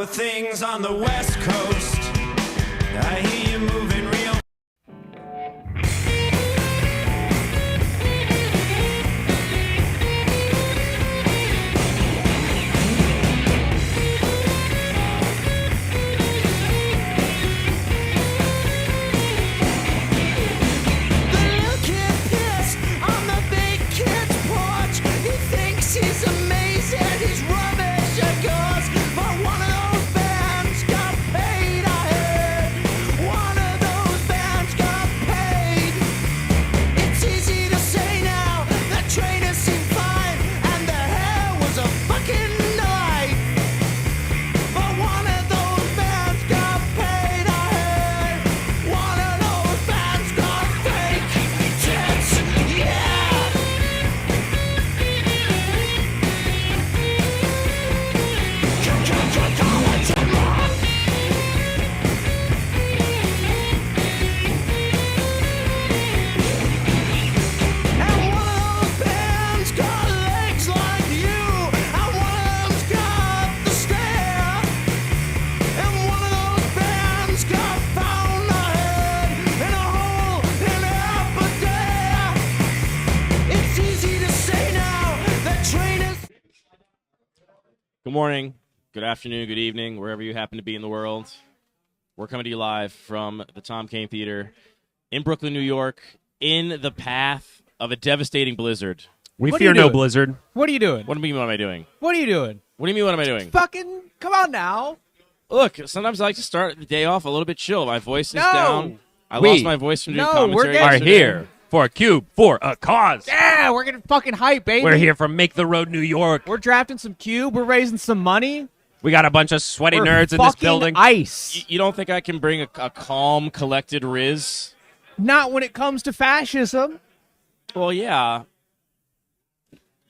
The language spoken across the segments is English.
are things on the West Coast? I hear you moving real. He's amazing, he's rubbish, of course, but one of those bands got paid, I heard. One of those bands got paid. It's easy to say now, the trainers seem fine, and their hair was a fucking delight. But one of those bands got paid, I heard. One of those bands got fake tits, yeah. Good morning, good afternoon, good evening, wherever you happen to be in the world. We're coming to you live from the Tom Kane Theater in Brooklyn, New York, in the path of a devastating blizzard. We fear no blizzard. What are you doing? What do you mean, what am I doing? What are you doing? What do you mean, what am I doing? Fucking come on now. Look, sometimes I like to start the day off a little bit chill. My voice is No. down. I We lost my voice from doing No, commentary we're Are yesterday. here for a cube for a cause. Yeah, we're getting fucking hype, baby. We're here from Make the Road New York. We're drafting some cube. We're raising some money. We got a bunch of sweaty We're nerds in this fucking building. Ice. You don't think I can bring a calm, collected Riz? Not when it comes to fascism. Well, yeah.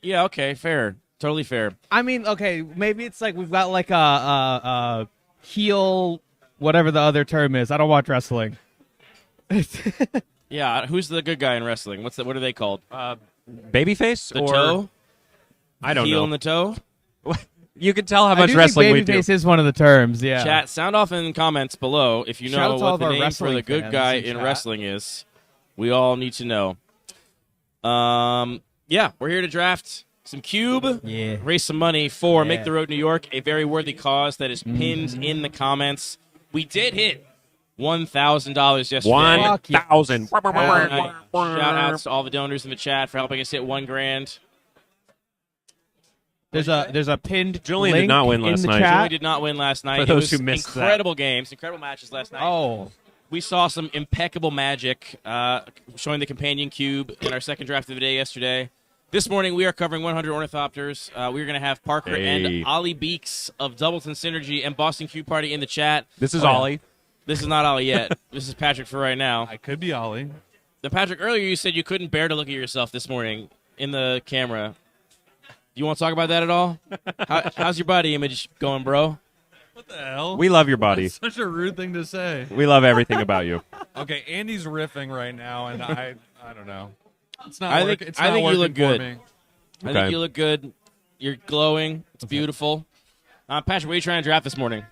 Yeah, okay, fair. Totally fair. I mean, okay, maybe it's like we've got like a heel, whatever the other term is. I don't watch wrestling. Yeah, who's the good guy in wrestling? What are they called? Babyface The or toe? I don't Heel know. and the toe? You can tell how I much do wrestling we think do. babyface is one of the terms. Yeah. Chat, sound off in the comments below if you Shout know out to all what of the our name for wrestling the good fans guy in in chat. wrestling is. We all need to know. Yeah, we're here to draft some cube, Yeah. raise some money for Yeah. Make the Road New York, a very worthy cause that is pinned in the comments. We did hit $1,000 yesterday. Fuck yes. 1,000. Shout outs to all the donors in the chat for helping us hit $1,000. There's a pinned Julian did link not win in last the night. We chat. did not win last night. For It those was who missed that. incredible games, incredible matches last night. Oh, We saw some impeccable magic showing the companion cube in our second draft of the day yesterday. This morning, we are covering 100 Ornithopters. We're going to have Parker and Ollie Beeks of Doubleton Synergy and Boston Cube Party in the chat. This is Oh, yeah. Ollie. This is not Ollie yet. This is Patrick for right now. I could be Ollie. Now, Patrick, earlier you said you couldn't bear to look at yourself this morning in the camera. You want to talk about that at all? How's your body image going, bro? What the hell? We love your body. That's such a rude thing to say. We love everything about you. Okay, Andy's riffing right now, and I don't know. It's not I working. think- It's I not think you working look for good. me. I Okay. think you look good. You're glowing. It's beautiful. Patrick, what are you trying to draft this morning?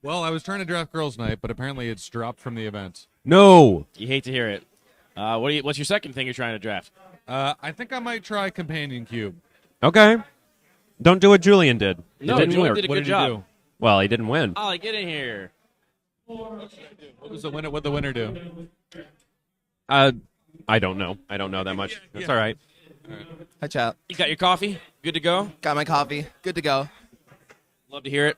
Well, I was trying to draft girls' night, but apparently it's dropped from the event. No. You hate to hear it. What's your second thing you're trying to draft? I think I might try companion cube. Okay. Don't do what Julian did. It No, didn't Julian work. did a What good did job. you do? Well, he didn't win. Ollie, get in here. What was the winner? What the winner do? I don't know. I don't know that much. That's all right. Hi, chat. You got your coffee? Good to go? Got my coffee. Good to go. Love to hear it.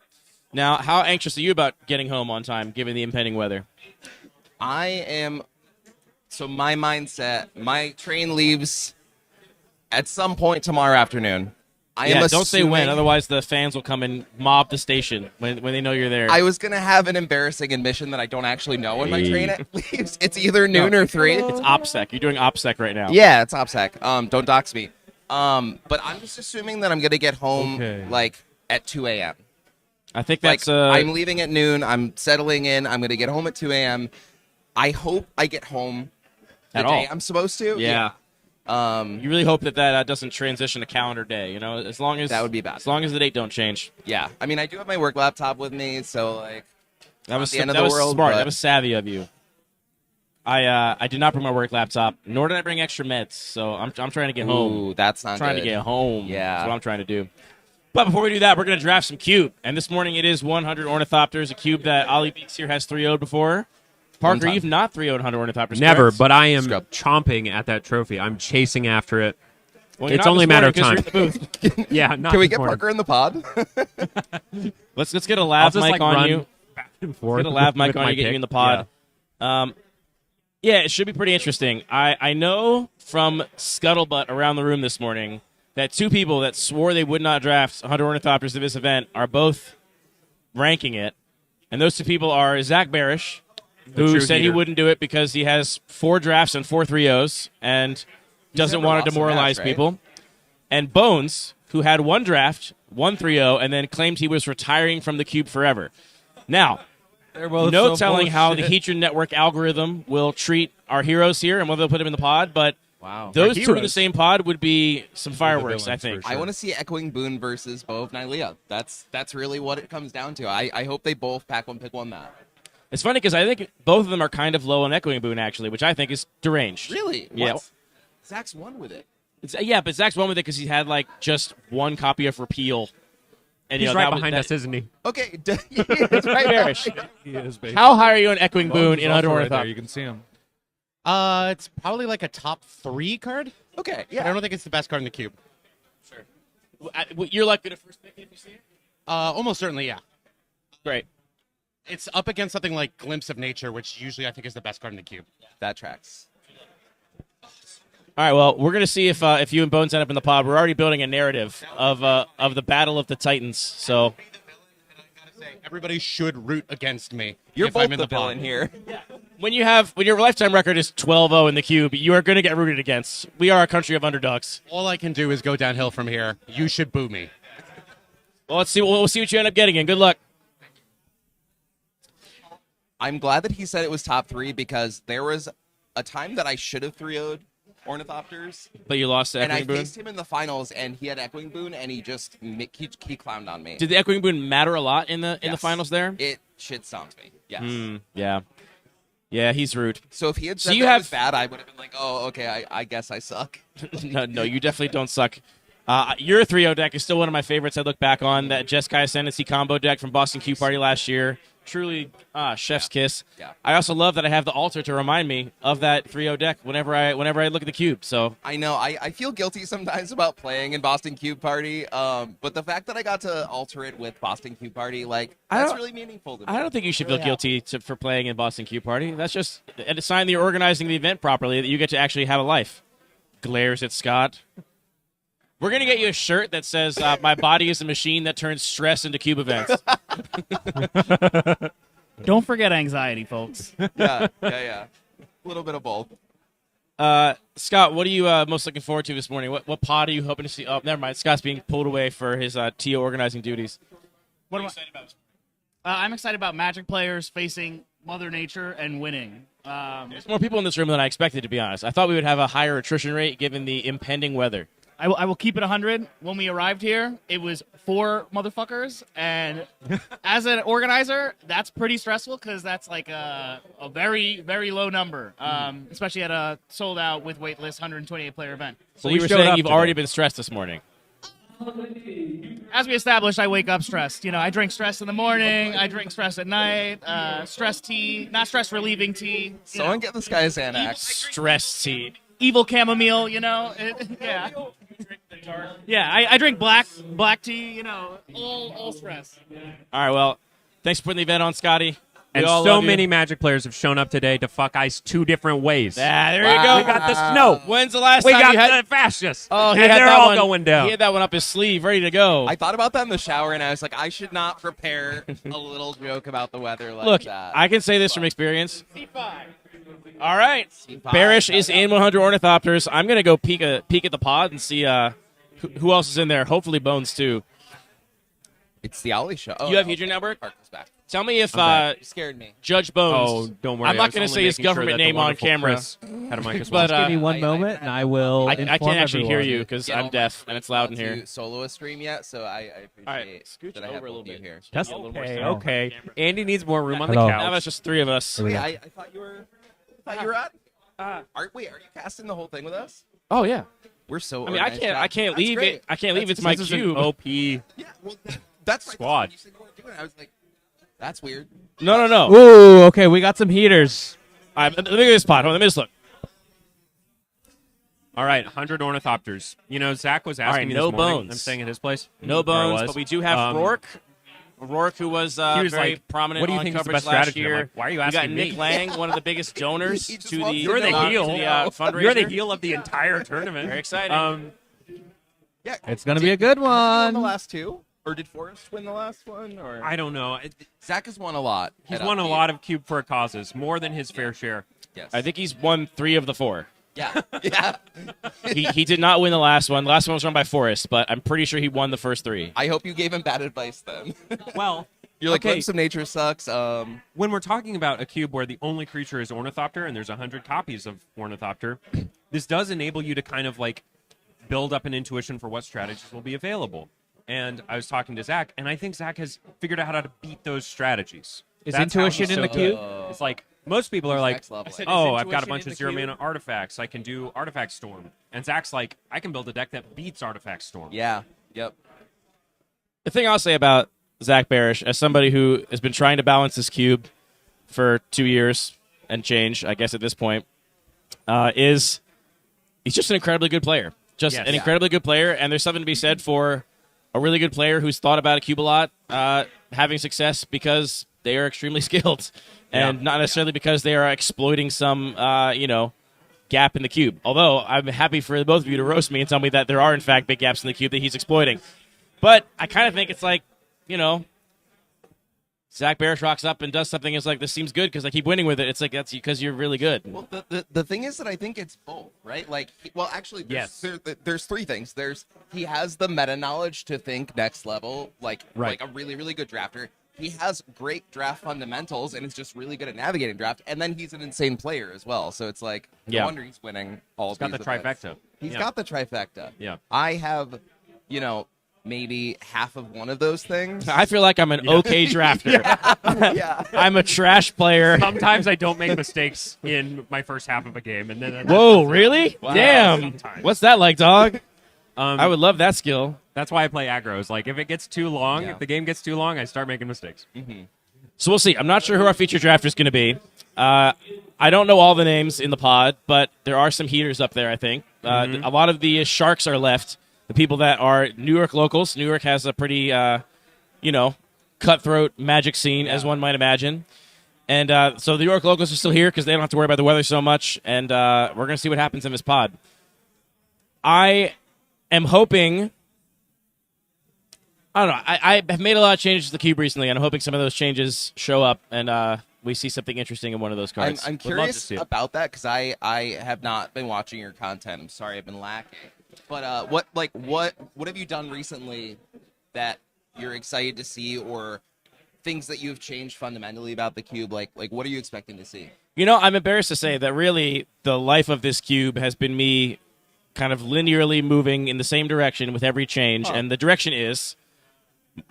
Now, how anxious are you about getting home on time, given the impending weather? I am. So my mindset. My train leaves at some point tomorrow afternoon. I am Don't say when, assuming- otherwise the fans will come and mob the station when they know you're there. I was gonna have an embarrassing admission that I don't actually know when my train leaves. It's either noon or 3. It's OPSEC. You're doing OPSEC right now. Yeah, it's OPSEC. Don't dox me. But I'm just assuming that I'm gonna get home Okay. like at 2 a.m. I think Like that's I'm leaving at noon. I'm settling in. I'm gonna get home at 2 a.m. I hope I get home the At day all. I'm supposed to. Yeah. You really hope that doesn't transition to calendar day. You know, as long as That would be bad. As long as the date don't change. Yeah, I mean, I do have my work laptop with me, so like, That was the end of that the was world, smart. but- That was savvy of you. I did not bring my work laptop, nor did I bring extra meds. So I'm trying to get home. Ooh, that's not Trying good. to get home. Yeah. That's what I'm trying to do. But before we do that, we're going to draft some cube. And this morning it is 100 Ornithopters, a cube that Ollie Beeks here has 3-0'd before. Parker, time. you've not 3-0'd 100 Ornithopters. Never, correct? but I am Scrub. chomping at that trophy. I'm chasing after it. Well, you're it's not only a this matter of morning time. 'cause you're in the booth. Yeah, not Can we this get morning. Parker in the pod? Let's get a I'll lav just, mic like, on run you. back and forth Get a lav mic with on my you, get you pick. in the pod. Yeah, it should be pretty interesting. I know from scuttlebutt around the room this morning that two people that swore they would not draft 100 Ornithopters to this event are both ranking it. And those two people are Zach Barish, who true said he heater. wouldn't do it because he has 4 drafts and 4 3-0s and doesn't never want to lost a demoralize match, right? people. And Bones, who had 1 draft, 1 3-0, and then claimed he was retiring from the cube forever. Now, They're both no so telling how the bullshit. Heatran Network algorithm will treat our heroes here and whether they'll put them in the pod, but Wow. those two in the heroes. same pod would be some fireworks, I villains, think. for I want to see Echoing Boon versus Bo of Nylea. That's really what it comes down to. I hope they both pack one, pick one that. It's funny because I think both of them are kind of low on Echoing Boon, actually, which I think is deranged. Really? Yeah. What? Zach's won with it. Yeah, but Zach's won with it because he had like just 1 copy of Repeal. And, He's you know, right that was- behind that- us, isn't he? Okay, it's right Barish. He is, baby. How high are you on Echoing Bones Boon is in also 100 right there. Ornithopters? You can see him. It's probably like a top 3 card. Okay, But I yeah. don't think it's the best card in the cube. You're likely to first pick it if you see it? Almost certainly, yeah. Great. It's up against something like Glimpse of Nature, which usually I think is the best card in the cube. That tracks. All right, well, we're going to see if you and Bones end up in the pod. We're already building a narrative of the Battle of the Titans. So Everybody should root against me. You're if both I'm in the the pod. villain here. when your lifetime record is 12-0 in the cube, you are going to get rooted against. We are a country of underdogs. All I can do is go downhill from here. You should boo me. Well, let's see. We'll see what you end up getting, and good luck. I'm glad that he said it was top 3 because there was a time that I should have 3-0'd Ornithopters, But you lost to and I Echoing Boon. faced him in the finals, and he had Echoing Boon, and he just he clowned on me. Did the Echoing Boon matter a lot in the Yes. finals there? It shit stomped me. Yes. Yeah. Yeah, he's rude. So if he had So said you that have- was bad, I would have been like, oh, okay, I guess I suck. no, you definitely don't suck. Your 3-0 deck is still one of my favorites I look back on. That Jeskai Ascendancy combo deck from Boston Q Party last year. Truly, chef's kiss. Yeah. I also love that I have the altar to remind me of that 3-0 deck whenever I look at the cube. So I know. I feel guilty sometimes about playing in Boston Cube Party, but the fact that I got to alter it with Boston Cube Party, like, I that's don't- really meaningful to me. I don't think you should feel Really guilty for playing in Boston Q Party. That's just a sign that you're organizing the event properly, that you get to actually have a life. Glares at Scott. We're going to get you a shirt that says, my body is a machine that turns stress into cube events. Don't forget anxiety, folks. Yeah. A little bit of both. Scott, what are you most looking forward to this morning? What pod are you hoping to see? Oh, never mind. Scott's being pulled away for his TO organizing duties. What am I'm excited about Magic players facing Mother Nature and winning. There's more people in this room than I expected, to be honest. I thought we would have a higher attrition rate given the impending weather. I will keep it 100. When we arrived here, it was 4 motherfuckers, and as an organizer, that's pretty stressful because that's like a very, very low number, especially at a sold-out with waitlist 128-player event. So we you were showed saying up you've today. already been stressed this morning. As we established, I wake up stressed. You know, I drink stress in the morning, I drink stress at night, stress tea, not stress-relieving tea. You Someone know, get this guy a Xanax. Stress tea. evil chamomile, you know? Yeah. Yeah, I drink black tea, you know, all stress. All right, well, thanks for putting the event on, Scotty. We And all so love you. many Magic players have shown up today to fuck ice 2 different ways. Ah, there you Wow. go. We got the snow. When's the last We time got you had? the fascists. Oh, he and had they're that all one going down. He had that one up his sleeve, ready to go. I thought about that in the shower, and I was like, I should not prepare a little joke about the weather like Look, that. I can say this from experience. All right, C5. Barish is in 100 Ornithopters. I'm gonna go peek at the pod and see who else is in there. Hopefully Bones too. It's the Ollie show. Oh, You have no. Heatran Network? Parker's back. Tell me if You scared me. Judge Oh, Bones. don't worry. I'm not going to say his government name on camera, but Give me one moment, and I will. I can't inform actually hear everyone. you because I'm deaf and it's loud in here. Solo a stream yet, so I appreciate All right, scooch that I have over a little both of bit you here. Just A little more Okay, sound. okay. Andy needs more room on the Hello. Now couch. that's just three of us. Here we Wait, go. I thought you were. I thought you were at. Are you casting the whole thing with us? Oh yeah. We're so. I mean, I can't leave it. I can't leave. It's my This is an cube. OP. Yeah, well, that's my Squad. thought. You said you weren't doing it. I was like, that's weird. No. Ooh, okay, we got some heaters. All right, let me look at this pot. Hold on, let me just look. All right, 100 Ornithopters. You know, Zach was asking right, me no this morning. bones. I'm staying at his place. No Where I bones, was. but we do have Rourke. Rourke, who was, He was very like, prominent what do you on think is the coverage best last strategy? I'm year. like, why are you We got asking Nick me? Lang, one of the biggest donors He just to wants the, to You're the know. heel. fundraiser. You're the heel of the entire tournament. Very exciting. Yeah, It's gonna be a good Won the one. last two, or did Forrest win the last one? Or I don't know. Zach has won a lot. He's at won a Upkeep. lot of Cube for causes, more than his fair share. Yes. I think he's won 3 of the 4. Yeah. Yeah. He did not win the last one. The last one was run by Forrest, but I'm pretty sure he won the first 3. I hope you gave him bad advice then. Well, You're like, okay. Glimpse of Nature sucks. When we're talking about a cube where the only creature is Ornithopter and there's 100 copies of Ornithopter, this does enable you to kind of like build up an intuition for what strategies will be available. And I was talking to Zach, and I think Zach has figured out how to beat those strategies. Is That's how intuition he's in so the cube? good. It's like most people are like, next level. I said, oh, is I've got a intuition bunch in of the cube? 0 mana artifacts. I can do Artifact Storm. And Zach's like, I can build a deck that beats Artifact Storm. yeah. Yep. The thing I'll say about Zach Barish, as somebody who has been trying to balance this cube for 2 years and change, I guess at this point, is he's just an incredibly good player. Just Yes. an Yeah. incredibly good player, and there's something to be said for a really good player who's thought about a cube a lot, having success because they are extremely skilled, and not necessarily because they are exploiting some, gap in the cube. Although I'm happy for both of you to roast me and tell me that there are in fact big gaps in the cube that he's exploiting. But I kind of think it's like, Zach Barish rocks up and does something. It's like, this seems good because I keep winning with it. It's like, that's because you're really good. Well, the thing is that I think it's both, right? Like, actually, there's 3 things. He has the meta knowledge to think next level, like a really, really good drafter. He has great draft fundamentals and is just really good at navigating draft. And then he's an insane player as well. So it's like, no wonder he's winning all He's got these the events. trifecta. He's Yeah. got the trifecta. Yeah. I have, maybe half of one of those things. I feel like I'm an okay drafter. Yeah. I'm a trash player. Sometimes I don't make mistakes in my first half of a game. And then Whoa, really? Wow. Damn. Sometimes. What's that like, dog? Um, I would love that skill. That's why I play aggros. Like, if it gets too long, Yeah. if the game gets too long, I start making mistakes. So we'll see. I'm not sure who our feature drafter is going to be. I don't know all the names in the pod, but there are some heaters up there, I think. A lot of the Sharks are left. The people that are New York locals. New York has a pretty, cutthroat Magic scene, as one might imagine. And so the New York locals are still here because they don't have to worry about the weather so much. And we're going to see what happens in this pod. I am hoping... I don't know. I have made a lot of changes to the cube recently, and I'm hoping some of those changes show up and we see something interesting in one of those cards. I'm Would love to curious see it. about that because I have not been watching your content. I'm sorry, I've been lacking. But what have you done recently that you're excited to see, or things that you've changed fundamentally about the cube? Like what are you expecting to see? I'm embarrassed to say that really the life of this cube has been me kind of linearly moving in the same direction with every change, and the direction is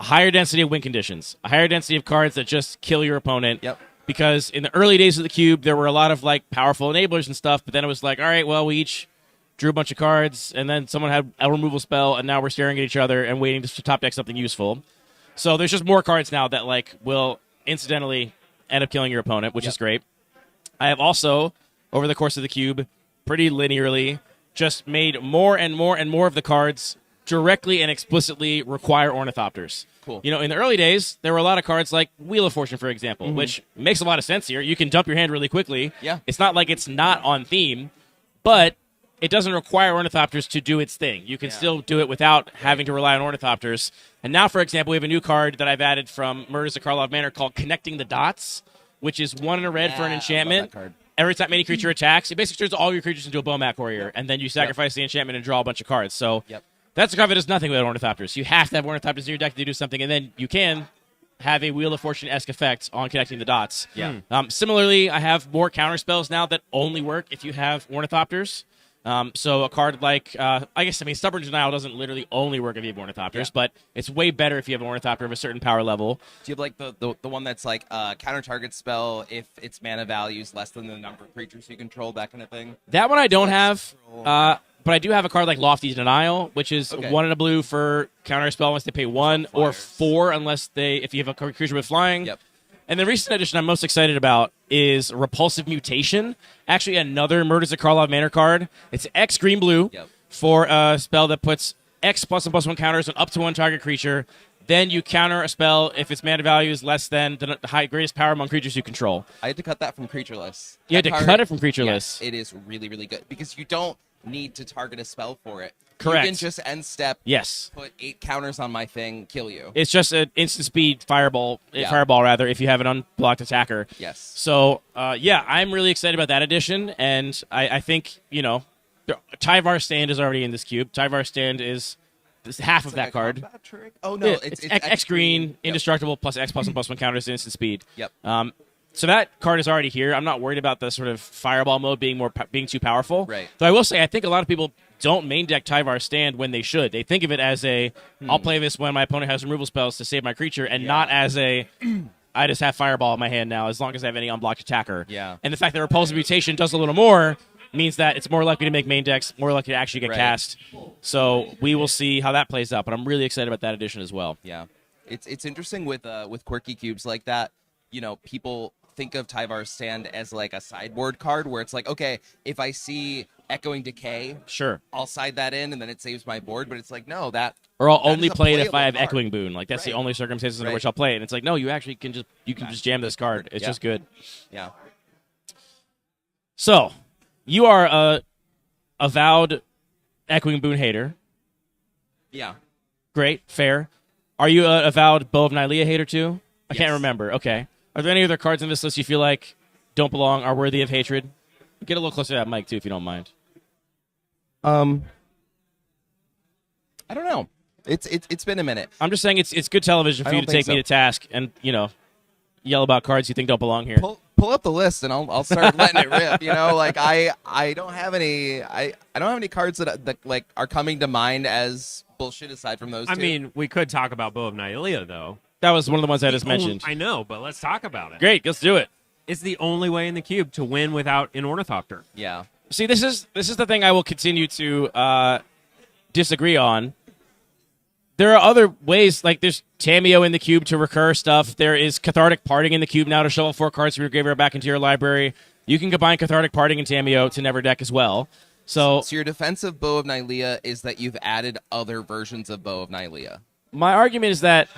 a higher density of win conditions, a higher density of cards that just kill your opponent. Yep. Because in the early days of the cube, there were a lot of like powerful enablers and stuff, but then it was like, all right, well, we each drew a bunch of cards, and then someone had a removal spell, and now we're staring at each other and waiting to top deck something useful. So there's just more cards now that like will incidentally end up killing your opponent, which is great. I have also, over the course of the cube, pretty linearly just made more and more and more of the cards directly and explicitly require Ornithopters. Cool. In the early days, there were a lot of cards like Wheel of Fortune, for example, which makes a lot of sense here. You can dump your hand really quickly. Yeah. It's not like it's not on theme, but it doesn't require Ornithopters to do its thing. You can still do it without having to rely on Ornithopters. And now, for example, we have a new card that I've added from Murders of Karlov Manor called Connecting the Dots, which is 1 in a red for an Yeah, I love enchantment. that card. Every time any creature attacks, it basically turns all your creatures into a Bowmat Warrior, and then you sacrifice the enchantment and draw a bunch of cards. So that's a card that does nothing without Ornithopters. You have to have Ornithopters in your deck to do something, and then you can have a Wheel of Fortune-esque effect on connecting the dots. Yeah. Similarly, I have more counter spells now that only work if you have Ornithopters. So a card like, Stubborn Denial doesn't literally only work if you have Ornithopters, but it's way better if you have an Ornithopter of a certain power level. Do you have like the one that's like counter target spell if its mana value is less than the number of creatures you control, that kind of thing? That one I don't have, but I do have a card like Lofty Denial, which is 1 and a blue for counter spell unless they pay 1, or 4 if you have a creature with flying. Yep. And the recent addition I'm most excited about is Repulsive Mutation. Actually, another Murders of Karlov Manor card. It's X green blue for a spell that puts X +1/+1 counters on up to 1 target creature. Then you counter a spell if its mana value is less than the greatest power among creatures you control. I had to cut that from creatureless. You had to cut it from creatureless. It is really, really good because you don't need to target a spell for it. Correct. You can just end step. Yes. Put 8 counters on my thing, kill you. It's just an instant speed fireball rather, if you have an unblocked attacker. Yes. So, I'm really excited about that addition, and I think, Tyvar Stand is already in this cube. Tyvar Stand is half of that card. Combat trick? Oh, no. It's X green, indestructible, plus X +1/+1 counters, instant speed. Yep. So that card is already here. I'm not worried about the sort of fireball mode being too powerful. Right. Though I will say, I think a lot of people don't main deck Tyvar Stand when they should. They think of it as I'll play this when my opponent has removal spells to save my creature, and not as I just have fireball in my hand now as long as I have any unblocked attacker. Yeah. And the fact that Repulsive Mutation does a little more means that it's more likely to make main decks, more likely to actually get cast. So we will see how that plays out, but I'm really excited about that addition as well. Yeah. It's interesting with quirky cubes like that. People think of Tyvar's Stand as like a sideboard card where it's like, okay, if I see Echoing Decay, sure, I'll side that in and then it saves my board. But it's like, no, that. Or I'll that only is a play it if I playable have card. Echoing Boon. Like that's the only circumstances in which I'll play it. And it's like, no, you actually can just jam this card. It's just good. Yeah. So, you are a avowed Echoing Boon hater. Yeah. Great, fair. Are you a avowed Bow of Nylea hater too? I can't remember. Okay. Are there any other cards in this list you feel like don't belong, are worthy of hatred? Get a little closer to that mic too, if you don't mind. I don't know. It's been a minute. I'm just saying it's good television for you to take me to task and yell about cards you think don't belong here. Pull up the list and I'll start letting it rip. Like I don't have any I don't have any cards that like are coming to mind as bullshit aside from those two. I mean, we could talk about Bow of Nylea though. That was one of the ones I just mentioned. I know, but let's talk about it. Great, let's do it. It's the only way in the cube to win without an Ornithopter. Yeah. See, this is the thing I will continue to disagree on. There are other ways, like there's Tameo in the cube to recur stuff. There is Cathartic Parting in the cube now to shovel 4 cards from your graveyard back into your library. You can combine Cathartic Parting and Tameo to never deck as well. So your defense of Bow of Nylea is that you've added other versions of Bow of Nylea. My argument is that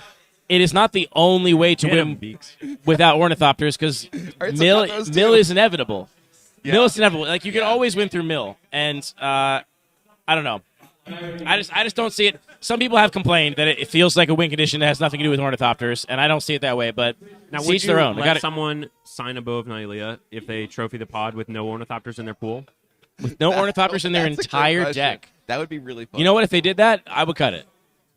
it is not the only way to win without Ornithopters, because mill is inevitable. Yeah. Mill is inevitable. Like you can always win through mill, and I don't know. I just don't see it. Some people have complained that it feels like a win condition that has nothing to do with Ornithopters, and I don't see it that way. But now, each their own. Let someone sign a Bow of Nylea if they trophy the pod with no Ornithopters in their pool? With no Ornithopters in their entire deck. That would be really fun. You know what? If they did that, I would cut it.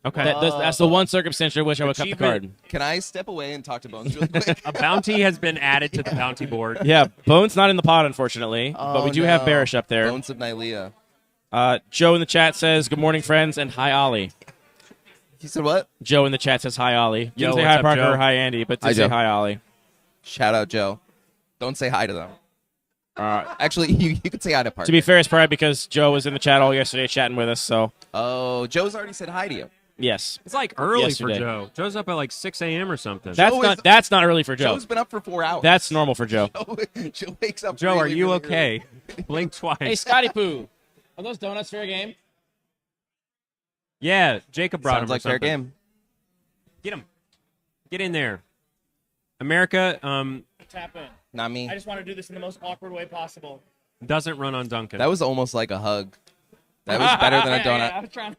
Okay. That's the one circumstance in which I would cut the card. Can I step away and talk to Bones really quick? A bounty has been added to the bounty board. Yeah, Bones not in the pot, unfortunately, but we do have Barish up there. Bones of Nylea. Joe in the chat says, good morning, friends, and hi, Ollie. He said what? Joe in the chat says, hi, Ollie. Didn't say what's hi, up, Parker, Joe? or hi, Andy, but Hi, did say Joe. hi, Ollie. Shout out, Joe. Don't say hi to them. Actually, you could say hi to Parker. To be fair, it's probably because Joe was in the chat all yesterday chatting with us, so. Oh, Joe's already said hi to you. Yes. It's like early Yesterday. for Joe. Joe's up at like 6 a.m. or something. That's not early for Joe. Joe's been up for 4 hours. That's normal for Joe. Joe wakes up. Joe, are really, you really okay? Blink twice. Hey, Scotty Poo. Are those donuts fair game? Yeah, Jacob brought Sounds him or like fair something. game. Get him. Get in there. America Tap in. Not me. I just want to do this in the most awkward way possible. doesn't run on Duncan. That was almost like a hug. That was better than a donut. Yeah, I was trying,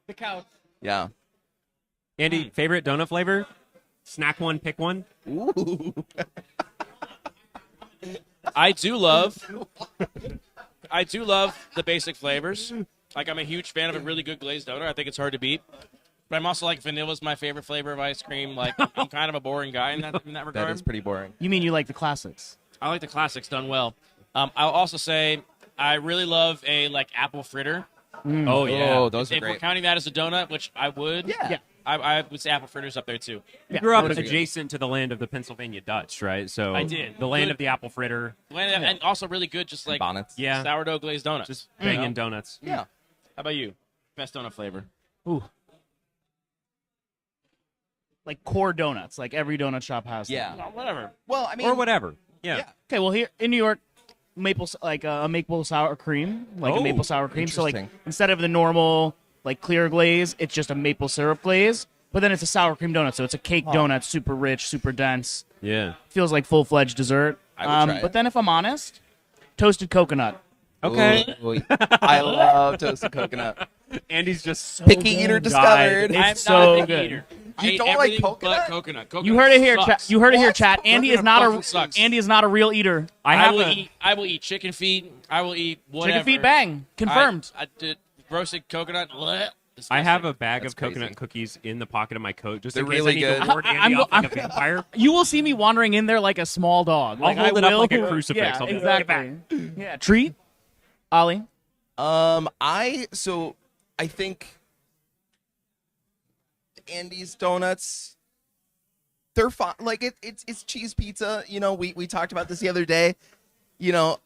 the couch. Yeah. Andy, favorite donut flavor? Snack one, pick one. Ooh. I do love the basic flavors. Like, I'm a huge fan of a really good glazed donut. I think it's hard to beat. But I'm also like vanilla's my favorite flavor of ice cream. Like I'm kind of a boring guy in that regard. That is pretty boring. You mean you like the classics? I like the classics done well. I'll also say I really love a like apple fritter. Oh yeah. Oh, those are If we're great. counting that as a donut, which I would, Yeah. I would say apple fritters up there too. You grew up those are good. adjacent to the land of the Pennsylvania Dutch, right? So I did. The land Good. of the apple fritter. And also really good, just like Bonnets. Yeah. sourdough glazed donuts. Just You know? banging donuts. Yeah. How about you? Best donut flavor? Ooh. Like core donuts, like every donut shop has. them. Yeah. Oh, whatever. Well, I mean, Or whatever. Yeah. Okay, well here in New York, a maple sour cream, like a Oh, maple sour cream. So like interesting. instead of the normal like clear glaze, it's just a maple syrup glaze. But then it's a sour cream donut, so it's a cake donut, super rich, super dense. Yeah. Feels like full-fledged dessert. I would try But it. then if I'm honest, toasted coconut. Okay. Ooh, I love toasted coconut. Andy's just Picky eater discovered. It's I'm so not a picky good. eater. You I ate don't like everything coconut? But coconut. Coconut You heard it here, sucks. chat. You heard it here, What? chat. Andy is Coconut not fucking a sucks. Andy is not a real eater. I will eat chicken feet. I will eat whatever. Chicken feet, bang, confirmed. I did roasted coconut. Bleh. I have a bag That's of coconut crazy. cookies in the pocket of my coat just They're in case really I need good. to ward Andy off like a vampire. You will see me wandering in there like a small dog. I'll Like, hold I it up will- like a crucifix. Yeah, I'll be like, exactly. Yeah, treat. Ollie. I think Andy's donuts, they're fine. Like it's cheese pizza. You know, we talked about this the other day. You know,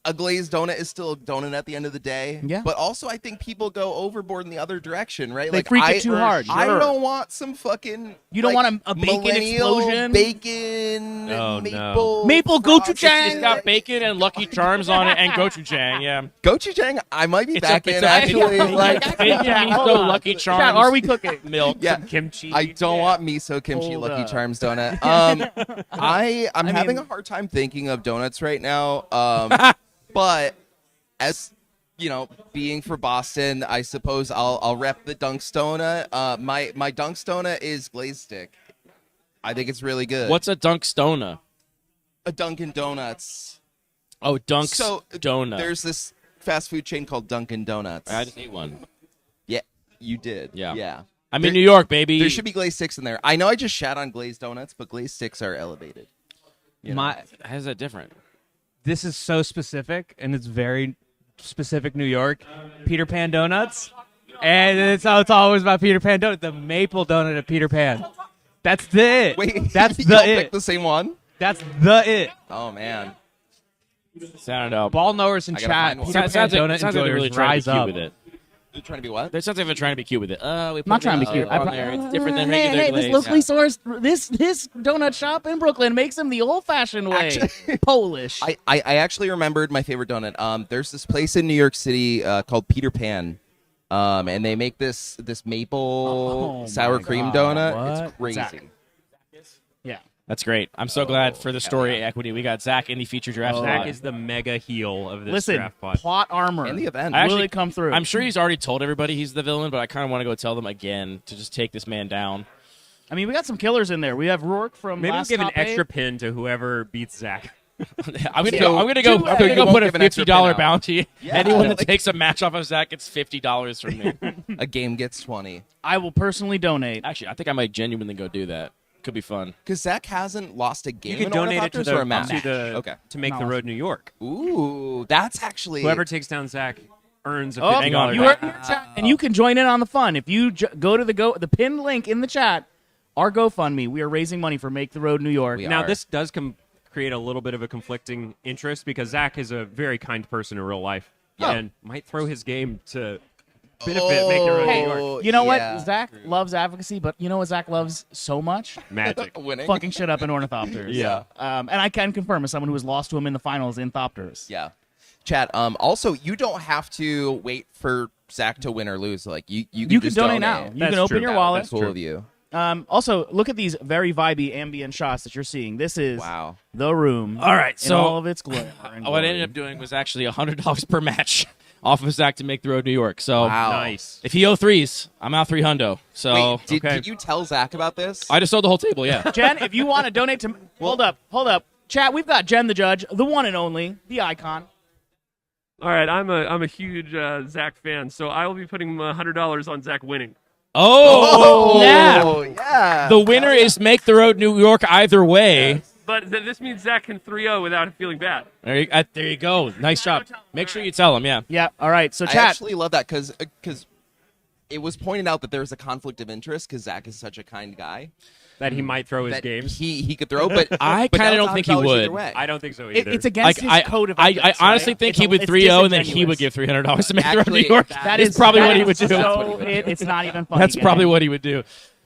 a glazed donut is still a donut at the end of the day. Yeah. But also, I think people go overboard in the other direction, right? They like freak it too hard. I Sure. don't want some fucking. You don't like, want a bacon millennial explosion? Bacon. Oh, no. maple. Maple frosting. gochujang. It's got bacon and Lucky Charms on it and gochujang. Yeah. Gochujang. I might be It's back a- in it's a- actually. like Bacon, hold miso, on. Lucky Charms. Chat, are we cooking? Milk? yeah. Kimchi. I don't want miso kimchi Hold Lucky up. Charms donut. I'm having mean- a hard time thinking of donuts right now. But as you know, being for Boston, I suppose I'll rep the Dunks donut. My Dunks donut is glazed stick. I think it's really good. What's a Dunks donut? a Dunkin' Donuts? Oh, Dunks So donut. there's this fast food chain called Dunkin' Donuts. I just ate one. Yeah, you did. Yeah. Yeah. I'm There- in New York, baby. There should be glazed sticks in there. I know I just shat on glazed donuts, but glazed sticks are elevated. You know? How's that different? This is so specific, and it's very specific New York. Peter Pan donuts, and it's always about Peter Pan donut. The maple donut at Peter Pan. That's the it. Wait, that's y'all the picked it. the same one? That's the it. Oh man. Sounded up. Ball knowers in I gotta chat. find one. Peter Pan Sounds like, donut sounds like they're enjoyers really trying to rise be cute up. with it. You're trying to be what? It sounds like they're trying to be cute with it. We Not trying to be cute. on there. It's different than regular Hey, glaze. this locally sourced this donut shop in Brooklyn makes them the old-fashioned way. Actually- Polish. I actually remembered my favorite donut. There's this place in New York City called Peter Pan. And they make this maple Oh, sour my cream God. donut. It's What? crazy. Zach. yeah. That's great. I'm so glad for the story equity. We got Zach in the feature draft. Zach slot. is the mega heel of this Listen, draft pod. plot armor. And the event. I Will actually- it come through? I'm sure he's already told everybody he's the villain, but I kind of want to go tell them again to just take this man down. I mean, we got some killers in there. We have Rourke from Maybe we'll last give an top extra eight. pin to whoever beats Zach. I'm gonna So, go. I'm gonna go. two- I'm gonna you go won't put a give an extra $50 pin out. bounty. Yeah. Anyone that Like- takes a match off of Zach gets $50 from me. A game gets 20. I will personally donate. Actually, I think I might genuinely go do that. Could be fun. Because Zach hasn't lost a game You could in donate it to Ornithopters or a the match? to make the No. road New York. Ooh, that's actually... Whoever takes down Zach earns a Oh, $50 hang on. you heard your chat, and you can join in on the fun. If you go to the pinned link in the chat, our GoFundMe, we are raising money for Make the Road New York. We Now are. this does create a little bit of a conflicting interest because Zach is a very kind person in real life Yeah. and might throw his game to benefit Make the Road Hey, New York. You know yeah. what? Zach loves advocacy, but you know what Zach loves so much? Magic. Winning. Fucking shit up in Ornithopters. Yeah. And I can confirm as someone who has lost to him in the finals in Thopters. Yeah. Chat, also, you don't have to wait for Zach to win or lose. Like, you can You can just donate now. You That's can open true. your That- wallet. That's cool of you. Also, look at these very vibey ambient shots that you're seeing. This is Wow. the room. All right, in so all of its glory. and what I glory. ended up doing was actually $100 per match off of Zach to make the road New York. So Wow. Nice. if he 0-3s, I'm out 300. So Wait, did you tell Zach about this? I just sold the whole table. Yeah. Jen, if you want to donate to, hold up. Chat, we've got Jen the judge, the one and only, the icon. All right, I'm a huge Zach fan, so I will be putting $100 on Zach winning. Oh, Oh, yeah. the winner is Make the Road New York either way. But this means Zach can 3-0 without feeling bad. There you go. Nice job. Make sure you tell him, yeah. Yeah. All right. So I chat. actually love that because it was pointed out that there's a conflict of interest because Zach is such a kind guy That he might throw his that games. he could throw, but I but kinda now don't it's think he $100 would. either way. I don't think so either. It's against his code of I ethics, honestly right? think It's he a- would it's 3-0 and then he disingenuous. would give $300 to Make the Road New Actually, York. that That's probably what he would do. So it's not even funny. That's probably gang. what he would do.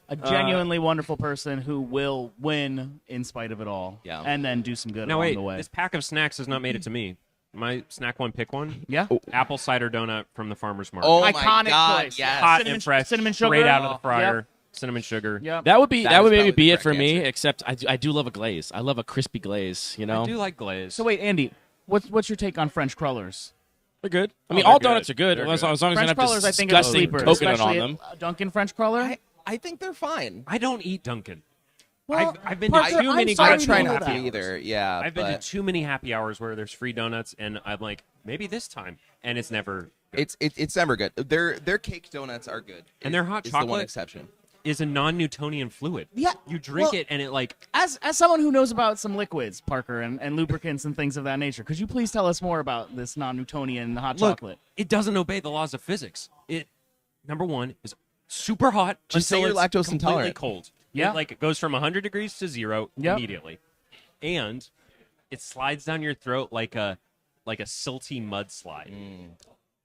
A genuinely wonderful person who will win in spite of it all. Yeah. And then do some good Now along wait, the way. this pack of snacks has not made it to me. My snack one, pick one. Yeah. Apple cider donut from the farmer's market. Oh my Iconic God, place. yes. Hot Cinnamon- and fresh, cinnamon straight sugar. out of the fryer. Yep. Cinnamon sugar. Yep. That would That maybe is probably be the it for correct me. answer. Except I do love a glaze. I love a crispy glaze. You know, I do like glaze. So wait, Andy, what's your take on French crullers? they're good. I mean, they're all good. donuts are good They're as long as they don't French have crullers, I think, are disgusting sleeper, coconut on especially them. Dunkin' French cruller. I think they're fine. I don't eat Dunkin'. Well, I've been Parker, to too I'm many sorry I to try know not that. to either. Yeah, I've been to but too many happy hours where there's free donuts, and I'm like, maybe this time, and it's never. it's never good. Their cake donuts are good, And their hot is the one chocolate? exception. Is a non-Newtonian fluid. Yeah, You drink well- it, and it like As someone who knows about some liquids, Parker, and lubricants and things of that nature, could you please tell us more about this non-Newtonian hot look. chocolate? It doesn't obey the laws of physics. It number one is super hot Just say until you're it's lactose completely intolerant. cold. Yeah. It goes from 100 degrees to 0 Yep. immediately, and it slides down your throat like a silty mudslide.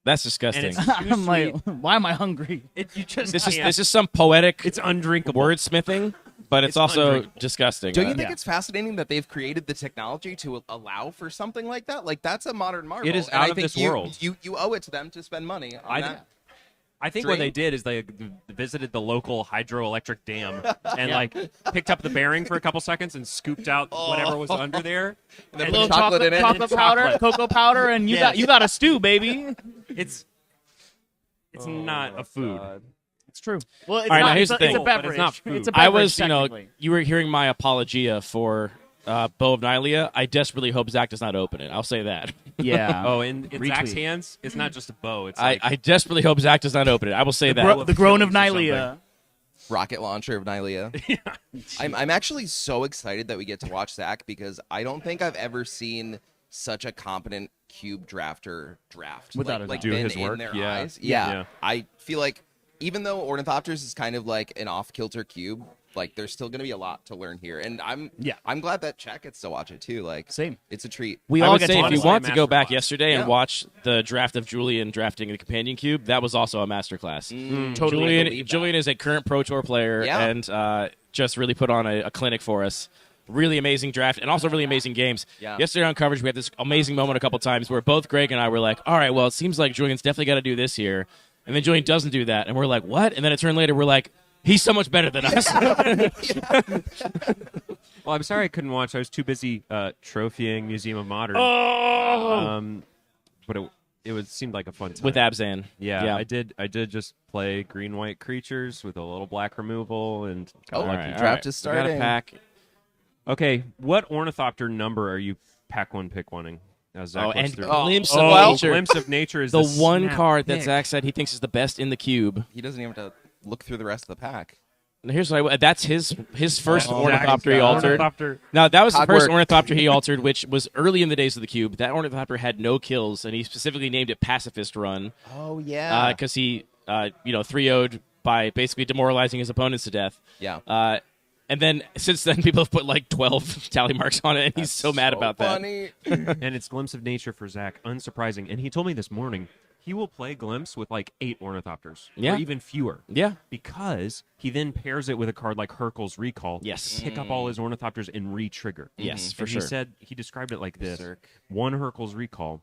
That's And disgusting. it's too I'm like, sweet. why am I hungry? You just This is can't. this is some poetic It's undrinkable. wordsmithing, but it's It's also undrinkable. disgusting. Don't you think Yeah. it's fascinating that they've created the technology to allow for something like that? Like that's a modern marvel. It is and out I of think this you, world. You owe it to them to spend money on I that. I think what Dream? they did is they visited the local hydroelectric dam and picked up the bearing for a couple seconds and scooped out whatever was under there. And then And put Little chocolate in it. chocolate powder, Chocolate. cocoa powder, and Yes. you got a stew, baby. It's not a food. It's true. Well, it's All right, now not. here's It's the a thing. beverage. But it's not food. It's a beverage, I was, technically. you were hearing my apologia for Bow of Nylea. I desperately hope Zach does not open it. I'll say that. Yeah. Oh, in Zach's Retweet. hands, it's not just a bow. It's I desperately hope Zach does not open it. I will say that. The groan of Achilles or Nylea. Rocket launcher of Nylea. I'm actually so excited that we get to watch Zach because I don't think I've ever seen such a competent cube drafter draft. Without like, a like doubt. Do been his in work, their yeah. eyes. Yeah. Yeah. I feel like even though Ornithopters is kind of like an off-kilter cube, like there's still going to be a lot to learn here. And I'm glad that Chat gets to watch it too. Like Same. it's a treat. We I all would get say to if you watch want to go back masterclass. yesterday and Yeah. watch the draft of Julian drafting the companion cube, that was also a masterclass. Totally Julian, believe that. Julian is a current Pro Tour player Yeah. and just really put on a clinic for us. Really amazing draft and also really amazing games. Yeah. Yesterday on coverage, we had this amazing moment a couple times where both Greg and I were like, all right, well, it seems like Julian's definitely got to do this here. And then Julian doesn't do that. And we're like, what? And then it turned later, we're like, he's so much better than us. Well, I'm sorry I couldn't watch. I was too busy trophying Museum of Modern. But it seemed like a fun time. With Abzan. Yeah, I did just play green white creatures with a little black removal and Oh, All right, the all draft right. is We got a starting. pack. Okay, what Ornithopter number are you pack one pick oneing? As Zach Oh, looks and through. Glimpse of Oh, Nature. Glimpse of Nature is The the one snap card that pick. Zach said he thinks is the best in the cube. He doesn't even have to look through the rest of the pack. And here's what that's his first Oh, Ornithopter he altered. Ornithopter. Now that was the Hard first work. Ornithopter he altered, which was early in the days of the cube. That Ornithopter had no kills, and he specifically named it Pacifist Run Oh yeah. because he 3-0'd by basically demoralizing his opponents to death. Yeah. And then since then, people have put like 12 tally marks on it, and he's so mad about that. funny. And it's Glimpse of Nature for Zach. Unsurprising. And he told me this morning he will play Glimpse with like 8 Ornithopters. Yeah. Or even fewer. Yeah. Because he then pairs it with a card like Hercule's Recall. Yes. Pick up all his Ornithopters and re-trigger. Yes, for And sure. He said he described it like this: Berserk. one Hercule's Recall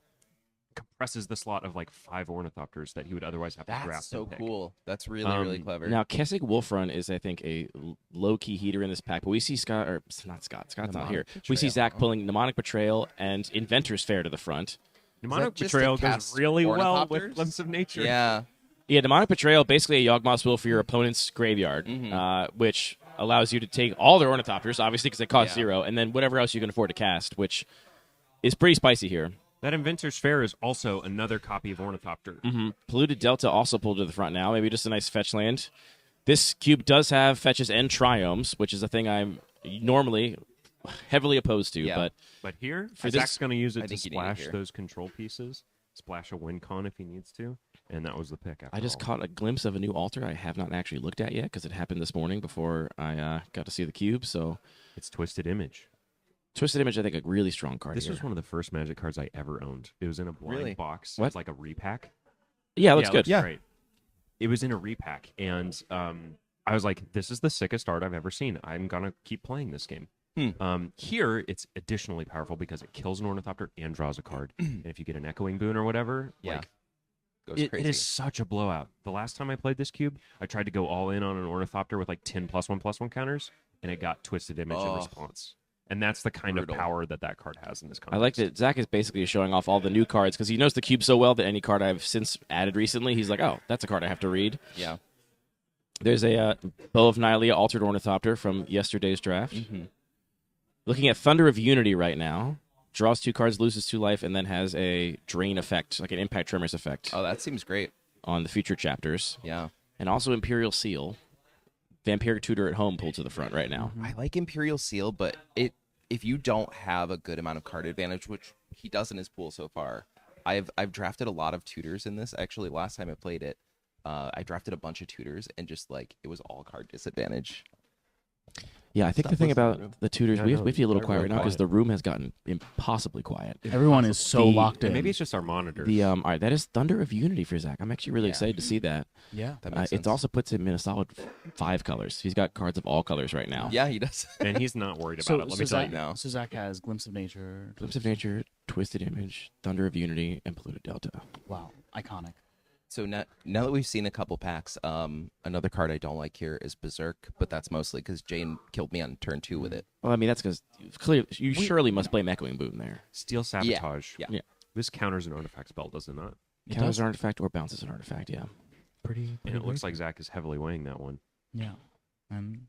compresses the slot of like 5 Ornithopters that he would otherwise have to That's draft. so and pick. cool. That's really clever. Now, Kessig Wolfrun is, I think, a low-key heater in this pack, but we see Scott, or not Scott, Scott's not here. We see Zach pulling Mnemonic Betrayal and Inventor's Fair to the front. Mnemonic just to Betrayal goes cast really well Ornithopters? with Glimpse of Nature. Yeah. Yeah, Mnemonic Betrayal, basically a Yawgmoth's Will for your opponent's graveyard, which allows you to take all their Ornithopters, obviously because they cost 0, and then whatever else you can afford to cast, which is pretty spicy here. That Inventor's Fair is also another copy of Ornithopter. Polluted Delta also pulled to the front now. Maybe just a nice fetch land. This cube does have fetches and triomes, which is a thing I'm normally heavily opposed to. Yeah. But here, For Zach's this- going to use I it to think you need it splash here. those control pieces, splash a win con if he needs to, and that was the pick. I just caught a glimpse of a new altar I have not actually looked at yet because it happened this morning before I got to see the cube. So It's Twisted Image. Twisted Image, I think, a really strong card. This here. was one of the first Magic cards I ever owned. It was in a blind Really? box. What? It was like a repack. Yeah, it looks it good. looks great. It was in a repack, and I was like, "This is the sickest art I've ever seen. I'm gonna keep playing this game." Here, it's additionally powerful because it kills an Ornithopter and draws a card. And if you get an Echoing Boon or whatever, Yeah. like Goes it crazy. is such a blowout. The last time I played this cube, I tried to go all in on an Ornithopter with like 10 +1/+1 counters, and it got Twisted Image in Oh. response. And that's the kind Brutal. of power that card has in this context. I like that Zach is basically showing off all the new cards because he knows the cube so well that any card I've since added recently, he's like, oh, that's a card I have to read. Yeah. There's a Bow of Nylea Altered Ornithopter from yesterday's draft. Looking at Thunder of Unity right now. Draws 2 cards, loses 2 life, and then has a drain effect, like an Impact Tremors effect Oh, that seems great. on the future chapters. Yeah. And also Imperial Seal. Vampiric Tutor at home pulled to the front right now. I like Imperial Seal, but if you don't have a good amount of card advantage, which he does in his pool so far, I've drafted a lot of tutors in this. Actually, last time I played it, I drafted a bunch of tutors and just like it was all card disadvantage. Yeah, I think the thing about the tutors, we have to be a little they're quiet real right now because quiet. the room has gotten impossibly quiet. Everyone is so locked in. Maybe it's just our monitors. The all right, that is Thunder of Unity for Zach. I'm actually really excited to see that. yeah. That makes sense. It also puts him in a solid 5 colors. He's got cards of all colors right now. Yeah, he does. and he's not worried about So, it. Let so me tell Zach, you. now. so Zach has Glimpse of Nature. Glimpse of Nature, Twisted Image, Thunder of Unity, and Polluted Delta. Wow, iconic. So now that we've seen a couple packs, another card I don't like here is Berserk, but that's mostly because Jane killed me on turn 2 with it. Well, I mean, that's because clearly you surely must blame Echoing Boon there. Steel Sabotage. Yeah. Yeah. This counters an artifact spell, does it not? Counters an artifact or bounces an artifact, yeah. Pretty. And it looks like Zach is heavily weighing that one. Yeah. And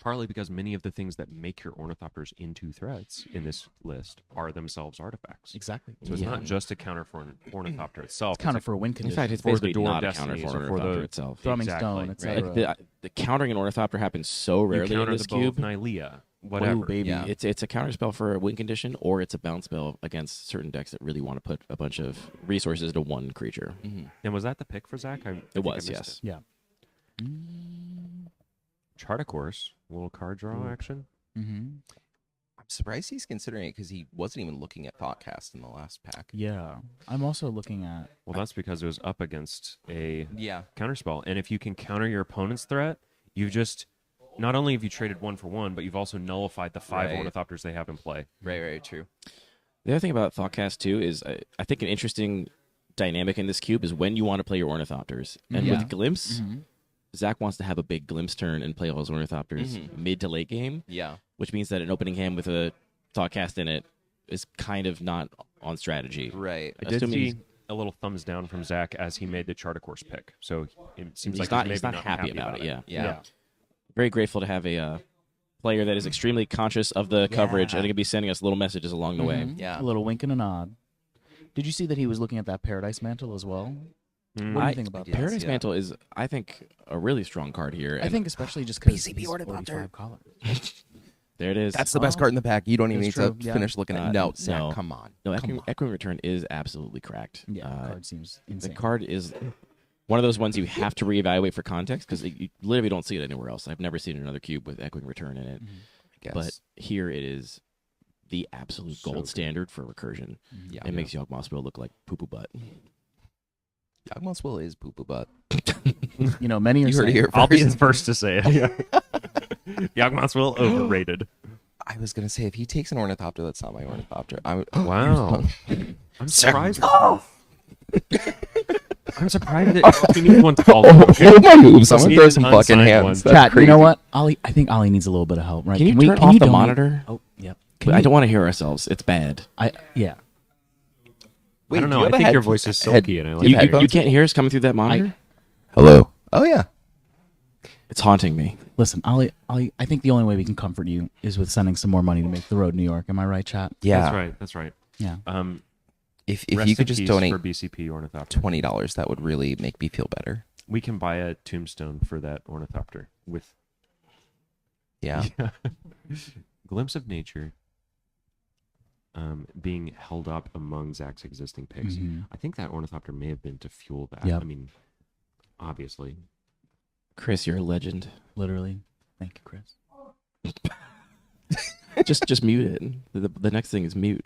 Partly because many of the things that make your Ornithopters into threats in this list are themselves artifacts. exactly. So it's Yeah. not just a counter for an Ornithopter itself. It's counter It's for a win In condition. fact, it's For the basically Door of not a counter Destinies for or an for the- Ornithopter itself. Thrumming Exactly, Stone, right. etc. Like the countering an Ornithopter happens so you rarely in counter this the Bow of cube. Nylea, whatever. Ooh, baby. Yeah. It's a counter spell for a win condition, or it's a bounce spell against certain decks that really want to put a bunch of resources to one creature. And was that the pick for Zach? I think I was, missed yes. it. Yeah. Chart a course, little card draw action. Mm-hmm. I'm surprised he's considering it because he wasn't even looking at Thoughtcast in the last pack. Yeah. I'm also looking at. Well, that's because it was up against a Yeah. counterspell. And if you can counter your opponent's threat, you've just not only have you traded 1 for 1, but you've also nullified the 5 Right. Ornithopters they have in play. Very true. The other thing about Thoughtcast too is I think an interesting dynamic in this cube is when you want to play your Ornithopters. And Yeah. with Glimpse, Zach wants to have a big Glimpse turn and play all his Ornithopters mid to late game, Yeah. which means that an opening hand with a Thoughtcast in it is kind of not on strategy. Right. I did Assuming see a little thumbs down from Zach as he made the chart a course pick. So it seems He's like not, maybe he's not happy about it. Yeah. Yeah. Very grateful to have a player that is extremely conscious of the coverage and going to be sending us little messages along the way. Yeah. A little wink and a nod. Did you see that he was looking at that Paradise Mantle as well? What do you think about I that? did. Paradise Yeah. Mantle is, I think, a really strong card here. I and think especially just because PCB Ornithopter. colors. there it is. That's the best card in the pack. You don't even need It's to true, yeah. finish looking at it. No, Zach, no. come on. No, Come on. Echoing Return is absolutely cracked. Yeah, the card seems The insane. card is one of those ones you have to reevaluate for context because you literally don't see it anywhere else. I've never seen another cube with Echoing Return in it. I guess. But here it is the absolute gold standard for recursion. Yeah. It makes Yawgmoth's Will look like poo-poo butt. Yawgmoth's Will is poo-poo butt. You know, many are You heard it saying here I'll be the first. first to say it. Yawgmoth's Will overrated. I was going to say, if he takes an Ornithopter that's not my Ornithopter, I Wow. I'm surprised. I'm surprised that he needs one to call. Hold my moves. I'm So going he to throw has some an fucking unsigned hands. one. That's Chat, crazy. you know what? Ollie, I think Ollie needs a little bit of help, right? Can you we, turn can off you the donate- monitor? Oh, yep. I don't want to hear ourselves. It's bad. Yeah. Wait, I don't do know. you I have a think your head- voice is head- silky, and I do like you it. have You headphones? can't hear us coming through that monitor? Hello. Oh, yeah. It's haunting me. Listen, Ollie, I think the only way we can comfort you is with sending some more money to make the road New York. Am I right, chat? Yeah. That's right. That's right. Yeah. If Rest you in could just peace donate for BCP Ornithopter. $20, that would really make me feel better. We can buy a tombstone for that ornithopter with Yeah. Glimpse of Nature being held up among Zach's existing picks. I think that ornithopter may have been to fuel that. Yep. I mean, obviously. Chris, you're a legend. Literally. Thank you, Chris. just mute it. The next thing is mute.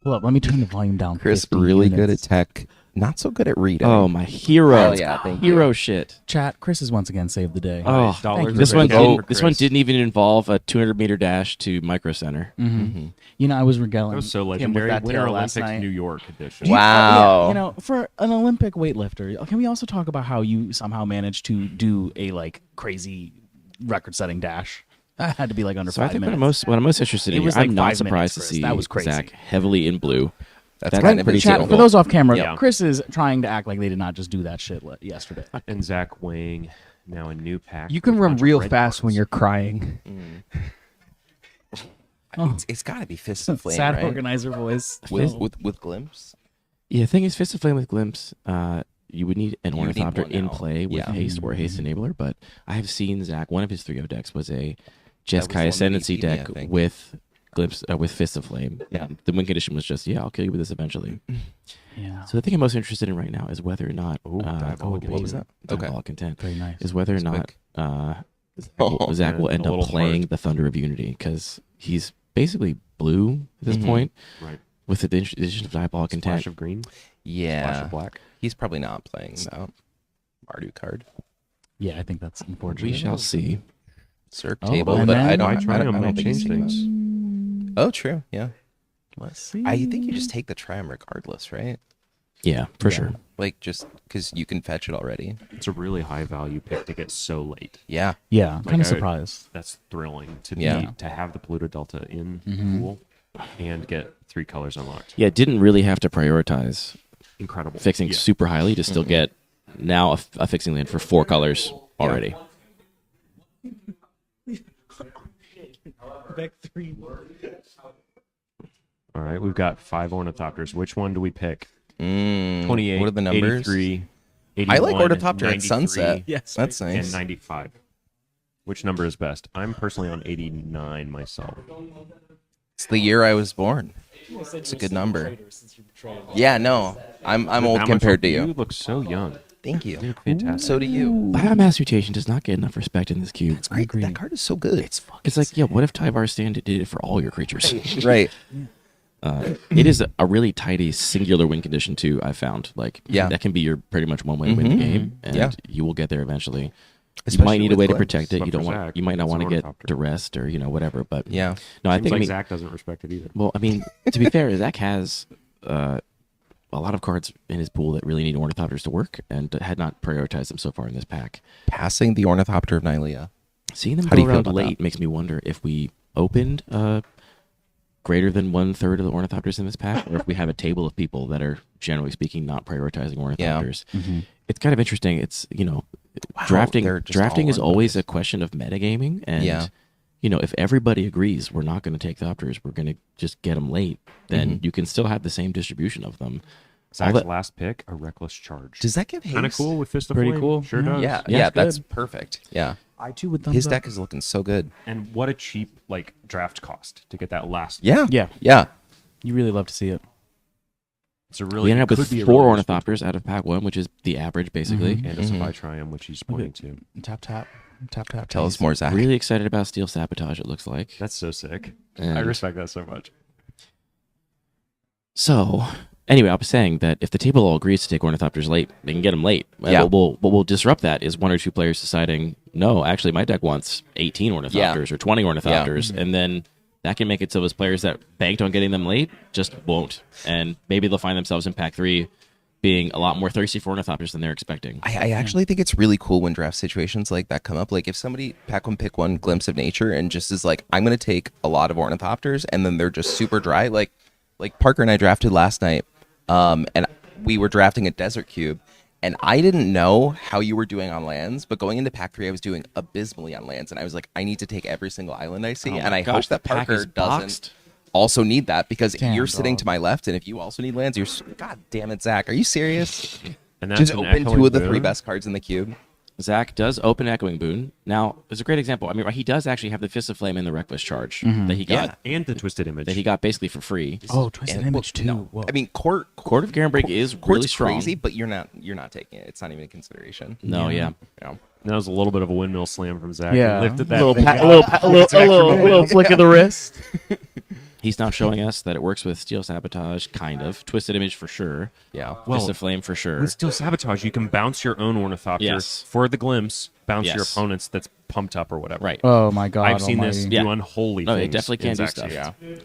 Hold up, let me turn the volume down. Chris, 50 really good at units. tech, not so good at reading. Oh, my hero. Hell yeah, thank you. Hero shit. Chat, Chris has once again saved the day. Oh, Thank you this very one much. didn't, this one didn't even involve a 200-meter dash to Micro Center. Mhm. You know, I was regaling That was so him with legendary. that Winter tale last Olympics night. New York edition. Do you- Wow. yeah, you know, for an Olympic weightlifter, can we also talk about how you somehow managed to do a like crazy record-setting dash? That had to be like under So I 5 think minutes. what I'm most interested It in, was here, like I'm not 5 minutes, surprised to Chris. see That was crazy. Zach heavily in blue. That's kind of pretty Chat, cool. for those off camera, Yeah. Chris is trying to act like they did not just do that shit yesterday. And Zach weighing now a new pack. You can with a run bunch of real red fast when cards. you're crying. It's got to be Fist of Flame, Sad right? organizer voice. With Glimpse. Yeah, the thing is, Fist of Flame with Glimpse, you would need an You would need Ornithopter one in now. play with Yeah. haste or haste enabler, but I have seen Zach, one of his 3-0 decks was a Jeskai on the Ascendancy VP, I deck think. with Glimpse, with Fist of Flame. Yeah. And the win condition was just, I'll kill you with this eventually. Yeah. So the thing I'm most interested in right now is whether or not Diabolic what was that? Okay. Diabolic Intent Very nice. is whether or not quick. Zach will yeah, end a up little playing hard. the Thunder of Unity because he's basically blue at this point Right. with the addition of Diabolic Intent. Flash of green. Flash Yeah. of black. He's probably not playing that Mardu card. Yeah, I think that's unfortunate. We shall see. Circ Oh, table, and but then- I don't, Why try I don't, I them? don't They think he's change taking things. that. Oh, true. Yeah. Let's see. I think you just take the Triumph regardless, right? Yeah, for sure. Like, just because you can fetch it already. It's a really high value pick to get so late. Yeah. Yeah, kind I- of surprised. That's thrilling to Yeah. to have the Pluto Delta in the pool and get 3 colors unlocked. Yeah, didn't really have to prioritize Incredible. fixing Yeah. super highly to still get now a fixing land for 4 colors already. All right, we've got 5 Ornithopters. Which one do we pick? 28. What are the numbers? 83, I like 81, Ornithopter at 93, sunset. Yes. That's and nice. 95. Which number is best? I'm personally on 89 myself. It's the year I was born. It's a good number. Yeah, no. I'm old That compared to much- you. You look so young. Thank you. You're fantastic. So do you. Biomass Mutation does not get enough respect in this cube. It's great. That card is so good. It's like, what if Tyvar Stand did it for all your creatures? right. It is a really tidy singular win condition too. I found Yeah. that can be your pretty much one way to win the game, and Yeah. you will get there eventually. You Especially might need a with way to Glimpse. protect it. But You don't for want. Zach, You might not it's want to an get Ornithopter. duressed or whatever. But Yeah. no, I Seems think like I mean, Zach doesn't respect it either. well, I mean, to be fair, Zach has a lot of cards in his pool that really need Ornithopters to work, and had not prioritized them so far in this pack. Passing the Ornithopter of Nylea. Seeing them How do go you feel around about late makes me wonder if we opened greater than 1/3 of the Ornithopters in this pack, or if we have a table of people that are generally speaking not prioritizing Ornithopters. It's kind of interesting. It's drafting they're just drafting all is over the always place. a question of metagaming, and Yeah. if everybody agrees we're not going to take Thopters, we're going to just get them late, then you can still have the same distribution of them. Zach's that- last pick, a Reckless Charge. Does that give haste? Kind of cool with Fist of Pretty Flame. cool. Sure Yeah. does. Yeah, Yeah, yeah, it's that's good. perfect. Yeah. I too would thumbs His up. deck is looking so good. And what a cheap draft cost to get that last. Yeah. Yeah. Yeah. You really love to see it. It's a really We ended up could with be a 4 really Ornithopters out of pack 1, which is the average basically. and a Supply Triumph, which he's pointing to. Tap tap tap tap. Tell us more, Zach. Really excited about Steel Sabotage. It looks like. That's so sick. I And- respect that so much. So, anyway, I was saying that if the table all agrees to take Ornithopters late, they can get them late. Yeah. What will disrupt that is 1 or 2 players deciding, no, actually, my deck wants 18 Ornithopters or 20 Ornithopters, and then that can make it so those players that banked on getting them late just won't, and maybe they'll find themselves in pack 3 being a lot more thirsty for Ornithopters than they're expecting. I actually think it's really cool when draft situations like that come up. Like if somebody pick one glimpse of nature and just is like, I'm going to take a lot of Ornithopters, and then they're just super dry. Like Parker and I drafted last night, and we were drafting a Desert Cube, and I didn't know how you were doing on lands, but going into pack 3, I was doing abysmally on lands, and I was like, I need to take every single island I see, Oh and my I gosh, hope that the pack Parker is doesn't. boxed. also need that because Damn, you're sitting dog. to my left, and if you also need lands, God damn it, Zach. Are you serious? And that's Just an open Echoing two of the three Boon. best cards in the cube. Zach does open Echoing Boon. Now, there's a great example. I mean, he does actually have the Fist of Flame and the Reckless Charge that he got And the Twisted Image. that he got basically for free. Oh, Twisted Image too. No. Whoa. I mean, Court Court of Garenbreak is Court's really strong. crazy, but you're not taking it. It's not even a consideration. No, yeah. That was a little bit of a windmill slam from Zach. Yeah. He lifted that little, thing pa- up. a little flick of the wrist. He's now showing us that it works with Steel Sabotage, kind of. Twisted Image for sure. Yeah. Fist of Flame for sure. With Steel Sabotage, you can bounce your own Ornithopter Yes. for the glimpse, bounce your Yes. opponent's that's pumped up or whatever. Right. Oh my God! I've seen this almighty. Yeah. do unholy No, it things. definitely can in do Zach's stuff. use.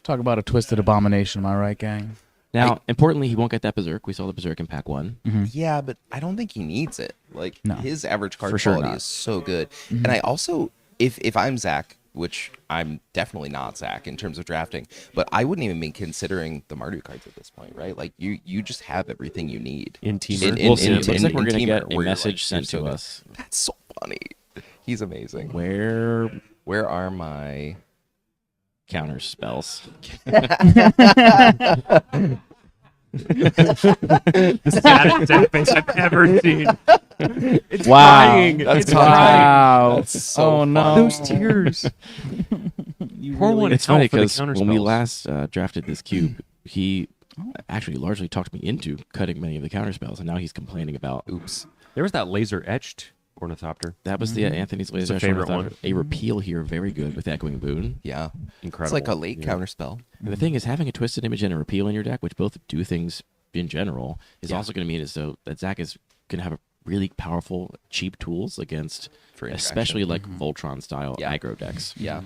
Talk about a twisted abomination. Am I right, gang? Now, importantly, he won't get that Berserk. We saw the Berserk in Pack 1. Yeah, but I don't think he needs it. Like No. his average card For sure quality not. is so good. And I also, if I'm Zach, which I'm definitely not Zach in terms of drafting, but I wouldn't even be considering the Mardu cards at this point, right? Like you just have everything you need. In Teamer. We'll see. It looks in- like we're in going to Teamer, get a where you're message like, sent you're to so us. good. That's so funny. He's amazing. Where are my counter spells? The saddest Zach face I've ever seen. It's Wow. crying. That's It's crying. Wow! That's so oh no! Those tears. Pour one It's hell funny for the because when we counterspells. last drafted this cube, he actually largely talked me into cutting many of the counter spells, and now he's complaining about. Oops. There was that laser etched Ornithopter. That was the Anthony's laser. a favorite Ornithopter. one. A repeal here, very good with Echoing Boon. Yeah. Incredible. It's like a late Yeah. counter spell. And the thing is, having a Twisted Image and a repeal in your deck, which both do things in general, is also going to mean as though that Zach is going to have a really powerful, cheap tools against, For interaction. especially like Voltron style Yeah. aggro decks. Yeah.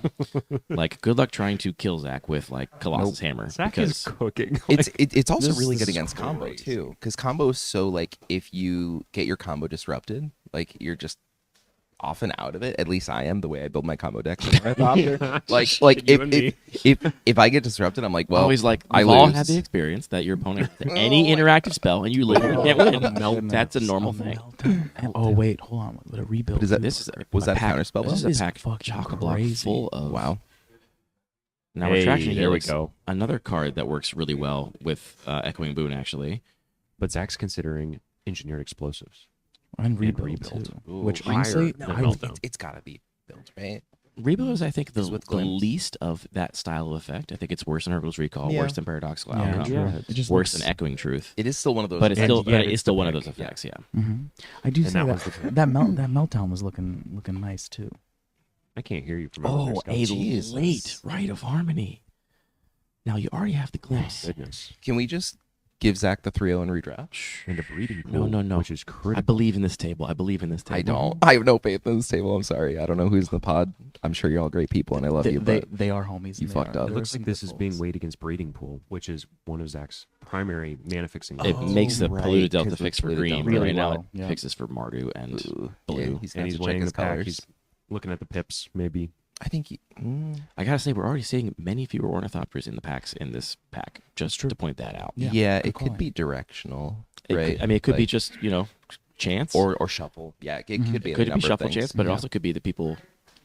Like, good luck trying to kill Zach with like Colossus Hammer. Zach because is cooking. It's also this- really this good is against combo crazy. too, because combo is so like if you get your combo disrupted, like you're just often out of it. At least I am the way I build my combo decks. Like You and me. if I get disrupted, I'm like, well, always like I we've all lose. had the experience that your opponent has any interactive spell and you literally can't win. That's a normal thing. Oh wait, hold on. What a rebuild. What is that? This is Was that a pack, counterspell? This That is is a pack fucking chock-a-block crazy. full of Wow. Now Hey, Retraction there we Helix, go. another card that works really well with Echoing Boon actually. But Zach's considering engineered explosives. And rebuild, rebuild. too. Ooh, Which fire. honestly, No, I no, would- no. It's gotta be built, right? Rebuild is, I think, the With glimpse. least of that style of effect. I think it's worse than Herbal's Recall, Yeah. worse than Paradoxical Yeah, Outcome, true. It just worse looks- than Echoing Truth. It is still one of those. But it's And still, yet but it's it's still the one of pick. those effects, yeah. I do And say that that was the pick. that meltdown was looking nice too. I can't hear you from over there, Oh, Scott. a Jesus. late Rite of Harmony. Now you already have the glimpse. Goodness. Can we just give Zach the 3-0 and redraft? And a breeding No, pool, no, no. which is I critical. believe in this table. I believe in this table. I don't. I have no faith in this table. I'm sorry. I don't know who's in the pod. I'm sure you're all great people, and I love you. But They are homies. You and they fucked are- up. It there looks are some like this is good being pulls. weighed against breeding pool, which is one of Zach's primary mana fixing. It cards. makes the right, polluted delta 'cause the fix for polluted green, delta. but Really right now well, it yeah. fixes for Mardu and Ooh, blue. yeah, he's gonna and have he's to check weighing his the pack. colors. He's looking at the pips, maybe. I think he. I gotta say, we're already seeing many fewer Ornithopters in the packs in this pack. Just to point that out. Yeah, Yeah, good it could calling. be directional, It right? could- I mean, it could be Like- just chance, or shuffle. Yeah, it could be. it any could be number of shuffle things. chance, but it Yeah. also could be that people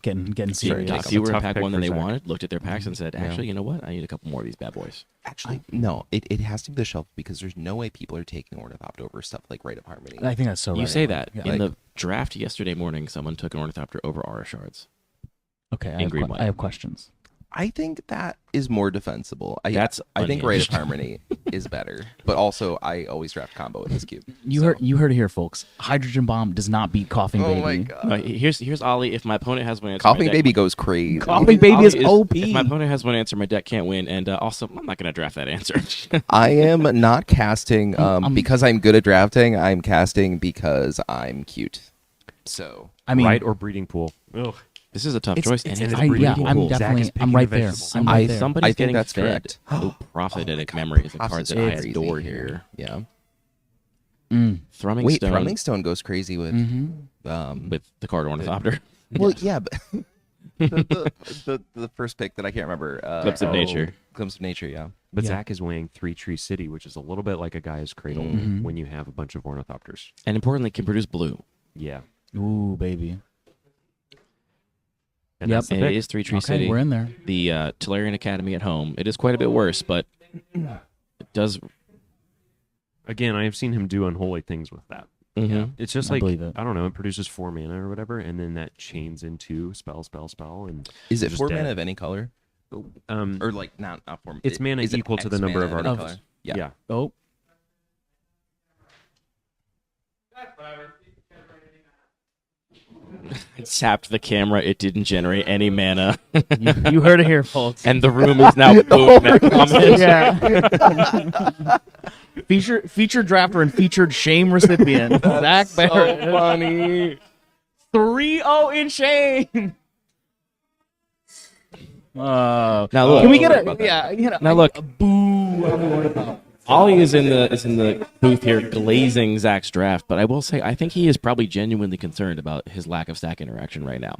getting Sure, serious. yeah. got It's a fewer in tough pack pick one for than they Zach. wanted, looked at their packs and said, actually, you know what? I need a couple more of these bad boys. Actually, no. It has to be the shuffle because there's no way people are taking Ornithopter over stuff like Rite of Harmony. I think that's so. You right. say that. Yeah. In Like- the draft yesterday morning, someone took an Ornithopter over Aura Shards. Okay, in green white. I have questions. I think that is more defensible. I That's think Rite of unhinged. Harmony is better, but also I always draft combo in this cube. You heard it here, folks. Hydrogen bomb does not beat coughing Oh baby. my god! Here's Ollie. If my opponent has one answer, Coughing my deck, baby goes crazy. Coughing baby is Ollie OP. If my opponent has one answer, my deck can't win, and also I'm not gonna draft that answer. I am not casting because I'm good at drafting. I'm casting because I'm cute. So I mean, right or breeding pool. Ugh. This is a tough It's- choice, it's- and it's it's a a yeah, breeding I'm pool. Zach is definitely. picking I'm right the there. vegetables. I'm right there. Somebody's I think getting that's fed. correct. Oh, Prophetic my Memory is a Props card is that I crazy adore here. Yeah. Thrumming Wait, Stone Thrumming Stone goes crazy with with the card Ornithopter. well, yeah, but the first pick that I can't remember. Glimpse of Nature. Glimpse of Nature. Yeah. But Yeah. Zach is weighing 3 Tree City, which is a little bit like a Gaia's Cradle when you have a bunch of Ornithopters. And importantly, can produce blue. Yeah. Ooh, baby. And Yep. that's the And it pick. is Three Tree Okay, City. we're in there. The Tolarian Academy at home. It is quite a bit worse, but it does. Again, I have seen him do unholy things with that. Mhm. It's just I like, believe it. I don't know, it produces 4 mana or whatever, and then that chains into spell, and Is it just 4 dead. mana of any color? Or like not 4? It's mana is it equal to the X number of mana any artifacts. color? Yeah. Yeah. Oh, It sapped the camera. It didn't generate any mana. you heard it here, folks. And the room is now boom. That comment. yeah. Featured drafter and featured shame recipient, Zach Barrett. Funny. 3-0 in shame. Now look. Can we get a Now look. boo? Ollie is in the booth here glazing Zach's draft, but I will say I think he is probably genuinely concerned about his lack of stack interaction right now.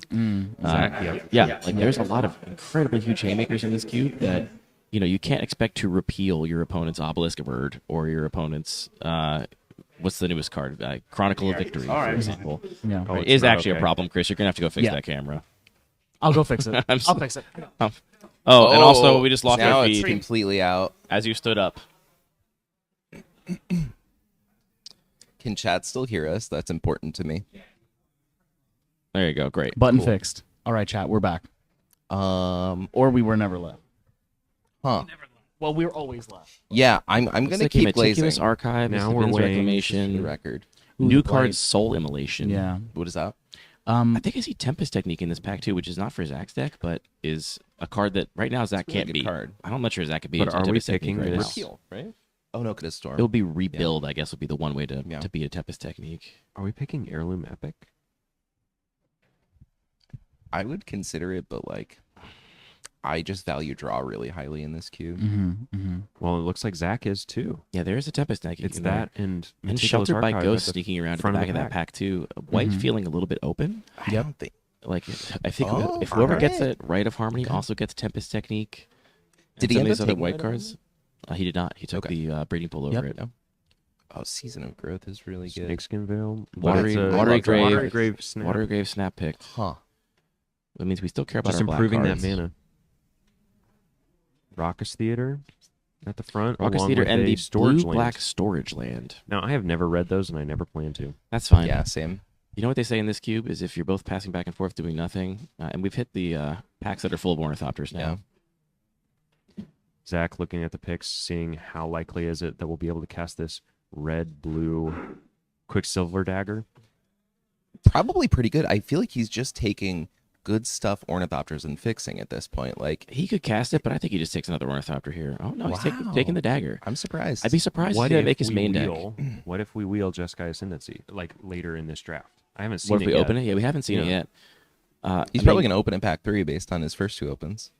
Zach, Yeah, like there's a lot of incredibly huge haymakers in this cube that you can't expect to repeal your opponent's Obelisk Bird or your opponent's what's the newest card? Chronicle of Victory, for example. Yeah. Right, it's is not actually okay. a problem, Chris. You're gonna have to go fix Yeah. that camera. I'll go fix it. I'm I'll fix it. Oh, and also we just lost now our it's feed completely out. as you stood up. Can chat still hear us? That's important to me. There you go. Great. Button fixed. All right, chat. We're back. Or we were never left. Huh? Well, we were always left. Yeah, I'm gonna Looks like keep Meticulous glazing. Archive. Now Now we're we're weighing The Reclamation. record. New Ooh, card right. Soul Immolation. Yeah. What is that? I think I see Tempest Technique in this pack too, which is not for Zach's deck, but is a card that right now Zach It's a really can't good beat. card. I'm not sure Zach could beat. But it. are we Tempest Technique picking right now. Repeal, right? Oh no, because Storm. It would be rebuild. I guess would be the one way to Yeah. beat a Tempest Technique. Are we picking Heirloom Epic? I would consider it, but like, I just value draw really highly in this cube. Well, it looks like Zach is too. Yeah, there is a Tempest Technique. It's in there. that and and Meticulous Sheltered by Archive Ghosts at the sneaking around at the front back of that pack. pack too. White feeling a little bit open. I don't think. Like I think Oh, if whoever gets alright. it, Rite of Harmony also gets Tempest Technique. Did and he some end of these up other taking white Rite of cards? He did not. He took the Breeding Pool over Yep. it. No. Oh, Season of Growth is really good. Snakeskin Veil. Watery- That's a- Watery Grave. Watery Grave Snap. Water Grave Snap picked. Huh. That means we still care about Just our black improving that cards. mana. Raucous Theater at the front. Raucous along Theater with and a the storage blue land. black storage land. Now, I have never read those, and I never plan to. That's fine. Yeah, same. You know what they say in this cube is if you're both passing back and forth doing nothing, and we've hit the packs that are full of Ornithopters now. Zach looking at the picks, seeing how likely is it that we'll be able to cast this red-blue Quicksilver Dagger. Probably pretty good. I feel like he's just taking good stuff Ornithopters and fixing at this point. Like, He could cast it, but I think he just takes another Ornithopter here. Oh no, he's Wow. taking the dagger. I'm surprised. I'd be surprised What if he if didn't make his we main deck. wheel? What if we wheel Jeskai Ascendancy like later in this draft? I haven't seen What if we yet. open it? Yeah, we haven't seen it Yeah. yet. He's probably going to open in pack 3 based on his first 2 opens.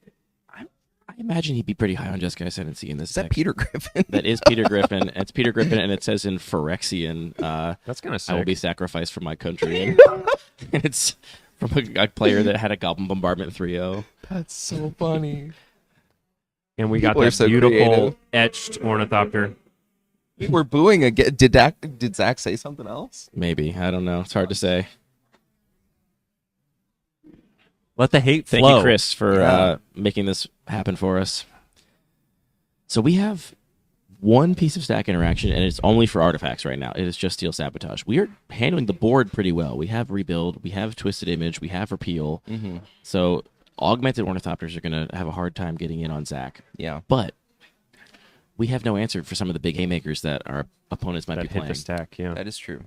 I imagine he'd be pretty high on Jeskai Ascendancy in this Is that deck. Peter Griffin? That is Peter Griffin. It's Peter Griffin, and it says in Phyrexian, That's kind of I will sick. be sacrificed for my country. And it's from a player that had a Goblin Bombardment 3-0. That's so funny. And we got People are that so beautiful creative. etched Ornithopter. We're booing again. Did Zach say something else? Maybe. I don't know. It's hard to say. Let the hate Thank flow. you, Chris, for Yeah. making this happen for us. So we have one piece of stack interaction, and it's only for artifacts right now. It is just Steel Sabotage. We are handling the board pretty well. We have Rebuild, we have Twisted Image, we have Repeal. Mm-hmm. So Augmented Ornithopters are going to have a hard time getting in on Zach. Yeah. But we have no answer for some of the big haymakers that our opponents might That be hit playing. the stack, yeah. That is true.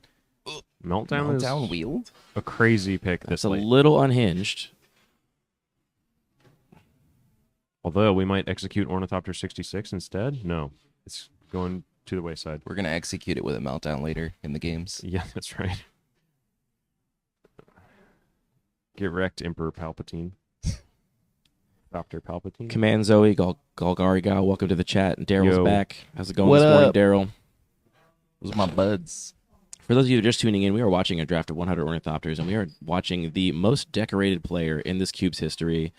Meltdown is Meltdown Wield? a crazy pick That's this a late. little unhinged. Although we might execute Ornithopter 66 instead. No, it's going to the wayside. We're going to execute it with a Meltdown later in the games. Yeah, that's right. Get wrecked, Emperor Palpatine. Dr. Palpatine. Command Zoe, Golgariga, welcome to the chat. Daryl's Yo. back. How's it going What this morning, up? Daryl? Those are my buds. For those of you that are just tuning in, we are watching a draft of 100 Ornithopters, and we are watching the most decorated player in this cube's history.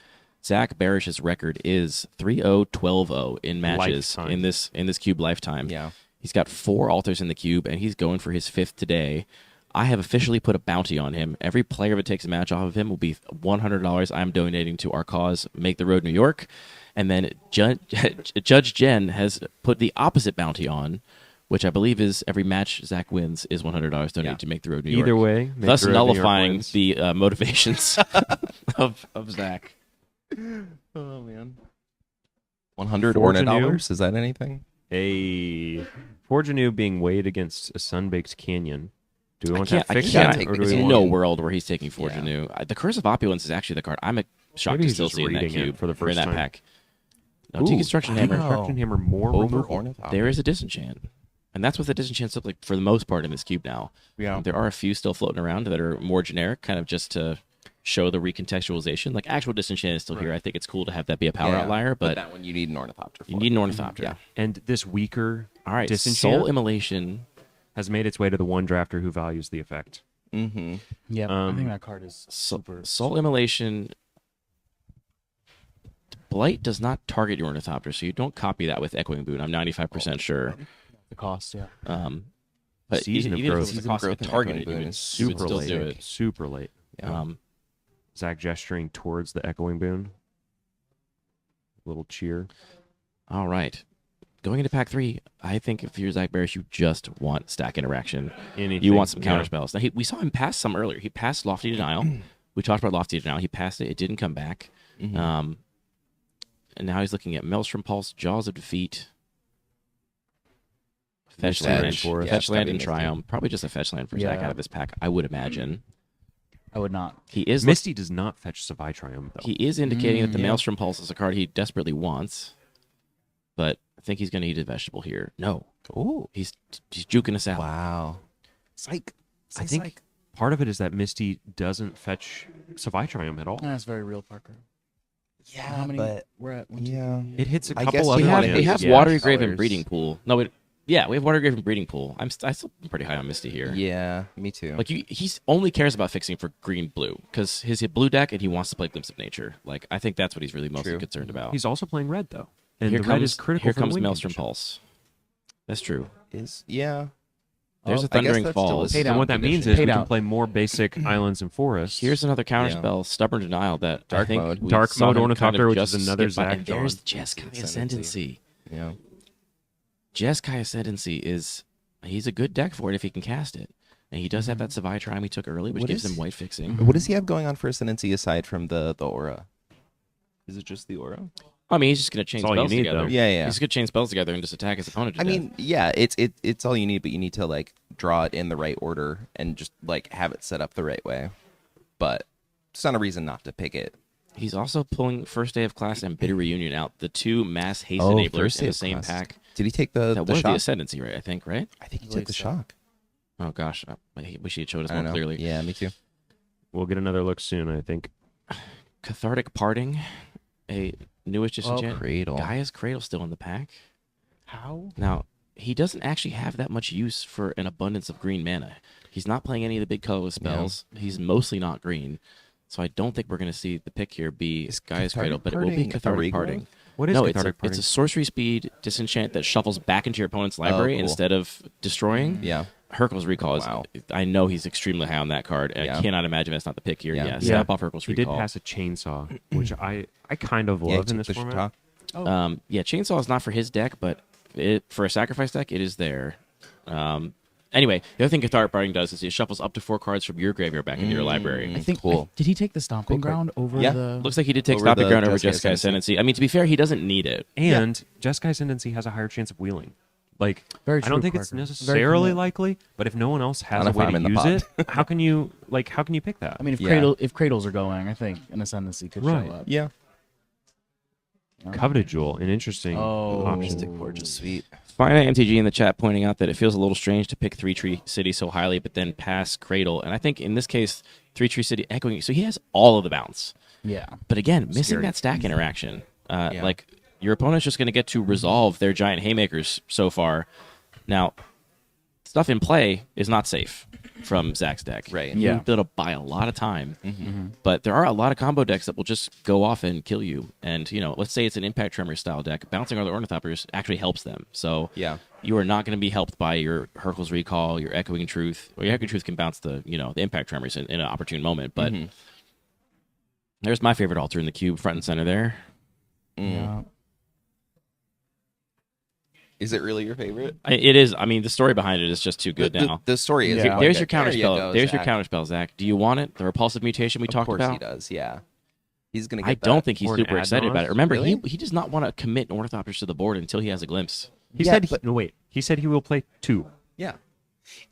Zach Barish's record is 3-0-12-0 in matches Lifetime. in this cube lifetime. Yeah. He's got 4 altars in the cube, and he's going for his 5th today. I have officially put a bounty on him. Every player that takes a match off of him will be $100 I'm donating to our cause, Make the Road New York. And then Judge Jen has put the opposite bounty on, which I believe is every match Zach wins is $100 donated to Make the Road New York. Either way, Make thus the Road New York nullifying wins. the motivations of Zach. Oh man. 100 Fortune Ornithopters? Is that anything? A Fortune being weighed against a sun-baked canyon. Do we want I to fix can't that, take or do this we in want no world where he's taking Fortune. The Curse of Opulence is actually the card. I'm shocked Maybe to he's still just see in that reading it cube for the or in first that time. pack. No, Ooh, Deconstruction Hammer. Deconstruction Hammer more Over removal. Ornithopter. There is a disenchant. And that's what the disenchants look like for the most part in this cube now. Yeah. There are a few still floating around that are more generic, kind of just to show the recontextualization. Like actual disenchant is still here. I think it's cool to have that be a power outlier, but that one you need an Ornithopter for. you need an Ornithopter. Yeah. And this weaker All right, disenchant Soul Immolation. has made its way to the one drafter who values the effect. Mm-hmm. Yeah, I Um, think that card is super. Soul Immolation. Blight does not target your Ornithopter, so you don't copy that with Echoing Boon. I'm 95% sure. The cost, yeah. But Season of even Growth. if it was Season the of cost of Growth and targeted, Echoing you Boon would is Super still late. do it. Super late. Zach gesturing towards the Echoing Boon. Little cheer. All right. Going into pack 3, I think if you're Zach Barish, you just want stack interaction. Anything. You want some counter Yeah. spells. Now, we saw him pass some earlier. He passed Lofty Denial. We talked about Lofty Denial. He passed it. It didn't come back. Mm-hmm. And now he's looking at Maelstrom Pulse, Jaws of Defeat, Fetch Misty Land, Rainforest. Fetch Yeah, Land, and Misty. Triumph. Probably just a Fetch Land for Zach Yeah. out of this pack, I would imagine. I would not. He is Misty does not fetch Savai Triumph, though. He is indicating that the yeah. Maelstrom Pulse is a card he desperately wants, but I think he's going to eat a vegetable here. No, Ooh. he's juking us out. Wow. Psych. I think part of it is that Misty doesn't fetch Savai Triumph at all. That's very real, Parker. Yeah, How many? but We're at one, yeah. It hits a I couple guess other you We wanna have, hit we have yeah, Watery Grave and colors. Breeding Pool. No, we have Watery Grave and Breeding Pool. I still pretty high on Misty here. Yeah, me too. Like he's only cares about fixing for green blue because his blue deck and he wants to play Glimpse of Nature. Like I think that's what he's really mostly True. concerned about. He's also playing red, though. And here the comes red is critical here for the comes win Maelstrom condition. Pulse. That's true. Yeah. There's a I guess Thundering that's still Falls. a And what that means is Paid we can out. play more basic islands and forests. Here's another counter Yeah. spell, Stubborn Denial. That I Dark think mode. we Dark saw mode him Ornithopter, kind of which is just another skip by. Zach And there's John. Jeskai Ascendancy. Ascendancy. Yeah. Jeskai Ascendancy he's a good deck for it if he can cast it. And he does have that Savai Triumph he took early, which What gives is- him white fixing. What does he have going on for Ascendancy aside from the aura? Is it just the aura? I mean, he's just going to chain That's all you spells need, together. though. Yeah. He's going to chain spells together and just attack his opponent to I death. mean, yeah, it's all you need, but you need to like draw it in the right order and just like have it set up the right way. But it's not a reason not to pick it. He's also pulling First Day of Class and Bitter Reunion out, the two mass haste Oh, enablers First in Day the of same Class. pack. Did he take the That was the shock? Ascendancy, right? I think, right? I think he believe took the so. shock. Oh, gosh. I wish he had showed us I more don't know. clearly. Yeah, me too. We'll get another look soon, I think. Cathartic Parting, a newest disenchant. Cradle. Gaia's Cradle still in the pack. How? Now, he doesn't actually have that much use for an abundance of green mana. He's not playing any of the big colorless spells. He's mostly not green. So I don't think we're going to see the pick here be Is Gaia's Cathartic Cradle, but it will be Parting a Cathartic regrowth? Parting. What is No, Cathartic it's a sorcery speed disenchant that shuffles back into your opponent's library cool. instead of destroying. Yeah. Hercule's Recall is. Wow. I know he's extremely high on that card, and Yeah. I cannot imagine that's not the pick here. Yeah. Yeah, Yeah. snap off Hercule's He did Recall. pass a chainsaw, which I kind of Yeah, love he in took this the format. shock. Yeah, Chainsaw is not for his deck, but for a sacrifice deck, it is there. Anyway, the other thing Cathartic Parting does is it shuffles up to 4 cards from your graveyard back into your library. I think. Cool. Did he take the stomping Cool card. ground over Yeah. the? Looks like he did take Over Stopping the Ground over Jeskai Jeskai Ascendancy. I mean, to be fair, he doesn't need it. And Jeskai Ascendancy has a higher chance of wheeling. Like, Very I don't true, think it's Parker. Very necessarily cool. likely, but if no one else has Not a if way I'm to in the use pot. it, how can you pick that? I mean, if Yeah. cradles are going, I think an ascendancy could Right. show up. Yeah. Coveted Jewel, an interesting option. Mystic Forge is sweet. Finite MTG in the chat pointing out that it feels a little strange to pick 3 Tree City so highly, but then pass Cradle. And I think in this case, 3 Tree City echoing. So he has all of the bounce. Yeah. But again, missing Scary. that stack interaction. Yeah. Like, your opponent's just going to get to resolve their giant haymakers so far. Now, stuff in play is not safe from Zach's deck. Right. You'll be able to buy a lot of time. But there are a lot of combo decks that will just go off and kill you. And, let's say it's an Impact Tremor style deck. Bouncing other Ornithopters actually helps them. So Yeah. you are not going to be helped by your Hurkyl's Recall, your Echoing Truth. Well, your Echoing Truth can bounce the impact tremors in an opportune moment, but there's my favorite altar in the cube, front and center there. Yeah. Is it really your favorite? It is. I mean, the story behind it is just too good now. The story is. Yeah. There's your counter There you spell. go, There's Zach. your counter spell, Zach. Do you want it? The repulsive mutation we talked Of about. course he does. Yeah, he's gonna. Get I don't that. think he's Or an super excited Adnos? about it. Remember, Really? he does not want to commit Ornithopters to the board until he has a glimpse. He Yeah, said but- no. Wait. He said he will play 2 Yeah.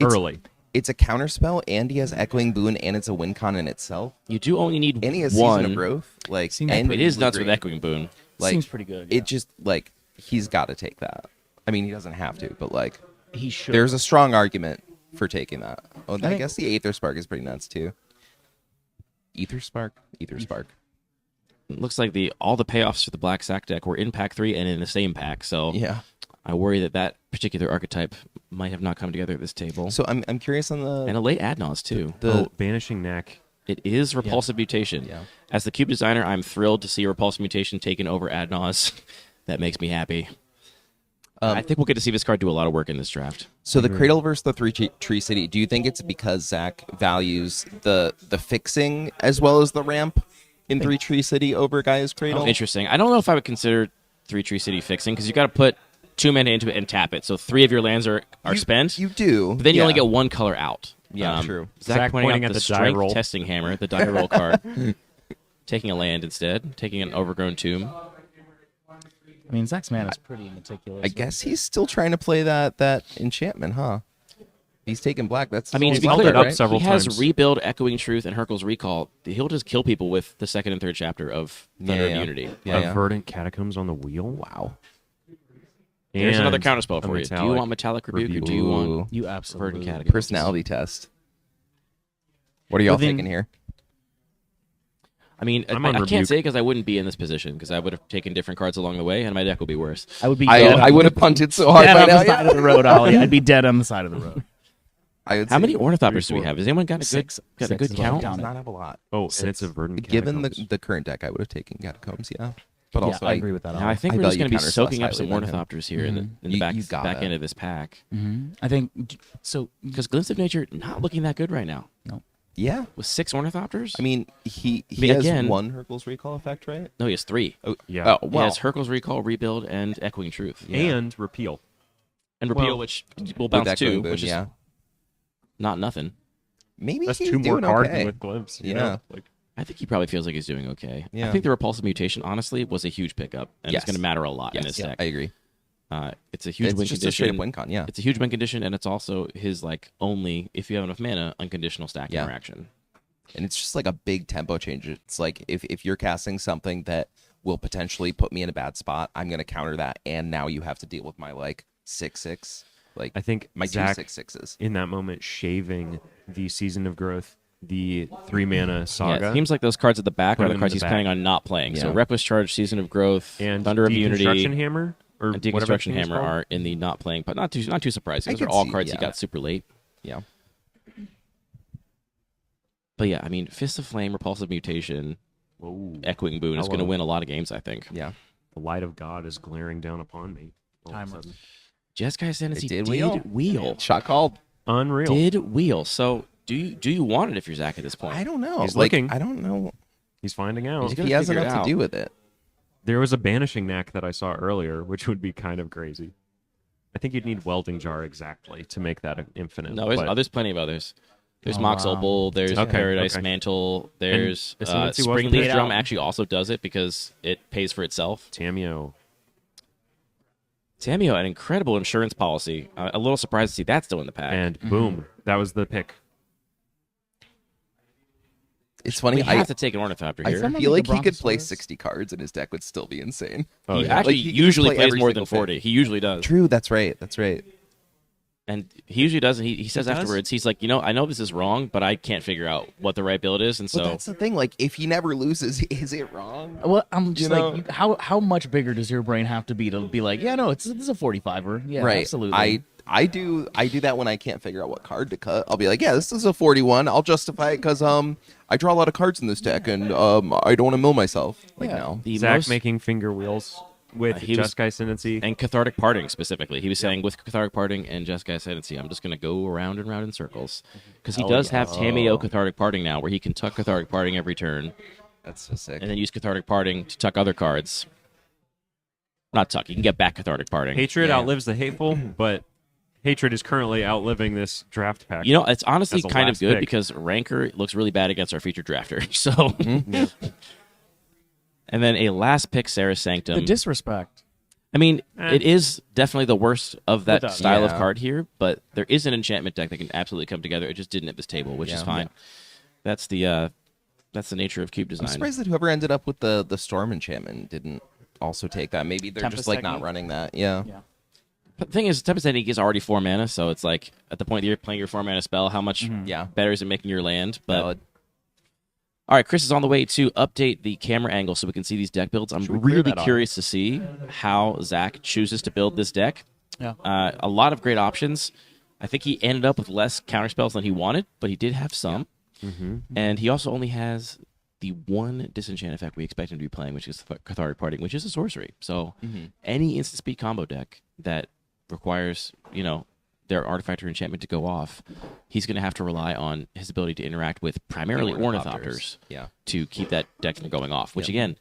It's- early. It's a counter spell, and he has Echoing Boon, and it's a win con in itself. You do only need And he has one. Season of Growth. Like, Seems and It is nuts Blue-Green. with Echoing Boon. Like, Seems pretty good. It just like he's got to take that. I mean, he doesn't have to, but like he should. there's a strong argument for taking that. Oh, and I think- guess the Aether Spark is pretty nuts too. Ether Spark. It looks like all the payoffs for the Black Sack deck were in pack 3 and in the same pack. So Yeah. I worry that particular archetype might have not come together at this table. So I'm curious on and the a late Adnos too. Banishing Knack. It is repulsive mutation. Yeah. As the cube designer, I'm thrilled to see a repulsive mutation taken over Adnos. That makes me happy. I think we'll get to see this card do a lot of work in this draft. So the Cradle versus the Tree City. Do you think it's because Zach values the fixing as well as the ramp in Tree City over Gaia's Cradle? Oh, interesting. I don't know if I would consider 3 Tree City fixing because you got to put 2 mana into it and tap it. So 3 of your lands are spent. You do, But then you yeah. only get 1 color out. Yeah, true. Zach pointing out the die strength roll. testing hammer, the die roll card. Taking a land instead, taking an overgrown tomb. I mean, Zach's man is pretty meticulous. I guess he's still trying to play that enchantment, huh? He's taking black. That's I mean, to his be only clear, color, up several he has times. Rebuild, Echoing Truth, and Hurkyl's Recall. He'll just kill people with the 2nd and 3rd chapter of Thunder of Yeah. Unity. Yeah. Verdant Catacombs on the wheel. Wow. Here's And another counterspell a for you. Do you metallic want Metallic Rebuke or do Rebuke. you Ooh. want You Verdant absolutely. Catacombs? Personality test. What are y'all Within- thinking here? I mean, I'm I on can't Rebuke. say because I wouldn't be in this position because I would have taken different cards along the way and my deck would be worse. I would be. I dead on- would have punted so hard dead by on now. the side Yeah. of the road, Ollie. I'd be dead on the side of the road. I would How say many Ornithopters do we 3, 4. have? Has anyone got a good Six got a is good what I've count? counted. does not have a lot. Oh, and it's a Verdant Given Catacombs. the current deck, I would have taken Catacombs, yeah. But Yeah, also, I agree with that. Now, I think I we're just value going to be counters soaking less up some highly than him. Ornithopters here in the You back gotta. end of this pack. I think so. Because Glimpse of Nature not looking that good right now. yeah. With 6 Ornithopters? I mean, he But has again- one Hurkyl's Recall effect, right? no, he has 3. Yeah. Oh, He well, has Hurkyl's Recall, Rebuild, and Echoing Truth. And Repeal. And Repeal, Well, which will with bounce that 2, Echoing Boon, which is yeah. not nothing. Maybe That's he's 2 more doing cards okay. with Glimpse. You Yeah. know? Like, I think he probably feels like he's doing okay. I Yeah. think the Repulsive Mutation, honestly, was a huge pickup. And Yes. it's going to matter a lot in Yes, this deck. I agree. It's a huge It's win just condition. a straight up win con, yeah. It's a huge win condition, and it's also his only, if you have enough mana, unconditional stack Yeah. interaction. And it's just like a big tempo change. It's like if you're casting something that will potentially put me in a bad spot, I'm going to counter that, and now you have to deal with my 6/6, I think my Zach, 2/6/6s. in that moment, shaving the Season of Growth, the 3 mana Yeah, Saga, it seems like those cards at the back Put are the them cards in he's the planning back. on not playing. So Yeah. Reckless Charge, Season of Growth, and Thunder of Unity, Deconstruction Hammer, or and whatever Deconstruction the thing is Hammer called. are in the not playing, but not too surprising. I Those are could all see- cards he yeah. got super late. Yeah. But yeah, I mean, Fist of Flame, Repulsive Mutation, Echoing Boon is Hello. going to win a lot of games, I think. Yeah. The light of God is glaring down upon me. All of a Timer. sudden. Jeskai Sanity It did did wheel. wheel. Shot called. Unreal. Did wheel. So do you want it if you're Zach at this point? I don't know. He's Like, looking. I don't know He's finding out. He's if gonna he has figure it enough out. to do with it. There was a banishing knack that I saw earlier, which would be kind of crazy. I think you'd need Welding Jar exactly to make that infinite. No, but there's plenty of others. There's Oh, Mox wow. Opal, there's Okay, Paradise okay. Mantle, there's Ascendancy wasn't Spring Leaf paid Drum out. actually also does it because it pays for itself. Tamio. Tamio, an incredible insurance policy. A little surprised to see that still in the pack. And boom, that was the pick. It's funny. we I have to take an Ornithopter I here. Someone feel think like the he could play Brontosaurus? 60 cards and his deck would still be insane. Oh, He yeah. actually Like, he could usually just play plays every more than single 40. He usually does. True, that's right. That's right. And he usually does. And he says does? afterwards, he's like, I know this is wrong, but I can't figure out what the right build is. And But so that's the thing. Like, if he never loses, is it wrong? Well, I'm just You like, know- how much bigger does your brain have to be like, yeah, no, this is a 45er. Yeah, Right. absolutely. I do that when I can't figure out what card to cut. I'll be like, yeah, this is a 41. I'll justify it because I draw a lot of cards in this deck and I don't want to mill myself. Like Yeah. no. the Zach most, making finger wheels. with he was- Jeskai Ascendancy. And Cathartic Parting specifically. He was saying with Cathartic Parting and Jeskai Ascendancy, I'm just going to go around and round in circles. Because he does have Tameo Cathartic Parting now, where he can tuck Cathartic Parting every turn, That's so sick. and then use Cathartic Parting to tuck other cards. Not tuck, he can get back Cathartic Parting. Hatred outlives the hateful, but Hatred is currently outliving this draft pack. You know, it's honestly As a kind of last good pick. because Rancor looks really bad against our featured drafter. So, and then a last pick, Sarah Sanctum. The disrespect. I mean, it is definitely the worst of that Without- style of Yeah. card here, but there is an enchantment deck that can absolutely come together. It just didn't at this table, which is fine. That's the nature of cube I'm design. surprised that whoever ended up with the Storm enchantment didn't also take that. Maybe they're Tempest just like not Technique? running that. Yeah. But the thing is, Tempest Technique is already 4 mana, so it's like at the point that you're playing your 4 mana spell, how much Yeah. better is it making your land? But Valid. all right, Chris is on the way to update the camera angle so we can see these deck builds. I'm Should we clear really that off? curious to see how Zach chooses to build this deck. Yeah. A lot of great options. I think he ended up with less counterspells than he wanted, but he did have some. And he also only has the one disenchant effect we expect him to be playing, which is Cathartic Parting, which is a sorcery. So any instant speed combo deck that requires, their artifact or enchantment to go off, he's going to have to rely on his ability to interact with primarily Ornithopters Yeah. to keep that deck from going off, which again,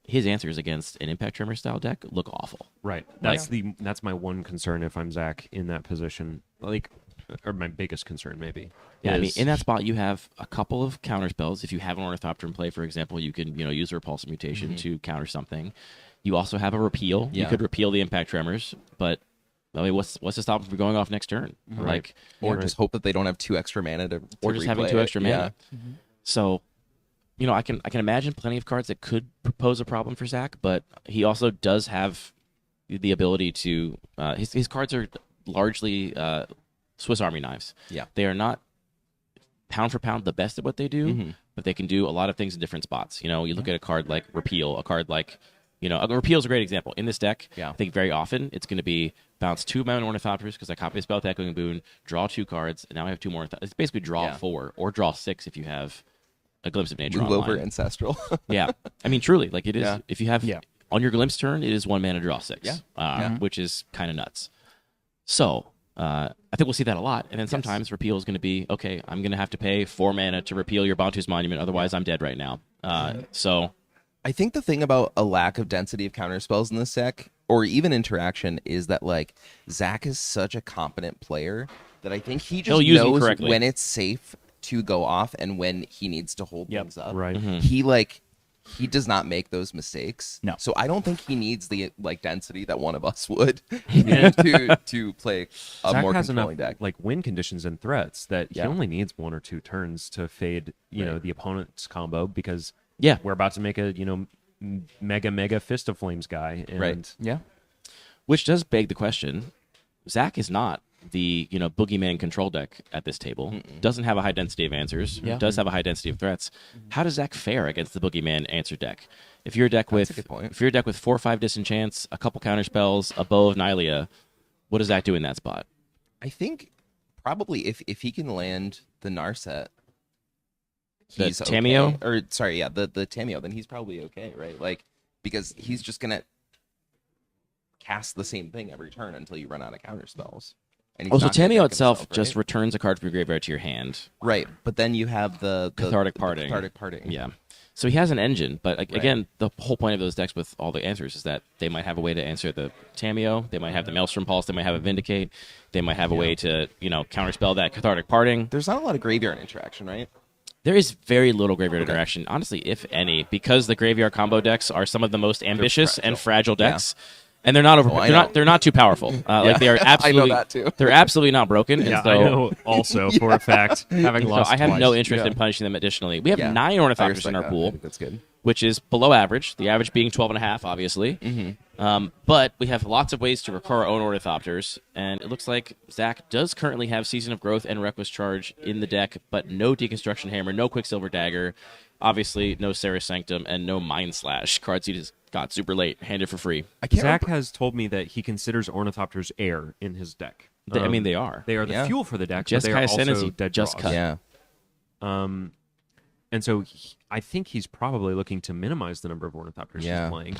his answers against an Impact Tremor style deck look awful. Right. That's my one concern if I'm Zach in that position. Or my biggest concern maybe. Yeah, I mean, is- in that spot, you have a couple of counter spells. If you have an Ornithopter in play, for example, you can use a Repulsive Mutation to counter something. You also have a Repeal. You Yeah. could repeal the Impact Tremors, but I mean, what's to stop him from going off next turn? Like, Or just hope that they don't have 2 extra mana to or just having replay 2 it. extra mana. So, I can imagine plenty of cards that could pose a problem for Zach, but he also does have the ability to. His cards are largely Swiss Army knives. Yeah. They are not pound for pound the best at what they do, but they can do a lot of things in different spots. You look at a card like Repeal, a card like, Repeal is a great example. In this deck, Yeah. I think very often it's going to be bounce 2 mana Ornithopters because I copy a spell with Echoing Boon, draw 2 cards, and now I have 2 more. It's basically draw 4 or draw 6 if you have a Glimpse of Nature Move over online. Ancestral. Yeah. I mean, truly, like it is. Yeah. If you have on your Glimpse turn, it is 1 mana draw 6, Yeah. which is kind of nuts. So I think we'll see that a lot. And then sometimes Repeal is going to be, okay, I'm going to have to pay 4 mana to repeal your Bantu's Monument, otherwise I'm dead right now. So I think the thing about a lack of density of counterspells in this deck, or even interaction, is that like Zach is such a competent player that I think he He'll just use them knows correctly. when it's safe to go off and when he needs to hold things up. Right. He does not make those mistakes. No. So I don't think he needs the density that one of us would to play a Zach more has controlling enough deck. win conditions and threats that he Yeah. only needs 1 or 2 turns to fade, the opponent's combo because yeah, we're about to make a, mega Fist of Flames guy. And Right. Yeah. which does beg the question. Zach is not the boogeyman control deck at this table. Doesn't have a high density of answers. Yeah. Does have a high density of threats. How does Zach fare against the boogeyman answer deck? If you're a deck That's a with good point. if you're a deck with 4 or 5 disenchants, a couple counter spells, a bow of Nylea, what does Zach do in that spot? I think probably if he can land the Narset, The he's Tameo? okay. Or sorry, yeah, the Tameo, then he's probably okay, right? Like because he's just gonna cast the same thing every turn until you run out of counter spells. And he's Also, not gonna Tameo deck itself himself, just right? returns a card from your graveyard to your hand. Right, but then you have the Cathartic the Parting. Cathartic Parting. Yeah. So he has an engine, but again, the whole point of those decks with all the answers is that they might have a way to answer the Tameo, they might have the Maelstrom Pulse, they might have a Vindicate, they might have a way to, counterspell that Cathartic Parting. There's not a lot of graveyard interaction, right? There is very little graveyard interaction, honestly, if any, because the graveyard combo decks are some of the most ambitious and fragile decks. And they're not I know. they're not too powerful. Like they are absolutely that too. They're absolutely not broken. Yeah, and so, I know also for a fact, having so lost I have twice. no interest Yeah. in punishing them additionally. We have Yeah. 9 I Ornithopters respect in our that. I pool, think that's good. which is below average, the average being 12.5, obviously. But we have lots of ways to recur our own Ornithopters, and it looks like Zach does currently have Season of Growth and Reckless Charge in the deck, but no Deconstruction Hammer, no Quicksilver Dagger, obviously no Sarah Sanctum, and no Mind Slash. Cards he just got super late, handed for free. I can't Zach has told me that he considers Ornithopters air in his deck. I mean, they are. They are the Yeah. fuel for the deck, Just but they are also Ascendancy, dead just draws. cut. Yeah. And so I think he's probably looking to minimize the number of Ornithopters Yeah. he's playing.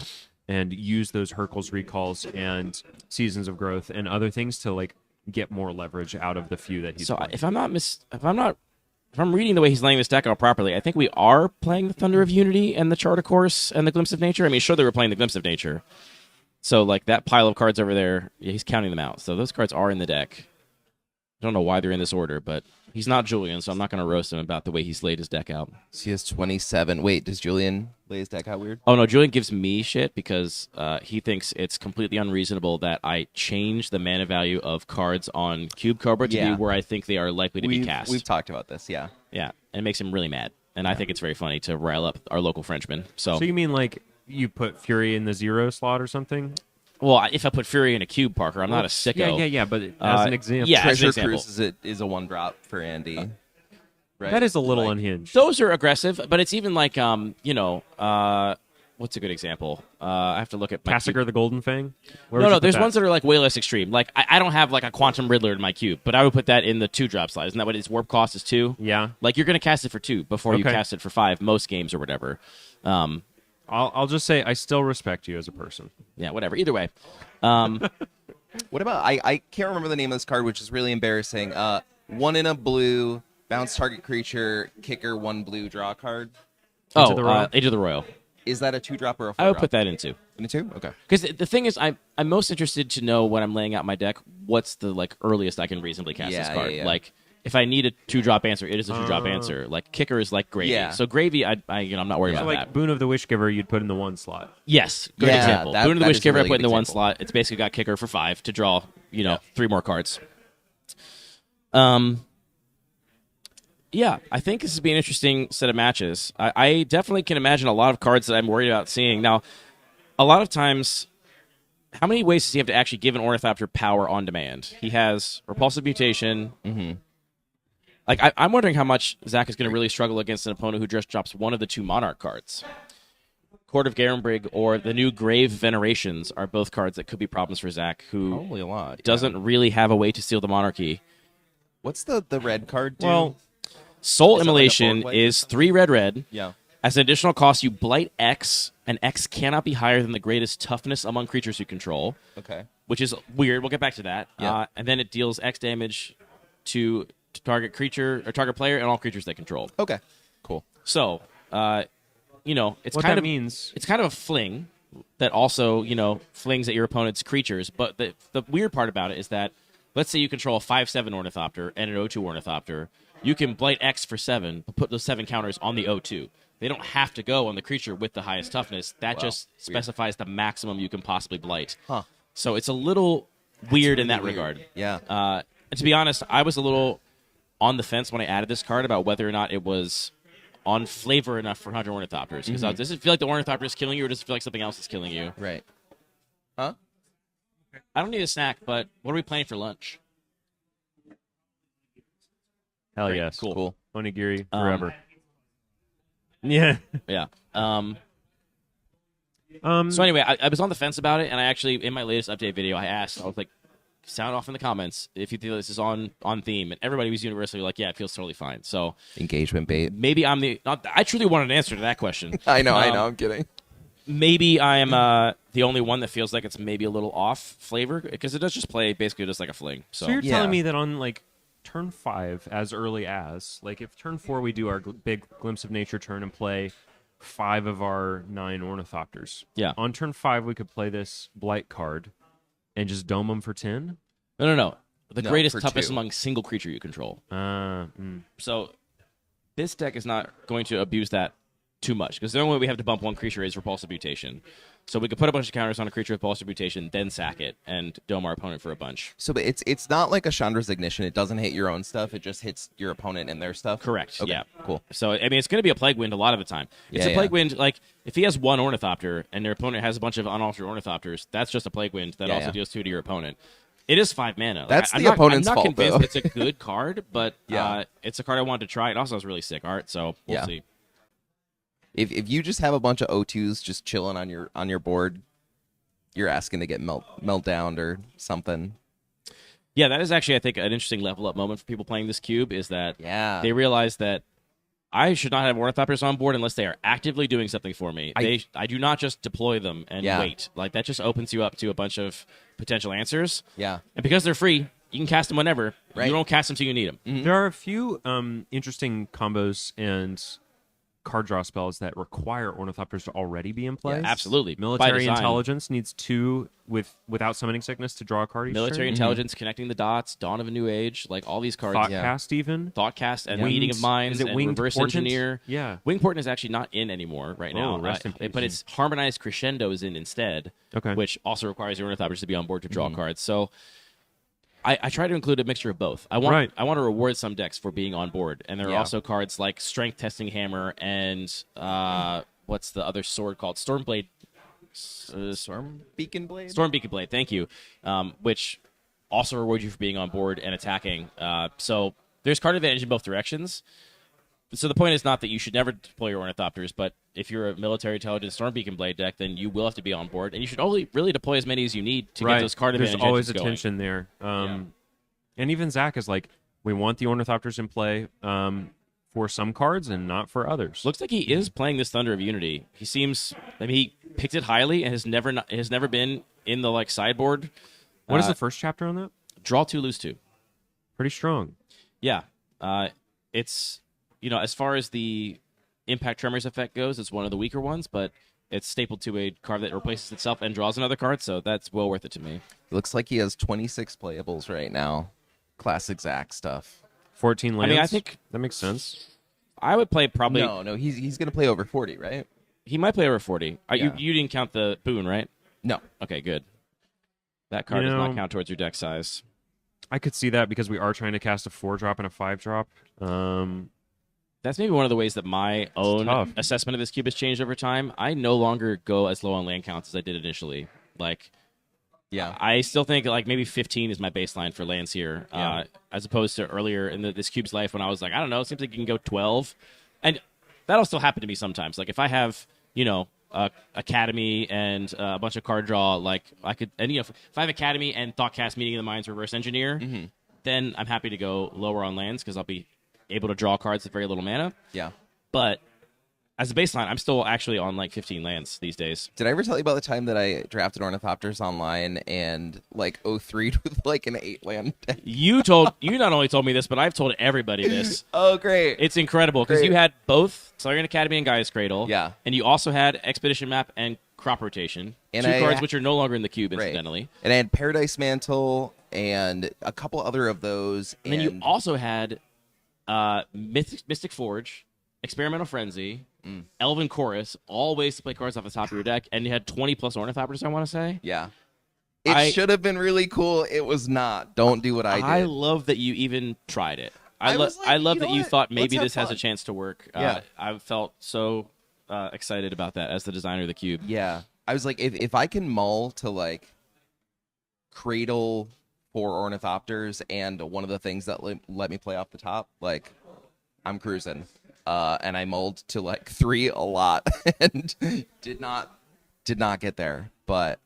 and use those Hercules recalls and Seasons of Growth and other things to like get more leverage out of the few that he's So playing. if I'm reading the way he's laying this deck out properly, I think we are playing the Thunder of Unity and the Chart of Course and the Glimpse of Nature. I mean, sure, they were playing the Glimpse of Nature. So, like, that pile of cards over there, he's counting them out. So those cards are in the deck. I don't know why they're in this order, but he's not Julian, so I'm not going to roast him about the way he's laid his deck out. So he has 27. Wait, does Julian lay his deck out weird? Oh, no, Julian gives me shit because he thinks it's completely unreasonable that I change the mana value of cards on Cube Cobra to be where I think they are likely to be cast. We've talked about this, yeah. Yeah, and it makes him really mad. And I think it's very funny to rile up our local Frenchman. So you mean like you put Fury in the 0 slot or something? Well, if I put Fury in a Cube, Parker, I'm not a sicko. Yeah, but as an example. Yeah, as an Treasure example. Cruise is a 1-drop for Andy. Right? That is a little unhinged. Those are aggressive, but it's even like, what's a good example? I have to look at my Massacre the Golden Fang? No, there's ones that are like way less extreme. Like, I don't have like a Quantum Riddler in my cube, but I would put that in the 2-drop slide. Isn't that what its warp cost is 2? Yeah. Like, you're going to cast it for 2 before you cast it for 5, most games or whatever. I'll just say I still respect you as a person. Yeah, whatever. Either way. What about, I can't remember the name of this card, which is really embarrassing. 1 in a blue, bounce target creature, kicker, 1 blue, draw a card. Age of the Royal. Is that a 2-drop or a 4-drop? I would put that in 2. In a 2? Okay. Because the thing is, I'm most interested to know when I'm laying out my deck, what's the like earliest I can reasonably cast this card. Yeah. Like, if I need a 2-drop answer, it is a 2-drop answer. Like, kicker is like gravy. Yeah. So gravy, I'm not worried about like that. Boon of the Wishgiver, you'd put in the 1 slot. Yes, good Yeah, example. that- Boon of the that is a Wishgiver, really I put in good the 1 example. slot. It's basically got kicker for 5 to draw, 3 more cards. Yeah, I think this would be an interesting set of matches. I definitely can imagine a lot of cards that I'm worried about seeing. Now, a lot of times, how many ways does he have to actually give an Ornithopter power on demand? He has Repulsive Mutation. Mm-hmm. Like, I'm wondering how much Zach is going to really struggle against an opponent who just drops one of the 2 Monarch cards. Court of Garenbrig or the new Grave Venerations are both cards that could be problems for Zach, who Probably a lot. doesn't really have a way to steal the Monarchy. What's the red card do? Well, Soul Is that like a Immolation board wipe? is 3 red. Yeah. As an additional cost, you blight X, and X cannot be higher than the greatest toughness among creatures you control, Okay. which is weird. We'll get back to that. Yeah. And then it deals X damage to target creature or target player and all creatures they control. Okay. Cool. So, it's what kind that of means... it's kind of a fling that also, flings at your opponent's creatures. But the weird part about it is that, let's say you control a 5/7 Ornithopter and an 0/2 Ornithopter. You can blight X for 7, but put those 7 counters on the 0/2. They don't have to go on the creature with the highest toughness. That just specifies the maximum you can possibly blight. Huh. So it's a little weird in really that weird. regard. Yeah. And to be honest, I was a little on the fence when I added this card about whether or not it was on flavor enough for 100 Ornithopters. Because does it feel like the Ornithopter is killing you, or does it feel like something else is killing you? Right. Huh? I don't need a snack, but what are we planning for lunch? Hell Great. yes. Cool. Onigiri forever. Yeah. Yeah. So So anyway, I was on the fence about it, and I actually, in my latest update video, I was like, sound off in the comments if you feel this is on theme, and everybody was universally like, yeah, it feels totally fine. So Engagement bait. maybe I'm I truly wanted an answer to that question. I know. I'm kidding. Maybe I am the only one that feels like it's maybe a little off flavor, because it does just play basically just like a fling. So, you're Yeah. telling me that on like turn 5, as early as like if turn 4 we do our big Glimpse of Nature turn and play 5 of our 9 Ornithopters. Yeah. On turn 5 we could play this Blight card and just dome them for 10. No. The No, greatest for toughness 2. among single creature you control. Mm. So this deck is not going to abuse that too much, because the only way we have to bump one creature is Repulsive Mutation. So we could put a bunch of counters on a creature with Repulsive Mutation, then sack it, and dome our opponent for a bunch. So but it's not like a Chandra's Ignition. It doesn't hit your own stuff. It just hits your opponent and their stuff. Correct. Okay. Yeah. Cool. So, I mean, it's going to be a Plague Wind a lot of the time. It's Yeah, a Plague yeah. Wind, like, if he has one Ornithopter and their opponent has a bunch of unaltered Ornithopters, that's just a Plague Wind that Yeah, also yeah. deals 2 to your opponent. It is 5 mana. Like, That's I'm the not- opponent's I'm not fault, convinced though. it's a good card, but Yeah. it's a card I wanted to try. It also has really sick art, so we'll Yeah. see. If you just have a bunch of O2s just chilling on your board, you're asking to get meltdowned or something. Yeah, that is actually, I think, an interesting level up moment for people playing this cube, is that Yeah. they realize that I should not have Ornithopters on board unless they are actively doing something for me. I do not just deploy them and wait. Like, that just opens you up to a bunch of potential answers. Yeah. And because they're free, you can cast them whenever. Right. You don't cast them till you need them. Mm-hmm. There are a few interesting combos and card draw spells that require Ornithopters to already be in play. Yes. Absolutely. By Military design. Intelligence needs 2 without Summoning Sickness to draw a card each Military turn. Intelligence, Connecting the Dots, Dawn of a New Age, like all these cards. Thoughtcast even. Thoughtcast and Winged- Meeting of Minds is it and Winged Reverse Portent? Engineer. Yeah. Winged Portent is actually not in anymore right now. Oh, rest in peace. But it's Harmonized Crescendo is in instead, Okay. which also requires your Ornithopters to be on board to draw cards. So I try to include a mixture of both. I want to reward some decks for being on board, and there are also cards like Strength Testing Hammer and what's the other sword called? Stormblade. Storm Beacon Blade. Storm Beacon Blade. Thank you. Which also reward you for being on board and attacking. So there's card advantage in both directions. So the point is not that you should never deploy your Ornithopters, but if you're a Military Intelligence Storm Beacon Blade deck, then you will have to be on board, and you should only really deploy as many as you need to get those card advantage. There's always a going. tension there. And even Zach is like, we want the Ornithopters in play for some cards and not for others. Looks like he is playing this Thunder of Unity. He seems, he picked it highly and has never been in the like sideboard. What is the first chapter on that? Draw 2, lose 2. Pretty strong. Yeah. It's, as far as the Impact Tremors effect goes, it's one of the weaker ones, but it's stapled to a card that replaces itself and draws another card, so that's well worth it to me. Looks like he has 26 playables right now. Classic Zach stuff. 14 lands. I think that makes sense. I would play probably. No, he's going to play over 40, right? He might play over 40. Yeah. You didn't count the boon, right? No. Okay, good. That card does not count towards your deck size. I could see that because we are trying to cast a 4-drop and a 5-drop. That's maybe one of the ways that my own assessment of this cube has changed over time. I no longer go as low on land counts as I did initially. Yeah, I still think maybe 15 is my baseline for lands here, as opposed to earlier in this cube's life when I was like, I don't know, it seems like you can go 12, and that'll still happen to me sometimes. Like if I have Academy and a bunch of card draw, I could, and if I have Academy and Thoughtcast, Meeting of the Minds, Reverse Engineer, then I'm happy to go lower on lands because I'll be able to draw cards with very little mana. Yeah, but as a baseline, I'm still actually on 15 lands these days. Did I ever tell you about the time that I drafted Ornithopters online and 03'd with an 8-land deck? You not only told me this, but I've told everybody this. Oh, great. It's incredible because you had both Solarian Academy and Gaia's Cradle. Yeah. And you also had Expedition Map and Crop Rotation. And two cards which are no longer in the cube, incidentally. Right. And I had Paradise Mantle and a couple other of those. And then you also had Mystic Forge, Experimental Frenzy, Elven Chorus, all ways to play cards off the top of your deck, and you had 20 plus Ornithopters, I want to say. Yeah. It should have been really cool. It was not. Don't do what I did. I love that you even tried it. I love that you thought maybe this has a chance to work. Yeah. I felt so excited about that as the designer of the cube. Yeah. I was like, if I can mull to Cradle for Ornithopters and one of the things that let me play off the top, I'm cruising. And I mulled to 3 a lot and did not get there. But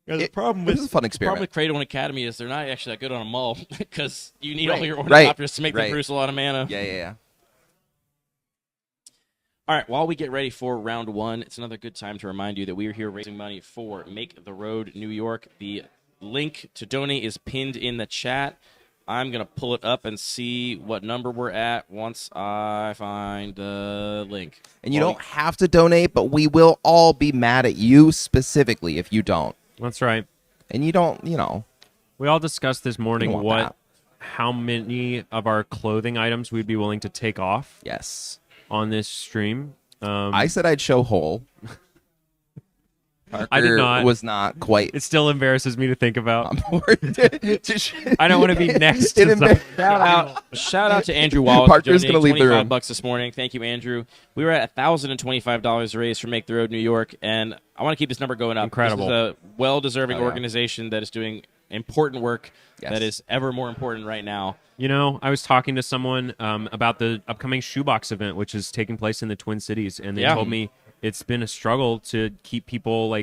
the problem with it was a fun experiment. The problem with Cradle and Academy is they're not actually that good on a mull because you need all your Ornithopters to make them produce a lot of mana. Yeah. All right, while we get ready for round 1, it's another good time to remind you that we are here raising money for Make the Road New York. The link to donate is pinned in the chat. I'm going to pull it up and see what number we're at once I find the link. And you don't have to donate, but we will all be mad at you specifically if you don't. That's right. And you don't, We all discussed this morning how many of our clothing items we'd be willing to take off. Yes. On this stream. I said I'd show whole. I did not. Was not quite. It still embarrasses me to think about. I don't want to be next. Shout out to Andrew Wallace. Parker's going to leave the room. $25 this morning. Thank you, Andrew. We were at $1,025 raised for Make the Road New York, and I want to keep this number going up. Incredible. This is a well-deserving organization that is doing important work that is ever more important right now. I was talking to someone about the upcoming Shoebox event, which is taking place in the Twin Cities, and they told me it's been a struggle to keep people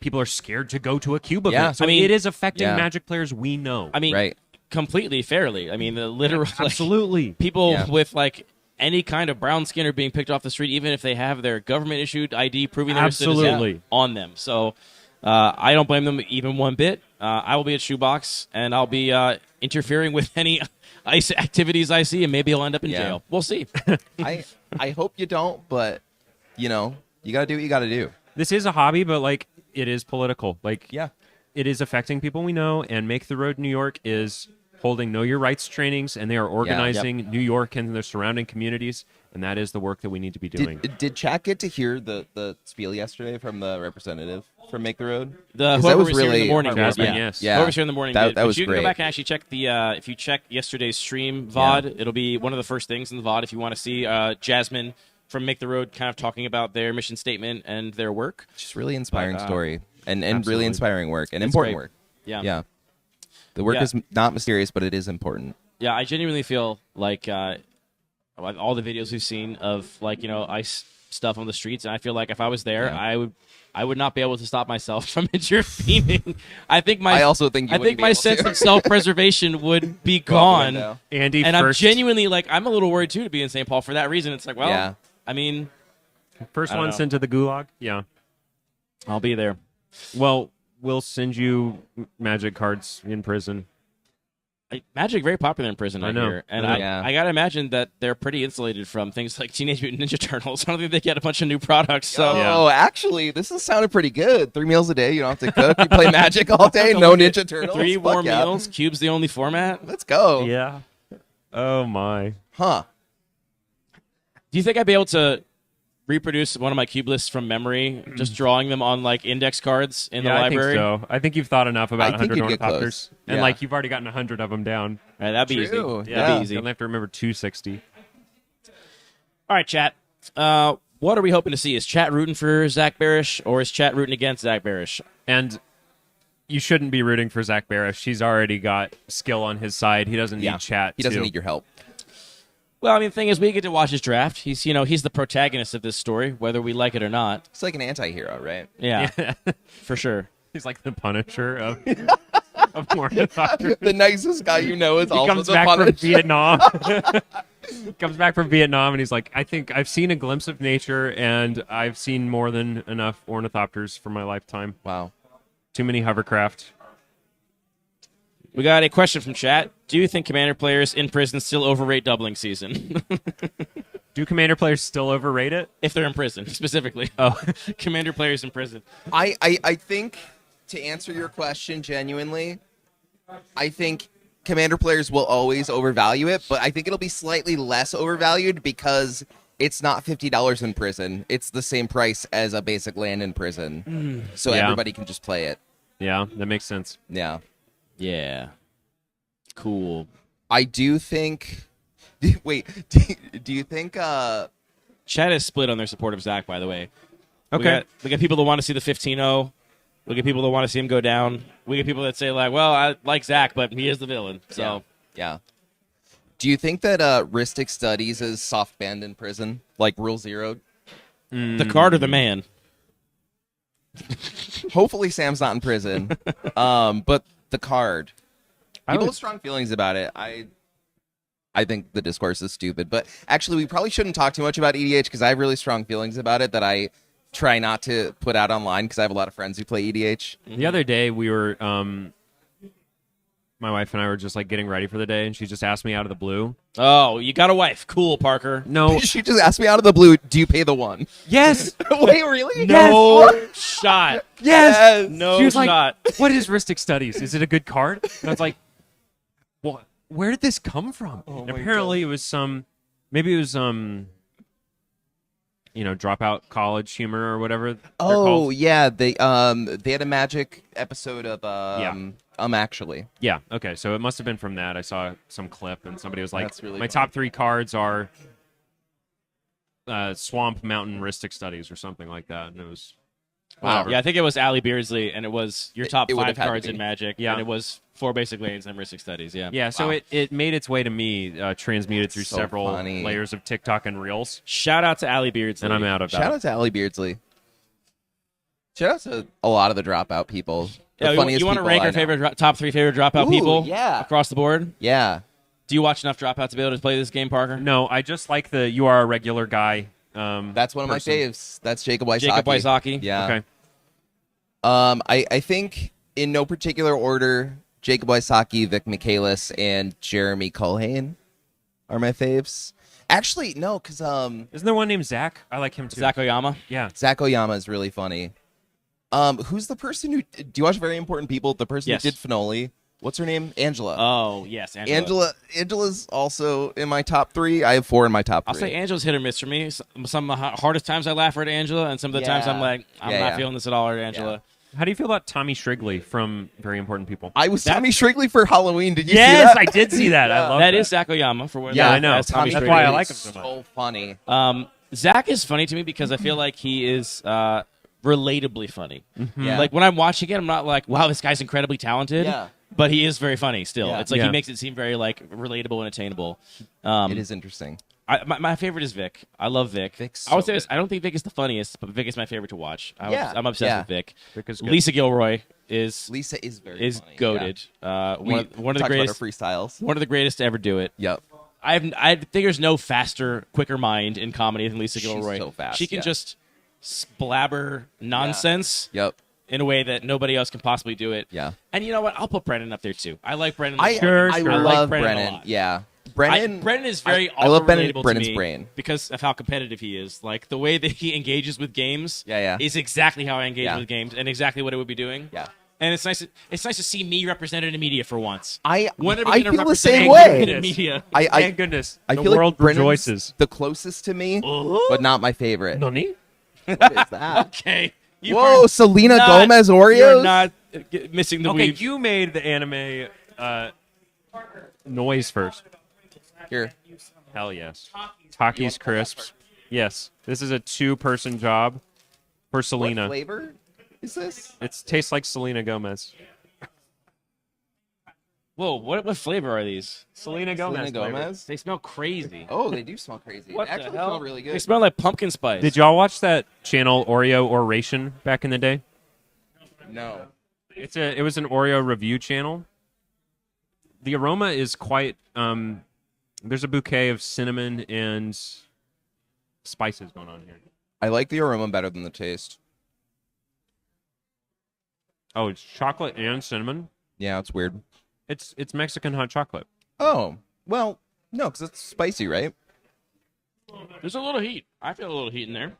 people are scared to go to a cube event. So it is affecting Magic players we know. I mean, completely fairly. I mean, the literal Absolutely. people Yeah. with like any kind of brown skin are being picked off the street, even if they have their government issued ID proving they're a citizen Absolutely. on them. So I don't blame them even one bit. I will be at Shoebox, and I'll be interfering with any ICE activities I see, and maybe I'll end up in Yeah. jail. We'll see. I hope you don't, but you know, you gotta do what you gotta do. This is a hobby, but like it is political. Like Yeah. it is affecting people we know, and Make the Road New York is holding Know Your Rights trainings, and they are organizing New York and the surrounding communities, and that is the work that we need to be doing. Did chat get to hear the spiel yesterday from the representative from Make the Road? The 'Cause whoever that was was here in the really morning, did, Jasmine, yeah. yes. Yeah. Whoever's here in the morning, That- did. that But was you can great. go back and actually check the. If you check yesterday's stream VOD, it'll be one of the first things in the VOD. If you want to see Jasmine from Make the Road, kind of talking about their mission statement and their work. Just really inspiring But, story and absolutely. really inspiring work and It's important great. work. Yeah. Yeah. The work Yeah. is not mysterious, but it is important. Yeah, I genuinely feel like all the videos we've seen of like ICE stuff on the streets, and I feel like if I was there, Yeah. I would not be able to stop myself from intervening. I think my I also think you I wouldn't think be my able sense to. of self-preservation would be Go out the gone. window. Andy, And first, I'm genuinely like I'm a little worried too to be in St. Paul for that reason. It's like, well, Yeah. I mean, first I don't one know. sent to the gulag. Yeah. I'll be there. Well, we'll send you magic cards in prison. Magic very popular in prison, I know. hear, and I know. Yeah. I gotta imagine that they're pretty insulated from things like Teenage Mutant Ninja Turtles. I don't think they get a bunch of new products. So Oh, actually, this has sounded pretty good. 3 meals a day. You don't have to cook. You play Magic all day. No Ninja Turtles. 3 Fuck warm yeah. meals. Cube's the only format. Let's go. Yeah. Oh my. Huh. Do you think I'd be able to reproduce one of my cube lists from memory, just drawing them on like index cards in the library? I think so. I think you've thought enough about I think 100 you'd get ornithopters, close. and Yeah. like you've already gotten 100 of them down. All right, that'd be True. easy. Yeah. That'd be easy. You only have to remember 260. All right, chat. What are we hoping to see? Is chat rooting for Zach Barish, or is chat rooting against Zach Barish? And you shouldn't be rooting for Zach Barish. He's already got skill on his side. He doesn't need chat. He doesn't to- need your help. Well, I mean, the thing is, we get to watch his draft. He's the protagonist of this story, whether we like it or not. It's like an anti-hero, right? Yeah, for sure. He's like the Punisher of Ornithopters. The nicest guy you know is He also comes the back from Punisher. Vietnam. Comes back from Vietnam, and he's like, I think I've seen a glimpse of nature, and I've seen more than enough ornithopters for my lifetime. Wow. Too many hovercraft. We got a question from chat. Do you think Commander players in prison still overrate doubling season? Do Commander players still overrate it? If they're in prison, specifically. Oh, Commander players in prison. I think, to answer your question genuinely, I think Commander players will always overvalue it, but I think it'll be slightly less overvalued because it's not $50 in prison. It's the same price as a basic land in prison. So Yeah. everybody can just play it. yeah, that makes sense. Yeah. Yeah. Cool. I do think... Wait, do you think... Chat is split on their support of Zach, by the way. Okay. We got people that want to see the 15-0. We get people that want to see him go down. We get people that say, like, well, I like Zach, but he is the villain. So, Yeah. Do you think that Ristic Studies is soft banned in prison? Like Rule Zero? the card or the man? Hopefully Sam's not in prison. But the card. People have strong feelings about it. I think the discourse is stupid. But actually, we probably shouldn't talk too much about EDH because I have really strong feelings about it that I try not to put out online because I have a lot of friends who play E EDH. The other day, we were, my wife and I were just like getting ready for the day, and she just asked me out of the blue. Oh, you got a wife. Cool, Parker. No. She just asked me out of the blue, do you pay the one? Yes. Wait, really? No shot. Yes. No She was like, shot. what is Ristic Studies? Is it a good card? And I was like, what? Where did this come from? And apparently it was maybe it was dropout college humor or whatever. they're Oh, called. yeah. They had a Magic episode of actually. Yeah. Okay. So it must have been from that. I saw some clip and somebody was like, That's really my funny. top 3 cards are Swamp Mountain Ristic Studies or something like that. And it was whatever. Yeah, I think it was Allie Beardsley, and it was your top it would 5 have had to cards be. in Magic. Yeah. And it was 4 basic lanes and Ristic Studies. Yeah. Yeah, so Wow. it made its way to me, transmuted through So several funny. layers of TikTok and Reels, Shout out to Allie Beardsley. and I'm out of that. Shout out to Allie Beardsley. Shout out to a lot of the dropout people The funniest you want to people rank I our know. favorite top 3 favorite dropout Ooh, people yeah. across the board? Yeah. Do you watch enough dropouts to be able to play this game, Parker? No, I just like the you are a regular guy. That's one of person. my faves. That's Jacob Wysocki. Jacob Wysocki? Yeah. Okay. I think in no particular order, Jacob Wysocki, Vic Michaelis, and Jeremy Culhane are my faves. Actually, no, because Isn't there one named Zach? I like him too. Zach Oyama? Yeah. Zach Oyama is really funny. Who's the person who do you watch Very Important People? The person Yes. who did Finoli. What's her name? Angela. Oh, yes, Angela. Angela's also in my top 3. I have 4 in my top 3. I'll say Angela's hit or miss for me. Some of the hardest times I laugh at Angela, and some of the times I'm like, I'm not feeling this at all at Angela. How do you feel about Tommy Shrigley from Very Important People? I was Tommy Shrigley for Halloween. Did you see Yes, that? I did see that. I love That is Zach Oyama for what. Yeah, I know. That's Tommy That's Shrigley. why I like him so much. So funny. Zach is funny to me because I feel like he is relatably funny. Yeah. Like when I'm watching it, I'm not like, wow, this guy's incredibly talented. Yeah. But he is very funny still. Yeah. It's like Yeah. he makes it seem very like relatable and attainable. It is interesting. My favorite is Vic. I love Vic. Vic's I would so say this, good. I don't think Vic is the funniest, but Vic is my favorite to watch. Yeah. I'm obsessed Yeah. with Vic. Vic is good. Lisa Gilroy is Lisa is very funny. goated. One of the talked about greatest her freestyles. one of the greatest to ever do it. Yep. I think there's no faster, quicker mind in comedy than Lisa She's Gilroy. so fast, She can yeah. just blabber nonsense Yep. in a way that nobody else can possibly do it. Yeah. And you know what? I'll put Brennan up there too. I like Brennan. I like love Brennan a Brennan. lot. Yeah. Brennan. Brennan is very I love also relatable to Brennan's me brain. because of how competitive he is. Like the way that he engages with games Yeah. is exactly how I engage Yeah. with games and exactly what it would be doing. Yeah. And it's nice to see me represented in media for once. I When are we I gonna feel the represent same women way. in media? Thank goodness. I The feel world like Brennan's rejoices. the closest to me, but not my favorite. Nani? What is that? Okay. You Whoa, are Selena not- Gomez Oreos? You're not missing the Okay, weave. you made the anime noise first. Here. Hell yes. Takis Crisps. Yes. This is a 2-person job for What Selena. flavor is this? It tastes like Selena Gomez. Whoa, what flavor are these? Selena Gomez. Selena Gomez? They smell crazy. Oh, they do smell crazy. What They actually the hell? smell really They good. smell like pumpkin spice. Did y'all watch that channel Oreo Oration back in the day? No. It was an Oreo review channel. The aroma is quite there's a bouquet of cinnamon and spices going on here. I like the aroma better than the taste. Oh, it's chocolate and cinnamon. Yeah, it's weird. It's Mexican hot chocolate. Oh, well, no, because it's spicy, right? There's a little heat. I feel a little heat in there.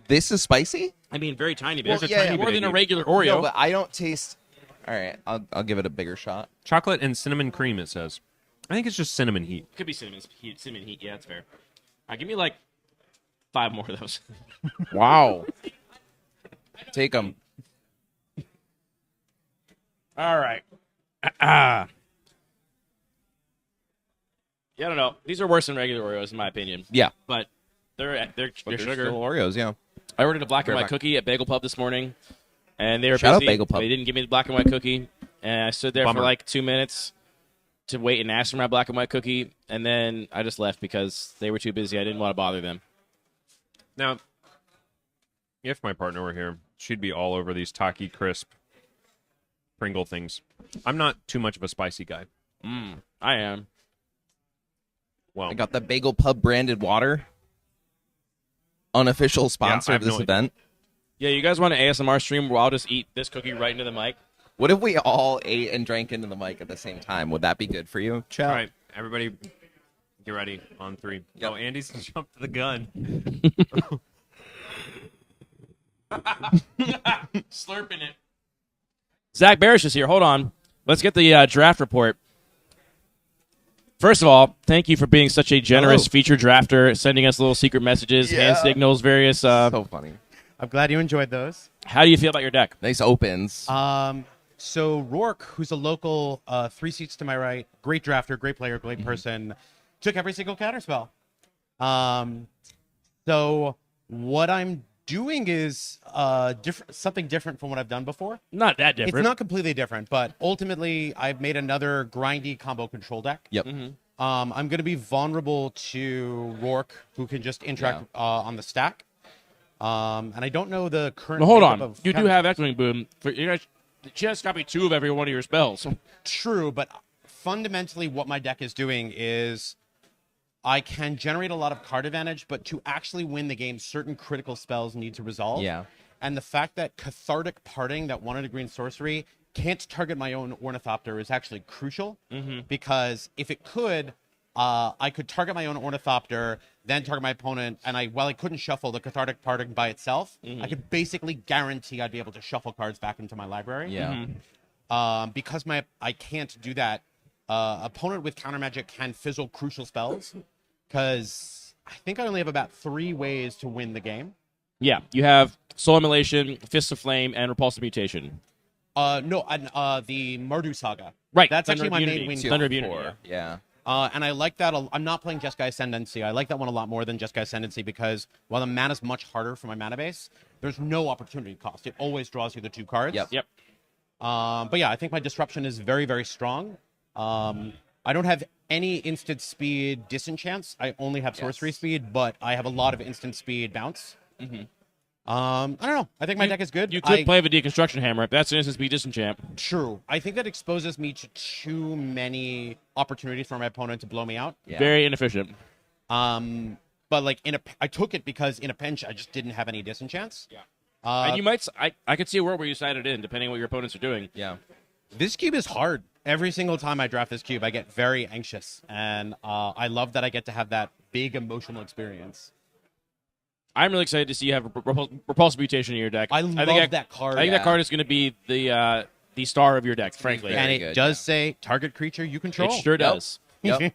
This is spicy? I mean, very tiny bit. Well, There's yeah, a tiny yeah. more bit than of a heat. regular Oreo. No, but I don't taste. All right, I'll give it a bigger shot. Chocolate and cinnamon cream, it says. I think it's just cinnamon heat. Could be cinnamon heat. Cinnamon heat. Yeah, that's fair. Give me like 5 more of those. Wow. Take them. All right. Yeah, I don't know. These are worse than regular Oreos, in my opinion. Yeah. But they're But they're sugar. still Oreos, yeah. I ordered a black and Right white back. cookie at Bagel Pub this morning, and they were Shout out busy. Bagel Pub. They didn't give me the black and white cookie, and I stood there Bummer. for like 2 minutes to wait and ask for my black and white cookie, and then I just left because they were too busy. I didn't want to bother them. Now, if my partner were here, she'd be all over these Taki Crisp Pringle things. I'm not too much of a spicy guy. I am. Well, I got the Bagel Pub branded water. Unofficial sponsor I of have this no event. Yeah, you guys want an ASMR stream where I'll just eat this cookie right into the mic? What if we all ate and drank into the mic at the same time? Would that be good for you? Chat. all right, everybody, get ready on 3. Yep. Oh, Andy's jumped the gun. Slurping it. Zach Barish is here. Hold on. Let's get the draft report. First of all, thank you for being such a generous Hello. feature drafter, sending us little secret messages, hand signals, various. So funny. I'm glad you enjoyed those. How do you feel about your deck? Nice opens. So Rourke, who's a local, 3 seats to my right, great drafter, great player, great person, took every single counterspell. So what I'm doing is something different from what I've done before. Not that different. It's not completely different, but ultimately I've made another grindy combo control deck. Yep. I'm going to be vulnerable to Rourke, who can just interact on the stack. And I don't know the current. Well, hold makeup on. of You do counters- have Echoing Boom. For you guys, just got me 2 of every one of your spells. True, but fundamentally what my deck is doing is I can generate a lot of card advantage, but to actually win the game, certain critical spells need to resolve. Yeah. And the fact that Cathartic Parting, that 1 green sorcery, can't target my own Ornithopter is actually crucial. Because if it could, I could target my own Ornithopter, then target my opponent, and while I couldn't shuffle the Cathartic Parting by itself, I could basically guarantee I'd be able to shuffle cards back into my library. Yeah. Because I can't do that, opponent with counter magic can fizzle crucial spells, because I think I only have about 3 ways to win the game. Yeah, you have Soul Immolation, Fist of Flame, and Repulsive Mutation. No, the Mardu Saga. Right. That's Thunder actually of my Unity. main win. Thunder of Unity. Yeah. And I like that. I'm not playing Jeskai Ascendancy. I like that one a lot more than Jeskai Ascendancy because while the mana's much harder for my mana base, there's no opportunity cost. It always draws you the 2 cards. Yep. But yeah, I think my Disruption is very, very strong. I don't have any instant speed disenchants. I only have sorcery speed, but I have a lot of instant speed bounce. I don't know. I think my deck is good. You could play with a Deconstruction Hammer. That's an instant speed disenchant. True. I think that exposes me to too many opportunities for my opponent to blow me out. Yeah. Very inefficient. But like I took it because in a pinch I just didn't have any disenchants. Yeah. And you might. I could see a world where you side it in, depending on what your opponents are doing. Yeah. This cube is hard. Every single time I draft this cube, I get very anxious, and I love that I get to have that big emotional experience. I'm really excited to see you have Repulsive Mutation in your deck. I love that card. I think that card is going to be the star of your deck, frankly. And it does say target creature you control. It sure does. Yep.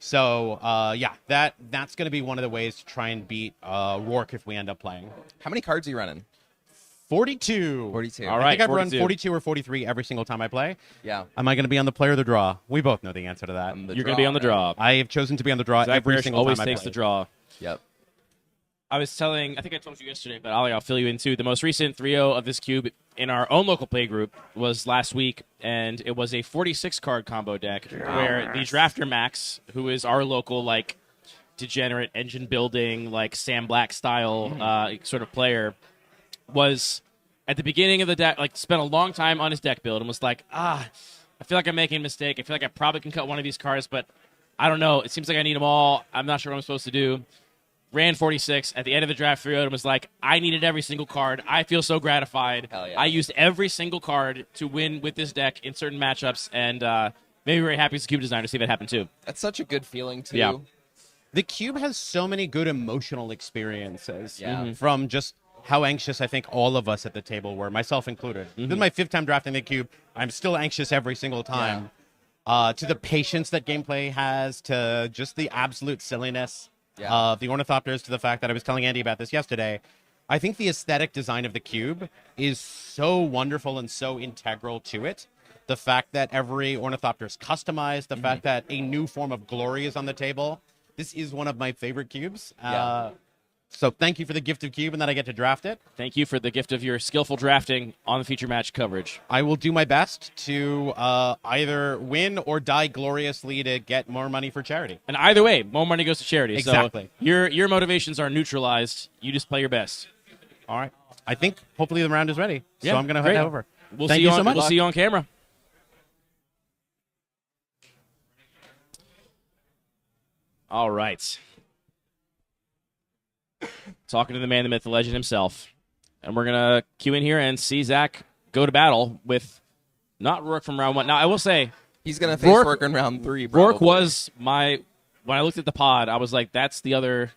So, yeah, that's going to be one of the ways to try and beat Rourke if we end up playing. How many cards are you running? 42. 42. All right, I think I've 42. run 42 or 43 every single time I play. Yeah. Am I going to be on the play or the draw? We both know the answer to that. You're going to be on the draw. I have chosen to be on the draw Zach every Parrish single always time I takes play. the draw. Yep. I think I told you yesterday, but I'll fill you in too. The most recent 3-0 of this cube in our own local play group was last week, and it was a 46-card combo deck where the Drafter Max, who is our local, like, degenerate engine building, like Sam Black style sort of player, was at the beginning of the deck, like, spent a long time on his deck build and was like, I feel like I'm making a mistake. I feel like I probably can cut one of these cards, but I don't know. It seems like I need them all. I'm not sure what I'm supposed to do. Ran 46 at the end of the draft 3-0 and was like, I needed every single card. I feel so gratified. Hell yeah. I used every single card to win with this deck in certain matchups, and maybe very happy as a cube designer to see that happen too. That's such a good feeling too. Yeah. The cube has so many good emotional experiences. Yeah. From just how anxious I think all of us at the table were, myself included. This is my 5th time drafting the cube. I'm still anxious every single time. To the patience that gameplay has, to just the absolute silliness of the Ornithopters, to the fact that I was telling Andy about this yesterday. I think the aesthetic design of the cube is so wonderful and so integral to it. The fact that every Ornithopter is customized, the fact that a new form of glory is on the table. This is one of my favorite cubes. So thank you for the gift of cube and that I get to draft it. Thank you for the gift of your skillful drafting on the feature match coverage. I will do my best to either win or die gloriously to get more money for charity. And either way, more money goes to charity. Exactly. So your motivations are neutralized. You just play your best. All right. I think hopefully the round is ready. Yeah, so I'm going to great. head over. We'll Thank see you on, so much. We'll see you on camera. All right. Talking to the man, the myth, the legend himself. And we're going to cue in here and see Zach go to battle with not Rourke from round 1. Now, I will say, he's going to face Rourke in round 3. Probably. Rourke was when I looked at the pod, I was like, that's the other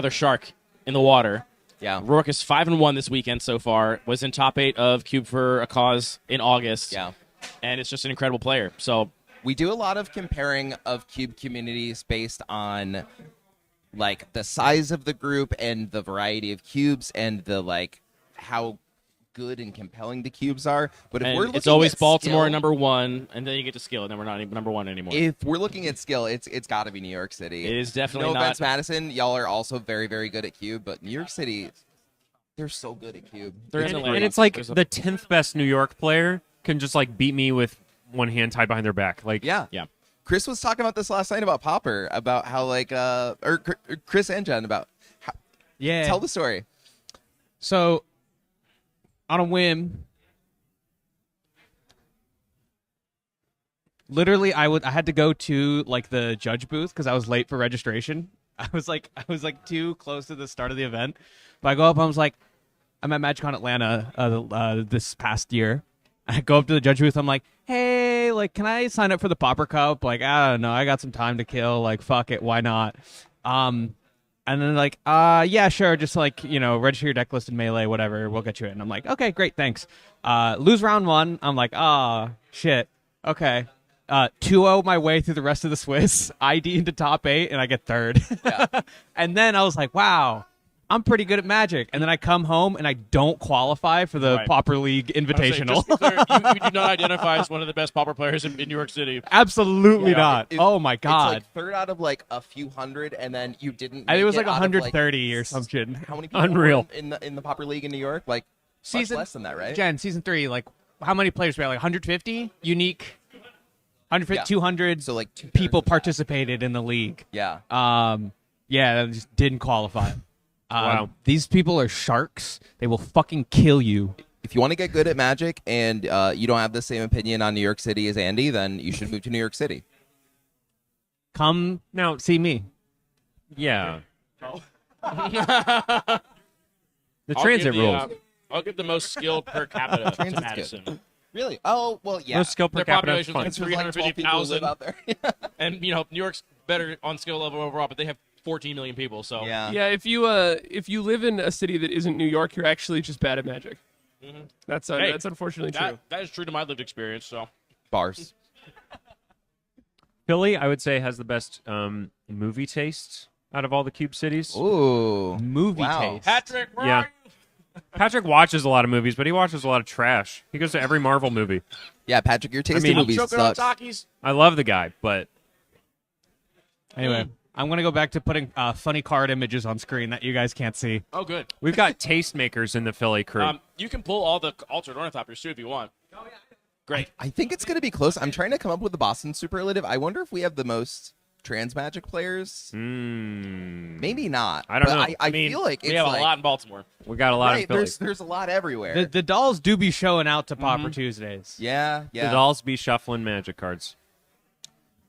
shark in the water. Yeah. Rourke is 5-1 this weekend so far, was in top 8 of Cube for a Cause in August. Yeah. And it's just an incredible player. So we do a lot of comparing of Cube communities based on like the size of the group and the variety of cubes and the like how good and compelling the cubes are. But if we're looking it's always at Baltimore skill, number 1, and then you get to skill, and then we're not even number 1 anymore. if we're looking at skill, it's got to be New York City. It is definitely no not. offense, Madison. Y'all are also very, very good at cube, but New York City, they're so good at cube. And it's like the 10th best New York player can just like beat me with one hand tied behind their back. Like yeah. Chris was talking about this last night about Popper, about how like or Chris and Jen about how, tell the story. So on a whim, Literally, I had to go to like the judge booth because I was late for registration. I was like too close to the start of the event. But I go up, I was like, I'm at MagicCon Atlanta this past year. I go up to the judge booth. I'm like, hey, like, can I sign up for the Popper Cup? Like, I don't know. I got some time to kill. Like, fuck it. Why not? And then like, yeah, sure. Just like, register your deck list in Melee, whatever. We'll get you in. I'm like, okay, great. Thanks. Lose round 1. I'm like, shit. Okay. 2-0 my way through the rest of the Swiss. ID into top 8, and I get 3rd. Yeah. And then I was like, wow. I'm pretty good at Magic, and then I come home and I don't qualify for the Pauper League Invitational. You do not identify as one of the best Pauper players in New York City. Absolutely not. Oh my god! It's like 3rd out of like a few hundred, and then you didn't. I think it was like out of, 130 or something. How many people Unreal were in the Pauper League in New York? Like much less than that, right? Jen, season 3, like how many players were there? Like 150 unique. 150, 200 so like people participated in the league. Yeah. Yeah, that just didn't qualify. Wow. These people are sharks. They will fucking kill you. If you want to get good at Magic and you don't have the same opinion on New York City as Andy, then you should move to New York City. Come now, see me. Yeah. The transit rules. I'll give the most skilled per capita to Transit's Madison. good. Really? Oh, well, yeah. Most skill per Their capita. population Fun. is like There's like 12 people who live 350,000. out there. And, New York's better on skill level overall, but they have 14 million people, so. Yeah. Yeah, if you live in a city that isn't New York, you're actually just bad at Magic. Mm-hmm. That's unfortunately true. That is true to my lived experience, so. Bars. Philly, I would say, has the best movie taste out of all the Cube cities. Ooh. Movie Wow. taste. Patrick, where Yeah. are you? Patrick watches a lot of movies, but he watches a lot of trash. He goes to every Marvel movie. Yeah, Patrick, your taste mean, in I'm movies choking on sucks. Takis. I love the guy, but Anyway, I'm going to go back to putting funny card images on screen that you guys can't see. Oh, good. we've got tastemakers in the Philly crew. You can pull all the altered Ornithopters, too, if you want. Great. I think it's going to be close. I'm trying to come up with the Boston superlative. I wonder if we have the most trans Magic players. Maybe not. I don't But know. I feel like it's we have like, a lot in Baltimore. We got a lot right, in Philly. there's a lot everywhere. The dolls do be showing out to Popper Tuesdays. yeah. The dolls be shuffling Magic cards.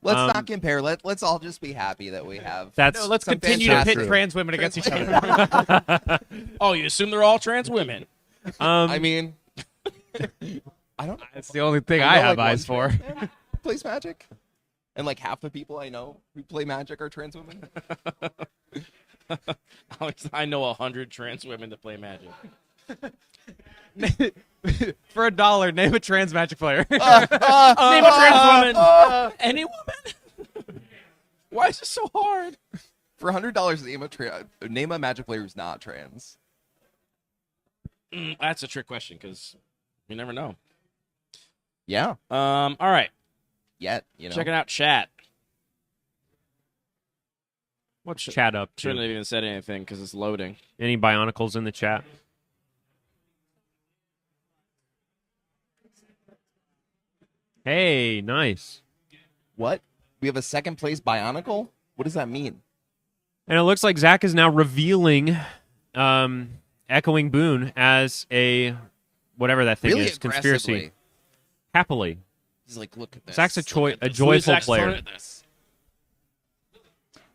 Let's not compare. Let's all just be happy that we have. That's No, let's Some continue to pit fantastic- trans women against each other. Oh, you assume they're all trans women? I mean, I don't. That's the only thing know, I have like, eyes for. one trans man who plays Magic, and like half the people I know who play Magic are trans women. Alex, I know 100 trans women that play Magic. For $1, name a trans Magic player. Name a trans woman. Any woman? Why is this so hard? For $100, name a Magic player who's not trans. That's a trick question because you never know. Yeah. All right. Yet, Checking out chat. What's chat up to? Shouldn't have even said anything because it's loading. Any Bionicles in the chat? Hey, nice. What? We have a second place Bionicle? What does that mean? And it looks like Zach is now revealing Echoing Boon as a whatever that thing Really is, conspiracy. aggressively. Happily. He's like, look at this. Zach's a Look at this. joyful Zach's player. throwing at this.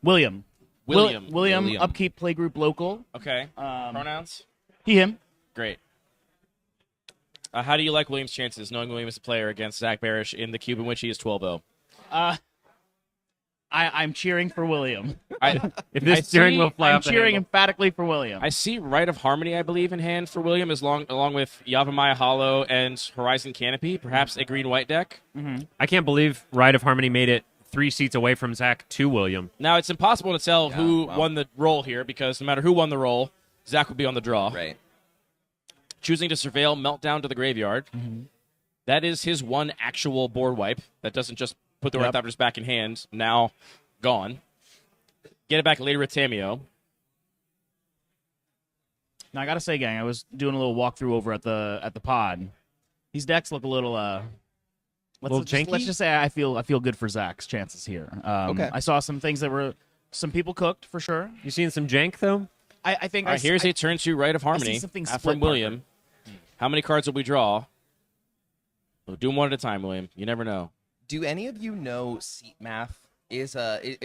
William. William. William. Upkeep Playgroup Local. Okay. Pronouns? He, him. Great. How do you like William's chances, knowing William is a player against Zach Barish in the cube in which he is 12-0? I'm cheering for William. If this steering wheel fly I'm off the cheering handle. emphatically for William. I see Rite of Harmony, I believe, in hand for William, along with Yavimaya Hollow and Horizon Canopy, perhaps a green-white deck. I can't believe Ride of Harmony made it 3 seats away from Zach to William. Now, it's impossible to tell who won the roll here, because no matter who won the roll, Zach would be on the draw. Right. Choosing to surveil Meltdown to the graveyard. That is his one actual board wipe. That doesn't just put the Ornithopters back in hand, now gone. Get it back later with Tameo. Now I gotta say, gang, I was doing a little walkthrough over at the pod. These decks look a little let's just say I feel good for Zach's chances here. Okay. I saw some things that were some people cooked for sure. You seen some jank though? I think All right, here's a turn 2 Rite of Harmony something from split, William. How many cards will we draw? We'll do them one at a time, William. You never know. Do any of you know seat math? Is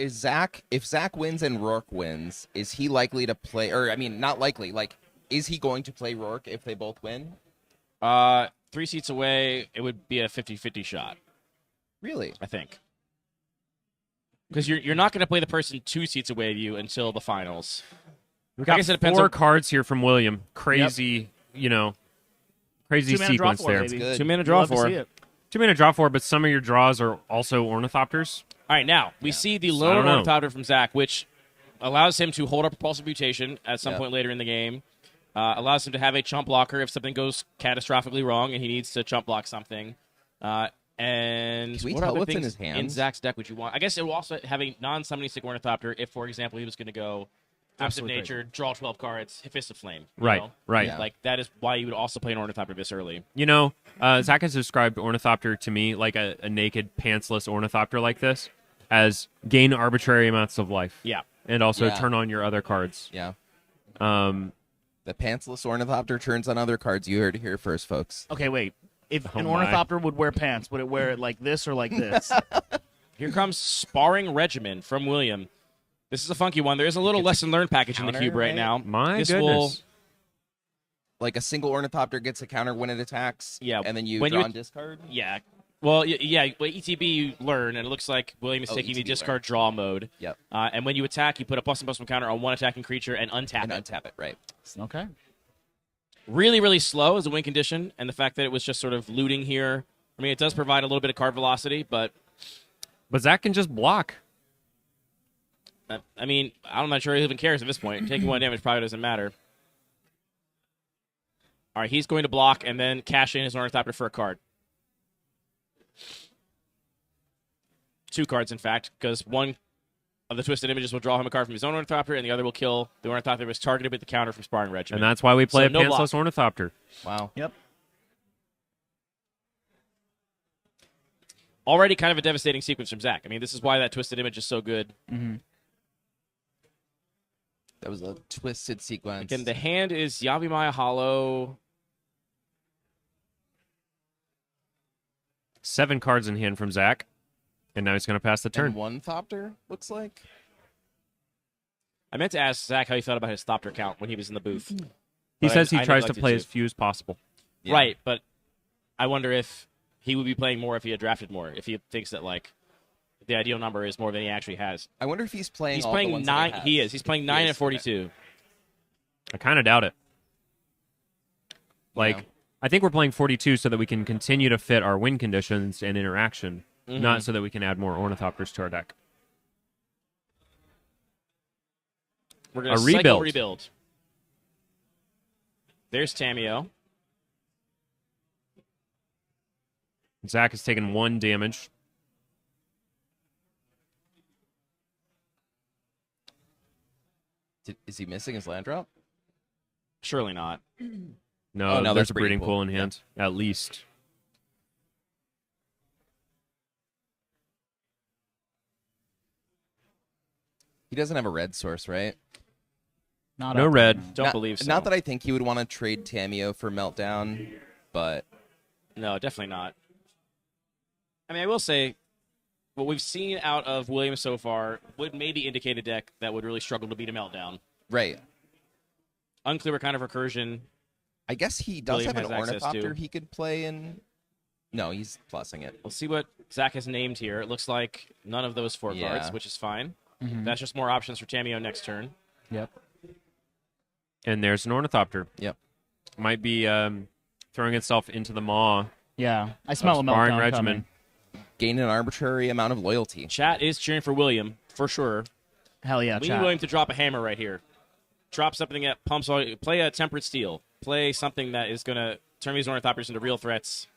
Zach, if Zach wins and Rourke wins, is he likely to play, or I mean not likely, like is he going to play Rourke if they both win? 3 seats away, it would be a 50-50 shot. Really? I think. Because you're not going to play the person 2 seats away of you until the finals. We got guess it depends 4 on- cards here from William. Crazy, crazy 2-mana draw sequence 4, there. baby. Good. 2-mana draw Love to 4. see it. 2-mana draw 4, but some of your draws are also Ornithopters. All right, now we see the I lone don't know. Ornithopter from Zach, which allows him to hold up Propulsive Mutation at some Yep. point later in the game. Allows him to have a chump blocker if something goes catastrophically wrong and he needs to chump block something. And Can we what tell other what's in things his hands? in Zach's deck would you want? I guess it will also have a non-summoning stick Ornithopter if, for example, he was going to go Absent Absolutely Nature, draw 12 cards, hit Fist of Flame. you Right, know? right. Yeah. Like, that is why you would also play an Ornithopter this early. Zach has described Ornithopter to me like a naked, pantsless Ornithopter like this, as gain arbitrary amounts of life. Yeah. And also Yeah. turn on your other cards. Yeah. Um, The pantsless Ornithopter turns on other cards. You heard it here first, folks. Okay, wait. If an my. Ornithopter would wear pants, would it wear it like this or like this? Here comes Sparring Regimen from William. This is a funky one. There is a little lesson learned package in the counter, cube right right? now. my this goodness. will Like a single Ornithopter gets a counter when it attacks. Yeah, And then you when draw you- and discard. Yeah. Well, ETB you learn, and it looks like William is Oh, taking the ETB discard draw mode. Yep. And when you attack, you put a +1/+1 counter on one attacking creature and untap And it. untap it, right. Okay. Really, really slow as a win condition, and the fact that it was just sort of looting here. I mean, it does provide a little bit of card velocity, but But Zach can just block. I mean, I'm not sure he even cares at this point. Taking 1 damage probably doesn't matter. All right, he's going to block and then cash in his Ornithopter for a card. 2 cards, in fact, because one of the Twisted Images will draw him a card from his own Ornithopter, and the other will kill the Ornithopter that was targeted with the counter from Sparring Regiment. And that's why we play So a no block. pantsless Ornithopter. Wow. Yep. Already kind of a devastating sequence from Zach. I mean, this is why that Twisted Image is so good. That was a twisted sequence. Again, the hand is Yavimaya Hollow. 7 cards in hand from Zach. And now he's going to pass the turn. And one Thopter, looks like. I meant to ask Zach how he felt about his Thopter count when he was in the booth. He But says he I tries to neglected play as few as possible. Yeah. Right, but I wonder if he would be playing more if he had drafted more. If he thinks that like the ideal number is more than he actually has. I wonder if he's playing. He's all playing the ones 9. That He is. He's playing 9 is, at 42. I kind of doubt it. Like, Yeah. I think we're playing 42 so that we can continue to fit our win conditions and interaction, not so that we can add more Ornithopters to our deck. We're going A to cycle rebuild. rebuild. There's Tamio. Zach has taken 1 damage. Is he missing his land drop? Surely not. No, Oh, no, there's that's a breeding pool in Yeah. hand, at least. He doesn't have a red source, right? Not No up red. right now. Don't not, believe so. Not that I think he would want to trade Tamio for Meltdown, but No, definitely not. I mean, I will say, what we've seen out of Williams so far would maybe indicate a deck that would really struggle to beat a Meltdown. right. Unclear what kind of recursion. I guess he does William have an has access Ornithopter to. he could play in. No, he's plussing it. We'll see what Zach has named here. It looks like none of those 4 Yeah. cards, which is fine. That's just more options for Tamio next turn. Yep. And there's an Ornithopter. Yep. Might be throwing itself into the maw Yeah, I of smell a Sparring meltdown Regimen. coming. Gain an arbitrary amount of loyalty. Chat is cheering for William, for sure. Hell yeah, We need chat. William to drop a hammer right here. Drop something that pumps all. Play a Tempered Steel. Play something that is going to turn these Ornithopters into real threats.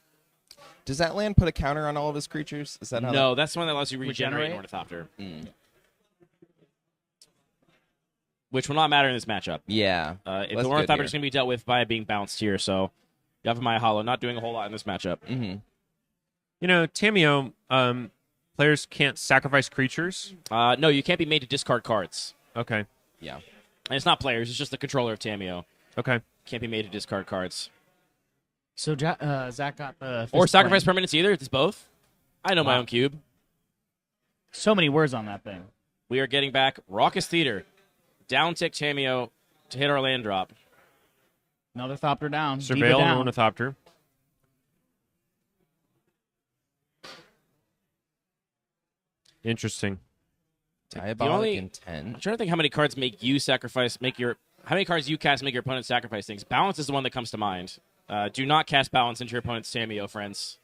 Does that land put a counter on all of his creatures? Is that how No, that's the one that allows you to regenerate an Regenerate? Ornithopter. Mm. Which will not matter in this matchup. Yeah. The That's good Ornithopter here. is going to be dealt with by being bounced here, so Yavimaya Hollow not doing a whole lot in this matchup. Mm-hmm. You know, Tamio, players can't sacrifice creatures. No, you can't be made to discard cards. Okay. Yeah. And it's not players, it's just the controller of Tamio. Okay. Can't be made to discard cards. So Zach got the Or fist sacrifice flame. permanents either, it's both. I know my own cube. So many words on that thing. We are getting back Raucous Theater. Down tick Tameo to hit our land drop. Another Thopter down. Diva Surveil down. and Ornithopter. Interesting. Diabolic I'm intent. trying to think how many cards make you sacrifice, how many cards you cast make your opponent sacrifice things. Balance is the one that comes to mind. Do not cast Balance into your opponent's Tameo, friends.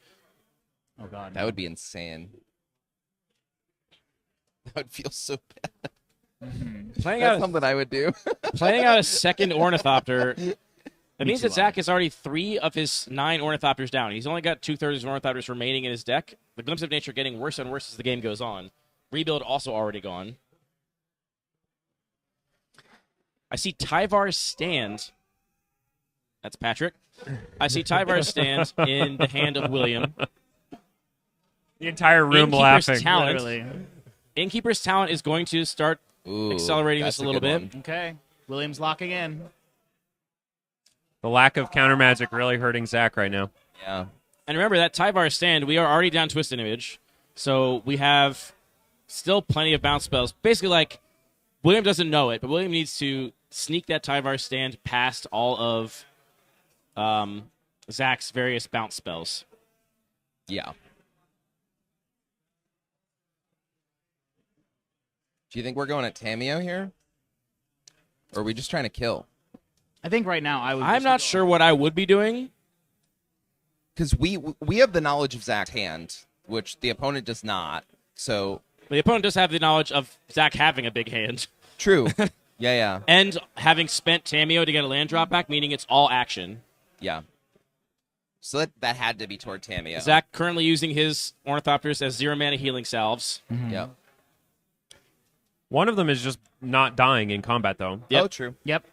Oh, God. That would be insane. That would feel so bad. That's something I would do. Playing out a second Ornithopter, that means that Zach is already 3 of his 9 Ornithopters down. He's only got 2/3 of Ornithopters remaining in his deck. The Glimpse of Nature getting worse and worse as the game goes on. Rebuild also already gone. I see Tyvar's stand. That's Patrick. I see Tyvar's stand in the hand of William. The entire room Innkeeper's laughing. Talent. Literally. Innkeeper's Talent is going to start accelerating this a little bit. Okay. Williams locking in. The lack of counter magic really hurting Zach right now. Yeah. And remember that Tyvar stand, we are already down Twisted Image. So we have still plenty of bounce spells. Basically, like, William doesn't know it, but William needs to sneak that Tyvar stand past all of Zach's various bounce spells. Yeah. Do you think we're going at Tameo here? Or are we just trying to kill? I think right now I'm not sure what I would be doing. Because we have the knowledge of Zach's hand, which the opponent does not. So But the opponent does have the knowledge of Zach having a big hand. True. Yeah. And having spent Tameo to get a land drop back, meaning it's all action. Yeah. So that had to be toward Tameo. Zach currently using his Ornithopters as 0-mana healing salves. Yep. One of them is just not dying in combat, though. Yep. Oh, true. Yep.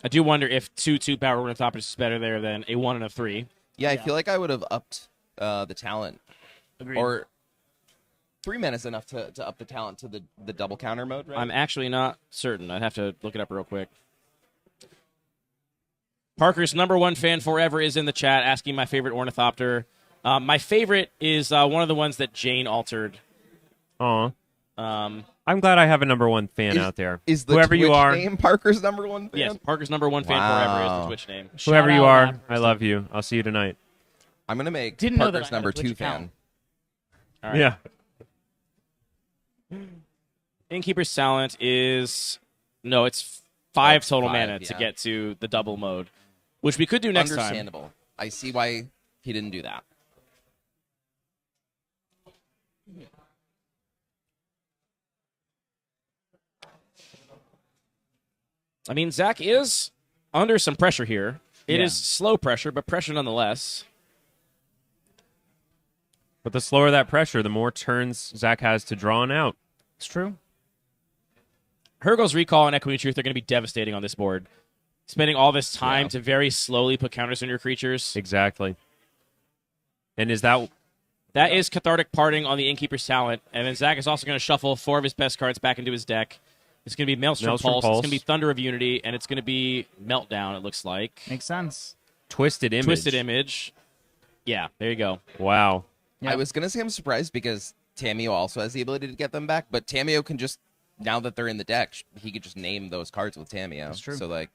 I do wonder if 2/2 power Ornithopters is better there than a 1 and a 3. Yeah, I feel like I would have upped the talent. Agreed. Or 3 mana is enough to up the talent to the double counter mode, right? I'm actually not certain. I'd have to look it up real quick. Parker's #1 fan forever is in the chat asking my favorite Ornithopter. My favorite is one of the ones that Jane altered. Aw. I'm glad I have a #1 fan out there. Is the Whoever Twitch you are, name Parker's #1 fan? Yes, Parker's #1 fan forever is the Twitch name. whoever Shout you out, are, Matt. I love you. I'll see you tonight. I'm going to make Didn't know that Parker's I had a #2 Twitch fan. account. All right. Yeah. Innkeeper's Talent is... No, it's 5 total 5, mana to yeah. get to the double mode, which we could do next time. Understandable. I see why he didn't do that. I mean, Zach is under some pressure here. It Yeah. is slow pressure, but pressure nonetheless. But the slower that pressure, the more turns Zach has to draw on out. It's true. Hergel's Recall and Echoing Truth are going to be devastating on this board. Spending all this time to very slowly put counters on your creatures. Exactly. And is that... That is Cathartic Parting on the Innkeeper's Talent. And then Zach is also going to shuffle 4 of his best cards back into his deck. It's going to be Maelstrom Pulse. It's going to be Thunder of Unity. And it's going to be Meltdown, it looks like. Makes sense. Twisted Image. Twisted Image. Yeah, there you go. Wow. Yeah. I was going to say I'm surprised because Tameo also has the ability to get them back, but Tameo can just, now that they're in the deck, he could just name those cards with Tameo. That's true. So, like,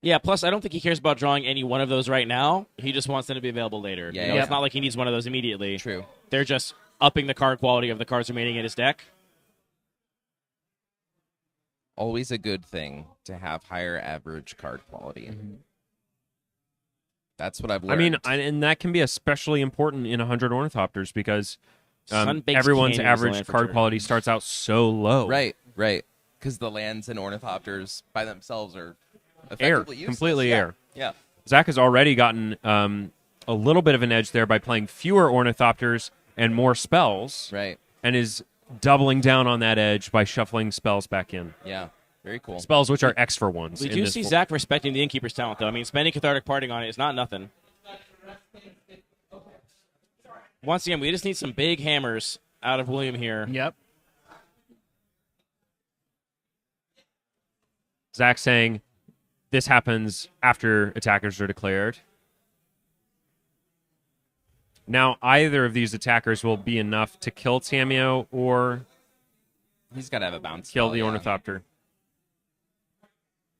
Yeah, plus I don't think he cares about drawing any one of those right now. He just wants them to be available later. Yeah, You know, yeah. It's not like he needs one of those immediately. true. They're just upping the card quality of the cards remaining in his deck. Always a good thing to have higher average card quality. That's what I've I learned. mean, and that can be especially important in 100 Ornithopters because Sun-Baked everyone's Canyon is the average land for card turn. quality starts out so low. right. Because the lands in Ornithopters by themselves are Air. effectively useless. Completely Yeah. air. Yeah. Zach has already gotten a little bit of an edge there by playing fewer Ornithopters and more spells, Right. and is doubling down on that edge by shuffling spells back in. Yeah. Very cool. Spells which are X for ones. We in do this see bo- Zach respecting the Innkeeper's Talent, though. I mean, spending Cathartic Parting on it is not nothing. Once again, we just need some big hammers out of William here. Yep. Zach saying this happens after attackers are declared. Now, either of these attackers will be enough to kill Tamio or He's got to have a bounce. kill spell, the yeah. Ornithopter.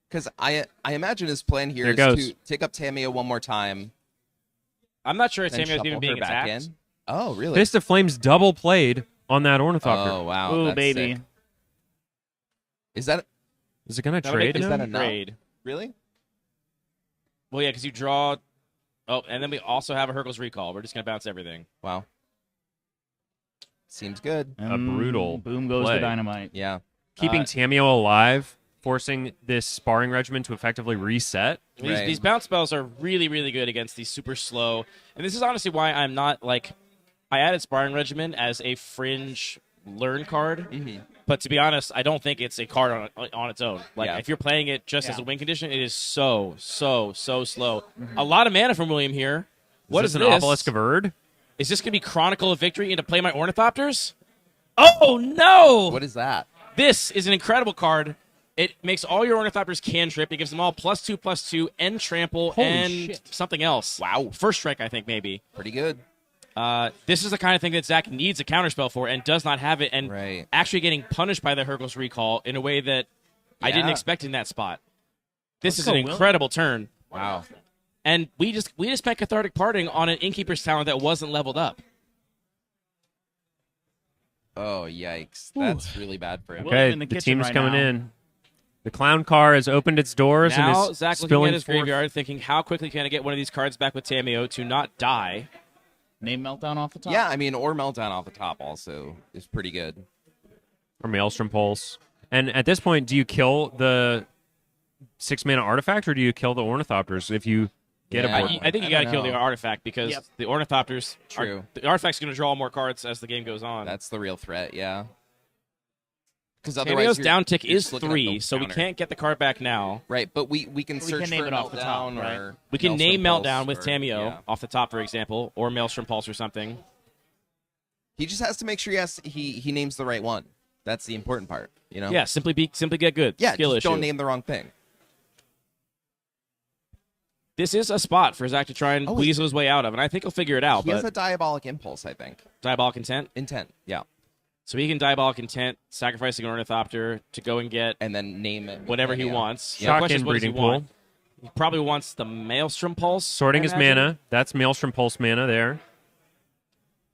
Because I imagine his plan here There is goes. to take up Tamio one more time. I'm not sure if then Tamio's shuffle even being her back attacked. in. Oh, really? Fist of Flames double played on that Ornithopter. Oh, wow. Ooh, that's baby. sick. Is that Is it going to That would make trade this is him? that enough? trade. really? Well, yeah, because you draw. Oh, and then we also have a Hurkyl's Recall. We're just going to bounce everything. Wow. Seems good. A brutal Boom goes play. the dynamite. Yeah. Keeping Tamio alive, forcing this sparring regimen to effectively reset. Right. These bounce spells are really, really good against these super slow. And this is honestly why I'm not like. I added Sparring Regimen as a fringe learn card. Mm-hmm. But to be honest, I don't think it's a card on its own. Like, Yeah. if you're playing it just as a win condition, it is so slow. Mm-hmm. A lot of mana from William here. What is is this, this? an Obelisk of Erd? Is this going to be Chronicle of Victory and to play my Ornithopters? Oh, no! What is that? This is an incredible card. It makes all your Ornithopters cantrip. It gives them all +2/+2 and trample Holy and shit. something else. Wow. First strike, I think, maybe. Pretty good. This is the kind of thing that Zach needs a counterspell for and does not have it, and Right. actually getting punished by the Hurkyl's Recall in a way that I didn't Yeah. expect in that spot. This Let's is an go, Will. incredible turn. Wow. And we just spent Cathartic Parting on an Innkeeper's talent that wasn't leveled up. Oh, yikes. That's really bad for him. Well, Okay, in the the kitchen team's right coming now. in. The clown car has opened its doors Now and is Zach looking spilling at his forth. graveyard, thinking, how quickly can I get one of these cards back with Tamio to not die? Name Meltdown off the top. Yeah, I mean, or Meltdown off the top also is pretty good. Or Maelstrom Pulse. And at this point, do you kill the 6-mana artifact or do you kill the Ornithopters if you get Yeah. a board? I think you I got to don't kill the know. artifact because Yep. the Ornithopters True. the artifact's going to draw more cards as the game goes on. That's the real threat, yeah. Because Tamio's otherwise, down tick you're is just looking at 3, the so we counter. can't get the card back now. Right, but we can We search can name for it off the top, Meltdown right? or We can Maelstrom name Pulse Meltdown with or- Tamio yeah. off the top, for example, or Maelstrom Pulse or something. He just has to make sure he names the right one. That's the important part, you know? Yeah, simply get good. Yeah, Skill just issue. don't name the wrong thing. This is a spot for Zach to try and Oh, weasel his way out of, and I think he'll figure it out. He has But a Diabolic Impulse, I think. Diabolic Intent, Intent, yeah. so he can Diabolic Intent, sacrificing an Ornithopter to go and get And then name it. with whatever he Tamio. wants. Yeah. The question is, Shock-in what does he breeding pool. want? He probably wants the Maelstrom Pulse. Sorting I his imagine. mana. That's Maelstrom Pulse mana there.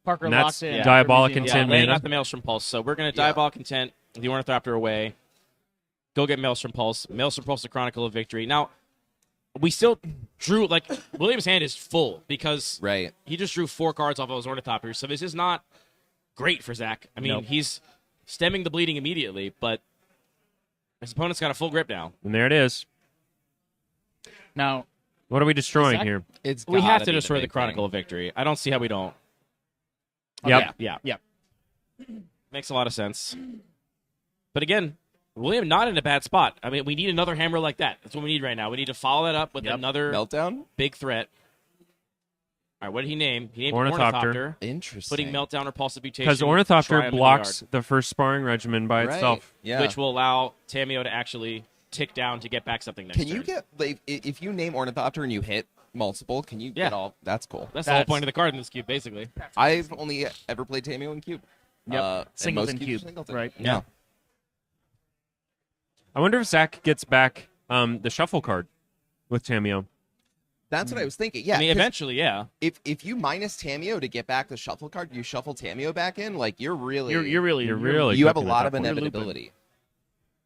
Parker And locked that's in. Diabolic for Museum. Yeah, Intent laying mana. out the Maelstrom Pulse. So we're going to Diabolic Intent the Ornithopter away. Go get Maelstrom Pulse. Maelstrom Pulse, the Chronicle of Victory. Now, we still drew, like, William's hand is full because Right. he just drew 4 cards off of his Ornithopters. So this is not great for Zach. I mean, Nope. he's stemming the bleeding immediately, but his opponent's got a full grip now. And there it is. Now, What are we destroying Zach- here? It's We have gotta to be destroy the big Chronicle thing. of Victory. I don't see how we don't. Yep. Yeah. Makes a lot of sense. But again, William not in a bad spot. I mean, we need another hammer like that. That's what we need right now. We need to follow that up with another Meltdown? big threat. All right, what did he name? He named Ornithopter. Ornithopter. Interesting. Putting Meltdown or Pulse of Mutation. Because try Ornithopter him in the blocks yard, the first sparring regimen by Right. itself. Yeah. which will allow Tamio to actually tick down to get back something next Can you turn. get, like, if you name Ornithopter and you hit multiple, can you get Yeah. all? That's cool. That's the whole point of the card in this cube, basically. I've only ever played Tamio in Cube. Yep. And Singleton most Cube, Singleton. right. Yeah. I wonder if Zach gets back the shuffle card with Tamio. That's what I was thinking. Yeah. I mean, 'cause eventually, yeah. if you minus Tamio to get back the shuffle card, you shuffle Tamio back in. Like you're really you're really you have a cooking lot at of that point. inevitability.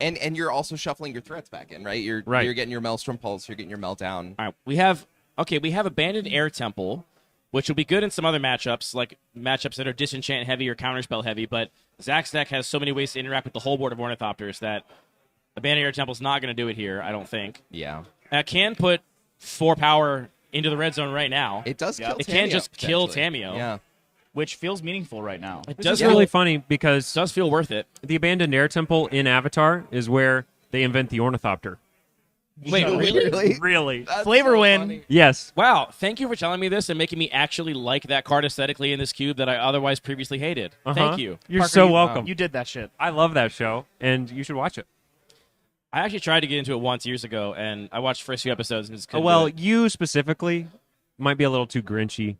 And you're also shuffling your threats back in, right? You're getting your Maelstrom Pulse, you're getting your Meltdown. All right, we have Abandoned Air Temple, which will be good in some other matchups, like matchups that are disenchant heavy or counterspell heavy. But Zach's deck has so many ways to interact with the whole board of Ornithopters that Abandoned Air Temple's not going to do it here. I don't think. Yeah. Can put 4 power into the red zone right now. It does kill It can Tamio, just kill potentially. Tamio. Yeah. which feels meaningful right now. It This does is really funny because does feel worth it. the Abandoned Air Temple in Avatar is where they invent the Ornithopter. Wait, really? Really? That's Flavor so win. funny. Yes. Wow, thank you for telling me this and making me actually like that card aesthetically in this cube that I otherwise previously hated. Uh-huh. Thank you. You're Parker, so you- welcome. You did that shit. I love that show, and you should watch it. I actually tried to get into it once years ago, and I watched the first few episodes and just Oh, couldn't well, do it. you specifically might be a little too grinchy.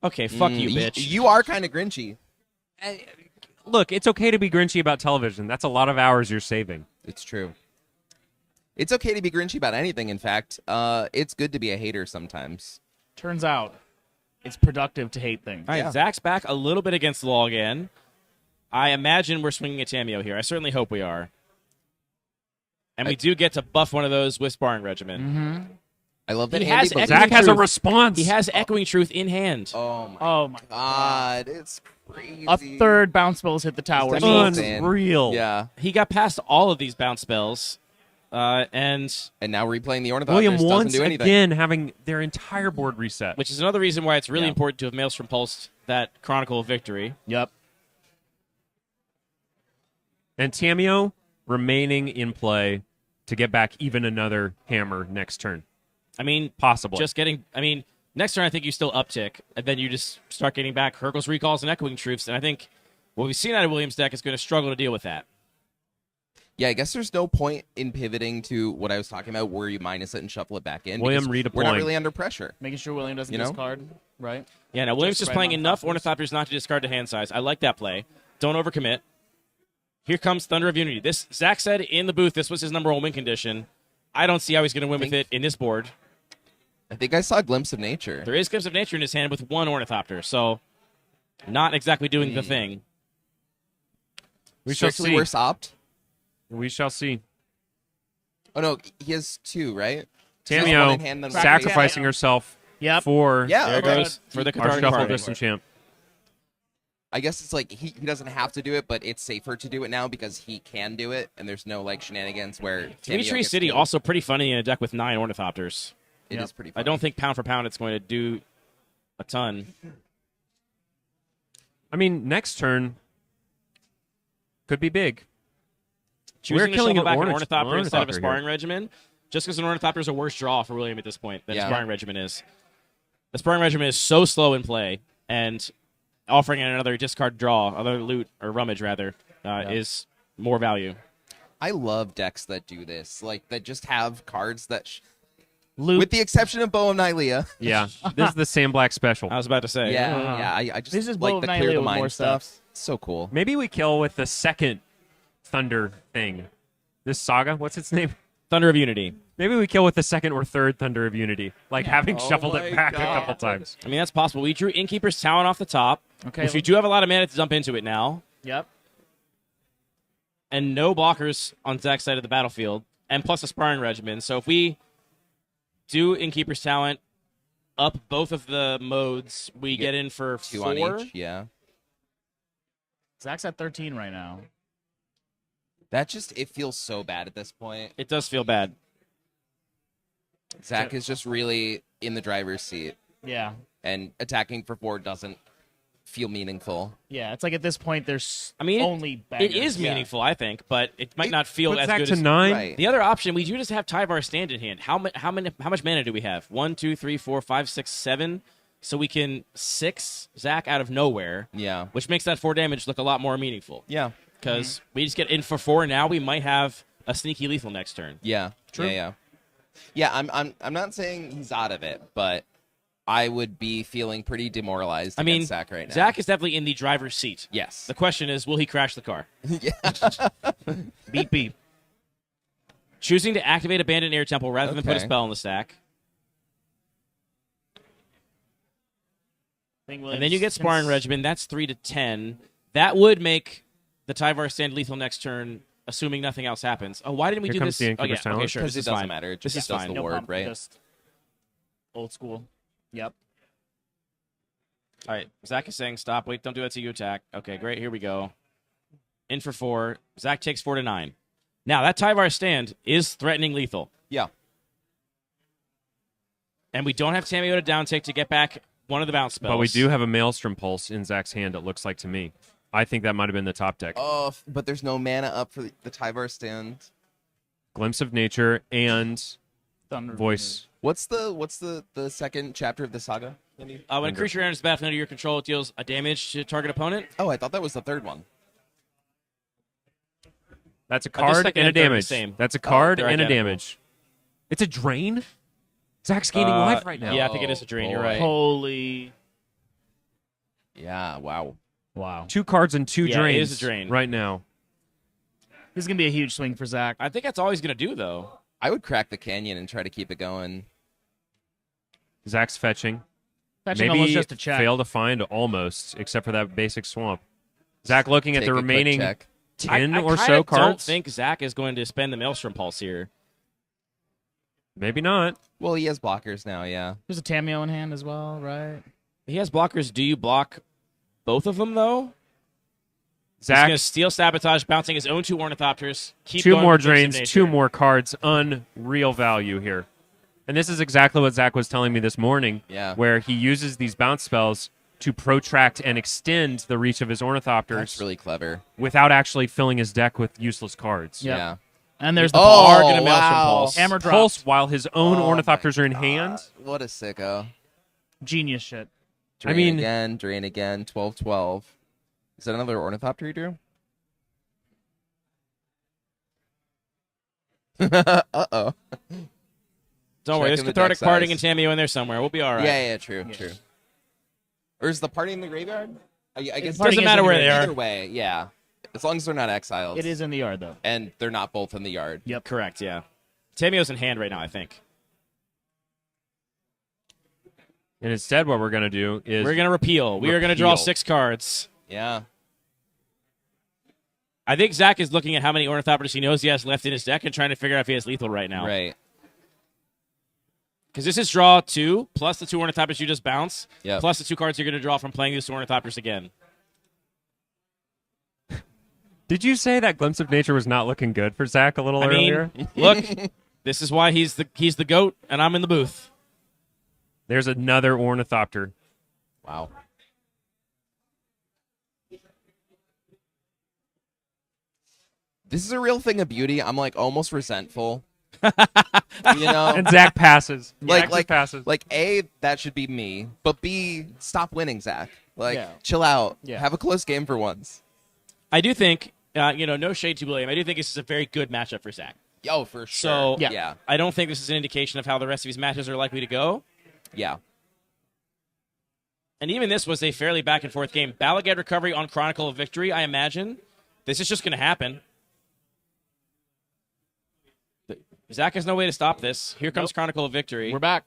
Okay, fuck you, bitch. You are kind of grinchy. Look, it's okay to be grinchy about television. That's a lot of hours you're saving. It's true. It's okay to be grinchy about anything, in fact. It's good to be a hater sometimes. Turns out it's productive to hate things. All right, Zach's back a little bit against the law again. I imagine we're swinging a Tameo here. I certainly hope we are. And we do get to buff one of those with Sparring Regimen. Mm-hmm. I love that. Zach has a response. He has Echoing Truth in hand. Oh my god, it's crazy. A third bounce spells hit the tower. Unreal. Yeah. He got past all of these bounce spells. And now replaying the Ornithopters William doesn't once do anything. again having their entire board reset. Which is another reason why it's really important to have Maelstrom Pulsed that Chronicle of Victory. Yep. And Tameo remaining in play to get back even another hammer next turn. I mean, possibly. Next turn I think you still uptick, and then you just start getting back Hurkyl's Recalls and Echoing Truths, and I think what we've seen out of William's deck is going to struggle to deal with that. Yeah, I guess there's no point in pivoting to what I was talking about, where you minus it and shuffle it back in. William because redeploying. We're not really under pressure. Making sure William doesn't discard, right? Yeah, now William's just playing on enough top of Ornithopters not to discard to hand size. I like that play. Don't overcommit. Here comes Thunder of Unity. This Zach said in the booth this was his number one win condition. I don't see how he's going to win with it in this board. I think I saw a Glimpse of Nature. There is Glimpse of Nature in his hand with one Ornithopter, so not exactly doing the thing. We shall Strictly see. worse opt. We shall see. Oh no, he has two, right? Tameo sacrificing herself for there goes for the our Cathartic shuffle Party. disenchant. I guess it's like he doesn't have to do it, but it's safer to do it now because he can do it, and there's no like shenanigans where Dimitri City also pretty funny in a deck with 9 Ornithopters. It is pretty funny. I don't think pound for pound it's going to do a ton. I mean, next turn could be big. Choosing We're killing to shuffle an back an Ornithopter instead of a here. Sparring Regimen, just because an Ornithopter is a worse draw for William at this point than Sparring Regimen is. The Sparring Regimen is so slow in play, and offering another discard draw, other loot, or rummage rather, is more value. I love decks that do this, like that just have cards that with the exception of Bow of Nylea. Yeah, this is the Sam Black special. I was about to say. Yeah, I just This is like Bow of the Nylea clear the with mind more stuff. stuff. It's so cool. Maybe we kill with the second Thunder thing. This saga, what's its name? Thunder of Unity. Maybe we kill with the second or third Thunder of Unity, like having shuffled it back a couple times. I mean, that's possible. We drew Innkeeper's Talent off the top, Okay, which you do have a lot of mana to dump into it now, Yep. and no blockers on Zach's side of the battlefield, and plus a Sparring Regimen. So if we do Innkeeper's Talent, up both of the modes, we get in for 2 4. on each. Yeah, Zach's at 13 right now. that just it feels so bad at this point. It does feel bad. Zach is just really in the driver's seat, Yeah. and attacking for 4 doesn't feel meaningful. Yeah, it's like at this point there's It only bangers. It is meaningful, I think, but it might not feel Put as Zach good to as 9. Right. the other option. We do just have Tyvar stand in hand. How much mana do we have? 1, 2, 3, 4, 5, 6, 7. So we can 6 Zach out of nowhere. Yeah. Which makes that 4 damage look a lot more meaningful. Yeah. Because we just get in for 4. Now we might have a sneaky lethal next turn. Yeah. True. Yeah, I'm not saying he's out of it, but I would be feeling pretty demoralized against Zach right now. Zach is definitely in the driver's seat. Yes. The question is, will he crash the car? Beep, beep. Choosing to activate Abandoned Air Temple rather than put a Okay. spell in the stack. And then you get Sparring Regimen. That's 3 to 10. That would make the Tyvar stand lethal next turn, assuming nothing else happens. Oh, why didn't we Here do comes this? the Oh, Innkeeper's yeah. Talent. Okay, sure. Because This it is doesn't fine. matter. It This just is does fine. the No word, problem. right? Just old school. Yep. All right. Zach is saying stop. Wait, don't do that to you attack. Okay, great. Here we go. In for 4. Zach takes 4 to 9. Now, that Tyvar stand is threatening lethal. Yeah. And we don't have Tameo to downtick to get back one of the bounce spells. But we do have a Maelstrom Pulse in Zach's hand, it looks like to me. I think that might have been the top deck. Oh, but there's no mana up for the Tyvar stand. Glimpse of Nature and Thunder Voice. What's the second chapter of the saga? When a creature enters the battlefield under your control, it deals a damage to target opponent. Oh, I thought that was the third one. That's a just card second and a and third are the damage. same. That's a card they're and a identical. damage. It's a drain? Zach's gaining life right now. Yeah, I think it is a drain. You're right. Holy. Yeah, wow. Wow. 2 cards and 2 Yeah, it drains is a drain. right now. This is gonna be a huge swing for Zach. I think that's all he's going to do, though. I would crack the canyon and try to keep it going. Zach's fetching. Fetching Maybe almost just a check. fail to find almost, except for that basic swamp. Zach looking at Take the a quick remaining check. 10 I or kinda so cards. don't think Zach is going to spend the Maelstrom Pulse here. Maybe not. Well, he has blockers now, yeah. There's a Tameo in hand as well, right? He has blockers. Do you block both of them, though? He's Zach, going to steal Sabotage, bouncing his own 2 Ornithopters. Keep 2 going more with Glimpse of drains, Nature. 2 more cards. Unreal value here. And this is exactly what Zach was telling me this morning, Yeah. where he uses these bounce spells to protract and extend the reach of his Ornithopters That's really clever. without actually filling his deck with useless cards. Yep. Yeah. And there's the Oh, Are going to Maelstrom wow. Pulse. hammer drop. Pulse while his own Oh Ornithopters my are in God. hand. What a sicko. Genius shit. Drain mean- again, drain again, 12-12. Is that another Ornithopter you drew? Uh-oh. Don't worry, there's Checking the Cathartic deck Parting size. and Tameo in there somewhere. We'll be all right. Yeah, true. Or is the party in the graveyard? I guess It doesn't matter where they are. Either way, yeah. As long as they're not exiles. It is in the yard though. And they're not both in the yard. Yep, correct, yeah. Tameo's in hand right now, I think. And instead, what we're going to do is We're going to repeal. We are going to draw Repeal. 6 cards. Yeah. I think Zach is looking at how many Ornithopters he knows he has left in his deck and trying to figure out if he has lethal right now. Right. Because this is draw 2, plus the 2 Ornithopters you just bounce, Yep. plus the 2 cards you're going to draw from playing these 2 Ornithopters again. Did you say that Glimpse of Nature was not looking good for Zach a little I earlier? mean, look, this is why he's the GOAT, and I'm in the booth. There's another Ornithopter. Wow. This is a real thing of beauty. I'm like almost resentful. You know? And Zach passes. like Zach just passes. like A, that should be me. But B, stop winning, Zach. Like, Yeah. chill out. Yeah. Have a close game for once. I do think, no shade to William, I do think this is a very good matchup for Zach. Yo, for sure. So, yeah. I don't think this is an indication of how the rest of his matches are likely to go. Yeah. And even this was a fairly back-and-forth game. Balagad recovery on Chronicle of Victory, I imagine. This is just going to happen. Zach has no way to stop this. Here comes Chronicle of Victory. We're back.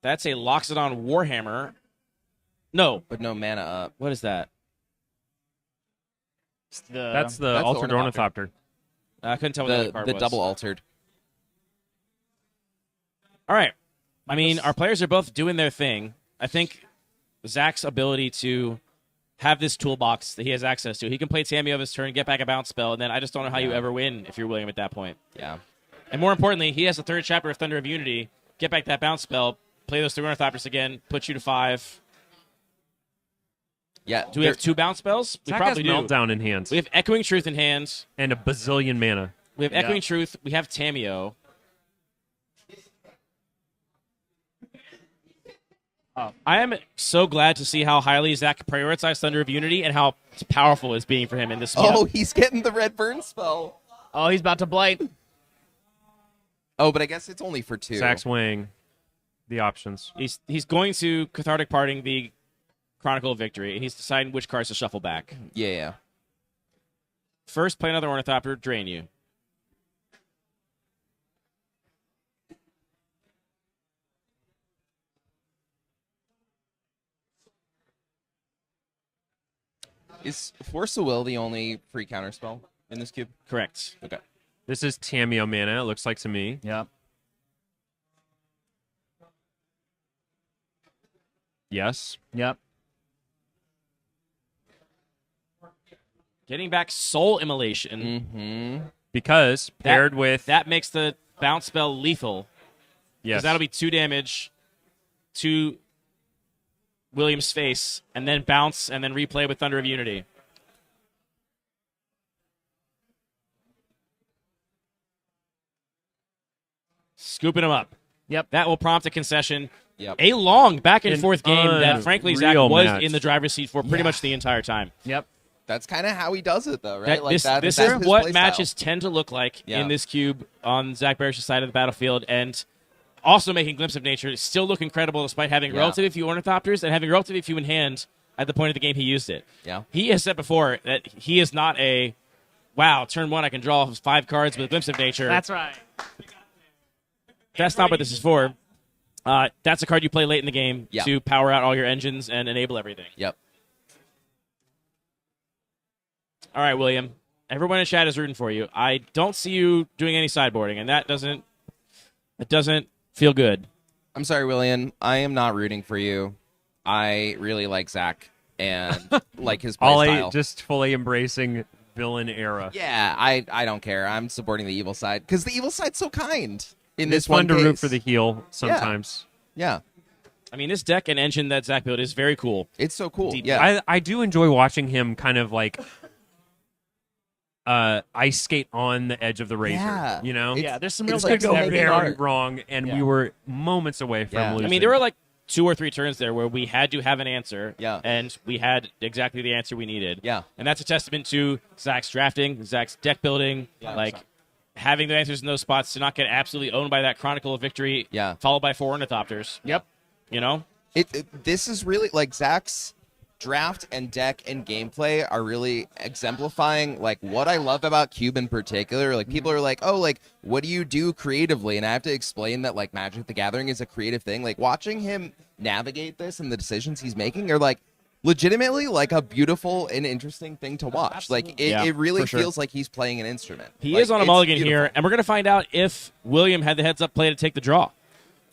That's a Loxodon Warhammer. No. But no mana up. What is that? That's the That's the Altered Ornithopter. Ornithopter. I couldn't tell what the other card The was. double altered. All right. I mean, our players are both doing their thing. I think Zach's ability to have this toolbox that he has access to. He can play Tammy of his turn, get back a bounce spell, and then I just don't know how you ever win if you're William at that point. Yeah. And more importantly, he has the 3rd chapter of Thunder of Unity, get back that bounce spell, play those 3 Ornithopters again, put you to 5. Yeah. Do we have 2 bounce spells? We Zach probably has do. Meltdown in hand. We have Echoing Truth in hand. And a bazillion mana. We have Echoing Truth. We have Tameo. I am so glad to see how highly Zach prioritized Thunder of Unity and how powerful it's being for him in this spot. Oh, he's getting the red burn spell. Oh, he's about to blight. Oh, but I guess it's only for 2. Zach's weighing the options. He's going to Cathartic Parting the Chronicle of Victory, and he's deciding which cards to shuffle back. Yeah. First, play another Ornithopter, drain you. Is Force of Will the only free counter spell in this cube? Correct. Okay. This is Tameo mana, it looks like to me. Yep. Yes. Yep. Getting back Soul Immolation. Mm-hmm. Because paired with... That makes the bounce spell lethal. Yes. Because that'll be 2 damage to William's face, and then bounce, and then replay with Thunder of Unity. Scooping him up. Yep. That will prompt a concession. Yep. A long back-and-forth An game that, frankly, Zach unreal was match. in the driver's seat for pretty much the entire time. Yep. That's kind of how he does it, though, right? This that's is his what play matches style. tend to look like Yeah. in this cube on Zach Barish's side of the battlefield, and also making Glimpse of Nature still look incredible despite having relatively few Ornithopters and having relatively few in hand at the point of the game he used it. Yeah. He has said before that he is not a, wow, turn 1 I can draw 5 cards with Glimpse of Nature. That's right. That's not what this is for. That's a card you play late in the game to power out all your engines and enable everything. Yep. All right, William. Everyone in chat is rooting for you. I don't see you doing any sideboarding, and that doesn't feel good. I'm sorry, William. I am not rooting for you. I really like Zach and like his play Ollie style. just fully embracing villain era. Yeah, I don't care. I'm supporting the evil side because the evil side's so kind. In It's this one fun to root case. for the heel sometimes. Yeah. I mean, this deck and engine that Zach built is very cool. It's so cool. Deep. Yeah. I do enjoy watching him kind of like ice skate on the edge of the razor. Yeah. You know? Yeah, there's some real It's This like could go making very art. wrong, and Yeah. we were moments away from Yeah. losing. I mean, there were like 2 or 3 turns there where we had to have an answer, Yeah. and we had exactly the answer we needed. Yeah. And that's a testament to Zach's drafting, Zach's deck building, having the answers in those spots to not get absolutely owned by that Chronicle of Victory, followed by 4 Ornithopters. Yep. You know? This is really like Zach's draft and deck and gameplay are really exemplifying like what I love about Cube in particular. Like people are like, oh, like what do you do creatively? And I have to explain that like Magic the Gathering is a creative thing. Like watching him navigate this and the decisions he's making are like legitimately like a beautiful and interesting thing to watch. Like it really feels like he's playing an instrument. He Like, is on a it's mulligan beautiful. here, and we're going to find out if William had the heads-up play to take the draw.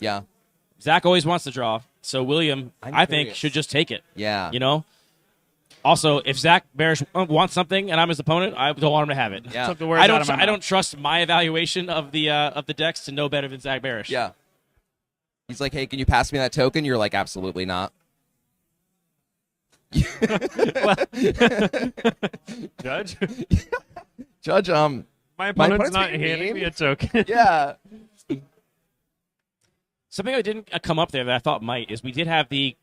Yeah. Zach always wants to draw, so William, I think, curious. should just take it. Yeah. You know? Also, if Zach Barish wants something and I'm his opponent, I don't want him to have it. Yeah. Took the words out of my I mouth. don't trust my evaluation of the decks to know better than Zach Barish. Yeah. He's like, hey, can you pass me that token? You're like, absolutely not. Judge? Judge, My opponent's not being handing mean. me a token. Yeah. Something that didn't come up there that I thought might is we did have the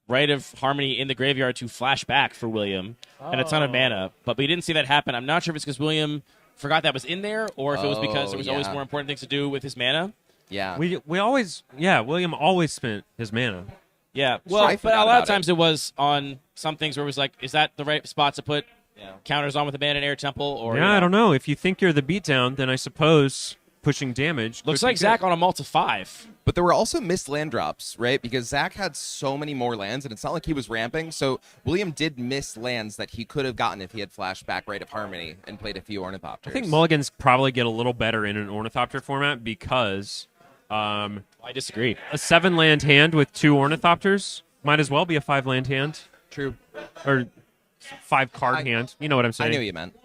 Rite of Harmony in the graveyard to flash back for William and a ton of mana, but we didn't see that happen. I'm not sure if it's because William forgot that was in there or if it was because there was always more important things to do with his mana. Yeah. We always William always spent his mana. Yeah, Well, I but a forgot lot of about times it was on some things where it was like, is that the right spot to put counters on with Abandoned Air Temple? Or Yeah, I don't know. If you think you're the beatdown, then I suppose pushing damage Looks could be like Zach good. on a mult of 5. But there were also missed land drops, right? Because Zach had so many more lands, and it's not like he was ramping. So William did miss lands that he could have gotten if he had flashed back Rite of Harmony and played a few Ornithopters. I think mulligans probably get a little better in an Ornithopter format because I disagree. a 7-land hand with 2 Ornithopters might as well be a 5-land hand. True. Or 5-card hand. You know what I'm saying? I knew what you meant.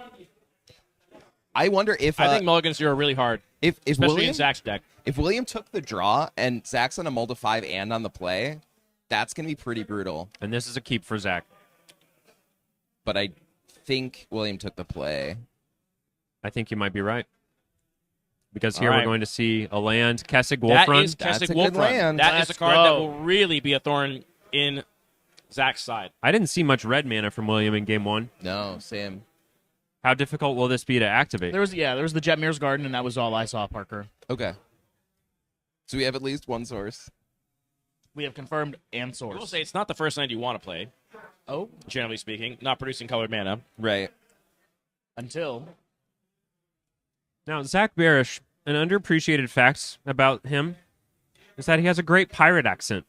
I wonder if I think mulligans are really hard, if especially William, in Zach's deck. if William took the draw and Zach's on a mull of 5 and on the play, that's gonna be pretty brutal. And this is a keep for Zach. But I think William took the play. I think you might be right. Because here All we're right. going to see a land, Kessig That Wolfrun. is That's Kessig a good Wolfrun. land. That is a Let's card that go. will really be a thorn in Zach's side. I didn't see much red mana from William in game 1. No, Sam. How difficult will this be to activate? There was the Jetmir's Garden, and that was all I saw, Parker. Okay. So we have at least one source. We have confirmed and I will source. say it's not the first land you want to play, Oh, generally speaking, not producing colored mana. Right. until Now, Zach Barish, an underappreciated fact about him is that he has a great pirate accent,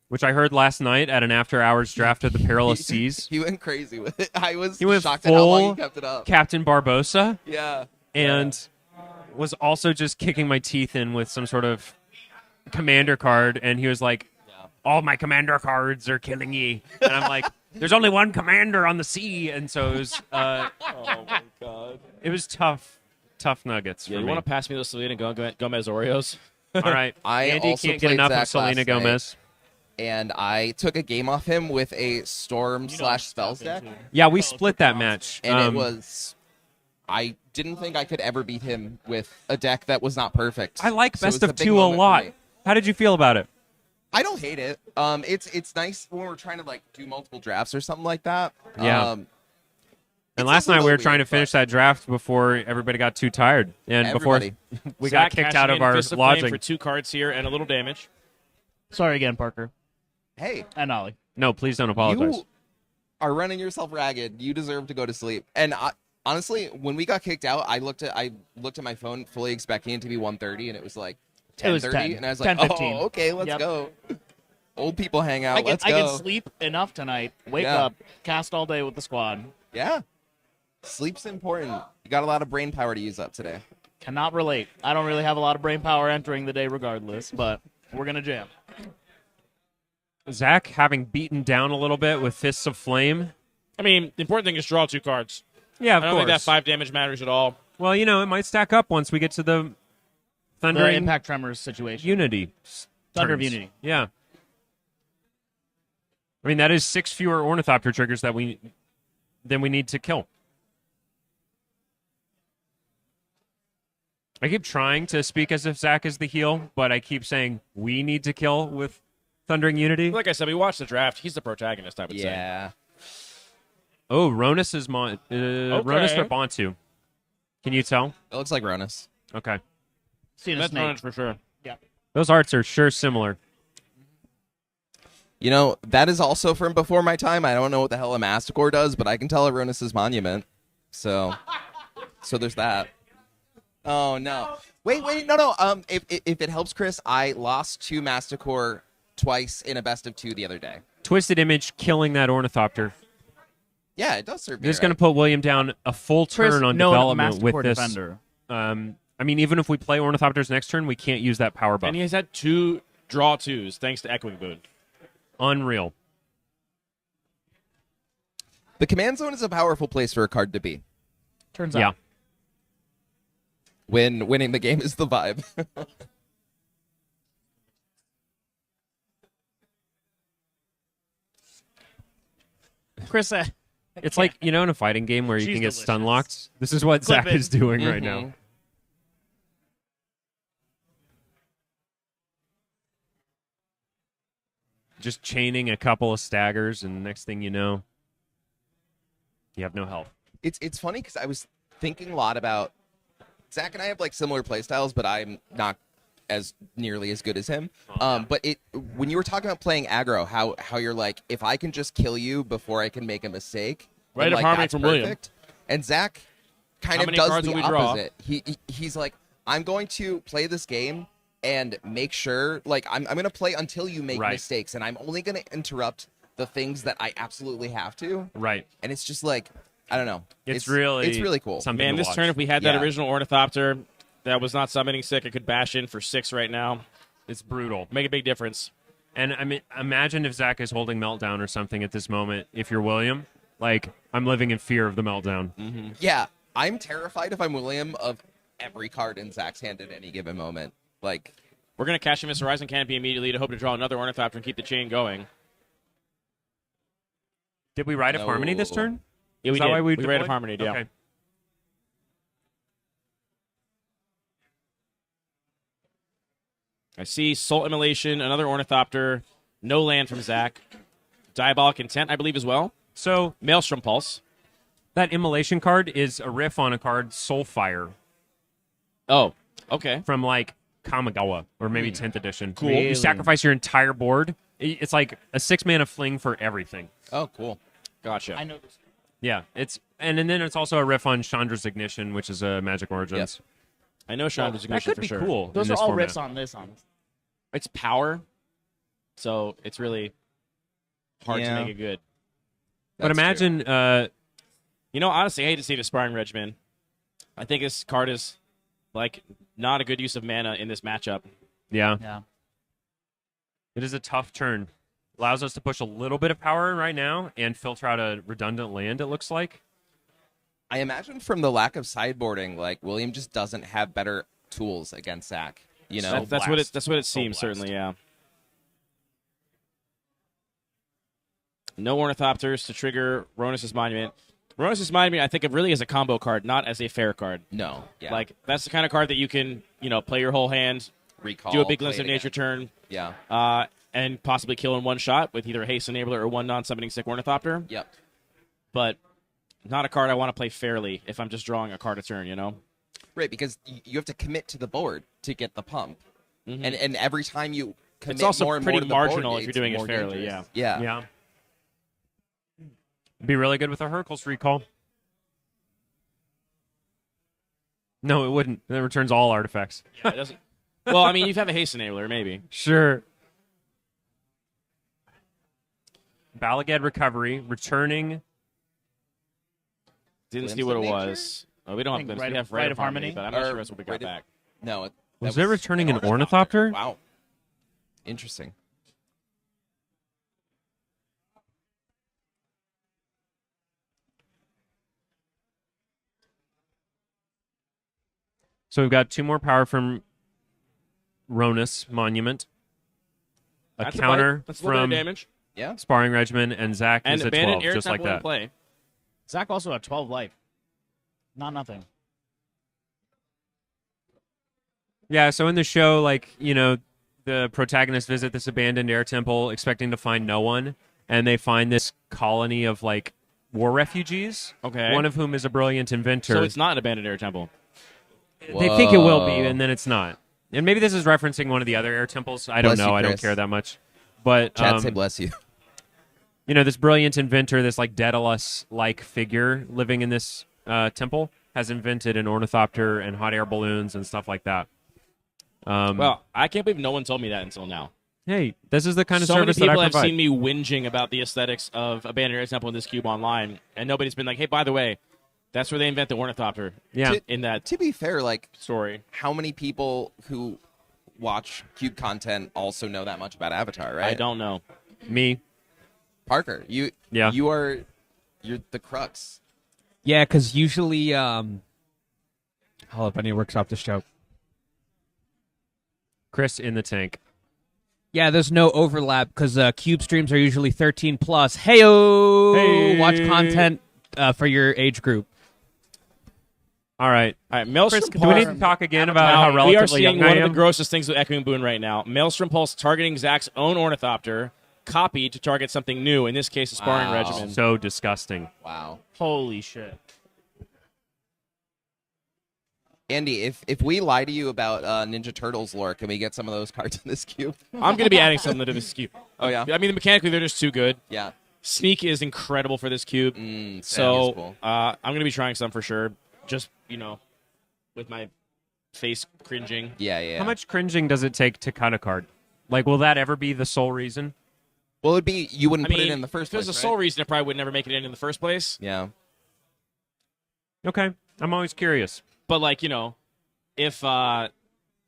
which I heard last night at an after-hours draft of the Perilous Seas. He went crazy with it. I was He went shocked at how long full he kept it up. Captain Barbosa, Yeah. and was also just kicking my teeth in with some sort of commander card, and he was like, all my commander cards are killing ye. And I'm like, there's only one commander on the sea, and so it was Oh my god! it was tough nuggets Yeah, for you me. want to pass me those Selena Gomez Oreos? All right. I Andy also can't get played enough Zach of Selena last Gomez. And I took a game off him with a Storm / Spells deck. Yeah, we split that match. And it was... I didn't think I could ever beat him with a deck that was not perfect. I like So it was Best a of big 2 a moment for lot. me. How did you feel about it? I don't hate it. It's nice when we're trying to like do multiple drafts or something like that. Yeah. And last night we were trying to finish that draft before everybody got too tired, and Everybody. before we Zach got kicked cashing out of in our Fist of Flame lodging. for 2 cards here and a little damage. Sorry again, Parker Hey, and Ollie. No, please don't apologize. you are running yourself ragged. You deserve to go to sleep. And honestly, when we got kicked out, I looked at my phone, fully expecting it to be 1:30, and it was like It was 10:30, 10, and I was like, 10:15. "Oh, okay, let's Yep. go." Old people hang out. I Let's can go. sleep enough tonight. Wake Yeah. up, cast all day with the squad. Yeah, sleep's important. You got a lot of brain power to use up today. Cannot relate. I don't really have a lot of brain power entering the day, regardless. But we're gonna jam. Zach having beaten down a little bit with Fists of Flame. I mean, the important thing is draw 2 cards. Yeah, of I don't course. think that 5 damage matters at all. Well, you know, it might stack up once we get to the The Thundering Impact Tremors situation. Unity. Thunder of turns. Unity. Yeah. I mean, that is 6 fewer Ornithopter triggers than we need to kill. I keep trying to speak as if Zach is the heel, but I keep saying we need to kill with Thundering Unity. Like I said, we watched the draft. He's the protagonist, I would say. Yeah. Oh, Ronus is Ronus or Bantu. Can you tell? It looks like Ronus. Okay. Seen a That's snake. Ronus for sure. Yeah. Those arts are sure similar. You know, that is also from before my time. I don't know what the hell a Masticore does, but I can tell Aronis' monument. So there's that. Oh, no. Wait, no. If it helps, Chris, I lost to Masticore twice in a best of 2 the other day. Twisted Image killing that Ornithopter. Yeah, it does serve me This is right. going to put William down a full Chris, turn on known development with Masticore this. defender. I mean, even if we play Ornithopters next turn, we can't use that power buff. And he has had 2 draw 2s thanks to Echoing Boon. Unreal. The command zone is a powerful place for a card to be. Turns Yeah. out. When winning the game is the vibe. Chris, It's like, you know, in a fighting game where you She's can get delicious. stun locked. This is what Clip Zach it. is doing right now. Just chaining a couple of staggers, and next thing you know, you have no health. It's funny because I was thinking a lot about Zach and I have like similar play styles, but I'm not as nearly as good as him. But when you were talking about playing aggro, how you're like, if I can just kill you before I can make a mistake, Right then, of like, harmony that's from William. perfect. And Zach kind How of many does cards the will we draw? opposite. He's like, I'm going to play this game and make sure, like, I'm going to play until you make Right. mistakes, and I'm only going to interrupt the things that I absolutely have to. Right. And it's just like, I don't know. It's really cool. something Man, to this watch. turn, if we had that Yeah. original Ornithopter that was not summoning sick, it could bash in for 6 right now. It's brutal. Make a big difference. And I mean, imagine if Zach is holding Meltdown or something at this moment. If you're William, like, I'm living in fear of the Meltdown. Yeah, I'm terrified if I'm William of every card in Zach's hand at any given moment. Like, We're going to cash in Miss Horizon Canopy immediately to hope to draw another Ornithopter and keep the chain going. Did we ride of No. Harmony this turn? Yeah, we Is that did. why we Rite of deployed? Harmony, yeah. Okay. I see Soul Immolation, another Ornithopter, no land from Zach. Diabolic Intent, I believe, as well. So Maelstrom Pulse. that Immolation card is a riff on a card Soulfire Oh, okay. from like Kamigawa or maybe 10th edition. Cool. You sacrifice your entire board. It's like a 6-mana fling for everything. oh, cool. Gotcha. I know this. Yeah, and then it's also a riff on Chandra's Ignition, which is a Magic Origins. I know Chandra's That Ignition could for be sure. cool. Those in are this all format. riffs on this, honestly. It's power, so it's really hard Yeah. to make it good. But That's imagine, You know, honestly, I hate to see the Sparring Regimen. I think this card is, like, not a good use of mana in this matchup. yeah, Yeah. it is a tough turn. Allows us to push a little bit of power in right now and filter out a redundant land, it looks like. I imagine from the lack of sideboarding, like, William just doesn't have better tools against Zach. You know? That's what blast. that's what it Soul seems, blast. certainly, yeah. No Ornithopters to trigger Ronus' Monument. Ronus' Monument, I think of really as a combo card, not as a fair card. No. Yeah. Like, that's the kind of card that you can, play your whole hand, recall. do a big play Glimpse it of Nature again. turn, Yeah. and possibly kill in one shot with either Haste Enabler or one non-summoning sick Ornithopter. Yep. But not a card I want to play fairly if I'm just drawing a card a turn, you know? Right, because you have to commit to the board to get the pump. And every time you commit It's also more and pretty more to the marginal board, if you're it's doing it more fairly, dangerous. yeah. Yeah. Be really good with a Hercules recall. No, it wouldn't. It returns all artifacts. Yeah, it doesn't. Well, I mean, you have a haste enabler, maybe. Sure. Balagad Recovery, returning. Didn't Glimpse see what of it nature? was. Oh, we don't have glimpse. Rite We of- have Rite of Harmony? Harmony, but I'm not Or sure that's what we got Rite of- back. No. Was it returning an Ornithopter? Wow. Interesting. So we've got 2 more power from Ronus Monument. A That's counter bite. That's a little bit from of damage. Yeah. Sparring Regimen, and Zach And is at abandoned 12, air just like temple in that. play. Zach also had 12 life. Not nothing. Yeah, so in the show, like, you know, the protagonists visit this abandoned air temple expecting to find no one, and they find this colony of, like, war refugees, Okay. one of whom is a brilliant inventor. So it's not an abandoned air temple. They think it will be, Whoa. and then it's not. And maybe this is referencing one of the other air temples. I don't Bless know. you, I don't Chris. care that much. But, Chad, say bless you. you know, this brilliant inventor, this, like, Daedalus-like figure living in this temple, has invented an ornithopter and hot air balloons and stuff like that. Well, I can't believe no one told me that until now. Hey, this is the kind of So many service that I people have provide. seen me whinging about the aesthetics of abandoned air temple in this cube online, and nobody's been like, "Hey, by the way, that's where they invent the ornithopter." Yeah. In that To be fair, like, story, how many people who watch Cube content also know that much about Avatar, right? I don't know. Me. Parker, you're the crux. Yeah, because usually, hold up, I need to workshop this joke. Chris in the tank. Yeah, there's no overlap because cube streams are usually 13 plus. Heyo, Hey. watch content for your age group. All right. All right, Maelstrom Chris, do Pulse. we need to talk again about how Now, we are relatively seeing young I one of am? the grossest things with Echoing Boon right now. Maelstrom Pulse targeting Zach's own ornithopter, copied to target something new. In this case, a sparring Wow. regimen. So disgusting. Wow. Holy shit. Andy, if we lie to you about Ninja Turtles lore, can we get some of those cards in this cube? I'm going to be adding something to this cube. Oh, yeah? I mean, mechanically, they're just too good. Yeah. Sneak is incredible for this cube. Sam So is cool. I'm going to be trying some for sure. Just, you know, with my face cringing. Yeah. How much cringing does it take to cut a card? Like, will that ever be the sole reason? Well, it'd be you wouldn't I put mean, it in the first if it was place, the sole right? reason, it probably would never make it in the first place. Yeah. Okay. I'm always curious. But, like, you know, if I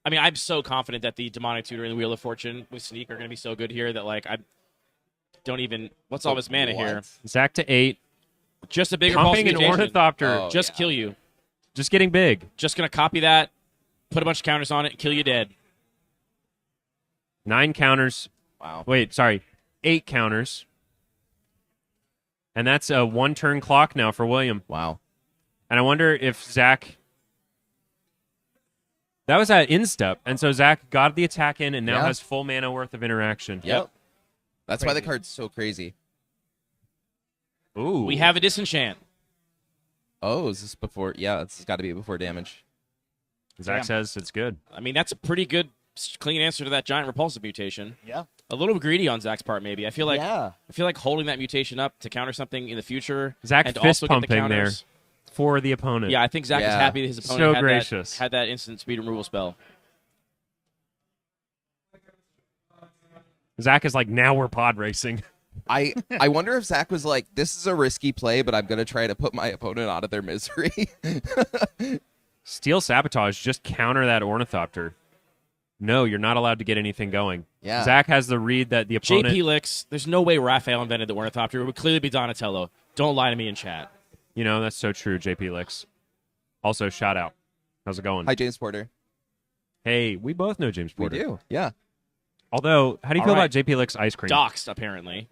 mean, I'm so confident that the Demonic Tutor and the Wheel of Fortune with Sneak are going to be so good here that, like, I don't even. What's all this mana here? Zach to 8. Just a bigger pulse Pumping an mutation. Ornithopter. Oh, Just yeah. kill you. Just getting big. Just going to copy that, put a bunch of counters on it, and kill you dead. 9 counters. Wow. Wait, sorry. 8 counters. And that's a 1-turn clock now for William. Wow. And I wonder if Zach... That was at instep, and so Zach got the attack in and now Yeah. has full mana worth of interaction. Yep. That's why the card's so crazy. Ooh. We have a disenchant. Oh, is this before? Yeah, it's got to be before damage. Zach says it's good. I mean, that's a pretty good, clean answer to that giant repulsive mutation. Yeah. A little greedy on Zach's part, maybe. I feel like Yeah. holding that mutation up to counter something in the future. Zach and fist also get the pumping there counters. for the opponent. Yeah, I think Zach is Yeah. happy that his So opponent gracious. had that instant speed removal spell. Zach is like, now we're pod racing. I wonder if Zach was like, this is a risky play, but I'm going to try to put my opponent out of their misery. Steel Sabotage, just counter that Ornithopter. No, you're not allowed to get anything going. Yeah. Zach has the read that the opponent... JP Licks, there's no way Raphael invented the Ornithopter. It would clearly be Donatello. Don't lie to me in chat. You know, that's so true, JP Licks. Also, shout out. How's it going? Hi, James Porter. Hey, we both know James We Porter. do. Yeah. Although, how do you All feel right. about JP Licks ice cream? Doxed, apparently.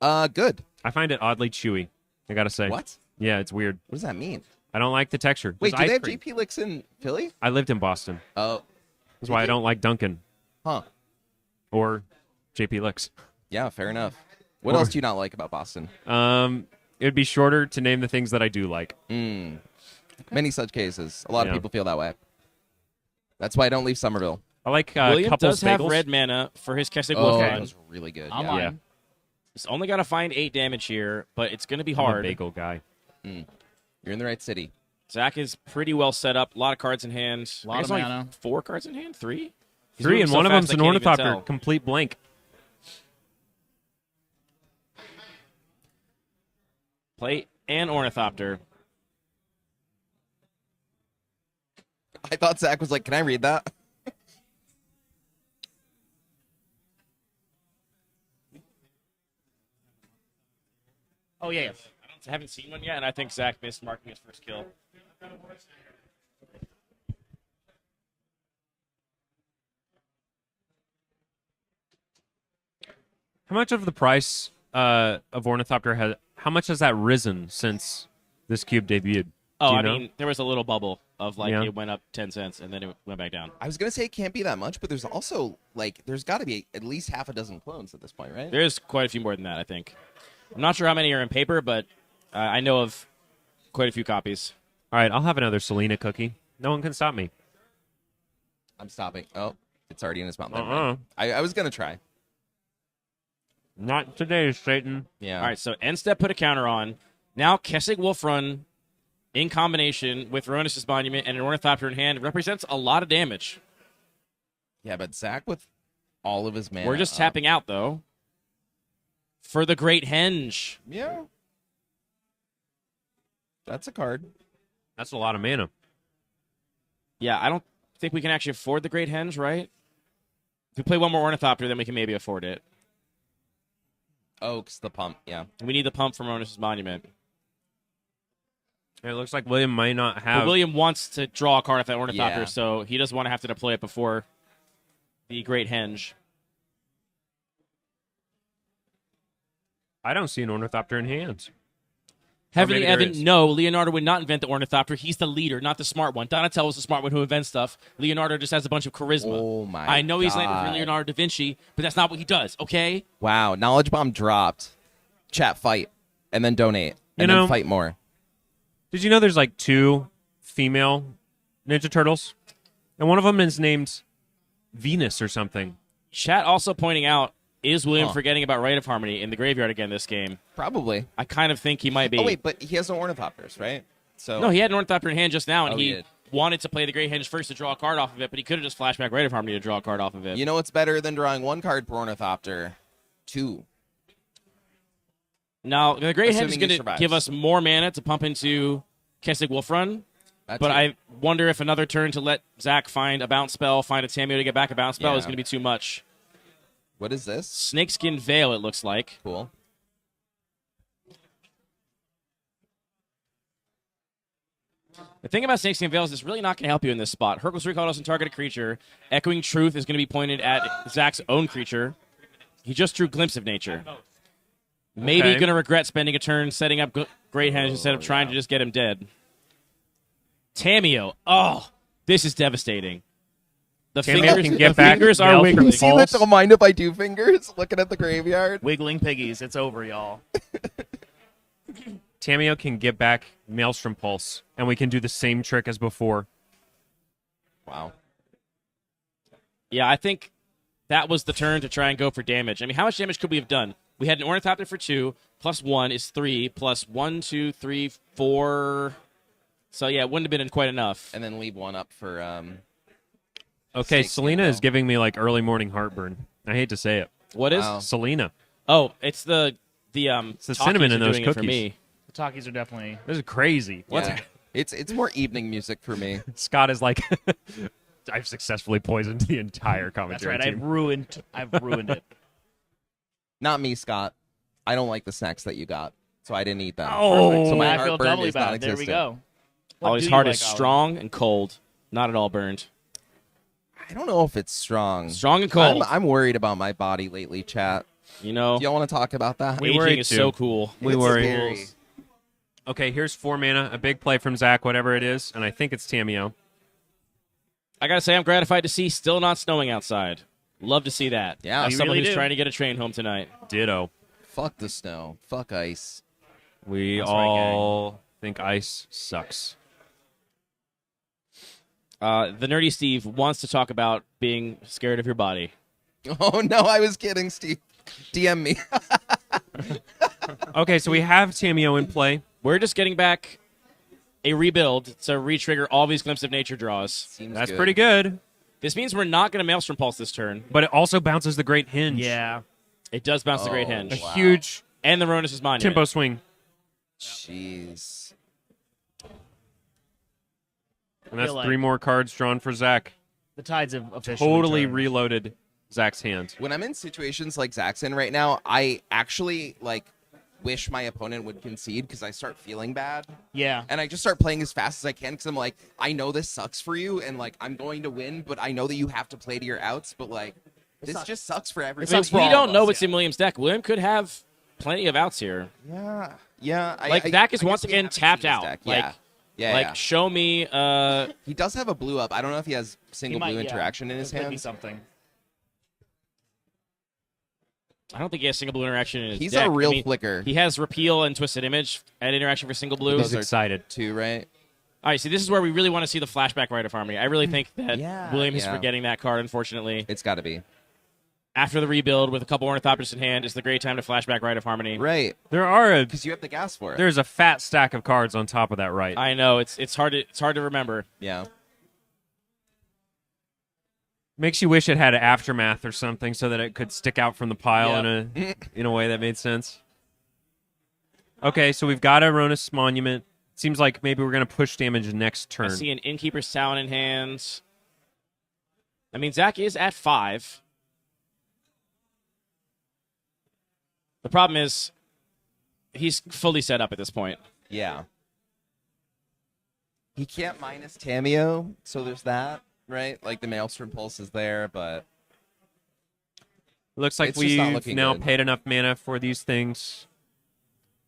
Good. I find it oddly chewy. I gotta say. What? Yeah, it's weird. What does that mean? I don't like the texture. Wait, It's do ice they have cream. GP Licks in Philly? I lived in Boston. Oh. That's why I don't like Dunkin' Huh. or JP Licks. Yeah, fair enough. What else do you not like about Boston? It would be shorter to name the things that I do like. Many such cases. A lot of Yeah. people feel that way. That's why I don't leave Somerville. I like William couple does have bagels. red mana for his Keswick Oh, Wolf that Run. was really good. I'm yeah. on. Yeah. He's only got to find 8 damage here, but it's going to be I'm a hard. bagel guy. You're in the right city. Zach is pretty well set up. A lot of cards in hand. Lot I of guess only mana. 4 cards in hand? 3? He's 3, moving and so one of fast them's an I can't even Ornithopter. tell. Complete blank. Play an Ornithopter. I thought Zach was like, "Can I read that?" Oh yeah. I haven't seen one yet, and I think Zach missed marking his first kill. How much of the price of Ornithopter has? How much has that risen since this cube debuted? Oh, Do you I know? mean, there was a little bubble of like Yeah. it went up 10 cents and then it went back down. I was gonna say it can't be that much, but there's also like there's got to be at least half a dozen clones at this point, right? There's quite a few more than that, I think. I'm not sure how many are in paper, but I know of quite a few copies. All right, I'll have another Selena cookie. No one can stop me. I'm stopping. Oh, it's already in his mouth. Never Uh-uh. mind. I was gonna try. Not today, Satan. Yeah. All right, so end step put a counter on. Now Kessig Wolf Run in combination with Ronis' Monument and an Ornithopter in hand represents a lot of damage. Yeah, but Zach with all of his mana. We're just up. tapping out, though. For the Great Henge. Yeah. That's a card. That's a lot of mana. Yeah, I don't think we can actually afford the Great Henge, right? If we play one more Ornithopter, then we can maybe afford it. Oh, 'cause the pump. Yeah. We need the pump from Ronis' Monument. It looks like William might not But have. William wants to draw a card off that Ornithopter, Yeah. so he doesn't want to have to deploy it before the Great Henge. I don't see an Ornithopter in hand. Heavenly maybe there Evan, is. no, Leonardo would not invent the Ornithopter. He's the leader, not the smart one. Donatello was the smart one who invents stuff. Leonardo just has a bunch of charisma. Oh my I know he's landing for God. Leonardo da Vinci, but that's not what he does, okay? Wow. Knowledge bomb dropped. Chat fight, and then donate, and You know- then fight more. Did you know there's like 2 female Ninja Turtles? And one of them is named Venus or something. Chat also pointing out, is William Huh. forgetting about Rite of Harmony in the graveyard again this game? Probably. I kind of think he might be. Oh wait, but he has no Ornithopters, right? So No, he had an Ornithopter in hand just now, and Oh, he he did. wanted to play the Great Henge first to draw a card off of it, but he could have just flashed back Rite of Harmony to draw a card off of it. You know what's better than drawing 1 card per Ornithopter? 2. Now, the Great Henge is Assuming he going to survives. give us more mana to pump into Kessig Wolf Run, That's but it. I wonder if another turn to let Zach find a bounce spell, find a Tamio to get back a bounce spell Yeah. is going to be too much. What is this? Snakeskin Veil, it looks like. Cool. The thing about Snakeskin Veil is it's really not going to help you in this spot. Hercules Recall doesn't target a creature. Echoing Truth is going to be pointed at Zach's own creature. He just drew Glimpse of Nature. Maybe Okay. going to regret spending a turn setting up Great Henge instead of trying to just get him dead. Tamio. Oh, this is devastating. The Tamio fingers, can get the back fingers are Veil from Can you wiggling. see that? Don't mind if I do fingers. Looking at the graveyard. Wiggling piggies. It's over, y'all. Tamio can get back Maelstrom Pulse, and we can do the same trick as before. Wow. Yeah, I think that was the turn to try and go for damage. I mean, how much damage could we have done? We had an Ornithopter for 2, plus 1 is 3, plus 1, 2, 3, 4. So, yeah, it wouldn't have been quite enough. And then leave 1 up for Okay, Snakeskin Selena is Veil. giving me like early morning heartburn. I hate to say it. What is? Wow. Selena. Oh, it's the the Talkies cinnamon are in those doing it for cookies. me. The talkies are definitely. This is crazy. Yeah. It's more evening music for me. Scott is like, I've successfully poisoned the entire That's commentary right. team. I've ruined it. Not me, Scott. I don't like the snacks that you got, so I didn't eat them. Oh. so my I feel heartburn doubly is bad. There we non-existent. go. What Ollie's do you heart like, is Ollie? strong and cold, not at all burned. I don't know if it's strong. Strong and cold. I'm worried about my body lately, chat. You know, Do y'all want to talk about that? We aging worried is too. so cool. We It's worry. scary. Okay, here's 4 mana, a big play from Zach, whatever it is, and I think it's Tamio. I gotta say, I'm gratified to see still not snowing outside. Love to see that. Yeah, As you someone really who's do. trying to get a train home tonight. Ditto. Fuck the snow. Fuck ice. We That's right, all think ice sucks. The nerdy Steve wants to talk about being scared of your body. Oh no, I was kidding, Steve. DM me. Okay, so we have Tamio in play. We're just getting back a rebuild to re-trigger all these Glimpse of Nature draws. Seems That's good. pretty good. This means we're not going to Maelstrom Pulse this turn. But it also bounces the Great Hinge. Yeah. It does bounce the Great Oh, Hinge. A wow. huge And the Ronus' Monument. tempo swing. Jeez. And that's feel like- 3 more cards drawn for Zach. The tides have officially Totally turned. reloaded Zach's hand. When I'm in situations like Zaxxon right now, I actually wish my opponent would concede because I start feeling bad. Yeah. And I just start playing as fast as I can because I'm like, I know this sucks for you and I'm going to win, but I know that you have to play to your outs, but this just sucks for everybody. I mean, we don't know what's in William's deck. William could have plenty of outs here. Yeah. Yeah. Zach is I once guess we again haven't tapped seen his out. deck. Like, Yeah. show me. He does have a blue up. I don't know if he has single blue interaction in his There could be hand. something. I don't think he has single blue interaction in his He's deck. a real flicker. He has repeal and twisted image and interaction for single blue. He's excited. Too, right? All right, see, this is where we really want to see the flashback Rite of Harmony. I really think that Yeah, William is yeah. forgetting that card, unfortunately. It's got to be. After the rebuild, with a couple Ornithopters in hand, is the great time to flashback Rite of Harmony. Right. Because you have the gas for it. There's a fat stack of cards on top of that right. I know, it's hard to remember. Yeah. Makes you wish it had an aftermath or something so that it could stick out from the pile in a way that made sense. Okay, so we've got a Ronus Monument. Seems like maybe we're going to push damage next turn. I see an Innkeeper's Talon in hand. I mean, Zach is at 5. The problem is he's fully set up at this point. Yeah. He can't minus Tamio, so there's that, right? The Maelstrom Pulse is there, but Looks like it's just not we've looking now good. paid enough mana for these things.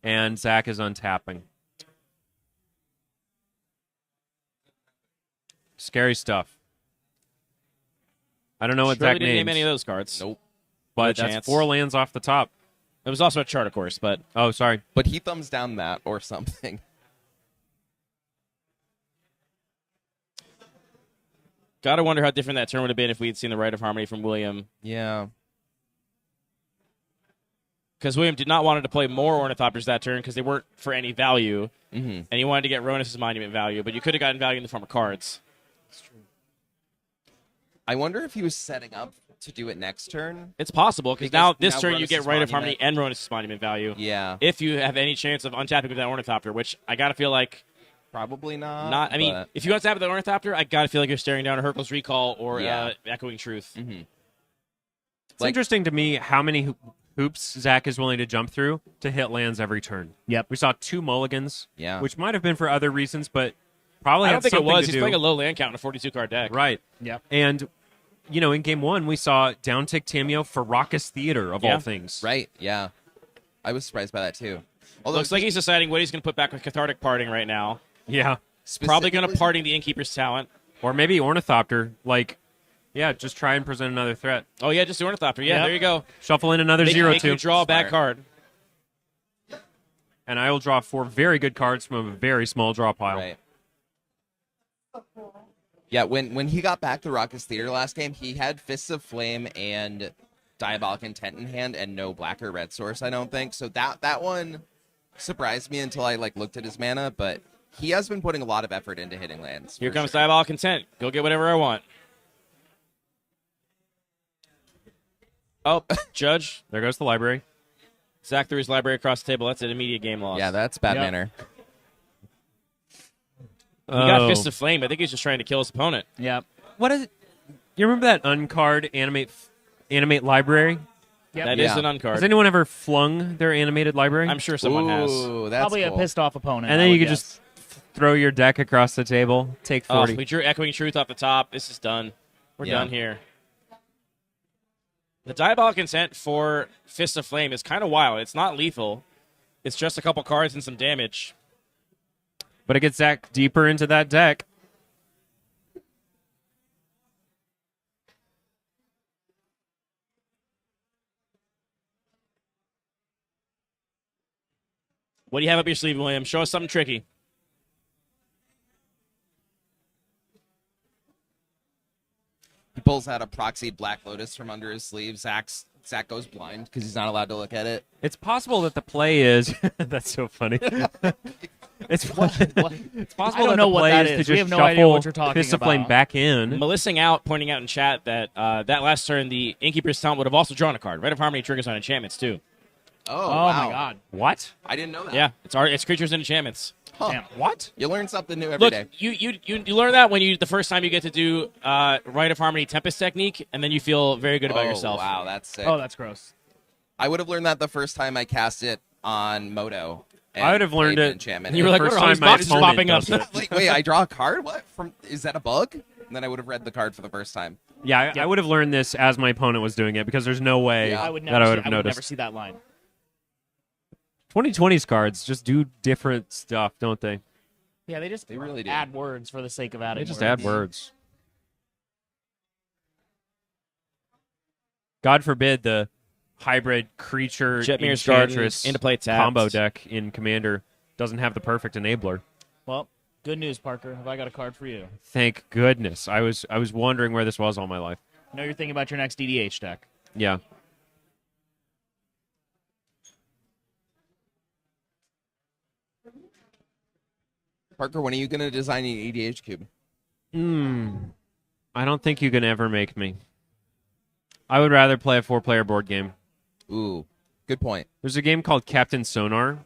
And Zach is untapping. Scary stuff. I don't know what Surely Zach didn't name names. any of those cards. Nope. But No that's chance. 4 lands off the top. It was also a chart, of course, but Oh, sorry. But he thumbs down that or something. gotta wonder how different that turn would have been if we had seen the Rite of Harmony from William. Yeah. Because William did not want to play more Ornithopters that turn because they weren't for any value. Mm-hmm. And he wanted to get Ronus' Monument value, but you could have gotten value in the form of cards. I wonder if he was setting up to do it next turn. It's possible, because Because now this now turn you Ronus' get Rite of Harmony Monument. and Ronus' Monument value. Yeah. If you have any chance of untapping with that Ornithopter, which I gotta feel like Probably not. not. I mean, but- if you untap with that Ornithopter, I gotta feel like you're staring down a Hercules Recall or Yeah. Echoing Truth. Mhm. It's interesting to me how many hoops Zach is willing to jump through to hit lands every turn. Yep. We saw 2 mulligans, Yeah. which might have been for other reasons, but probably I had don't think it something was. to He's do. playing a low land count in a 42 card deck. Right. Yep. And, in game 1, we saw downtick Tamio for Raucous Theater, of Yeah. all things. Right. Yeah. I was surprised by that too. Although Looks like he's deciding what he's going to put back with Cathartic Parting right now. Yeah. Probably going to specifically- parting the Innkeeper's Talent. Or maybe Ornithopter. Just try and present another threat. Oh, yeah, just the Ornithopter. Yeah, Yep. there you go. Shuffle in another Make 0-2. you draw a bad Smart. card. And I will draw 4 very good cards from a very small draw pile. Right. Yeah, when he got back to Raucous Theater last game, he had Fists of Flame and Diabolic Intent in hand and no black or red source, I don't think. So that one surprised me until I looked at his mana, but he has been putting a lot of effort into hitting lands. Here for comes sure. Diabolic Intent. Go get whatever I want. Oh, Judge. There goes the library. Zach threw his library across the table. That's an immediate game loss. Yeah, that's bad Yep. manner. He got Fist of Flame. I think he's just trying to kill his opponent. Yep. What is it? You remember that uncard animate library? Yep. That is Yeah. an uncard. Has anyone ever flung their animated library? I'm sure someone has. Ooh, that's Probably cool. a pissed off opponent. and I then you would could guess. just throw your deck across the table, take Oh, 40. we drew Echoing Truth off the top. This is done. We're Yeah. done here. The Diabolic Intent for Fist of Flame is kind of wild. It's not lethal. It's just a couple cards and some damage. But it gets Zach deeper into that deck. What do you have up your sleeve, William? Show us something tricky. He pulls out a proxied Black Lotus from under his sleeve. Zach goes blind because he's not allowed to look at it. It's possible that the play is. That's so funny. It's possible I don't that know the what play that is to is. just We have no shuffle idea what you're talking Fist of Flame about. back in. Melissing out, pointing out in chat that that last turn, the Innkeeper's Talent would have also drawn a card. Rite of Harmony triggers on enchantments, too. Oh, Oh wow. my god. What? I didn't know that. Yeah, it's creatures and enchantments. Huh. Damn. What? You learn something new every Look, day. you learn that when the first time you get to do Rite of Harmony Tempest technique, and then you feel very good about yourself. Wow, that's sick. Oh, that's gross. I would have learned that the first time I cast it on Moto. and I would have learned played an it- enchantment. And you were like, First what are all these time my boxes opponent popping up? does it. like, wait, I draw a card? What? Is that a bug? And then I would have read the card for the first time. Yeah, I would have learned this as my opponent was doing it because there's no way Yeah. I would that never, I see, would have I would never noticed. see that line. 2020's cards just do different stuff, don't they? Yeah, they just They really do. add words for the sake of adding They just words. add words. God forbid the hybrid creature Jetmir's Garden enchantress into play tapped. combo deck in Commander doesn't have the perfect enabler. Well, good news, Parker. Have I got a card for you? Thank goodness. I was wondering where this was all my life. I know you're thinking about your next DDH deck. Yeah. Parker, when are you going to design an EDH cube? I don't think you can ever make me. I would rather play a 4-player board game. Ooh, good point. There's a game called Captain Sonar,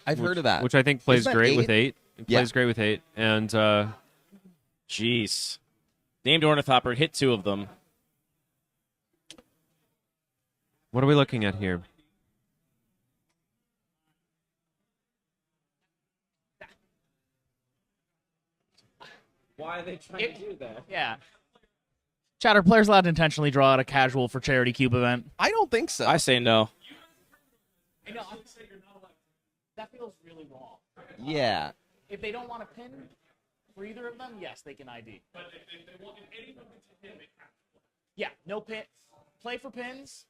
I've heard of that. which I think plays Isn't that great with 8? 8. It Yeah. plays great with 8. And Jeez. Named Ornithopter, hit 2 of them. what are we looking at here? Why are they trying to do that? Yeah. Chatter, players allowed to intentionally draw out a casual for charity cube event. I don't think so. I say no. No, I'm saying you're not allowed. That feels really wrong. Yeah. If they don't want to pin for either of them, yes, they can ID. But if they want any of them to pin, they have to. Yeah, no pin. Play for pins.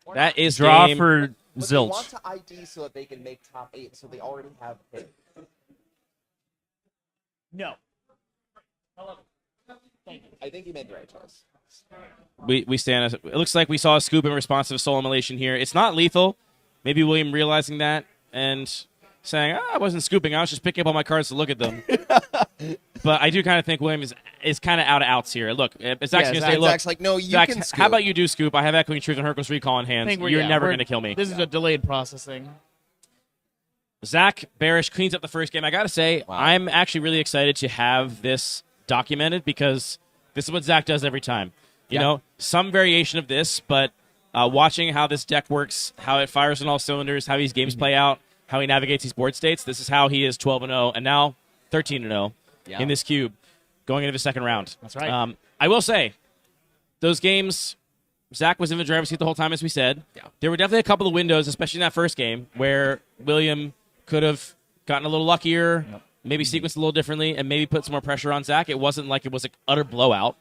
Or That not. is Draw game. for But they want Zilch. to ID so that they can make top 8, so they already have it. No. Thank you. I think you made the right choice. We stand. It looks like we saw a scoop in response to the soul immolation here. It's not lethal. Maybe William realizing that and saying, I wasn't scooping. I was just picking up all my cards to look at them. But I do kind of think William is kind of out of outs here. Look, Zach's going to say, look, Zach's like, no, you Zach, can scoop. how about you do scoop? I have Echoing Truth and Hercules Recall in I hand. think You're never going to kill me. This is a delayed processing. Zach Barish cleans up the first game. I got to say, I'm actually really excited to have this documented because this is what Zach does every time. You know, some variation of this, but watching how this deck works, how it fires on all cylinders, how these games play out, how he navigates these board states, this is how he is 12-0 and now 13-0 in this cube going into the second round. That's right. I will say, those games, Zach was in the driver's seat the whole time, as we said. Yeah. There were definitely a couple of windows, especially in that first game, where William could have gotten a little luckier, maybe sequenced a little differently, and maybe put some more pressure on Zach. It wasn't like it was an utter blowout.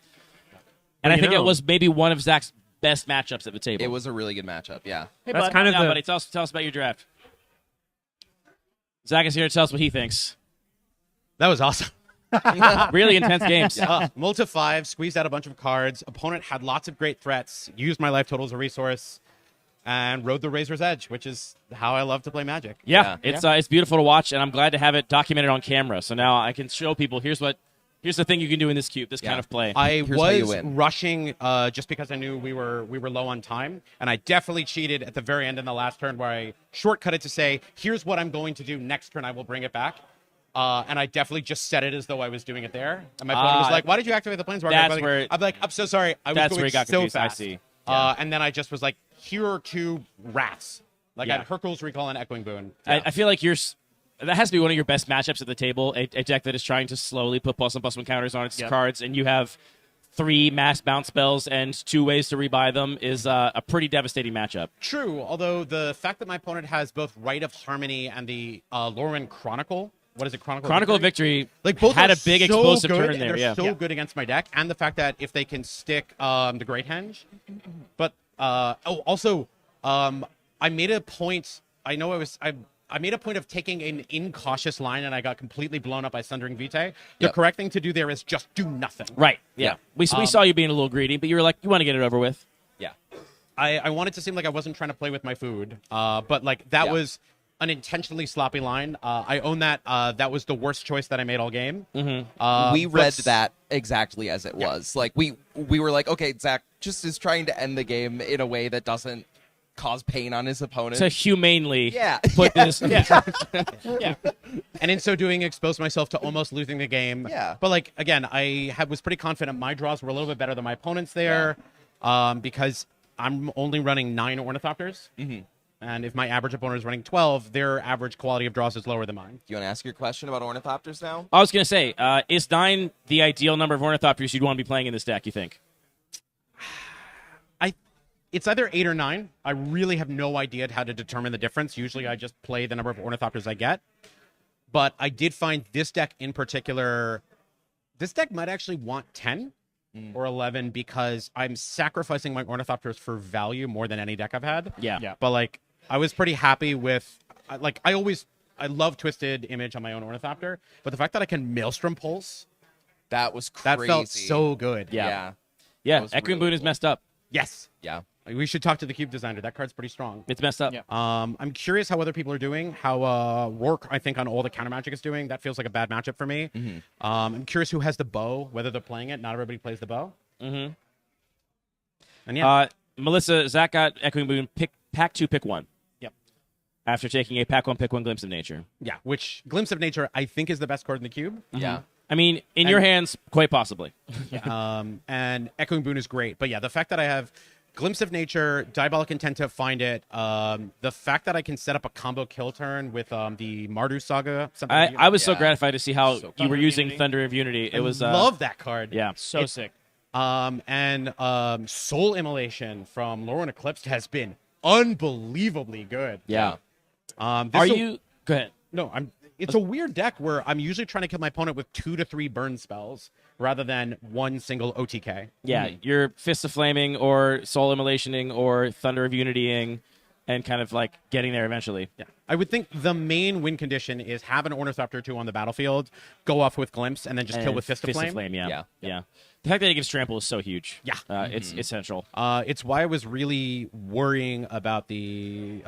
And I think it was maybe one of Zach's best matchups at the table. It was a really good matchup, yeah. Hey, That's bud. kind of Now, the. buddy, tell us about your draft. Zach is here to tell us what he thinks. That was awesome. Really intense games. Multi 5, squeezed out a bunch of cards. Opponent had lots of great threats. Used my life total as a resource, and rode the Razor's Edge, which is how I love to play Magic. Yeah, it's beautiful to watch, and I'm glad to have it documented on camera. So now I can show people here's the thing you can do in this cube, this kind of play. I Here's how you was win. rushing just because I knew we were low on time, and I definitely cheated at the very end in the last turn where I shortcutted to say, "Here's what I'm going to do next turn. I will bring it back." And I definitely just said it as though I was doing it there. And my opponent was like, "Why did you activate the Planeswalker?" That's where- I'm like, "I'm so sorry. I was that's going where he got so confused. I fast." see. And then I just was like, "Here are 2 rats." Like I Yeah. had Hercules Recall and Echoing Boon. I feel like that has to be one of your best matchups at the table. A deck that is trying to slowly put +1/+1 counters on its cards, and you have 3 mass bounce spells and 2 ways to rebuy them is a pretty devastating matchup. True, although the fact that my opponent has both Rite of Harmony and the Lorwyn Chronicle. What is it? Chronicle of Victory like both had are a big so explosive good, turn and there. They're Yeah. so good against my deck, and the fact that if they can stick the Great Henge, but also I made a point. I know I I made a point of taking an incautious line, and I got completely blown up by Sundering Vitae. The correct thing to do there is just do nothing. Right. Yeah. We saw you being a little greedy, but you were like, you want to get it over with. Yeah. I wanted to seem like I wasn't trying to play with my food, but like that was an intentionally sloppy line. I own that. That was the worst choice that I made all game. We read that exactly as it was. Like we were like, okay, Zach just is trying to end the game in a way that doesn't cause pain on his opponent. To humanely put this. And in so doing, expose myself to almost losing the game. Yeah. But like again, was pretty confident my draws were a little bit better than my opponent's there, because I'm only running 9 Ornithopters. And if my average opponent is running 12, their average quality of draws is lower than mine. Do you want to ask your question about Ornithopters now? I was going to say, is 9 the ideal number of Ornithopters you'd want to be playing in this deck, you think? It's either 8 or 9. I really have no idea how to determine the difference. Usually I just play the number of Ornithopters I get. But I did find this deck in particular, this deck might actually want 10 or 11 because I'm sacrificing my Ornithopters for value more than any deck I've had. Yeah. But like, I was pretty happy with, I love Twisted Image on my own Ornithopter, but the fact that I can Maelstrom Pulse, that was crazy. That felt so good. Yeah. Echoing Boon is messed up. Yes. Yeah. We should talk to the cube designer. That card's pretty strong. It's messed up. Yeah. I'm curious how other people are doing. How Rourke, I think, on all the counter magic is doing. That feels like a bad matchup for me. I'm curious who has the bow, whether they're playing it. Not everybody plays the bow. And Melissa, Zach got Echoing Boon. Pack 2, pick 1. Yep. After taking a pack 1, pick 1 Glimpse of Nature. Yeah, which Glimpse of Nature, I think, is the best card in the cube. Yeah. I mean, in your hands, quite possibly. And Echoing Boon is great. But yeah, the fact that I have Glimpse of Nature, Diabolic Intent to find it, the fact that I can set up a combo kill turn with the Mardu Saga. I was so gratified to see how you were using Thunder of Unity. It was love that card. Yeah. So sick. And Soul Immolation from Lauren Eclipsed has been unbelievably good. Yeah. Go ahead. No, it's a weird deck where I'm usually trying to kill my opponent with 2 to 3 burn spells rather than one single OTK. Yeah, you're Fists of Flaming or Soul Immolationing or Thunder of Unitying and kind of like getting there eventually. Yeah. I would think the main win condition is have an Ornithopter or 2 on the battlefield, go off with Glimpse, and then just kill with Fist of Flame. Yeah. The fact that it gives trample is so huge. Yeah. It's essential. It's why I was really worrying about the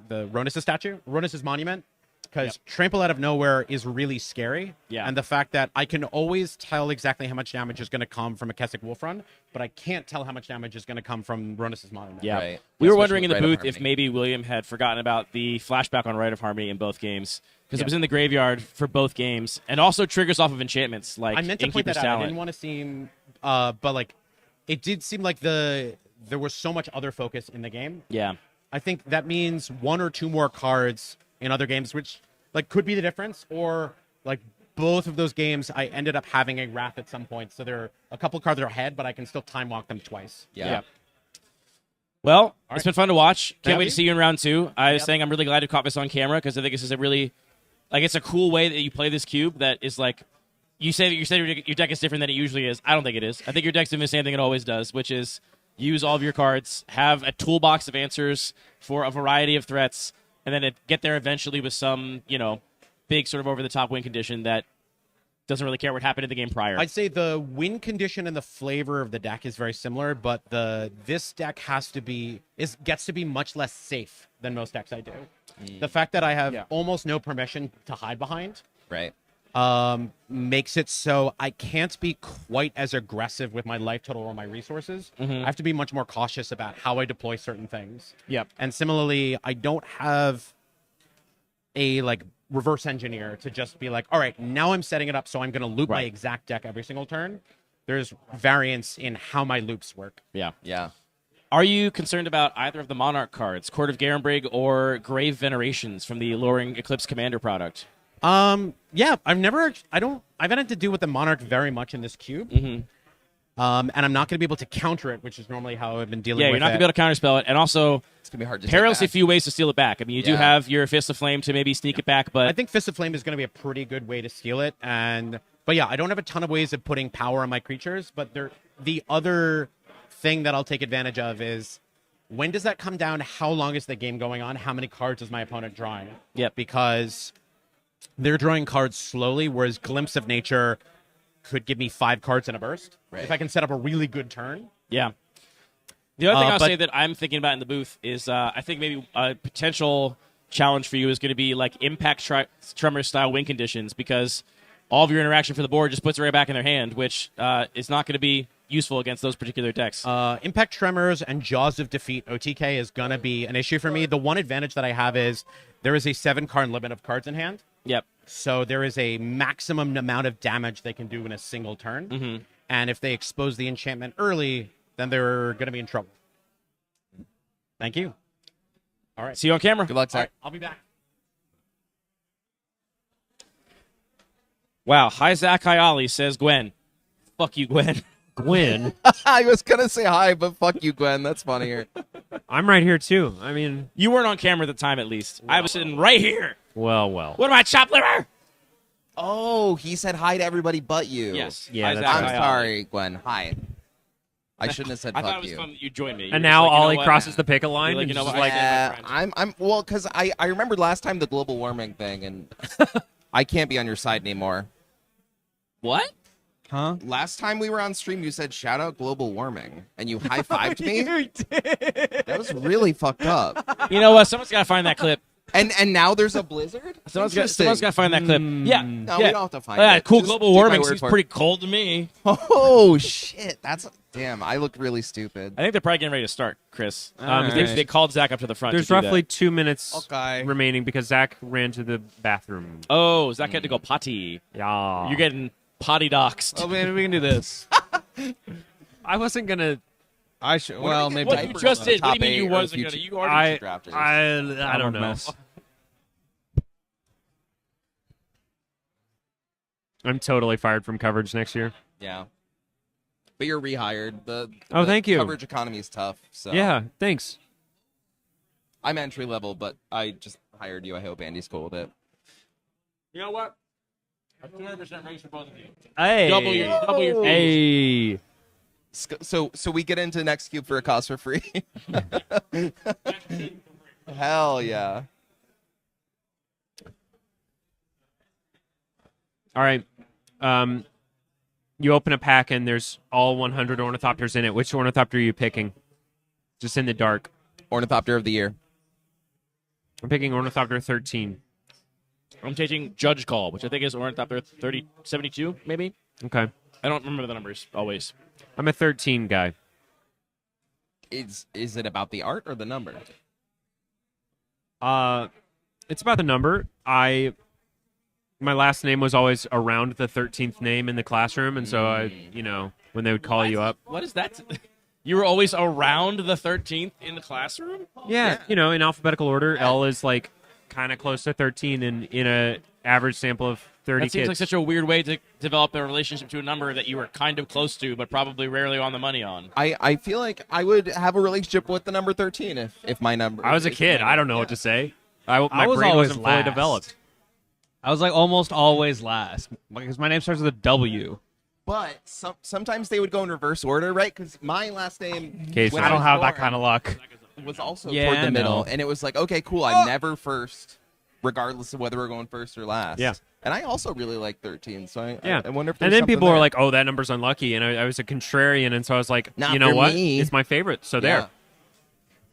Ronus' statue, Ronus' monument. Because Trample out of nowhere is really scary. Yeah. And the fact that I can always tell exactly how much damage is going to come from a Keswick Wolf Run, but I can't tell how much damage is going to come from Ronus' Monument. Yeah. Right. We were wondering in the booth if maybe William had forgotten about the flashback on Rite of Harmony in both games. Because it was in the graveyard for both games. And also triggers off of enchantments like I meant to point that Innkeeper's out. Talent. I didn't want to seem... but like, it did seem like there was so much other focus in the game. Yeah. I think that means 1 or 2 more cards in other games, which... like could be the difference, or like both of those games I ended up having a Wrath at some point, so there are a couple cards that are ahead, but I can still time walk them twice. Yeah. Well, it's been fun to watch. Can't wait to see you in round 2. I was saying I'm really glad you caught this on camera because I think this is a really, like, it's a cool way that you play this cube that is like, you say your deck is different than it usually is. I don't think it is. I think your deck's doing the same thing it always does, which is use all of your cards, have a toolbox of answers for a variety of threats, and then get there eventually with some, big sort of over-the-top win condition that doesn't really care what happened in the game prior. I'd say the win condition and the flavor of the deck is very similar, but this deck gets to be much less safe than most decks I do. The fact that I have almost no permission to hide behind, right, makes it so I can't be quite as aggressive with my life total or my resources. I have to be much more cautious about how I deploy certain things. Yep. And similarly, I don't have a reverse engineer to just be like, all right, now I'm setting it up so I'm going to loop my exact deck every single turn. There's variance in how my loops work. Yeah. Yeah. Are you concerned about either of the Monarch cards, Court of Garenbrig or Grave Venerations from the Lowering Eclipse Commander product? Yeah, I've had to do with the Monarch very much in this cube. And I'm not going to be able to counter it, which is normally how I've been dealing with it. Yeah, you're not going to be able to counterspell it. And also, it's going to be hard to perilously few ways to steal it back. I mean, you do have your Fist of Flame to maybe sneak it back, but I think Fist of Flame is going to be a pretty good way to steal it. But yeah, I don't have a ton of ways of putting power on my creatures, but the other thing that I'll take advantage of is when does that come down? How long is the game going on? How many cards is my opponent drawing? Yep. Because they're drawing cards slowly, whereas Glimpse of Nature could give me 5 cards in a burst. Right. If I can set up a really good turn. Yeah. The other thing I'll but- say that I'm thinking about in the booth is I think maybe a potential challenge for you is going to be like Impact Tremor style win conditions, because all of your interaction for the board just puts it right back in their hand, which is not going to be useful against those particular decks. Impact Tremors and Jaws of Defeat OTK is going to be an issue for me. The one advantage that I have is there is a 7-card limit of cards in hand. Yep. So there is a maximum amount of damage they can do in a single turn. Mm-hmm. And if they expose the enchantment early, then they're going to be in trouble. Thank you. All right. See you on camera. Good luck, Zach. All right, I'll be back. Wow. Hi, Zach. Hi, Ollie, says Gwen. Fuck you, Gwen. Gwen. I was gonna say hi, but fuck you, Gwen. That's funnier. I'm right here too. I mean, You weren't on camera at the time, at least. I was sitting right here. well. What am I, chopped liver? Oh, he said hi to everybody but you. Yes. Yeah, Hi, that's Zach. I'm Hi, Ollie. sorry, Gwen. Hi. I shouldn't have said I fuck thought it was you. fun that you joined me. And now You're like, you know Ollie what? crosses the picket line. You're like, and you know just what? like, Yeah. I'm well, because I remember last time the global warming thing, and I can't be on your side anymore. What? Huh? Last time we were on stream, you said shout out global warming, and you high fived me. You did. That was really fucked up. You know what? Someone's got to find that clip. And now there's a blizzard. Someone's got Interesting. to find that clip. Yeah. No, yeah. we don't have to find Yeah, it. cool. Just Global take my warming word seems for it. pretty cold to me. Oh shit! That's damn. I look really stupid. I think they're probably getting ready to start, Chris. Alright. They called Zach up to the front. there's to do roughly that. 2 minutes Okay. remaining because Zach ran to the bathroom. Oh, Zach had to go potty. Yeah. You're getting potty doxed. Oh, maybe we can do this. I wasn't gonna. I should. Well, maybe. What you just did? What do you mean you wasn't going to? You already. I don't know. Mess. I'm totally fired from coverage next year. Yeah. But you're rehired. The Thank you. Coverage economy is tough. So Yeah, thanks. I'm entry level, but I just hired you. I hope Andy's cool with it. You know what? I'm 200% raise for both of you. Hey. Double your Hey. So we get into next cube for a cost for free. Hell yeah. All right. You open a pack and there's all 100 ornithopters in it. Which ornithopter are you picking? Just in the dark. Ornithopter of the year. I'm picking Ornithopter 13. I'm taking Judge Call, which I think is Ornithopter 3072, maybe. Okay. I don't remember the numbers always. I'm a 13 guy. Is it about the art or the number? It's about the number. My last name was always around the 13th name in the classroom, and so when they would call you up. What is that? You were always around the 13th in the classroom? Yeah, in alphabetical order, L is like kind of close to 13 in a average sample of 30 That seems kids. like such a weird way to develop a relationship to a number that you were kind of close to, but probably rarely on the money on. I feel like I would have a relationship with the number 13 if my number. I was a if kid. my- I don't know what to say. My was brain always wasn't fully last. developed. I was like almost always last because my name starts with a W. But sometimes they would go in reverse order, right? Because my last name Casey. when I don't was have that born, kind of luck. was also Yeah, toward I the middle, know. and it was like, okay, cool. I'm never first, regardless of whether we're going first or last. Yeah. And I also really like 13, so Yeah. I wonder if. And there's then people something were there. like, "Oh, that number's unlucky," and I was a contrarian, and so I was like, Not "You know for what? me. It's my favorite." So Yeah. there.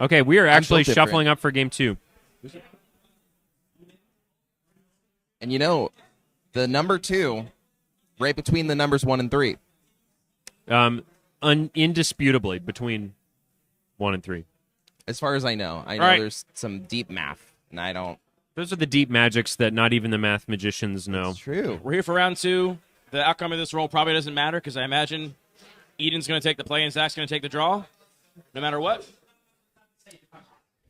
Okay, we are actually built different. shuffling up for game 2. And the number 2, right between the numbers 1 and 3. Indisputably between 1 and 3. As far as I know right. there's some deep math, and I don't. Those are the deep magics that not even the math magicians know. It's true. We're here for round 2. The outcome of this roll probably doesn't matter because I imagine Eden's going to take the play and Zach's going to take the draw, no matter what.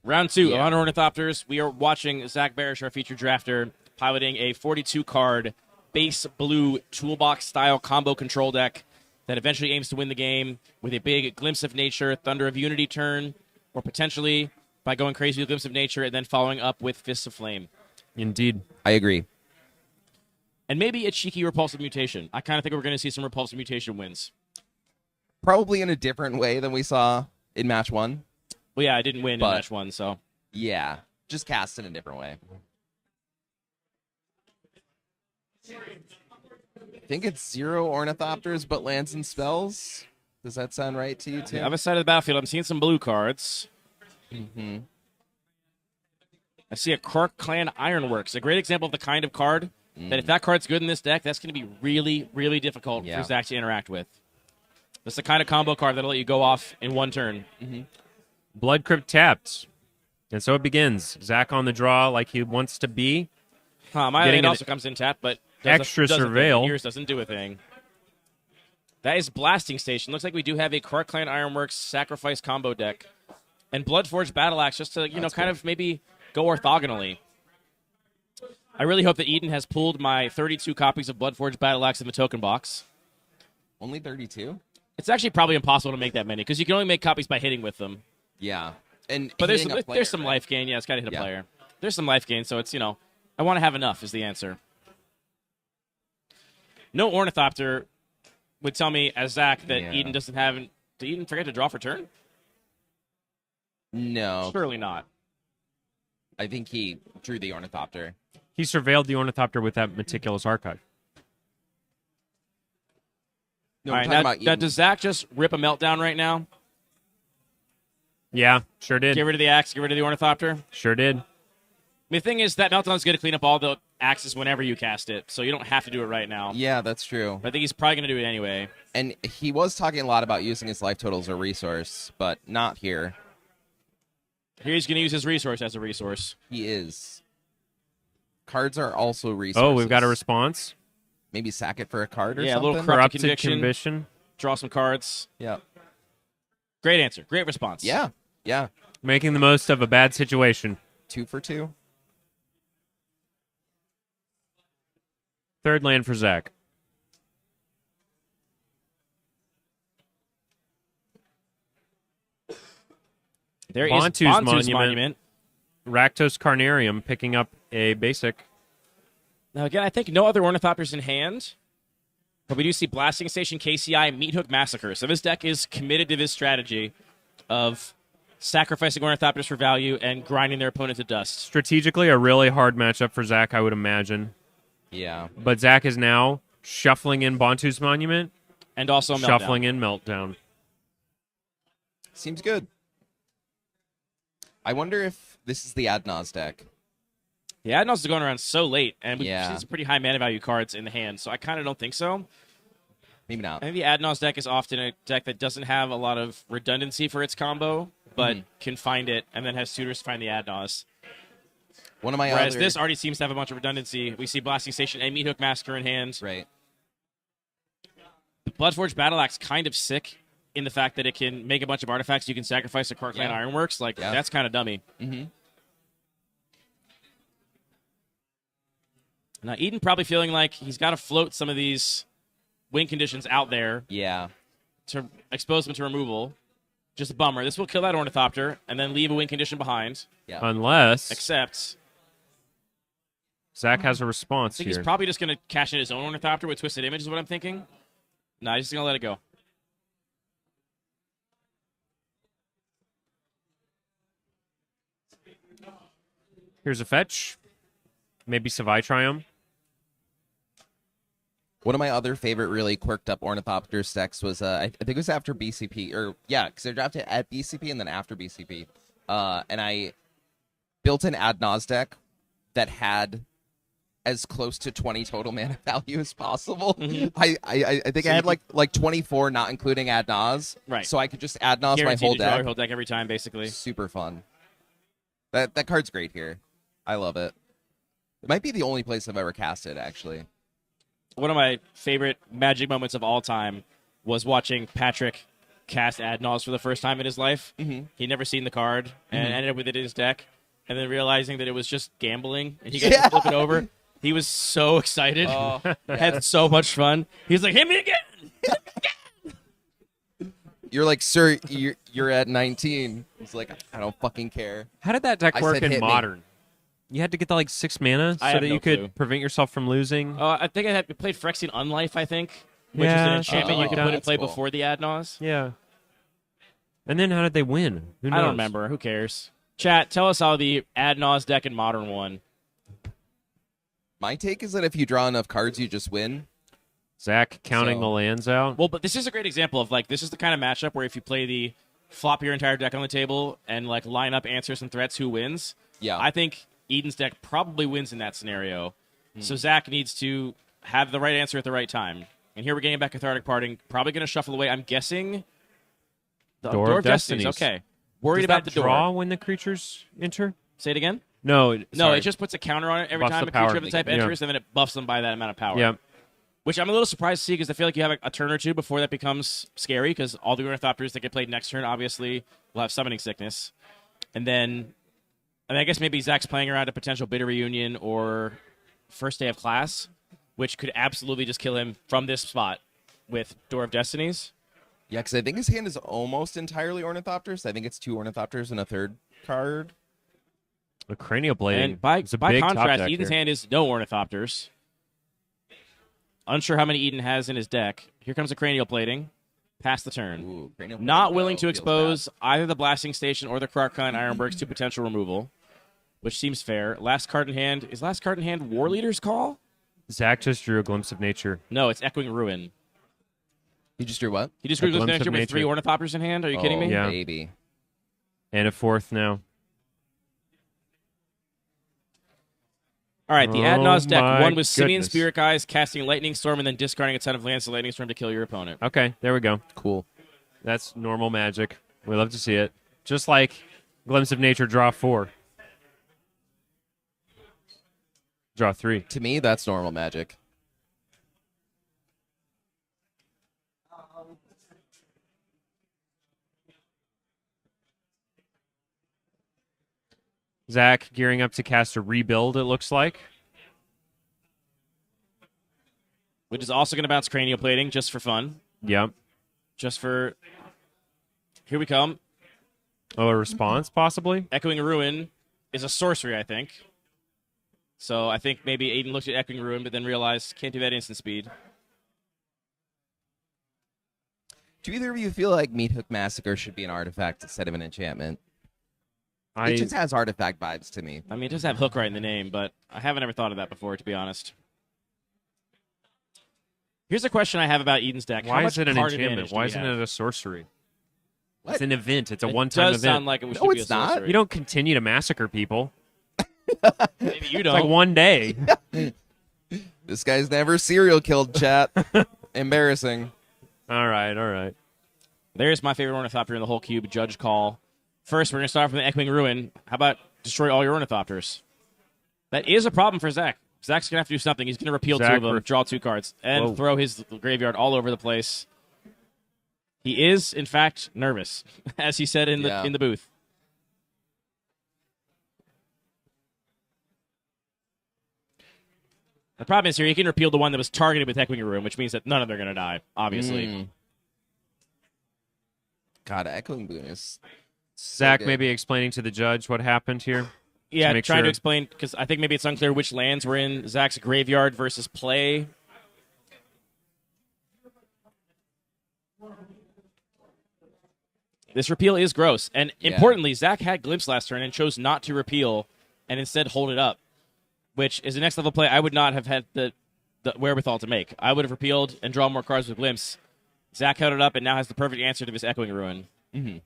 Round 2 Yeah. of Ornithopters. We are watching Zach Barish, our featured drafter, piloting a 42-card base blue toolbox-style combo control deck that eventually aims to win the game with a big Glimpse of Nature, Thunder of Unity turn, or potentially by going crazy with Glimpse of Nature and then following up with Fists of Flame. Indeed. I agree. And maybe a cheeky Repulsive Mutation. I kind of think we're going to see some Repulsive Mutation wins. Probably in a different way than we saw in match 1. Well, yeah, I didn't win in But- match 1, so. Yeah, just cast in a different way. I think it's 0 Ornithopters, but lands and spells. Does that sound right to you, too? The other side of the battlefield, I'm seeing some blue cards. Mm-hmm. I see a Krark Clan Ironworks, a great example of the kind of card that if that card's good in this deck, that's going to be really, really difficult for Zach to interact with. That's the kind of combo card that'll let you go off in 1 turn. Blood Crypt tapped. And so it begins. Zach on the draw like he wants to be. My Getting land an also comes in tap, but extra does surveil. Yours doesn't do a thing. That is Blasting Station. Looks like we do have a Krark Clan Ironworks sacrifice combo deck. And Bloodforged Battle Axe just to, kind of maybe go orthogonally. I really hope that Eden has pulled my 32 copies of Bloodforged Battle Axe in the token box. Only 32? It's actually probably impossible to make that many because you can only make copies by hitting with them. Yeah. But there's hitting a player, there's some right? life gain. Yeah, it's got to hit a player. There's some life gain, so it's, I want to have enough is the answer. No Ornithopter would tell me as Zach that Eden doesn't have. Did Eden forget to draw for turn? No. Surely not. I think he drew the Ornithopter. He surveilled the Ornithopter with that meticulous archive. No, All we're right, talking now, about Eden. does Zach just rip a meltdown right now? Yeah, sure did. Get rid of the axe, get rid of the Ornithopter? Sure did. The thing is, that meltdown's going to clean up all the axes whenever you cast it, so you don't have to do it right now. Yeah, that's true. But I think he's probably going to do it anyway. And he was talking a lot about using his life total as a resource, but not here. Here he's going to use his resource as a resource. He is. Cards are also resources. Oh, we've got a response. Maybe sack it for a card or Yeah, something? a little corrupted Corrupted conviction. Draw some cards. Yeah. Great answer. Great response. Yeah. Yeah. Making the most of a bad situation. 2 for 2. Third land for Zach. There is Bantu's Bantu's Monument. Rakdos Carnarium picking up a basic. Now, again, I think no other Ornithopters in hand, but we do see Blasting Station, KCI, Meat Hook Massacre. So this deck is committed to this strategy of sacrificing Ornithopters for value and grinding their opponent to dust. Strategically, a really hard matchup for Zach, I would imagine. Yeah. But Zach is now shuffling in Bantu's Monument. And also Meltdown. Shuffling in Meltdown. Seems good. I wonder if this is the Adnaz deck. The Adnos is going around so late, and we Yeah. see some pretty high mana value cards in the hand, so I kind of don't think so. Maybe not. I think the Adnos deck is often a deck that doesn't have a lot of redundancy for its combo, but can find it and then has suitors find the Adnos. One of my Whereas other... this already seems to have a bunch of redundancy. We see Blasting Station and Meat Hook Massacre in hand. Right. The Bloodforged Battle Axe kind of sick in the fact that it can make a bunch of artifacts you can sacrifice to Krark Clan Ironworks. Like, that's kind of dummy. Mm-hmm. Now, Eden probably feeling like he's got to float some of these win conditions out there. Yeah. To expose them to removal. Just a bummer. This will kill that Ornithopter and then leave a win condition behind. Yeah. Unless Except Zach has a response I think here. he's probably just going to cash in his own Ornithopter with Twisted Image is what I'm thinking. No, he's just going to let it go. Here's a fetch. Maybe Savai Triumph. One of my other favorite really quirked up Ornithopters decks was, I think it was after BCP, or yeah, because they drafted at BCP and then after BCP. And I built an Adnaz deck that had as close to 20 total mana value as possible. I think I had like 24, not including Adnaz. Right. So I could just Adnaz my Guaranteed whole to draw deck. your whole deck every time, basically. Super fun. That card's great here. I love it. It might be the only place I've ever cast it, actually. One of my favorite Magic moments of all time was watching Patrick cast Adnaz for the first time in his life. He'd never seen the card and ended up with it in his deck, and then realizing that it was just gambling, and he got to flip it over. He was so excited. Had so much fun. He was like, hit me again! You're like, sir, you're at 19. He's like, I don't fucking care. How did that deck I work said in hit me. Modern? You had to get the 6 mana so have that no you could clue. prevent yourself from losing. I think I had played Phyrexian Unlife, I think, which is Yeah, an enchantment you something can like put that. in play That's cool. before the Adnaz. Yeah. And then how did they win? Who knows? I don't remember. Who cares? Chat, tell us how the Adnaz deck in Modern won. My take is that if you draw enough cards, you just win. Zach counting the lands out. Well, but this is a great example of like this is the kind of matchup where if you play the flop your entire deck on the table and like line up answers and threats, who wins? Yeah. I think Eden's deck probably wins in that scenario. So Zach needs to have the right answer at the right time. And here we're getting back Cathartic Parting. Probably going to shuffle away. I'm guessing the Door of Destinies. Okay. Worried Does about that the draw door. when the creatures enter? Say it again? No, No, sorry. it just puts a counter on it every Buffs time the a creature power. of the type Yeah. enters, and then it buffs them by that amount of power. Yeah. Which I'm a little surprised to see because I feel like you have a turn or two before that becomes scary because all the Ornithopters that get played next turn obviously will have Summoning Sickness. And then, I guess maybe Zach's playing around a potential Bitter Reunion or First Day of Class, which could absolutely just kill him from this spot with Door of Destinies. Yeah, because I think his hand is almost entirely Ornithopters. I think it's 2 Ornithopters and a third card. The cranial blading. And by is a big top contrast, deck Eden's here. hand is no Ornithopters. Unsure how many Eden has in his deck. Here comes a cranial plating. Pass the turn. Ooh, cranial Not plating, willing though, to feels expose either the Blasting Station or the Krark-Khan Ironbergs to potential removal, which seems fair. Last card in hand. Is last card in hand War Leader's Call? Zach just drew a glimpse of nature. No, it's Echoing Ruin. He just drew what? He just drew A this glimpse nature of with nature. 3 Ornithopters in hand? Are you kidding me? Yeah. Baby. And a fourth now. All right, the Oh Adnaz deck. my One was Simian goodness. Spirit Guys, casting Lightning Storm, and then discarding a ton of lands to Lightning Storm to kill your opponent. Okay, there we go. Cool. That's normal Magic. We love to see it. Just like Glimpse of Nature, draw 4. Draw 3. To me, that's normal Magic. Zach gearing up to cast a Rebuild, it looks like. Which is also going to bounce Cranial Plating just for fun. Yep. Just for... Here we come. Oh, a response, possibly? Echoing Ruin is a sorcery, I think. So I think maybe Aiden looked at Echoing Ruin, but then realized can't do that instant speed. Do either of you feel like Meat Hook Massacre should be an artifact instead of an enchantment? It just has artifact vibes to me. I mean, it does have Hook right in the name, but I haven't ever thought of that before, to be honest. Here's a question I have about Eden's deck. Why How is much it an card enchantment? advantage do Why we isn't have? it a sorcery? What? It's an event. It's a It one-time does event. sound like it should No, be a it's not. sorcery. You don't continue to massacre people. Maybe you It's don't. like one day. This guy's never serial killed, chat. Embarrassing. All right. There's my favorite Ornithopter in the whole cube, Judge Call. First, we're going to start from the Echoing Ruin. How about destroy all your Ornithopters? That is a problem for Zach. Zach's going to have to do something. He's going to repeal Zach, 2 of them, we're- draw 2 cards, and Whoa. throw his graveyard all over the place. He is, in fact, nervous, as he said in the booth. The problem is here, he can repeal the one that was targeted with Echoing Ruin, which means that none of them are going to die, obviously. God, Echoing Boon is Zach good. maybe explaining to the judge what happened here. Yeah, make trying sure. to explain, because I think maybe it's unclear which lands were in Zach's graveyard versus play. This repeal is gross. And importantly, Zach had Glimpse last turn and chose not to repeal and instead hold it up, which is a next level play I would not have had the wherewithal to make. I would have repealed and drawn more cards with Glimpse. Zach held it up and now has the perfect answer to his Echoing Ruin. Mm-hmm.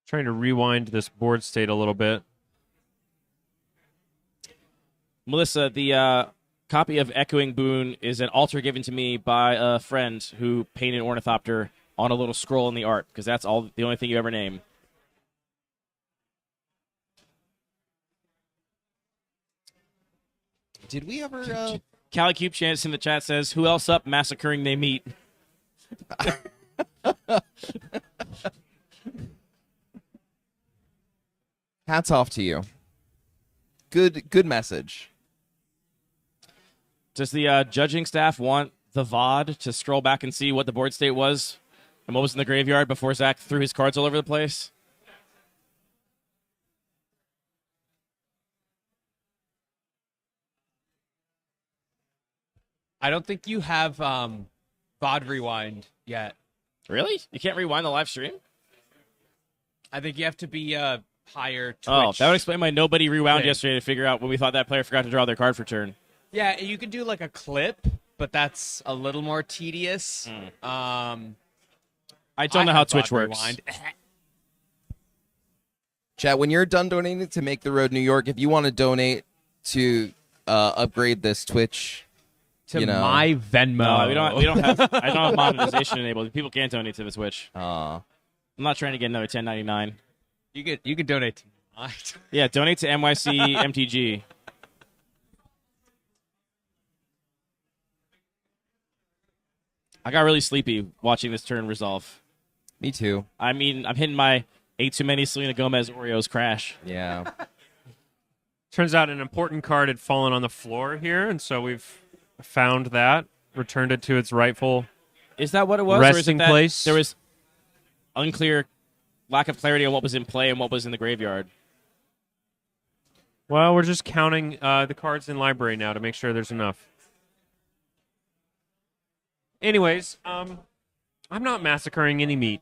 Trying to rewind this board state a little bit. Melissa, the copy of Echoing Boon is an altar given to me by a friend who painted Ornithopter on a little scroll in the art, because that's the only thing you ever name. Did we ever... Cali Cube Chance in the chat says, who else up massacring they meet? Hats off to you. Good message. Does the judging staff want the VOD to scroll back and see what the board state was And what was in the graveyard before Zach threw his cards all over the place? I don't think you have VOD rewind yet. Really? You can't rewind the live stream? I think you have to be higher Twitch. Oh, that would explain my nobody rewound thing. yesterday to figure out when we thought that player forgot to draw their card for turn. Yeah, you could do like a clip, but that's a little more tedious. I don't know how have Twitch VOD works. rewind. Chat, when you're done donating to Make the Road New York, if you want to donate to upgrade this Twitch, To my Venmo. No, we don't have. I don't have monetization enabled. People can't donate to the Twitch. I'm not trying to get another 10.99. You could donate to mine. Yeah, donate to NYC MTG. I got really sleepy watching this turn resolve. Me too. I mean, I'm hitting my ate too many Selena Gomez Oreos crash. Yeah. Turns out an important card had fallen on the floor here, and so we've found that, returned it to its rightful Is that what it was? Or is it resting that place. there was unclear lack of clarity on what was in play and what was in the graveyard? Well, we're just counting the cards in library now to make sure there's enough. Anyways, I'm not massacring any meat,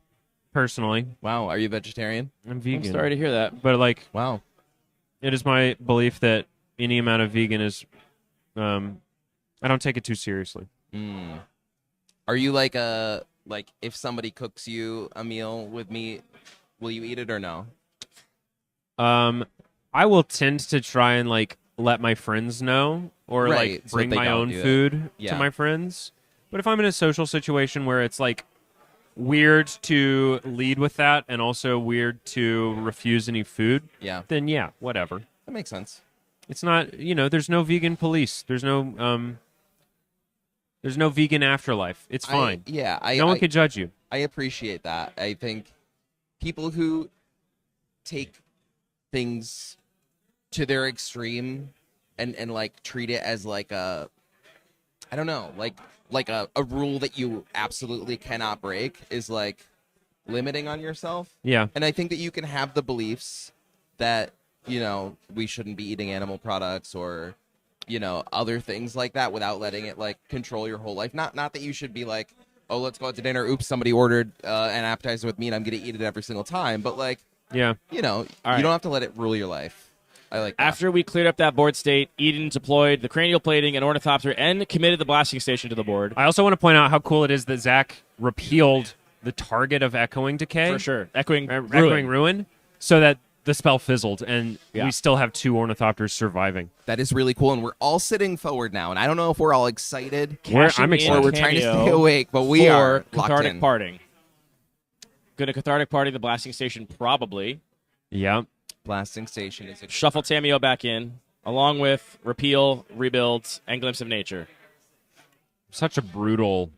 personally. Wow, are you a vegetarian? I'm vegan. I'm sorry to hear that. But, like, Wow. it is my belief that any amount of vegan is... I don't take it too seriously. Are you like if somebody cooks you a meal with meat, will you eat it or no? I will tend to try and, like, let my friends know or, Right, like, so bring that they my don't own do it. food Yeah. to my friends. But if I'm in a social situation where it's, like, weird to lead with that and also weird to refuse any food, Yeah. then yeah, whatever. That makes sense. It's not, there's no vegan police. There's no vegan afterlife. It's fine. No one can judge you. I appreciate that. I think people who take things to their extreme and like treat it as like a, I don't know, like a rule that you absolutely cannot break is like limiting on yourself. Yeah. And I think that you can have the beliefs that, we shouldn't be eating animal products or, other things like that without letting it like control your whole life. Not that you should be like, oh, let's go out to dinner. Oops, somebody ordered an appetizer with meat. I'm going to eat it every single time. But like, yeah, you right. don't have to let it rule your life. I like that. After we cleared up that board state, Eden deployed the cranial plating and Ornithopter and committed the blasting station to the board. I also want to point out how cool it is that Zach repealed the target of Echoing Decay. For sure. Echoing Ruin, so that the spell fizzled, and Yeah. we still have 2 Ornithopters surviving. That is really cool, and we're all sitting forward now, and I don't know if we're all excited I'm excited. or we're trying to stay awake, but we are locked cathartic in. parting. Gonna cathartic party the blasting station probably. Yeah. Blasting station is a Shuffle Tameo back in, along with repeal, rebuilds, and glimpse of nature. Such a brutal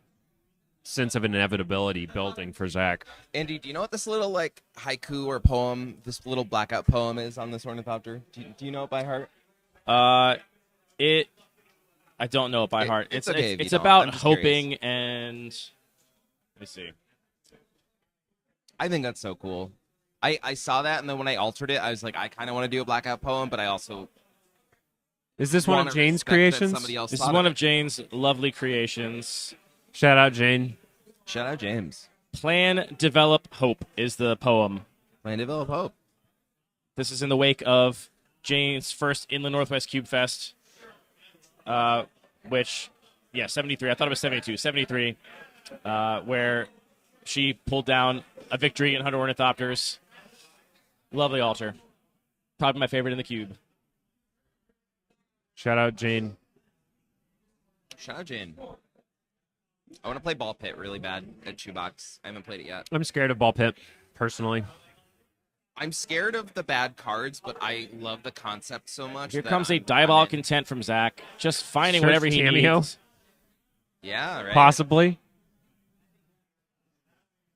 sense of inevitability building for Zach. Andy, do you know what this little like haiku or poem, this little blackout poem is on this Ornithopter? Do you know it by heart? I don't know it by heart. it's okay if you it's don't. about I'm just hoping and let me see. I think that's so cool. I saw that, and then when I altered it, I was like, I kind of want to do a blackout poem, but I also Is this one wanna of Jane's respect that creations? somebody else This is thought one it. of Jane's lovely creations. Shout out, Jane. Shout out James. Plan, develop, hope is the poem. Plan, develop, hope. This is in the wake of Jane's first Inland Northwest Cube Fest, which, 73. I thought it was 72. 73, where she pulled down a victory in 100 Ornithopters. Lovely altar. Probably my favorite in the cube. Shout out, Jane. Shout out Jane. I want to play Ball Pit really bad at Shoebox. I haven't played it yet. I'm scared of Ball Pit, personally. I'm scared of the bad cards, but I love the concept so much. Here that comes a I'm diabolic in. intent from Zach. Just finding Search whatever he Cameo? needs. Yeah, right. Possibly.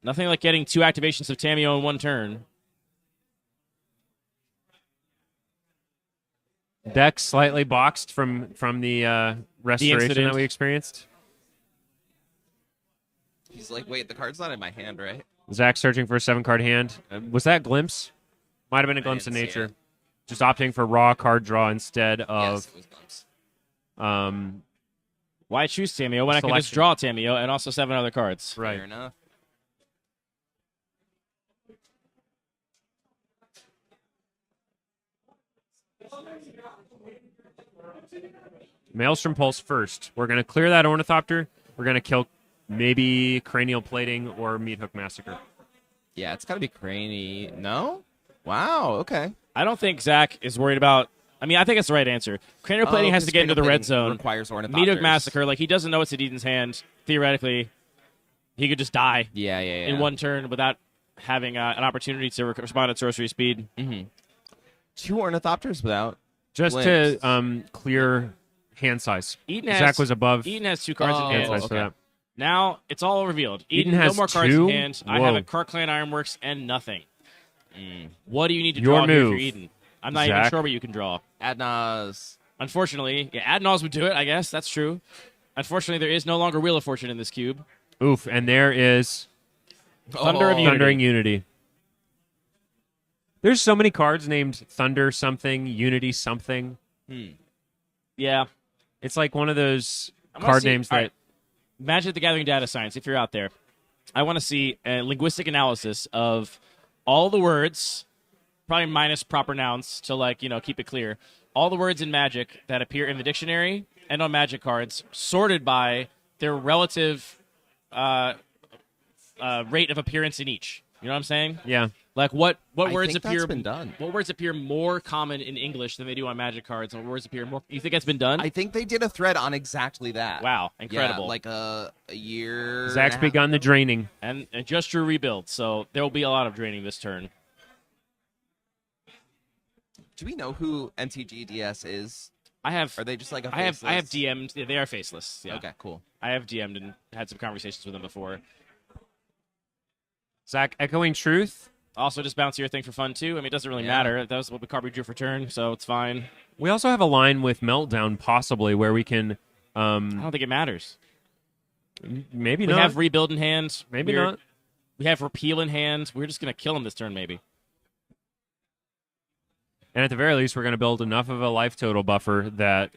Nothing like getting 2 activations of Tameo in one turn. Deck slightly boxed from the restoration incident. that we experienced. He's like, wait, the card's not in my hand, right? Zach searching for a 7-card hand. Was that Glimpse? Might have been a Glimpse of didn't see Nature. it. Just opting for raw card draw instead of Yes, it was Glimpse. Why choose Tamio when I can just Selection. draw Tamio and also 7 other cards? right. Fair enough. Maelstrom Pulse first. We're going to clear that Ornithopter. We're going to kill maybe Cranial Plating or Meat Hook Massacre. Yeah, it's got to be Craney. No? Wow, okay. I don't think Zach is worried about. I mean, I think it's the right answer. Cranial plating has to get into the red zone. Requires Ornithopters. Meat Hook Massacre, like he doesn't know what's in Eden's hand. Theoretically, he could just die Yeah. in one turn without having an opportunity to respond at sorcery speed. Mm-hmm. 2 Ornithopters without. Just Glimpse. to clear hand size. Eden has, Zach was above Eden has 2 cards in Oh, hand. hand size for okay. that. Now it's all revealed. Eden no has more cards 2? in hand. I Whoa. have a Cart Clan Ironworks and nothing. What do you need to Your draw here for move, Eden? I'm not even Zach. sure what you can draw. Adnaz. Unfortunately, yeah, Adnals would do it, I guess. That's true. Unfortunately, there is no longer Wheel of Fortune in this cube. Oof, and there is Thunder of Unity. Thundering Unity. There's so many cards named Thunder something, Unity something. Yeah. It's like one of those I wanna card see- names all that right. Magic the Gathering Data Science, if you're out there, I want to see a linguistic analysis of all the words, probably minus proper nouns to keep it clear. All the words in Magic that appear in the dictionary and on Magic cards, sorted by their relative rate of appearance in each. You know what I'm saying? Yeah. Like what I words think appear that's been done. What words appear more common in English than they do on Magic cards, and what words appear more? You think that's been done? I think they did a thread on exactly that. Wow, incredible! Yeah, like a year. Zach's and a half. begun the draining. and just drew rebuild, so there will be a lot of draining this turn. Do we know who NTG DS is? I have Are they just like a I have faceless? DM'd. Yeah, they are faceless. Yeah. Okay, cool. I have DM'd and had some conversations with them before. Zach echoing truth. Also, just bounce your thing for fun too. I mean, it doesn't really Yeah. matter. That was what the card we drew for turn, so it's fine. We also have a line with Meltdown possibly where we can I don't think it matters. maybe We not. have rebuild in hand. Maybe We're- not. We have repeal in hand. We're just gonna kill him this turn, maybe. And at the very least, we're going to build enough of a life total buffer that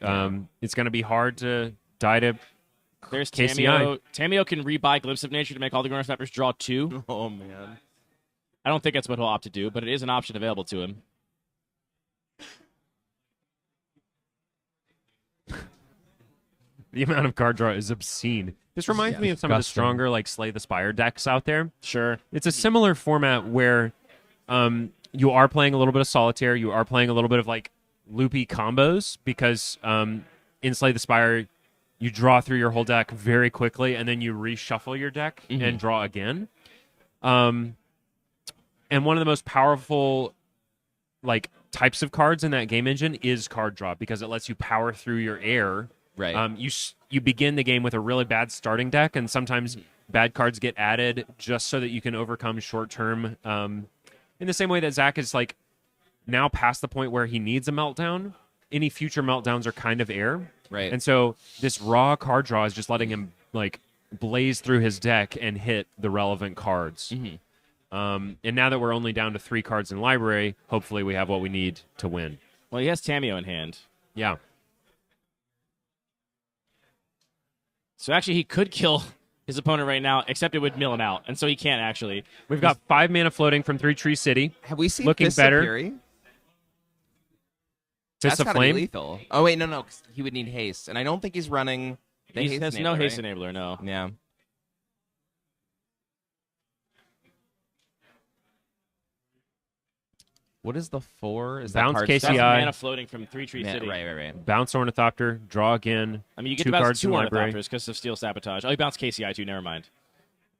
it's going to be hard to die to There's KCI. Tamio. Tamio can rebuy Glimpse of Nature to make all the Ornithopters draw 2. Oh man. I don't think that's what he'll opt to do, but it is an option available to him. The amount of card draw is obscene. This reminds me of some of the disgusting. stronger like Slay the Spire decks out there. Sure. It's a similar format where you are playing a little bit of Solitaire, you are playing a little bit of like loopy combos because in Slay the Spire you draw through your whole deck very quickly and then you reshuffle your deck and draw again. And one of the most powerful like types of cards in that game engine is card draw because it lets you power through your air. Right. You begin the game with a really bad starting deck, and sometimes bad cards get added just so that you can overcome short term. In the same way that Zach is like now past the point where he needs a meltdown. Any future meltdowns are kind of air, Right. and so this raw card draw is just letting him like blaze through his deck and hit the relevant cards. And now that we're only down to 3 cards in library, hopefully we have what we need to win. Well, he has Tamio in hand. Yeah. So actually, he could kill his opponent right now, except it would mill him out, and so he can't actually. We've got 5 mana floating from 3 Tree City. Have we seen looking Fist better. Of Fury? Fist That's of gotta Flame. be lethal. Oh wait, no, 'cause he would need haste, and I don't think he's running. The He haste has no enabler, haste right? enabler, no. Yeah. What is the 4? Is Bounce that card KCI. That's stuff? mana floating from 3 Tree City. Right. Bounce Ornithopter, draw again. I mean, you get 2 to bounce cards 2 in library. Ornithopters because of Steel Sabotage. Oh, he bounced KCI too, never mind.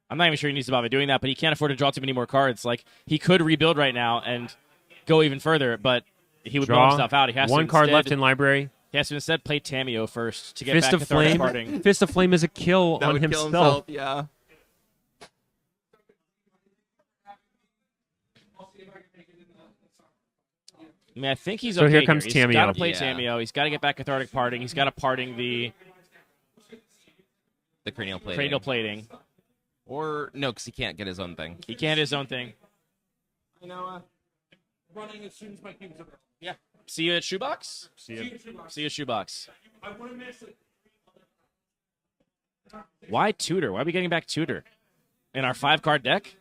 I'm not even sure he needs to bother doing that, but he can't afford to draw too many more cards. Like, he could rebuild right now and go even further, but he would mill Draw. himself out. He has 1 to card instead, left in library. He has to instead play Tamio first to get Fist back of Cathartic Flame. Parting. Fist of Flame is a kill That on would kill himself. Yeah. I mean, I think he's So okay here comes He's Tamio. got to play Yeah. Tamio. He's got to get back Cathartic Parting. He's got to parting the The cranial plating. cranial plating. Or no, because he can't get his own thing. He can't his own thing. Running as soon as my cubes are. Yeah. See you at Shoebox? See you. See you at Shoebox. I want to miss it. Why Tutor? Why are we getting back Tutor? In our 5-card deck?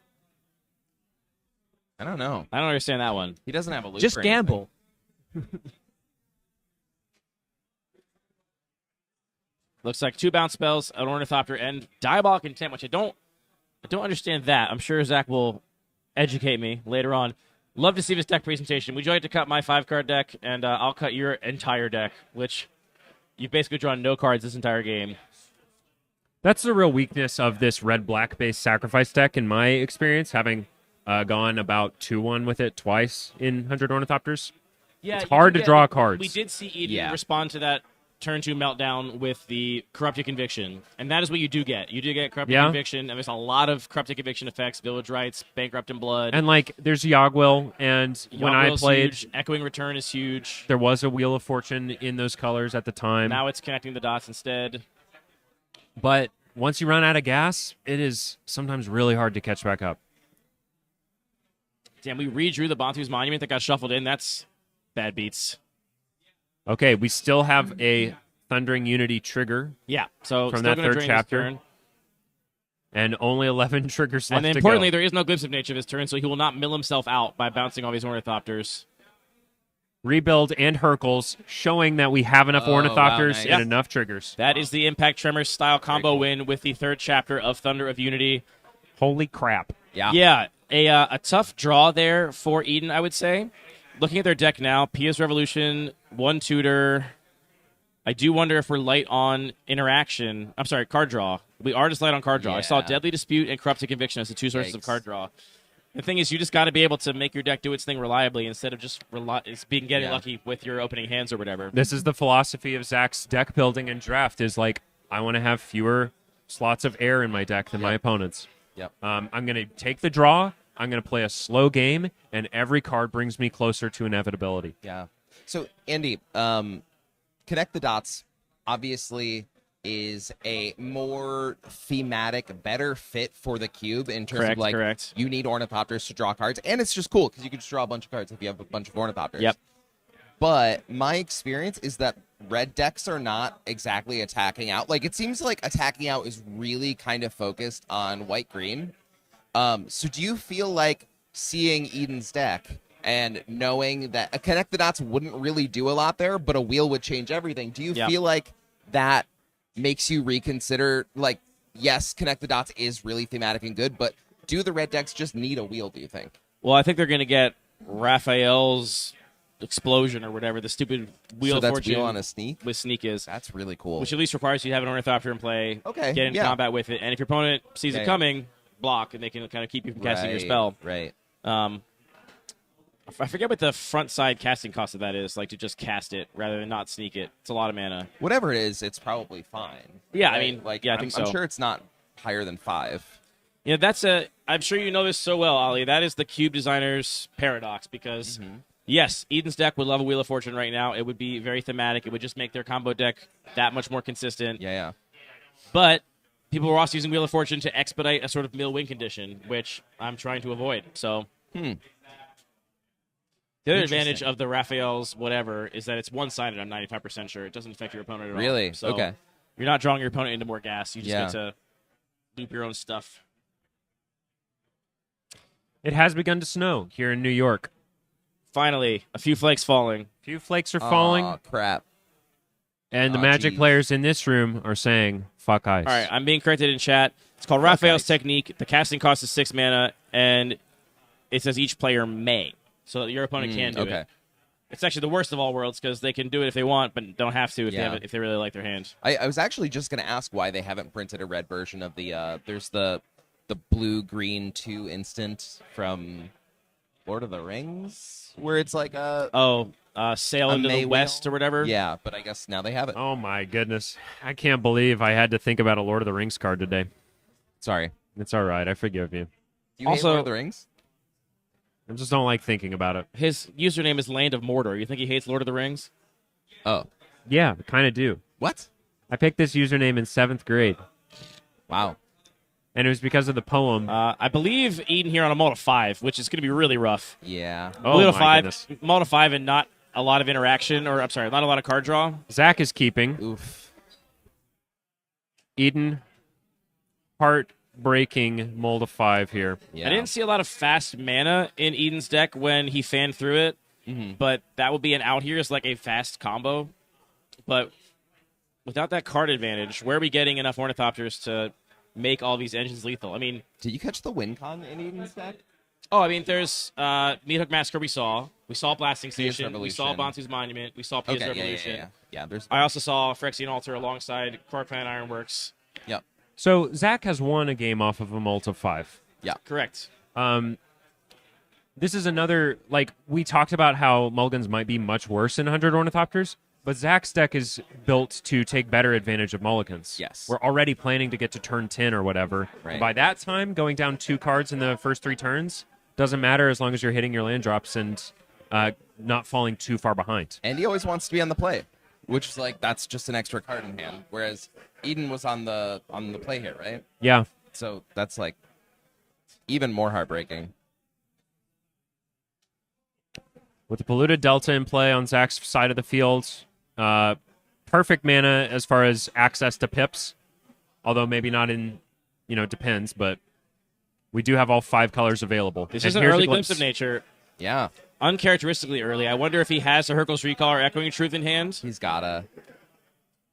I don't know. I don't understand that one. He doesn't have a loop. Just or anything. gamble. Looks like 2 bounce spells, an Ornithopter, and Diabolic Intent, which I don't understand that. I'm sure Zach will educate me later on. Love to see this deck presentation. Would you like to cut my 5-card deck, and I'll cut your entire deck, which you've basically drawn no cards this entire game. That's the real weakness of this red-black based sacrifice deck, in my experience, having gone about 2-1 with it twice in 100 Ornithopters. Yeah, it's hard to draw cards. We did see Eden respond to that turn 2 meltdown with the Corrupted Conviction, and that is what you do get. You do get Corrupted Conviction, and there's a lot of Corrupted Conviction effects, Village Rites, Bankrupt in Blood. And, like, there's Yogwill, and when I played... Huge. Echoing Return is huge. There was a Wheel of Fortune in those colors at the time. Now it's connecting the dots instead. But once you run out of gas, it is sometimes really hard to catch back up. Damn, we redrew the Bantu's Monument that got shuffled in. That's bad beats. Okay, we still have a Thundering Unity trigger. Yeah, so from still that gonna third drain chapter. This turn. And only 11 triggers left And then to importantly, go. there is no Glimpse of Nature this turn, so he will not mill himself out by bouncing all these Ornithopters. Rebuild and Hercules, showing that we have enough Ornithopters and enough triggers. That is the Impact Tremors style combo win with the 3rd chapter of Thunder of Unity. Holy crap. Yeah, a tough draw there for Eden, I would say. Looking at their deck now, Pia's Revolution, 1 Tutor. I do wonder if we're light on interaction. I'm sorry, card draw. We are just light on card draw. I saw Deadly Dispute and Corrupted Conviction as the 2 sources of card draw. The thing is, you just got to be able to make your deck do its thing reliably instead of just getting lucky with your opening hands or whatever. This is the philosophy of Zach's deck building and draft is like, I want to have fewer slots of air in my deck than my opponents. I'm going to take the draw. I'm going to play a slow game, and every card brings me closer to inevitability. Yeah. So, Andy, Connect the Dots obviously is a more thematic, better fit for the cube in terms of, like, you need Ornithopters to draw cards, and it's just cool because you can just draw a bunch of cards if you have a bunch of Ornithopters. Yep. But my experience is that red decks are not exactly attacking out. Like, it seems like attacking out is really kind of focused on white-green. So do you feel like seeing Eden's deck and knowing that a Connect the Dots wouldn't really do a lot there, but a wheel would change everything? Do you feel like that makes you reconsider, like, yes, Connect the Dots is really thematic and good, but do the red decks just need a wheel, do you think? Well, I think they're going to get Raphael's Explosion or whatever, the stupid Wheel of Fortune. Wheel on a Sneak? With Sneak is. That's really cool. Which at least requires you to have an Ornithopter in play, get in combat with it, and if your opponent sees it coming, block, and they can kind of keep you from casting your spell. Right. I forget what the front side casting cost of that is, like to just cast it rather than not sneak it. It's a lot of mana. Whatever it is, it's probably fine. Yeah, right? I mean, like, I think so. I'm sure it's not higher than 5. Yeah, I'm sure you know this so well, Ali. That is the cube designer's paradox because, yes, Eden's deck would love a Wheel of Fortune right now. It would be very thematic. It would just make their combo deck that much more consistent. Yeah. But people were also using Wheel of Fortune to expedite a sort of mill win condition, which I'm trying to avoid. So, the other advantage of the Raphael's whatever is that it's one-sided. I'm 95% sure it doesn't affect your opponent at all. Really? So okay. You're not drawing your opponent into more gas. You just get to loop your own stuff. It has begun to snow here in New York. Finally, a few flakes falling. A few flakes are falling. Oh, crap. And the Magic players in this room are saying, fuck ice. All right, I'm being corrected in chat. It's called Raphael's Technique. The casting cost is 6 mana, and it says each player may. So your opponent can do it. It's actually the worst of all worlds because they can do it if they want, but don't have to if they really like their hand. I was actually just going to ask why they haven't printed a red version of the there's the blue-green 2 instant from Lord of the Rings, where it's like Sail into the West or whatever. Yeah, but I guess now they have it. Oh my goodness. I can't believe I had to think about a Lord of the Rings card today. Sorry. It's all right. I forgive you. You hate Lord of the Rings? I just don't like thinking about it. His username is Land of Mordor. You think he hates Lord of the Rings? Oh. Yeah, I kind of do. What? I picked this username in 7th grade. Wow. And it was because of the poem. I believe Eden here on a Multi 5, which is going to be really rough. Yeah. Oh, Multi my 5, goodness. Multi 5 and not a lot of interaction, or I'm sorry, not a lot of card draw. Zach is keeping. Oof. Eden, heartbreaking Multi 5 here. Yeah. I didn't see a lot of fast mana in Eden's deck when he fanned through it, but that would be an out here as like a fast combo. But without that card advantage, where are we getting enough Ornithopters to make all these engines lethal? I mean, did you catch the win con in Eden's deck? Oh, I mean, there's Meathook Massacre we saw Blasting Pierce Station, we Revolution. saw Bantu's Monument, we saw Pierce Revolution. Yeah, there's. I also saw Phyrexian Altar alongside Quarkplan Ironworks. Yep. So Zach has won a game off of a Multi 5. Yeah. Correct. This is another, like, we talked about how Mulligans might be much worse in 100 Ornithopters, but Zach's deck is built to take better advantage of Mulligans. Yes. We're already planning to get to turn 10 or whatever. Right. By that time, going down 2 cards in the first 3 turns doesn't matter as long as you're hitting your land drops and not falling too far behind. And he always wants to be on the play, which is like, that's just an extra card in hand. Whereas Eden was on the play here, right? Yeah. So that's like even more heartbreaking. With the Polluted Delta in play on Zach's side of the field, perfect mana as far as access to pips, although maybe not in, depends, but we do have all 5 colors available. This And is an here's a early glimpse. glimpse of nature. Yeah. Uncharacteristically early. I wonder if he has a Hercules Recall or Echoing Truth in hand. He's gotta.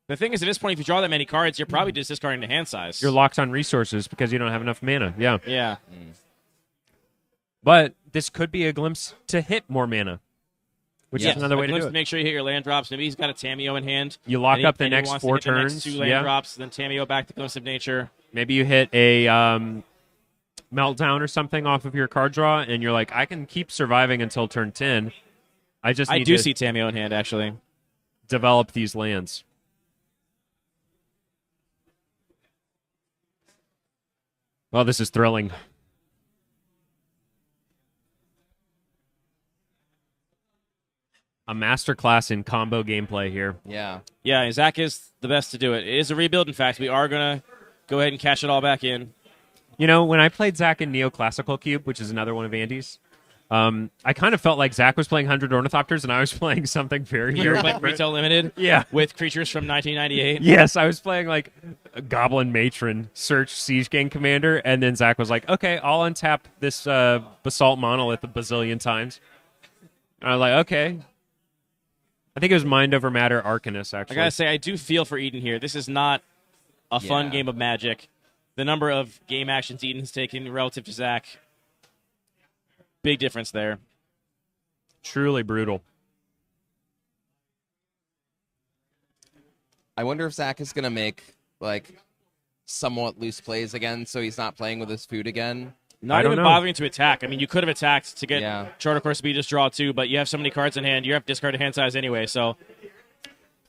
The thing is, at this point, if you draw that many cards, you're probably just discarding the hand size. You're locked on resources because you don't have enough mana. Yeah. Yeah. But this could be a glimpse to hit more mana, which Yes, is another way to glimpse do it. make sure you hit your land drops. Maybe he's got a Tameo in hand. You lock and he- up the and he next wants to 4 hit the next turns. 2 land Yeah. drops, then Tameo back to Glimpse of Nature. Maybe you hit a meltdown or something off of your card draw, and you're like, I can keep surviving until turn 10. I do do see Tameo in hand, actually. develop these lands. Well, this is thrilling. A masterclass in combo gameplay here. Yeah. Yeah, Zach is the best to do it. It is a rebuild, in fact. We are going to go ahead and cash it all back in. When I played Zach in Neoclassical Cube, which is another one of Andy's, I kind of felt like Zach was playing 100 Ornithopters and I was playing something very, You very were playing different. Retail Limited Yeah. with creatures from 1998. Yes, I was playing like a Goblin Matron, Search Siege Gang Commander, and then Zach was like, okay, I'll untap this Basalt Monolith a bazillion times. And I was like, okay. I think it was Mind Over Matter Arcanist, I actually. got to say, I do feel for Eden here. This is not a fun Yeah. game of Magic. The number of game actions Eden has taken relative to Zach, big difference there. Truly brutal. I wonder if Zach is gonna make like somewhat loose plays again, so he's not playing with his food again. Not don't even know. bothering to attack. I mean, you could have attacked to get Yeah. Charter Course Speed, just draw 2, but you have so many cards in hand, you have discarded hand size anyway, so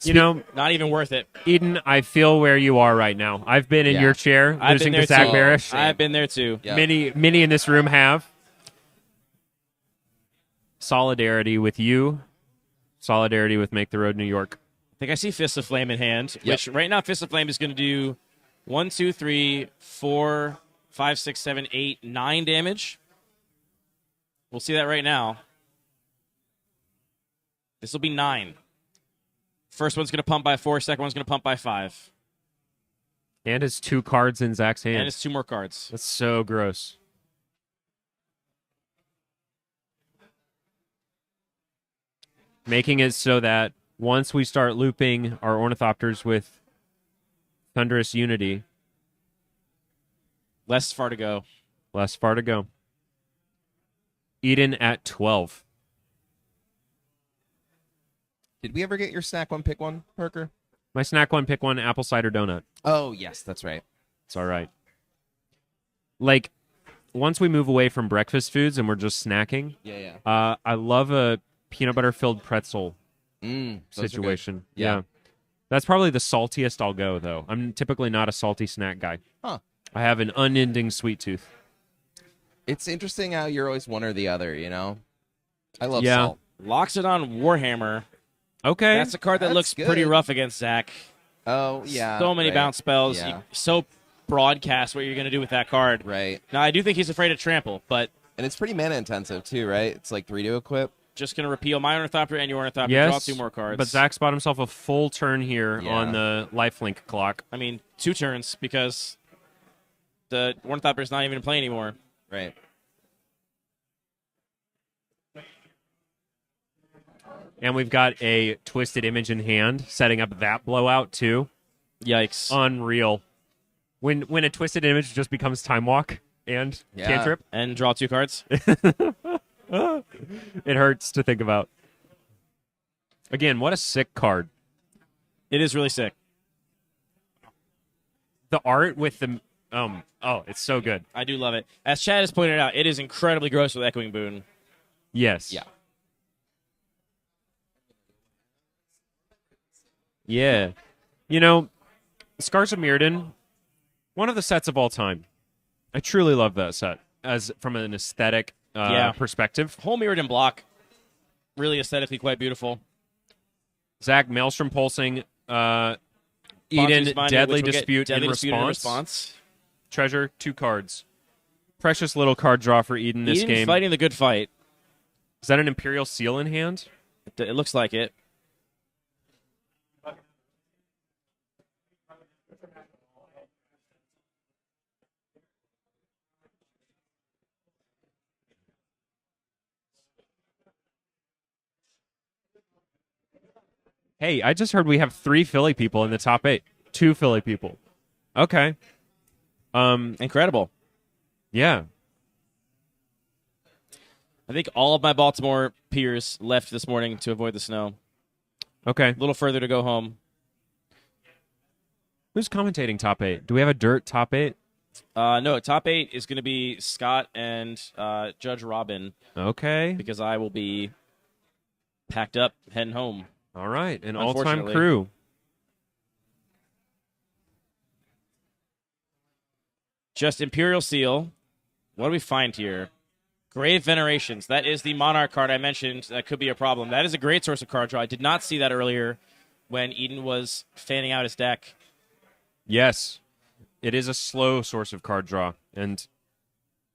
not even worth it. Eden, I feel where you are right now. I've been in Yeah. your chair, I've losing been to there Zach too. Barish. I've been there too. Yeah. Many in this room have. Solidarity with you. Solidarity with Make the Road New York. I think I see Fist of Flame in hand, which right now Fist of Flame is going to do 1, 2, 3, 4, 5, 6, 7, 8, 9 damage. We'll see that right now. This will be 9. First one's going to pump by 4, second one's going to pump by 5. And it's 2 cards in Zach's hand. And it's 2 more cards. That's so gross. Making it so that once we start looping our Ornithopters with Thunderous Unity, Less far to go. less far to go. Eden at 12. Did we ever get your snack one, pick one, Parker? My snack one, pick one, apple cider donut. Oh yes, that's right. It's all right. Like, once we move away from breakfast foods and we're just snacking, Yeah. I love a peanut butter filled pretzel Those are good. situation. Yeah. That's probably the saltiest I'll go, though. I'm typically not a salty snack guy. Huh. I have an unending sweet tooth. It's interesting how you're always one or the other. I love Yeah. salt. Locks it on Warhammer. Okay. That's a card that That's looks good. pretty rough against Zach. Oh yeah. So many right. bounce spells. Yeah. So broadcast what you're going to do with that card. Right. Now, I do think he's afraid of trample, but And it's pretty mana intensive too, right? It's like 3 to equip. just going to repeal my Ornithopter and your Ornithopter. Yes, Draw 2 more cards. but Zach's bought himself a full turn here Yeah. on the lifelink clock. I mean, 2 turns because the Ornithopter is not even in play anymore. Right. And we've got a Twisted Image in hand, setting up that blowout too. Yikes. Unreal. When a Twisted Image just becomes Time Walk and Yeah. Cantrip, And draw 2 cards. it hurts to think about. Again, what a sick card. It is really sick. The art with the it's so good. I do love it. As Chad has pointed out, it is incredibly gross with Echoing Boon. Yes. Yeah. Yeah. You know, Scars of Mirrodin, one of the sets of all time. I truly love that set as from an aesthetic perspective. Whole Mirrodin block, really aesthetically quite beautiful. Zach, Maelstrom Pulsing, Bonzu's Eden, Minded, Deadly which will get Dispute Deadly in Dispute in response. response. Treasure, 2 cards. Precious little card draw for Eden this Eden's game. fighting the good fight. Is that an Imperial Seal in hand? It looks like it. Hey, I just heard we have 3 Philly people in the top 8. 2 Philly people. Okay. Incredible. Yeah. I think all of my Baltimore peers left this morning to avoid the snow. Okay. A little further to go home. Who's commentating top 8? Do we have a dirt top 8? No, top 8 is going to be Scott and Judge Robin Okay. because I will be packed up heading home. All right. An all-time Unfortunately. crew. Just Imperial Seal. What do we find here? Grave Venerations. That is the Monarch card I mentioned that could be a problem. That is a great source of card draw. I did not see that earlier when Eden was fanning out his deck. Yes. It is a slow source of card draw. And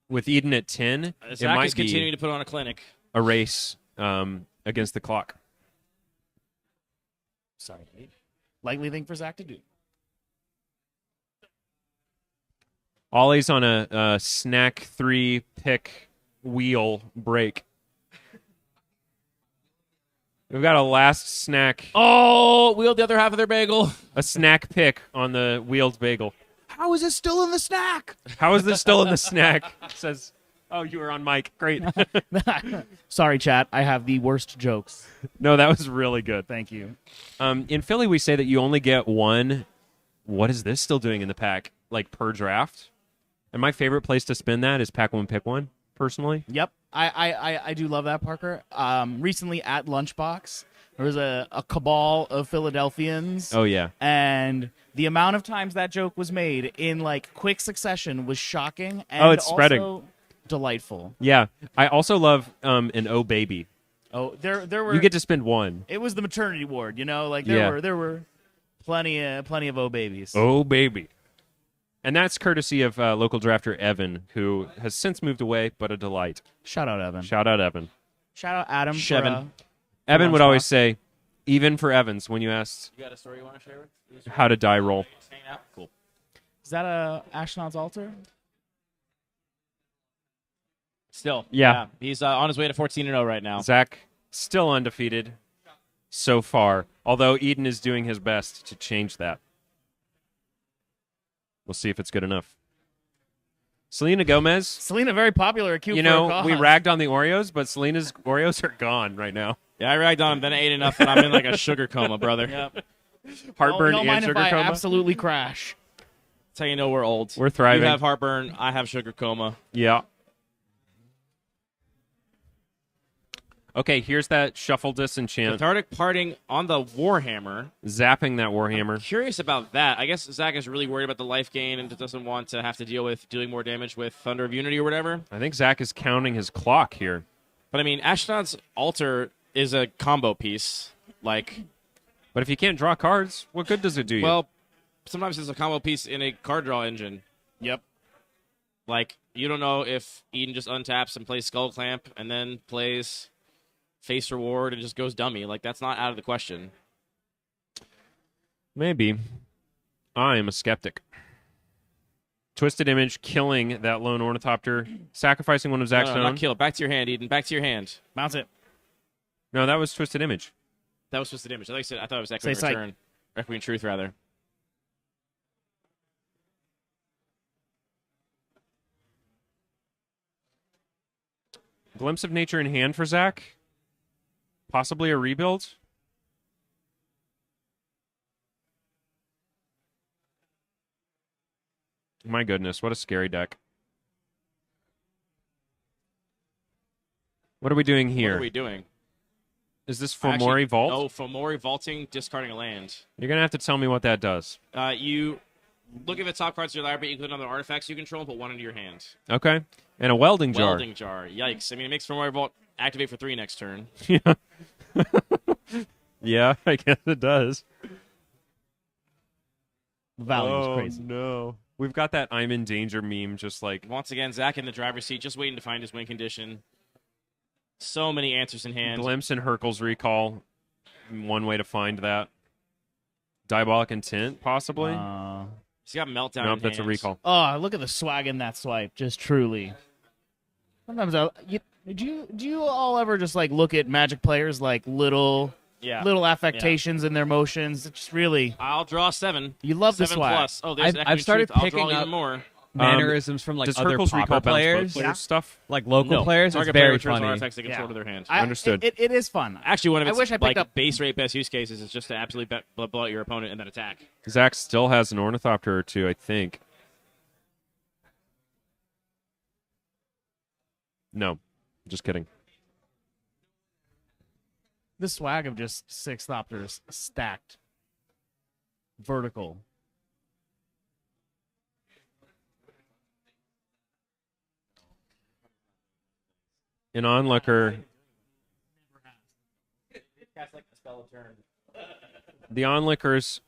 with Eden at 10, it Zach might is continuing be to put on a clinic. a race against the clock. Sorry. Likely thing for Zach to do. Ollie's on a snack 3 pick wheel break. We've got a last snack. Oh, wheeled the other half of their bagel. A snack pick on the wheeled bagel. How is it still in the snack? How is this still in the snack? Says, oh, you were on mic. Great. Sorry, chat. I have the worst jokes. No, that was really good. Thank you. In Philly, we say that you only get one. What is this still doing in the pack? Like per draft? And my favorite place to spin that is pack one, pick one, personally. Yep. I do love that, Parker. Recently at Lunchbox, there was a cabal of Philadelphians. Oh, yeah. And the amount of times that joke was made in like quick succession was shocking and it's spreading. also delightful. Yeah. I also love an Oh Baby. Oh, there were You get to spend one. It was the maternity ward, you know, like Yeah. there were plenty of oh babies. Oh Baby. And that's courtesy of local drafter Evan, who has since moved away, but a delight. Shout out Evan. Shout out Evan. Shout out Adam. Shevin. Evan would always say, even for Evans, when you asked You got a story you want to share with? how to die roll. Hanging out? Cool. Is that a Ashnod's altar? Still. Yeah. He's on his way to 14-0 right now. Zach, still undefeated so far, although Eden is doing his best to change that. We'll see if it's good enough. Selena Gomez. Selena, very popular at Cube. You know, we ragged on the Oreos, but Selena's Oreos are gone right now. Yeah, I ragged on him, then I ate enough, and I'm in like a sugar coma, brother. Yep. Heartburn Don't and mind sugar if I coma. absolutely crash. That's how you know we're old. We're thriving. You have heartburn, I have sugar coma. Yeah. Okay, here's that Shuffle Disenchant. Cathartic Parting on the Warhammer. Zapping that Warhammer. Curious about that. I guess Zach is really worried about the life gain and doesn't want to have to deal with doing more damage with Thunder of Unity or whatever. I think Zach is counting his clock here. But I mean, Ashnod's Altar is a combo piece. Like, But if you can't draw cards, what good does it do you? well, sometimes it's a combo piece in a card draw engine. Yep. Like, you don't know if Eden just untaps and plays Skull Clamp and then plays Face Reward and just goes dummy. Like, that's not out of the question. Maybe. I am a skeptic. Twisted Image killing that lone Ornithopter, sacrificing one of Zach's No, own. not kill. Back to your hand, Eden. Back to your hand. Bounce it. No, that was Twisted Image. That was Twisted Image. I thought it was Say Echoing psych. Return. Echoing Truth, rather. Glimpse of Nature in hand for Zach. Possibly a rebuild. My goodness, what a scary deck. What are we doing here? What are we doing? Is this Fomori Vault? Oh, Fomori vaulting, discarding a land. You're going to have to tell me what that does. You look at the top cards of your library, include other artifacts you control, and put one into your hand. Okay. And a welding jar. Welding jar. Yikes. I mean, it makes Fomori Vault activate for 3 next turn. Yeah. Yeah, I guess it does. Value is crazy. No. We've got that I'm in danger meme just like... Once again, Zach in the driver's seat, just waiting to find his win condition. So many answers in hand. Glimpse and Hercule's Recall. One way to find that. Diabolic Intent, possibly? He's got Meltdown Nope, in that's a hand. recall. Oh, look at the swag in that swipe. Just truly. Sometimes do you all ever just like look at Magic players like little affectations in their motions? It's just really. I'll draw 7. You love the 7 swag. plus. Oh, there's I've started Truth. I'll picking draw up even more. mannerisms from like does other Hercule's Pauper Recall bounce players, both stuff? like local No. players. It's Target player very returns funny. artifacts they control to their hand. Understood. It is fun. Actually, one of its I wish I picked up base rate best use cases is just to absolutely blow out your opponent and then attack. Zach still has an Ornithopter or two, I think. No. Just kidding. the swag of just 6 Thopters stacked vertical. An onlooker. The onlookers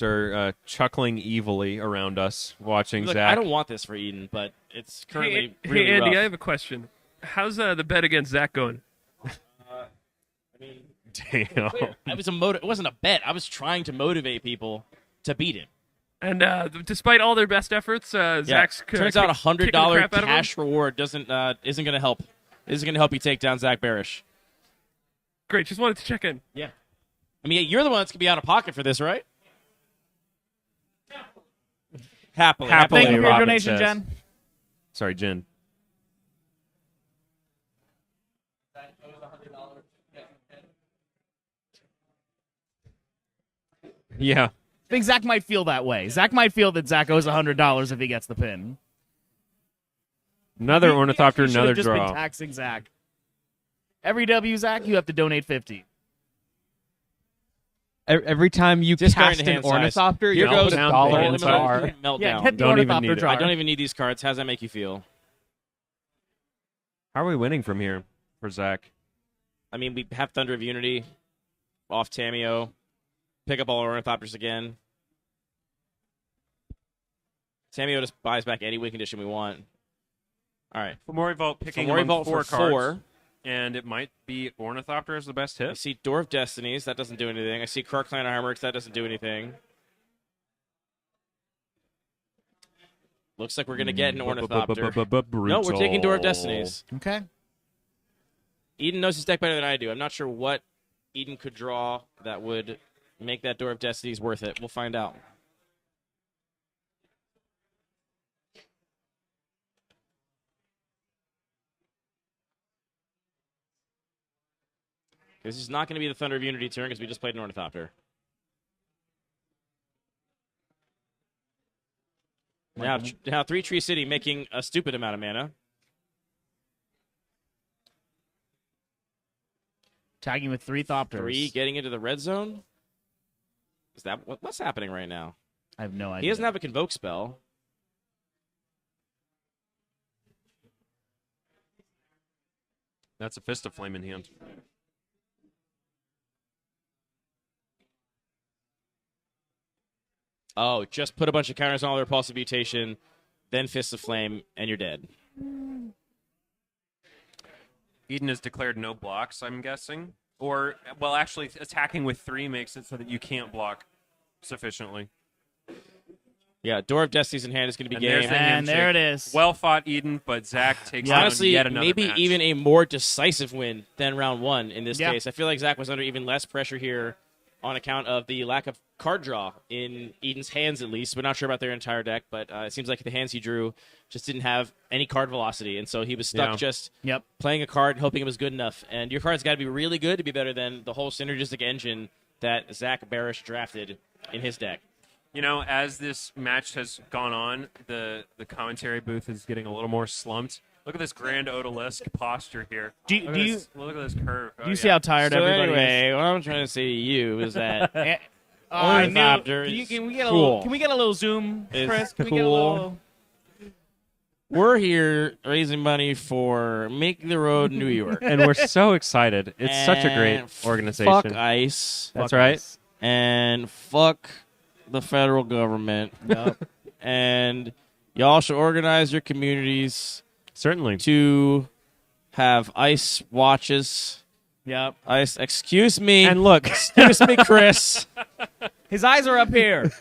are chuckling evilly around us, watching Look, Zach. I don't want this for Eden, but it's currently Hey, really Andy, rough. I have a question. How's the bet against Zach going? Damn. It wasn't a bet. I was trying to motivate people to beat him. And despite all their best efforts, Zach's turns out kicking the $100 crap out of him? cash reward isn't going to help. Isn't going to help you take down Zach Barish. Great, just wanted to check in. Yeah. I mean, you're the one that's going to be out of pocket for this, right? Happily. Thank you for your Robin donation, says. Jen. Sorry, Jen. Yeah. I think Zach might feel that way. Zach might feel that Zach owes $100 if he gets the pin. Another He Ornithopter, should another have just draw. been taxing Zach. Every W, Zach, you have to donate 50. Every time you Discard cast in an hand size. Ornithopter, Here you goes put a down dollar to in the hand bar. size. Meltdown. Yeah, hit the Don't even Ornithopter need it. jar. I don't even need these cards. How does that make you feel? How are we winning from here for Zach? I mean, we have Thunder of Unity off Tameo. Pick up all our Ornithopters again. Tameo just buys back any win condition we want. All right. Fomori Vault picking Fomori among Vault 4 for cards. 4. And it might be Ornithopter as the best I hit. see Door of Destinies. That doesn't do anything. I see Krark-Clan Armorix. That doesn't do anything. Looks like we're going to get an Ornithopter. No, we're taking Door of Destinies. Okay. Eden knows his deck better than I do. I'm not sure what Eden could draw that would make that Door of Destinies worth it. We'll find out. This is not going to be the Thunder of Unity turn because we just played an Ornithopter. Now 3 Tree City making a stupid amount of mana. Tagging with 3 Thopters. 3 getting into the red zone. Is that what's happening right now? I have no idea. He doesn't have a Convoke spell. That's a Fist of Flame in hand. Oh, just put a bunch of counters on all their Repulsive Mutation, then Fist of Flame, and you're dead. Eden has declared no blocks, I'm guessing. Or, well, actually, attacking with 3 makes it so that you can't block sufficiently. Yeah, Door of Destiny's in hand is going to be there's game. the And handshake. there it is. Well fought, Eden, but Zach takes down Honestly, yet another maybe match. even a more decisive win than round 1 in this Yeah. case. I feel like Zach was under even less pressure here on account of the lack of card draw in Eden's hands, at least. We're not sure about their entire deck, but it seems like the hands he drew just didn't have any card velocity, and so he was stuck just playing a card and hoping it was good enough. And your card's got to be really good to be better than the whole synergistic engine that Zach Barish drafted in his deck. You know, as this match has gone on, the commentary booth is getting a little more slumped. Look at this Grand Odalisque posture here. Do you look at this curve? do you see how tired So everybody anyway, what I'm trying to say to you is that I knew- Ornithopter can we is get a cool. little? Can we get a little zoom, It's Chris? Can we get a cool. little? we're here raising money for Make the Road New York. And we're so excited. It's such a great And organization. Fuck ICE. That's right. And fuck the federal government. And y'all should organize your communities Certainly. to have ICE watches. Yep. ICE, excuse me. And look, Excuse me, Chris. His eyes are up here.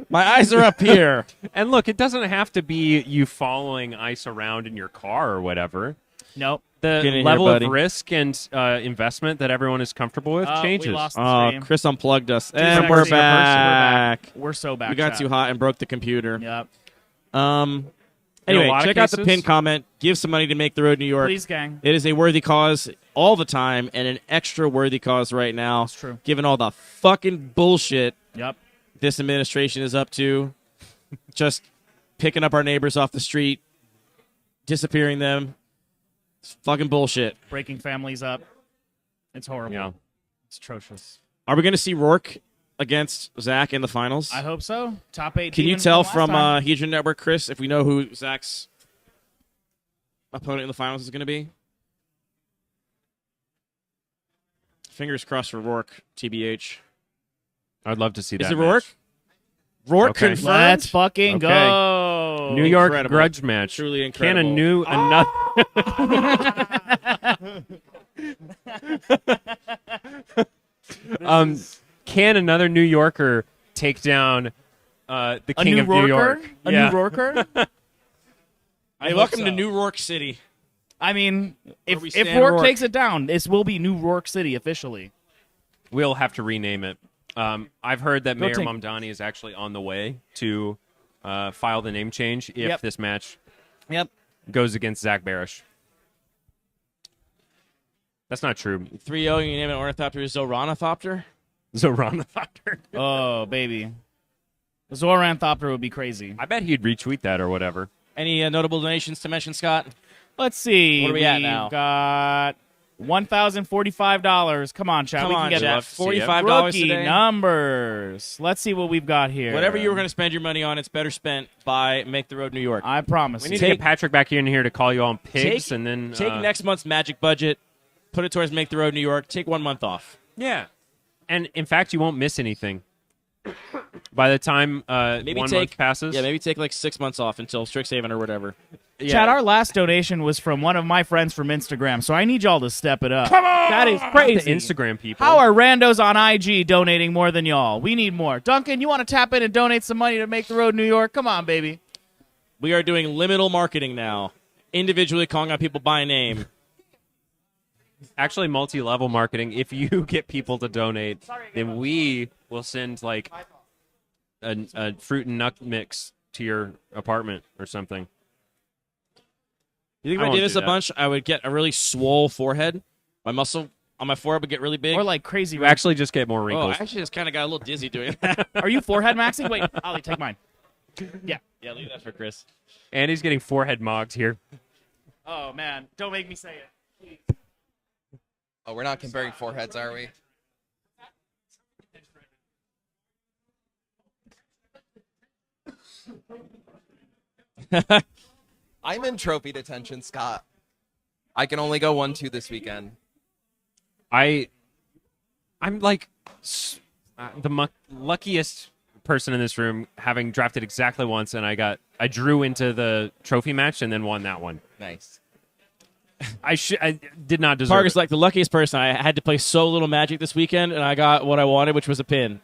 My eyes are up here. and look, it doesn't have to be you following ICE around in your car or whatever. Nope. The Get in level here, of buddy. risk and investment that everyone is comfortable with changes. We lost the stream. Chris unplugged us. And seconds. we're We're back. We're so back. We got chat. too hot and broke the computer. Yep. In a Anyway, lot of check out the cases- pinned comment. Give some money to Make the Road New York. Please, gang. It is a worthy cause all the time and an extra worthy cause right now. That's true. Given all the fucking bullshit Yep. this administration is up to. Just picking up our neighbors off the street, disappearing them. It's fucking bullshit. Breaking families up. It's horrible. Yeah. It's atrocious. Are we going to see Rourke against Zach in the finals? I hope so. Top 8. Can you demon tell from last from time. Hedron Network, Chris, if we know who Zach's opponent in the finals is going to be? Fingers crossed for Rourke, TBH. I'd love to see that. Is it match. Rourke? Rourke Okay. confirmed? Let's fucking Okay. go. New York Incredible. grudge match. Truly Can a incredible. new another? Can another New Yorker take down the A king new of New York? Rourker? A Yeah. new Rourker? Hey, welcome to New Rourke City. I mean, we if stand Rourke Rourke. takes it down, this will be New Rourke City officially. We'll have to rename it. I've heard that Go Mayor take- Mamdani is actually on the way to file the name change if Yep. this match Yep. goes against Zach Barish. That's not true. 3-0, you name it Ornithopter Zoranithopter? Zoranithopter. Oh, baby. Zoranthopter would be crazy. I bet he'd retweet that or whatever. Any notable donations to mention, Scott? Let's see. What are we at We've now? got $1,045. Come on, chat. Come we on, can get Jeff. that. $45 Rookie today. numbers. Let's see what we've got here. Whatever you were going to spend your money on, it's better spent by Make the Road New York. I promise. We need you. to get Patrick back in here to call you on pigs, and then Take next month's Magic budget, put it towards Make the Road New York, take 1 month off. Yeah, and in fact, you won't miss anything by the time Maybe 1 take month passes. Yeah, maybe take like 6 months off until Strixhaven or whatever. Chad, our last donation was from one of my friends from Instagram, so I need y'all to step it up. Come on! That is The crazy. Instagram people. How are randos on IG donating more than y'all? We need more. Duncan, you want to tap in and donate some money to Make the Road New York? Come on, baby. We are doing liminal marketing now, individually calling out people by name. Actually, multi-level marketing. If you get people to donate, then we will send like a fruit and nut mix to your apartment or something. You think I if I won't did this do a that. bunch, I would get a really swole forehead? My muscle on my forehead would get really big? Or like crazy. You actually just get more Oh, wrinkles. I actually just kind of got a little dizzy doing that. Are you forehead maxing? Wait, Ollie, take mine. Yeah. Yeah, leave that for Chris. And he's getting forehead mogged here. Oh, man. Don't make me say it. Please. Oh, we're not comparing foreheads, are we? I'm in trophy detention, Scott. I can only go 1-2 this weekend. I'm like the luckiest person in this room having drafted exactly once, and I drew into the trophy match and then won that one. Nice. I did not deserve Parker's it. like the luckiest person. I had to play so little Magic this weekend, and I got what I wanted, which was a pin.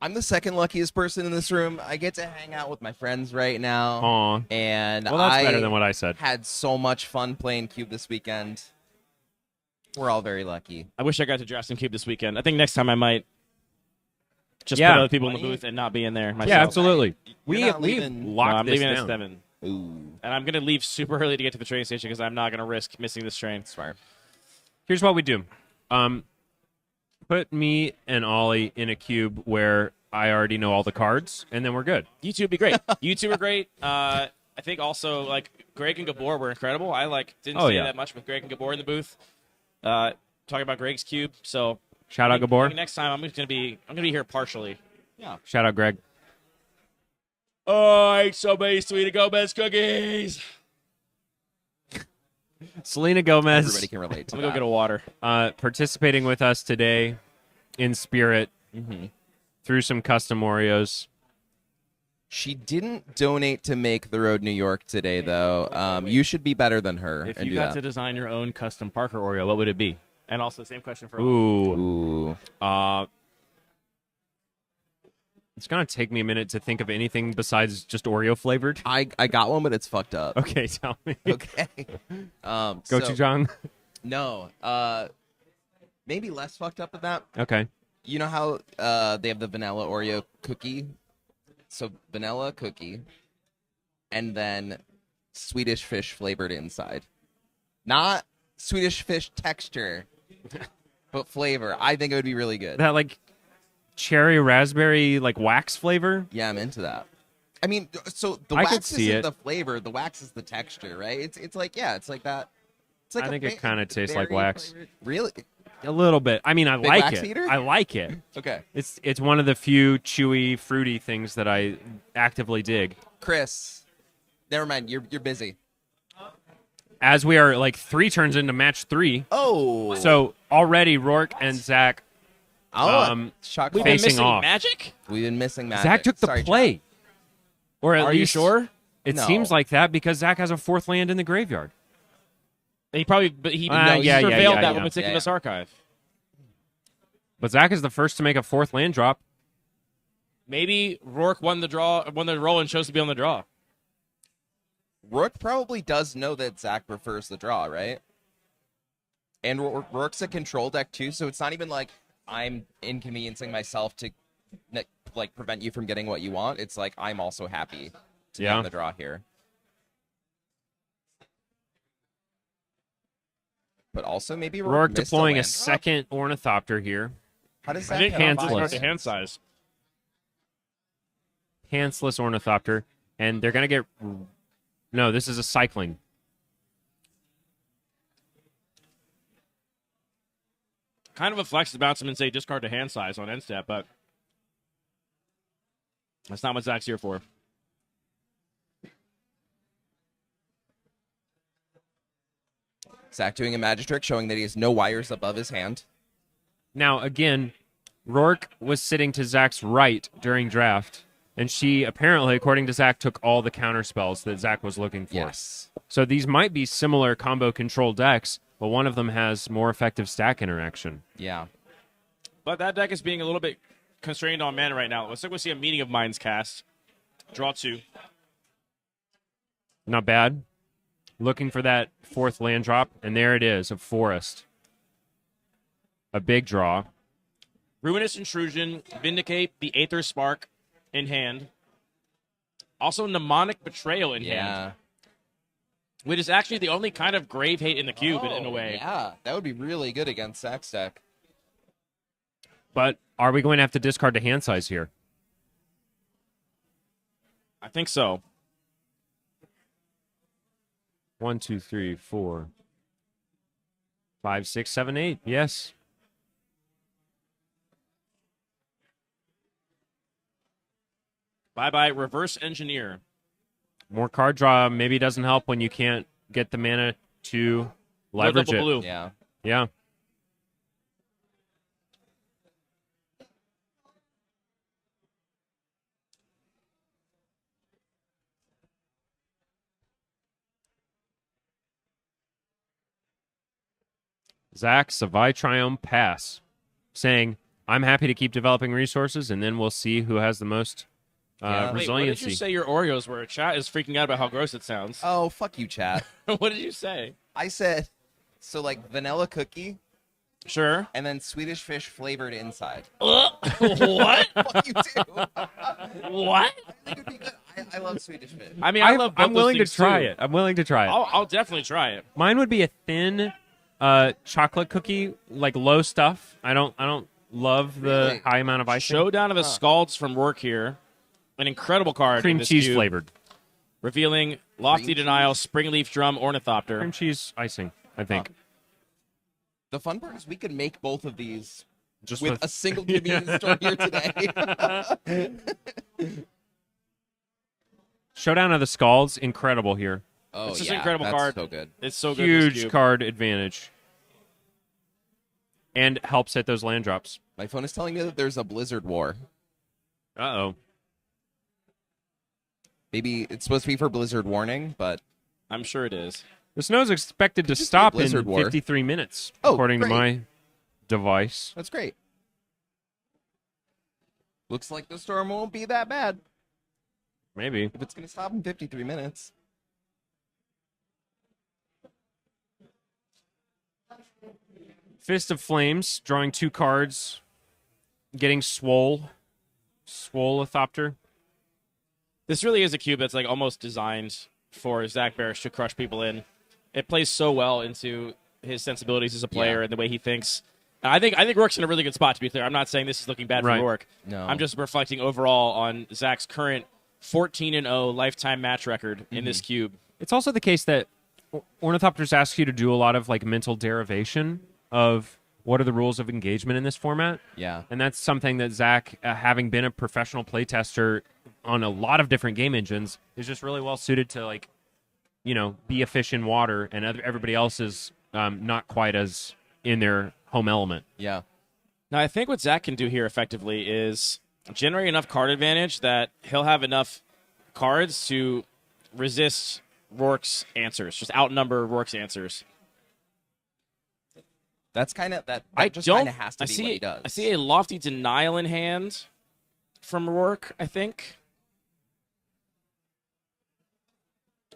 I'm the second luckiest person in this room. I get to hang out with my friends right now. Aw. And Well, that's better than what I said. Had so much fun playing Cube this weekend. We're all very lucky. I wish I got to draft some Cube this weekend. I think next time I might just Yeah. put other people in the booth and not be in there myself. Yeah, absolutely. You're not leaving- No, locked I'm this leaving at down. 7. Ooh. And I'm going to leave super early to get to the train station because I'm not going to risk missing this train. Smart. Here's what we do. Put me and Ollie in a cube where I already know all the cards, and then we're good. You two would be great. You two are great. I think also like Greg and Gabor were incredible. I didn't say that much with Greg and Gabor in the booth. Talking about Greg's cube. So Shout out Gabor. Next time I'm gonna be here partially. Yeah. Shout out Greg. Oh, I ate so many Selena Gomez cookies. Selena Gomez. Everybody can relate to I'm that. gonna go get a water. Participating with us today in spirit through some custom Oreos. She didn't donate to Make the Road New York today, though. You should be better than her. If and you do got that. to design your own custom Parker Oreo, what would it be? And also, same question for Ooh. Ooh. It's going to take me a minute to think of anything besides just Oreo flavored. I got one, but it's fucked up. Okay, tell me. Okay. Gochujang? No. Maybe less fucked up than that. Okay. You know how they have the vanilla Oreo cookie? So vanilla cookie, and then Swedish fish flavored inside. Not Swedish fish texture, but flavor. I think it would be really good. That cherry raspberry wax flavor? Yeah, I'm into that. I mean, so the I could wax see isn't it. the flavor, the wax is the texture, right? It's like that. It's like I a think it kind of tastes like berry wax. flavored- Really? A little bit. I mean, I Big like wax it. eater? I like it. Okay. It's one of the few chewy, fruity things that I actively dig. Chris, never mind. You're busy. As we are 3 turns into match 3. Oh. So already Rourke and Zach shock We've collar. been facing missing off. Magic. We've been missing magic. Zach took the Sorry, play. Chad. Or at Are you least sure? It No. seems like that because Zach has a 4th land in the graveyard. He probably, but he Yeah, he yeah, surveilled yeah, that yeah. meticulous archive. But Zach is the first to make a 4th land drop. Maybe Rourke won the roll, and chose to be on the draw. Rourke probably does know that Zach prefers the draw, right? And Rourke's a control deck too, so it's not even like I'm inconveniencing myself to prevent you from getting what you want. It's like I'm also happy to be on the draw here. But also maybe Rourke missed deploying a land drop? second Ornithopter here. How does I that think count? Pantsless. the hand size. Pantsless Ornithopter. And they're going to get... No, this is a cycling. Kind of a flex to bounce him and say discard to hand size on end step, but that's not what Zach's here for. Zach doing a magic trick, showing that he has no wires above his hand. Now, again, Rourke was sitting to Zach's right during draft, and she apparently, according to Zach, took all the counter spells that Zach was looking for. Yes. So these might be similar combo control decks, but one of them has more effective stack interaction. Yeah. But that deck is being a little bit constrained on mana right now. Let's look. We'll see a Meeting of Minds cast. Draw 2. Not bad. Looking for that 4th land drop, and there it is, a forest. A big draw. Ruinous Intrusion, Vindicate, the Aether Spark in hand. Also Mnemonic Betrayal in hand. Yeah. Which is actually the only kind of grave hate in the cube in a way. Yeah, that would be really good against Zach's deck. But are we going to have to discard the hand size here? I think so. 1, 2, 3, 4, 5, 6, 7, 8. Yes. Bye-bye, Reverse Engineer. More card draw maybe doesn't help when you can't get the mana to leverage double it. blue. Yeah. Yeah. Zach Savai Triumph Pass, saying, I'm happy to keep developing resources, and then we'll see who has the most Wait, resiliency. what did you say your Oreos were? Chat is freaking out about how gross it sounds. Oh, fuck you, chat. What did you say? I said, so like vanilla cookie. Sure. And then Swedish fish flavored inside. What? Fuck you too. What? I think it'd be good. I love Swedish fish. I mean, I love both I'm willing to those things, try too. it. I'm willing to try it. I'll definitely try it. Mine would be a thin chocolate cookie, like low stuff. I don't love the Really? high amount of icing. Showdown of the Scalds from work here. An incredible card. Cream in this cheese cube, flavored. revealing Lofty Cream Denial, cheese? Springleaf Drum, Ornithopter. Cream cheese icing, I think. The fun part is we could make both of these Just with a single convenience store here today. Showdown of the Scalds, incredible here. Oh, It's just yeah, an incredible that's card. so good. It's so good. in this Huge cube. card advantage. And helps hit those land drops. My phone is telling me that there's a blizzard war. Uh-oh. Maybe it's supposed to be for blizzard warning, but I'm sure it is. The snow's expected to Just stop do in Blizzard War. 53 minutes, Oh, according great. to my device. that's great. Looks like the storm won't be that bad Maybe. if it's going to stop in 53 minutes. Fist of Flames, drawing 2 cards, getting Swolethopter. This really is a cube that's like almost designed for Zach Barish to crush people in. It plays so well into his sensibilities as a player and the way he thinks. And I think Rourke's in a really good spot, to be clear. I'm not saying this is looking bad for Right. Rourke. No. I'm just reflecting overall on Zach's current 14-0 lifetime match record in this cube. It's also the case that Ornithopters asks you to do a lot of like mental derivation of what are the rules of engagement in this format. Yeah. And that's something that Zach, having been a professional playtester on a lot of different game engines, is just really well suited to, like, you know, be a fish in water, and everybody else is not quite as in their home element. Yeah. Now, I think what Zach can do here effectively is generate enough card advantage that he'll have enough cards to resist Rourke's answers, just outnumber Rourke's answers. That's kind of that. I just don't. kind of has to I be see. what he does. I see a Lofty Denial in hand from Rourke, I think.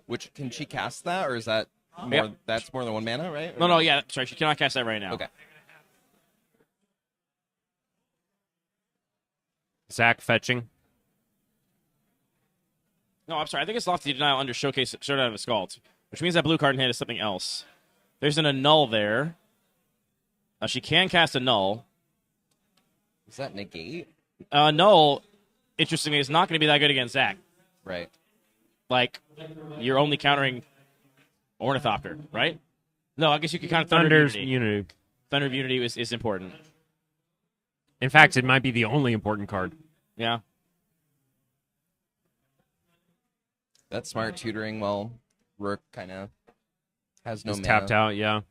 Which can she cast that, or is that more? Yep. That's more than 1 mana, right? No, yeah. Sorry, she cannot cast that right now. Okay. Zach fetching. No, I'm sorry. I think it's Lofty Denial under Showdown of the Scalds, which means that blue card in hand is something else. There's an annul there. She can cast annul. Is that negate? Null, interestingly, is not going to be that good against Zach. Right. Like, you're only countering Ornithopter, right? No, I guess you could count Thunder Thunder's Unity. Unity. Thunder of Unity is important. In fact, it might be the only important card. Yeah. That's smart tutoring. Well, Rourke kind of has no He's mana. tapped out, yeah.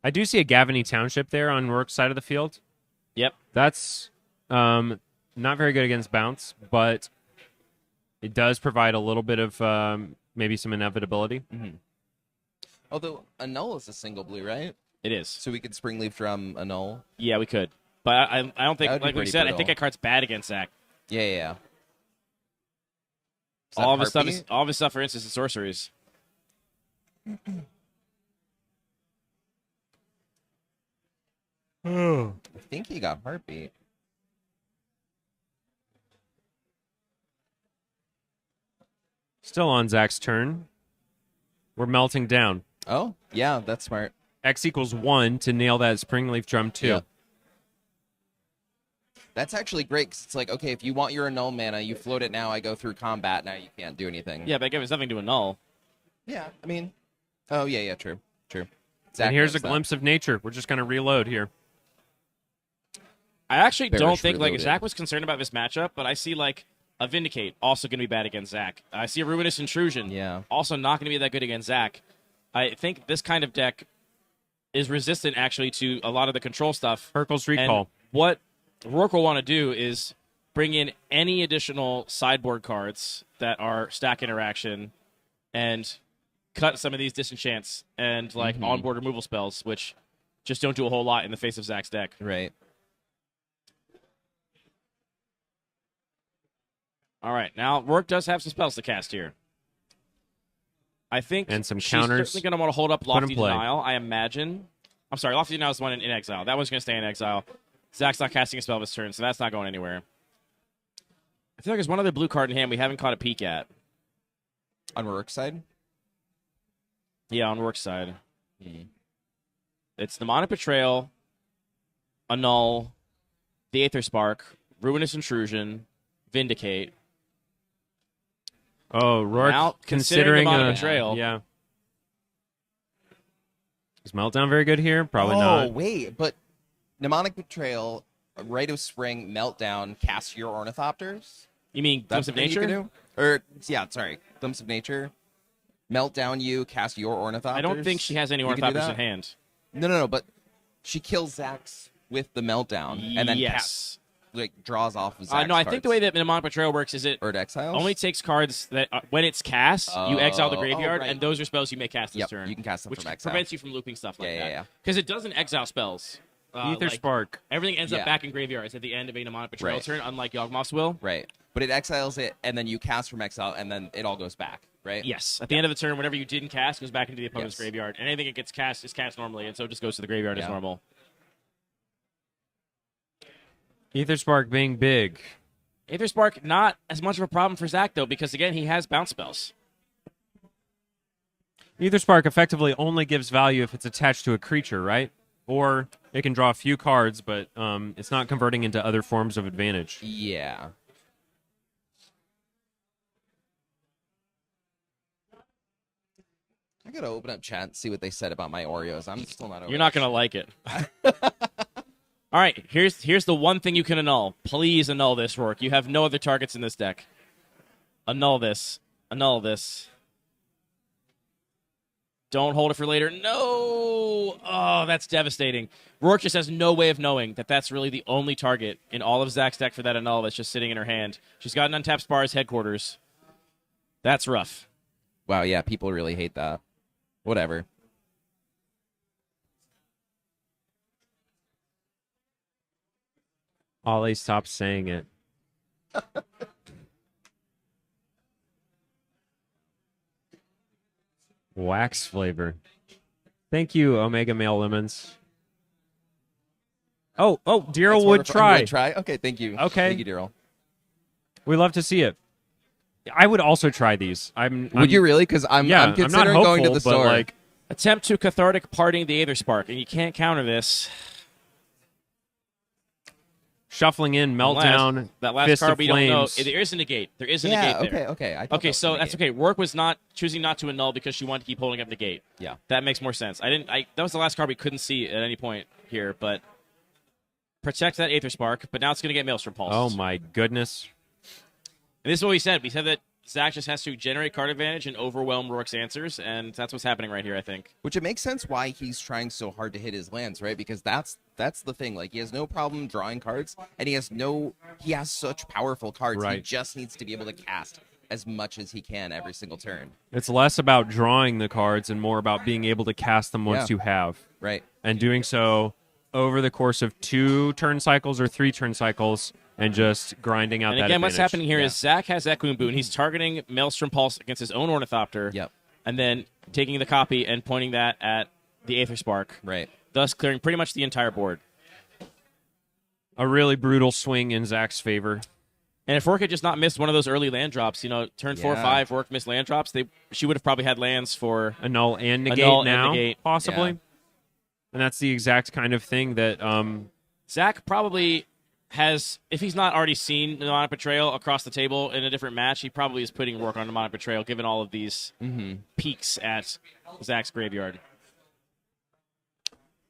I do see a Gavany Township there on Rourke's side of the field. Yep. That's not very good against bounce, but it does provide a little bit of maybe some inevitability. Mm-hmm. Although annul is a single blue, right? It is. So we could Springleaf Drum annul. Yeah, we could. But I don't think, That would be like we pretty said, I brutal. think that card's bad against Zach. Yeah. Is that All of his stuff Heartbeat? is all of his stuff for instants and sorceries. I think he got Heartbeat. Still on Zach's turn. We're melting down. Oh, yeah, that's smart. X equals 1 to nail that Springleaf Drum 2. Yeah. That's actually great, because it's like, okay, if you want your annul mana, you float it now, I go through combat, now you can't do anything. Yeah, but again, there's nothing to annul. Yeah, I mean, oh, yeah, true. Zach And here's a knows that. glimpse of nature. We're just going to reload here. I actually don't Bearish think like reloaded. Zach was concerned about this matchup, but I see like a Vindicate also going to be bad against Zach. I see a Ruinous Intrusion, also not going to be that good against Zach. I think this kind of deck is resistant actually to a lot of the control stuff. Hercule's Recall. And what Rourke will want to do is bring in any additional sideboard cards that are stack interaction and cut some of these disenchants and like onboard removal spells, which just don't do a whole lot in the face of Zach's deck. Right. All right, now Rourke does have some spells to cast here. I think And some she's counters. certainly going to want to hold up Put in Lofty play. Denial, I imagine. I'm sorry, Lofty Denial is the one in exile. That one's going to stay in exile. Zach's not casting a spell this turn, so that's not going anywhere. I feel like there's one other blue card in hand we haven't caught a peek at. On Rourke's side? Yeah, on Rourke's side. It's Mnemonic Betrayal, Annul, the Aether Spark, Ruinous Intrusion, Vindicate. Oh, Rourke Now, considering Mnemonic Betrayal. Yeah. Is Meltdown very good here? Probably Oh, not. wait, but Mnemonic Betrayal, Rite of Spring, Meltdown, cast your Ornithopters? You mean That's Glimpse of the thing you Nature? can do? Or, yeah, sorry, Glimpse of Nature. Meltdown you, cast your Ornithopters. I don't think she has any You can do Ornithopters that? in hand. No, but she kills Zach's with the Meltdown, and then Yes. draws off of Zach's No, I cards. think the way that Mnemonic Betrayal works is it Or to exiles? only takes cards that, when it's cast, you exile the graveyard, right. and those are spells you may cast this Yep, turn. you can cast them which from exile. prevents you from looping stuff like Yeah, that. yeah. Because it doesn't exile spells. Aether Spark. Everything ends Yeah. up back in graveyards at the end of a Mnemonic Betrayal Right. turn, unlike Yawgmoth's will. Right. But it exiles it, and then you cast from exile, and then it all goes back, right? Yes. At the end of the turn, whatever you didn't cast goes back into the opponent's Yes. graveyard. And anything that gets cast is cast normally, and so it just goes to the graveyard as Yeah. normal. Aether Spark being big. Aether Spark, not as much of a problem for Zach, though, because, again, he has bounce spells. Aether Spark effectively only gives value if it's attached to a creature, right? Or it can draw a few cards, but it's not converting into other forms of advantage. Yeah. I gotta open up chat and see what they said about my Oreos. I'm still not over. You're not going to like it. All right, here's the one thing you can annul. Please annul this, Rourke. You have no other targets in this deck. Annul this. Annul this. Don't hold it for later. No! Oh, that's devastating. Rourke just has no way of knowing that that's really the only target in all of Zach's deck for that annul that's just sitting in her hand. She's got an untapped Spar's headquarters. That's rough. Wow, yeah, people really hate that. Whatever. Ollie, stop saying it. Wax flavor. Thank you, Omega Male Lemons. Oh, Daryl That's would wonderful. try. Would try? Okay, thank you. Okay. Thank you, Daryl. We love to see it. I would also try these. Would you really? Because I'm not considering hopeful, going to the but store. like, Attempt to cathartic parting the Aether Spark, and you can't counter this. shuffling in, Meltdown, Unless that last Fist card of we don't know. Flames. There is a negate. There is a Yeah, negate there. okay. I thought Okay, that was so a that's negate. okay. Rourke was not choosing not to annul because she wanted to keep holding up negate. Yeah. That makes more sense. That was the last card we couldn't see at any point here, but protect that Aether Spark, but now it's going to get Maelstrom Pulse. Oh my goodness. And this is what we said. We said that Zach just has to generate card advantage and overwhelm Rourke's answers, and that's what's happening right here, I think. Which it makes sense why he's trying so hard to hit his lands, right? Because that's the thing. Like, he has no problem drawing cards, and he has such powerful cards. He Right. just needs to be able to cast as much as he can every single turn. It's less about drawing the cards and more about being able to cast them once Yeah. you have. Right. And doing so over the course of 2 turn cycles or 3 turn cycles and just grinding out And that again, what's advantage. happening here is Zach has Echoing Boon. He's targeting Maelstrom Pulse against his own Ornithopter. Yep. And then taking the copy and pointing that at the Aether Spark. Right. Thus clearing pretty much the entire board. A really brutal swing in Zach's favor. And if Rourke had just not missed one of those early land drops, turn 4 or Yeah. 5, Rourke missed land drops, she would have probably had lands for Annul and negate Annul and now, negate. possibly. Yeah. And that's the exact kind of thing that Zach probably has, if he's not already seen Mnemonic Betrayal across the table in a different match, he probably is putting Rourke on Mnemonic Betrayal, given all of these peaks at Zach's graveyard.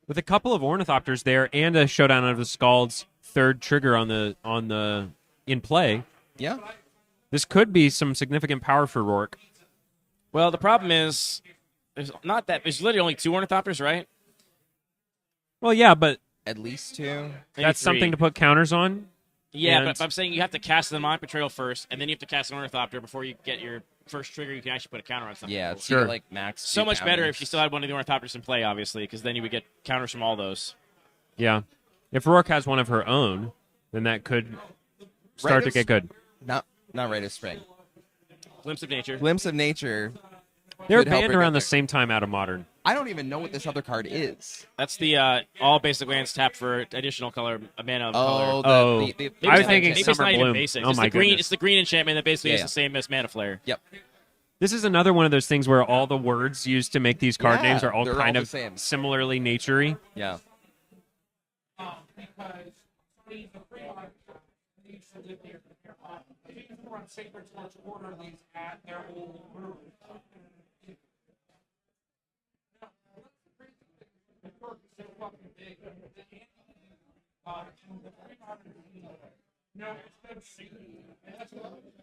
with a couple of Ornithopters there and a Showdown of the Scald's third trigger on the in play. Yeah. This could be some significant power for Rourke. Well, the problem is, there's literally only 2 Ornithopters, right? Well, yeah, but At least 2. Maybe that's 3. something to put counters on. Yeah, and- but I'm saying you have to cast the Mnemonic Betrayal first, and then you have to cast an Ornithopter before you get your first trigger, you can actually put a counter on something. Yeah, cool. so you get, like max. So much better if counters. she still had one of the Ornithopters in play, obviously, because then you would get counters from all those. Yeah. If Rourke has one of her own, then that could start to get good. Not Rite of Spring. Glimpse of Nature. Glimpse of Nature. They were could help banned her around get the same time out of Modern. I don't even know what this other card is. That's the all basic lands tap for additional color, a mana of color. I was Maybe thinking it's Summer not even Bloom. basic. Oh It's my the green. goodness. It's the green enchantment that basically is Yeah. the same as Mana Flare. Yep. This is another one of those things where all the words used to make these card Yeah, names are all they're kind all the of same. similarly naturey. Yeah.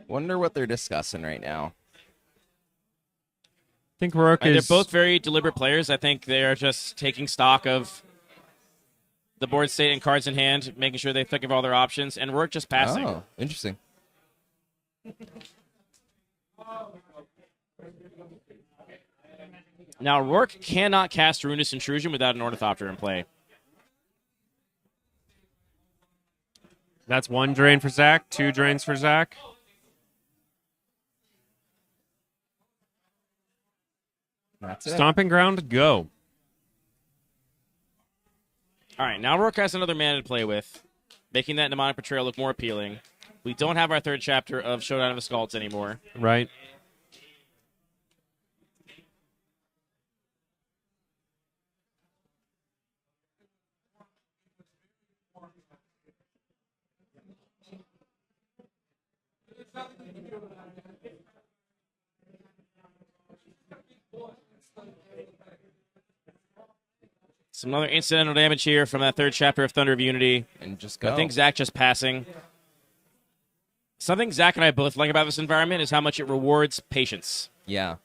Wonder what they're discussing right now. I think Rourke They're is both very deliberate players. I think they are just taking stock of the board state and cards in hand, making sure they think of all their options, and Rourke just passing. Oh, interesting. Now, Rourke cannot cast Ruinous Intrusion without an Ornithopter in play. That's one drain for Zach, two drains for Zach. That's it. Stomping Ground, go. All right, now Rourke has another mana to play with, making that Mnemonic Betrayal look more appealing. We don't have our third chapter of Showdown of the Skalds anymore. Right. Some other incidental damage here from that third chapter of Thunder of Unity. And just go. I think Zach just passing. Something Zach and I both like about this environment is how much it rewards patience. Yeah.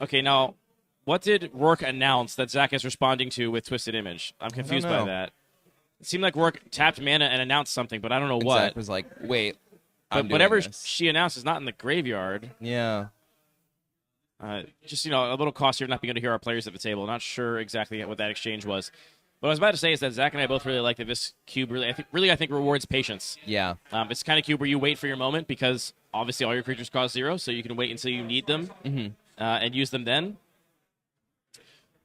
Okay, now, what did Rourke announce that Zach is responding to with Twisted Image? I'm confused by know. that. It seemed like Rourke tapped mana and announced something, but I don't know And what. Zach was like, wait. I'm But doing whatever this. she announced is not in the graveyard. Yeah. Just, a little cost here not being able to hear our players at the table. Not sure exactly what that exchange was. What I was about to say is that Zach and I both really like that this cube I think rewards patience. Yeah. It's the kind of cube where you wait for your moment because obviously all your creatures cost 0, so you can wait until you need them and use them then.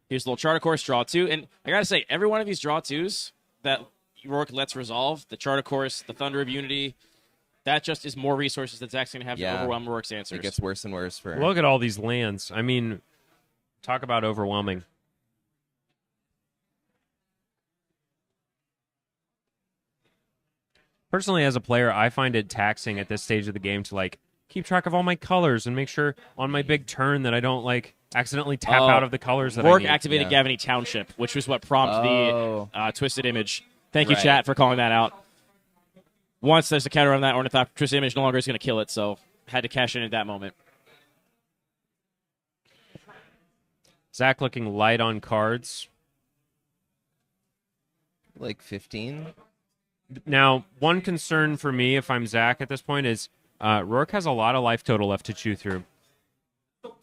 Here's a little Charter Course, draw 2. And I got to say, every one of these draw 2s that Rourke lets resolve, the Charter Course, the Thunder of Unity, that just is more resources that Zach's going to have to overwhelm Rourke's answers. It gets worse and worse for Look at all these lands. I mean, talk about overwhelming. Personally, as a player, I find it taxing at this stage of the game to keep track of all my colors and make sure on my big turn that I don't accidentally tap out of the colors that I Rourke need. activated Gavany Township, which was what prompted the Twisted Image. Thank you, Right. chat, for calling that out. Once there's a counter on that Ornithopter, Twisted Image no longer is going to kill it, so had to cash in at that moment. Zach looking light on cards. like 15. Now, one concern for me, if I'm Zach at this point, is Rourke has a lot of life total left to chew through.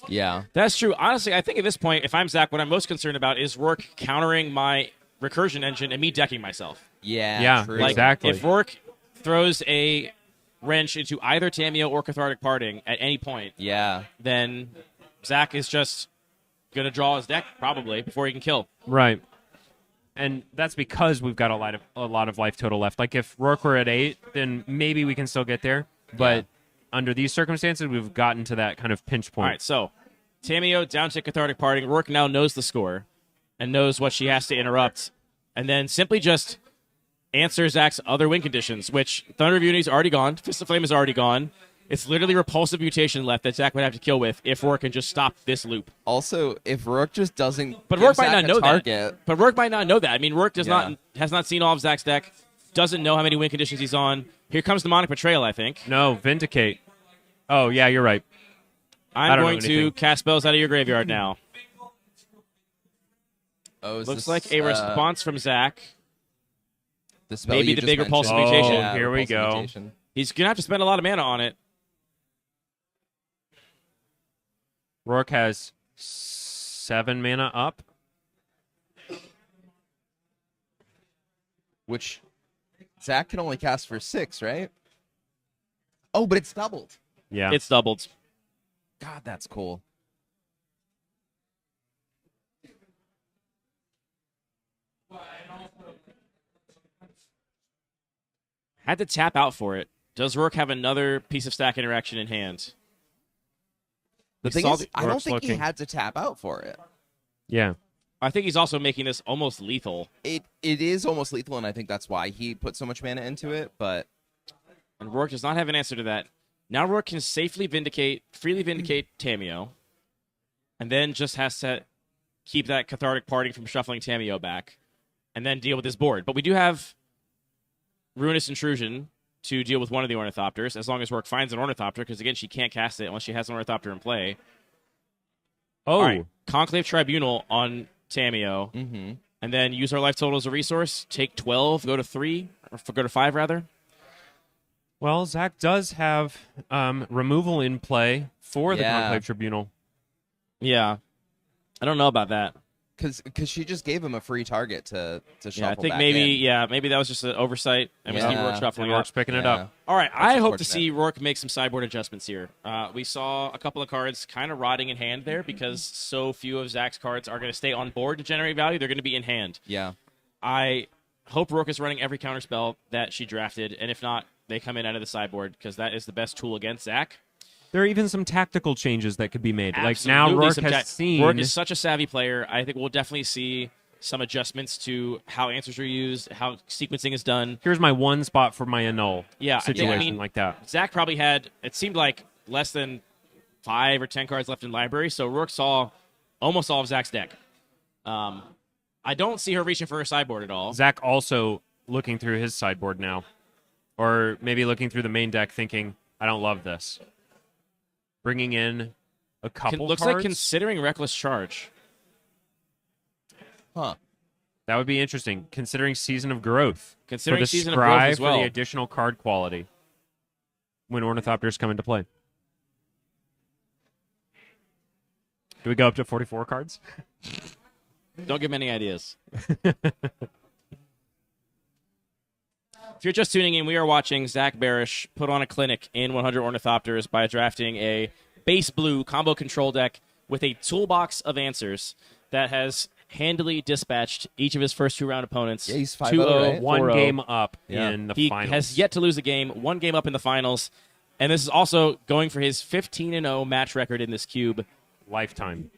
Yeah. That's true. Honestly, I think at this point, if I'm Zach, what I'm most concerned about is Rourke countering my recursion engine and me decking myself. Yeah, true. Exactly. If Rourke throws a wrench into either Tamiyo or Cathartic Parting at any point, then Zach is just going to draw his deck probably before he can kill. Right. And that's because we've got a lot of life total left. Like if Rourke were at 8, then maybe we can still get there. But under these circumstances, we've gotten to that kind of pinch point. All right, so Tamiyo down to Cathartic Parting. Rourke now knows the score and knows what she has to interrupt, and then simply just answer Zach's other win conditions, which Thunder of Unity is already gone. Fist of Flame is already gone. It's literally Repulsive Mutation left that Zach would have to kill with if Rourke can just stop this loop. Also, if Rourke just doesn't But give Rourke might Zach not know a target, that. But Rourke might not know that. I mean, Rourke has not seen all of Zach's deck, doesn't know how many win conditions he's on. Here comes Demonic Betrayal, I think. No, Vindicate. Oh, yeah, you're right. I'm going to cast spells out of your graveyard now. Looks like a response from Zach. The spell Maybe you the just big mentioned. Repulsive Mutation. Here we go. He's going to have to spend a lot of mana on it. Rourke has 7 mana up. Which Zach can only cast for 6, right? Oh, but it's doubled. Yeah. It's doubled. God, that's cool. Had to tap out for it. Does Rourke have another piece of stack interaction in hand? The thing is, I don't think he had to tap out for it. Yeah. I think he's also making this almost lethal. It is almost lethal, and I think that's why he put so much mana into it, but... And Rourke does not have an answer to that. Now Rourke can freely vindicate Tamiyo, and then just has to keep that cathartic parting from shuffling Tamiyo back, and then deal with his board. But we do have Ruinous Intrusion to deal with one of the Ornithopters, as long as Rourke finds an Ornithopter, because again, she can't cast it unless she has an Ornithopter in play. Oh. All right. Conclave Tribunal on Tamiyo, Mm-hmm. and then use our life total as a resource. Take 12, go to 3, or go to 5 rather. Well, Zach does have removal in play for the Conclave Tribunal. Yeah, I don't know about that. Because she just gave him a free target to shuffle. Yeah, I think back maybe in. maybe that was just an oversight. And we see Rourke shuffling Rourke's up. picking it up. All right, That's I hope to unfortunate. see Rourke make some sideboard adjustments here. We saw a couple of cards kind of rotting in hand there because so few of Zach's cards are going to stay on board to generate value. They're going to be in hand. Yeah. I hope Rourke is running every counterspell that she drafted, and if not, they come in out of the sideboard because that is the best tool against Zach. There are even some tactical changes that could be made. Absolutely. Like now Rourke has seen... Rourke is such a savvy player. I think we'll definitely see some adjustments to how answers are used, how sequencing is done. Here's my one spot for my annul situation I mean, like that. Zach probably had, it seemed like, less than 5 or 10 cards left in library, so Rourke saw almost all of Zach's deck. I don't see her reaching for her sideboard at all. Zach also looking through his sideboard now. Or maybe looking through the main deck thinking, I don't love this. Bringing in a couple Looks cards. like considering Reckless Charge. Huh. That would be interesting, considering Season of Growth. Considering for the Season of Growth as well. For the additional card quality when Ornithopters come into play. Do we go up to 44 cards? Don't give him any ideas. If you're just tuning in, we are watching Zach Barish put on a clinic in 100 Ornithopters by drafting a base blue combo control deck with a toolbox of answers that has handily dispatched each of his first 2-round opponents. Yeah, he's 5-0, 2-0, right? 1 4-0. game up in the he finals. has yet to lose a game, 1 game up in the finals, and this is also going for his 15-0 match record in this cube. Lifetime,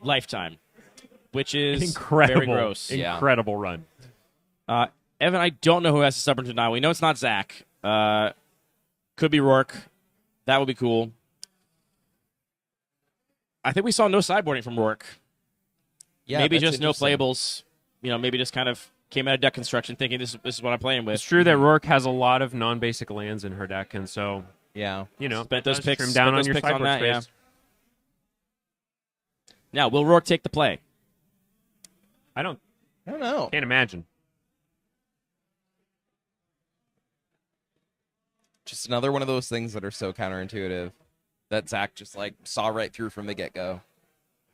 which is incredible, very gross. Incredible run. Evan, I don't know who has the stubborn denial. We know it's not Zach. Could be Rourke. That would be cool. I think we saw no sideboarding from Rourke. Yeah, maybe that's just no interesting. playables. Maybe just kind of came out of deck construction thinking this is what I'm playing with. It's true that Rourke has a lot of non-basic lands in her deck, and so yeah, spent those picks trim down on your picks on sideboard that. space. Yeah. Now, will Rourke take the play? I don't know. Can't imagine. Just another one of those things that are so counterintuitive that Zach just saw right through from the get-go.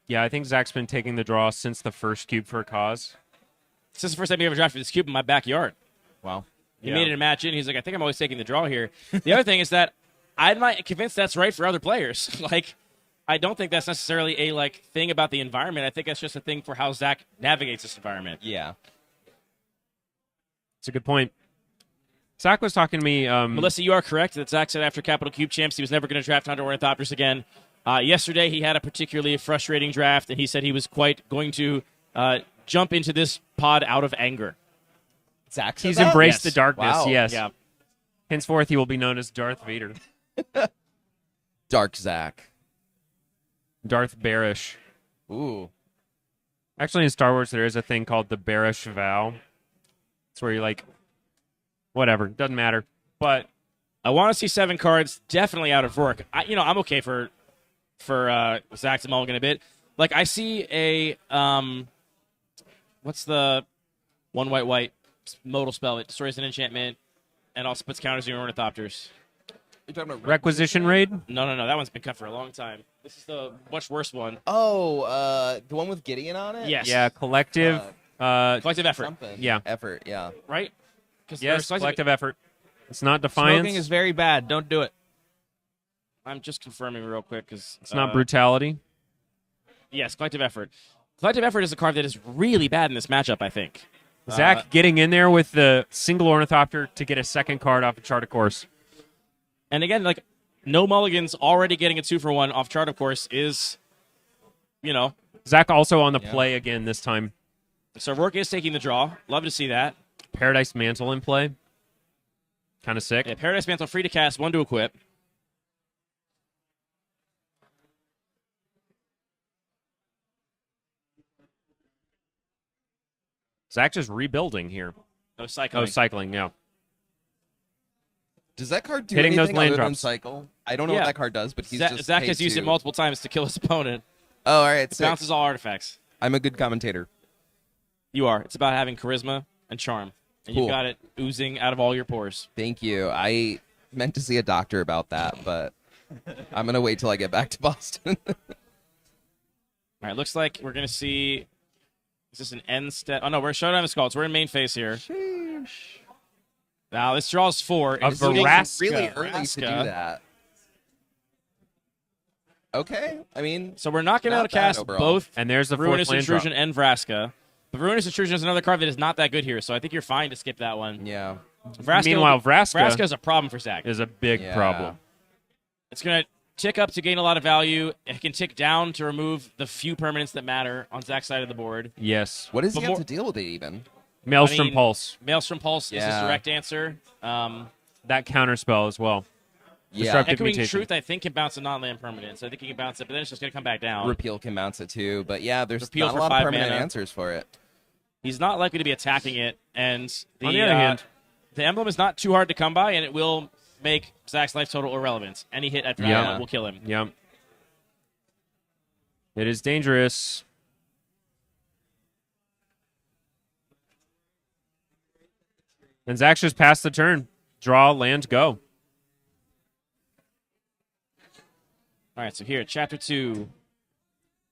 Yeah, I think Zach's been taking the draw since the first cube for a cause. This is the first time he ever drafted this cube in my backyard. Wow. He made it a match in. He's like, I think I'm always taking the draw here. The other thing is that I'm not convinced that's right for other players. I don't think that's necessarily a thing about the environment. I think that's just a thing for how Zach navigates this environment. Yeah. It's a good point. Zach was talking to me. Melissa, you are correct that Zach said after Capital Cube Champs he was never going to draft 100 Ornithopters again. Yesterday he had a particularly frustrating draft, and he said he was quite going to jump into this pod out of anger. Zach, he's embraced Yes. the darkness. Wow. Yes. Yeah. Henceforth, he will be known as Darth Vader. Dark Zach. Darth Barish. Ooh. Actually, in Star Wars, there is a thing called the Barish Vow. It's where you're whatever, doesn't matter. But I want to see 7 cards definitely out of Rourke. I'm okay for Zach to mulligan a bit. I see a what's the 1 white modal spell? It destroys an enchantment and also puts counters on your Ornithopters. You're talking about Requisition Raid? No. That one's been cut for a long time. This is the much worse one. Oh, the one with Gideon on it? Yes. Yeah, collective. Collective effort. Something. Yeah. Effort, yeah. Right? Yes, collective effort. It's not Defiance. Smoking is very bad. Don't do it. I'm just confirming real quick because It's not Brutality. Yes, collective effort. Collective effort is a card that is really bad in this matchup, I think. Zach getting in there with the single Ornithopter to get a second card off a Chart of Course. And again, like, no mulligans already getting a 2-for-1 off Chart of Course is, Zach also on the play again this time. So Rourke is taking the draw. Love to see that. Paradise Mantle in play. Kind of sick. Yeah, Paradise Mantle free to cast, 1 to equip. Zach just rebuilding here. No cycling. Oh, cycling, yeah. Does that card do Hitting those anything land other than drops. cycle? I don't know what that card does, but he's just Zach paid has used it 2. multiple times to kill his opponent. Oh, all right. It bounces all artifacts. I'm a good commentator. You are. It's about having charisma and charm. And Cool. you've got it oozing out of all your pores. Thank you. I meant to see a doctor about that, but I'm going to wait till I get back to Boston. All right, looks like we're going to see... Is this an end step? Oh, no, we're Showdown of Skulls. We're in main phase here. Sheesh. Now, this draws 4. A including Vraska. Really early to Vraska. do that. Okay. I mean, So we're not going to Not be able to cast bad overall. both And there's the fourth Ruinous land drop. Intrusion and Vraska. But Ruinous Intrusion is another card that is not that good here, so I think you're fine to skip that one. yeah. Vraska, Meanwhile, Vraska is a problem for Zach. is a big Yeah. problem. It's going to tick up to gain a lot of value. It can tick down to remove the few permanents that matter on Zach's side of the board. Yes. What does But he have more- to deal with it even? Maelstrom I mean, Pulse. Maelstrom Pulse is his Yeah. direct answer. That counterspell as well. Yeah. Disruptive Echoing Mutation. Truth, I think, can bounce a non-land permanent, so I think he can bounce it, but then it's just going to come back down. Repeal can bounce it too, but yeah, there's Repeal not for a lot 5 of permanent mana. answers for it. He's not likely to be attacking it, and On the other hand, the emblem is not too hard to come by, and it will make Zach's life total irrelevant. Any hit at draw Yeah. will kill him. Yep. It is dangerous. And Zach's just passed the turn. Draw, land, go. All right, so here, Chapter 2.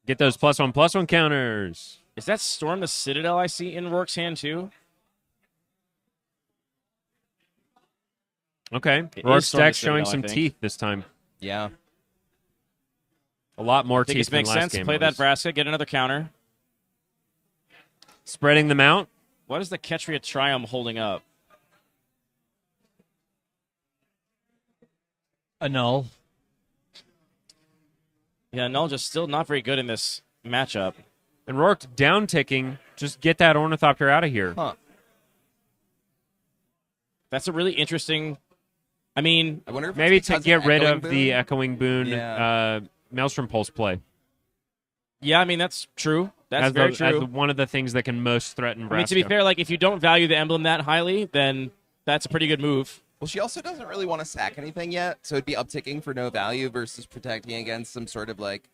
Get those +1/+1 counters. Is that Storm the Citadel I see in Rourke's hand, too? Okay. It Rourke's is Storm the deck showing Citadel, I some think. teeth this time. Yeah. A lot more I think teeth it than makes last sense. game. Play at that least. Vraska, get another counter. Spreading them out. What is the Ketria Triumph holding up? A null. Yeah, Null just still not very good in this matchup. And Rourke down ticking. Just get that Ornithopter out of here. Huh. That's a really interesting... I mean, I wonder if Maybe it's to because get rid Echoing of the Boon? Echoing Boon Yeah. Maelstrom Pulse play. yeah, I mean, that's true. That's as very the, true. As one of the things that can most threaten Vraska. I mean, to be fair, like, if you don't value the emblem that highly, then that's a pretty good move. Well, she also doesn't really want to sack anything yet, so it'd be upticking for no value versus protecting against some sort of like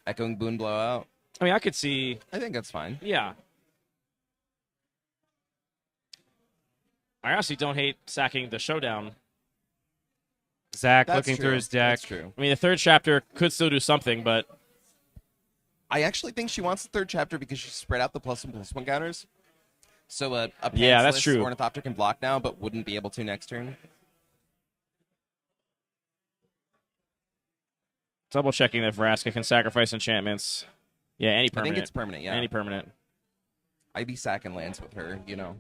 Echoing Boon blowout. I mean, I could see... I think that's fine. Yeah. I honestly don't hate sacking the Showdown. Zach That's looking true. through his deck. That's true. I mean, the third chapter could still do something, but... I actually think she wants the third chapter because she spread out the +1/+1 counters. So a Yeah, that's pantsless true. Ornithopter can block now, but wouldn't be able to next turn. Double checking that Vraska can sacrifice enchantments. Yeah, any I permanent. think it's permanent, yeah. Any permanent. I'd be sacking lands with her, you know.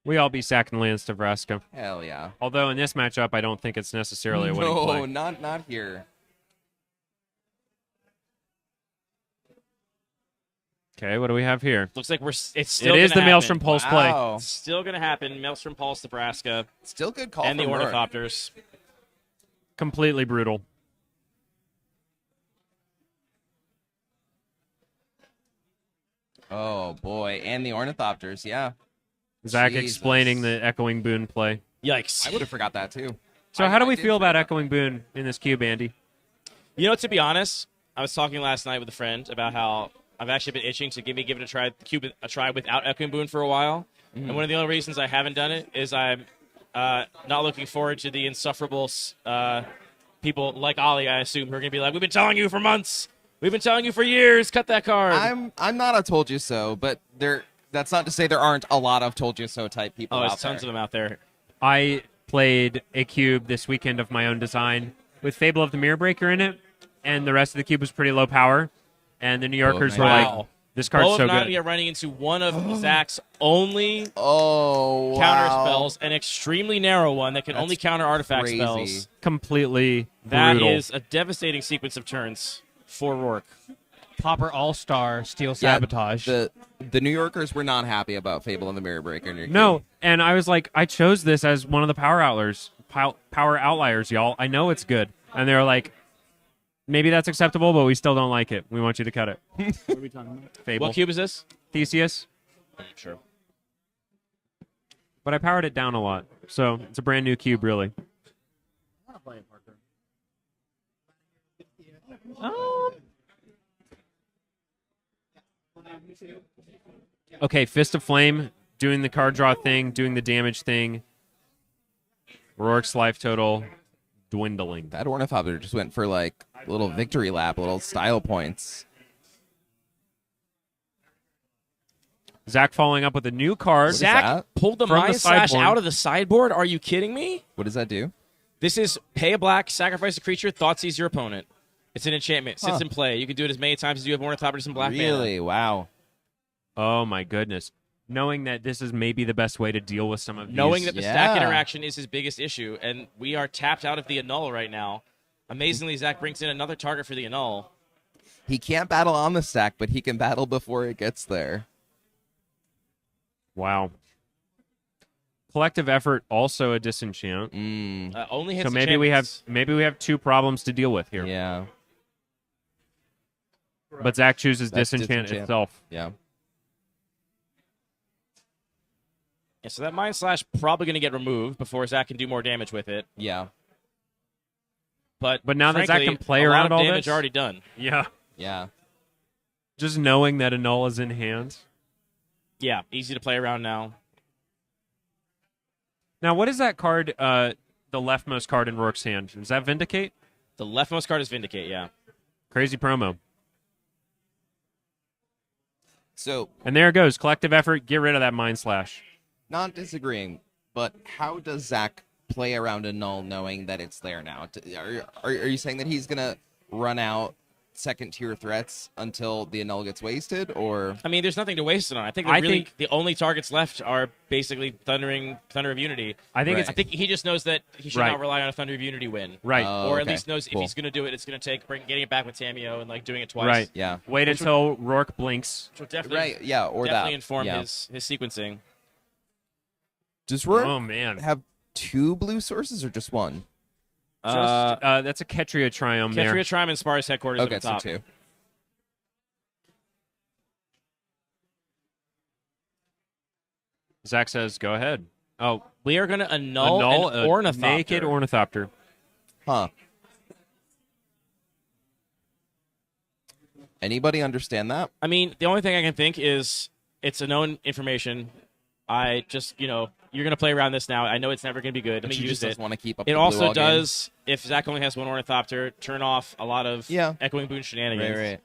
We all be sacking lands to Vraska. Hell yeah. Although in this matchup, I don't think it's necessarily a winning play. No, not here. Okay, what do we have here? Looks like it's still It is gonna the Maelstrom happen. Pulse play. Wow. It's still going to happen. Maelstrom Pulse, Nebraska, Still good call and the from Rourke. Ornithopters. Completely brutal. Oh boy, and the Ornithopters, yeah. Zach Jesus. explaining the Echoing Boon play. Yikes. I would have forgot that too. So how do we did feel about forget Echoing Boon in this cube, Andy? You know, to be honest, I was talking last night with a friend about how I've actually been itching to give it a try without Echoing Boon for a while. And one of the only reasons I haven't done it is I'm not looking forward to the insufferable people like Ollie, I assume, who are going to be like, we've been telling you for months. We've been telling you for years. Cut that card. I'm not a told you so, but that's not to say there aren't a lot of told you so type people there's out tons there. of them out there. I played a cube this weekend of my own design with Fable of the Mirror Breaker in it, and the rest of the cube was pretty low power. And the New Yorkers were like, this card's so good. We are running into one of Zach's only counter counter spells, an extremely narrow one that can only counter artifact spells. Completely That brutal. is a devastating sequence of turns for Rourke. Popper All-Star Steel Sabotage. The New Yorkers were not happy about Fable and the Mirror Breaker. In your No, game. and I was like, I chose this as one of the power outliers, y'all. I know it's good. And they were like, maybe that's acceptable, but we still don't like it. We want you to cut it. What are we talking about? Fable. What cube is this? Theseus. Sure. But I powered it down a lot, so it's a brand new cube, really. Okay, Fist of Flame, doing the card draw thing, doing the damage thing. Rourke's life total dwindling. That Ornithopter just went for like a little victory lap, little style points. Zach following up with a new card. Zach pulled the from Mind Slash sideboard. out of the sideboard. Are you kidding me? What does that do? This is pay a black, sacrifice a creature, Thoughtseize your opponent. It's an enchantment. Sits in play. You can do it as many times as you have Ornithopters and black mana. Really? Wow. Oh, my goodness. Knowing that this is maybe the best way to deal with some of these. Knowing that the stack interaction is his biggest issue, and we are tapped out of the annul right now. Amazingly, Zach brings in another target for the annul. He can't battle on the stack, but he can battle before it gets there. Wow. Collective effort, also a disenchant. Only hits so maybe we have two problems to deal with here. Yeah. But Zach chooses That's disenchant itself. Yeah. Yeah, so that Mind Slash probably going to get removed before Zach can do more damage with it. Yeah. But now that Zach frankly, can play a around lot of all damage this, already done. Yeah. Yeah. Just knowing that a null is in hand. Yeah, easy to play around now. Now, what is that card, the leftmost card in Rourke's hand? Is that Vindicate? The leftmost card is Vindicate, yeah. Crazy promo. So, and there it goes. Collective effort. Get rid of that Mind Slash. Not disagreeing, but how does Zach play around a null knowing that it's there now? Are you saying that he's going to run out second-tier threats until the annul gets wasted, or? I mean, there's nothing to waste it on. I think the only targets left are basically Thunder of Unity. I think he just knows that he should not rely on a Thunder of Unity win. Right. Or at least knows if he's going to do it, it's going to take getting it back with Tamio and like doing it twice. Right. Yeah. Wait until Rourke blinks. Which will definitely, right. Yeah. Or definitely that. inform his sequencing. Does Rourke have two blue sources or just one? That's a Ketria Triumph there. Ketria Triumph and Spar's headquarters okay, at the top. So two. Zach says, go ahead. Oh, we are going to annul an Ornithopter. Naked Ornithopter. Huh. Anybody understand that? I mean, the only thing I can think is it's a known information. I just, you're going to play around this now. I know it's never going to be good. Let me use it. Want to keep up it the also blue does, if Zach only has one Ornithopter, turn off a lot of Echoing Boon shenanigans. Right.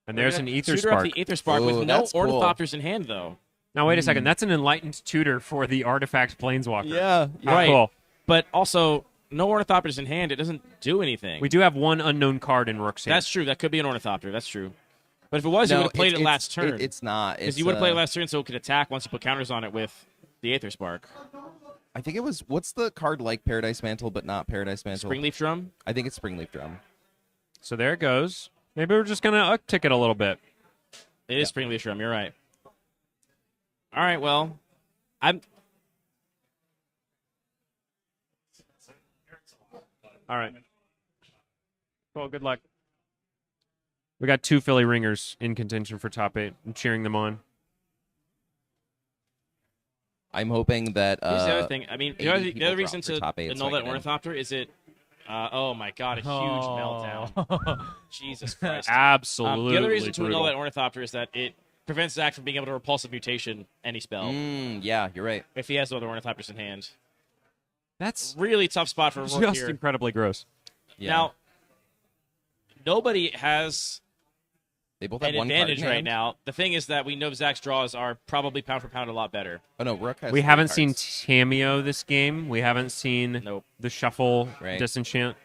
And there's an Ether Tutor Spark. up the Ether Spark with no Ornithopters in hand, though. Now, wait a second. That's an enlightened tutor for the Artifact Planeswalker. Yeah. Right. Cool. But also, no Ornithopters in hand. It doesn't do anything. We do have one unknown card in Rourke's hand. That's true. That could be an Ornithopter. That's true. But if it was, you would have played it last turn. It's not. Because you would have played it last turn so it could attack once you put counters on it with the Aether Spark. I think it was, what's the card like Paradise Mantle but not Paradise Mantle? Springleaf Drum? I think it's Springleaf Drum. So there it goes. Maybe we're just going to uptick it a little bit. It is Springleaf Drum. You're right. All right, well, All right. Well, good luck. We got two Philly Ringers in contention for top 8. I'm cheering them on. I'm hoping that. Here's the other thing. I mean, the other reason to top 8 annul that Ornithopter is it. Oh my God! A huge meltdown. Jesus Christ! Absolutely. The other reason to annul that Ornithopter is that it prevents Zach from being able to repulsive mutation any spell Yeah, you're right. if he has other Ornithopters in hand. That's Really tough spot for Rourke just here. incredibly gross. Yeah. Now, nobody has They both an have one card advantage in right hand. now. The thing is that we know Zach's draws are probably pound for pound a lot better. Oh no, Rook has We three haven't cards. seen Cameo this game. We haven't seen Nope. the Shuffle Right. Disenchant.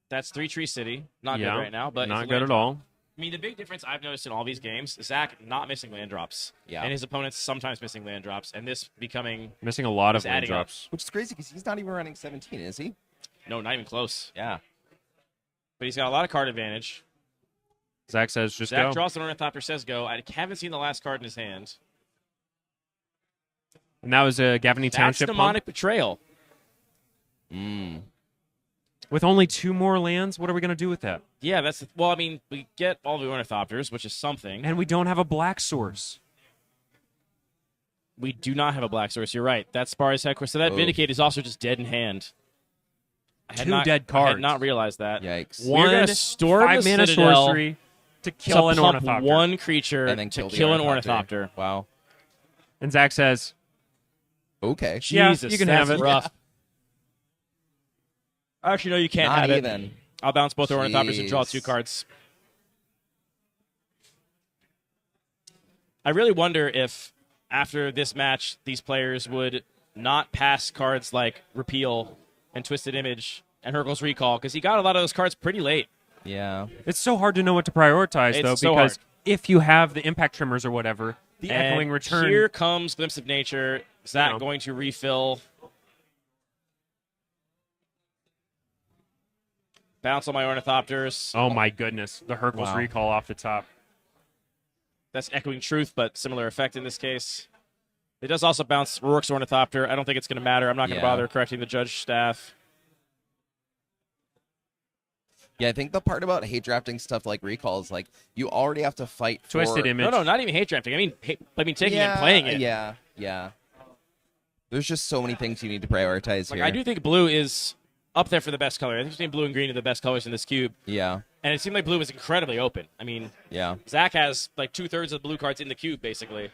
That's 3-Tree City. Not yeah, good right now, but not it's a good land at drop. all. I mean, the big difference I've noticed in all these games, Zach not missing land drops. Yeah. And his opponents sometimes missing land drops, and this becoming Missing a lot of It's land adding up. drops. Which is crazy because he's not even running 17, is he? no, not even close. Yeah. But he's got a lot of card advantage. Zach says just Zach go. draws an Ornithopter, says go. I haven't seen the last card in his hand. And that was a Gavany That's Township pump. Demonic Betrayal. With only 2 more lands, what are we going to do with that? Yeah, that's well. I mean, we get all the Ornithopters, which is something. And we don't have a black source. We do not have a black source. You're right. That's Spar's headquarters. So that Vindicate is also just dead in hand. I had 2 not- dead I cards. had not realized that. Yikes. We're gonna One storm the 5-mana Citadel sorcery to kill to an pump Ornithopter. one creature And then to kill the kill an Ornithopter. Ornithopter. Wow. And Zach says, Okay. Yeah, Jesus, you can that's have it. rough. Actually, no, you can't Not have it. even. I'll bounce both Ornithopters and draw Jeez. 2 cards. I really wonder if after this match, these players would not pass cards like Repeal and Twisted Image and Hurkyl's Recall, because he got a lot of those cards pretty late. Yeah. it's so hard to know what to prioritize, It's though, so because hard. if you have the Impact Trimmers or whatever, the And Echoing Return. Here comes Glimpse of Nature. Zach No. going to refill. Bounce on my Ornithopters. Oh my goodness, the Hurkyl's Wow. Recall off the top. That's Echoing Truth, but similar effect in this case. It does also bounce Rourke's Ornithopter. I don't think it's going to matter. I'm not going to Yeah. bother correcting the judge staff. Yeah, I think the part about hate drafting stuff like recall is like you already have to fight for Twisted Image. No, not even hate drafting. I mean, taking it and playing it. Yeah. There's just so many things you need to prioritize Like, here. I do think blue is up there for the best color. I think between blue and green are the best colors in this cube. Yeah. And it seemed like blue was incredibly open. I mean, Yeah. Zach has like 2/3 of the blue cards in the cube, basically.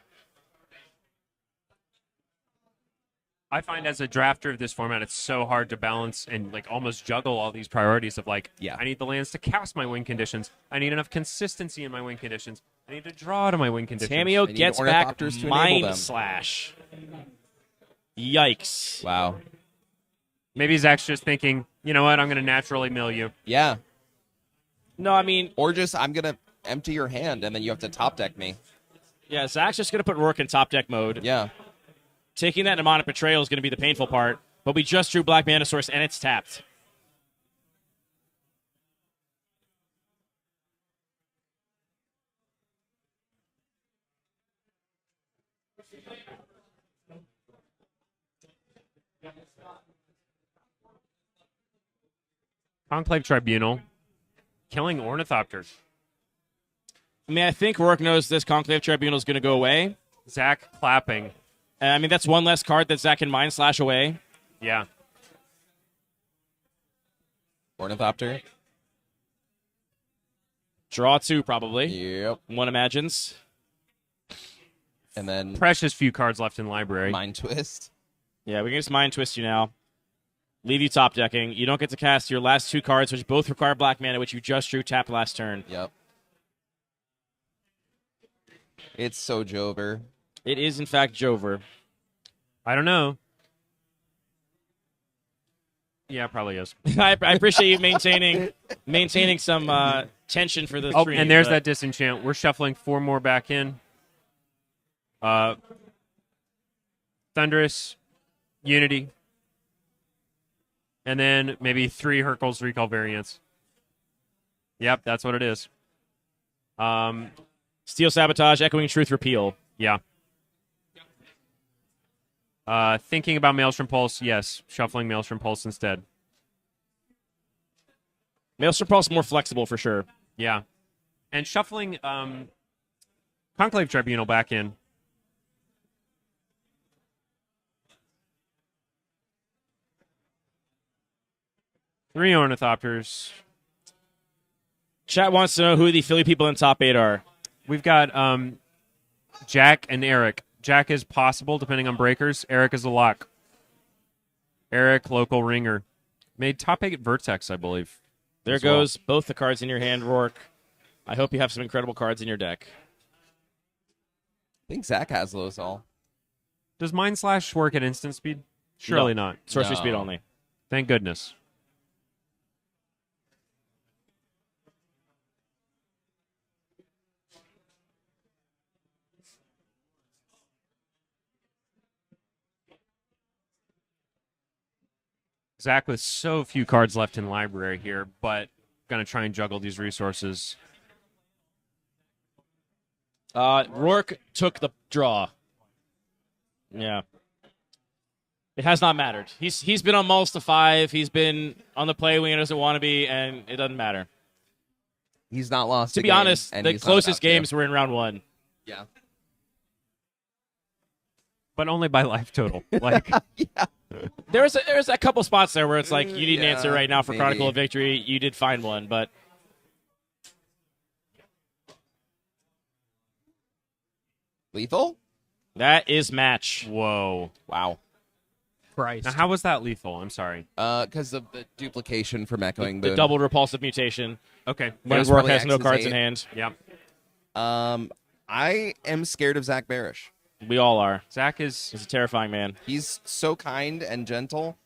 I find as a drafter of this format, it's so hard to balance and like almost juggle all these priorities of like, Yeah. I need the lands to cast my win conditions. I need enough consistency in my win conditions. I need to draw to my win conditions. Tameo need gets back Ornithopters to enable Mind them. Slash. Yikes. Wow. Maybe Zach's just thinking, you know what, I'm going to naturally mill you. Yeah. No, I mean, Or just I'm gonna empty your hand and then you have to top deck me. yeah, Zach's just going to put Rourke in top deck mode. Yeah. Taking that Demonic Betrayal is going to be the painful part, but we just drew Black Mana Source and it's tapped. Conclave Tribunal, killing Ornithopters. I mean, I think Rourke knows this Conclave Tribunal is going to go away. Zach clapping. And I mean, that's one less card that Zach can Mind Slash away. Yeah. Ornithopter. Draw 2, probably. Yep. One imagines. And then Precious few cards left in library. Mind Twist. Yeah, we can just Mind Twist you now. Leave you top decking. You don't get to cast your last 2 cards, which both require black mana, which you just drew tapped last turn. Yep. It's so Jover. It is, in fact, Jover. I don't know. Yeah, it probably is. I appreciate you maintaining some tension for the Oh, stream. and there's but- that disenchant. We're shuffling 4 more back in. Thunderous, Unity, and then maybe 3 Hurkyl's Recall variants. Yep, that's what it is. Steel Sabotage, Echoing Truth, Repeal. Yeah. Thinking about Maelstrom Pulse, yes. Shuffling Maelstrom Pulse instead. Maelstrom Pulse more flexible for sure. Yeah. And shuffling Conclave Tribunal back in. Three Ornithopters. Chat wants to know who the Philly people in top 8 are. We've got Jack and Eric. Jack is possible, depending on breakers. Eric is a lock. Eric, local ringer. Made top 8 Vertex, I believe. There goes both the cards in your hand, Rourke. I hope you have some incredible cards in your deck. I think Zach has those all. Does Mind Slash work at instant speed? Surely not. Sorcery speed only. Thank goodness. Zach with so few cards left in library here, but going to try and juggle these resources. Rourke took the draw. Yeah. It has not mattered. He's been on mulls to 5. He's been on the play when he doesn't want to be, and it doesn't matter. He's not lost. To be honest, the closest games were in round 1. Yeah. But only by life total. Like, yeah. There's a couple spots there where it's like, you need an answer right now for Chronicle of Victory. You did find one, but... Lethal? That is match. Whoa. Wow. Christ. Now, how was that lethal? I'm sorry. Because of the duplication from Echoing The Boon. double repulsive mutation. Okay. When Rourke has no cards in hand. Yep. I am scared of Zach Barish. We all are. Zach is He's a terrifying man. He's so kind and gentle,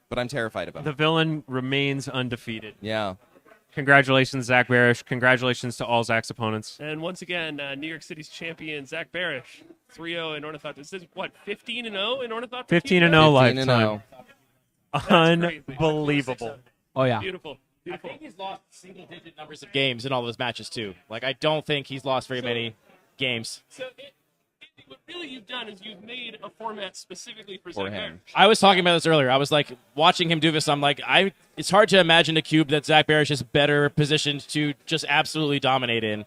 but I'm terrified of him. the villain remains undefeated. Yeah. Congratulations, Zach Barish. Congratulations to all Zach's opponents. And once again, New York City's champion, Zach Barish, 3-0 in Ornithopters. This is, what, 15-0 in Ornithopters? 15-0 15-0. lifetime. Unbelievable. Oh, yeah. Beautiful. I think he's lost single-digit numbers of games in all those matches, too. Like, I don't think he's lost very many games. So, what really you've done is you've made a format specifically for Zach Barish. I was talking about this earlier. I was like, watching him do this, I'm like, it's hard to imagine a cube that Zach Barish is better positioned to just absolutely dominate in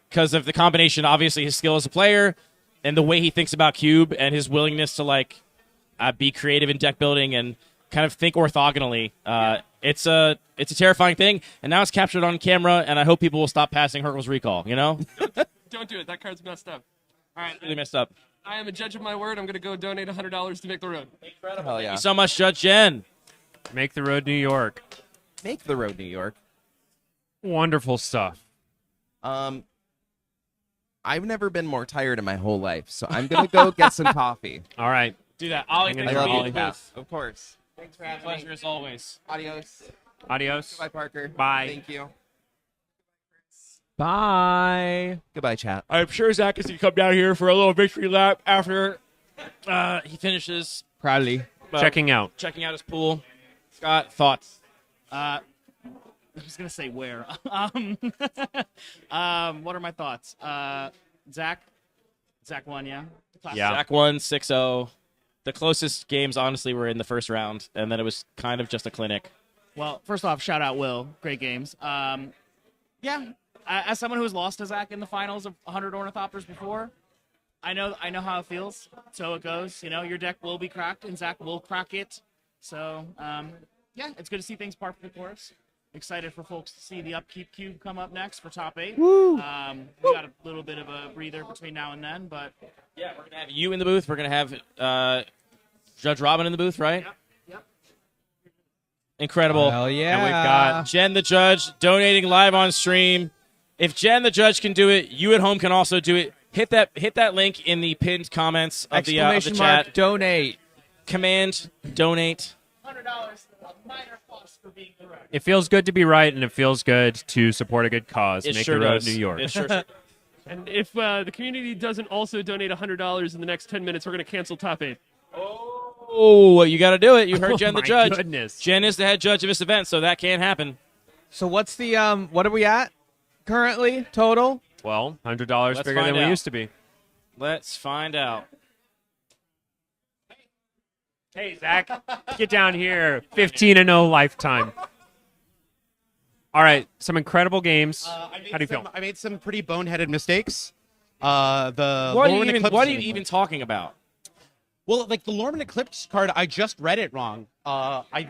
because of the combination, obviously, his skill as a player and the way he thinks about cube and his willingness to, like, be creative in deck building and kind of think orthogonally. It's a terrifying thing, and now it's captured on camera, and I hope people will stop passing Hurkle's recall, you know? Don't do it. That card's messed up. All right. Really messed up. I am a judge of my word. I'm going to go donate $100 to Make the Road. Hell yeah. Thank you so much, Judge Jen. Make the road New York. Make the road New York. Wonderful stuff. I've never been more tired in my whole life, so I'm going to go get some coffee. All right. Do that. Ollie, I'm thanks gonna for go being Ollie. with us. Of course. Thanks for having me. Pleasure as always. Adios. Adios. Goodbye, Parker. Bye. Thank you. Bye. Goodbye, chat. I'm sure Zach is going to come down here for a little victory lap after he finishes Probably. Checking out. checking out his pool. Scott, thoughts? I was gonna say where. What are my thoughts? Zach won, yeah. Yeah. Zach won 6-0. The closest games, honestly, were in the first round, and then it was kind of just a clinic. Well, first off, shout out Will. Great games. Yeah, as someone who's lost to Zach in the finals of 100 Ornithopters before, I know how it feels. So it goes. You know, your deck will be cracked, and Zach will crack it. So, yeah, it's good to see things perfectly for us. Excited for folks to see the Upkeep cube come up next for top 8. Woo! We got a little bit of a breather between now and then, but Yeah, we're going to have you in the booth. We're going to have Judge Robin in the booth, right? Yep. Incredible. Hell yeah. And we've got Jen the Judge donating live on stream. If Jen the Judge can do it, you at home can also do it. Hit that link in the pinned comments of the Exclamation chat. mark, donate. Command donate. $100, minor cost for being correct. It feels good to be right, and it feels good to support a good cause. It Make sure the road does. New York. It sure. And if the community doesn't also donate $100 in the next 10 minutes, we're going to cancel top 8. Oh, you got to do it. You heard Jen the my Judge. goodness. Jen is the head judge of this event, so that can't happen. So what's the what are we at currently total? Well, $100 Let's bigger than find we out. used to be. Let's find out. Hey, Zach, get down here. 15-0 lifetime. All right, some incredible games. How do you feel? I made some pretty boneheaded mistakes. The What are Lorwyn Eclipse- you even talking about? Well, like the Lorman Eclipse card, I just read it wrong. I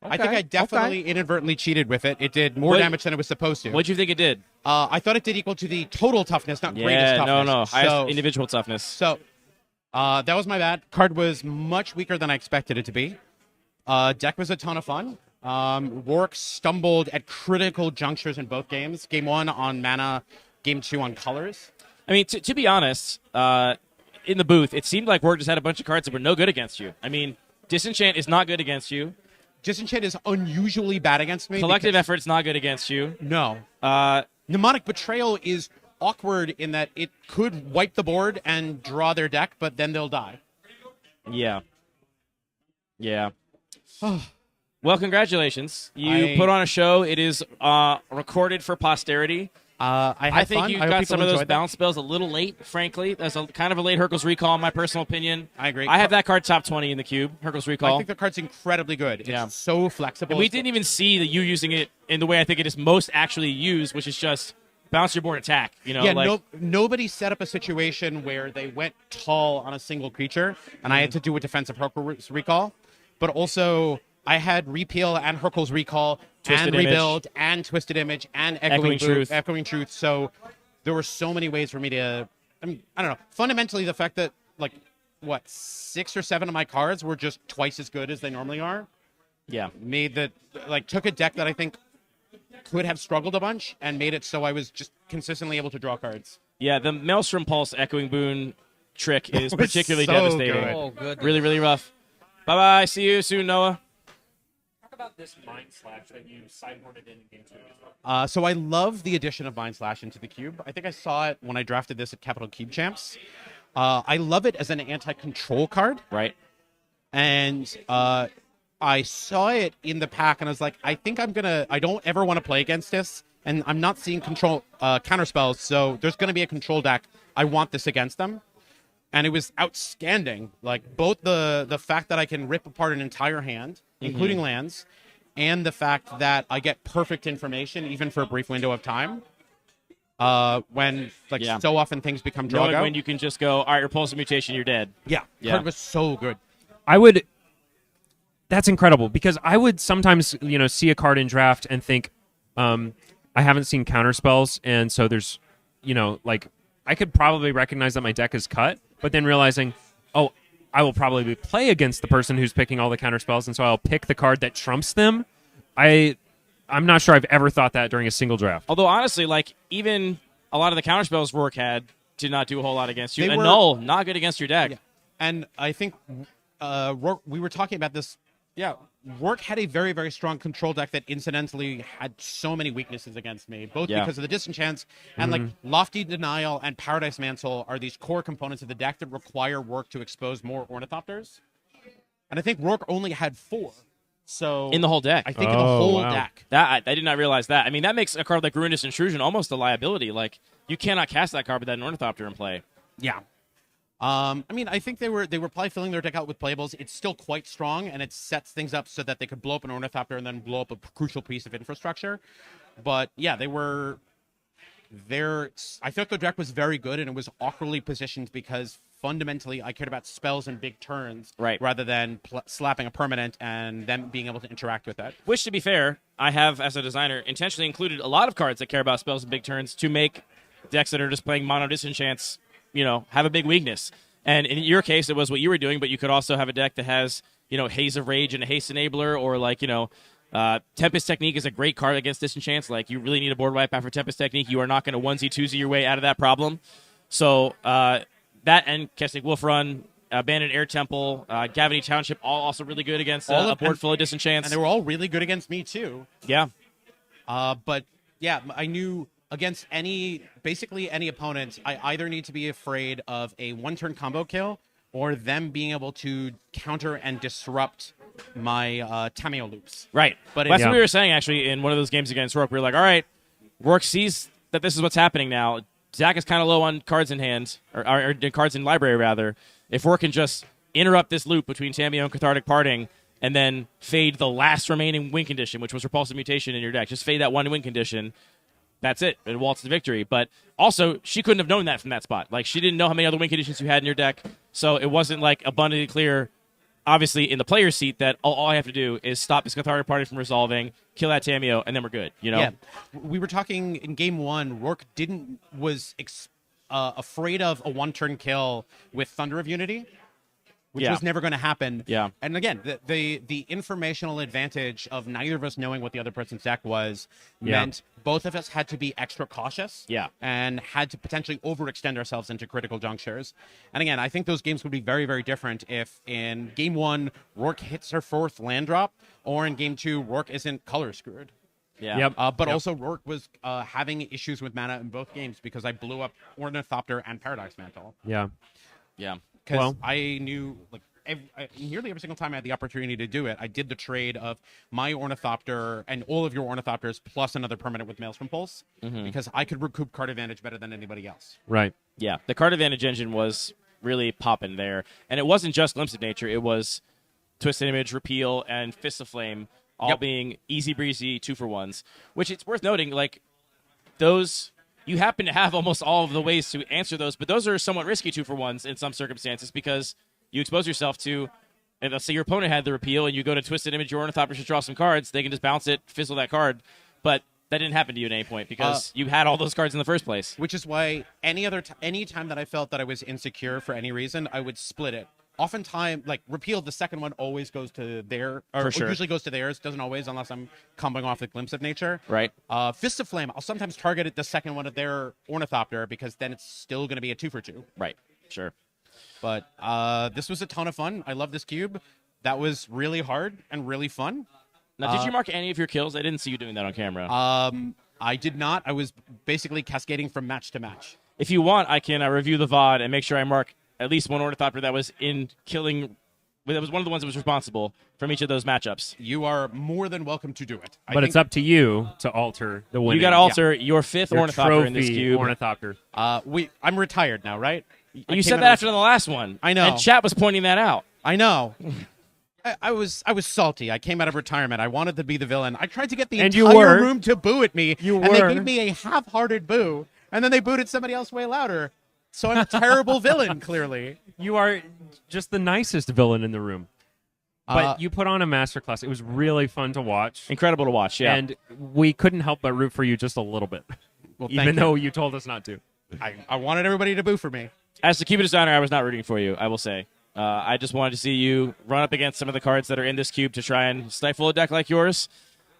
I think I definitely inadvertently cheated with it. It did more damage than it was supposed to. What'd you think it did? I thought it did equal to the total toughness, not greatest toughness. No. Highest individual toughness. So that was my bad. Card was much weaker than I expected it to be. Deck was a ton of fun. Rourke stumbled at critical junctures in both games. Game 1 on mana, Game 2 on colors. I mean, to be honest, in the booth, it seemed like Rourke just had a bunch of cards that were no good against you. I mean, Disenchant is not good against you. Disenchant is unusually bad against me. Collective Effort's not good against you. No. Mnemonic Betrayal is awkward in that it could wipe the board and draw their deck, but then they'll die. Yeah. Well, congratulations. You put on a show. It is recorded for posterity. I think you got some of those bounce spells a little late, frankly. That's kind of a late Hercules Recall, in my personal opinion. I agree. I have that card top 20 in the cube, Hercules Recall. I think the card's incredibly good. It's so flexible. And we didn't even see that you using it in the way I think it is most actually used, which is just bounce your board attack. Nobody set up a situation where they went tall on a single creature, and I had to do a defensive Hercules Recall. But also, I had Repeal and Hercules Recall Twisted and Image. Rebuild and Twisted Image and Echoing Truth. So there were so many ways for me to, I don't know. Fundamentally, the fact that, 6 or 7 of my cards were just twice as good as they normally are. Yeah. Took a deck that I think could have struggled a bunch and made it so I was just consistently able to draw cards. Yeah, the Maelstrom Pulse Echoing Boon trick is That was particularly so devastating. good. Oh, goodness. Really, really rough. Bye-bye. See you soon, Noah. Talk about this Mind Slash that you sideboarded in Game 2 as well. So I love the addition of Mind Slash into the cube. I think I saw it when I drafted this at Capital Cube Champs. I love it as an anti-control card. Right. And I saw it in the pack, and I was like, I don't ever want to play against this, and I'm not seeing control counterspells, so there's going to be a control deck. I want this against them. And it was outstanding. Both the fact that I can rip apart an entire hand, including lands, and the fact that I get perfect information, even for a brief window of time, when so often things become drawn out. When you can just go, all right, repulsive mutation, you're dead. Yeah. Card was so good. That's incredible, because I would sometimes, see a card in draft and think, I haven't seen counterspells, and so there's, I could probably recognize that my deck is cut, but then realizing, I will probably play against the person who's picking all the counterspells, and so I'll pick the card that trumps them. I'm not sure I've ever thought that during a single draft. Although, honestly, even a lot of the counterspells Rourke had did not do a whole lot against you. They And were- Null, not good against your deck. Yeah. And I think Rourke, we were talking about this. Yeah, Rourke had a very, very strong control deck that incidentally had so many weaknesses against me, both because of the disenchants and Lofty Denial and Paradise Mantle are these core components of the deck that require Rourke to expose more Ornithopters. And I think Rourke only had 4. So In the whole deck. I think in the whole deck. That I did not realize that. I mean, that makes a card like Ruinous Intrusion almost a liability. You cannot cast that card with that Ornithopter in play. Yeah. I think they were probably filling their deck out with playables. It's still quite strong, and it sets things up so that they could blow up an Ornithopter and then blow up a crucial piece of infrastructure. But yeah, they were there. I thought the deck was very good, and it was awkwardly positioned because fundamentally I cared about spells and big turns, rather than slapping a permanent and them being able to interact with that. Which, to be fair, I have, as a designer, intentionally included a lot of cards that care about spells and big turns to make decks that are just playing mono disenchants, have a big weakness. And in your case, it was what you were doing, but you could also have a deck that has, Haze of Rage and a Haste Enabler, or Tempest Technique is a great card against disenchants. You really need a board wipe after Tempest Technique. You are not going to onesie twosie your way out of that problem. So that and Keswick Wolf Run, Abandoned Air Temple, Gavany Township, all also really good against a board full of disenchants. And they were all really good against me too. Yeah. But yeah, I knew against basically any opponent, I either need to be afraid of a one-turn combo kill or them being able to counter and disrupt my Tameo loops. Right. But that's what we were saying, actually, in one of those games against Rourke. We were like, all right, Rourke sees that this is what's happening now. Zach is kind of low on cards in hand, or cards in library, rather. If Rourke can just interrupt this loop between Tameo and Cathartic Parting and then fade the last remaining win condition, which was Repulsive Mutation in your deck, just fade that one win condition, that's it. It waltzes to victory. But also, she couldn't have known that from that spot. She didn't know how many other win conditions you had in your deck, so it wasn't abundantly clear obviously in the player's seat that all I have to do is stop this Cathartic Party from resolving, kill that Tameo, and then we're good. You know? Yeah, we were talking in game one. Rourke was afraid of a one-turn kill with Thunder of Unity, which was never going to happen. Yeah. And again, the informational advantage of neither of us knowing what the other person's deck was meant both of us had to be extra cautious. Yeah. And had to potentially overextend ourselves into critical junctures. And again, I think those games would be very, very different if in game one, Rourke hits her 4th land drop, or in game 2, Rourke isn't color screwed. Yeah. But also Rourke was having issues with mana in both games because I blew up Ornithopter and Paradox Mantle. Yeah. Yeah. Because I knew, like, nearly every single time I had the opportunity to do it, I did the trade of my Ornithopter and all of your Ornithopters plus another permanent with Maelstrom Pulse, because I could recoup card advantage better than anybody else. Right. Yeah. The card advantage engine was really popping there. And it wasn't just Glimpse of Nature. It was Twisted Image, Repeal, and Fist of Flame all being easy breezy 2-for-1s, which it's worth noting, like, those... You happen to have almost all of the ways to answer those, but those are somewhat risky 2-for-1s in some circumstances because you expose yourself to, and let's say your opponent had the repeal and you go to Twisted Image, your Ornithopter should draw some cards, they can just bounce it, fizzle that card, but that didn't happen to you at any point because you had all those cards in the first place. Which is why any time that I felt that I was insecure for any reason, I would split it. Oftentimes, like, Repeal, the second one always goes to their, or usually goes to theirs, doesn't always, unless I'm comboing off the Glimpse of Nature. Right. Fist of Flame, I'll sometimes target it the second one of their Ornithopter, because then it's still going to be a 2-for-2. Right, sure. But this was a ton of fun. I love this cube. That was really hard and really fun. Now, did you mark any of your kills? I didn't see you doing that on camera. I did not. I was basically cascading from match to match. If you want, I can review the VOD and make sure I mark at least one Ornithopter that was in killing. That was one of the ones that was responsible from each of those matchups. You are more than welcome to do it. But it's up to you to alter the winning. You got to alter your 5th Ornithopter in this cube. Ornithopter. I'm retired now, right? You said that after the last one. I know. And chat was pointing that out. I know. I was salty. I came out of retirement. I wanted to be the villain. I tried to get the entire room to boo at me, and they gave me a half-hearted boo, and then they booed at somebody else way louder. So I'm a terrible villain, clearly. You are just the nicest villain in the room. But you put on a masterclass. It was really fun to watch. Incredible to watch, yeah. And we couldn't help but root for you just a little bit, well, even though you told us not to. I wanted everybody to boo for me. As the cube designer, I was not rooting for you, I will say. I just wanted to see you run up against some of the cards that are in this cube to try and stifle a deck like yours,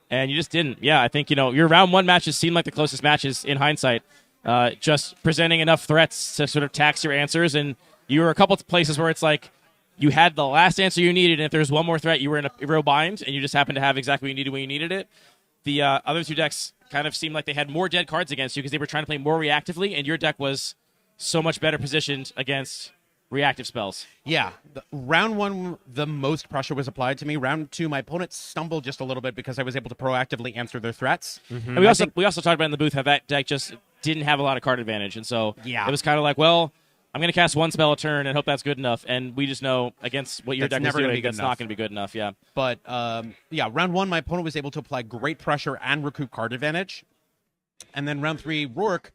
and you just didn't. Yeah, I think, your round 1 matches seemed like the closest matches in hindsight. Just presenting enough threats to sort of tax your answers, and you were a couple of places where it's like you had the last answer you needed, and if there's one more threat, you were in a real bind, and you just happened to have exactly what you needed when you needed it. The other 2 decks kind of seemed like they had more dead cards against you because they were trying to play more reactively, and your deck was so much better positioned against reactive spells. Yeah. Round 1, the most pressure was applied to me. Round 2, my opponent stumbled just a little bit because I was able to proactively answer their threats. And we also talked about in the booth how that deck just didn't have a lot of card advantage, and so it was kind of like, well, I'm going to cast 1 spell a turn and hope that's good enough, and we just know against what your deck is doing, that's not going to be good enough, yeah. But, round 1, my opponent was able to apply great pressure and recoup card advantage. And then round 3, Rourke,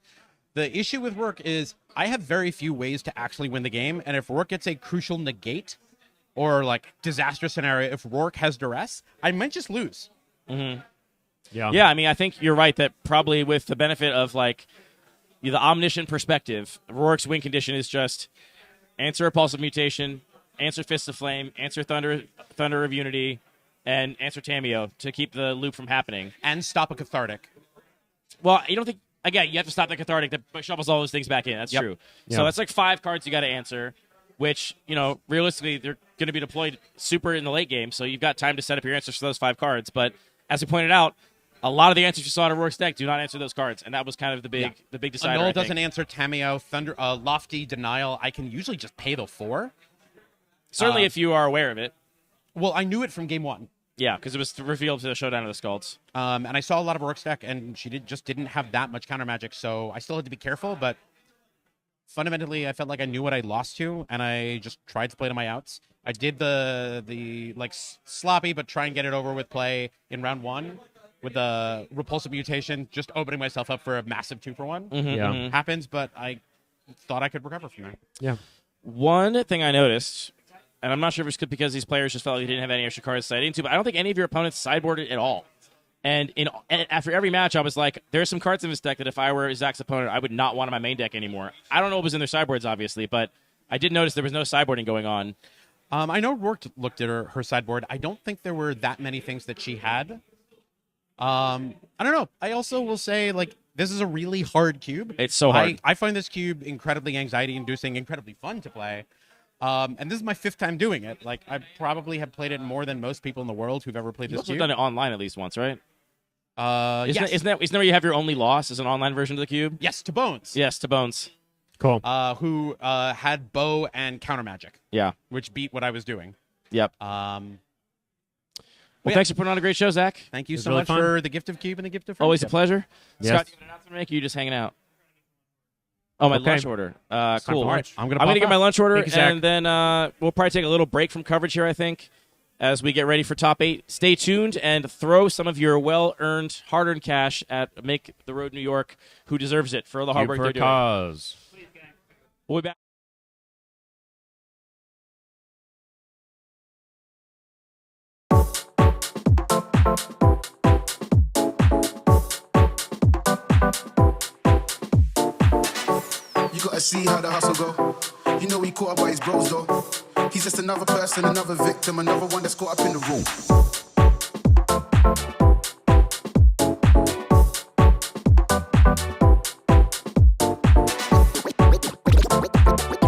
the issue with Rourke is I have very few ways to actually win the game, and if Rourke gets a crucial negate or, like, disaster scenario, if Rourke has duress, I might just lose. Mm-hmm. Yeah, I mean, I think you're right that probably with the benefit of, like, the omniscient perspective, Rourke's win condition is just answer Repulsive Mutation, answer Fist of Flame, answer Thunder of Unity, and answer Tameo to keep the loop from happening. And stop a Cathartic. Well, you don't think... Again, you have to stop the Cathartic that shovels all those things back in. That's true. Yep. So that's like 5 cards you got to answer, which, realistically, they're going to be deployed super in the late game, so you've got time to set up your answers for those 5 cards. But as we pointed out, a lot of the answers you saw in Rourke's deck do not answer those cards, and that was kind of the big decider. Null doesn't answer Tameo, Thunder, Lofty, Denial. I can usually just pay the 4. Certainly if you are aware of it. Well, I knew it from game 1. Yeah, because it was revealed to the Showdown of the Skulls. And I saw a lot of Rourke's deck, and she just didn't have that much counter magic, so I still had to be careful, but fundamentally, I felt like I knew what I lost to, and I just tried to play to my outs. I did the sloppy, but try and get it over with play in round 1 with the Repulsive Mutation, just opening myself up for a massive 2-for-1. Mm-hmm. Happens, but I thought I could recover from that. Yeah. One thing I noticed and I'm not sure if it's because these players just felt like they didn't have any extra cards to side into, but I don't think any of your opponents sideboarded at all. And after every match, I was like, there's some cards in this deck that if I were Zach's opponent, I would not want in my main deck anymore. I don't know what was in their sideboards, obviously, but I did notice there was no sideboarding going on. I know Rourke looked at her sideboard. I don't think there were that many things that she had. I don't know. I also will say, like, this is a really hard cube. It's so hard. I find this cube incredibly anxiety-inducing, incredibly fun to play. And this is my 5th time doing it. Like, I probably have played it more than most people in the world who've ever played You've this also cube. done it online at least once, right? Yes. Isn't that where you have your only loss as an online version of the cube? Yes, to Bones. Yes, to Bones. Cool. Who had bow and counter magic. Yeah. Which beat what I was doing. Yep. Well, thanks for putting on a great show, Zach. Thank you so much for the gift of cube and the gift of friendship. Always a pleasure. Yes. Scott, you have an announcement to make? Or you just hanging out? Oh, my lunch order. Cool. lunch. I'm I'm gonna get my lunch order, Thank you, Zach. and then we'll probably take a little break from coverage here, I think, as we get ready for top 8. Stay tuned and throw some of your well-earned, hard-earned cash at Make the Road New York, who deserves it for all the hard Cube work for they're a doing. cause. We'll be back. You gotta see how the hustle go. You know he caught up by his bros though. He's just another person, another victim, another one that's caught up in the room.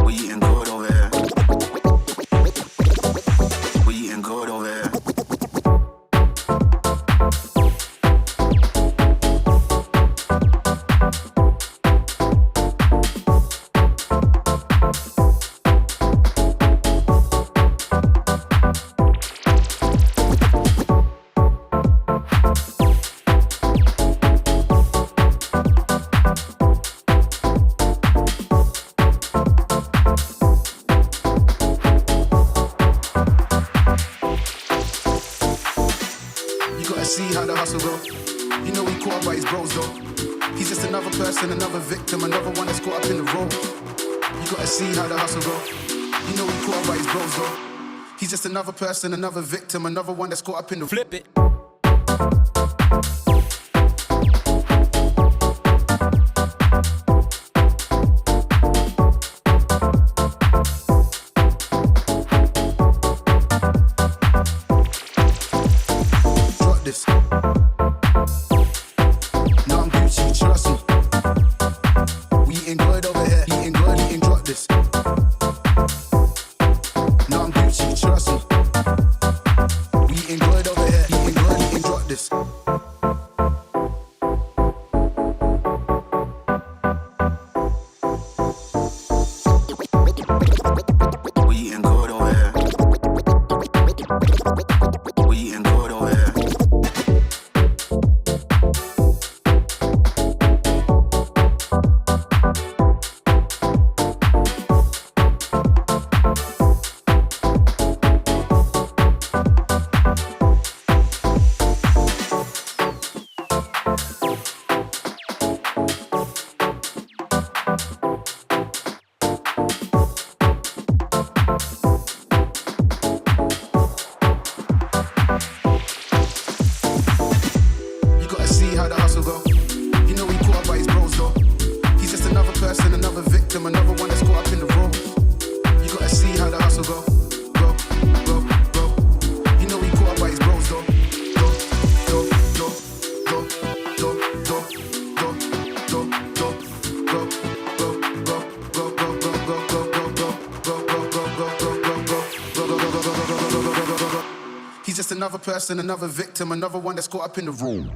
We eating good over here. We eating good over here. You gotta see how the hustle go. You know he caught up by his bros though. He's just another person, another victim, another one that's caught up in the role. You gotta see how the hustle go. You know he caught up by his bros though. He's just another person, another victim, another one that's caught up in the flip it. Drop this. No, I'm Gucci, trust me. We eating good over here. Eating good, eating drop this. No, I'm Gucci, trust me. We eating good over here. Eating good, eating drop this. We eating good over here. We eating good over here. You gotta see how the hustle go. You know he caught up by his bros though. He's just another person, another victim, another one that's caught up in the role. You gotta see how the hustle go. Go, go, go. You know he caught up by his bros though. Go, go, go, go, go, go, go, go, go, go, go, go, go, go, go. He's just another person, another victim, another one that's caught up in the room.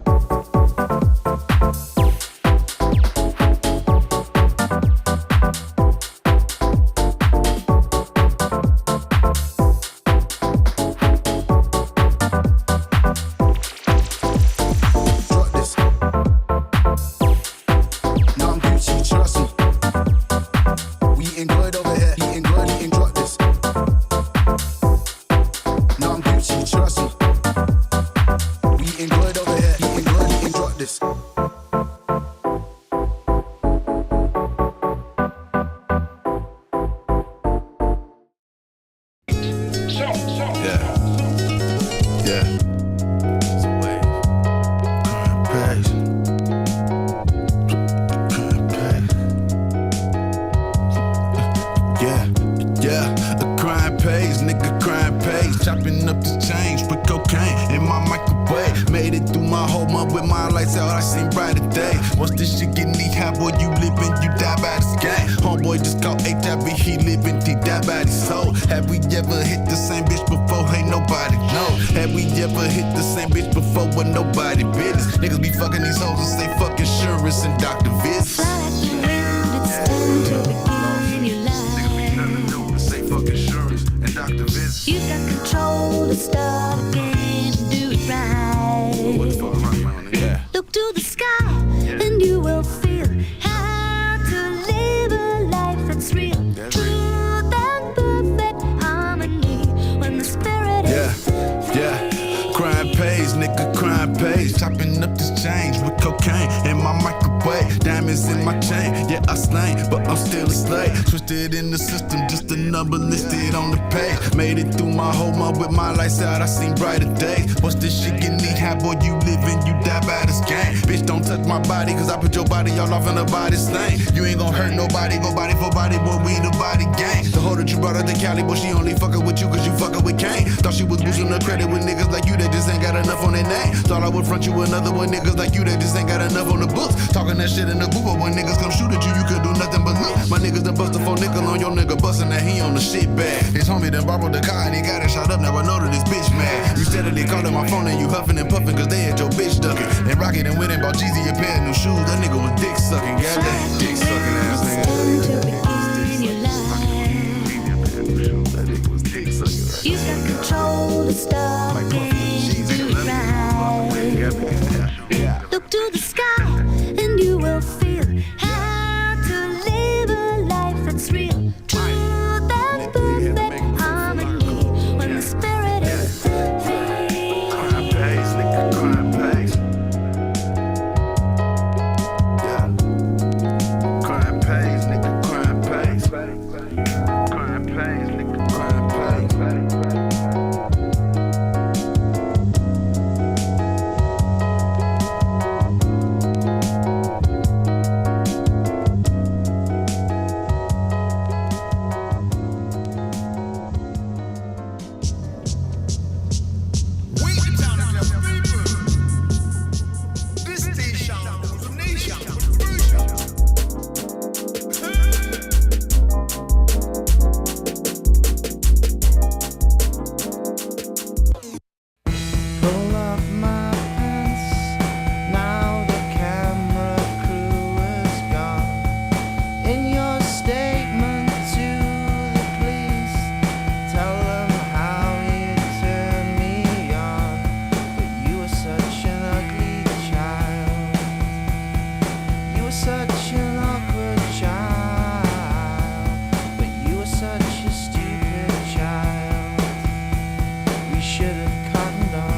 Drop this. No, I'm Gucci, trust me. We eating good over here. Eating good, eating drop this. No, I'm Gucci, trust me. We eating good over here. Eating good, brighter day. Once this shit get knee high, boy, you living, you die by this game. Homeboy just called HIV, he living, he die by his soul. Have we ever hit the same bitch before? Ain't nobody know. Have we ever hit the same bitch before with nobody business? Niggas be fucking these hoes and say fuck insurance and doctor visits. You got control to start again, do it right. Look to the sky, and you will feel how to live a life that's real. Truth and perfect harmony when the spirit is Crime pays, nigga, crime pays. Chopping up this change with cocaine in my microwave. Diamonds in my chain, yeah, I slain, but I'm still a slave. Twisted in the system, just a number listed on the page. Made it through my whole month with my lights out, I seen brighter days. Once this shit get knee high, boy, you living, you die by this game. Bitch, don't touch my body, cause I put your body all off in a body stain. You ain't gon' hurt nobody, go body for body, boy, we the body gang. The hoe that you brought up to Cali, boy, she only fucking with you cause you fucking with Kane. Thought she was boosting the credit with niggas like you that just ain't got enough on their name. Thought I would front you another one, niggas like you that just ain't got enough on the books. Talking that shit in the booth, but when niggas come shoot at you, you could do nothing but look. My niggas done bust a 4 nickel on your nigga, bustin' that he on the shit bag. His homie done borrowed the car and he got it shot up, now I know that this bitch mad. You said that they called my phone and you huffing and puffing cause they had your bitch ducking. They rocket and went and bought Jeezy a pair of new shoes, that nigga was dick sucking, goddamn dick sucking ass nigga. you got control to start again, do it right. Look to the sky, and you will feel how to live a life that's real. Truth and perfect harmony when the spirit is free. Crime pays, nigga, crime pays. Yeah. Crime pays, nigga, crime pays. Crime pays, nigga, crime pays. Pull up my pants, now the camera crew is gone. In your statement to the police, tell them how you turned me on. But you were such an ugly child. You were such an awkward child. But you were such a stupid child. We should have cottoned on.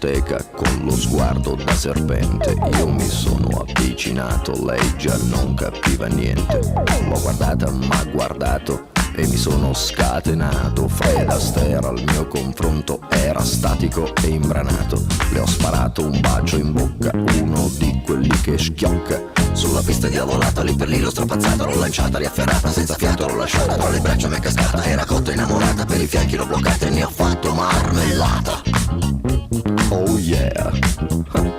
discoteca con lo sguardo da serpente. Io mi sono avvicinato, lei già non capiva niente. L'ho guardata, m'ha guardato e mi sono scatenato. Fred Astaire al mio confronto era statico e imbranato. Le ho sparato un bacio in bocca, uno di quelli che schiocca. Sulla pista diavolata, lì per lì l'ho strapazzata, l'ho lanciata, riafferrata, senza fiato l'ho lasciata. Tra le braccia m'è cascata, era cotta innamorata, per i fianchi l'ho bloccata e ne ho fatto marmellata. Oh yeah,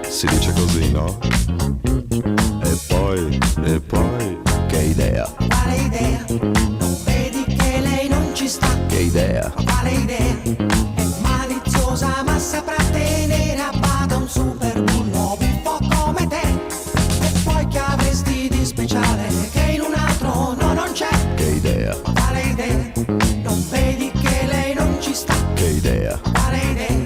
si dice così, no? E poi, che idea? Quale idea? Non vedi che lei non ci sta? Che idea? Quale idea? È maliziosa ma saprà tenere a bada un super bullo buffo come te. E poi che avresti di speciale che in un altro no non c'è? Che idea? Quale idea? Non vedi che lei non ci sta? Che idea? Quale idea?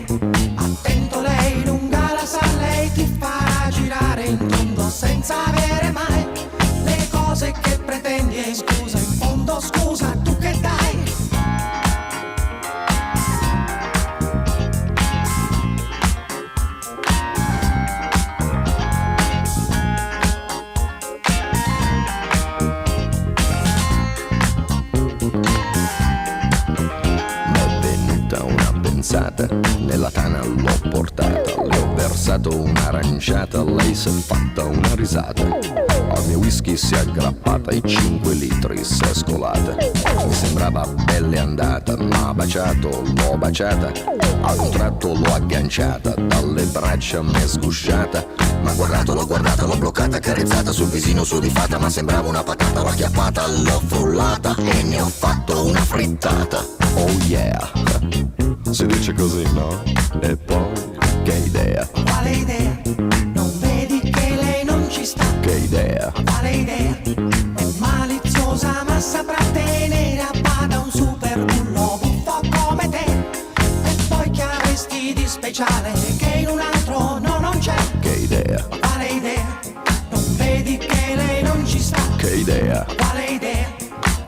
Attento, lei lunga la sa, lei ti farà girare in tondo senza avere mai le cose che pretendi. E scusa, in fondo scusa, tu che dai? M'è venuta una pensata, nella tana l'ho portata, le ho versato un'aranciata, lei s'è fatta una risata. Al mio whisky si è aggrappata, i 5 litri s'è scolata. Mi sembrava belle andata, m'ha baciato, l'ho baciata. A un tratto l'ho agganciata, dalle braccia m'è sgusciata. M'ha guardato, l'ho bloccata, carezzata sul visino sudifata. Ma sembrava una patata, l'ho acchiappata, l'ho frullata e ne ho fatto una frittata. Oh yeah, si dice così, no? E poi, che idea? Quale idea? Non vedi che lei non ci sta? Che idea? Quale idea? È maliziosa ma saprà tenere a bada un super bullo buffo come te. E poi che avresti di speciale che in un altro no non c'è? Che idea? Quale idea? Non vedi che lei non ci sta? Che idea? Quale idea?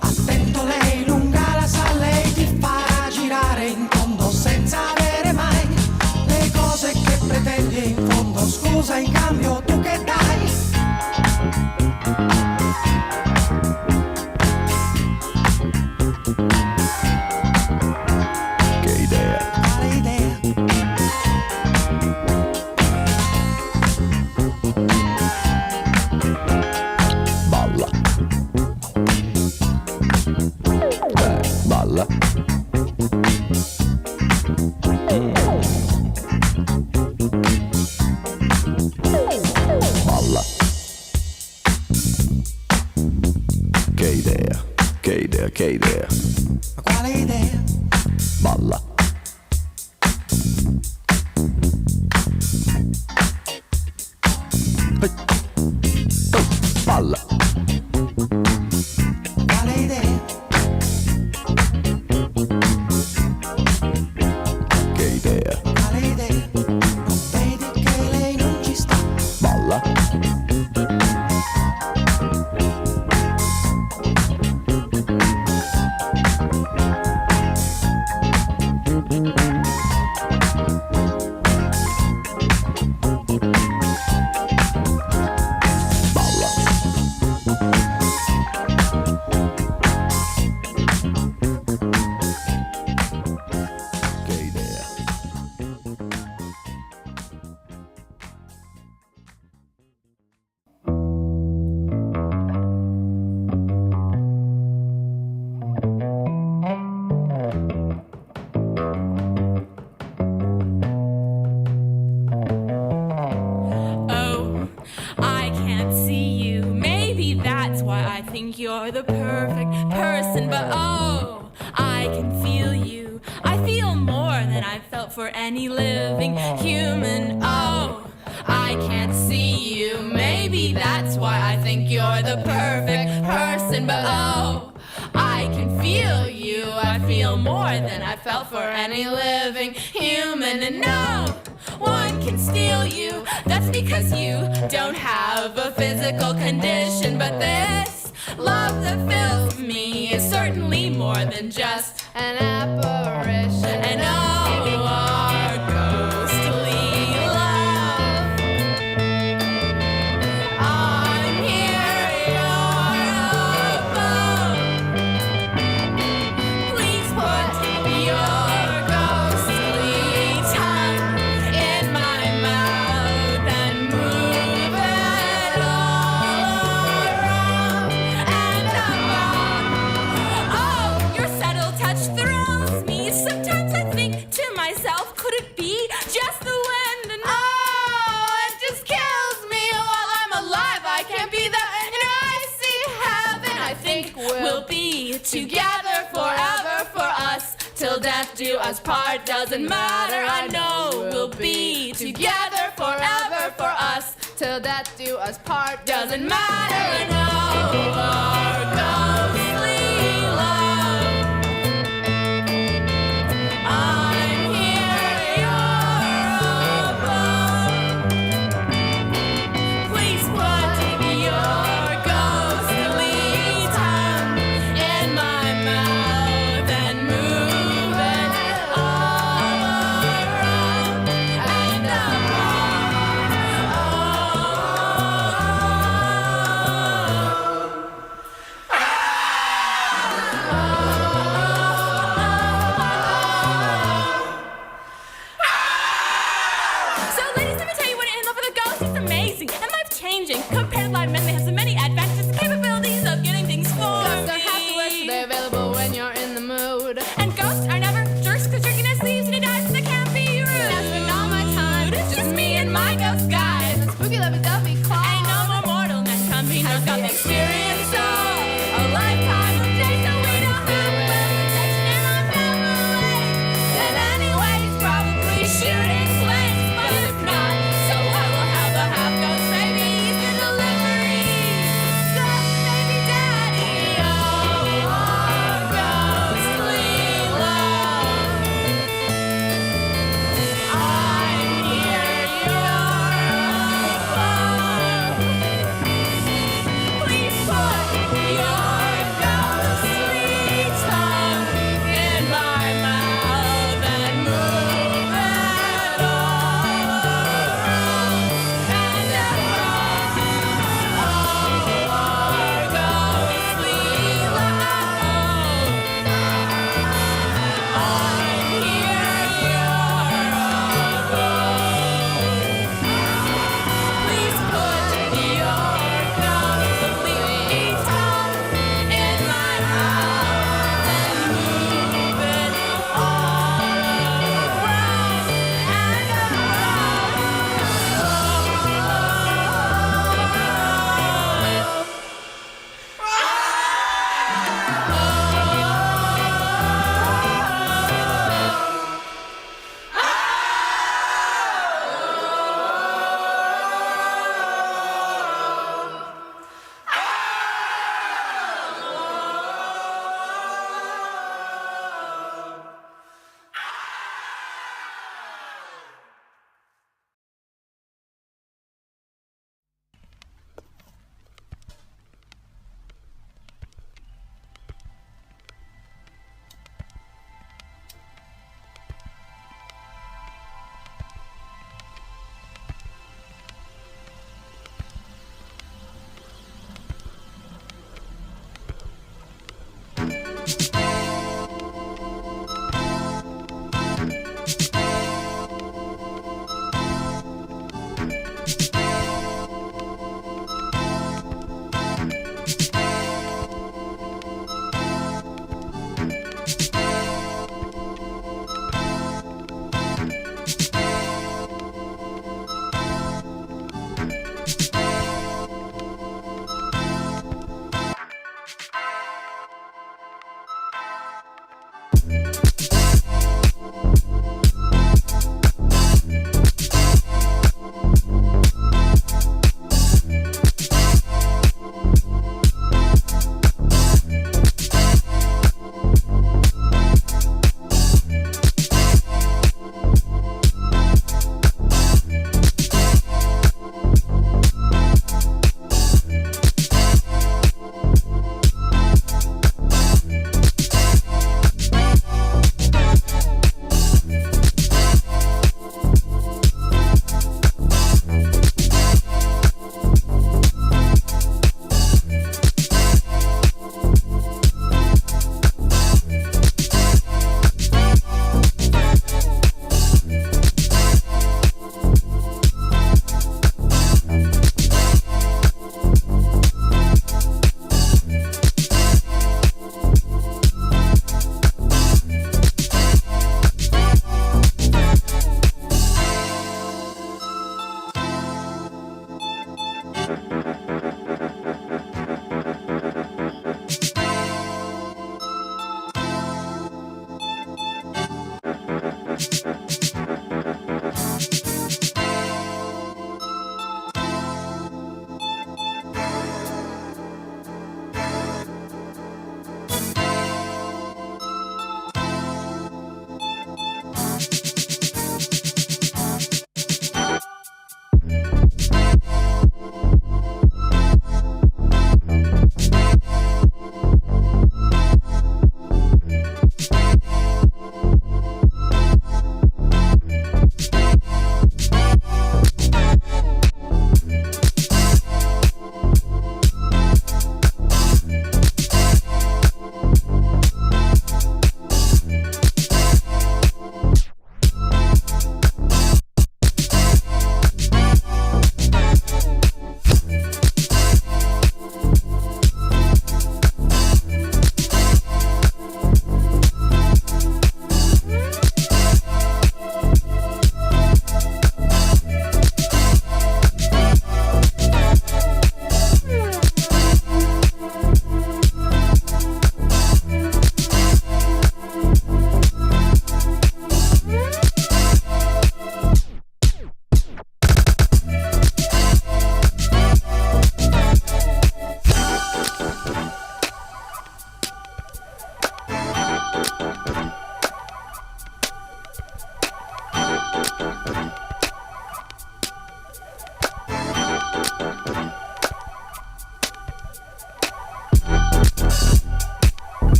Attento, lei lunga la sa, lei ti farà girare in tondo senza avere mai le cose che pretendi. In fondo scusa, in cambio tu che dai? Che idea? Quale idea? Balla. Balla. Balla. Che idea? Che idea? Che idea? Quale idea? Balla. Balla. Quale idea? Che idea? Quale idea? Non vedi che lei non ci sta? Balla. Che idea? Oh, I can't see you. Maybe that's why I think you're the perfect person. But oh, I can feel you. I feel more than I've felt for any living human. Oh, I can't see you. Maybe that's why I think you're the perfect person. But oh, I can feel you. I feel more than I felt for any living human. And no one can steal you. That's because you don't have a physical condition. But this love that fills me is certainly more than just an apparition. And oh, our ghostly be together forever for us. Till death do us part, doesn't matter, I know we'll be together forever for us. Till death do us part, doesn't matter, I know our ghostly love. I'm here, you're above. Please put your ghostly tongue in my mouth and move it all around and above.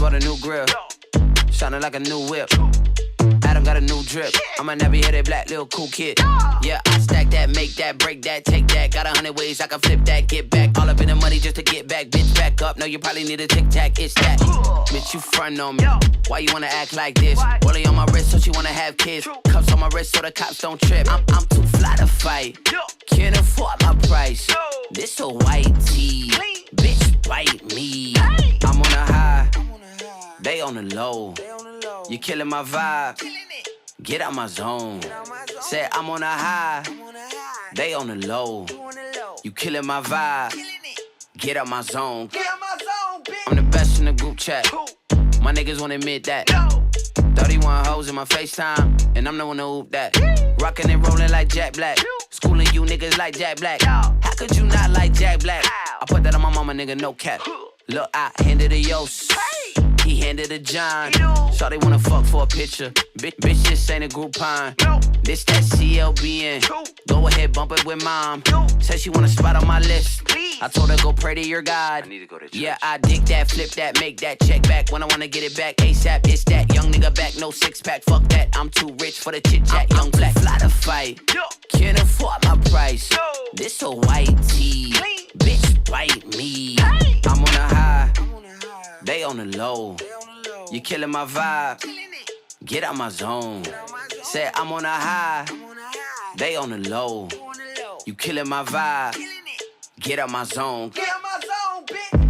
bought a new grill. Shining like a new whip. Adam got a new drip. I'm a nappy headed black little cool kid. Yeah, I stack that, make that, break that, take that. Got 100 ways I can flip that, get back. All up in the money just to get back. Bitch, back up. No, you probably need a tic tac. It's that. Bitch, you front on me. Why you wanna act like this? Rollie on my wrist, so she wanna have kids. Cuffs on my wrist, so the cops don't trip. I'm too fly to fight. Can't afford my price. This a white tee. Bitch, bite me. I'm on a high. They on the low. You killing my vibe. Get out my zone. Said I'm on a high. They on the low. You killing my vibe. Get out my zone. I'm the best in the group chat. My niggas won't admit that. 31 hoes in my FaceTime, and I'm the one to hoop that. Rockin' and rollin' like Jack Black. Schooling you niggas like Jack Black. How could you not like Jack Black? I put that on my mama, nigga, no cap. Look, I handed a Yos. He handed a John. Shawty wanna fuck for a picture. Bitch, this ain't a Groupon. This that CLBN. Go ahead, bump it with mom. Said she want a spot on my list. I told her go pray to your God. Yeah, I dig that, flip that, make that check back. When I wanna get it back, ASAP, it's that. Young nigga back, no six pack, fuck that. I'm too rich for the chit chat, young black. Fly to fight, can't afford my price. This a white tee, bitch, bite me. I'm on a high, they on the low. You killing my vibe, get out my zone. Said I'm on a high, they on the low. You killing my vibe, get out my zone. Get out my zone, bitch.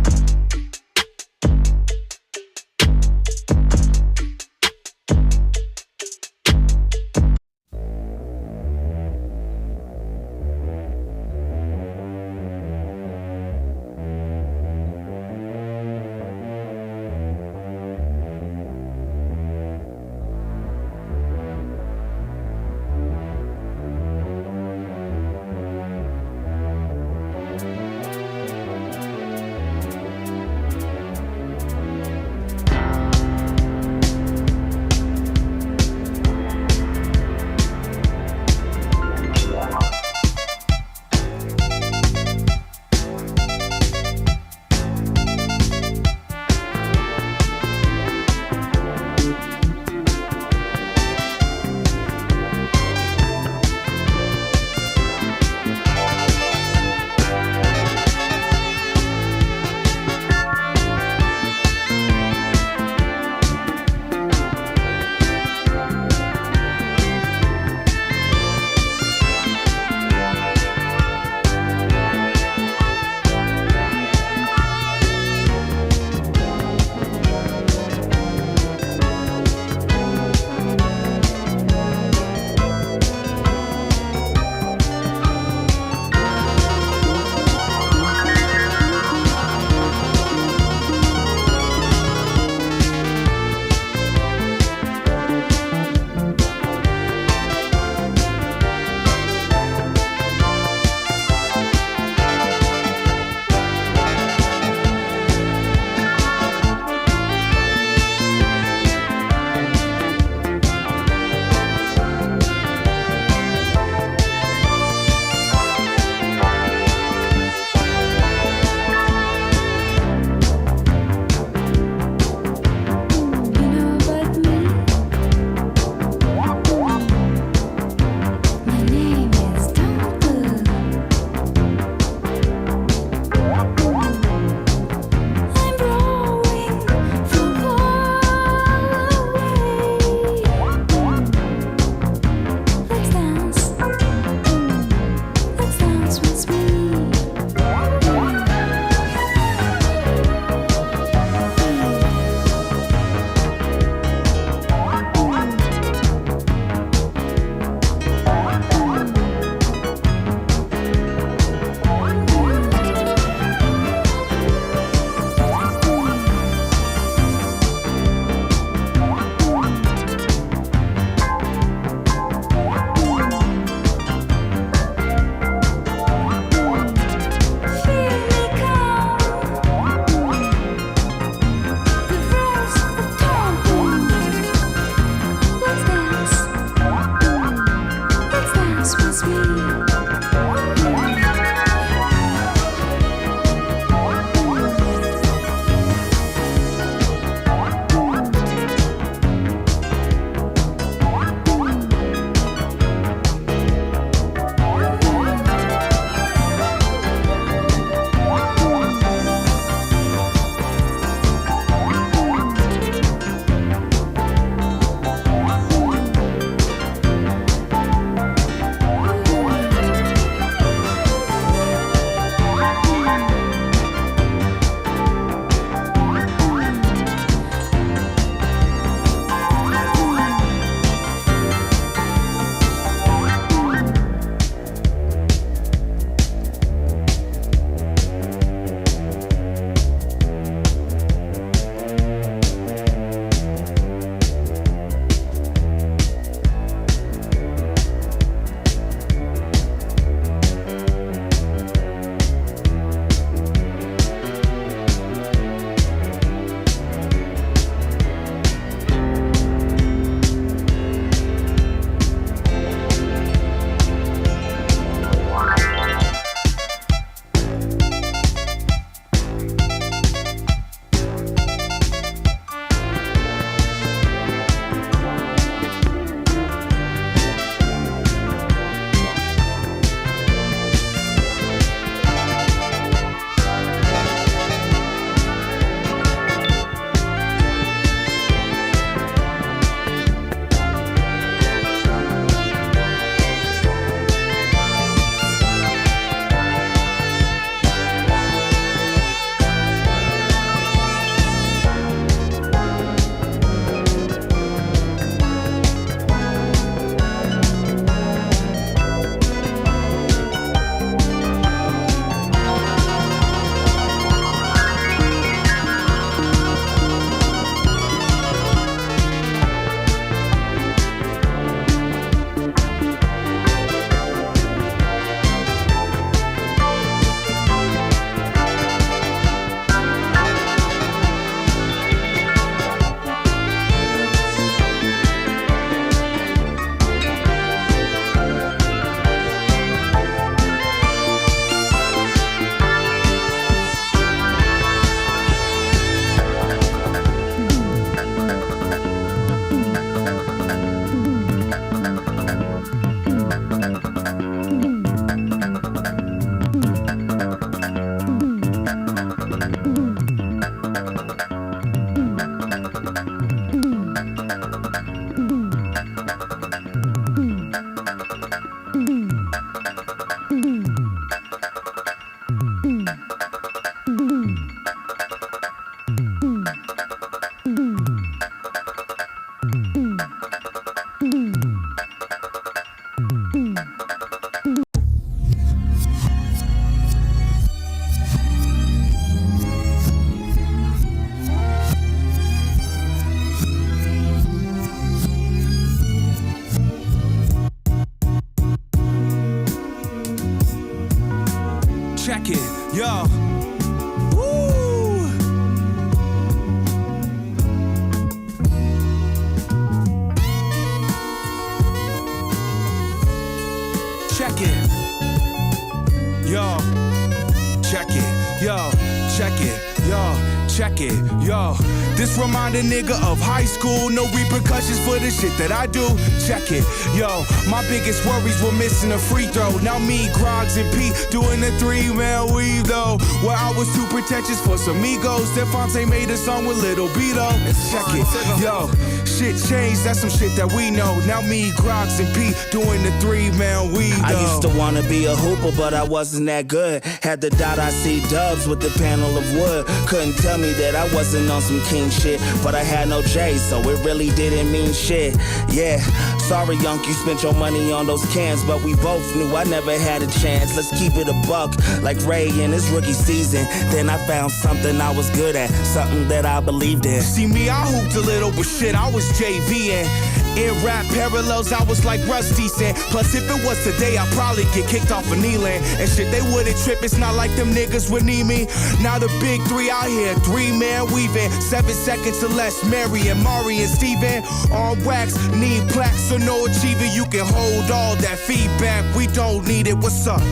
check it, yo, check it, yo. This remind a nigga of high school, no repercussions for the shit that I do. Check it, yo. My biggest worries were missing a free throw. Now me, Grogs, and Pete doing the 3-man weave though. Where I was too pretentious for some egos. Stephonte made a song with Little B though. Check it, yo. Shit changed, that's some shit that we know. Now me, Grogs, and Pete doing the 3-man weave though. I used to wanna be a hooper, but I wasn't that good. Had the dot I see dubs with the panel of wood. Couldn't tell me that I wasn't on some king shit, but I had no J, so it really didn't mean shit. Yeah, sorry, Yunk, you spent your money on those cans, but we both knew I never had a chance. Let's keep it a buck, like Ray in his rookie season. Then I found something I was good at, something that I believed in. See me, I hooped a little, but shit, I was JVing. In rap parallels, I was like Russ decent. Plus, if it was today, I'd probably get kicked off of kneeling. And shit, they wouldn't trip, it's not like them niggas would need me. Now the big three out here, 3-man weaving. 7 seconds or less, Mary and Mari and Steven. On wax, need plaques, so no achiever. You can hold all that feedback, we don't need it, what's up?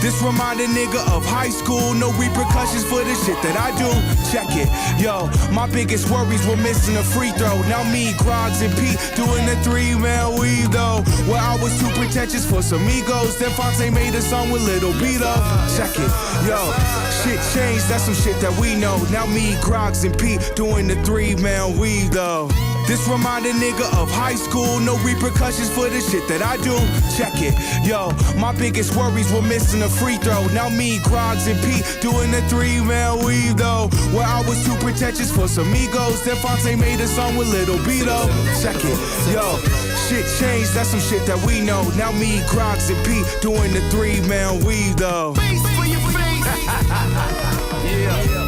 This remind a nigga of high school, no repercussions for the shit that I do. Check it, yo, my biggest worries were missing a free throw. Now me, Grogs, and Pete doing the 3-man weave though. Where I was too pretentious for some egos. Stephonte made a song with Little B though. Check it, yo, shit changed, that's some shit that we know. Now me, Grogs, and Pete doing the 3-man weave though. This remind a nigga of high school, no repercussions for the shit that I do. Check it, yo, my biggest worries were missing a free throw. Now me, Grogs, and Pete doing the 3-man weave though. Where I was too pretentious for some egos. Stephonte made a song with Little B though. Check it, yo, shit changed, that's some shit that we know. Now me, Grogs, and Pete doing the 3-man weave though. Face for your face. Yeah.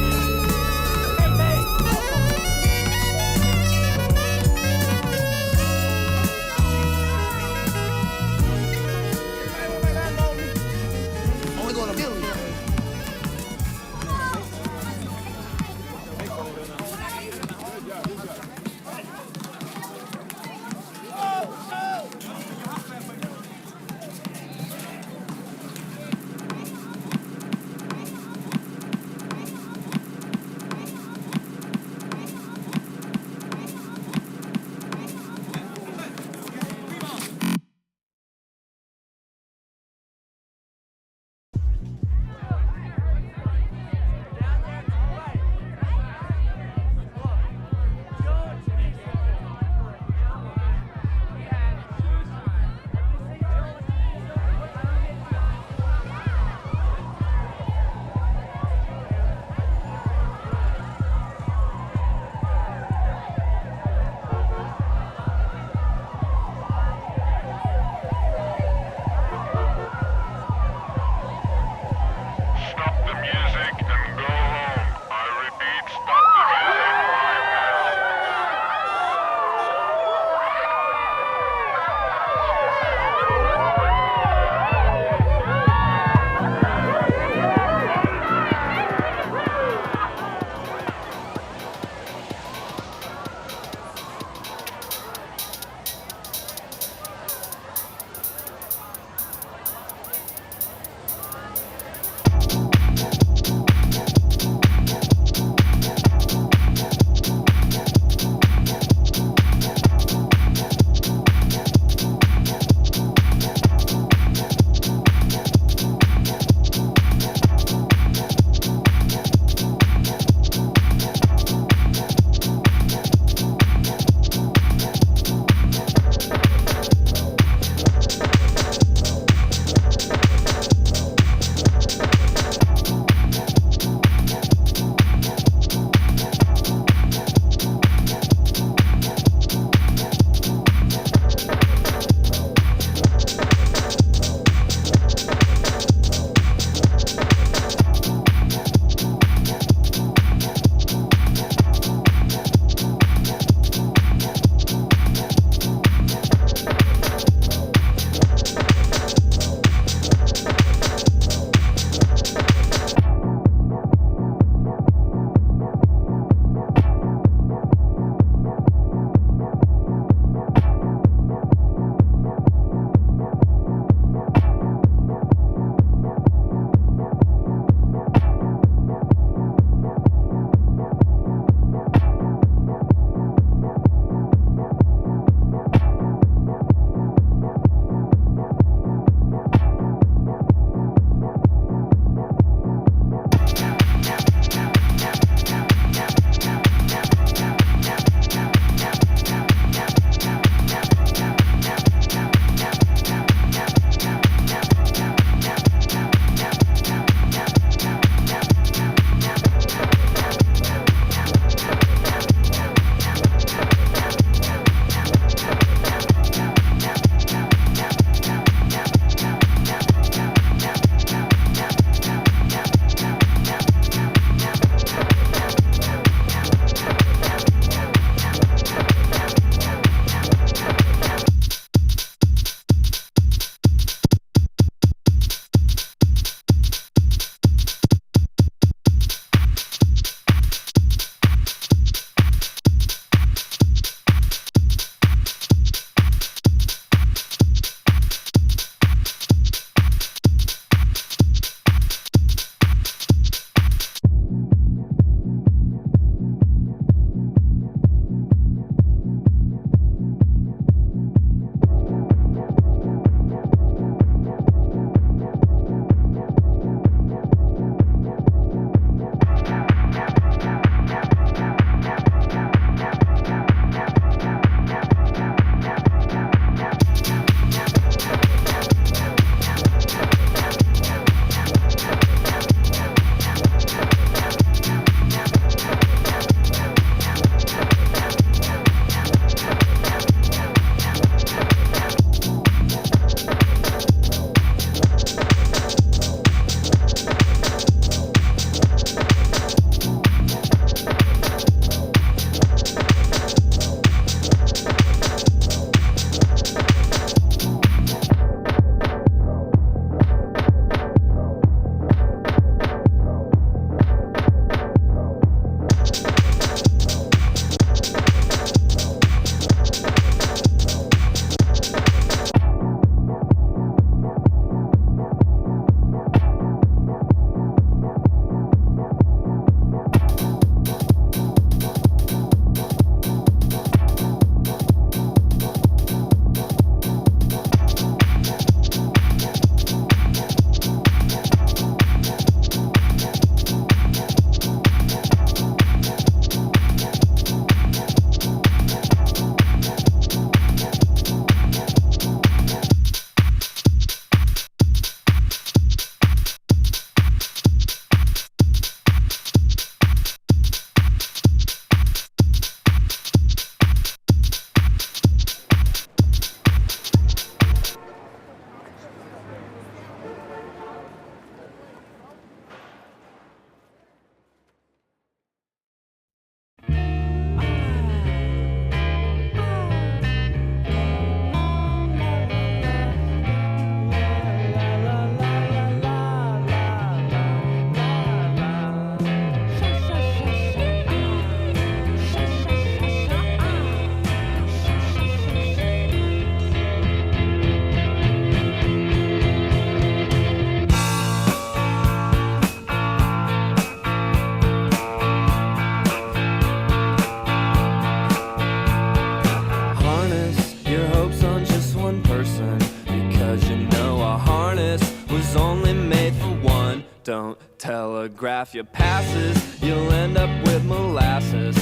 don't telegraph your passes, you'll end up with molasses,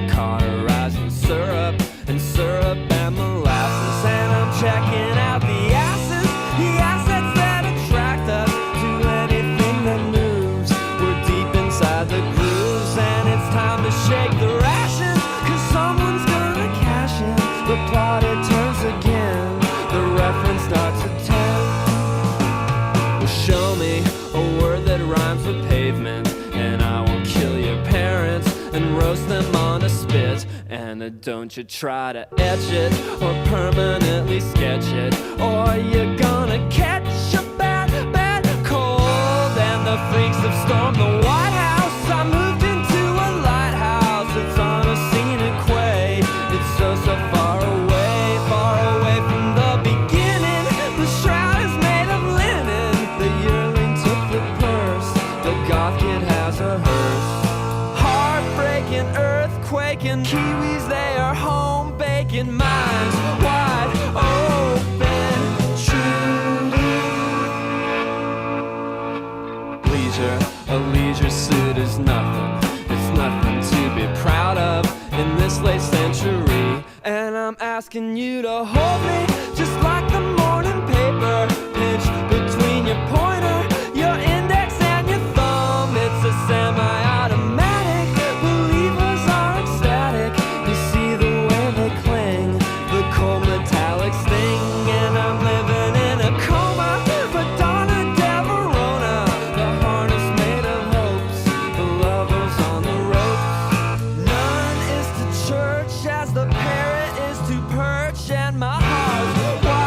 cauterized in syrup and molasses. And I'm checking out the assets that attract us to anything that moves. We're deep inside the grooves, and it's time to shake the rations, 'cause someone's gonna cash in. The plot it turns again, the reference starts at 10. Well, show me a word that rhymes with pavement, and I will kill your parents and roast them on a spit. And don't you try to etch it or permanently sketch it, or you're gonna catch a bad cold. And the freaks have stormed the White House. I moved into a lighthouse. It's on a scenic quay. It's so far away from the beginning. The shroud is made of linen. The yearling took the purse. The goth kid has a hearse. Heartbreaking, earthquaking, Kiwis, they are home baking, minds wide open, truly. A leisure suit is nothing. It's nothing to be proud of in this late century. And I'm asking you to hold me just like the morning paper. Pinch between your pointer, your index, and your thumb. It's a semi-automatic. Believers are ecstatic. You see the way they cling, the cold metallic sting. And I'm living in a coma, Madonna del Verona. The harness made of hopes, the lovers on the ropes. None is to church as the parrot is to perch, and my heart's wide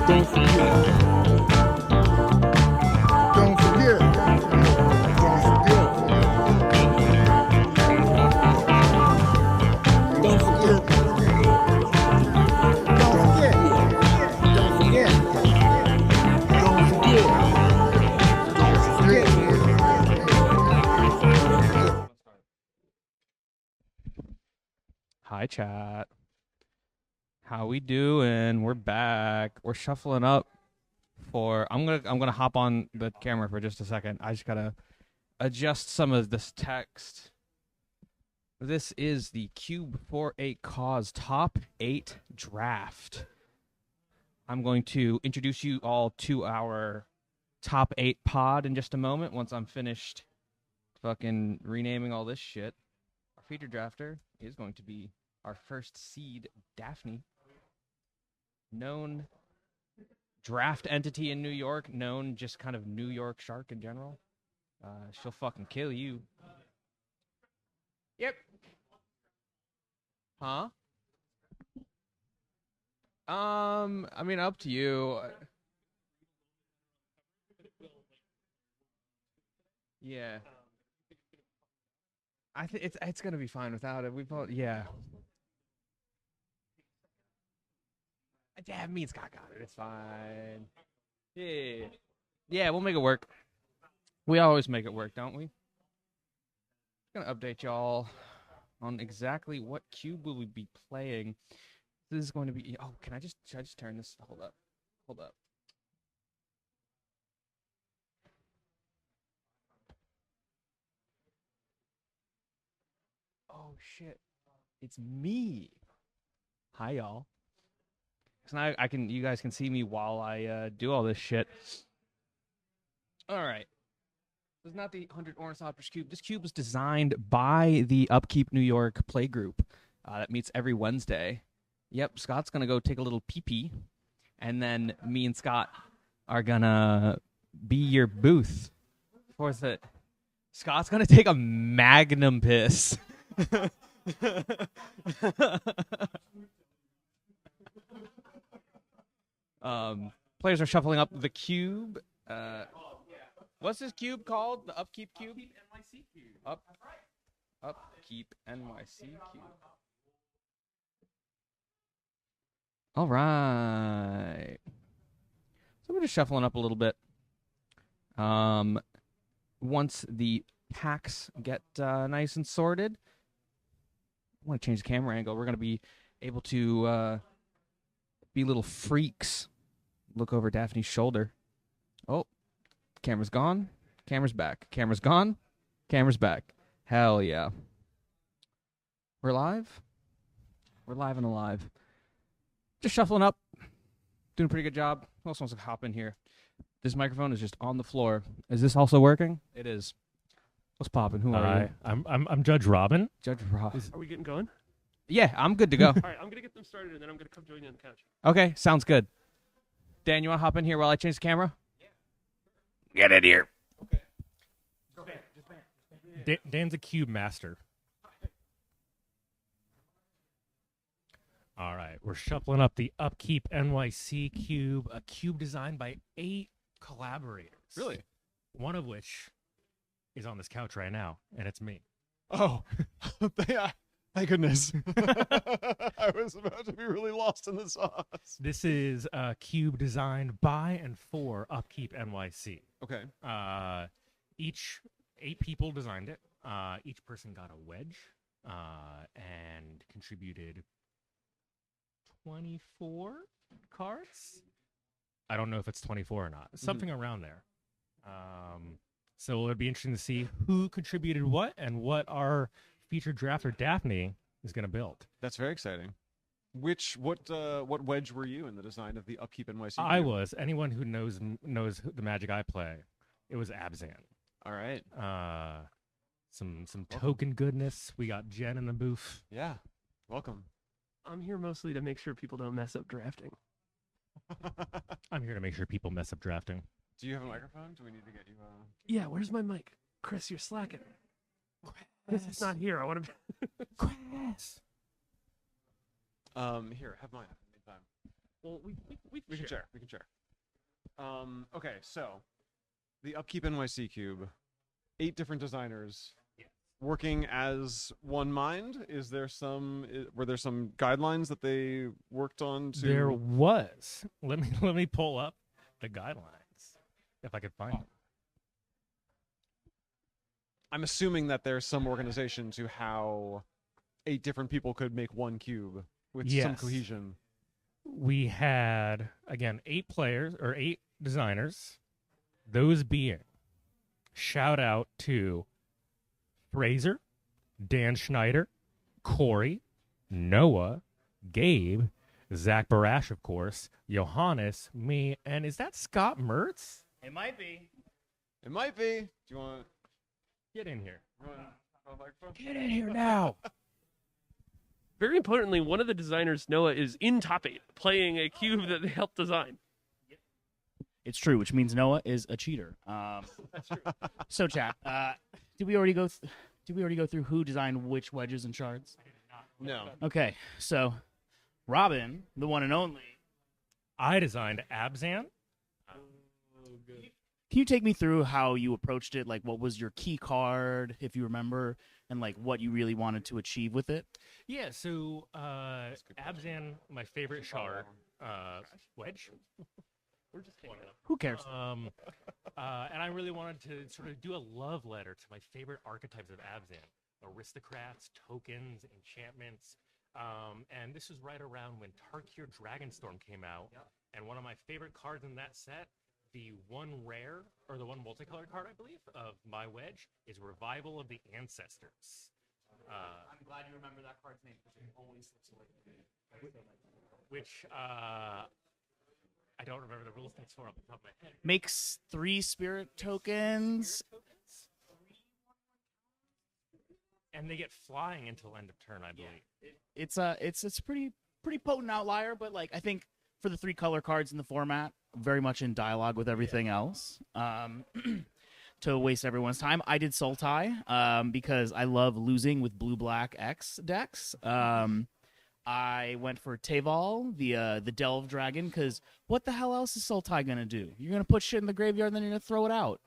Don't forget. Don't forget. Don't forget. Don't forget. Don't forget. Don't forget. Don't forget. Don't forget. Hi, chat. How we doing? We're back. We're shuffling up for. I'm gonna hop on the camera for just a second. I just gotta adjust some of this text. This is the Cube 4-8 Cause Top 8 Draft. I'm going to introduce you all to our Top 8 pod in just a moment once I'm finished fucking renaming all this shit. Our feature drafter is going to be our first seed, Daphne. Known draft entity in New York, known just kind of New York shark in general. She'll fucking kill you. Yep. Huh? I mean, up to you. Yeah. I think it's gonna be fine without it. We've all, yeah. Yeah, me and Scott got it. It's fine. Yeah. Yeah, we'll make it work. We always make it work, don't we? Gonna update y'all on exactly what cube will we be playing. This is going to be. Oh, should I just turn this? Hold up. Hold up. Oh shit! It's me. Hi, y'all. So now you guys can see me while I do all this shit. All right. This is not the 100 Ornithopters cube. This cube was designed by the Upkeep New York play group that meets every Wednesday. Yep, Scott's gonna go take a little pee-pee, and then me and Scott are gonna be your booth for the. Scott's gonna take a magnum piss. Players are shuffling up the cube. What's this cube called? The Upkeep cube? Upkeep NYC cube. Upkeep NYC cube. All right. So we're just shuffling up a little bit. Once the packs get nice and sorted, I want to change the camera angle. We're going to be able to be little freaks. Look over Daphne's shoulder. Oh, camera's gone. Camera's back. Camera's gone. Camera's back. Hell yeah. We're live? We're live and alive. Just shuffling up. Doing a pretty good job. Who else wants to hop in here? This microphone is just on the floor. Is this also working? It is. What's popping? Who are you? I'm Judge Robin. Judge Robin. Are we getting going? Yeah, I'm good to go. All right, I'm gonna get them started, and then I'm gonna come join you on the couch. Okay, sounds good. Dan, you want to hop in here while I change the camera? Yeah. Get in here. Dan's a cube master. All right, we're shuffling up the Upkeep NYC cube, a cube designed by 8 collaborators. Really? One of which is on this couch right now, and it's me. Oh, thank goodness. I was about to be really lost in the sauce. This is a cube designed by and for Upkeep NYC. Okay. Each 8 people designed it. Each person got a wedge and contributed 24 cards. I don't know if it's 24 or not. Something around there. So it would be interesting to see who contributed what and what our featured drafter Daphne is going to build. That's very exciting. What wedge were you in the design of the Upkeep NYC? I was. Anyone who knows the Magic I play, it was Abzan. All right. Some token goodness. We got Jen in the booth. Yeah. Welcome. I'm here mostly to make sure people don't mess up drafting. I'm here to make sure people mess up drafting. Do you have a microphone? Do we need to get you Yeah, where's my mic? Chris, you're slacking. Chris is not here. I want to. Chris. Here, have mine. Well, we can share. We can share. Okay, so the Upkeep NYC cube, 8 different designers working as one mind. Were there some guidelines that they worked on to? There was. Let me pull up the guidelines if I could find them. I'm assuming that there's some organization to how 8 different people could make one cube with some Yes. cohesion. We had, again, 8 players or 8 designers. Those being, shout out to Fraser, Dan Schneider, Corey, Noah, Gabe, Zach Barash, of course, Johannes, me, and is that Scott Mertz? It might be. It might be. Do you want to get in here? Get in here now. Very importantly, one of the designers, Noah, is in top 8, playing a cube that they helped design. It's true, which means Noah is a cheater. That's true. So, chat, did we already go through who designed which wedges and shards? No. Okay, so Robin, the one and only. I designed Abzan. Can you take me through how you approached it? Like, what was your key card, if you remember, and like what you really wanted to achieve with it? Yeah, so Abzan, my favorite shard, wedge. We're just taking it up. Who cares? And I really wanted to sort of do a love letter to my favorite archetypes of Abzan: aristocrats, tokens, enchantments. And this was right around when Tarkir Dragonstorm came out, and one of my favorite cards in that set, the one rare or the one multicolored card, I believe, of my wedge is Revival of the Ancestors. I'm glad you remember that card's name because it always slips away. Which I don't remember the rules next for off the top of my head. Makes 3 spirit tokens. And they get flying until end of turn, I believe. It's a pretty potent outlier, but like I think for the 3 color cards in the format, very much in dialogue with everything else. To waste everyone's time, I did Sultai because I love losing with blue-black X decks. I went for Teval, the Delve Dragon, because what the hell else is Sultai gonna do? You're gonna put shit in the graveyard and then you're gonna throw it out,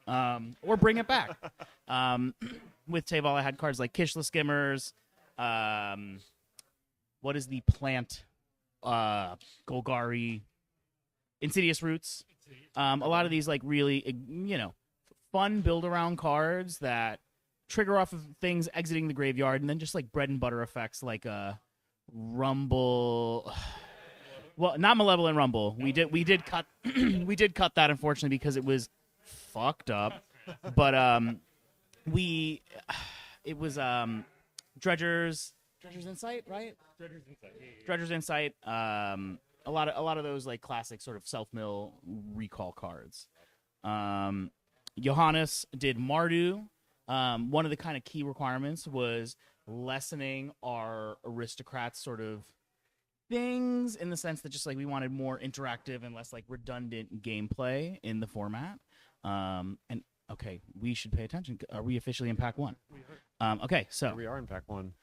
or bring it back. With Teval, I had cards like Kishla Skimmers. What is the plant? Golgari, Insidious Roots. A lot of these like really, fun build around cards that trigger off of things exiting the graveyard, and then just like bread and butter effects like Rumble. Well, not Malevolent Rumble. We did cut we did cut that, unfortunately, because it was fucked up. But it was Dredger's Insight, right? Dredger's Insight. A lot of those like classic sort of self-mill recall cards. Johannes did Mardu. One of the kind of key requirements was lessening our aristocrats sort of things, in the sense that just like we wanted more interactive and less like redundant gameplay in the format. And okay, we should pay attention. Are we officially in pack 1? Okay, so we are in pack 1.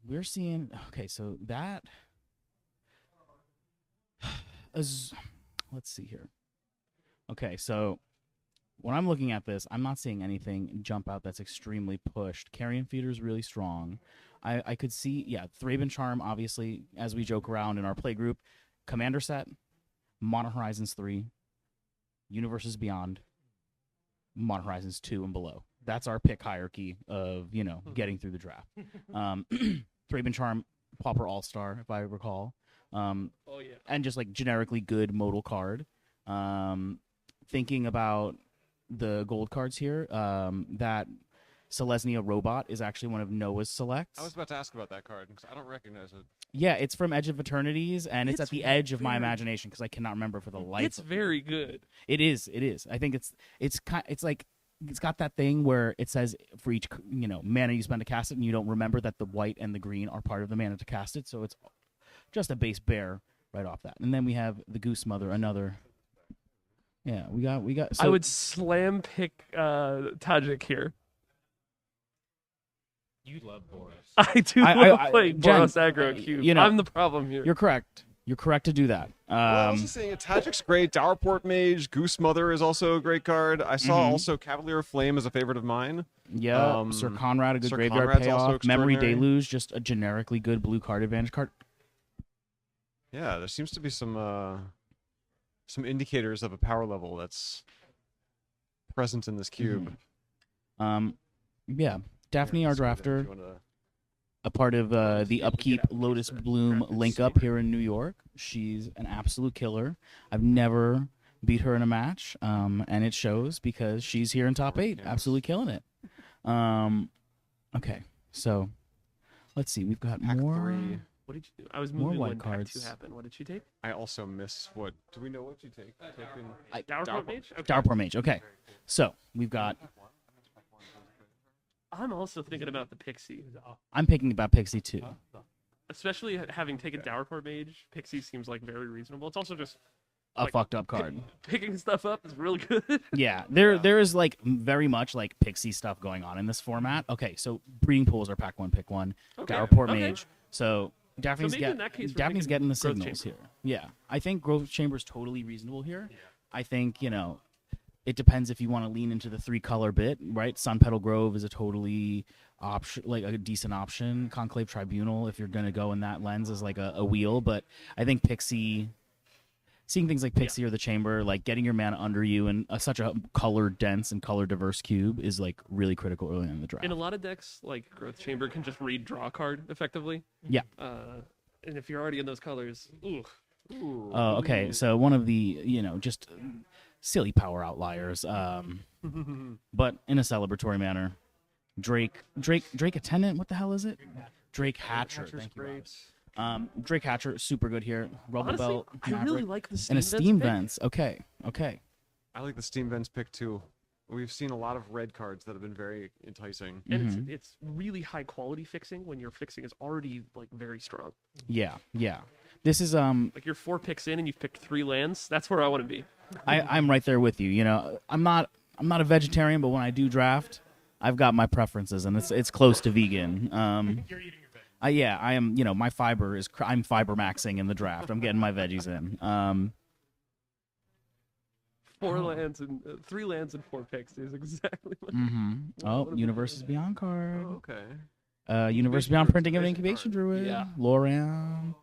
We're seeing. Okay, so that is. Let's see here. Okay, so when I'm looking at this, I'm not seeing anything jump out that's extremely pushed. Carrion Feeder is really strong. I could see, Thraben Charm, obviously, as we joke around in our play group. Commander set, Modern Horizons 3, Universes Beyond, Modern Horizons 2 and below. That's our pick hierarchy of, getting through the draft. Thraben Charm, Pauper All-Star, if I recall. And just like generically good modal card. Thinking about the gold cards here, that Selesnya Robot is actually one of Noah's selects. I was about to ask about that card because I don't recognize it. Yeah, it's from Edge of Eternities, and it's at the edge of my imagination because I cannot remember for the life. It's very good. It is. I think it's like it's got that thing where it says for each mana you spend to cast it, and you don't remember that the white and the green are part of the mana to cast it, so it's just a base bear right off that. And then we have the Goose Mother, another. Yeah, we got. So, I would slam pick Tajik here. You love Boros. I do love playing Boros aggro cube. I'm the problem here. You're correct. You're correct to do that. Well, I was just saying, Tagic's great. Dourport Mage, Goose Mother is also a great card. I saw also Cavalier of Flame as a favorite of mine. Yeah, Sir Conrad, a good Sir graveyard Conrad's also payoff. Memory extraordinary. Deluge, just a generically good blue card advantage card. Yeah, there seems to be some indicators of a power level that's present in this cube. Yeah, Daphne, our drafter, a part of the Upkeep Lotus Bloom link up here in New York. She's an absolute killer. I've never beat her in a match, and it shows because she's here in top 8, absolutely killing it. Okay, so let's see. We've got more. What did you do? I was more moving white when cards. Pack 2 happened. What did she take? I also miss what. Do we know what you take? Dourport Mage? Okay. Dourport Mage. Okay, so we've got. I'm also thinking about the Pixie. I'm picking about Pixie too. Especially having taken Dourport Mage, Pixie seems like very reasonable. It's also just A fucked up card. Picking stuff up is really good. Yeah, there is like very much like Pixie stuff going on in this format. Okay, so breeding pools are pack 1, pick 1. Okay, Dourport okay. Mage. So Daphne's, maybe in that case we're Daphne's thinking getting the Growth signals Chamber. here. Yeah, I think Growth Chamber is totally reasonable here. I think, it depends if you want to lean into the 3-color bit, right? Sun Petal Grove is a totally option, like a decent option. Conclave Tribunal, if you're going to go in that lens, is like a wheel. But I think Pixie, seeing things like Pixie or the Chamber, like getting your mana under you in such a color dense and color diverse cube is like really critical early in the draft. In a lot of decks, like Growth Chamber can just read draw card effectively. Yeah. And if you're already in those colors, ooh. Oh, okay. So one of the, just silly power outliers, but in a celebratory manner. Drake Attendant. What the hell is it? Drake Hatcher. Thank you, Rob. Drake Hatcher, super good here. Rubble Honestly, Belt, I really Maverick, like the and a Steam Steam Vents Vents. Okay. I like the Steam Vents pick too. We've seen a lot of red cards that have been very enticing. And it's really high quality fixing when your fixing is already like very strong. Yeah. This is Like you're 4 picks in and you've picked 3 lands. That's where I want to be. I'm right there with you. I'm not a vegetarian, but when I do draft, I've got my preferences, and it's close to vegan. You're eating your veg. I am. My fiber is. I'm fiber maxing in the draft. I'm getting my veggies in. 4 lands and 3 lands and 4 picks is exactly what. Oh, Universes Beyond card. Oh, okay. Universes Beyond printing of an Incubation Druid. Yeah. Loran.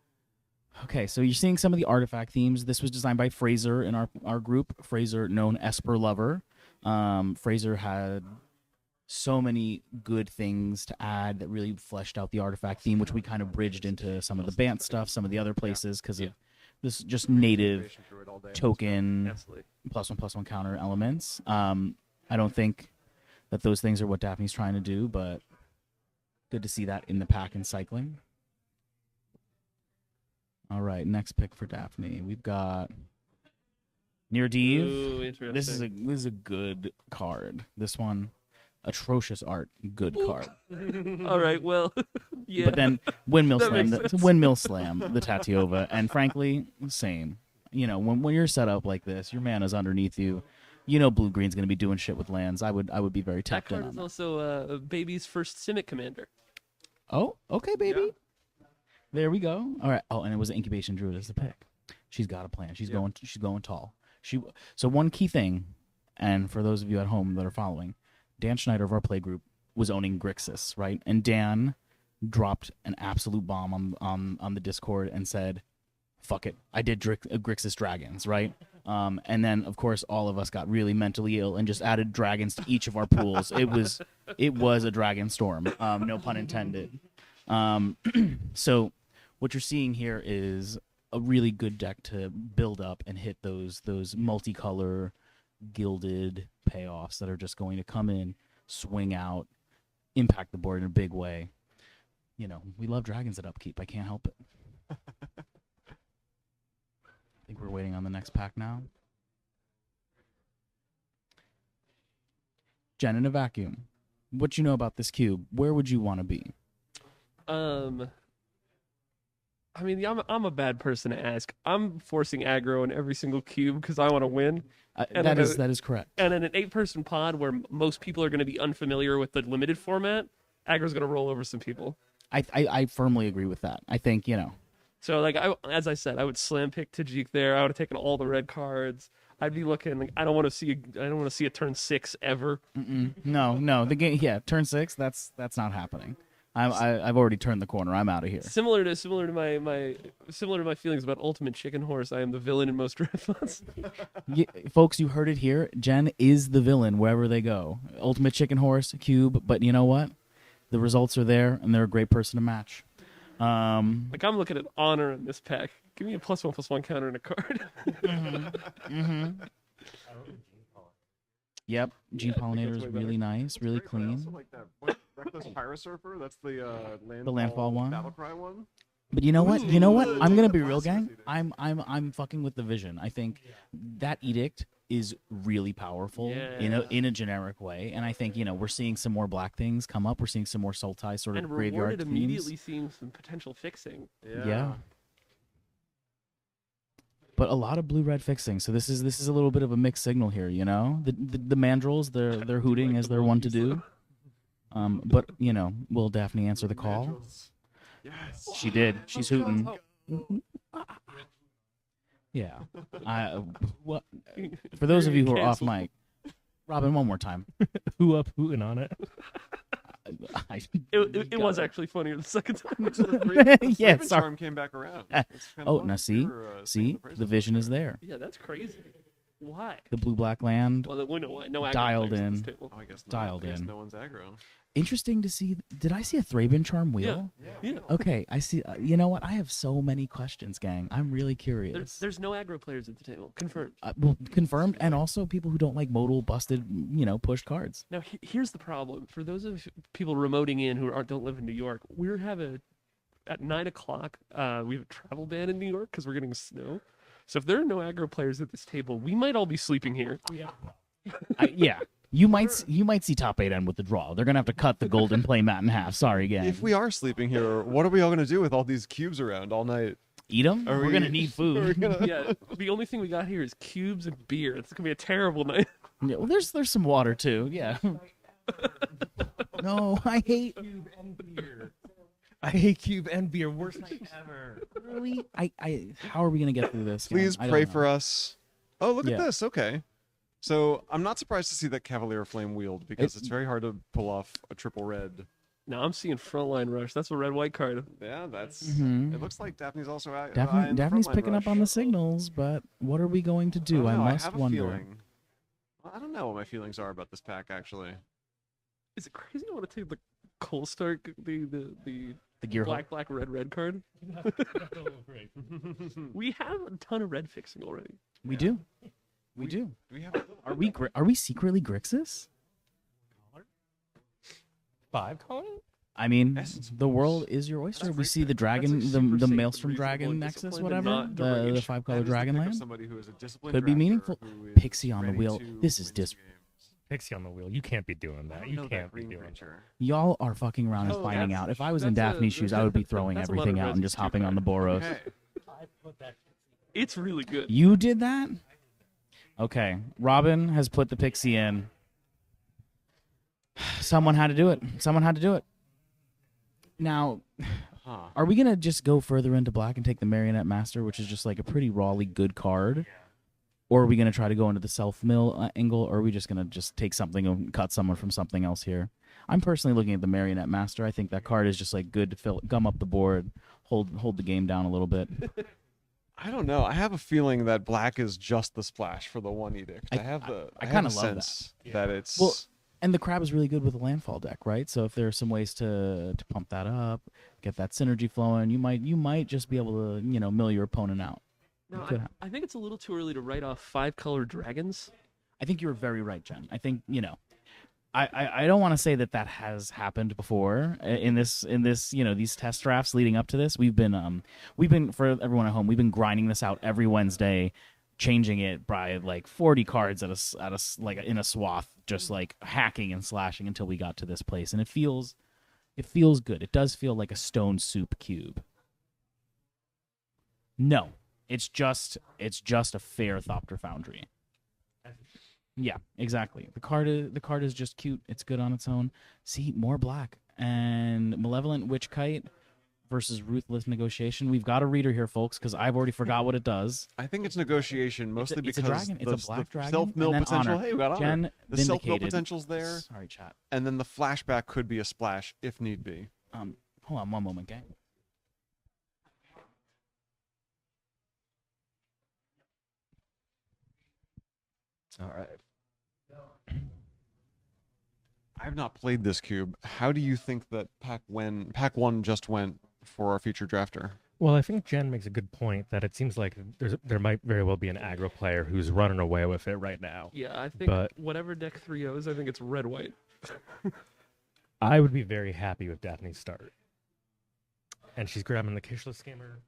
Okay, so you're seeing some of the artifact themes. This was designed by Fraser in our group. Fraser, known Esper lover. Fraser had so many good things to add that really fleshed out the artifact theme, which we kind of bridged into some of the Bant stuff, some of the other places, because of this just native token +1/+1 counter elements. I don't think that those things are what Daphne's trying to do, but good to see that in the pack and cycling. All right, next pick for Daphne. We've got Nirdeev. Ooh, interesting. This is a good card. This one, atrocious art, good card. All right, well, yeah. But then Windmill That Slam, makes the sense. Windmill Slam, the Tatiova, and frankly, same. When you're set up like this, your mana's underneath you. Blue green's going to be doing shit with lands. I would be very That tapped in card on is that. also Baby's first Simic commander. Oh, okay, baby. There we go. All right. Oh, and it was an Incubation Druid as the pick. She's got a plan. She's going tall. So one key thing, and for those of you at home that are following, Dan Schneider of our play group was owning Grixis, right? And Dan dropped an absolute bomb on the Discord and said, "Fuck it, I did Grixis Dragons," right? And then of course all of us got really mentally ill and just added dragons to each of our pools. It was a dragon storm, no pun intended. So what you're seeing here is a really good deck to build up and hit those multicolor gilded payoffs that are just going to come in, swing out, impact the board in a big way. We love dragons at Upkeep. I can't help it. I think we're waiting on the next pack now. Jen, in a vacuum, what you know about this cube? Where would you want to be? I mean, I'm a bad person to ask. I'm forcing aggro in every single cube because I want to win. That is correct. And in an 8-person pod where most people are going to be unfamiliar with the limited format, aggro's going to roll over some people. I firmly agree with that. I think, So like as I said, I would slam pick Tajik there. I would have taken all the red cards. I'd be looking. Like, I don't want to see a turn 6 ever. No. The game. Yeah, turn 6. That's not happening. I've already turned the corner. I'm out of here. Similar to my feelings about Ultimate Chicken Horse. I am the villain in most drafts. Folks, you heard it here. Jen is the villain wherever they go. Ultimate Chicken Horse, Cube. But you know what? The results are there, and they're a great person to match. Like I'm looking at honor in this pack. Give me a +1/+1 counter and a card. Yep, Gene Pollinator is really nice, really clean. Like that Reckless Pyrosurfer, that's the landfall one. Battlecry one. But you know what? I'm gonna be real, gang. I'm fucking with the vision. I think that edict is really powerful in a generic way, and I think we're seeing some more black things come up. We're seeing some more Sultai sort of and graveyard rewarded immediately seeing some potential fixing. Yeah. But a lot of blue-red fixing, so this is a little bit of a mixed signal here. The mandrills they're hooting as they're one to do. But will Daphne answer the call? Yes. She did. She's hooting. Yeah. What? For those of you who are off mic, Robin, one more time. Who up hooting on it? It was actually funnier the second time. Yeah, sorry. sorry. Charm came back around. Now see, the vision is there. Yeah, that's crazy. Why? The blue-black land Well, we know why. No aggro dialed players at in. this table. I guess not. Dialed I guess in. no one's aggro. Interesting to see. Did I see a Thraben Charm wheel? Yeah. Okay, I see. You know what? I have so many questions, gang. I'm really curious. There's no aggro players at the table. Confirmed. Well, confirmed, and also people who don't like modal, busted, pushed cards. Now, here's the problem. For those of people remoting in who don't live in New York, at 9 o'clock, we have a travel ban in New York because we're getting snow. So if there are no aggro players at this table, we might all be sleeping here. Yeah. You might see top 8 end with the draw. They're gonna have to cut the golden play mat in half. Sorry, gang. If we are sleeping here, what are we all gonna do with all these cubes around all night? Eat them? We're gonna need food. Yeah, the only thing we got here is cubes and beer. It's gonna be a terrible night. Yeah, well, there's some water too. Yeah. No, I hate Cube and beer. I hate Cube and beer. Worst night ever. Really? How are we gonna get through this? Please I don't pray know. for us. Oh, look Yeah. at this. Okay. So I'm not surprised to see that Cavalier Flame wield because it's very hard to pull off a triple red. Now I'm seeing frontline rush. That's a red-white card. Yeah, that's. Mhm. It looks like Daphne's also out. Daphne's picking up on the signals, but what are we going to do? I must have a wonder. feeling. Well, I don't know what my feelings are about this pack actually. Is it crazy to want to take the Cold Start, the gear black red card? We have a ton of red fixing already. We do. We do. Do we have? Are we secretly Grixis? 5 color? I mean, the world is your oyster. We see the dragon, the Maelstrom Dragon Nexus, whatever, the 5-color Dragon land. Could be meaningful. Pixie on the wheel. This is Pixie on the wheel. You can't be doing that. You can't be doing that. Y'all are fucking around and finding out. If I was in Daphne's shoes, I would be throwing everything out and just hopping on the Boros. It's really good. You did that? Okay. Robin has put the Pixie in. Someone had to do it. Now, are we going to just go further into black and take the Marionette Master, which is just like a pretty rawly good card? Or are we going to try to go into the self-mill angle, or are we just going to just take something and cut someone from something else here? I'm personally looking at the Marionette Master. I think that card is just like good to gum up the board, hold the game down a little bit. I don't know. I have a feeling that black is just the splash for the one edict. I kind of love sense that it's well, and the crab is really good with a landfall deck, right? So if there are some ways to pump that up, get that synergy flowing, you might just be able to mill your opponent out. No, I think it's a little too early to write off 5-color dragons. I think you're very right, Jen. I think I don't want to say that has happened before in this these test drafts leading up to this. We've been for everyone at home, we've been grinding this out every Wednesday, changing it by like 40 cards at a like in a swath, just like hacking and slashing until we got to this place, and it feels good. It does feel like a stone soup cube. No, it's just a fair Thopter Foundry. Yeah, exactly. The card is just cute. It's good on its own. See, more black and Malevolent Witch Kite versus ruthless negotiation. We've got a reader here, folks, because I've already forgot what it does. I think it's negotiation, mostly it's a because dragon. It's a black dragon. self-mill and then potential. honor. Hey, we got honor. Jen The self-mill vindicated. potential's there. Sorry, chat. And then the flashback could be a splash if need be. Hold on one moment, gang. All right. I've not played this cube. How do you think that pack 1 just went for our future drafter? Well, I think Jen makes a good point that it seems like there might very well be an aggro player who's running away with it right now. Yeah, I think But whatever deck 3-0s, I think it's red-white. I would be very happy with Daphne's start. And she's grabbing the Kishless Skimmer.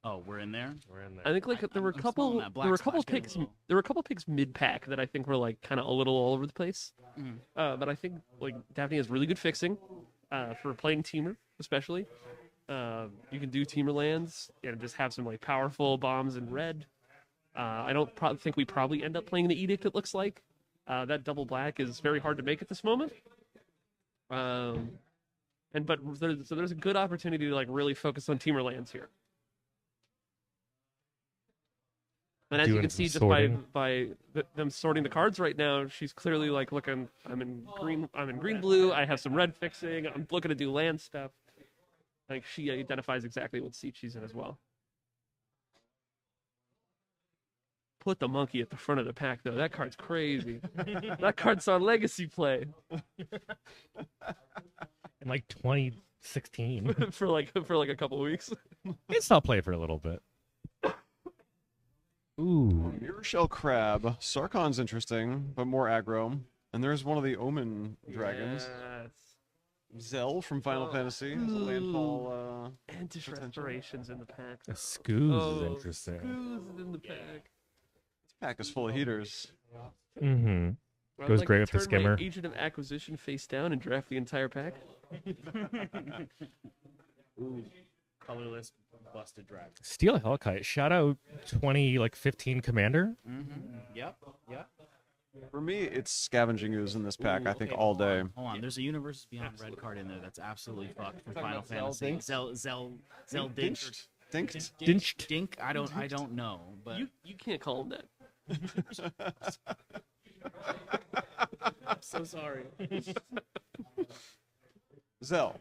Oh, we're in there. We're in there. I think like there were a couple picks mid pack that I think were like kind of a little all over the place. But I think like Daphne has really good fixing for playing Teamer, especially. You can do Teamer lands and just have some like powerful bombs in red. I don't think we probably end up playing the Edict. It looks like that double black is very hard to make at this moment. But there's a good opportunity to like really focus on Teamer lands here. And as you can see, just by them sorting the cards right now, she's clearly like looking. I'm in green blue. I have some red fixing. I'm looking to do land stuff. Like she identifies exactly what seat she's in as well. Put the monkey at the front of the pack though. That card's crazy. That card's on legacy play. In like 2016. for like a couple weeks. It's not play for a little bit. Ooh. Mirror Shell Crab. Sarkon's interesting, but more aggro. And there's one of the Omen dragons. Yes. Zell from Final Fantasy. Has a landfall. Antish Restorations in the pack. A Scooz is interesting. Scooz is in the pack. This pack is full of heaters. Mm-hmm. I'd Goes like great to with the turn Skimmer. my Agent of Acquisition face down and draft the entire pack. Ooh, colorless busted dragon. Steel Hellkite. Shout out 2015 Commander. Yep. For me, it's Scavenging Ooze in this pack, Ooh, I think, okay, all day. Hold on. There's a Universes Beyond red card in there that's absolutely fucked from Final Fantasy. Zell Dinched. Dinched? Dink. I don't know, but You can't call him that. I'm so sorry. Zell.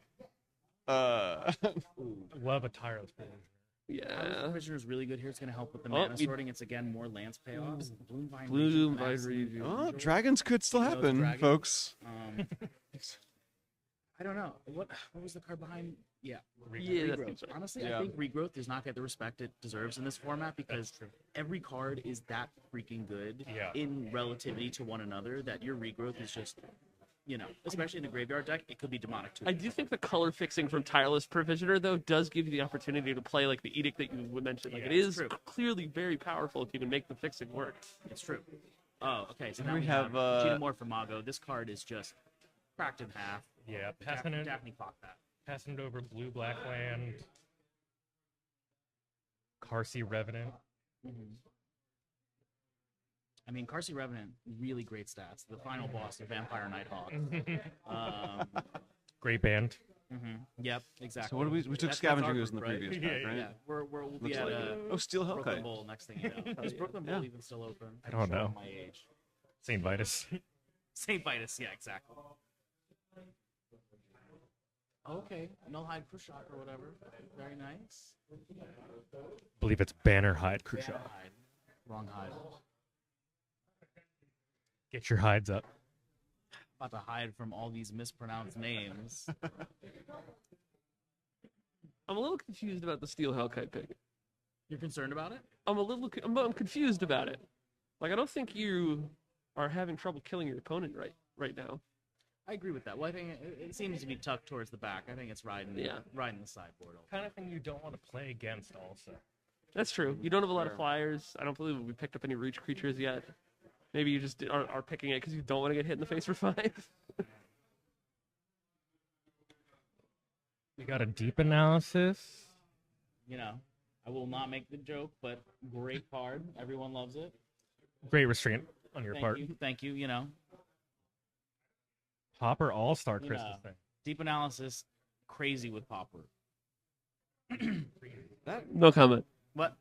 Love a tireless Provisioner. Yeah. Provisioner is really good here. It's going to help with the Oh, mana sorting. It's again more lands payoffs. Bloom Vine Bloom Vine Region. Region. Oh, dragons could still Those happen, dragons. folks. I don't know. What was the card behind? Yeah, Yeah, that's Regrowth. right. Honestly, Yeah. I think Regrowth does not get the respect it deserves in this format because every card is that freaking good in relativity to one another that your Regrowth is just, especially in the graveyard deck, it could be demonic too. I do think the color fixing from Tireless Provisioner, though, does give you the opportunity to play like the Edict that you mentioned. Like, Yeah, it it's is true. clearly very powerful if you can make the fixing work. It's true. Oh, okay. So And now we we have, have Cheetah for Mago. This card is just cracked in half. Yeah, passing it. Daphne caught that. Passing it over blue black land. Carsey Revenant. I mean, Carsey Revenant, really great stats. The final boss, the Vampire Nighthawk. Great band. Yep, exactly. So what do we took That's Scavenging our Ooze in the group, previous right? pack, right? Yeah, we'll be Looks at like Steel Brooklyn Hellkite. Bowl next thing you know. Is Brooklyn Bowl even still open? I don't know. My age. St. Vitus. St. Vitus, yeah, exactly. Okay, Nullhide Khrushchev or whatever. Very nice. Believe it's Banner Hide Khrushchev. Banner hide. Wrong hide. Get your hides up. About to hide from all these mispronounced names. I'm a little confused about the Steel Hellkite pick. You're concerned about it? I'm confused about it. Like, I don't think you are having trouble killing your opponent right now. I agree with that. Well, I think it seems to be tucked towards the back. I think it's riding the sideboard. Kind of thing you don't want to play against also. That's true. You don't have a lot of flyers. I don't believe we picked up any reach creatures yet. Maybe you just are picking it because you don't want to get hit in the face for 5. We got a deep analysis. I will not make the joke, but great card. Everyone loves it. Great restraint on your part. Thank you. Popper All-Star Christmas thing. Deep analysis, crazy with Popper. No comment. What?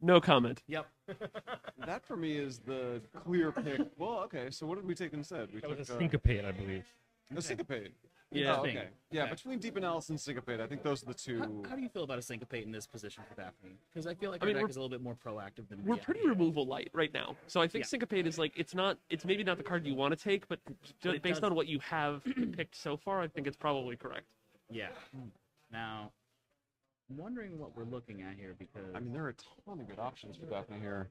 No comment. Yep. That for me is the clear pick. Well, okay. So what did we take instead? We That took was a syncopate, I believe. a syncopate. Yeah. Oh, okay. Yeah, between Deep Analysis and syncopate, I think those are the two. How do you feel about a syncopate in this position for Daphne? Because I feel like I our mean, deck is a little bit more proactive than We're yeah. pretty removal light right now, so I think Yeah. syncopate is like it's maybe not the card you want to take, but it based does- on what you have picked so far, I think it's probably correct. Yeah. Now, I'm wondering what we're looking at here because I mean, there are a ton of good options for Daphne here.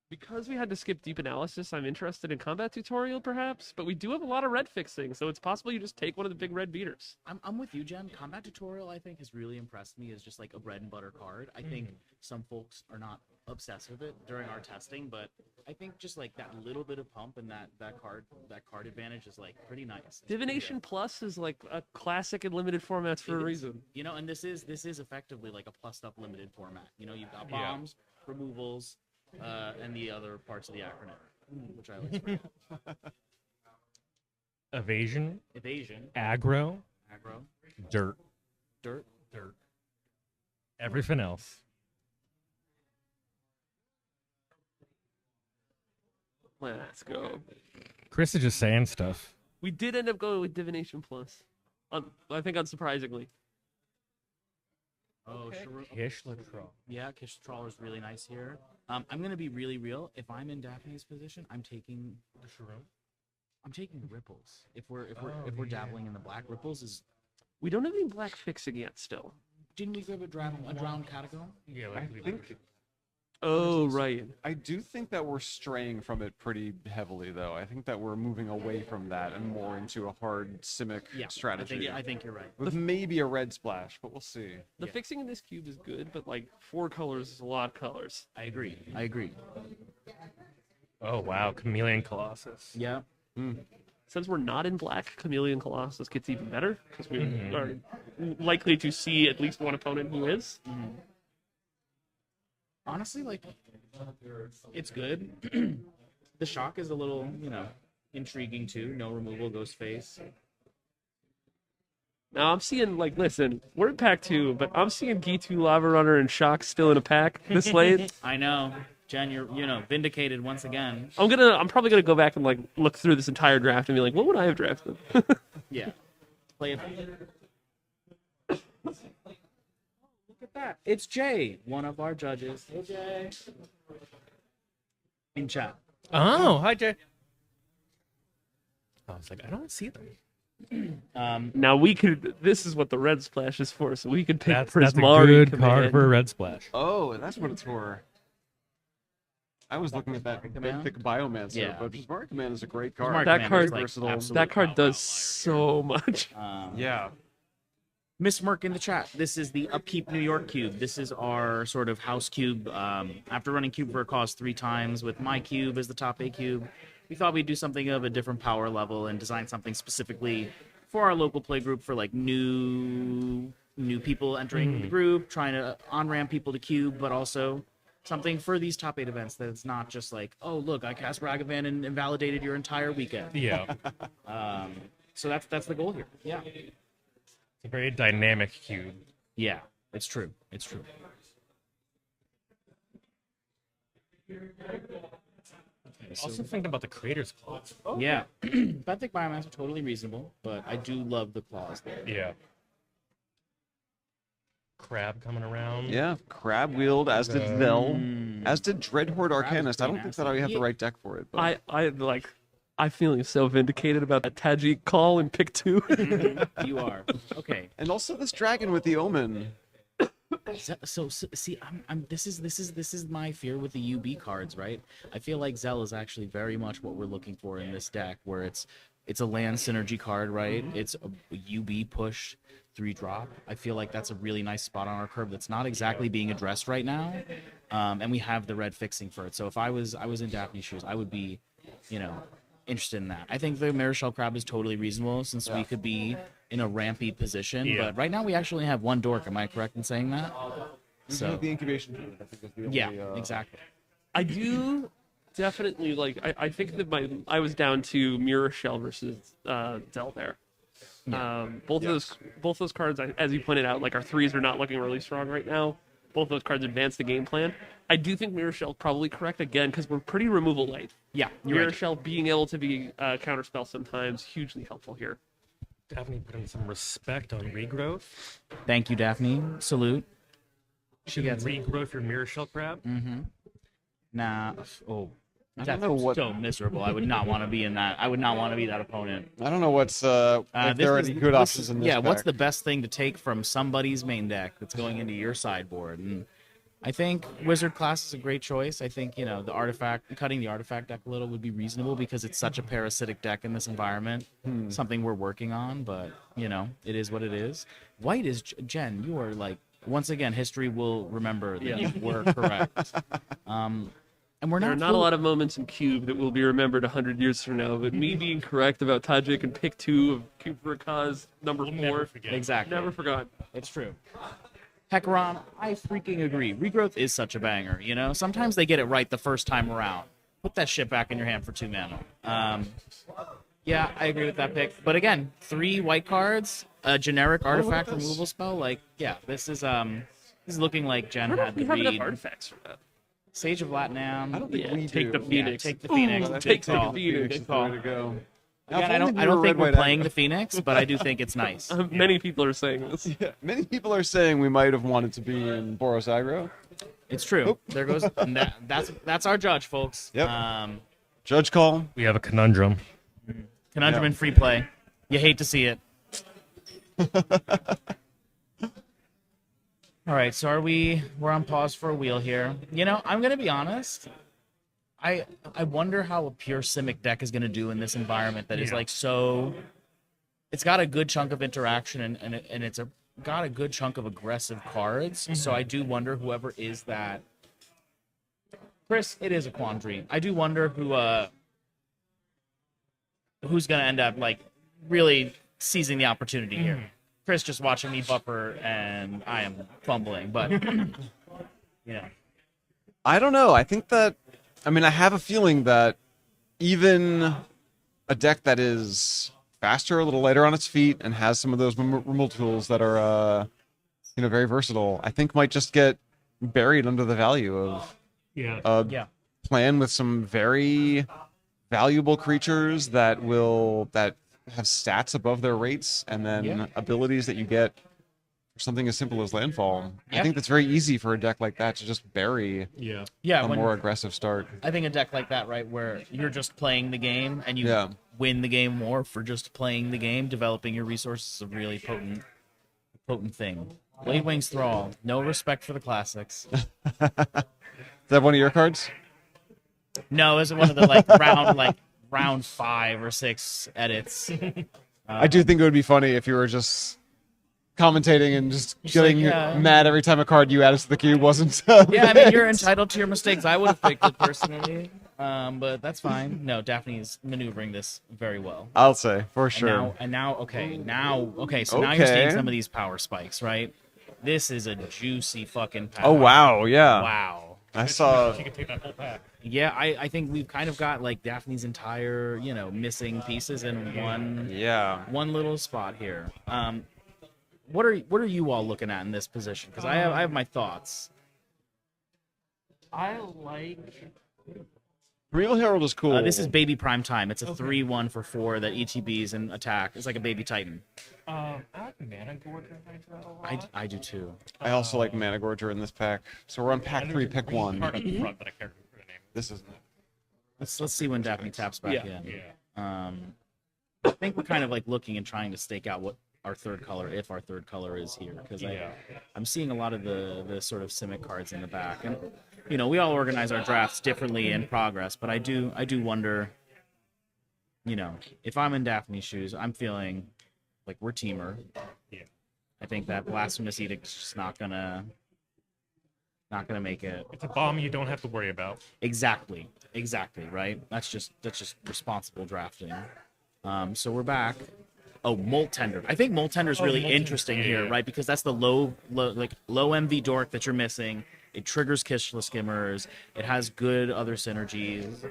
Because we had to skip deep analysis, I'm interested in combat tutorial perhaps, but we do have a lot of red fixing, so it's possible you just take one of the big red beaters. I'm with you, Jen. Combat tutorial, I think, has really impressed me as just like a bread and butter card. I think some folks are not obsessed with it during our testing, but I think just like that little bit of pump and that card advantage is like pretty nice. It's pretty Divination good. Plus is like a classic in limited formats for a It is. reason. You know, and this is effectively like a plussed up limited format. You know, you've got Yeah. bombs, removals, and the other parts of the acronym, which I like. Evasion. Evasion. Aggro. Aggro. Dirt. Dirt. Everything else. Let's go. Chris is just saying stuff. We did end up going with Divination Plus. I think unsurprisingly. Oh, Kish Latrell. Yeah, Kish Latrell is really nice here. I'm gonna be really real. If I'm in Daphne's position, I'm taking the Shroom. I'm taking Ripples. If we're dabbling in the black, Ripples is. We don't have any black fixing yet still. Didn't we grab a drowned catacomb? Yeah, I think. Oh, right. I do think that we're straying from it pretty heavily, though. I think that we're moving away from that and more into a hard Simic strategy. I think you're right. With maybe a red splash, but we'll see. The fixing in this cube is good, but like 4 colors is a lot of colors. I agree. Oh wow, Chameleon Colossus. Yeah. Since we're not in black, Chameleon Colossus gets even better because we are likely to see at least one opponent who is. Honestly, like, it's good. The shock is a little, intriguing too. No removal, ghost face. Now I'm seeing listen, we're in pack 2, but I'm seeing Gitu, Lava Runner, and Shock still in a pack this late. I know. Jen, you're vindicated once again. I'm probably gonna go back and look through this entire draft and be like, what would I have drafted? Yeah. Play it. Look at that. It's Jay, one of our judges. Hey, Jay. In chat. Oh, hi Jay. I was like, I don't see them. Now this is what the red splash is for, so we could pick That's a Prismari good command. card for a red splash. Oh, that's what it's for. I was looking at that big, thick Biomancer, Yeah. but Prismari Command is a great card. Prismari That Command card, is, like, versatile. absolute that card does outlier so much. Yeah. Miss Merck in the chat. This is the Upkeep New York cube. This is our sort of house cube. After running Cube for a Cause 3 times with my cube as the top A cube, we thought we'd do something of a different power level and design something specifically for our local play group for like new people entering the group, trying to on-ramp people to cube, but also something for these top 8 events that's not just like, oh look, I cast Ragavan and invalidated your entire weekend. Yeah. So that's the goal here. Yeah. It's a very dynamic cube. Yeah, it's true. It's true. Also thinking about the Creator's Clause. Yeah. Benthic Biomass are totally reasonable, but I do love the claws there. Yeah. Crab coming around. Yeah, Crab wheeled, as did Vel, as did Dreadhorde Arcanist. I don't think that I have the Yeah. right deck for it. But I'm feeling so vindicated about that Tajik call in pick 2. You are. Okay. And also this dragon with the Omen. So see, this is my fear with the UB cards, right? I feel like Zell is actually very much what we're looking for in this deck, where it's a land synergy card, right? It's a UB push 3-drop. I feel like that's a really nice spot on our curve that's not exactly being addressed right now, and we have the red fixing for it. So if I was in Daphne's shoes, I would be, interested in that. I think the Marischal Crab is totally reasonable since we could be in a rampy position, but right now we actually have one dork. Am I correct in saying that? So The incubation period, I think, is the only, yeah, exactly. I do definitely I think that I was down to Mirror Shell versus Zell there. Both those cards, as you pointed out, like our threes are not looking really strong right now. Both those cards advance the game plan. I do think Mirror Shell probably correct again because we're pretty removal light. Yeah, Mirror Shell being able to be counterspell sometimes hugely helpful here. Daphne put in some respect on regrowth. Thank you, Daphne. Salute. She gets regrowth your Mirror Shell crab. Mm-hmm. Nah. Oh. I don't know what. So miserable. I would not want to be in that. I would not want to be that opponent. I don't know what's if there are any good options in this. Yeah, what's pack. the best thing to take from somebody's main deck that's going into your sideboard? And I think Wizard class is a great choice. I think, cutting the artifact deck a little would be reasonable because it's such a parasitic deck in this environment. Something we're working on, but it is what it is. White is Jen. You are like, once again, history will remember that you were correct. And we're there are not a lot of moments in Cube that will be remembered 100 years from now, but me being correct about Tajik and pick 2 of Cube for a Cause, number 4. Exactly. Never forgot. It's true. Heck, Ron, I freaking agree. Regrowth is such a banger, Sometimes they get it right the first time around. Put that shit back in your hand for 2 mana. Yeah, I agree with that pick. But again, 3 white cards, a generic artifact removal spell. This is looking like Jen had the we have enough read. artifacts for that. Sage of Latinam. I don't think we take do. the Phoenix. Take the Phoenix. Take the call. Phoenix. Good call. Way to go. Again, I don't think we're playing the Phoenix, but I do think it's nice. Many people are saying this. Yeah, many people are saying we might have wanted to be in Boros Aggro. It's true. There goes. That's our judge, folks. Yep. Judge call. We have a conundrum. Conundrum in free play. You hate to see it. All right, so we're on pause for a wheel here. I'm going to be honest. I wonder how a pure Simic deck is going to do in this environment that is like so... It's got a good chunk of interaction and it's got a good chunk of aggressive cards. Mm-hmm. So I do wonder whoever is that... Chris, it is a quandary. I do wonder who's going to end up really seizing the opportunity here. Chris just watching me buffer and I am fumbling, but I don't know. I think that I have a feeling that even a deck that is faster, a little lighter on its feet, and has some of those removal tools that are very versatile, I think might just get buried under the value of a plan with some very valuable creatures that have stats above their rates, and then abilities that you get for something as simple as landfall. I think that's very easy for a deck like that to just bury a more aggressive start. I think a deck like that, right, where you're just playing the game and you win the game more for just playing the game, developing your resources is a really potent thing. Blade Wings Thrall, no respect for the classics. Is that one of your cards? No, it's one of the round 5 or 6 edits. I do think it would be funny if you were just commentating and just getting mad every time a card you added to the cube wasn't. You're entitled to your mistakes. I would have picked it personally, but that's fine. No, Daphne's maneuvering this very well. I'll say for sure. So now you're seeing some of these power spikes, right? This is a juicy fucking pack. Oh wow, yeah. Wow. I saw. She could take that whole pack. Yeah, I think we've kind of got Daphne's entire, missing pieces in one little spot here. What are you all looking at in this position? Because I have my thoughts. I like Real Herald is cool. This is Baby Prime Time. It's a 3/1 for 4 that ETBs and attack. It's like a Baby Titan. I like Mana Gorger Hydra a lot. I do too. I also like Mana Gorger in this pack. So we're on pack 3, pick 1. Card up front, but I can't remember the name. This isn't it. Let's see when Daphne taps back in. I think we're kind of looking and trying to stake out what our third color, if our third color is here, because I'm seeing a lot of the sort of Simic cards in the back, and we all organize our drafts differently in progress, but I do wonder, if I'm in Daphne's shoes, I'm feeling like we're teamer. Yeah. I think that Blasphemous Edict is just not gonna make it. It's a bomb you don't have to worry about. Exactly, right? That's just responsible drafting. So we're back. Oh, Molt Tender. I think Molt Tender is really interesting here, right? Because that's the low MV dork that you're missing. It triggers Kishla Skimmers. It has good other synergies.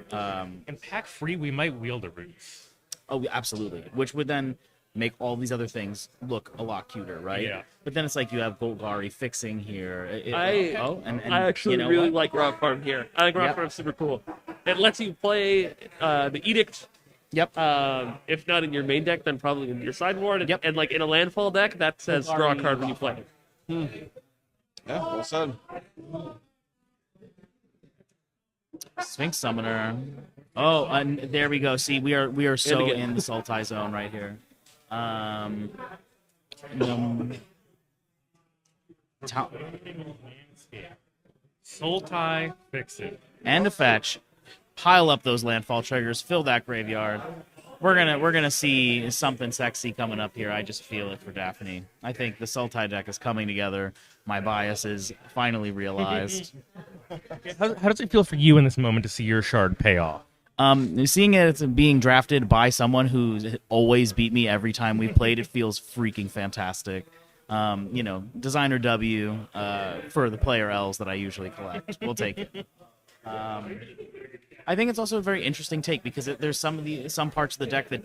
In pack 3, we might wield a Roots. Oh, absolutely. Which would then make all these other things look a lot cuter, right? Yeah. But then it's like you have Golgari fixing here. I actually you know really what? like Rock Farm here. I think Rock Farm's super cool. It lets you play the Edict. Yep. If not in your main deck, then probably in your sideboard. And like in a landfall deck, that says draw a card when you play it. Yeah, well said. Sphinx Summoner. Oh, and there we go. See, we are so in the Sultai zone right here. Sultai, fix it. And a fetch. Pile up those landfall triggers. Fill that graveyard. We're gonna see something sexy coming up here. I just feel it for Daphne. I think the Sultai deck is coming together. My bias is finally realized. How does it feel for you in this moment to see your shard pay off? Seeing it being drafted by someone who's always beat me every time we played, it feels freaking fantastic. Designer W for the player L's that I usually collect. We'll take it. I think it's also a very interesting take because there's some parts of the deck that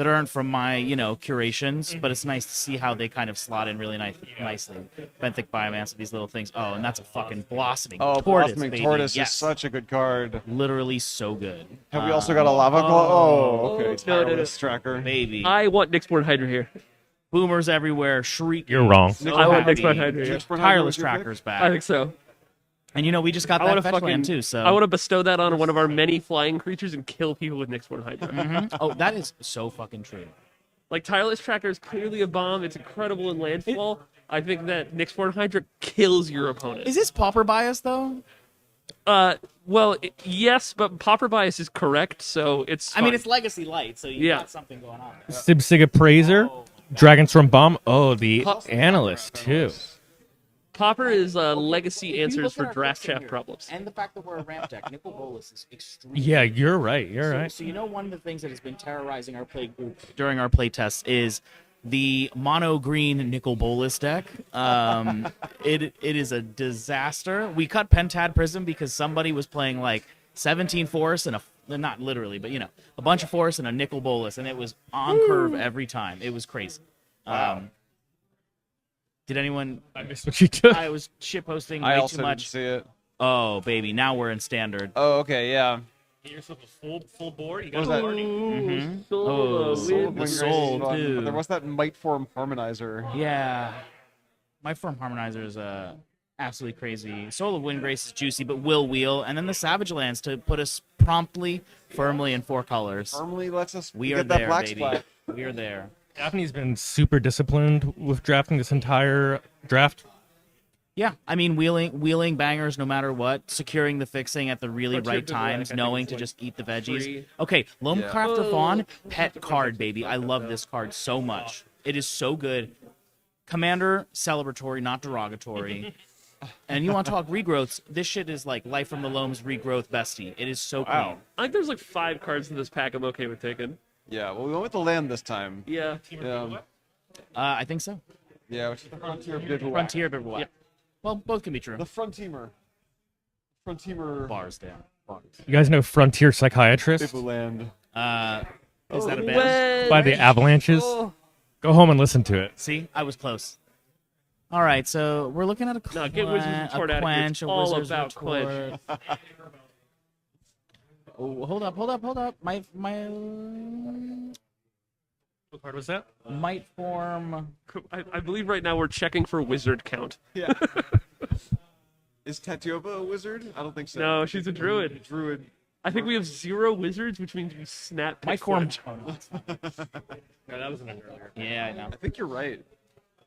aren't from my curations, but it's nice to see how they kind of slot in really nicely. Benthic Biomancer, these little things. Oh, and that's a fucking blossoming tortoise. Blossoming baby. Tortoise Yes. is such a good card. Literally so good. Have we also got a Lava Claw? Oh, okay. Tireless Tracker. Baby. I want Nyxborn Hydra here. Boomers everywhere, shriek. You're wrong. I want Nyxborn Hydra here. Tireless Tracker's back. I think so. And we just got that fetch land too. So I want to bestow that on one of our many flying creatures and kill people with Nyxborn Hydra. Mhm. Oh, that is so fucking true. Like Tireless Tracker is clearly a bomb. It's incredible in landfall. I think that Nyxborn Hydra kills your opponent. Is this Pauper bias though? Yes, but Pauper bias is correct, so it's. I mean, fine. it's Legacy Light, so you got something going on there. Sibsiga Praiser, Dragonstorm Bomb. Oh, the Analyst too. Pauper is legacy answers for draft shaft problems. And the fact that we're a ramp deck, Nicol Bolas is extremely. Yeah, you're right. You're right. So one of the things that has been terrorizing our play group during our play tests is the mono green Nicol Bolas deck. It is a disaster. We cut Pentad Prism because somebody was playing like 17 forests and not literally, but a bunch of forests and a Nicol Bolas, and it was on curve every time. It was crazy. Did anyone? I missed what you took. I was shitposting I way also too much. didn't see it. Oh baby, now we're in standard. Oh, okay, yeah. Get yourself a full board. You What got was that? Mhm. Soul Oh, of the Wind. soul But too. there was that Might Form Harmonizer. Yeah, my Form Harmonizer is absolutely crazy. Soul of Windgrace is juicy, but will wheel, and then the Savage Lands to put us promptly, firmly in 4 colors. Firmly lets us We get are that there, black baby. splat. We are there. Daphne's been super disciplined with drafting this entire draft. Yeah, I mean wheeling bangers no matter what, securing the fixing at the really Frontier right Bivouac, I times, think knowing it's to like just eat the veggies. 3. Okay, Loamcrafter Yeah. Fawn, pet card, baby. I love this card so much. It is so good. Commander, celebratory, not derogatory. And you want to talk regrowths? This shit is like Life from the Loam's regrowth bestie. It is so clean. I think there's like 5 cards in this pack I'm okay with taking. Yeah, well, we went with the land this time. Yeah. I think so. Yeah, which is the Frontier Bivouac. Frontier Bivouac. Yeah. Well, both can be true. The Frontiemer. Bars down. You guys know Frontier Psychiatrist Bivouland. Is that a band? by the Avalanches? Oh. Go home and listen to it. See, I was close. All right, so we're looking at a No, get Wizards Retort out of here. quench, It's a all Wizards about Retort. Oh, hold up. My What card was that? might form. I believe right now we're checking for wizard count. Yeah. Is Tatiova a wizard? I don't think so. No, she's a druid. Druid. I think we have 0 wizards, which means we snap. Might pick form. one. No, that was an earlier. Yeah, I know. I think you're right.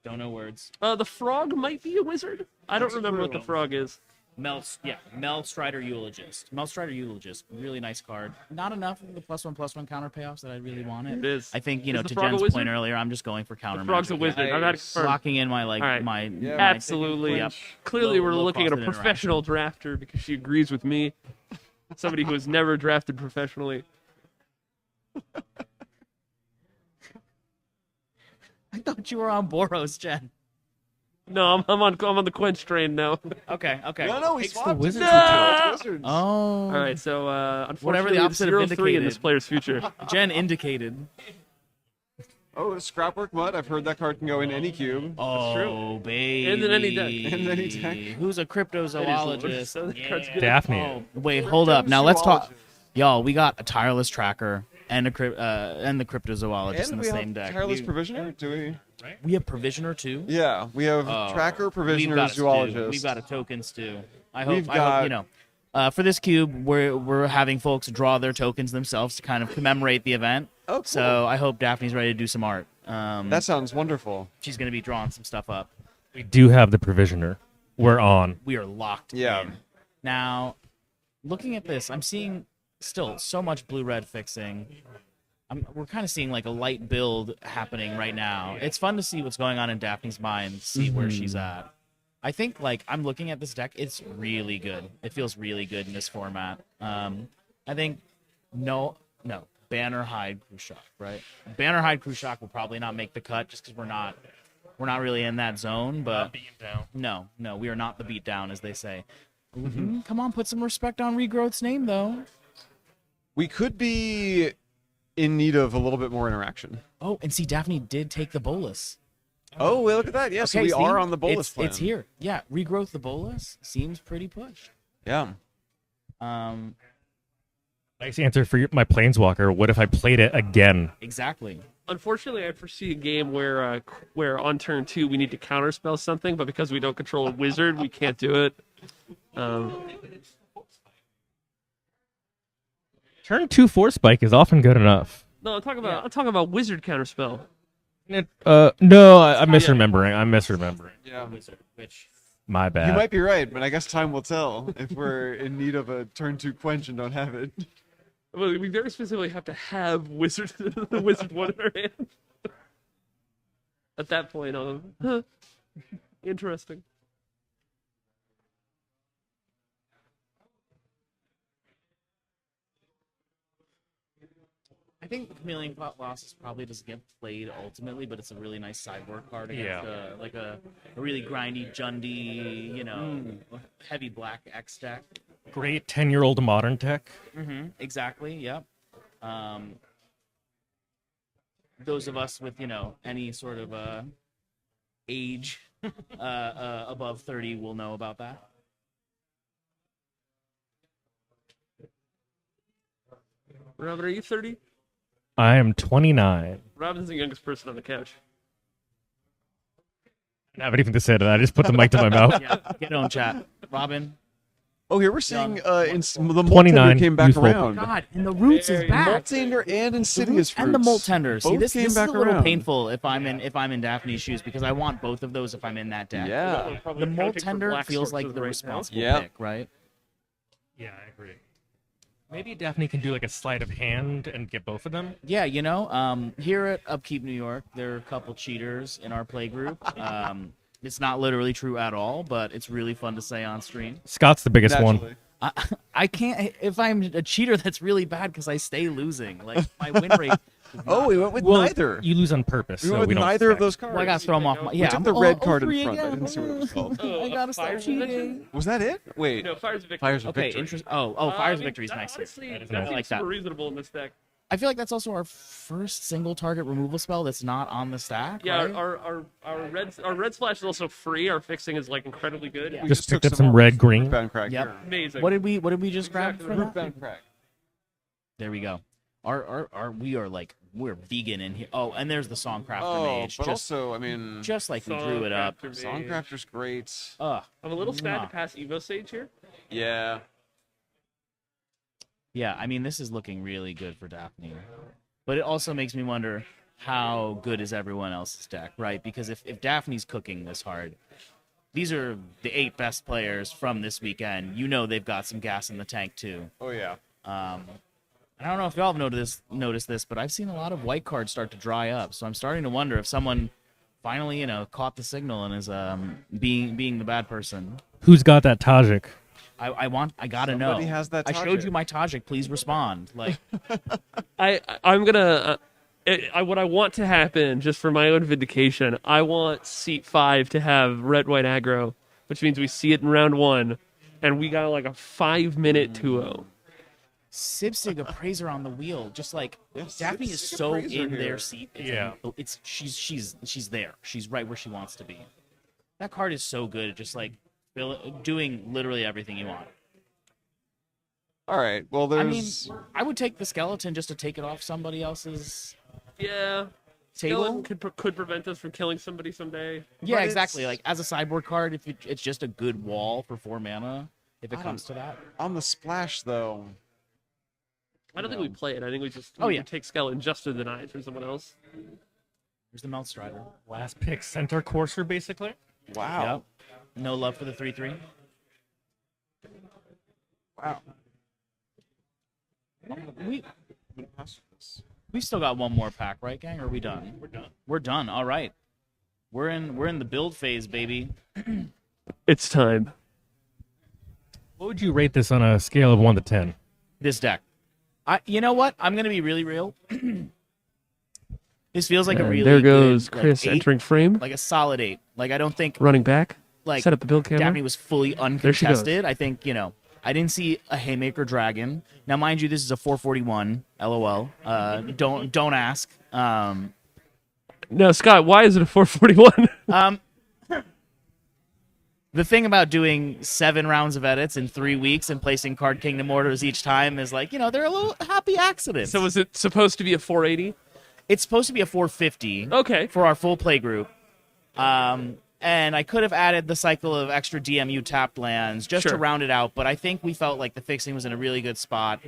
Don't know words. The frog might be a wizard. I don't remember what the frog is. Melstrider Eulogist. Melstrider Eulogist, really nice card. Not enough of the +1/+1 counter payoffs that I really wanted. It is. I think Is the to frog a Jen's wizard? point earlier, I'm just going for counter. The frog's a magic. wizard. Yeah. I'm not confirmed. Locking in my All right. my Absolutely. Yep. Clearly, we're Low looking at a cost of professional drafter because she agrees with me. Somebody who has never drafted professionally. I thought you were on Boros, Jen. No, I'm on the Quench train now. Okay. No, we swapped. Wizards Wizards. Oh. All right, so Whatever unfortunately, the opposite of 0-3 in this vindicated. player's future. Jen indicated. Oh, Scrapwork Mud. I've heard that card can go in any cube. Oh, baby. And in any deck. In any deck. Who's a cryptozoologist? So the card's good. Daphne. Oh, wait, hold up. Now let's talk. Y'all, we got a tireless tracker and and the cryptozoologist in And the we same have deck. Tireless Provisioner, do we? We have Provisioner too. Yeah, we have Tracker, Provisioner, Zoologist. We've got a token stew. I We've hope got- you know. For this cube, we're having folks draw their tokens themselves to kind of commemorate the event. Oh, cool. So I hope Daphne's ready to do some art. That sounds wonderful. She's going to be drawing some stuff up. We do have the Provisioner. We're on. We are locked Yeah. in. Now, looking at this, I'm seeing still so much blue-red fixing. We're kind of seeing like a light build happening right now. It's fun to see what's going on in Daphne's mind, see where she's at. I think like I'm looking at this deck, it's really good. It feels really good in this format. I think no, Banner Hide Khrushchev, right? Banner Hide Khrushchev will probably not make the cut just because we're not really in that zone. But no, we are not the beat down, as they say. Come on, put some respect on Regrowth's name, though. We could be in need of a little bit more interaction. Oh, and see, Daphne did take the bolus. Oh, well, look at that. Yeah, so we see? are on the bolus plan. It's here. Yeah, Regrowth the bolus seems pretty pushed. Yeah. Nice answer for my Planeswalker. What if I played it again? Exactly. Unfortunately, I foresee a game where on turn 2 we need to counterspell something, but because we don't control a wizard, we can't do it. Turn 2 Force Spike is often good enough. No, I'm talking about wizard counterspell. No, I'm misremembering. I'm misremembering. Yeah. Which My bad. You might be right, but I guess time will tell if we're in need of a turn 2 quench and don't have it. Well, we very specifically have to have the wizard one in our hand. At that point, interesting. I think the Chameleon Colossus probably doesn't get played ultimately, but it's a really nice sideboard card against like a really grindy, Jundy, heavy black X deck. Great 10-year-old modern tech. Exactly. Yep. Those of us with any sort of age above 30 will know about that. Robin, are you 30? I am 29. Robin's the youngest person on the couch. I haven't even to say that. I just put the mic to my mouth. Yeah, get on chat. Robin. Oh, here we're seeing the 29 Moltender came back youthful. around. God, and the Roots is back. Moltender and Insidious Fruits. And the Moltender. See, Both this came is back a little around. painful if I'm in Daphne's shoes because I want both of those if I'm in that deck. Yeah. The Moltender feels like the responsible pick, right? Yeah, I agree. Maybe Daphne can do like a sleight of hand and get both of them. Yeah, here at Upkeep New York, there are a couple cheaters in our play group. It's not literally true at all, but it's really fun to say on stream. Scott's the biggest one. I can't if I'm a cheater. That's really bad because I stay losing. Like my win rate. Oh, we went with neither. You lose on purpose. We so went we with don't neither of stack. those cards. Well, I got to throw them off. We took the red card in front. I didn't see what it was called. I gotta stop cheating. Was that it? Wait. No, Fire's a Victory. Fire's a Okay, Victory. interesting. Fire's Victory is nice. Honestly, I that like seems that. super reasonable in this deck. I feel like that's also our first single target removal spell that's not on the stack. Yeah, right? our red splash is also free. Our fixing is like incredibly good. Yeah. Just picked up some red green. Rootbound Crack. Yep. here. Amazing. What did we just grab for that? Rootbound Crack. There we go. We're vegan in here. Oh, and there's the Songcrafter Oh, Mage. but Just also, I mean, like we drew it up. Songcrafter's great. I'm a little sad to pass Evo Sage here. Yeah. Yeah, I mean, this is looking really good for Daphne. But it also makes me wonder how good is everyone else's deck, right? Because if Daphne's cooking this hard, these are the 8 best players from this weekend. They've got some gas in the tank, too. Oh, yeah. I don't know if y'all have noticed this, but I've seen a lot of white cards start to dry up. So I'm starting to wonder if someone finally, caught the signal and is being the bad person. Who's got that Tajik? I gotta know. Somebody has that I showed Tajik. you my Tajik. Please respond. Like, I'm gonna. What I want to happen, just for my own vindication, I want seat 5 to have red-white aggro, which means we see it in round 1, and we got like a 5-minute 2-0. Sibsig appraiser on the wheel, just like Daphne is Sibsig so appraiser in their here. seat. Yeah. She's there. She's right where she wants to be. That card is so good at just like doing literally everything you want. All right. Well, I mean, there's. I would take the skeleton just to take it off somebody else's Yeah. table. Skeleton could prevent us from killing somebody someday. Yeah, But exactly. it's- Like as a sideboard card, if it's just a good wall for 4 mana, if it comes to that. On the splash, though. I don't think we play it. I think we just Oh, we yeah. take skeleton just to deny it from someone else. There's the Melt Strider. Last pick center courser, basically. Wow. Yep. No love for the 3/3. Wow. We still got one more pack, right, gang? Or are we done? We're done. We're done. All right. We're in the build phase, baby. It's time. What would you rate this on a scale of 1 to 10? This deck. You know what? I'm gonna be really real. This feels like a And really there goes good, Chris like, 8, entering frame. like a solid 8. Like I don't think Running back. like Set up the build camera. Daphne was fully There she goes. uncontested. I think I didn't see a Haymaker Dragon. Now, mind you, this is a 441. LOL. Don't ask. No, Scott, why is it a 441? The thing about doing 7 rounds of edits in 3 weeks and placing Card Kingdom orders each time is like, they're a little happy accidents. So was it supposed to be a 480? It's supposed to be a 450. Okay. For our full play group. And I could have added the cycle of extra DMU tapped lands just to Sure. round it out, but I think we felt like the fixing was in a really good spot.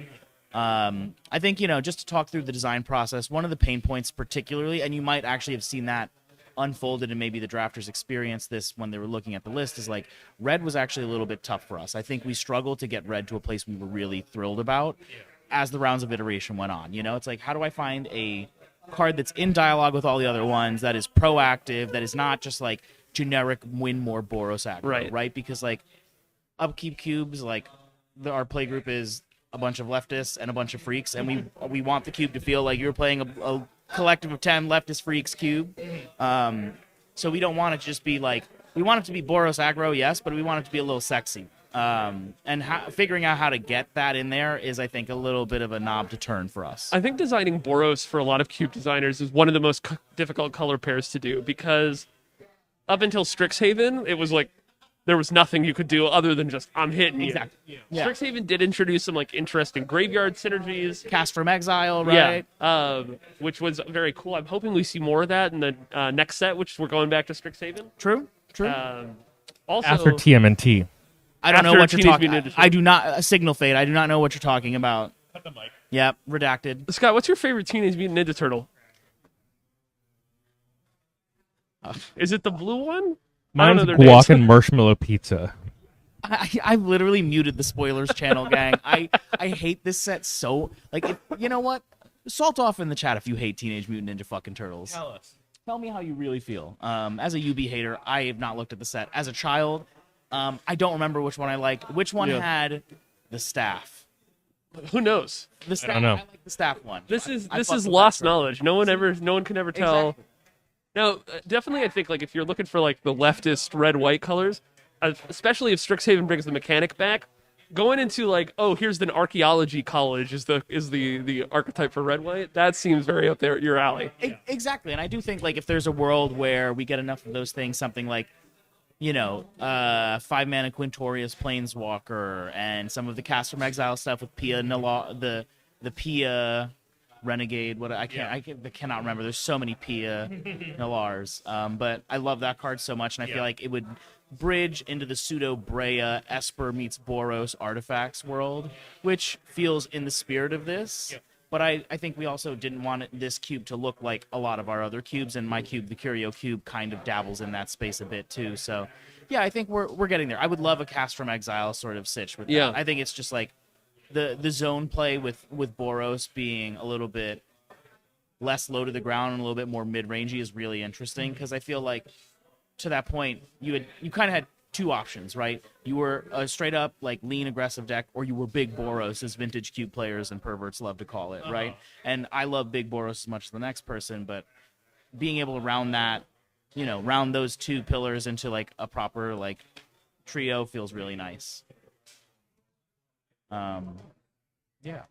I think, just to talk through the design process, one of the pain points particularly, and you might actually have seen that unfolded and maybe the drafters experienced this when they were looking at the list, is like red was actually a little bit tough for us. I think we struggled to get red to a place we were really thrilled about as the rounds of iteration went on. It's like, how do I find a card that's in dialogue with all the other ones, that is proactive, that is not just like generic win more Boros aggro, right? Because like Upkeep cubes, like our play group is a bunch of leftists and a bunch of freaks, and we want the cube to feel like you're playing a collective of 10 leftist freaks cube. So we don't want it to just be like, we want it to be Boros aggro, yes, but we want it to be a little sexy. And figuring out how to get that in there is, I think, a little bit of a knob to turn for us. I think designing Boros for a lot of cube designers is one of the most difficult color pairs to do, because up until Strixhaven, it was like there was nothing you could do other than just, I'm hitting you. Exactly. Yeah. Strixhaven did introduce some like interesting graveyard synergies. Cast from Exile, right? Yeah, which was very cool. I'm hoping we see more of that in the next set, which we're going back to Strixhaven. True. Also, After TMNT. I don't know After what you're Teenage talking Mutant about. I do not, Signal Fade, I do not know what you're talking about. Cut the mic. Yep, redacted. Scott, what's your favorite Teenage Mutant Ninja Turtle? Is it the blue one? Mine's I don't know their guac names. and marshmallow pizza. I literally muted the spoilers channel, gang. I hate this set so, like, you know what? Salt off in the chat if you hate Teenage Mutant Ninja fucking Turtles. Tell us. Tell me how you really feel. As a UB hater, I have not looked at the set. As a child, I don't remember which one I liked. Which one had the staff? Who knows? The staff. don't know. I like the staff one. This is I fuck with lost that knowledge. No one can ever tell. Exactly. No, definitely. I think like if you're looking for like the leftist red-white colors, especially if Strixhaven brings the mechanic back, going into like, oh, here's an archaeology college is the archetype for red-white. That seems very up there at your alley. Exactly, and I do think like if there's a world where we get enough of those things, something like, 5-mana Quintorius Planeswalker and some of the Cast from Exile stuff with Pia the Pia Renegade. I cannot remember. There's so many Pia Nalars, but I love that card so much, and I feel like it would bridge into the pseudo Brea Esper meets Boros artifacts world, which feels in the spirit of this. Yep. But I think we also didn't want this cube to look like a lot of our other cubes, and my cube, the Curio cube, kind of dabbles in that space a bit too. So, yeah, I think we're getting there. I would love a Cast from Exile sort of sitch with that. I think it's just like the zone play with Boros being a little bit less low to the ground and a little bit more mid-rangey is really interesting, because I feel like to that point you kind of had two options, right? You were a straight up like lean aggressive deck, or you were big Boros, as vintage cube players and perverts love to call it, right? And I love big Boros as much as the next person, but being able to round that, round those two pillars into like a proper like trio feels really nice. Yeah.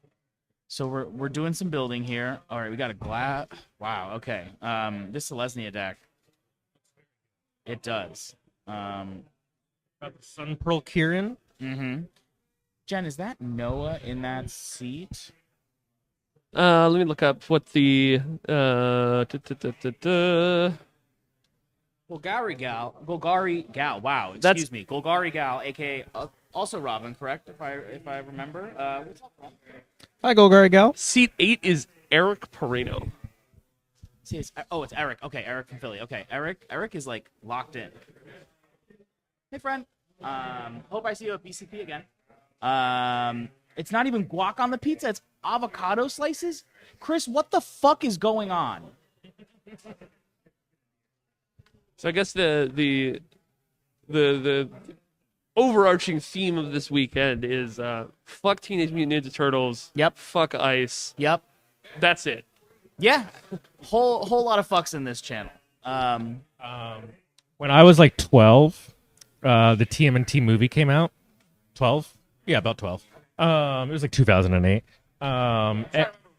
So we're doing some building here. All right, we got a glass. Wow. Okay. This Selesnya deck. It does. Got the Sun Pearl Kieran. Mm-hmm. Jen, is that Noah in that seat? Let me look up what the Golgari Gal. Wow. Excuse me. Golgari Gal, aka also Robin, correct? If I remember. What's up, Robin? Hi, Golgari Gal. Seat 8 is Eric Pereno. See, it's Eric. Okay, Eric from Philly. Okay, Eric is like locked in. Hey, friend. Hope I see you at BCP again. It's not even guac on the pizza. It's avocado slices. Chris, what the fuck is going on? So I guess the overarching theme of this weekend is fuck Teenage Mutant Ninja Turtles. Yep. Fuck Ice. Yep. That's it. Yeah. Whole lot of fucks in this channel. When I was like 12, the TMNT movie came out. 12? Yeah, about 12. It was like 2008.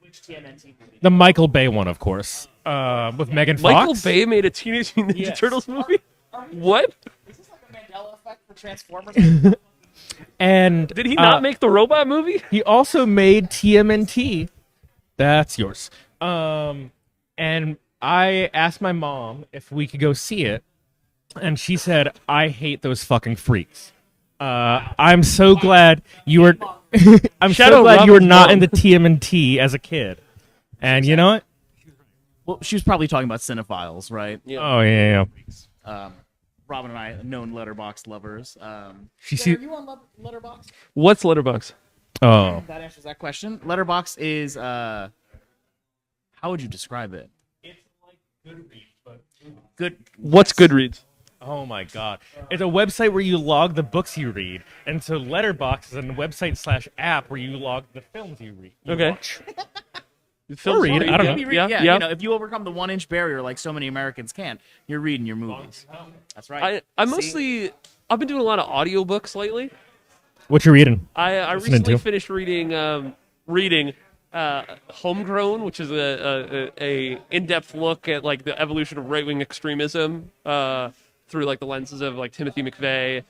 Which TMNT movie? The Michael Bay one, of course, with Megan Fox. Michael Bay made a Teenage Mutant Ninja Turtles movie? What? Is this like a Mandela effect for Transformers? And did he not make the robot movie? He also made TMNT. That's yours. And I asked my mom if we could go see it, and she said, "I hate those fucking freaks." I'm so glad you were. I'm so glad you were not in the TMNT as a kid. And you know what? Well, she was probably talking about cinephiles, right? Yeah. Oh yeah. Robin and I are known Letterboxd lovers. Are you on Letterboxd? What's Letterboxd? Oh, that answers that question. Letterboxd is how would you describe it? It's like Goodreads, but good. What's Goodreads? Oh my god. It's a website where you log the books you read. And so Letterboxd is a website/app where you log the films you read. Okay. Or read, I don't know. Yeah. You know, if you overcome the 1-inch barrier like so many Americans can, you're reading your movies. That's right. I've been doing a lot of audiobooks lately. What you reading? I recently finished reading Homegrown, which is a in-depth look at like the evolution of right-wing extremism through like the lenses of like Timothy McVeigh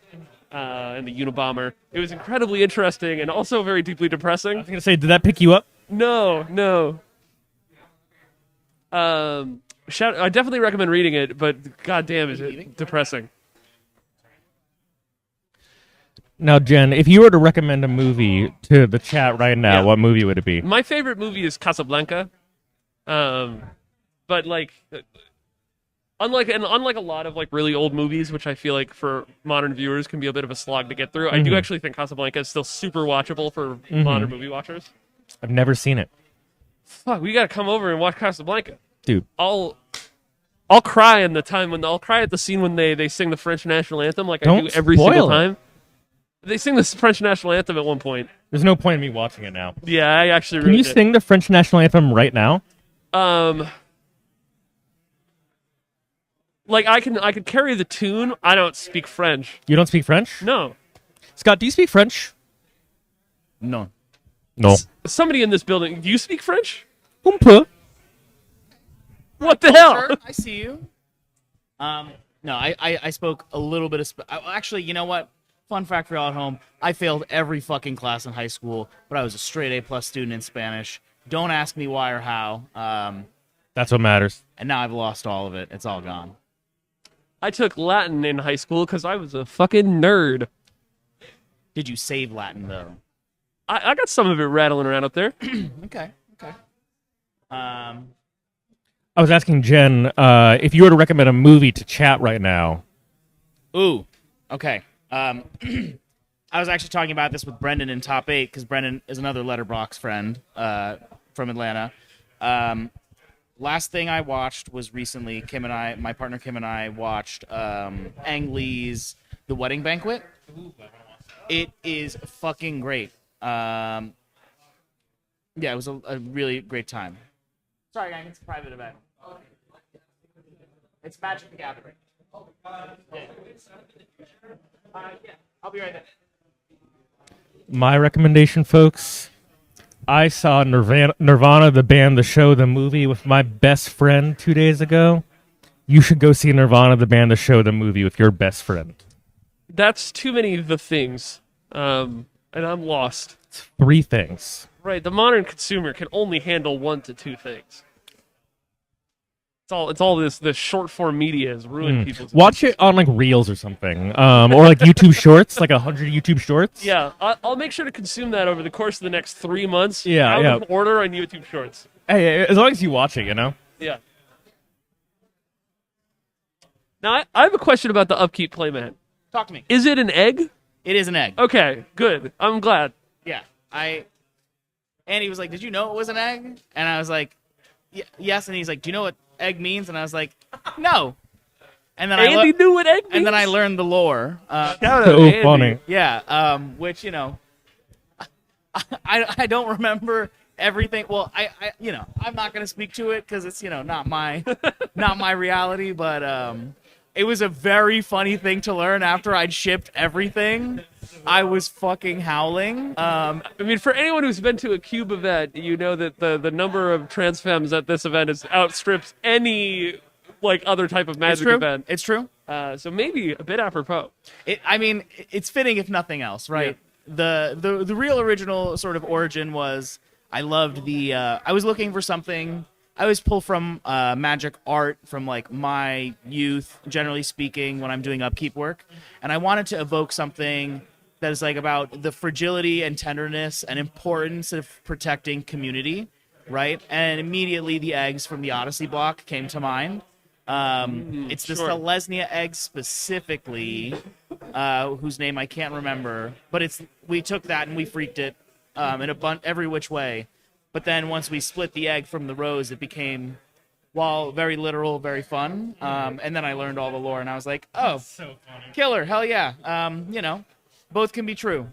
and the Unabomber. It was incredibly interesting and also very deeply depressing. I was gonna say, did that pick you up? No. I definitely recommend reading it, but goddamn, is it depressing. Now, Jen, if you were to recommend a movie to the chat right now, what movie would it be? My favorite movie is Casablanca, but like, unlike a lot of like really old movies, which I feel like for modern viewers can be a bit of a slog to get through, I do actually think Casablanca is still super watchable for modern movie watchers. I've never seen it. Fuck, we gotta come over and watch Casablanca, dude. I'll cry at the scene when they sing the French national anthem, like I do every single time. They sing the French national anthem at one point. There's no point in me watching it now. Yeah, I actually. Can you sing the French national anthem right now? Like I could carry the tune. I don't speak French. You don't speak French? No. Scott, do you speak French? No. No. Somebody in this building, do you speak French? Un peu. What the hell? Sure, I see you. No, I spoke a little bit of. Actually, you know what? Fun fact for y'all at home: I failed every fucking class in high school, but I was a straight A+ student in Spanish. Don't ask me why or how. That's what matters. And now I've lost all of it. It's all gone. I took Latin in high school because I was a fucking nerd. Did you save Latin though? I got some of it rattling around up there. Okay. I was asking Jen if you were to recommend a movie to chat right now. Ooh. Okay. I was actually talking about this with Brendan in Top 8 because Brendan is another Letterboxd friend from Atlanta. Last thing I watched was recently my partner Kim and I watched Ang Lee's The Wedding Banquet. It is fucking great. Yeah, it was a really great time. Sorry, gang, it's a private event. It's Magic the Gathering. Yeah, I'll be right there. My recommendation, folks, I saw Nirvana, the band, the show, the movie with my best friend 2 days ago. You should go see Nirvana, the band, the show, the movie with your best friend. That's too many of the things, and I'm lost. It's 3 things. Right, the modern consumer can only handle 1 to 2 things. It's all this short form media has ruined people's. Watch it on like Reels or something, or like YouTube Shorts, like 100 YouTube Shorts. Yeah, I'll make sure to consume that over the course of the next 3 months. Yeah, out yeah. of order on YouTube Shorts. Hey, as long as you watch it, you know. Yeah. Now I have a question about the Upkeep playmat. Talk to me. Is it an egg? It is an egg. Okay, good. I'm glad. Yeah, Andy was like, "Did you know it was an egg?" And I was like, "Yes." And he's like, "Do you know what egg means?" And I was like, "No." And then Andy knew what egg means. And then I learned the lore. So funny. Yeah. Which I don't remember everything. Well, I'm not gonna speak to it because it's not my reality. But it was a very funny thing to learn after I'd shipped everything. I was fucking howling. I mean, for anyone who's been to a Cube event, you know that the number of trans femmes at this event outstrips any other type of magic event. It's true. So maybe a bit apropos. It's fitting if nothing else, right? Yeah. The real original sort of origin was I loved I was looking for something. I always pull from magic art from my youth, generally speaking, when I'm doing upkeep work, and I wanted to evoke something that is about the fragility and tenderness and importance of protecting community, right? And immediately the eggs from the Odyssey block came to mind. It's the Selesnya egg specifically, whose name I can't remember, but we took that and we freaked it in every which way. But then once we split the egg from the rose, it became, while very literal, very fun. And then I learned all the lore, and I was like, oh, so funny. Killer, hell yeah. Both can be true.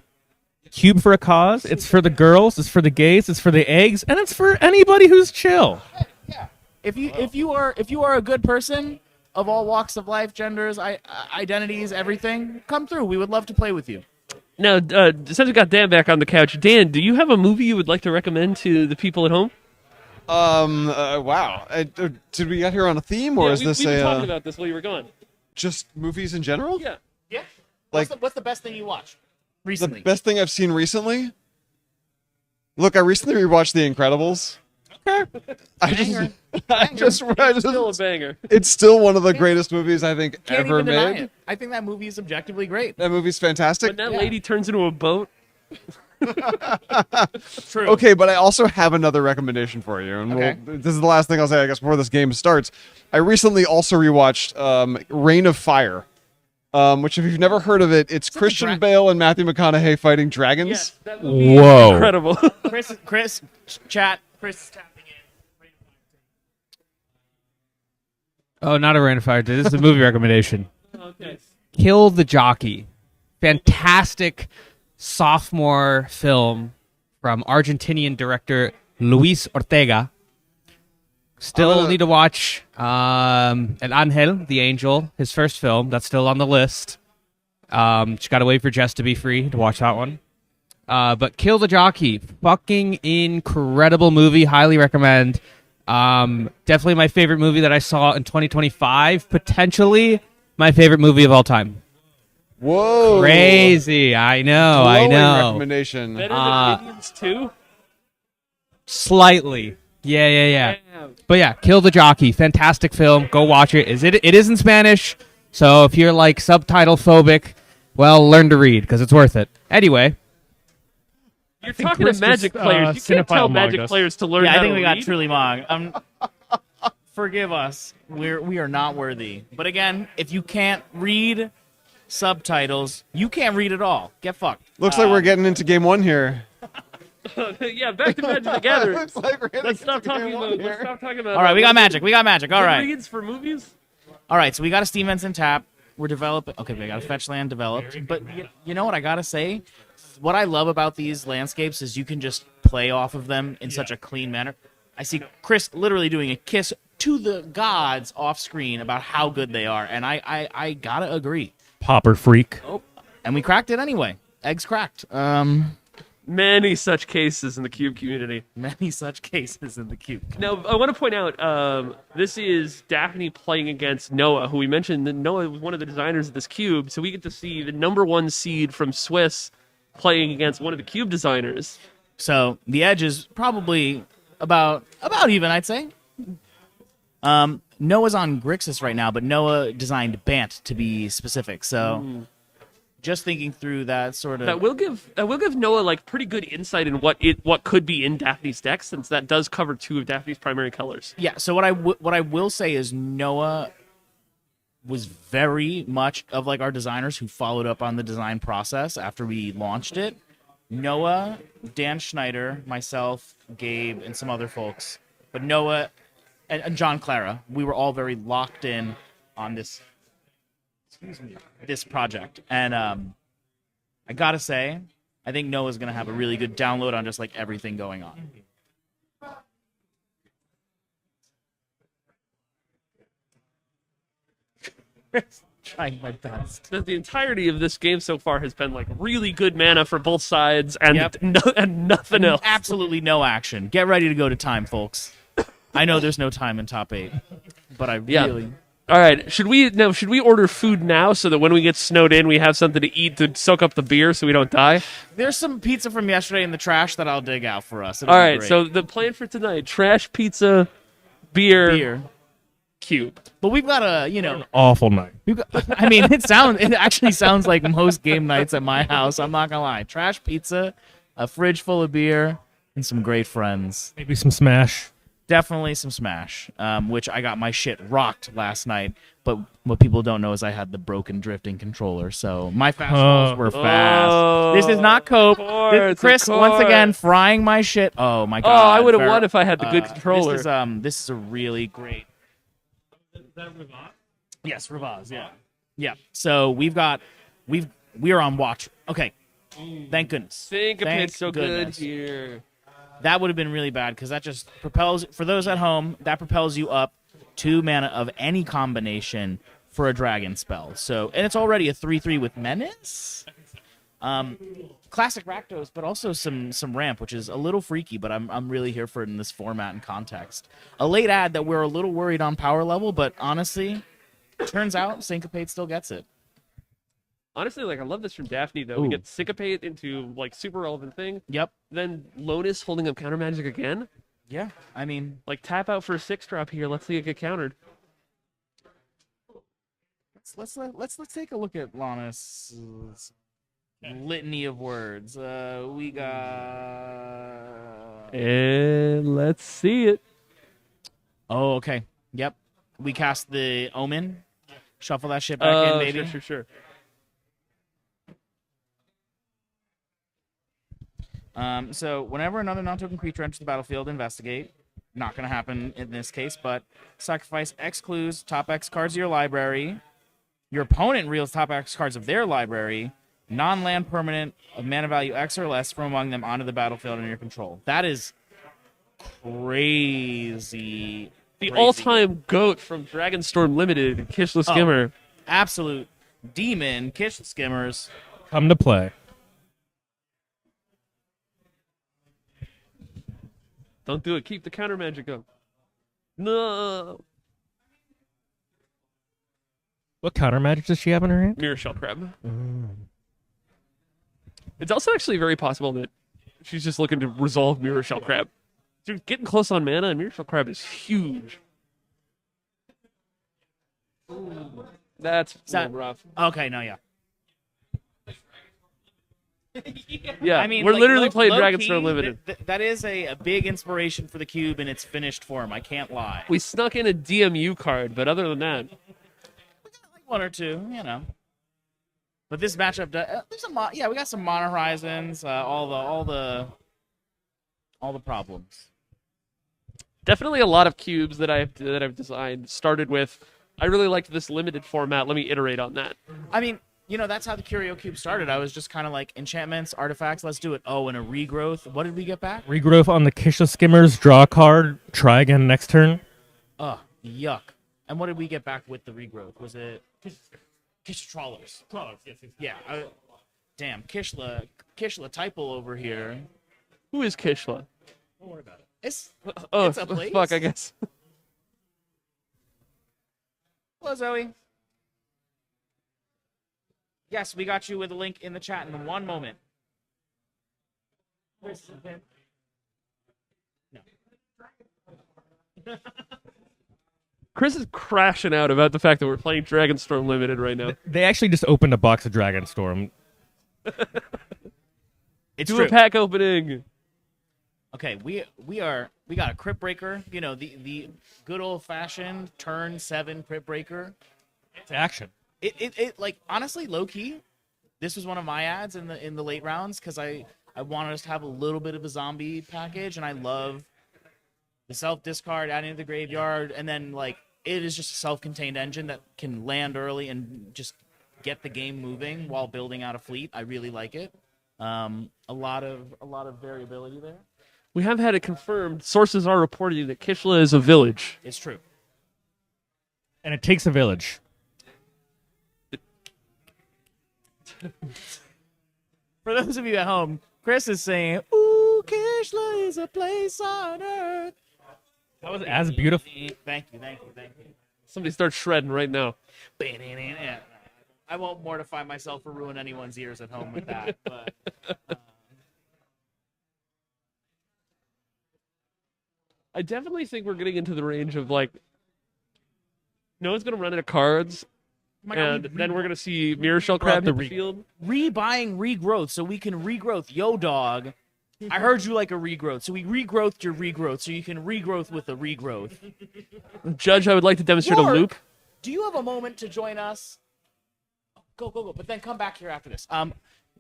Cube for a cause. It's for the girls. It's for the gays. It's for the eggs, and it's for anybody who's chill. Yeah. If you are a good person of all walks of life, genders, identities, everything, come through. We would love to play with you. Now, since we got Dan back on the couch, Dan, do you have a movie you would like to recommend to the people at home? Wow. Did we get here on a theme, or is this we've been talking about this while you were gone. Just movies in general? Yeah. Yeah. What's the best thing you watched recently? The best thing I've seen recently? Look, I recently rewatched The Incredibles. Okay. It's still a banger. It's still one of the greatest movies I think Can't ever even deny made. it. I think that movie is objectively great. That movie's fantastic. When that lady turns into a boat. True. Okay, but I also have another recommendation for you. And Okay. this is the last thing I'll say, I guess, before this game starts. I recently also rewatched Reign of Fire, which, if you've never heard of it, it's Christian Bale and Matthew McConaughey fighting dragons. Yes, that would be Whoa. incredible. Chris, chat. Chris is tapping in. Oh, not a random fire. This is a movie recommendation. Okay. Kill the Jockey. Fantastic sophomore film from Argentinian director Luis Ortega. Still need to watch El Angel, The Angel, his first film. That's still on the list. Just got to wait for Jess to be free to watch that one. But Kill the Jockey. Fucking incredible movie. Highly recommend. Definitely my favorite movie that I saw in 2025. Potentially my favorite movie of all time. Whoa. Crazy. I know. Glowing I know. recommendation. Better than Minions 2? Slightly. Yeah. But yeah, Kill the Jockey. Fantastic film. Go watch it. It is in Spanish. So if you're subtitle phobic, well, learn to read because it's worth it. Anyway. You're talking to Magic players. You can't tell Magic players to learn how I think to we got read. truly Mog. Forgive us. We are not worthy. But again, if you can't read subtitles, you can't read at all. Get fucked. Looks like we're getting into game one here. Yeah, back to Magic the Gathering. Looks like we're getting Let's stop into talking game about. one Let's here. stop talking about. All right, we got Magic. All Good right. reads for movies. All right, so we got a Steam Vents and Tap. We're developing. Okay, we got a Fetch Land developed. But you know what I gotta say? What I love about these landscapes is you can just play off of them in such a clean manner. I see Chris literally doing a kiss to the gods off screen about how good they are, and I gotta agree. Popper freak. Oh, and we cracked it anyway. Eggs cracked. Many such cases in the cube community. Many such cases in the cube. Now, I want to point out, this is Daphne playing against Noah, who we mentioned that Noah was one of the designers of this cube, so we get to see the #1 seed from Swiss playing against one of the cube designers. So the edge is probably about even, I'd say. Noah's on Grixis right now, but Noah designed Bant to be specific. So just thinking through that sort of That will give Noah like pretty good insight in what could be in Daphne's deck, since that does cover 2 of Daphne's primary colors. Yeah. So what I will say is Noah was very much of like our designers who followed up on the design process after we launched it. Noah, Dan Schneider, myself, Gabe, and some other folks, but Noah and John Clara, we were all very locked in on this. This project, and I gotta say, I think Noah's gonna have a really good download on just like everything going on. Trying my best. The entirety of this game so far has been like really good mana for both sides, and and nothing else. Absolutely no action. Get ready to go to time, folks. I know there's no time in top 8, but I really. All right, should we order food now so that when we get snowed in, we have something to eat to soak up the beer so we don't die? There's some pizza from yesterday in the trash that I'll dig out for us. All right, so the plan for tonight: trash, pizza, beer, cube. But we've got an awful night. I mean, it actually sounds like most game nights at my house. I'm not gonna lie. Trash pizza, a fridge full of beer, and some great friends. Maybe some Smash. Definitely some Smash, which I got my shit rocked last night. But what people don't know is I had the broken drifting controller, so my fastballs were fast. This is not cope. Chris once again frying my shit. Oh my god! Oh, I would have won if I had the good controller. This is a really great. Is that Rivaz? Yes, Rivaz. Yeah. So we are on watch. Okay, thank goodness. Syncopate's so good here. That would have been really bad because that just propels, for those at home, that propels you up 2 mana of any combination for a dragon spell. So, and it's already a 3/3 with Menace. Classic Rakdos, but also some ramp, which is a little freaky, but I'm really here for it in this format and context. A late ad that we're a little worried on power level, but honestly, turns out Syncopate still gets it. Honestly, like I love this from Daphne though. We get Syncopate into like super relevant thing. Yep. Then Lotus holding up counter magic again. Yeah, I mean, like tap out for a 6-drop here. Let's see it get countered. Let's take a look at Lannis' litany of words. We got. And let's see it. Oh, okay. Yep. We cast the Omen. Shuffle that shit back in, baby. Sure. So whenever another non-token creature enters the battlefield, investigate. Not going to happen in this case, but sacrifice X clues, top X cards of your library. Your opponent reveals top X cards of their library. Non-land permanent of mana value X or less from among them onto the battlefield under your control. That is crazy. The all-time GOAT from Dragonstorm Limited, Kish the Skimmer. Absolute demon, Kish the Skimmers. Come to play. Don't do it. Keep the counter magic up. No. What counter magic does she have in her hand? Mirror Shell Crab. It's also actually very possible that she's just looking to resolve Mirror Shell Crab. Dude, getting close on mana, and Mirror Shell Crab is huge. That's rough. Okay, no, yeah. Yeah, I mean, we're like, literally playing low-key, Dragonstorm Limited. That is a big inspiration for the cube in its finished form. I can't lie. We snuck in a DMU card, but other than that, like 1 or 2, you know. But this matchup, there's we got some Mono Horizons, all the problems. Definitely a lot of cubes that I've designed started with. I really liked this limited format. Let me iterate on that. I mean, you know, that's how the Curio Cube started. I was just kind of like, enchantments, artifacts, let's do it. Oh, and a regrowth. What did we get back? Regrowth on the Kish the Skimmers, draw a card, try again next turn. Ugh, yuck. And what did we get back with the regrowth? Was it Kish Trawlers? Trawlers, yes. Yeah. Damn, Kishla. Kishla typo over here. Who is Kishla? Don't worry about it. It's Oh, a place. fuck, I guess. Hello, Zoe. Yes, we got you with a link in the chat in 1 moment. No. Chris is crashing out about the fact that we're playing Dragonstorm Limited right now. They actually just opened a box of Dragonstorm. It's Do true. a pack opening. Okay, we got a Crypt Breaker. You know, the good old fashioned turn 7 Crypt Breaker. It's action. It like honestly low key. This was one of my ads in the late rounds because I wanted us to have a little bit of a zombie package, and I love the self discard, adding to the graveyard, and then like it is just a self-contained engine that can land early and just get the game moving while building out a fleet. I really like it. A lot of variability there. We have had it confirmed. Sources are reporting that Kishla is a village. It's true. And it takes a village. For those of you at home, Chris is saying, "Ooh, Kishla is a place on earth." That was as beautiful. Thank you. Somebody start shredding right now. I won't mortify myself or ruin anyone's ears at home with that. But I definitely think we're getting into the range of like, no one's going to run out of cards, and then we're going to see Mirror Shell Crab hit the field. Rebuying regrowth so we can regrowth. Yo, dog. I heard you like a regrowth, so we regrowthed your regrowth so you can regrowth with a regrowth. Judge, I would like to demonstrate a loop. Do you have a moment to join us? Go. But then come back here after this.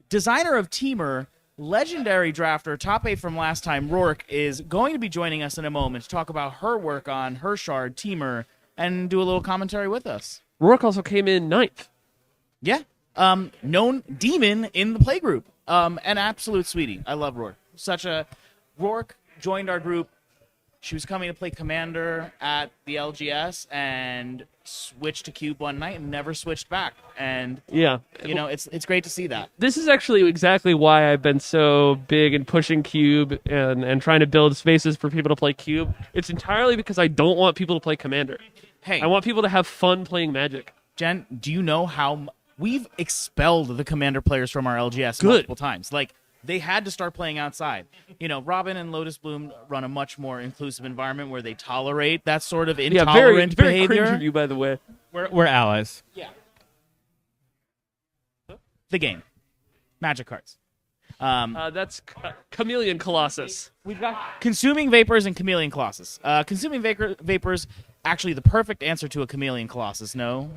Designer of Teamer, legendary drafter, top 8 from last time, Rourke, is going to be joining us in a moment to talk about her work on her shard, Teamer, and do a little commentary with us. Rourke also came in 9th. Yeah. Known demon in the playgroup. An absolute sweetie. I love Rourke. Rourke joined our group. She was coming to play Commander at the LGS and switched to Cube one night and never switched back. And yeah, you know, it's great to see that. This is actually exactly why I've been so big in pushing Cube and trying to build spaces for people to play Cube. It's entirely because I don't want people to play Commander. Hey, I want people to have fun playing Magic. Jen, do you know how we've expelled the Commander players from our LGS multiple times? Like, they had to start playing outside. You know, Robin and Lotus Bloom run a much more inclusive environment where they tolerate that sort of intolerant very behavior. cringe of you, by the way. We're allies. Yeah. The game. Magic cards. That's Chameleon Colossus. We've got Consuming Vapors and Chameleon Colossus. Consuming Vapors, actually the perfect answer to a Chameleon Colossus, no?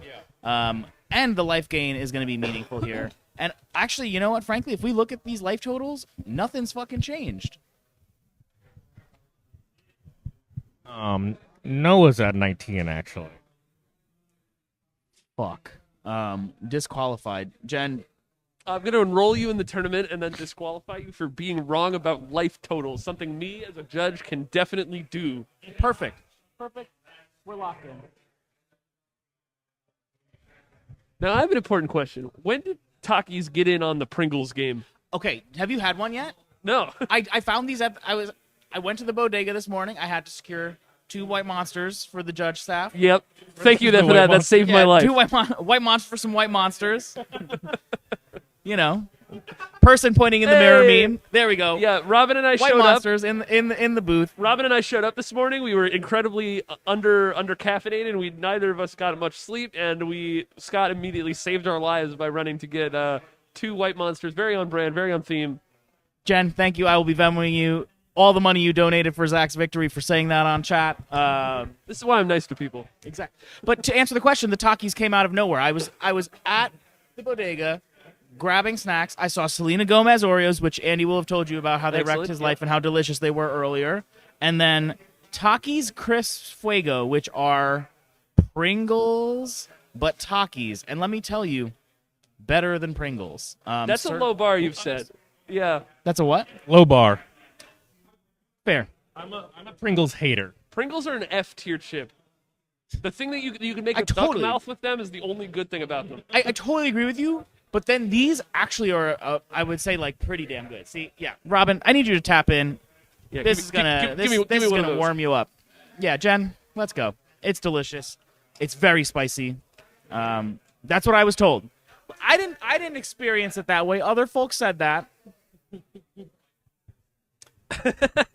Yeah. And the life gain is going to be meaningful here. And actually, you know what? Frankly, if we look at these life totals, nothing's fucking changed. Noah's at 19, actually. Fuck. Disqualified. Jen. I'm going to enroll you in the tournament and then disqualify you for being wrong about life totals, something me as a judge can definitely do. Perfect. We're locked in. Now, I have an important question. When did Takis get in on the Pringles game? Okay, have you had one yet? No. I found these at I went to the bodega this morning. I had to secure 2 white monsters for the judge staff. Yep. Thank you for that. That saved my life. 2 white monsters for some white monsters. You know, person pointing in the mirror meme. There we go. Yeah, Robin and I white showed monsters up. in the booth. Robin and I showed up this morning. We were incredibly under caffeinated, and neither of us got much sleep. And Scott immediately saved our lives by running to get 2 white monsters. Very on brand, very on theme. Jen, thank you. I will be Venmoing you all the money you donated for Zach's victory for saying that on chat. This is why I'm nice to people. Exactly. But to answer the question, the Takis came out of nowhere. I was at the bodega grabbing snacks. I saw Selena Gomez Oreos, which Andy will have told you about how they wrecked his life and how delicious they were earlier. And then Takis Crisp Fuego, which are Pringles, but Takis. And let me tell you, better than Pringles. That's a low bar you've set. Yeah. That's a what? Low bar. Fair. I'm a Pringles hater. Pringles are an F tier chip. The thing that you can make a duck mouth with them is the only good thing about them. I totally agree with you. But then these actually are, I would say, like pretty damn good. See, yeah, Robin, I need you to tap in. Yeah, this is gonna give me one of those. warm you up. Yeah, Jen, let's go. It's delicious. It's very spicy. That's what I was told. I didn't experience it that way. Other folks said that.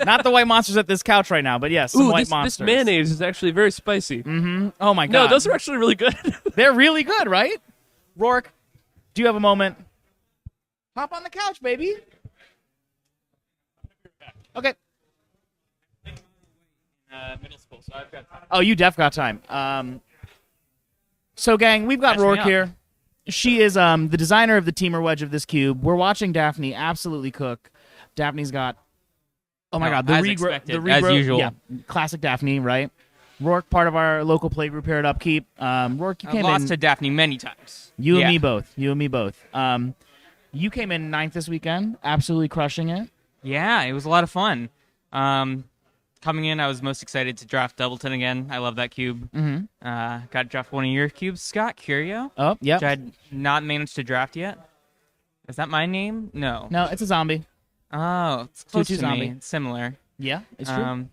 Not the white monsters at this couch right now, but yes, some white monsters. This mayonnaise is actually very spicy. Mm-hmm. Oh my god. No, those are actually really good. They're really good, right? Rourke, do you have a moment? Hop on the couch, baby. Okay. Middle school, so I've got time. Oh, you def got time. So, gang, we've got Catch me Rourke up. here. She is the designer of the teamer wedge of this cube. We're watching Daphne absolutely cook. Daphne's got, oh my god, the as regrow, expected, the regrow, as usual. yeah, classic Daphne, right? Rourke, part of our local play group here at Upkeep. Rourke, you I've came lost in. to Daphne many times. You and Yeah. me both. You and me both. You came in 9th this weekend, absolutely crushing it. Yeah, it was a lot of fun. Coming in, I was most excited to draft Doubleton again. I love that cube. Mhm. Got to draft one of your cubes, Scott Curio. Oh, yep. Which I had not managed to draft yet. Is that my name? No. No, it's a zombie. Oh, it's close 2/2 to zombie. me. It's similar. Yeah, it's true.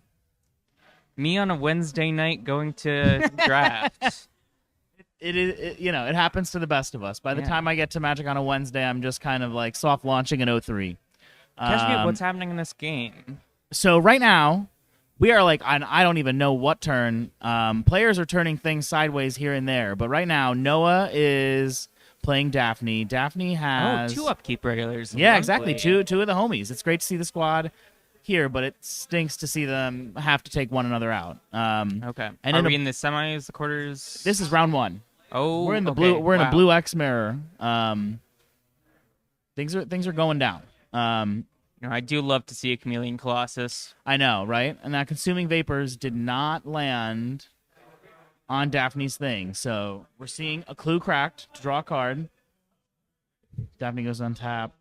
Me on a Wednesday night going to draft. It is, you know, it happens to the best of us. By the Yeah. time I get to Magic on a Wednesday, I'm just kind of like soft launching an 03. Catch me up. What's happening in this game? So right now, we are like, I don't even know what turn. Players are turning things sideways here and there. But right now, Noah is playing Daphne. Daphne has... 2 Upkeep regulars. Yeah, Lovely. exactly. Two of the homies. It's great to see the squad here, but it stinks to see them have to take one another out. Okay. And Are in we a- in the semis, the quarters? This is round 1. Oh, we're in the okay. blue. We're in a Wow. blue X mirror. Things are going down. I do love to see a Chameleon Colossus. I know, right? And that consuming vapors did not land on Daphne's thing, so we're seeing a clue cracked to draw a card. Daphne goes on tap.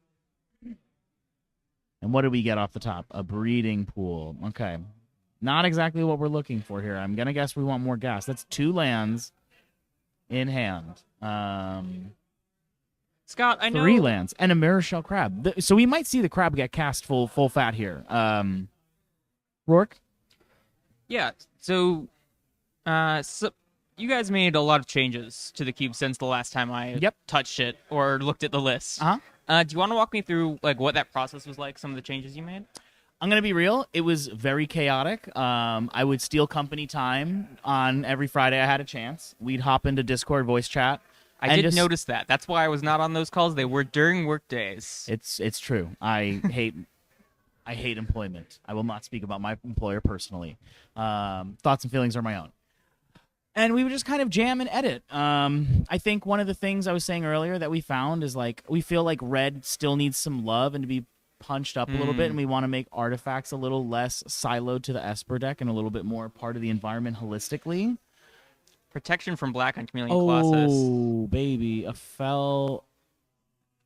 And what did we get off the top? A breeding pool. Okay. Not exactly what we're looking for here. I'm going to guess we want more gas. That's 2 lands in hand. Scott, I know 3 lands and a mirror shell crab. So we might see the crab get cast full fat here. Rourke? Yeah. So you guys made a lot of changes to the cube since the last time I touched it or looked at the list. Uh-huh. Do you want to walk me through like what that process was like, some of the changes you made? I'm going to be real. It was very chaotic. I would steal company time on every Friday I had a chance. We'd hop into Discord voice chat. I did notice that. That's why I was not on those calls. They were during work days. It's true. I hate employment. I will not speak about my employer personally. Thoughts and feelings are my own. And we would just kind of jam and edit. I think one of the things I was saying earlier that we found is like we feel like red still needs some love and to be punched up a little bit, and we want to make artifacts a little less siloed to the Esper deck and a little bit more part of the environment holistically. Protection from black on Chameleon Colossus. Oh, baby. A fell...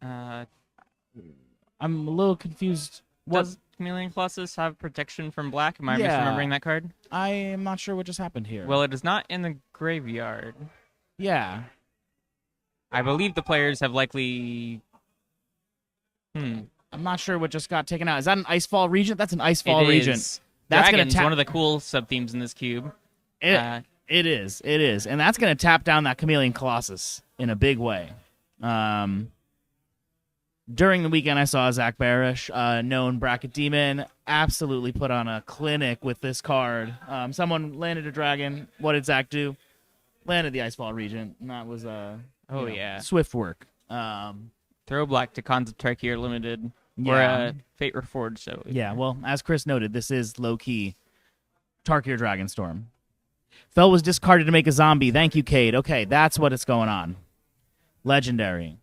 I'm a little confused. Does Chameleon Colossus have protection from black? Am I misremembering that card? I am not sure what just happened here. Well, it is not in the graveyard. Yeah. I believe the players have likely... I'm not sure what just got taken out. Is that an Icefall Regent? That's an Icefall It Regent. is. That's Dragon's gonna one of the cool sub-themes in this cube. It is. And that's going to tap down that Chameleon Colossus in a big way. During the weekend, I saw Zach Barish, known Bracket Demon, absolutely put on a clinic with this card. Someone landed a dragon. What did Zach do? Landed the Icefall Regent, and that was swift work. Throw black to Cons of Trikier Limited. Yeah. Or Fate Reforged. So Yeah, well, as Chris noted, this is low-key Tarkir Dragonstorm. Fell was discarded to make a zombie. Thank you, Cade. Okay, that's what is going on. Legendary.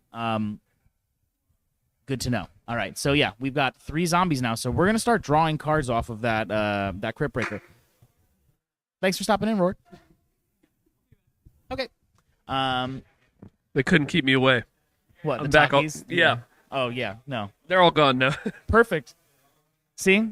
Good to know. All right, so yeah, we've got 3 zombies now, so we're going to start drawing cards off of that Crypt Breaker. Thanks for stopping in, Rourke. Okay. They couldn't keep me away. What, I'm the back talkies? Yeah. Oh, yeah, no. They're all gone now. Perfect. See?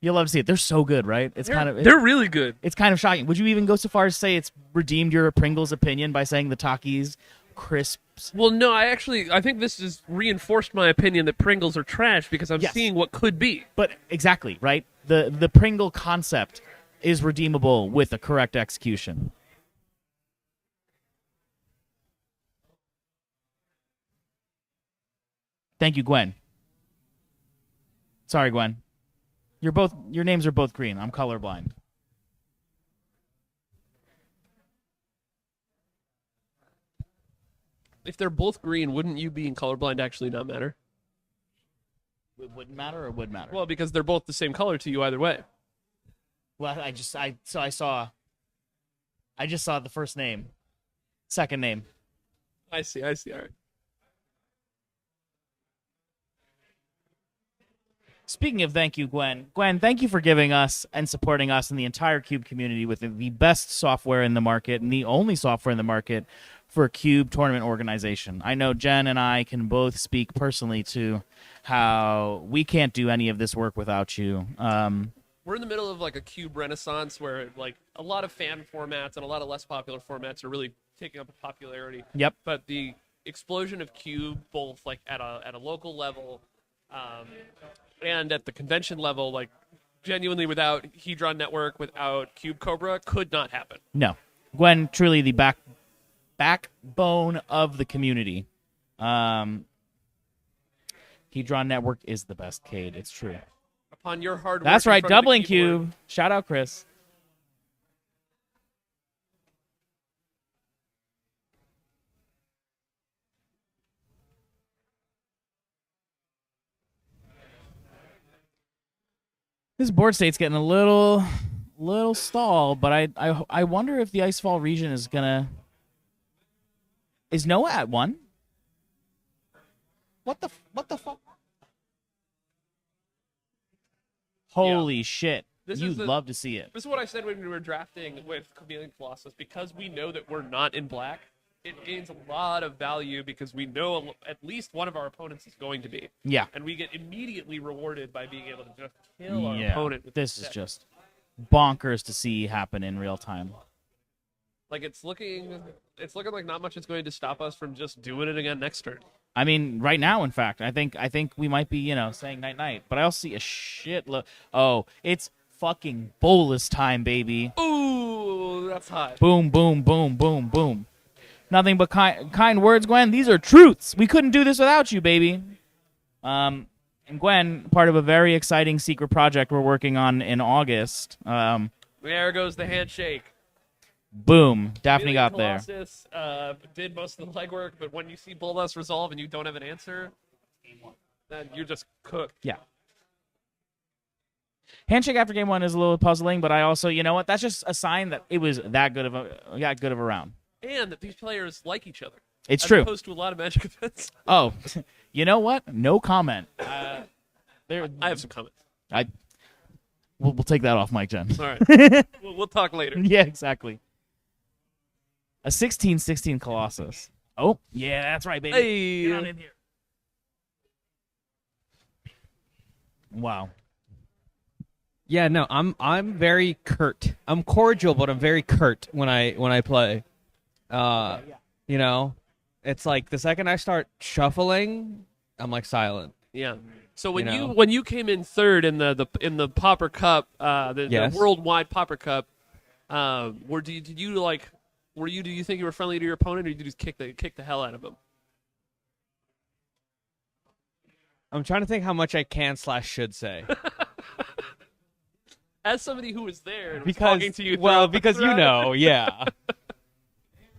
You'll love to see it. They're so good, right? They're really good. It's kind of shocking. Would you even go so far as to say it's redeemed your Pringles opinion by saying the Takis crisps. Well, no, I think this has reinforced my opinion that Pringles are trash because I'm seeing what could be. But exactly, right? The Pringle concept is redeemable with a correct execution. Thank you, Gwen. Sorry, Gwen. Your names are both green. I'm colorblind. If they're both green, wouldn't you being colorblind actually not matter? It wouldn't matter or would matter? Well, because they're both the same color to you either way. Well, I just saw the first name. Second name. I see. All right. Speaking of thank you, Gwen. Gwen, thank you for giving us and supporting us and the entire Cube community with the best software in the market and the only software in the market for Cube tournament organization. I know Jen and I can both speak personally to how we can't do any of this work without you. We're in the middle of like a Cube renaissance where like a lot of fan formats and a lot of less popular formats are really taking up a popularity. Yep. But the explosion of Cube, both like at a local level, and at the convention level, like genuinely without Hedron Network, without Cube Cobra, could not happen. No. Gwen, truly the backbone of the community. Hedron Network is the best, Cade. It's true. Upon your hard work. That's in right, front of the doubling keyboard. Cube. Shout out, Chris. This board state's getting a little stall, but I wonder if the Icefall region is gonna. Is Noah at 1? What the fuck? Holy shit! You'd love to see it. This is what I said when we were drafting with Chameleon Colossus. Because we know that we're not in black, it gains a lot of value because we know at least one of our opponents is going to be. Yeah. And we get immediately rewarded by being able to just kill our opponent. With This the is set. just bonkers to see happen in real time. Like it's looking like not much is going to stop us from just doing it again next turn. I mean, right now, in fact, I think we might be, saying night. But I also see a shitload. Oh, it's fucking bolus time, baby. Ooh, that's hot. Boom, boom, boom, boom, boom. Nothing but kind words, Gwen. These are truths. We couldn't do this without you, baby. And Gwen, part of a very exciting secret project we're working on in August. There goes the handshake. Boom. Daphne Chameleon got there. Colossus, did most of the legwork, but when you see Bulldust resolve and you don't have an answer, then you're just cooked. Yeah. Handshake after game 1 is a little puzzling, but I also, you know what? That's just a sign that it was that good of a round. And that these players like each other. It's as true. Opposed to a lot of Magic events. Oh, you know what? No comment. I have some comments. We'll take that off, Mike Jen. All right. we'll talk later. Yeah, exactly. A 16-16 Colossus. Oh, yeah, that's right, baby. Hey. Get on in here. Wow. Yeah, no, I'm very curt. I'm cordial, but I'm very curt when I play. You know, it's like the second I start shuffling, I'm like silent. Yeah. So when you came in third in the Popper Cup, the worldwide Popper Cup, do you think you were friendly to your opponent, or did you just kick the hell out of him? I'm trying to think how much I can/should say. As somebody who was there and was talking to you, because you know, yeah.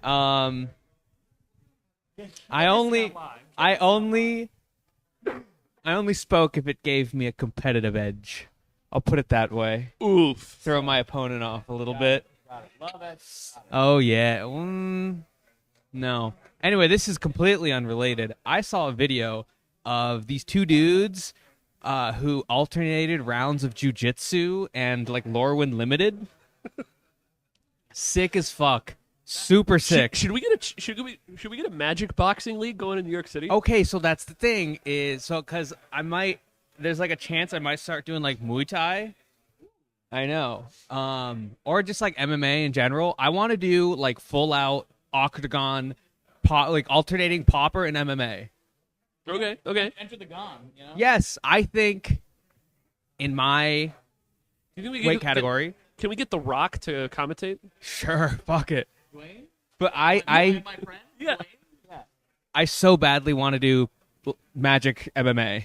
I only spoke if it gave me a competitive edge. I'll put it that way. Oof. Throw my opponent off a little bit. Love it. Oh, yeah. No. Anyway, this is completely unrelated. I saw a video of these two dudes who alternated rounds of jiu-jitsu and, like, Lorwyn Limited. Sick as fuck. Super sick. Should we get a Magic boxing league going in New York City? Okay, so that's the thing because there's like a chance I might start doing like Muay Thai. I know. Or just like MMA in general. I want to do like full out octagon like alternating Pauper and MMA. Okay. Okay. Enter the Gone. You know. Yes, I think in my You think we weight category. Can we get The Rock to commentate? Sure, fuck it. But I Yeah. I so badly want to do Magic MMA,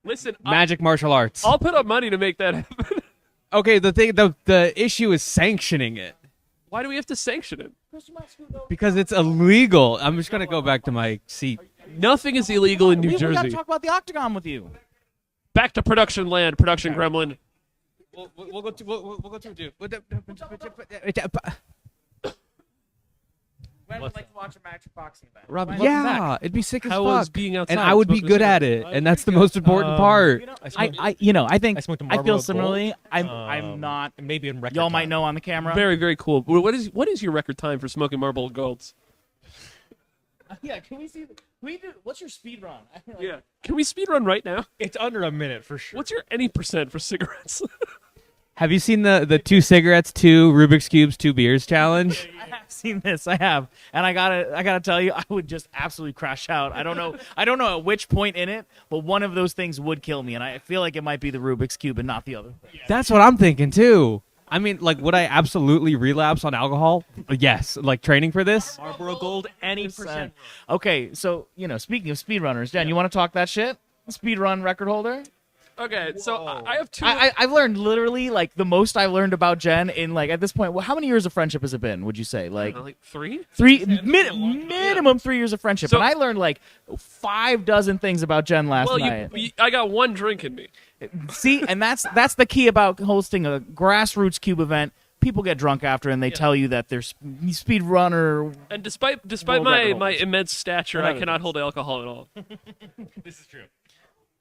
Listen, Magic martial arts. I'll put up money to make that happen. Okay, the issue is sanctioning it Why do we have to sanction it? because it's illegal. I'm just gonna go back to my seat. Nothing is illegal in New We got to Jersey. talk about the Octagon with you. Back to production land, production gremlin. We'll go to we'll go to When would like to watch a Magic boxing event? Rob, When- Yeah, it'd be sick as How fuck. was being outside and I would be smoking a good at cigarette? it, and that's the most important part. I think smoked a I feel Marlboro similarly. Gold. I'm not. Maybe in record Y'all might time. know on the camera. Very, very cool. What is your record time for smoking Marlboro Golds? Yeah, can we see? What's your speed run? Yeah. Can we speed run right now? It's under a minute for sure. What's your any percent for cigarettes? Have you seen the 2 cigarettes, 2 Rubik's cubes, 2 beers challenge? I have seen this. I have, and I gotta tell you, I would just absolutely crash out. I don't know at which point in it, but one of those things would kill me, and I feel like it might be the Rubik's cube and not the other thing. That's what I'm thinking too. I mean, like, would I absolutely relapse on alcohol? Yes. Like training for this? Marlboro Gold, any percent. Okay, so speaking of speedrunners, Jen, you want to talk that shit? Speedrun record holder. Okay, so I have 2. I've learned literally like the most I've learned about Jen in like at this point. Well, how many years of friendship has it been? Would you say like 3? Minimum 3 years of friendship? So- and I learned like 5 dozen things about Jen last night. I got 1 drink in me. See, and that's the key about hosting a grassroots cube event. People get drunk after, and they tell you that they're speed runner. And despite World record my holders. immense stature, And I other cannot things. hold alcohol at all. This is true.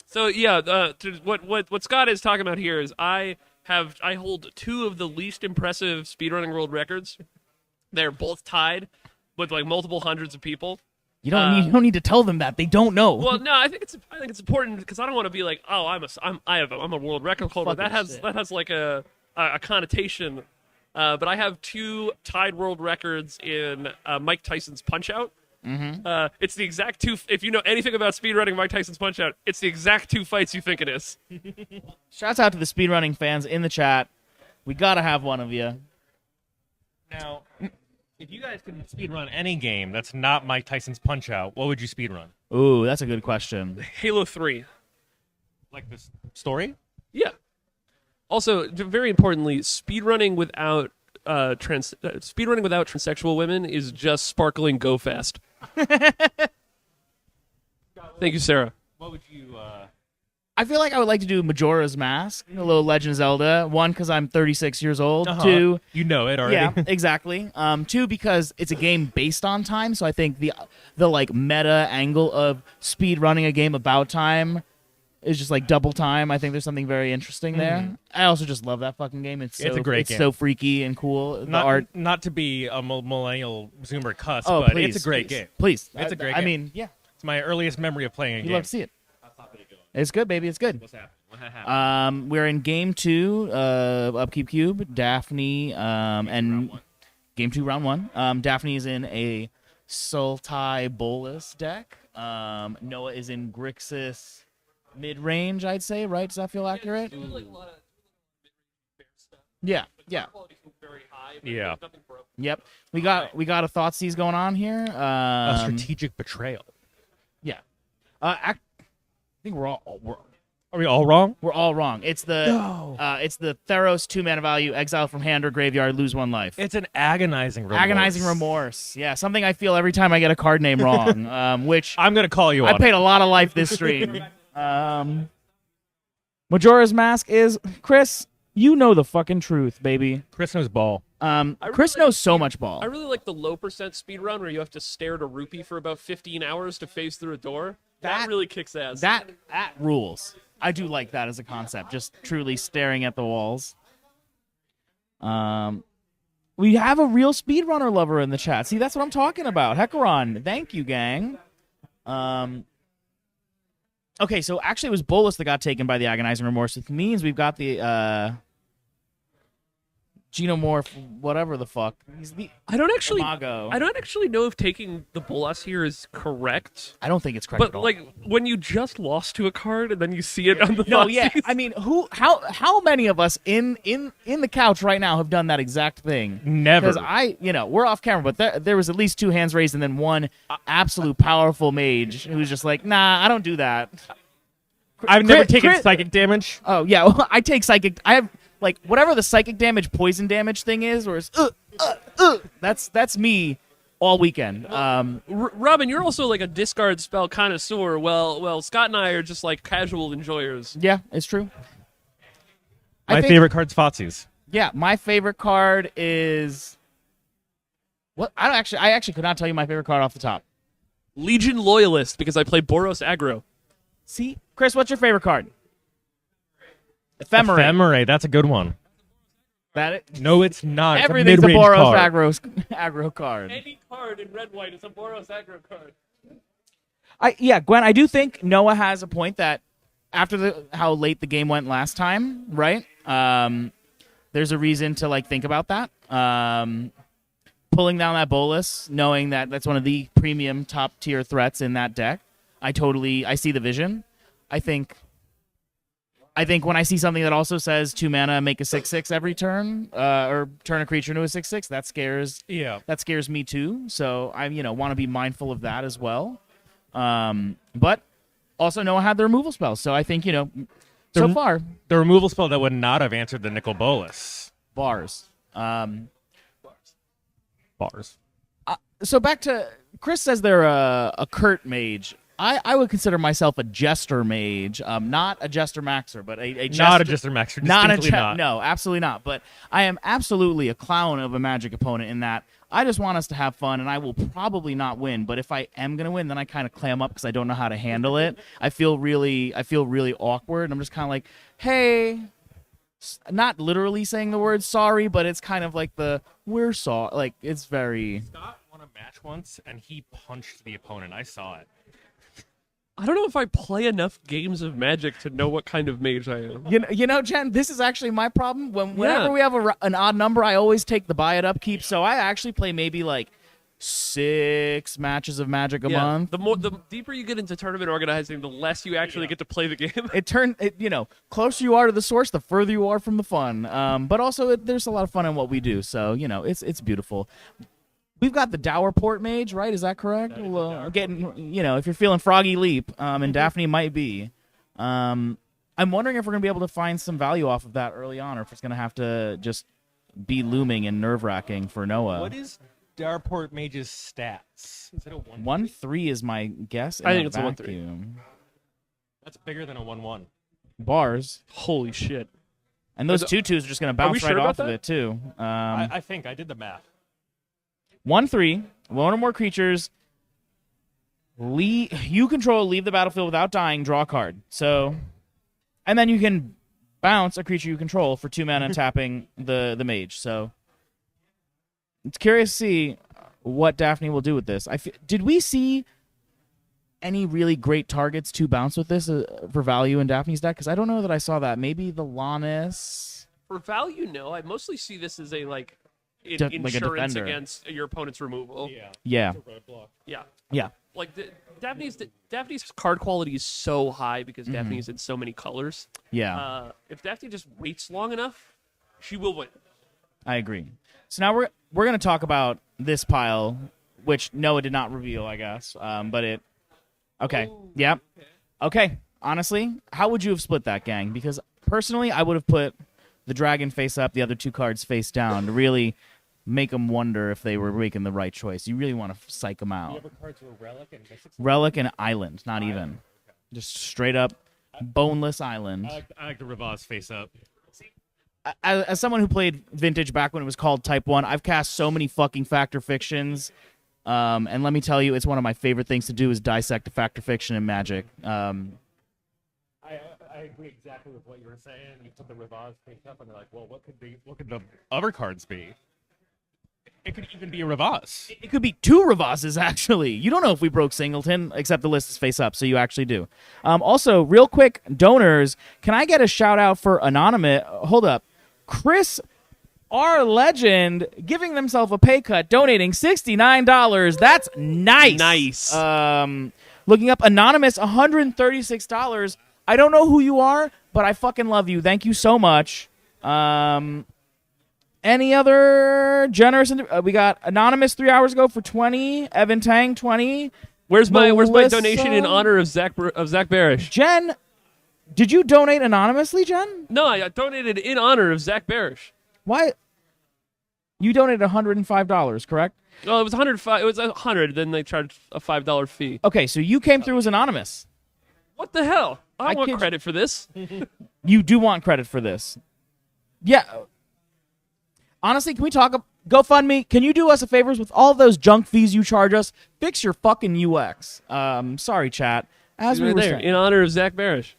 So yeah, what Scott is talking about here is I hold 2 of the least impressive speedrunning world records. They're both tied with like multiple hundreds of people. You don't need to tell them that they don't know. Well, no, I think it's important because I don't want to be like, oh, I'm a world record holder. Fucking shit. That has like a connotation. But I have 2 tied world records in Mike Tyson's Punch Out. Mm-hmm. It's the exact 2. If you know anything about speedrunning Mike Tyson's Punch Out, it's the exact 2 fights you think it is. Shouts out to the speedrunning fans in the chat. We gotta have one of you. Now, if you guys could speedrun any game that's not Mike Tyson's Punch Out, what would you speedrun? Ooh, that's a good question. Halo 3. Like this story? Yeah. Also, very importantly, speedrunning without transsexual women is just sparkling go fast. Thank you, Sarah. What would you? I feel like I would like to do Majora's Mask, a little Legend of Zelda. 1, because I'm 36 years old. Uh-huh. 2, You know it already. yeah, exactly. 2, because it's a game based on time, so I think the like meta angle of speed running a game about time is just like double time. I think there's something very interesting there. I also just love that fucking game. It's a great it's game. so freaky and cool. The Not, art. not to be a millennial Zoomer cuss, Oh, but please, it's a great please, game. please. It's a great I game. mean, yeah. It's my earliest memory of playing a You game. love to see it. It's good, baby. It's good. What's happening? We're in game 2 of Upkeep Cube. Daphne and game 2, round 1. Daphne is in a Sultai Bolus deck. Noah is in Grixis mid-range, I'd say. Right? Does that feel accurate? Yeah. Yeah. Yeah. Yep. We got a Thoughtseize going on here. A strategic betrayal. Yeah. I think we're all. Are we all wrong? We're all wrong. It's the it's the Theros 2-mana value, exile from hand or graveyard, lose 1 life. It's an agonising remorse. Agonizing remorse. Yeah, something I feel every time I get a card name wrong. Which I'm gonna call you I on paid it. a lot of life this stream. Majora's Mask is Chris. You know the fucking truth, baby. Chris knows ball. Chris knows so much ball. I really like the low percent speed run where you have to stare at a rupee for about 15 hours to phase through a door. That really kicks ass. That rules. I do like that as a concept. Just truly staring at the walls. We have a real speedrunner lover in the chat. See, that's what I'm talking about. Hecaron, thank you, gang. Okay, so actually it was Bolus that got taken by the Agonizing Remorse, which means we've got the Xenomorph, whatever the fuck. He's the I don't actually Imago. I don't actually know if taking the Bolas here is correct. I don't think it's correct But at all. like when you just lost to a card and then you see it on the No, box, yeah. I mean, how many of us in the couch right now have done that exact thing? Never. Because we're off camera, but there was at least 2 hands raised and then one absolute powerful mage who's just like, nah, I don't do that. I've never Crit- taken crit- psychic damage. Oh yeah, well, I take psychic. I have like whatever the psychic damage, poison damage thing is, or it's that's me all weekend. Robin, you're also like a discard spell connoisseur. Well, Scott and I are just like casual enjoyers. Yeah, it's true. My favorite card's Fotzies. Yeah, my favorite card is what? I actually could not tell you my favorite card off the top. Legion Loyalist, because I play Boros aggro. See, Chris, what's your favorite card? Ephemerate. Ephemerate, that's a good one. No, it's not. It's Everything's a mid-range Boros card. aggro card. Any card in red white is a Boros aggro card. Gwen, I do think Noah has a point that after how late the game went last time, right? There's a reason to like think about that. Pulling down that Bolas, knowing that that's one of the premium top tier threats in that deck. I see the vision. I think when I see something that also says 2 mana, make a 6/6 every turn, or turn a creature into a 6/6, that scares me too. So I want to be mindful of that as well. But also Noah had the removal spell, so I think so far the removal spell that would not have answered the Nicol Bolas. Bars. Bars. So back to Chris says they're a Kurt mage. I would consider myself a Jester mage, not a Jester Maxer, but a Jester, Not a Jester Maxer, distinctly not. No, absolutely not. But I am absolutely a clown of a Magic opponent in that I just want us to have fun, and I will probably not win. But if I am gonna win, then I kind of clam up because I don't know how to handle it. I feel really awkward. And I'm just kind of like, hey, not literally saying the word sorry, but it's kind of like we're sorry. Like it's very. Scott won a match once, and he punched the opponent. I saw it. I don't know if I play enough games of Magic to know what kind of mage I am. Jen, this is actually my problem. Whenever we have an odd number, I always take the buy it upkeep. So I actually play maybe like 6 matches of Magic a month. The deeper you get into tournament organizing, the less you actually get to play the game. Closer you are to the source, the further you are from the fun. But also, there's a lot of fun in what we do. So it's beautiful. We've got the Dowerport Mage, right? Is that correct? If you're feeling Froggy Leap, and Daphne might be. I'm wondering if we're going to be able to find some value off of that early on, or if it's going to have to just be looming and nerve-wracking for Noah. What is Dowerport Mage's stats? Is it a 1/3? 1/3 is my guess. I think it's a 1/3. That's bigger than a 1/1. Bars. Holy shit. And those 2/2s are just going to bounce right off of it, too. I think I did the math. 1/3, one or more creatures you control leave the battlefield without dying, draw a card. So, and then you can bounce a creature you control for 2 mana tapping the mage. So, it's curious to see what Daphne will do with this. Did we see any really great targets to bounce with this for value in Daphne's deck? Because I don't know that I saw that. Maybe the Lannis. For value, no. I mostly see this as a like a insurance defender. against your opponent's removal. Yeah. Yeah. Like Daphne's card quality is so high because Daphne's in so many colors. Yeah. If Daphne just waits long enough, she will win. I agree. So now we're going to talk about this pile, which Noah did not reveal, I guess. Okay. Yep. Okay. Honestly, how would you have split that, gang? Because personally, I would have put the dragon face up, the other 2 cards face down to really make them wonder if they were making the right choice. You really want to psych them out. The other cards were Relic and Mystics? Relic and Island, not even. Okay. Just straight up boneless Island. I like the Ravaz face up. As someone who played Vintage back when it was called Type 1, I've cast so many fucking Factor Fictions. And let me tell you, it's one of my favorite things to do is dissect a Factor Fiction in Magic. I agree exactly with what you were saying. You put the Ravaz face up, and they're like, well, what could the other cards be? It could even be a Ravaz. It could be 2 Ravazes, actually. You don't know if we broke Singleton, except the list is face up, so you actually do. Also, real quick, donors, can I get a shout-out for Anonymous? Hold up. Chris our legend giving themselves a pay cut, donating $69. That's nice. Nice. Looking up Anonymous, $136. I don't know who you are, but I fucking love you. Thank you so much. Any other generous? We got Anonymous 3 hours ago for 20. Evan Tang 20. Where's my Melissa? donation in honor of Zach Barish? Jen, did you donate anonymously, Jen? No, I donated in honor of Zach Barish. Why? You donated $105, correct? Well, it was 105. It was 100. Then they charged a $5 fee. Okay, so you came through as anonymous. What the hell? I I want kid- credit for this. You do want credit for this. Yeah. Honestly, can we talk? GoFundMe, can you do us a favor with all those junk fees you charge us? Fix your fucking UX. Sorry, chat. As we right were there, saying. in honor of Zach Barish.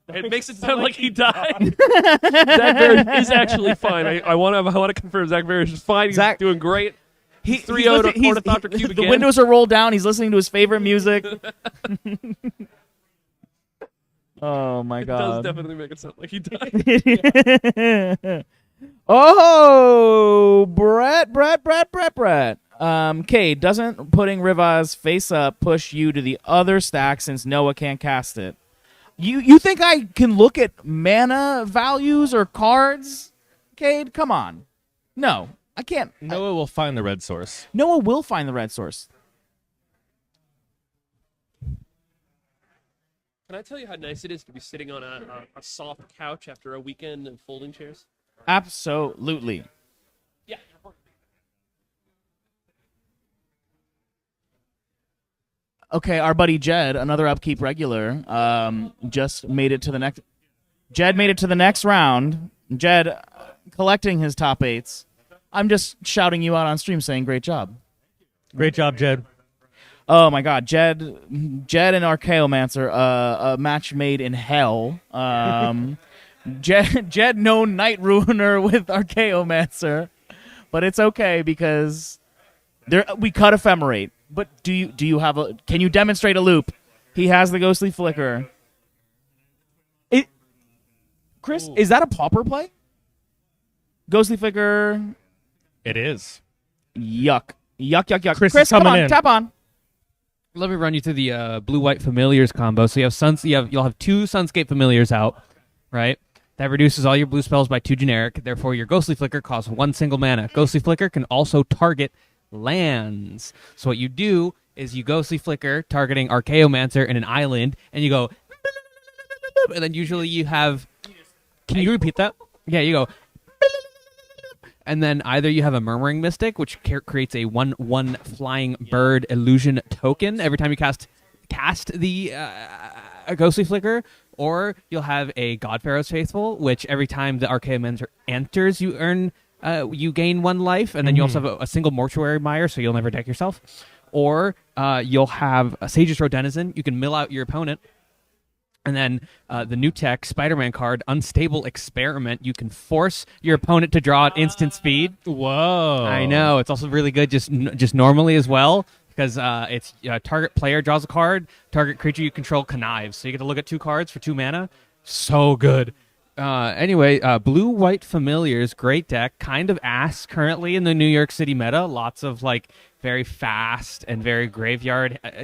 It makes it sound like he died. Zach Barish is actually fine. I want to confirm Zach Barish is fine. He's doing great. He's 3-0'd Ornithopter Cube The again. windows are rolled down. He's listening to his favorite music. Oh, my It does God. definitely make it sound like he died. Oh, Brett. Cade, doesn't putting Riva's face up push you to the other stack since Noah can't cast it? You think I can look at mana values or cards, Cade? Come on. No, I can't. Noah will find the red source. Noah will find the red source. Can I tell you how nice it is to be sitting on a soft couch after a weekend of folding chairs? Absolutely. Yeah. Okay, our buddy Jed, another Upkeep regular, just made it to the next. Jed made it to the next round. Jed, collecting his top 8s. I'm just shouting you out on stream, saying great job. Great job, Jed. Oh my God, Jed and Archaeomancer, a match made in hell. Jed known Night Ruiner with Archaeomancer, but it's okay because we cut Ephemerate. But do you have a? Can you demonstrate a loop? He has the Ghostly Flicker. Chris, is that a pauper play? Ghostly Flicker. It is. Yuck. Chris is come coming on, in. tap on. Let me run you through the blue-white familiars combo. So you'll have 2 Sunscape familiars out, right? That reduces all your blue spells by 2 generic. Therefore, your Ghostly Flicker costs 1 single mana. Ghostly Flicker can also target lands. So what you do is you Ghostly Flicker targeting Archaeomancer and an island, and you go, and then usually you have. Can you repeat that? Yeah, you go. And then either you have a Murmuring Mystic, which creates a 1/1 flying bird illusion token every time you cast the Ghostly Flicker, or you'll have a God Pharaoh's Faithful, which every time the Archaeomancer enters, you gain 1 life, and then you also have a single Mortuary Mire, so you'll never deck yourself. Or you'll have a Sage's Row Denizen. You can mill out your opponent. And then the new tech, Spider-Man card, Unstable Experiment. You can force your opponent to draw at instant speed. Whoa. I know. It's also really good just normally as well, because it's target player draws a card, target creature you control connives. So you get to look at 2 cards for 2 mana. So good. Anyway, blue-white familiars, great deck. Kind of ass currently in the New York City meta. Lots of very fast and very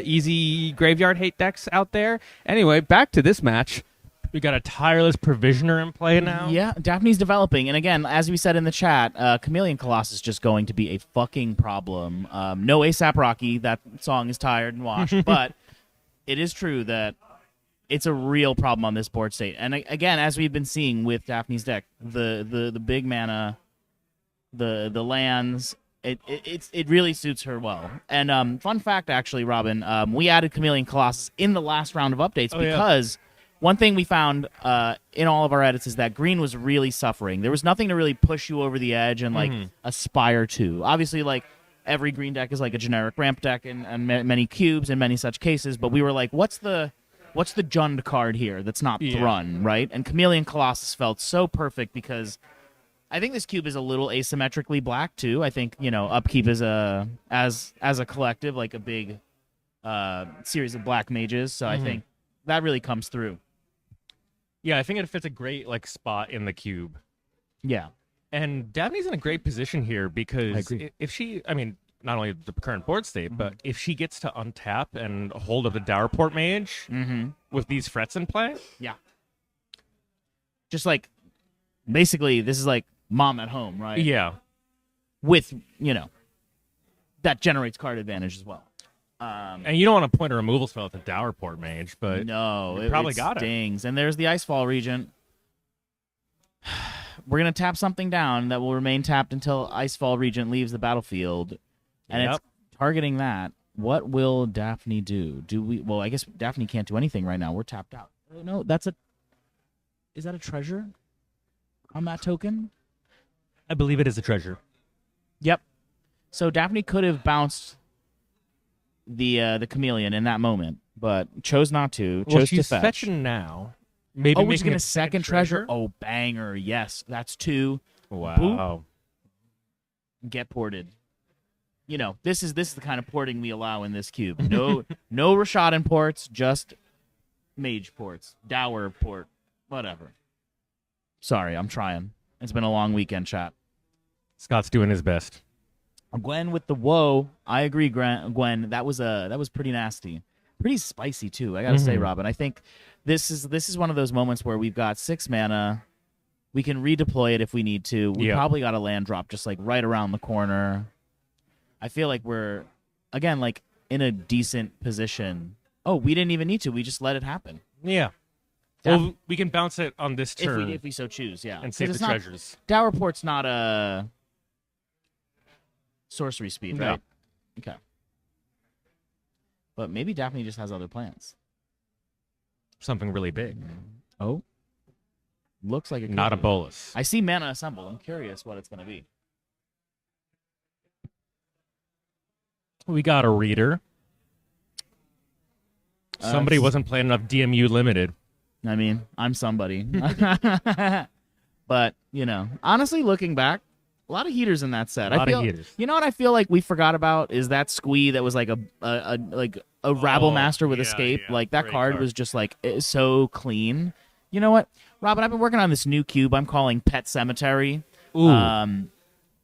easy graveyard hate decks out there. Anyway, back to this match. We got a tireless Provisioner in play now. Yeah, Daphne's developing. And again, as we said in the chat, Chameleon Colossus is just going to be a fucking problem. No ASAP Rocky. That song is tired and washed. But it is true that it's a real problem on this board state. And again, as we've been seeing with Daphne's deck, the big mana, the lands, it really suits her well. And fun fact, actually, Robin, we added Chameleon Colossus in the last round of updates because one thing we found in all of our edits is that green was really suffering. There was nothing to really push you over the edge and aspire to. Obviously, every green deck is like a generic ramp deck and many cubes in many such cases. But we were like, what's the Jund card here that's not Thrun, right? And Chameleon Colossus felt so perfect because I think this cube is a little asymmetrically black too. I think Upkeep is as a collective like a big series of black mages. So I think that really comes through. Yeah, I think it fits a great spot in the cube. Yeah. And Daphne's in a great position here because if she, I mean, not only the current board state, but if she gets to untap and hold up the Dowerport Mage with these frets in play. Yeah. Just like, basically, this is like mom at home, right? Yeah. With, that generates card advantage as well. And you don't want to point a removal spell at the Dowerport Mage, but no, you probably it got stings. And there's the Icefall Regent. We're going to tap something down that will remain tapped until Icefall Regent leaves the battlefield. And it's targeting that. What will Daphne do? Well, I guess Daphne can't do anything right now. We're tapped out. No, is that a treasure on that token? I believe it is a treasure. Yep. So Daphne could have bounced the chameleon in that moment, but chose not to. Chose she's to fetch. fetching now. Maybe we're getting a a second treasure. Oh, banger! Yes, that's 2. Wow. Boop. Get ported. This is the kind of porting we allow in this cube. No, no Rashadan ports, just mage ports, dower port, whatever. Sorry, I'm trying. It's been a long weekend, chat. Scott's doing his best. Gwen with the whoa. I agree, Gwen. That was pretty nasty, pretty spicy too. I gotta say, Robin. I think this is one of those moments where we've got 6 mana. We can redeploy it if we need to. We probably got a land drop just like right around the corner. I feel like we're again like in a decent position. Oh, we didn't even need to. We just let it happen. Yeah. Well, we can bounce it on this turn if we so choose. Yeah, and save the treasures. Dowerport's not a sorcery speed, right? Okay. But maybe Daphne just has other plans. Something really big. Oh. Looks like it. Not a bolus. I see mana assemble. I'm curious what it's going to be. We got a reader. Somebody wasn't playing enough DMU limited. I mean, I'm somebody. But, honestly, looking back, a lot of heaters in that set. A lot of heaters. You know what I feel like we forgot about is that squee that was like a rabble master with escape. Like that card was just like so clean. You know what, Robin? I've been working on this new cube I'm calling Pet Cemetery. Ooh.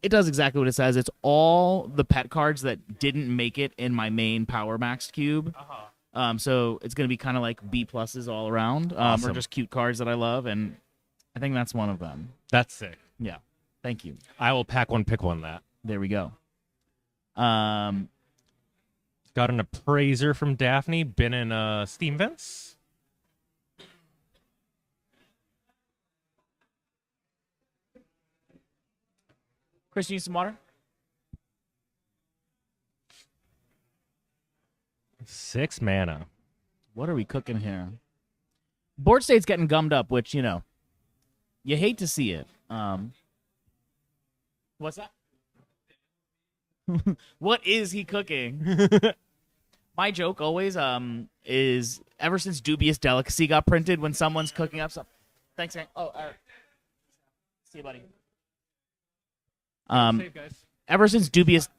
It does exactly what it says. It's all the pet cards that didn't make it in my main power maxed cube. So it's gonna be kind of like B pluses all around. Awesome. Or just cute cards that I love, and I think that's one of them. That's sick. Yeah. Thank you. I will pack one, pick one. That. There we go. Got an appraiser from Daphne. Been in Steam vents. Chris, you need some water? 6 mana. What are we cooking here? Board state's getting gummed up, which, you hate to see it. What's that? What is he cooking? My joke always is ever since Dubious Delicacy got printed when someone's cooking up something. Thanks, man. Oh, all right. See you, buddy. Save, guys. Ever since Dubious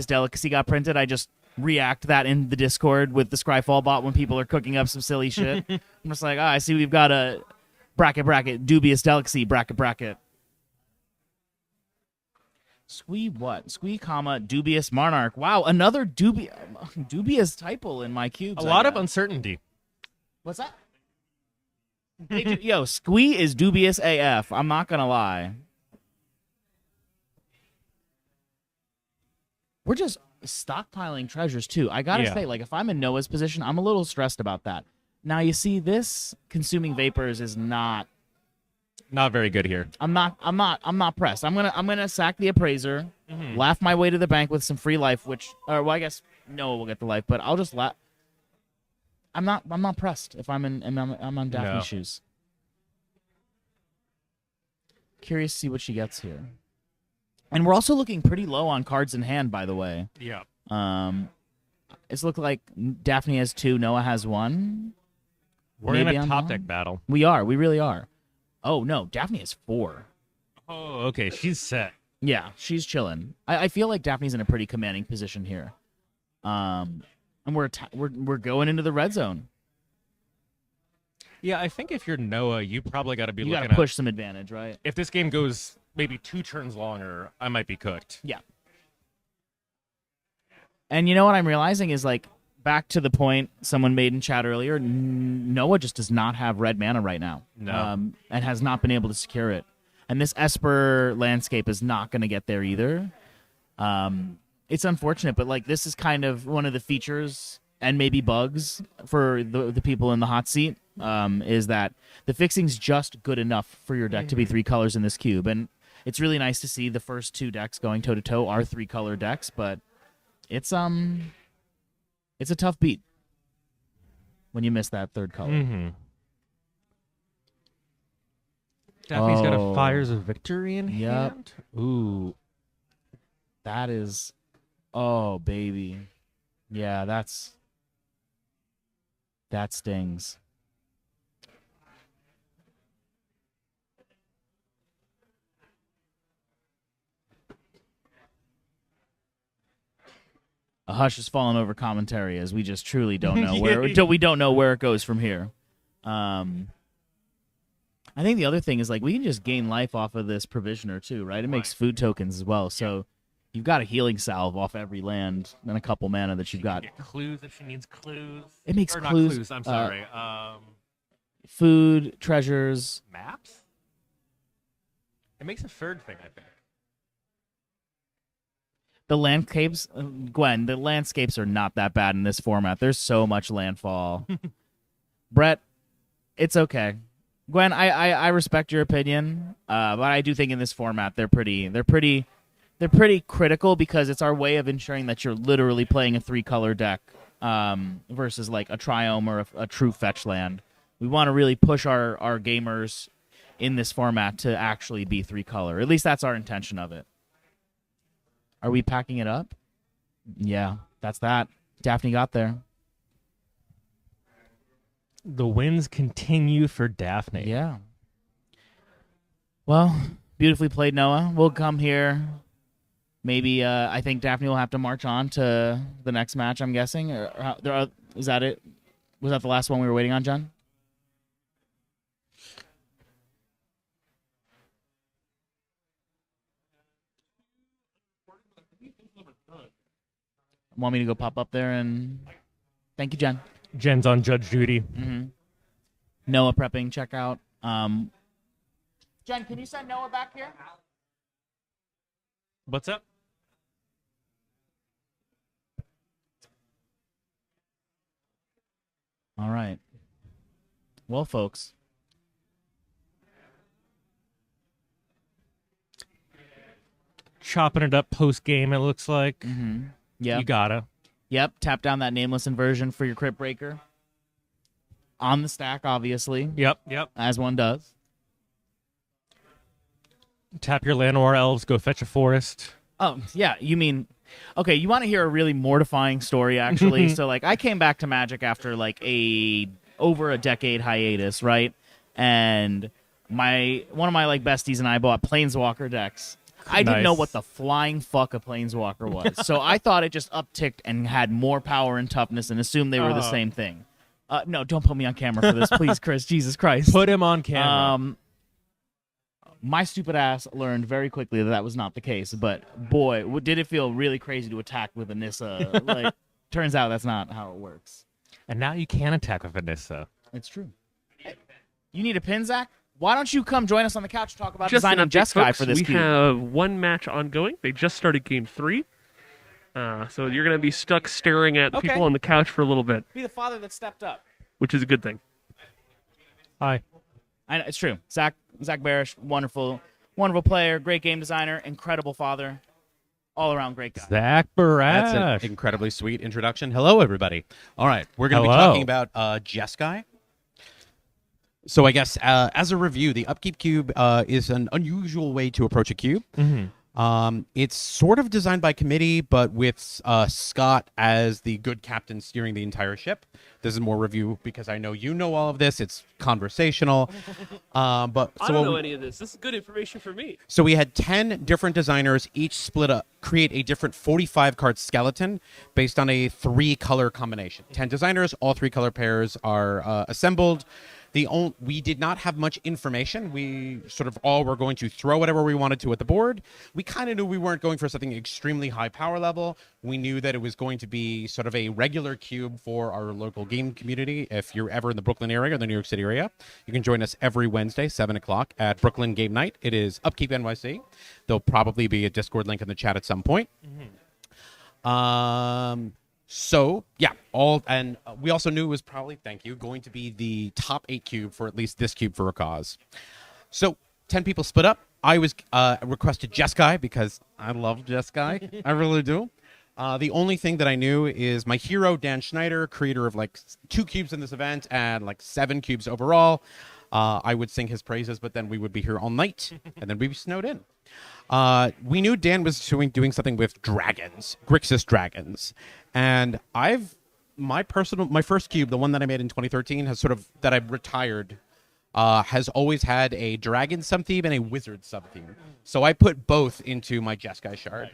Delicacy got printed, I just react that in the Discord with the Scryfall bot when people are cooking up some silly shit. I'm just like, I see we've got a bracket, Dubious Delicacy, bracket. Squee what? Squee, comma, Dubious Monarch. Wow, another dubious typo in my cubes. A lot of uncertainty. What's that? Yo, Squee is dubious AF. I'm not going to lie. We're just stockpiling treasures, too. I got to say, like, if I'm in Noah's position, I'm a little stressed about that. Now, you see, this Consuming Vapors is not very good here. I'm not pressed. I'm gonna sack the appraiser, laugh my way to the bank with some free life, I guess Noah will get the life, but I'll just laugh. I'm not pressed if I'm on Daphne's shoes. Curious to see what she gets here. And we're also looking pretty low on cards in hand, by the way. Yeah. It's looked like Daphne has 2, Noah has 1. We're in a top deck battle. We are. We really are. Oh, no. Daphne has 4. Oh, okay. She's set. Yeah, she's chilling. I feel like Daphne's in a pretty commanding position here. And we're going into the red zone. Yeah, I think if you're Noah, you probably got to be You looking got to at push some advantage, right? if this game goes maybe 2 turns longer, I might be cooked. Yeah. And you know what I'm realizing is, like, back to the point someone made in chat earlier, Noah just does not have red mana right now. No. And has not been able to secure it. And this Esper landscape is not going to get there either. It's unfortunate, but, like, this is kind of one of the features and maybe bugs for the people in the hot seat, is that the fixing's just good enough for your deck to be 3 colors in this cube. And it's really nice to see the first 2 decks going toe-to-toe are 3-color decks, but it's a tough beat when you miss that 3rd color. Mm-hmm. Daphne's got a Oh. Fires of Victory in hand. Ooh. That is... Oh, baby. Yeah, that stings. A hush has fallen over commentary as we just truly don't know we don't know where it goes from here. I think the other thing is, like, we can just gain life off of this Provisioner too, right? It makes food tokens as well, so you've got a healing salve off every land and a couple mana that you've got. Get clues if she needs clues. It makes or clues. Not clues. I'm sorry. Food, treasures, Maps. It makes a 3rd thing, I think. the landscapes. Gwen, the landscapes are not that bad in this format. There's so much landfall. Brett, it's okay. Gwen, I respect your opinion, but I do think in this format they're pretty critical because it's our way of ensuring that you're literally playing a 3-color deck versus like a Triome or a true fetch land. We want to really push our gamers in this format to actually be 3-color. At least that's our intention of it. Are we packing it up? Yeah, that's that. Daphne got there. The wins continue for Daphne. Yeah. Well, beautifully played, Noah. We'll come here. Maybe I think Daphne will have to march on to the next match, I'm guessing. Is that it? Was that the last one we were waiting on, John? Want me to go pop up there and... Thank you, Jen. Jen's on judge duty. Mm-hmm. Noah prepping checkout. Jen, can you send Noah back here? What's up? All right. Well, folks. Chopping it up post game, it looks like. Mm-hmm. Yeah. You gotta. Yep. Tap down that nameless inversion for your Crypt Breaker. On the stack, obviously. Yep. As one does. Tap your Llanowar Elves, go fetch a forest. Oh, yeah. You mean... Okay, you want to hear a really mortifying story, actually? So, like, I came back to Magic after, like, over a decade hiatus, right? And one of my, like, besties and I bought Planeswalker decks. I didn't know what the flying fuck a Planeswalker was. So I thought it just upticked and had more power and toughness and assumed they were the same thing. No, don't put me on camera for this, please, Chris. Jesus Christ. Put him on camera. My stupid ass learned very quickly that was not the case. But, boy, did it feel really crazy to attack with a Nissa. Like, turns out that's not how it works. And now you can attack with a Nissa. It's true. Hey, you need a pin, Zach? Why don't you come join us on the couch to talk about Just designing an update, Jeskai folks. for this We cube? have one match ongoing. They just started game 3. So you're going to be stuck staring at people on the couch for a little bit, Be the father that stepped up. which is a good thing. Hi. I know, it's true. Zach Barish, wonderful player, great game designer, incredible father, all around great guy. Zach Barash. That's an incredibly sweet introduction. Hello, everybody. All right, we're going to be talking about Jeskai. So I guess as a review, the Upkeep cube is an unusual way to approach a cube. Mm-hmm. It's sort of designed by committee, but with Scott as the good captain steering the entire ship. This is more review because I know you know all of this. It's conversational. But I don't know any of this. This is good information for me. So we had 10 different designers, each create a different 45-card skeleton based on a 3-color combination. 10 designers, all 3-color pairs are assembled. We did not have much information. We sort of all were going to throw whatever we wanted to at the board. We kind of knew we weren't going for something extremely high power level. We knew that it was going to be sort of a regular cube for our local game community. If you're ever in the Brooklyn area or the New York City area, you can join us every Wednesday, 7 o'clock at Brooklyn Game Night. It is Upkeep NYC. There'll probably be a Discord link in the chat at some point. So yeah, we also knew it was probably, thank you, going to be the top 8 cube for at least this cube for a cause. So 10 people split up. I was requested Jeskai because I love Jeskai. I really do. The only thing that I knew is my hero, Dan Schneider, creator of like 2 cubes in this event and like 7 cubes overall. I would sing his praises, but then we would be here all night and then we'd be snowed in. We knew Dan was doing something with dragons, Grixis dragons. And my first cube, the one that I made in 2013, that I've retired, has always had a dragon sub-theme and a wizard sub-theme. So I put both into my Jeskai shard.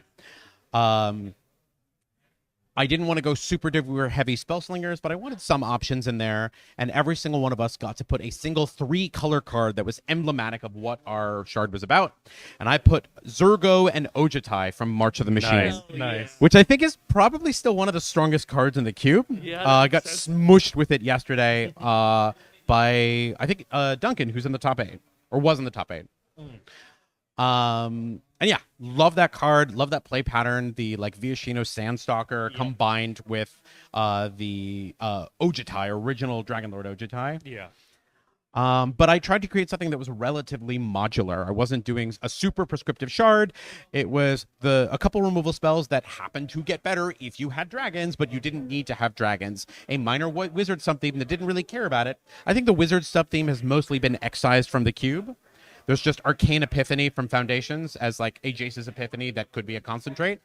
I didn't want to go super duper heavy spell slingers, but I wanted some options in there, and every single one of us got to put a single 3-color card that was emblematic of what our shard was about. And I put Zurgo and Ojutai from March of the Machine. Nice. Which I think is probably still one of the strongest cards in the cube. Yeah, I got smushed with it yesterday by, I think, Duncan, who's in the top 8, or was in the top 8. And yeah, love that card, love that play pattern, the like Viashino Sandstalker combined with the Ojutai, original Dragonlord Ojutai. Yeah. But I tried to create something that was relatively modular. I wasn't doing a super prescriptive shard. It was a couple removal spells that happened to get better if you had dragons, but you didn't need to have dragons. A minor wizard sub-theme that didn't really care about it. I think the wizard sub-theme has mostly been excised from the cube. There's just Arcane Epiphany from Foundations as like a Jace's Epiphany that could be a concentrate.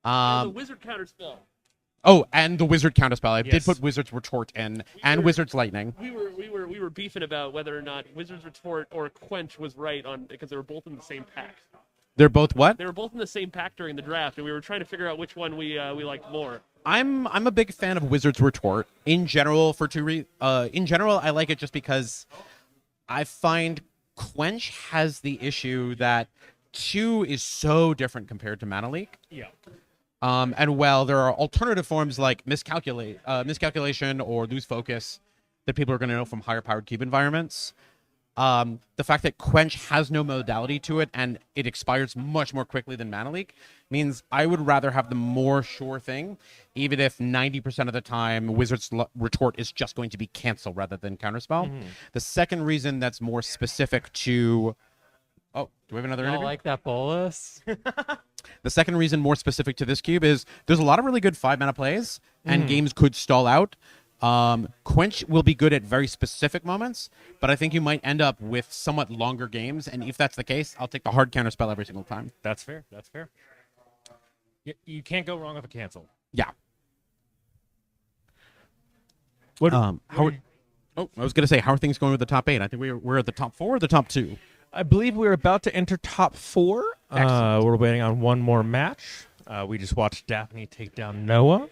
And the wizard counterspell. Oh, and the wizard counterspell. I did put Wizard's Retort in, and Wizard's Lightning. We were beefing about whether or not Wizard's Retort or Quench was right on because they were both in the same pack. They're both what? They were both in the same pack during the draft, and we were trying to figure out which one we liked more. I'm a big fan of Wizard's Retort in general for in general I like it just because I find Quench has the issue that 2 is so different compared to Mana Leak. Yeah. And while there are alternative forms like miscalculation or lose focus that people are going to know from higher powered cube environments, the fact that Quench has no modality to it and it expires much more quickly than Mana Leak means I would rather have the more sure thing, even if 90% of the time Wizard's Retort is just going to be cancel rather than counterspell. The second reason that's more specific to... Oh, do we have another interview? I like that bolus. The second reason more specific to this cube is there's a lot of really good 5-mana plays, and games could stall out. Quench will be good at very specific moments, but I think you might end up with somewhat longer games, and if that's the case, I'll take the hard counterspell every single time. That's fair. That's fair. You can't go wrong with a cancel. Yeah. What? I was going to say, how are things going with the top 8? I think we're at the top 4 or the top 2? I believe we're about to enter top 4. We're waiting on one more match. We just watched Daphne take down Noah.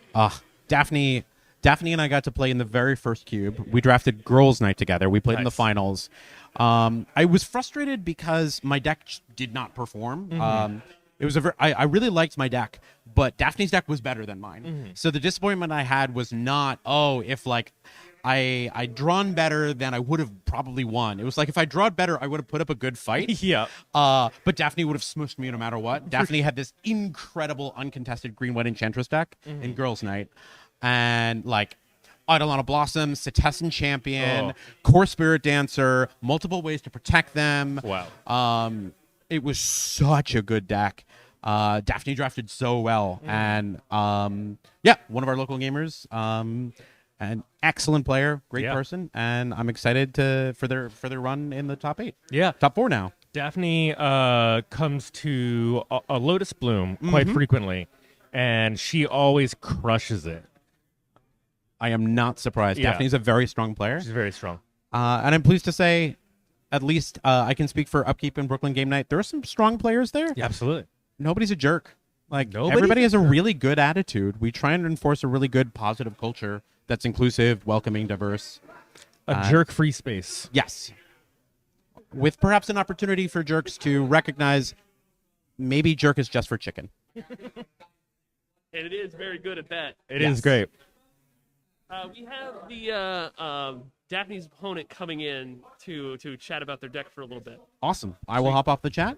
Daphne and I got to play in the very first cube. We drafted Girls' Night together. We played in the finals. I was frustrated because my deck did not perform. It was I really liked my deck, but Daphne's deck was better than mine. So the disappointment I had was not, if like I'd drawn better, then I would have probably won. It was like if I drawed better, I would have put up a good fight. Yeah. But Daphne would have smushed me no matter what. Daphne had this incredible uncontested green-white Enchantress deck in Girls' Night. And like Eidolon Blossom, Setessan Champion, Core Spirit Dancer, multiple ways to protect them. Wow. It was such a good deck. Daphne drafted so well. And one of our local gamers. An excellent player, great person, and I'm excited for their run in the top 8. Yeah, top 4 now. Daphne comes to a Lotus Bloom quite frequently, and she always crushes it. I am not surprised. Yeah. Daphne's a very strong player. She's very strong, and I'm pleased to say, at least I can speak for Upkeep and Brooklyn Game Night. There are some strong players there. Yeah, absolutely. Nobody's a jerk. Like everybody has a really good attitude. We try and enforce a really good positive culture that's inclusive, welcoming, diverse. A jerk-free space. Yes. With perhaps an opportunity for jerks to recognize maybe jerk is just for chicken. And it is very good at that. It is great. We have the Daphne's opponent coming in to chat about their deck for a little bit. Awesome. I will hop off the chat.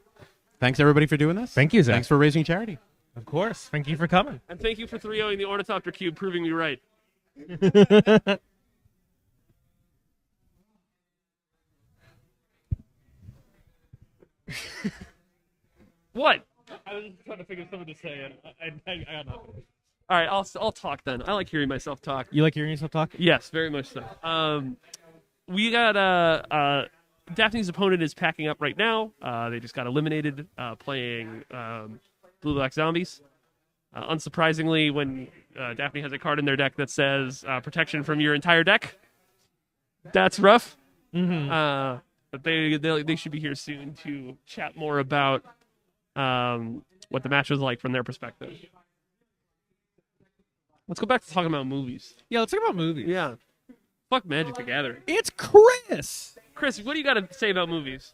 Thanks, everybody, for doing this. Thank you, Zach. Thanks for raising charity. Of course. Thank you for coming. And thank you for 3-0ing the Ornithopter Cube, proving me right. What? I was just trying to figure something to say, and I got nothing. All right, I'll talk then. I like hearing myself talk. You like hearing yourself talk? Yes, very much so. We got Daphne's opponent is packing up right now. They just got eliminated playing Blue Black Zombies. Unsurprisingly, when Daphne has a card in their deck that says protection from your entire deck, that's rough. Mm-hmm. But they should be here soon to chat more about what the match was like from their perspective. Let's go back to talking about movies. Yeah, let's talk about movies. Yeah. Fuck Magic the Gathering. It's Chris. Chris, what do you got to say about movies?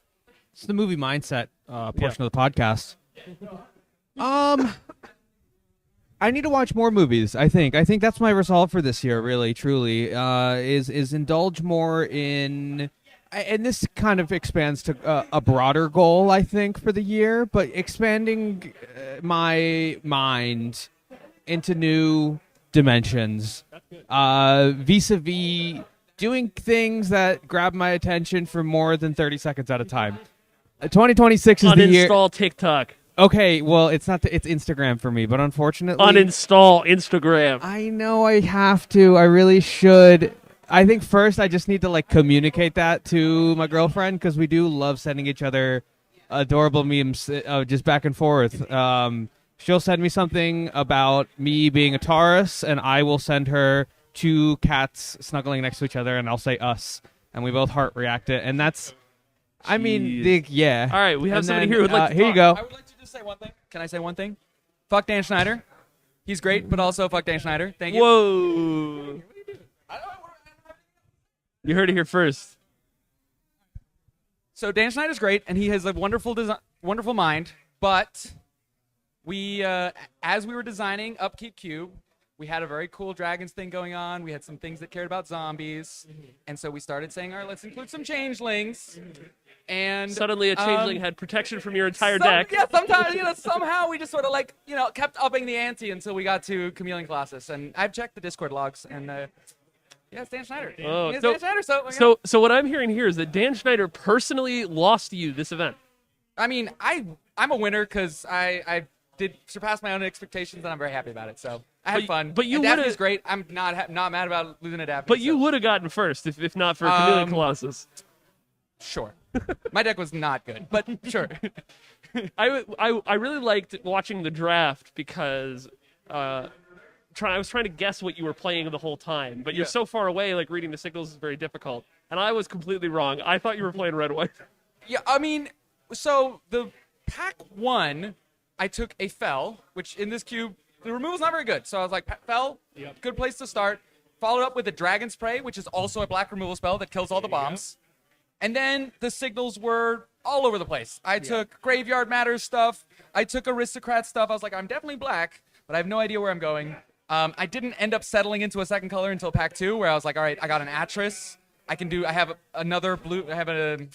It's the movie mindset portion of the podcast. I need to watch more movies. I think that's my resolve for this year. Really, truly, is indulge more in, and this kind of expands to a broader goal. I think for the year, but expanding my mind into new dimensions, vis-a-vis doing things that grab my attention for more than 30 seconds at a time. 2026 is the year. Uninstall TikTok. Okay, well, it's not. It's Instagram for me, but unfortunately, uninstall Instagram. I know I have to. I really should. I think first I just need to communicate that to my girlfriend because we do love sending each other adorable memes, just back and forth. She'll send me something about me being a Taurus, and I will send her 2 cats snuggling next to each other, and I'll say us, and we both heart react it, and that's. I mean, yeah. All right, we have somebody here who would like to here talk. you go. I would like to just say one thing. Can I say one thing? Fuck Dan Schneider. He's great, but also fuck Dan Schneider. Thank you. Whoa. You heard it here first. So Dan Schneider's great, and he has a wonderful wonderful mind, but we, as we were designing Upkeep Cube, we had a very cool dragons thing going on. We had some things that cared about zombies, and so we started saying, all right, let's include some changelings. And suddenly a changeling had protection from your entire deck. Yeah, sometimes, somehow we just sort of kept upping the ante until we got to Chameleon Colossus. And I've checked the Discord logs, and yeah, it's Dan Schneider. Oh, Dan Schneider, so what I'm hearing here is that Dan Schneider personally lost you this event. I mean, I'm a winner because I did surpass my own expectations, and I'm very happy about it. So I had fun. But you and would Daphne's have great. I'm not mad about losing to Daphne. But you would have gotten first if not for Chameleon Colossus. Sure. My deck was not good, but sure. I really liked watching the draft because I was trying to guess what you were playing the whole time, but you're so far away, reading the signals is very difficult. And I was completely wrong. I thought you were playing red-white. Yeah, I mean, so the pack 1, I took a Fell, which in this cube, the removal's not very good. So I was like, Fell, good place to start. Followed up with a Dragon Spray, which is also a black removal spell that kills all the bombs. And then the signals were all over the place. I took Graveyard Matters stuff. I took Aristocrat stuff. I was like, I'm definitely black, but I have no idea where I'm going. I didn't end up settling into a second color until pack 2, where I was like, all right, I got an Atris. I have another blue. I have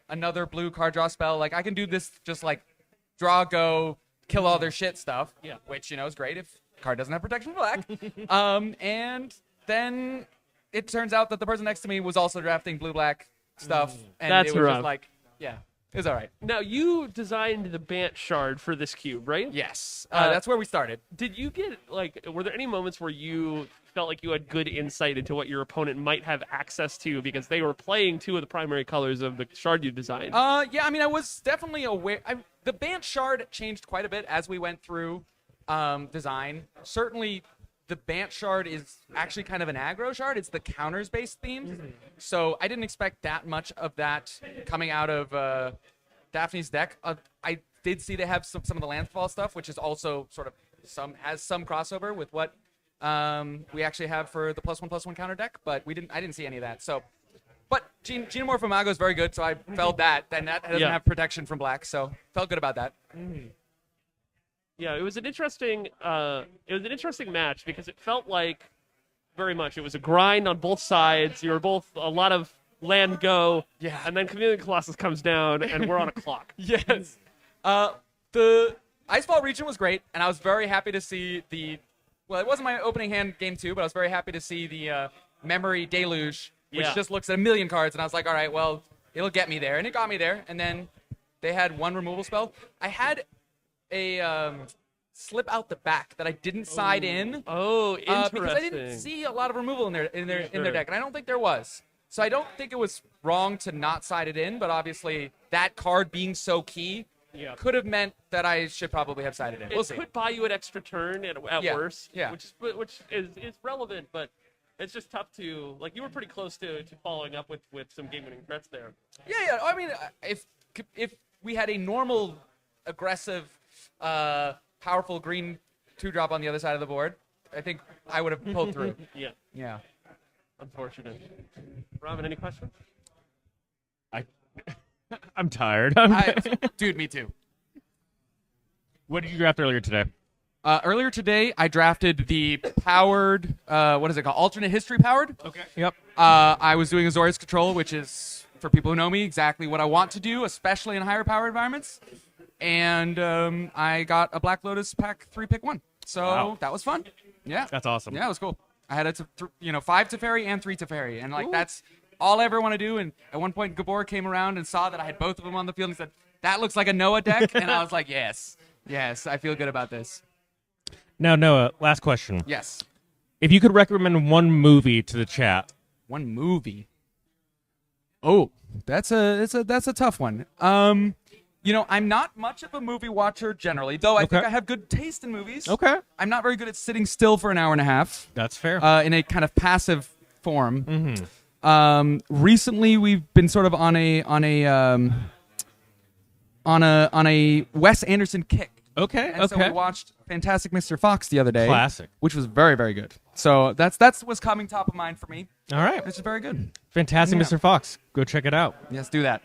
another blue card draw spell. I can do this just draw, go, kill all their shit stuff. Yeah. Which is great if card doesn't have protection for black. And then it turns out that the person next to me was also drafting blue-black stuff, and That's it was rough. just it was all right. Now, you designed the Bant shard for this cube, right? Yes. That's where we started. Did you get, were there any moments where you felt like you had good insight into what your opponent might have access to because they were playing 2 of the primary colors of the shard you designed? Yeah, I mean, I was definitely aware. The Bant shard changed quite a bit as we went through design. Certainly, the Bant shard is actually kind of an aggro shard. It's the counters-based theme. So I didn't expect that much of that coming out of Daphne's deck. I did see they have some of the landfall stuff, which is also sort of has some crossover with what we actually have for the +1/+1 counter deck, but I didn't see any of that. So But Xenomorph Imago is very good, so I felt that. And that doesn't have protection from black, so felt good about that. Yeah, it was an interesting match because it felt like very much it was a grind on both sides. You were both a lot of land go, and then Chameleon Colossus comes down, and we're on a clock. Yes. The Iceball region was great, and I was very happy to see well, it wasn't my opening hand game 2, but I was very happy to see the Memory Deluge, which just looks at a million cards, and I was like, all right, well, it'll get me there, and it got me there, and then they had one removal spell. I had a slip out the back that I didn't side in. Oh, interesting. Because I didn't see a lot of removal in their deck, and I don't think there was. So I don't think it was wrong to not side it in, but obviously that card being so key could have meant that I should probably have sided in. We'll see. It could buy you an extra turn at worst, Yeah. which is relevant, but it's just tough to, like, you were pretty close to following up with some game-winning threats there. Yeah. I mean, if we had a normal, aggressive, powerful green 2-drop on the other side of the board, I think I would have pulled through. Yeah. Unfortunate. Robin, any questions? I'm tired. Dude, me too. What did you draft earlier today? Earlier today, I drafted the powered, what is it called? Alternate history powered? Okay. Yep. I was doing Azorius Control, which is, for people who know me, exactly what I want to do, especially in higher power environments. And I got a Black Lotus pack 3 pick 1. So that was fun. Yeah. That's awesome. Yeah, it was cool. I had 5 Teferi and 3 Teferi. And that's all I ever want to do. And at one point, Gabor came around and saw that I had both of them on the field and said, that looks like a Noah deck. And I was like, yes, I feel good about this. Now, Noah, last question. Yes. If you could recommend one movie to the chat. One movie? Oh, that's a tough one. I'm not much of a movie watcher generally, though I think I have good taste in movies. Okay. I'm not very good at sitting still for an hour and a half. That's fair. In a kind of passive form. Recently, we've been sort of on a Wes Anderson kick. Okay. And so we watched Fantastic Mr. Fox the other day. Classic. Which was very, very good. So that's what's coming top of mind for me. All right. Which is very good. Fantastic Mr. Fox. Go check it out. Yes, do that.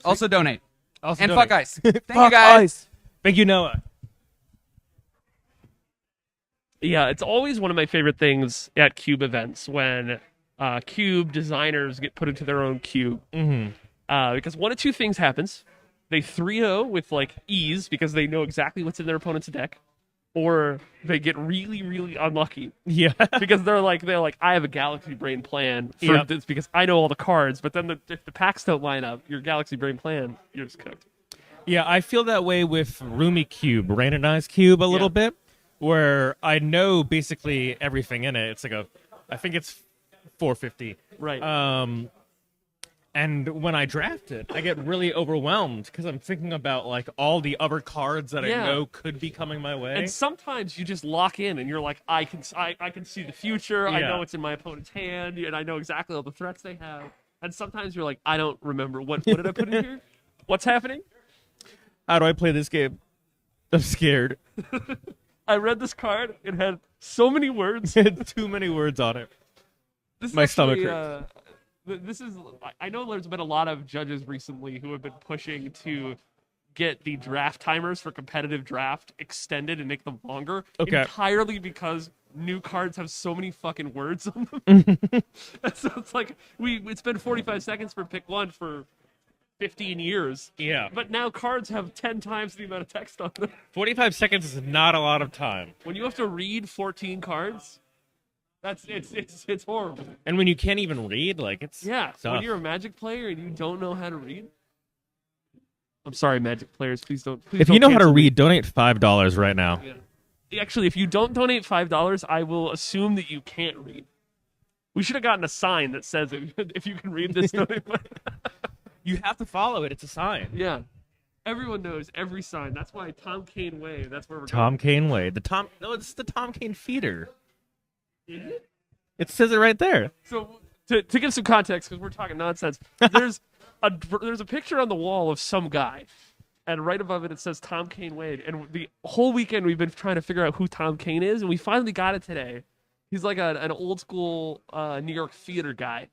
Also donate. Also and donate. fuck ice. Thank you, guys. Thank you, Noah. Yeah, it's always one of my favorite things at Cube events when Cube designers get put into their own cube. Because one of two things happens. They 3-0 with ease because they know exactly what's in their opponent's deck, or they get really, really unlucky. Yeah. Because they're like, I have a Galaxy Brain plan for this because I know all the cards, but then if the packs don't line up, your Galaxy Brain plan, you're just cooked. Yeah, I feel that way with Rumi Cube, Randomized Cube a little bit, where I know basically everything in it. It's I think it's 450. Right. And when I draft it, I get really overwhelmed because I'm thinking about all the other cards that I know could be coming my way. And sometimes you just lock in and you're like, I can see the future. I know what's in my opponent's hand, and I know exactly all the threats they have. And sometimes you're like, I don't remember what did I put in here? What's happening? How do I play this game? I'm scared. I read this card. It had so many words. It had too many words on it. My stomach hurts. I know there's been a lot of judges recently who have been pushing to get the draft timers for competitive draft extended and make them longer. Entirely because new cards have so many fucking words on them. So it's it's been 45 seconds for pick 1 for 15 years. Yeah. But now cards have 10 times the amount of text on them. 45 seconds is not a lot of time. When you have to read 14 cards, it's horrible. And when you can't even read, it's tough. When you're a Magic player and you don't know how to read. I'm sorry, Magic players, please don't. If you know how to read, donate $5 right now. Yeah. Actually, if you don't donate $5, I will assume that you can't read. We should have gotten a sign that says if you can read this, donate. You have to follow it. It's a sign. Yeah. Everyone knows every sign. That's why Tom Kane Way. That's where we're going. Tom Kane Way. No, it's the Tom Kane feeder. Is it? It says it right there. So to give some context, because we're talking nonsense, there's a picture on the wall of some guy, and right above it says Tom Kane Wade. And the whole weekend we've been trying to figure out who Tom Kane is, and we finally got it today. He's like an old school New York theater guy.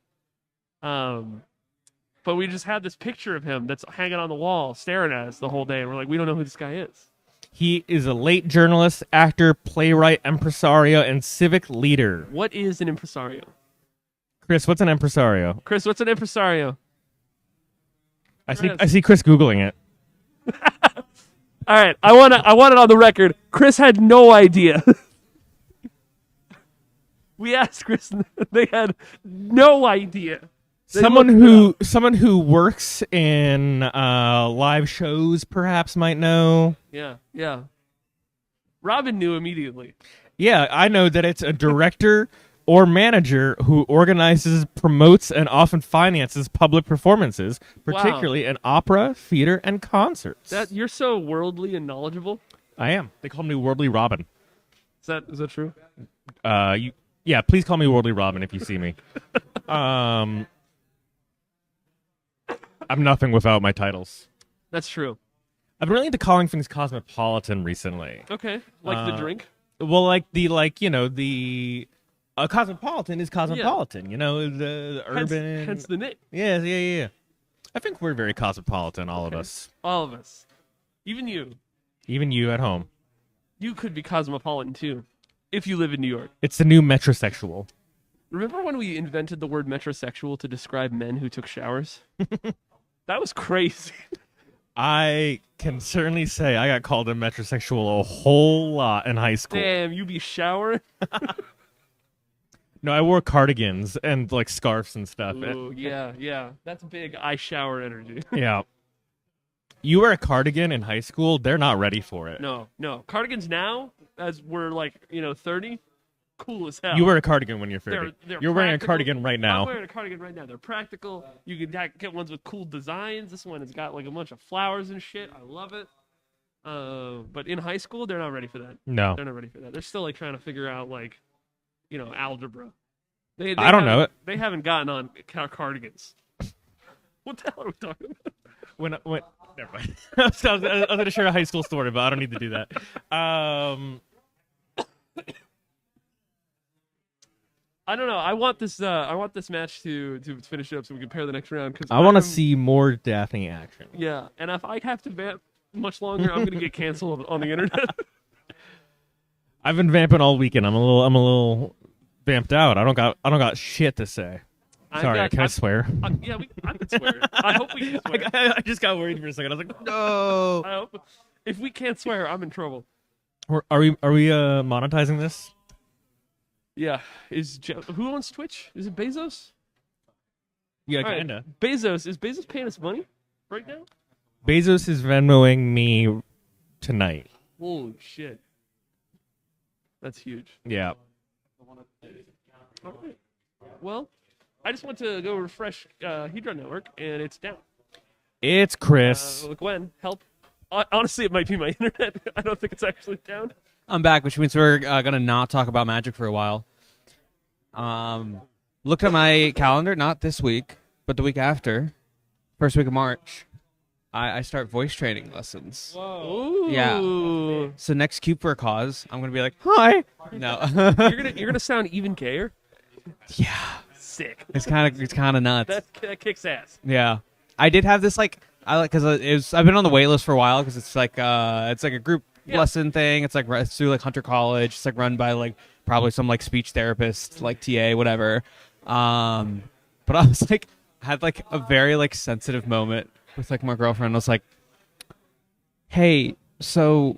But we just had this picture of him that's hanging on the wall, staring at us the whole day, and we're like, we don't know who this guy is. He is a late journalist, actor, playwright, impresario, and civic leader. What is an impresario? Chris, what's an impresario? Chris, what's an impresario? I see Chris Googling it. All right, I want it on the record. Chris had no idea. We asked Chris, and they had no idea. They Someone who works in live shows perhaps might know. Yeah. Robin knew immediately. Yeah, I know that it's a director or manager who organizes, promotes, and often finances public performances, particularly in opera, theater, and concerts. That you're so worldly and knowledgeable. I am. They call me Worldly Robin. Is that true? Yeah, please call me Worldly Robin if you see me. I'm nothing without my titles. That's true. I've been really into calling things cosmopolitan recently. Okay, like the drink. Well, the cosmopolitan is cosmopolitan. Yeah. The urban. Hence the name. Yeah. I think we're very cosmopolitan, all of us. All of us. Even you. Even you at home. You could be cosmopolitan too, if you live in New York. It's the new metrosexual. Remember when we invented the word metrosexual to describe men who took showers? That was crazy. I can certainly say I got called a metrosexual a whole lot in high school. Damn, you be showering? No, I wore cardigans and like scarves and stuff. Ooh, yeah. That's big I shower energy. Yeah. You wear a cardigan in high school, they're not ready for it. No. Cardigans now, as we're 30, cool as hell. You wear a cardigan when you're 30. They're You're wearing a practical. cardigan right now. I'm wearing a cardigan right now. They're practical. You can get ones with cool designs. This one has got like a bunch of flowers and shit. I love it. But in high school, they're not ready for that. No. They're not ready for that. They're still trying to figure out algebra. They I don't know it. They haven't gotten on cardigans. What the hell are we talking about? When never mind. I was going to share a high school story, but I don't need to do that. I don't know. I want this match to finish it up so we can pair the next round. Cause I want to see more Daphne action. Yeah, and if I have to vamp much longer, I'm gonna get canceled on the internet. I've been vamping all weekend. I'm a little vamped out. I don't got shit to say. Sorry, can I swear? I can swear. I hope we can swear. I just got worried for a second. I was like, no. I hope, if we can't swear, I'm in trouble. Are we monetizing this? Yeah. Who owns Twitch? Is it Bezos? Yeah, All kinda. Right. Is Bezos paying us money right now? Bezos is Venmoing me tonight. Holy shit. That's huge. Yeah. All right. Well, I just went to go refresh Hedron Network, and it's down. It's Chris. Gwen, help. Honestly, it might be my internet. I don't think it's actually down. I'm back, which means we're going to not talk about Magic for a while. Looked at my calendar, not this week, but the week after, first week of March, I start voice training lessons. Whoa. Yeah. So next Cube for a Cause, I'm going to be like, hi. No. You're gonna sound even gayer? Yeah. Sick. It's kind of nuts. That kicks ass. Yeah. I did have this I've been on the wait list for a while because it's like a group lesson thing. It's it's through Hunter College. It's run by probably some speech therapist, TA, whatever. But I was had a very sensitive moment with my girlfriend. I was like, hey, so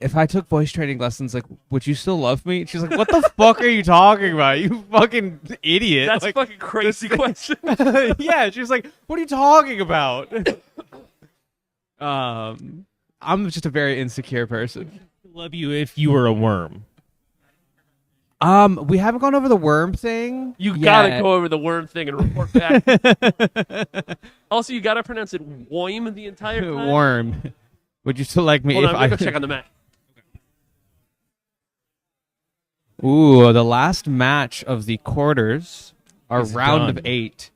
if I took voice training lessons, would you still love me? She's like, what the fuck are you talking about? You fucking idiot. That's a fucking crazy question. Yeah, she was like, what are you talking about? I'm just a very insecure person. Love you if you were a worm. We haven't gone over the worm thing. You gotta go over the worm thing and report back. Also, you gotta pronounce it Woim the entire time. Worm. Would you still like me Hold if on, I'm I gonna go check on the map. Ooh, the last match of the quarters, our It's round done. of 8.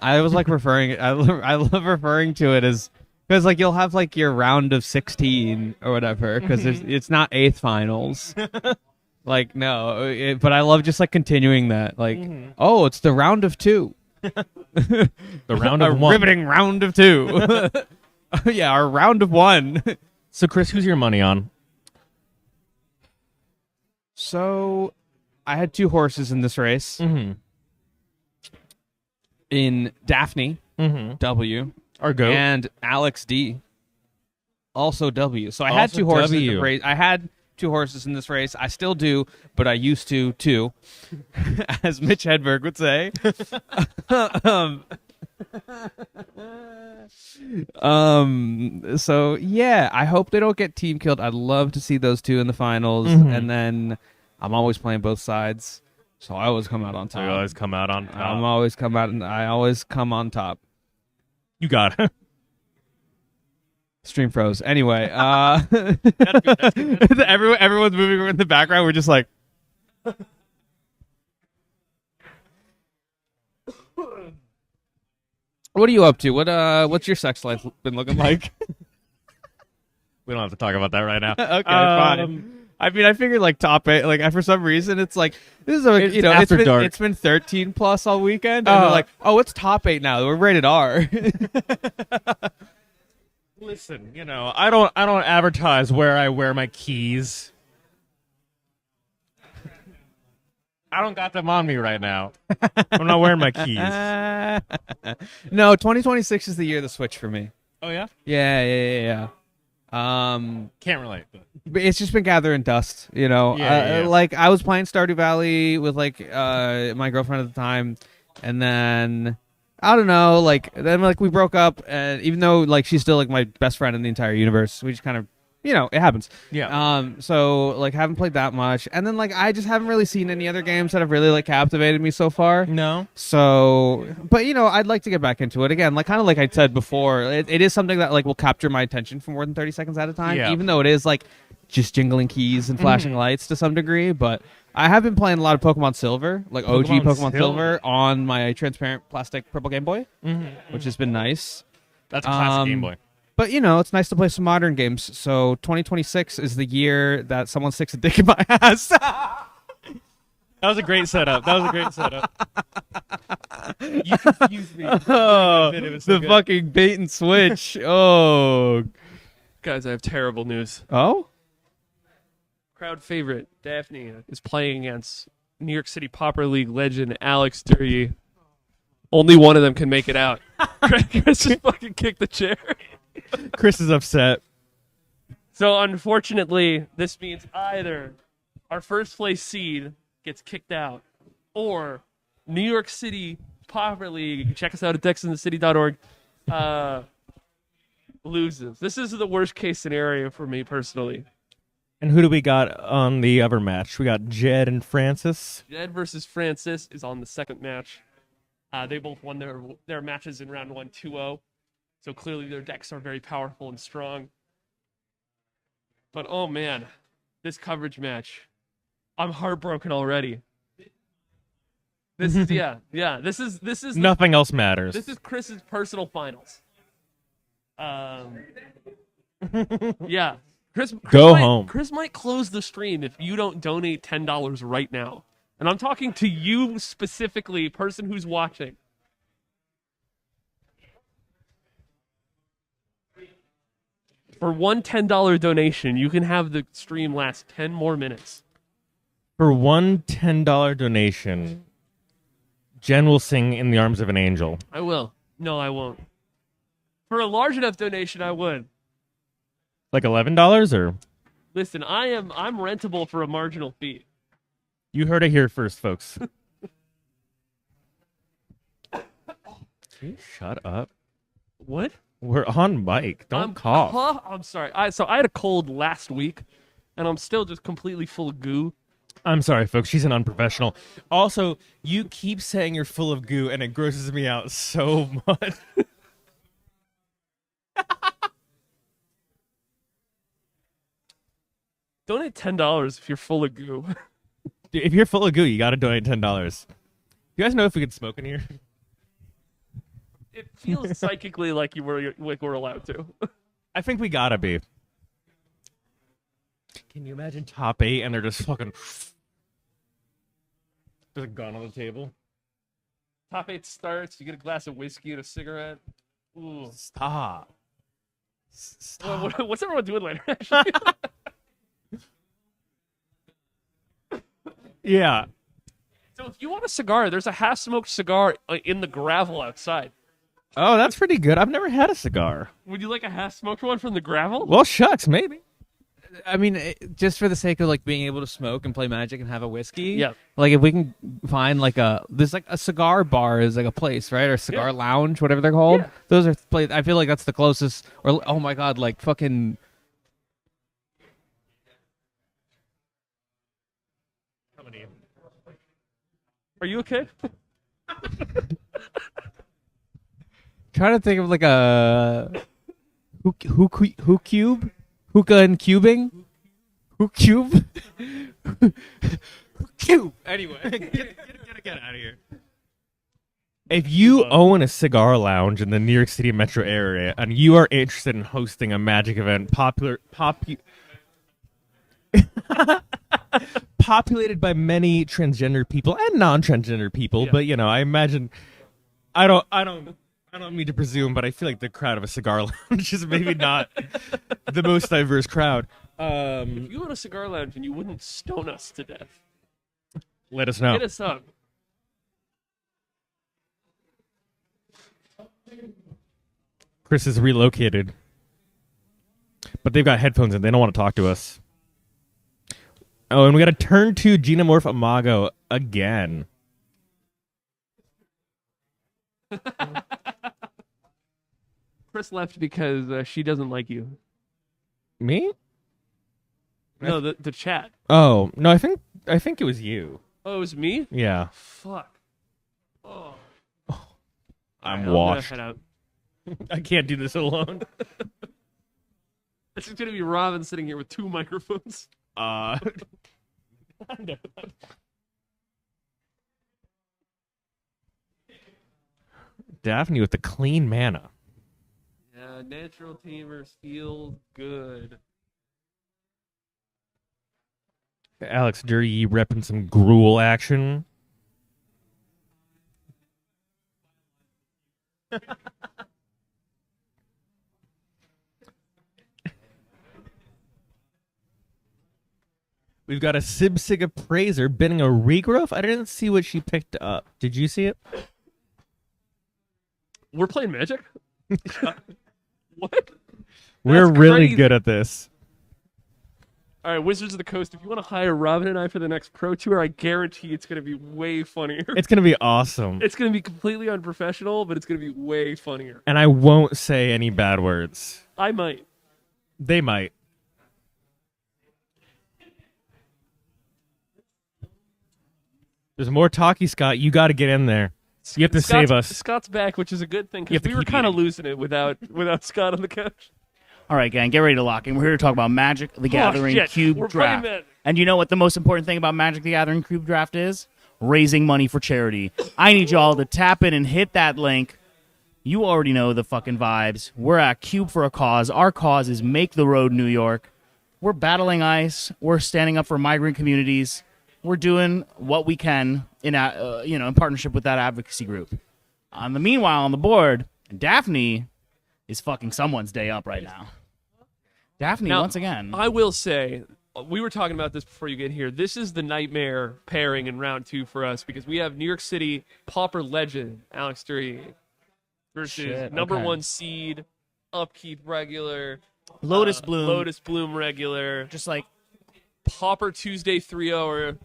I was referring. I love referring to it as because you'll have your round of 16 or whatever because it's not eighth finals. Like no, but I love just like continuing that. Like, oh, it's the round of 2. The round of a 1. riveting round of 2. Yeah, our round of 1. So, Chris, who's your money on? So, I had 2 horses in this race. In Daphne, W, Our goat. and Alex D, also W. So I had Also 2 horses in W. the race. I had 2 horses in this race. I still do, but I used to too, as Mitch Hedberg would say. So yeah, I hope they don't get team killed. I'd love to see those 2 in the finals, and then I'm always playing both sides, so I always come out on top. You always come out on top. I'm always come out, and I always come on top. You got it. Stream froze. Anyway, everyone's moving in the background. We're just like. What are you up to? What's your sex life been looking like? We don't have to talk about that right now. Okay, fine. I mean, I figured like top 8. Like, for some reason, it's like this is like, It's after dark. It's been 13 plus all weekend, and they're like, oh, it's top 8 now. We're rated R. Listen, I don't advertise where I wear my keys. I don't got them on me right now. I'm not wearing my keys. No, 2026 is the year of the Switch for me. Oh yeah? Yeah. Can't relate. But it's just been gathering dust, Yeah. Like I was playing Stardew Valley with like my girlfriend at the time, and then I don't know, like then like we broke up, and even though like she's still like my best friend in the entire universe, we just kind of it happens. Yeah. So like haven't played that much, and then like I just haven't really seen any other games that have really like captivated me so far. No. So, but I'd like to get back into it again. Like kind of like I said before, it is something that like will capture my attention for more than 30 seconds at a time. Yeah. Even though it is like just jingling keys and flashing lights to some degree, but I have been playing a lot of Pokemon Silver, like OG Pokemon Silver on my transparent plastic purple Game Boy, which has been nice. That's a classic Game Boy. But it's nice to play some modern games. So 2026 is the year that someone sticks a dick in my ass. That was a great setup. You confused me. The fucking bait and switch. Oh, Guys, I have terrible news. Oh? Crowd favorite, Daphne, is playing against New York City Pauper League legend Alex Dury. Only one of them can make it out. Chris just fucking kicked the chair. Chris is upset. So, unfortunately, this means either our first place seed gets kicked out, or New York City Pauper League, you can check us out at DexInTheCity.org, loses. This is the worst case scenario for me personally. And who do we got on the other match? We got Jed and Francis. Jed versus Francis is on the second match. They both won their matches in round 1 2-0. So clearly their decks are very powerful and strong. But oh man, this coverage match. I'm heartbroken already. This is This is Nothing else matters. This is Chris's personal finals. Yeah. Chris Go might, home. Chris might close the stream if you don't donate $10 right now. And I'm talking to you specifically, person who's watching. For one $10 donation, you can have the stream last 10 more minutes. For one $10 donation, Jen will sing In the Arms of an Angel. I will. No, I won't. For a large enough donation, I would. Like $11 or? Listen, I'm rentable for a marginal fee. You heard it here first, folks. Can you shut up? What? We're on mic. Don't cough. I'm sorry. So I had a cold last week, and I'm still just completely full of goo. I'm sorry, folks. She's an unprofessional. Also, you keep saying you're full of goo, and it grosses me out so much. Donate $10 if you're full of goo. If you're full of goo, you got to donate $10. You guys know if we can smoke in here? It feels psychically like we're allowed to. I think we gotta be. Can you imagine top 8 and they're just fucking There's a gun on the table. Top 8 starts. You get a glass of whiskey and a cigarette. Ooh. Stop. What's everyone doing later? Actually? Yeah. So if you want a cigar, there's a half-smoked cigar in the gravel outside. Oh, that's pretty good. I've never had a cigar. Would you like a half-smoked one from the gravel? Well, shucks, maybe. I mean, just for the sake of like being able to smoke and play Magic and have a whiskey. Yeah. Like if we can find there's like a cigar bar is like a place, right? Or cigar lounge, whatever they're called. Yeah. Those are places. I feel like that's the closest. Or oh my god, like fucking. Are you okay? Trying to think of like a who cube, hookah and cubing, who cube, who cube. Anyway, get out of here. If you own a cigar lounge in the New York City metro area and you are interested in hosting a Magic event populated by many transgender people and non-transgender people, but you know, I imagine I don't mean to presume, but I feel like the crowd of a cigar lounge is maybe not the most diverse crowd. If you own a cigar lounge and you wouldn't stone us to death, let us know. hit us up. Chris is relocated, but they've got headphones in. They don't want to talk to us. Oh, and we got to turn to Xenomorph Imago again. Chris left because she doesn't like you. Me? No, the chat. Oh no, I think it was you. Oh, it was me? Yeah. Fuck. Oh. I'm I'll washed. head out. I can't do this alone. It's gonna be Robin sitting here with 2 microphones. Daphne with the clean mana. Yeah, natural teamers feel good. Alex Dirty repping some gruel action. We've got a Sibsig Appraiser bidding a regrowth. I didn't see what she picked up. Did you see it? We're playing Magic? What? We're That's really crazy. good at this. All right, Wizards of the Coast, if you want to hire Robin and I for the next Pro Tour, I guarantee it's going to be way funnier. It's going to be awesome. It's going to be completely unprofessional, but it's going to be way funnier. And I won't say any bad words. I might. They might. There's more talkie, Scott. You got to get in there. You have to save us. Scott's back, which is a good thing, You have because to we were keep kind of eating. losing it without Scott on the couch. All right, gang, get ready to lock in. We're here to talk about Magic the Gathering shit. Cube We're playing Draft. Magic. And you know what the most important thing about Magic the Gathering Cube Draft is? Raising money for charity. I need y'all to tap in and hit that link. You already know the fucking vibes. We're at Cube for a Cause. Our cause is Make the Road New York. We're battling ICE. We're standing up for migrant communities. We're doing what we can in partnership with that advocacy group. Meanwhile, on the board, Daphne is fucking someone's day up right now. Daphne, Now, once again. I will say, we were talking about this before you get here. This is the nightmare pairing in round 2 for us, because we have New York City Pauper legend Alex Dury versus Shit, number okay. 1 seed Upkeep regular, Lotus Bloom regular, just like Pauper Tuesday 3-0. Or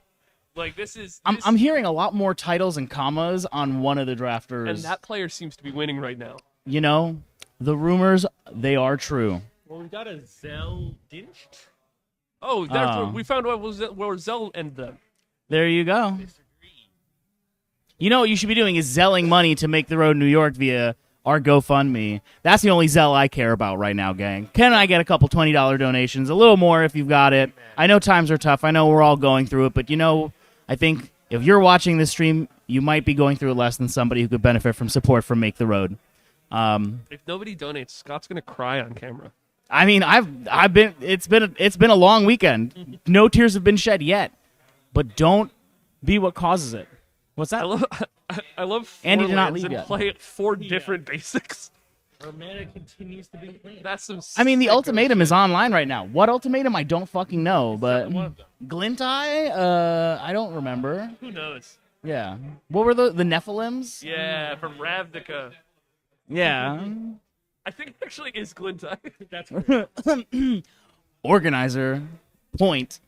like this is. I'm hearing a lot more titles and commas on one of the drafters. And that player seems to be winning right now. You know, the rumors, they are true. Well, we got a Zell Dinch. Oh, that's Oh. we found out where Zell ended up. There you go. You know what you should be doing is zelling money to Make the Road New York via our GoFundMe. That's the only Zell I care about right now, gang. Can I get a couple $20 donations? A little more if you've got it. I know times are tough. I know we're all going through it. But, I think if you're watching this stream, you might be going through it less than somebody who could benefit from support from Make the Road. If nobody donates, Scott's gonna cry on camera. I mean, it's been a long weekend. No tears have been shed yet, but don't be what causes it. What's that? I love 4 Andy did not lands leave and yet. play at 4 different basics. Our mana continues to be clean. That's some. I mean, the sicko ultimatum shit. is online right now. What ultimatum? I don't fucking know, but Glint Eye? I don't remember. Who knows? Yeah. What were the Nephilims? Yeah, from Ravnica. Yeah. I think it actually is Glintai. That's Organizer. Point.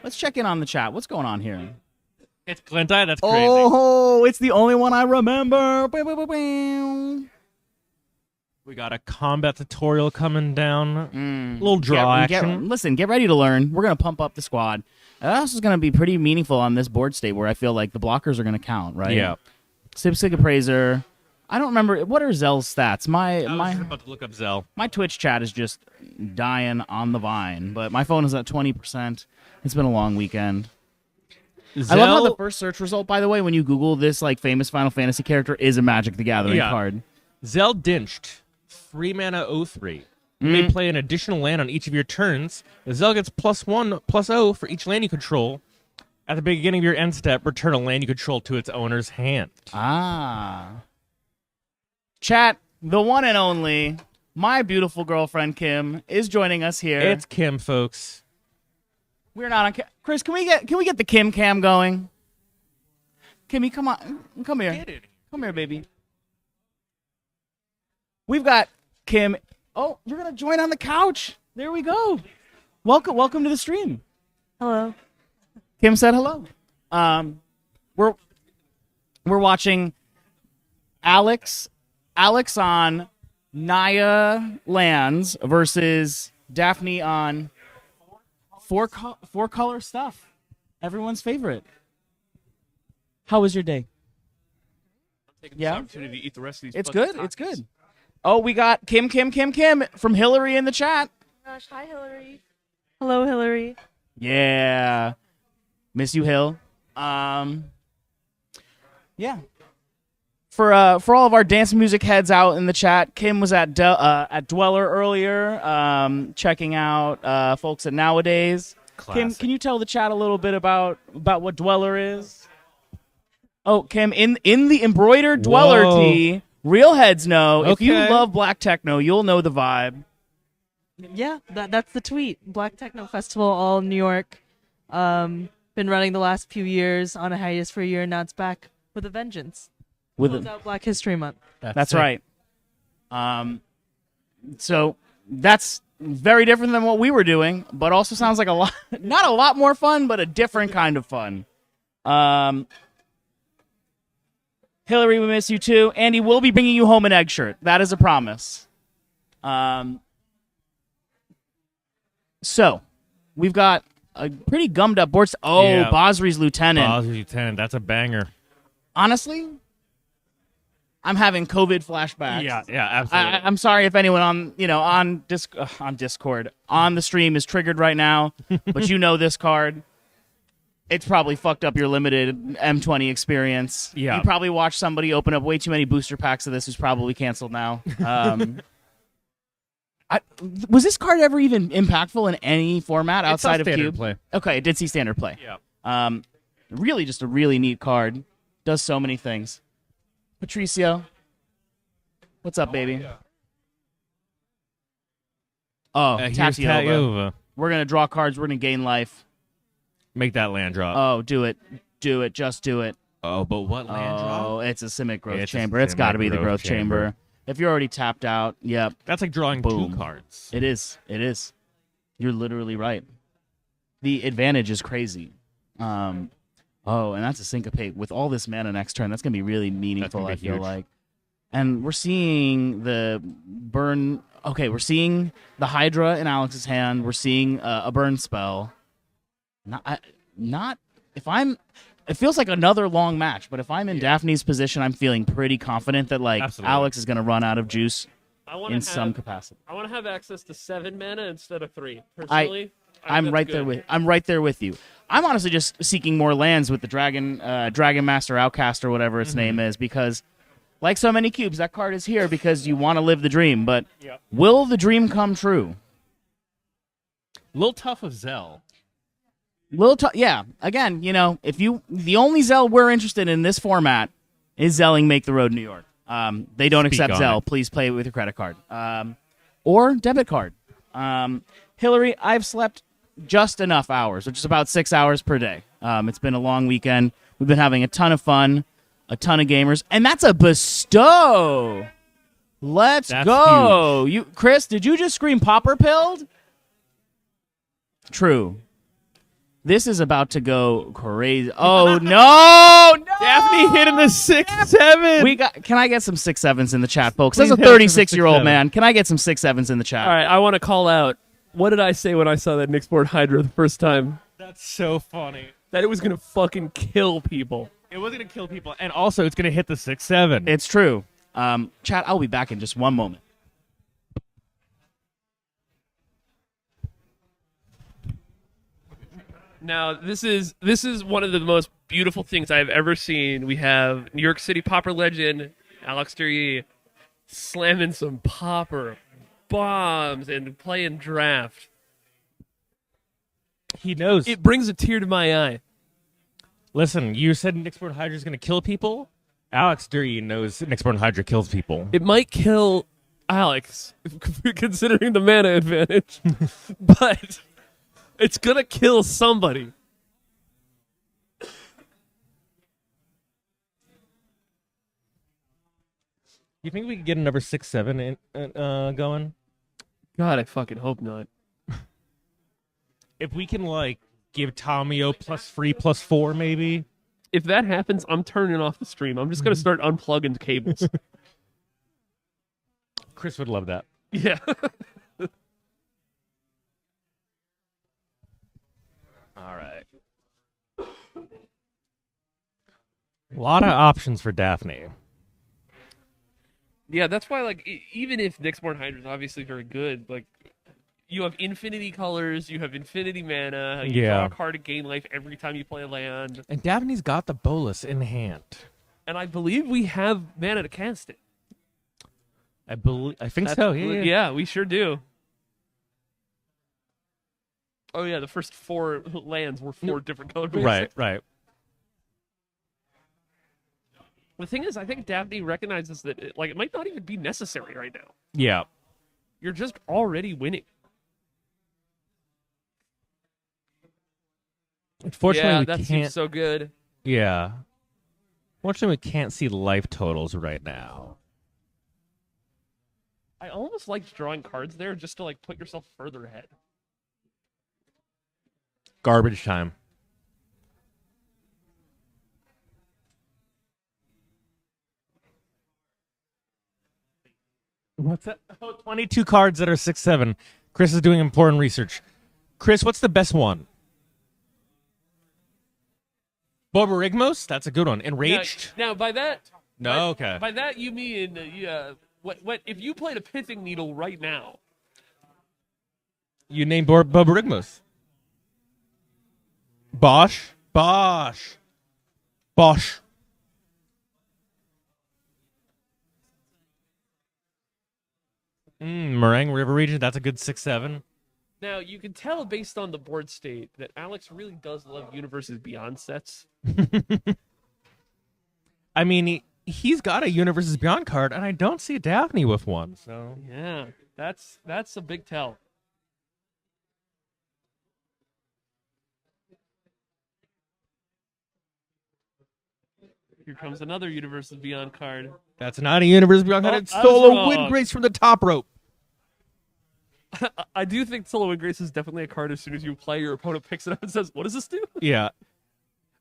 Let's check in on the chat. What's going on here? It's Glintai. That's crazy. Oh, it's the only one I remember. Bow, bow, bow, bow. We got a combat tutorial coming down. A little draw action. Listen, get ready to learn. We're going to pump up the squad. This is going to be pretty meaningful on this board state where I feel like the blockers are going to count, right? Yeah. Sig Appraiser. I don't remember. What are Zell's stats? I was just about to look up Zell. My Twitch chat is just dying on the vine, but my phone is at 20%. It's been a long weekend. I love how the first search result, by the way, when you Google this like famous Final Fantasy character, is a Magic the Gathering card. Zell Dinched, 3 mana 0/3. You may play an additional land on each of your turns. The Zell gets +1/+0 for each land you control. At the beginning of your end step, return a land you control to its owner's hand. Ah. Chat, the one and only, my beautiful girlfriend Kim is joining us here. It's Kim, folks. We're not on Chris, can we get the Kim cam going? Kimmy, come on. Come here. Come here, baby. We've got Kim. Oh, you're going to join on the couch. There we go. Welcome to the stream. Hello. Kim said hello. We're watching Alex on Naya lands versus Daphne on four color stuff. Everyone's favorite. How was your day? Taking this opportunity to eat the rest of these. It's fucking good. It's tacos. good. Oh, we got Kim from Hillary in the chat. Gosh, hi Hillary. Hello, Hillary. Yeah. Miss you, Hill. Yeah. For all of our dance music heads out in the chat, Kim was at Dweller earlier, checking out folks at Nowadays. Kim, can you tell the chat a little bit about what Dweller is? Oh, Kim, in the embroidered Dweller tee, real heads know. If you love black techno, you'll know the vibe. Yeah, that's the tweet. Black Techno Festival, all in New York. Been running the last few years on a hiatus for a year, and now it's back with a vengeance. Close out Black History Month. That's right. So that's very different than what we were doing, but also sounds like not a lot more fun, but a different kind of fun. Hillary, we miss you too. Andy, we'll be bringing you home an egg shirt. That is a promise. So we've got a pretty gummed up board. Bosri's Lieutenant. Bosri's Lieutenant. That's a banger. Honestly, I'm having COVID flashbacks. Yeah, absolutely. I'm sorry if anyone on Discord on the stream is triggered right now, but you know this card. It's probably fucked up your limited M20 experience. Yeah. You probably watched somebody open up way too many booster packs of this who's probably canceled now. Was this card ever even impactful in any format outside of standard Cube? play. Okay, it did see standard play. Yeah. Really just a really neat card. Does so many things. Patricio, what's up, baby? Oh, Here's Tatiova. Tatiova. We're going to draw cards. We're going to gain life. Make that land drop. Oh, do it. Do it. Just do it. Oh, but what land drop? Oh, it's a Simic Growth It's a Chamber. It's got to be the Simic Growth Chamber. If you're already tapped out, yep. That's like drawing Boom. 2 cards. It is. It is. You're literally right. The advantage is crazy. And that's a Syncopate. With all this mana next turn, that's going to be really meaningful, gonna I be feel huge. like. And we're seeing the burn. Okay, we're seeing the Hydra in Alex's hand. We're seeing a burn spell. It feels like another long match, but if I'm in Daphne's position, I'm feeling pretty confident that Absolutely. Alex is going to run out of juice I in some capacity. I want to have access to 7 mana instead of 3. Personally, I'm right there with you. I'm honestly just seeking more lands with the Dragon Master Outcast or whatever its name is, because like so many cubes, that card is here because you want to live the dream. But will the dream come true? A little tough of Zell. Yeah. Again, if the only Zelle we're interested in this format is Zelling Make the Road New York. They don't Speak accept on Zelle. it. Please pay with your credit card or debit card. Hillary, I've slept just enough hours, which is about 6 hours per day. It's been a long weekend. We've been having a ton of fun, a ton of gamers, and that's a bestow. Let's go. Chris, did you just scream popper pilled? True. This is about to go crazy. Oh no! Daphne hitting the 6-7. Can I get some 6-7s in the chat, folks? As Please a hit us with 36-year-old 6-7. man, can I get some 6-7s in the chat? All right, I want to call out. What did I say when I saw that Nyxborn Hydra the first time? That's so funny. That it was gonna fucking kill people. It was gonna kill people, and also it's gonna hit the 6-7. It's true. Chat, I'll be back in just one moment. Now, this is one of the most beautiful things I've ever seen. We have New York City popper legend Alex Dury slamming some popper bombs and playing draft. He knows. It brings a tear to my eye. Listen, you said Nyxborn Hydra is gonna kill people. Alex Dury knows Nyxborn Hydra kills people. It might kill Alex, considering the mana advantage, but it's gonna kill somebody. You think we could get another 6-7 going? God, I fucking hope not. If we can give Tomio +3/+4 maybe. If that happens, I'm turning off the stream. I'm just gonna start unplugging cables. Chris would love that. Yeah. All right. A lot of options for Daphne. Yeah, that's why, even if Nyxborn Hydra is obviously very good, you have infinity colors, you have infinity mana, you draw a card to gain life every time you play a land. And Daphne's got the bolus in hand. And I believe we have mana to cast it. I think so, yeah. Yeah, we sure do. Oh, yeah, the first 4 lands were 4 different color bases. Right. The thing is, I think Daphne recognizes that it might not even be necessary right now. Yeah. You're just already winning. Unfortunately, that we seems can't. so good. Yeah. Unfortunately, we can't see life totals right now. I almost liked drawing cards there just to put yourself further ahead. Garbage time. What's that? Oh, 22 cards that are 6-7. Chris is doing important research. Chris, what's the best one? Boborigmos? That's a good one. Enraged? Now by that... No, okay. By that you mean... what if you played a Pithing Needle right now? You name Boborigmos. Bosch. Meringue River Region, that's a good 6-7. Now, you can tell based on the board state that Alex really does love Universes Beyond sets. I mean, he's got a Universes Beyond card, and I don't see Daphne with one. So yeah, that's a big tell. Here comes another Universes Beyond card. That's not a Universes Beyond card. It's Solo Windgrace from the top rope. I do think Solo Windgrace is definitely a card as soon as you play, your opponent picks it up and says, what does this do? Yeah.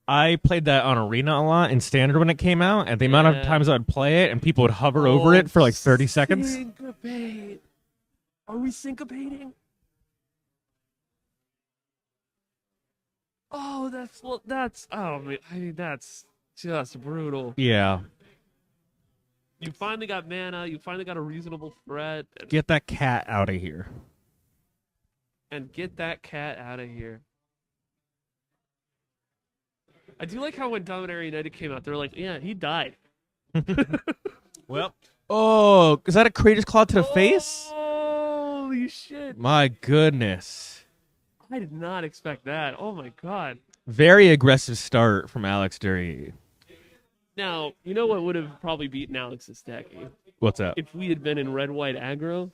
I played that on Arena a lot in Standard when it came out, and the amount of times I'd play it and people would hover over it for 30 seconds. Syncopate. Are we syncopating? Oh, that's just brutal. Yeah. You finally got mana. You finally got a reasonable threat. Get that cat out of here. And get that cat out of here. I do like how when Dominaria United came out, they were like, yeah, he died. Well. Oh, is that a Kratos Claw to the face? Holy shit. My goodness. I did not expect that. Oh my god. Very aggressive start from Alex Dury. Now, you know what would have probably beaten Alex's deck? What's that? If we had been in red-white aggro,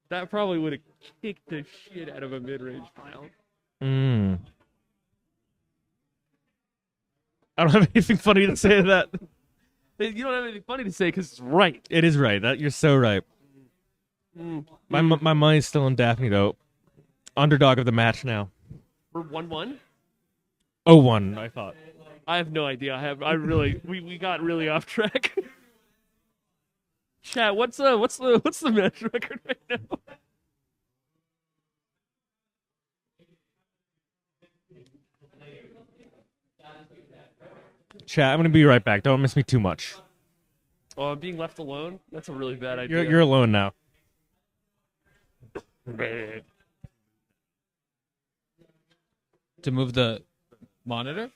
that probably would have kicked the shit out of a mid-range pile. I don't have anything funny to say to that. You don't have anything funny to say because it's right. It is right. You're so right. My mind's still on Daphne, though. Underdog of the match now. We're 1-1? 0-1, I thought. I have no idea. We got really off track. Chat, what's the match record right now? Chat, I'm going to be right back. Don't miss me too much. Oh, I'm being left alone? That's a really bad idea. You're alone now. To move the monitor?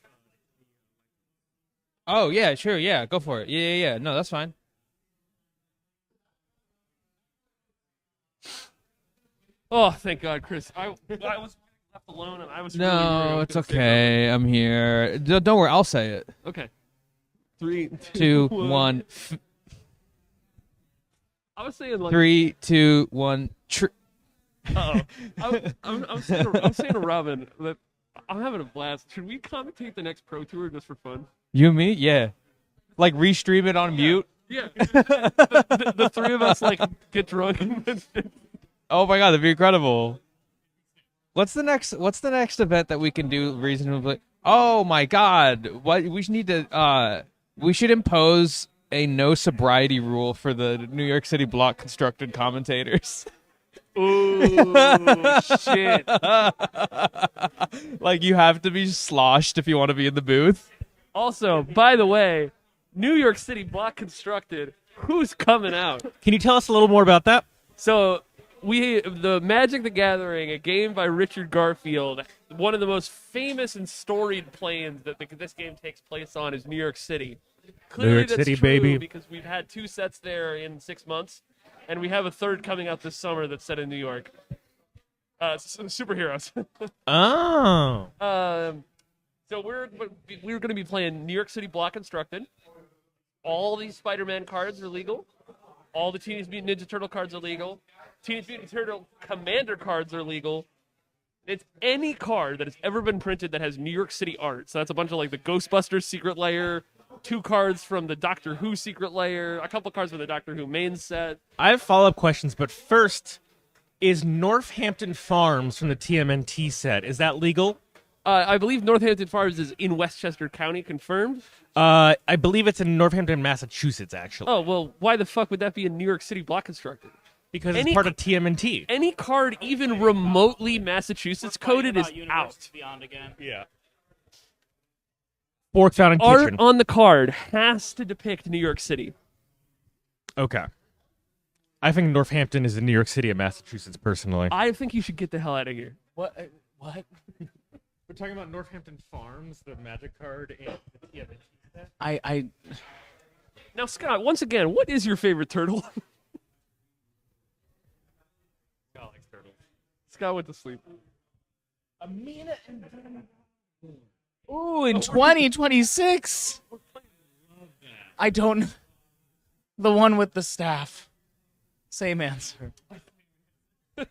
Oh, yeah, sure, yeah, go for it. Yeah. No, that's fine. Oh, thank God, Chris. I was left alone, and I was really No, worried it's okay. I'm here. Don't worry, I'll say it. Okay. 3, 2, 1. I was saying like 3, 2, 1. Uh-oh. I'm saying to Robin that I'm having a blast. Should we commentate the next Pro Tour just for fun? You and me? Yeah. Like restream it on mute? Yeah. The three of us like get drunk. Oh my god, that'd be incredible. What's the next event that we can do reasonably? Oh my god. What we should need to we should impose a no sobriety rule for the New York City block constructed commentators. Ooh, shit. Like you have to be sloshed if you want to be in the booth. Also, by the way, New York City block constructed. Who's coming out? Can you tell us a little more about that? So, the Magic the Gathering, a game by Richard Garfield, one of the most famous and storied planes that this game takes place on is New York City. Clearly, New York that's City, true baby. Because we've had 2 sets there in 6 months, and we have a third coming out this summer that's set in New York. Superheroes. Oh. So we're going to be playing New York City block constructed. All these Spider-Man cards are legal. All the Teenage Mutant Ninja Turtle cards are legal. Teenage Mutant Turtle Commander cards are legal. It's any card that has ever been printed that has New York City art. So that's a bunch of like the Ghostbusters Secret Lair, 2 cards from the Doctor Who Secret Lair, a couple cards from the Doctor Who main set. I have follow-up questions, but first, is Northampton Farms from the TMNT set, is that legal? I believe Northampton Farms is in Westchester County, confirmed. I believe it's in Northampton, Massachusetts, actually. Oh, well, why the fuck would that be in New York City block constructed? Because it's part of TMNT. Any card even remotely Massachusetts coded is out. Beyond again. Yeah. Fork Fountain Art Kitchen. on the card has to depict New York City. Okay. I think Northampton is in New York City and Massachusetts, personally. I think you should get the hell out of here. What? We're talking about Northampton Farms, the Magic card, and the TMNT set. I Now, Scott, once again, what is your favorite turtle? Scott likes turtles. Scott went to sleep. Amina and ooh, in 2026. I don't. The one with the staff. Same answer.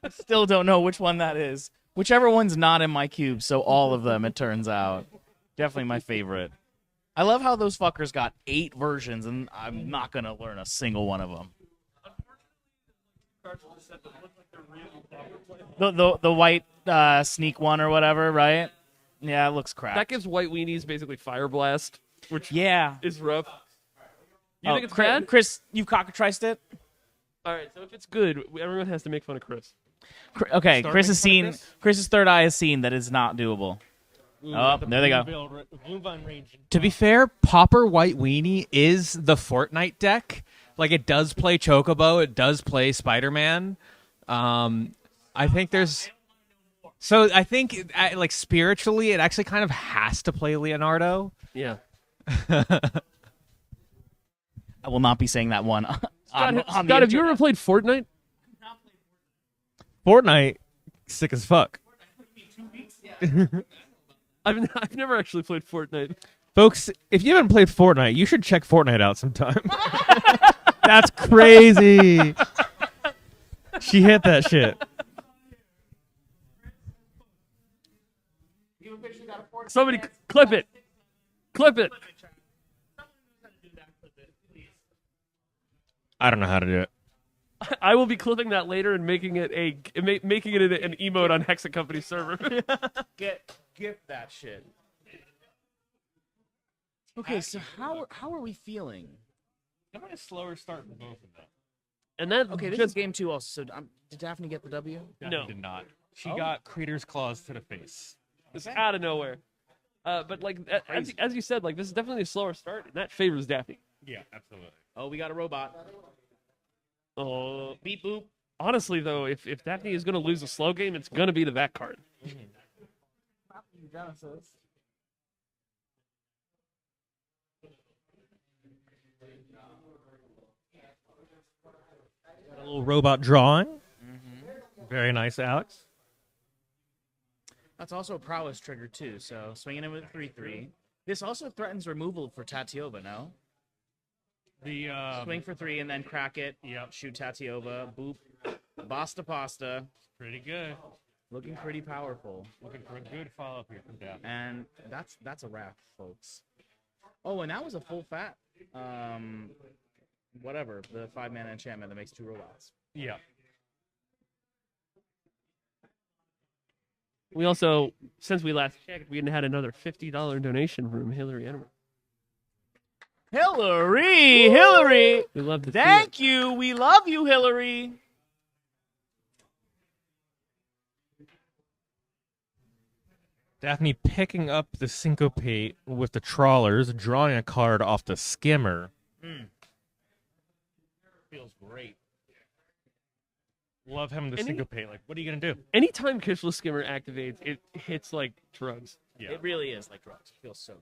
Still don't know which one that is. Whichever one's not in my cube, so all of them, it turns out. Definitely my favorite. I love how those fuckers got 8 versions, and I'm not going to learn a single one of them. The white sneak one or whatever, right? Yeah, it looks crap. That gives White Weenies basically Fire Blast, which is rough. You Oh, think it's bad? Chris, you've cockatriced it? All right, so if it's good, everyone has to make fun of Chris. Okay, Start Chris has making fun of seen. this? Chris's third eye has seen that it's not doable. Oh, there they go. Blue Vine Range. To be fair, Popper White Weenie is the Fortnite deck. Like, it does play Chocobo. It does play Spider-Man. I think there's... So, I think, like, spiritually, it actually kind of has to play Leonardo. Yeah. I will not be saying that one. Scott, have you ever played Fortnite? Fortnite. sick as fuck. I've never actually played Fortnite. Folks, if you haven't played Fortnite, you should check Fortnite out sometime. That's crazy. She hit that shit. Somebody clip it. Clip it. I don't know how to do it. I will be clipping that later and making it an emote on Hexa Company server. Get that shit. Okay, so how are we feeling? How about a slower start for both of them? And then Okay, this is game 2 also. So did Daphne get the W? Daphne did not. She got Crater's Claws to the face. It's out of nowhere. But like as you said, like this is definitely a slower start, and that favors Daphne. Yeah, absolutely. Oh, we got a robot. Oh, beep boop. Honestly, though, if Daphne is going to lose a slow game, it's going to be to that card. Got a little robot drawing. Very nice, Alex. That's also a prowess trigger too. So swinging in with a 3/3. This also threatens removal for Tatiova. No. The Swing for 3 and then crack it. Yep. Shoot Tatiova. Boop. Basta pasta. Pretty good. Looking pretty powerful. Looking for a good follow-up here from Daphne. And that's a wrap, folks. Oh, and that was a full fat. Whatever, the 5-mana enchantment that makes 2 robots. Yeah. We also, since we last checked, we had another $50 donation from Hillary Edwards. Hillary! Hillary! We love to see Thank you. We love you, Hillary. Daphne picking up the Syncopate with the Trawlers, drawing a card off the Skimmer. Feels great. Love having the Syncopate. Like, what are you going to do? Anytime Kishless Skimmer activates, it hits like drugs. Yeah. It really is like drugs. It feels so good.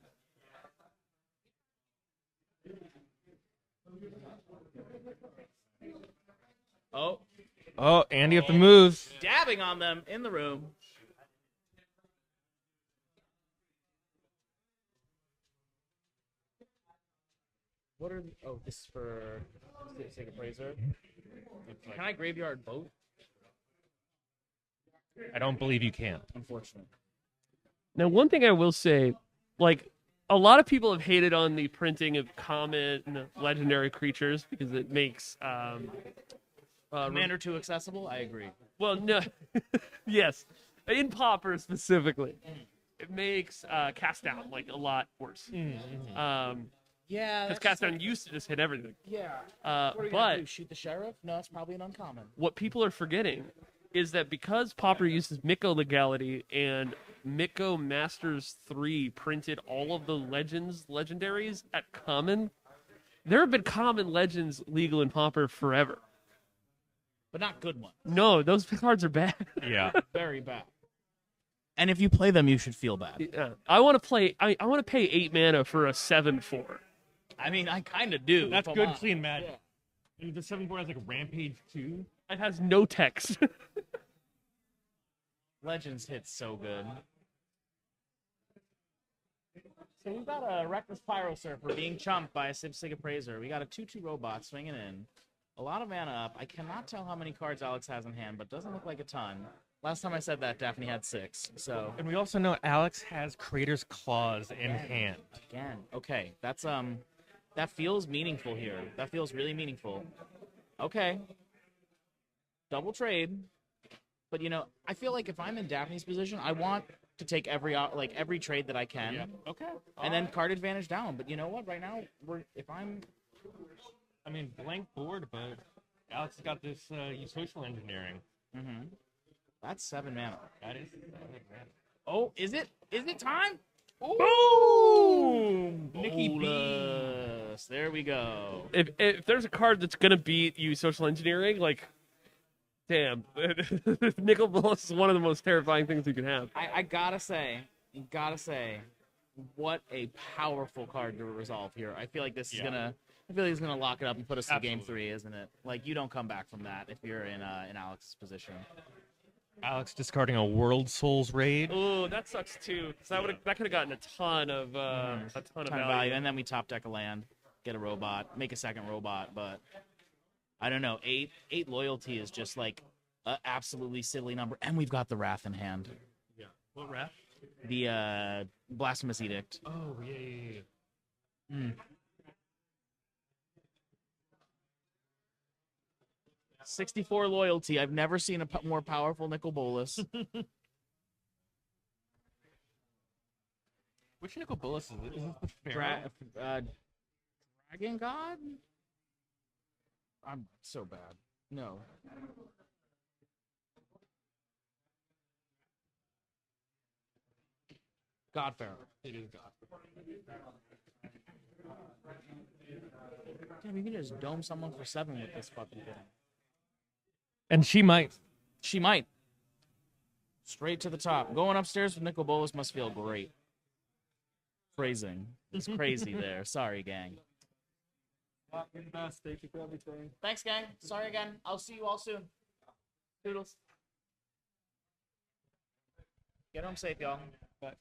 Oh. Oh, Andy up the moves. Dabbing on them in the room. What are oh, this is for Sacred Praiser. Can I graveyard both? I don't believe you can. Unfortunately. Now, one thing I will say, like, a lot of people have hated on the printing of common legendary creatures because it makes Commander too accessible? I agree. Well, no. Yes. In Pauper specifically. It makes cast down like a lot worse. Yeah. Because cast down used to just hit everything. Yeah. What are you but gonna do? Shoot the sheriff? No, it's probably an uncommon. what people are forgetting is that because Pauper uses Miko legality and Miko Masters 3 printed all of the legendaries at common, there have been common legends legal in Pauper forever. But not good ones. No, those cards are bad. Yeah. Very bad. And if you play them, you should feel bad. Yeah. I want to play. I want to pay 8 mana for a 7/4. I mean, I kind of do. That's if I'm good honest. clean magic. And the 7/4 has like Rampage 2. It has no text. Legends hits so good. So we've got a Reckless Pyro Surfer being chumped by a Sig Appraiser. We got a 2/2 robot swinging in. A lot of mana up. I cannot tell how many cards Alex has in hand, but doesn't look like a ton. Last time I said that, Daphne had 6. So And we also know Alex has Crater's Claws in hand. again, okay, that's that feels meaningful here. That feels really meaningful. Okay, double trade, but you know, I feel like if I'm in Daphne's position, I want to take every trade that I can. Yeah. Okay. And then card advantage down. But you know what? Right now, I mean, blank board, but Alex has got this social engineering. Mm-hmm. That's 7 mana. That is 7 mana. Oh, is it? Is it time? Boom! Nikki Bolus. There we go. If there's a card that's gonna beat you social engineering, like, damn, Nicol Bolas is one of the most terrifying things you can have. I gotta say, what a powerful card to resolve here. I feel like this is gonna. I feel like he's gonna lock it up and put us to game 3, isn't it? Like, you don't come back from that if you're in Alex's position. Alex discarding a World Souls raid. Oh, that sucks too. 'Cause that could have gotten a ton of value. And then we top deck a land, get a robot, make a second robot. But I don't know. Eight loyalty is just like an absolutely silly number, and we've got the Wrath in hand. Yeah. What wrath? The Blasphemous Edict. Oh yeah. 64 loyalty. I've never seen a more powerful Nicol Bolas. Which Nicol Bolas is it? Is this the Pharaoh? Dragon God? I'm so bad. No. God Pharaoh. It is God. Damn, you can just dome someone for 7 with this fucking thing. And she might. She might. Straight to the top. Going upstairs with Nicol Bolas must feel great. Phrasing. It's crazy there. Sorry, gang. Thank you for everything. Thanks, gang. Sorry again. I'll see you all soon. Toodles. Get home safe, y'all. Bye.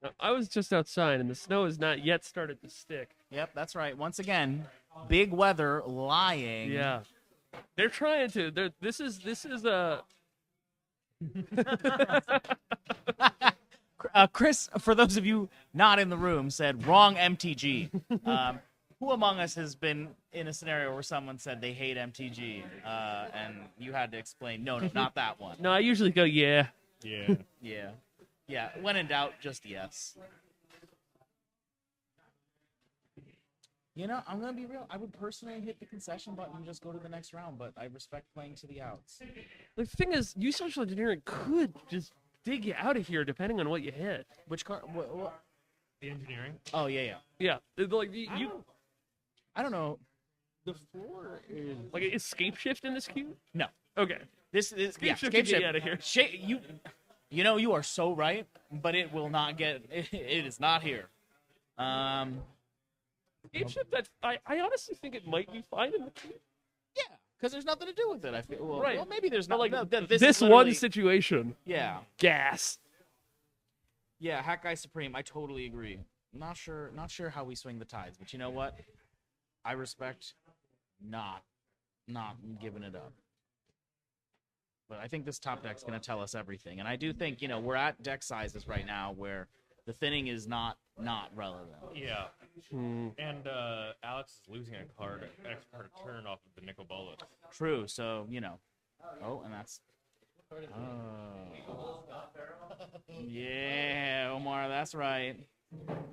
Now, I was just outside, and the snow has not yet started to stick. Yep, that's right. Once again, big weather lying. Yeah, they're trying to. This is a. Chris, for those of you not in the room, said wrong MTG. Who among us has been in a scenario where someone said they hate MTG, and you had to explain, no, not that one. No, I usually go, yeah. Yeah. Yeah. When in doubt, just yes. You know, I'm going to be real. I would personally hit the concession button and just go to the next round, but I respect playing to the outs. The thing is, you social engineering could just dig you out of here depending on what you hit. Which card? What? The engineering. Oh, yeah. Yeah. Like, you. I don't know. The floor is. Like, is Scape Shift in this queue? No. Okay. This is. Scape Shift can get you out of here. You know, you are so right, but it will not get. It is not here. Scape Shift, I honestly think it might be fine in the queue. Yeah, because there's nothing to do with it. I feel. Well, Right. Well, maybe there's not. But, like, no, this is one literally- situation. Yeah. Gas. Yeah, Hack Guy Supreme. I totally agree. Not sure how we swing the tides, but you know what? I respect not giving it up. But I think this top deck's going to tell us everything. And I do think, we're at deck sizes right now where the thinning is not relevant. Yeah. And Alex is losing a card, extra card a turn off of the Nicol Bolas. True. So, Oh, and that's. Yeah, Omar, that's right.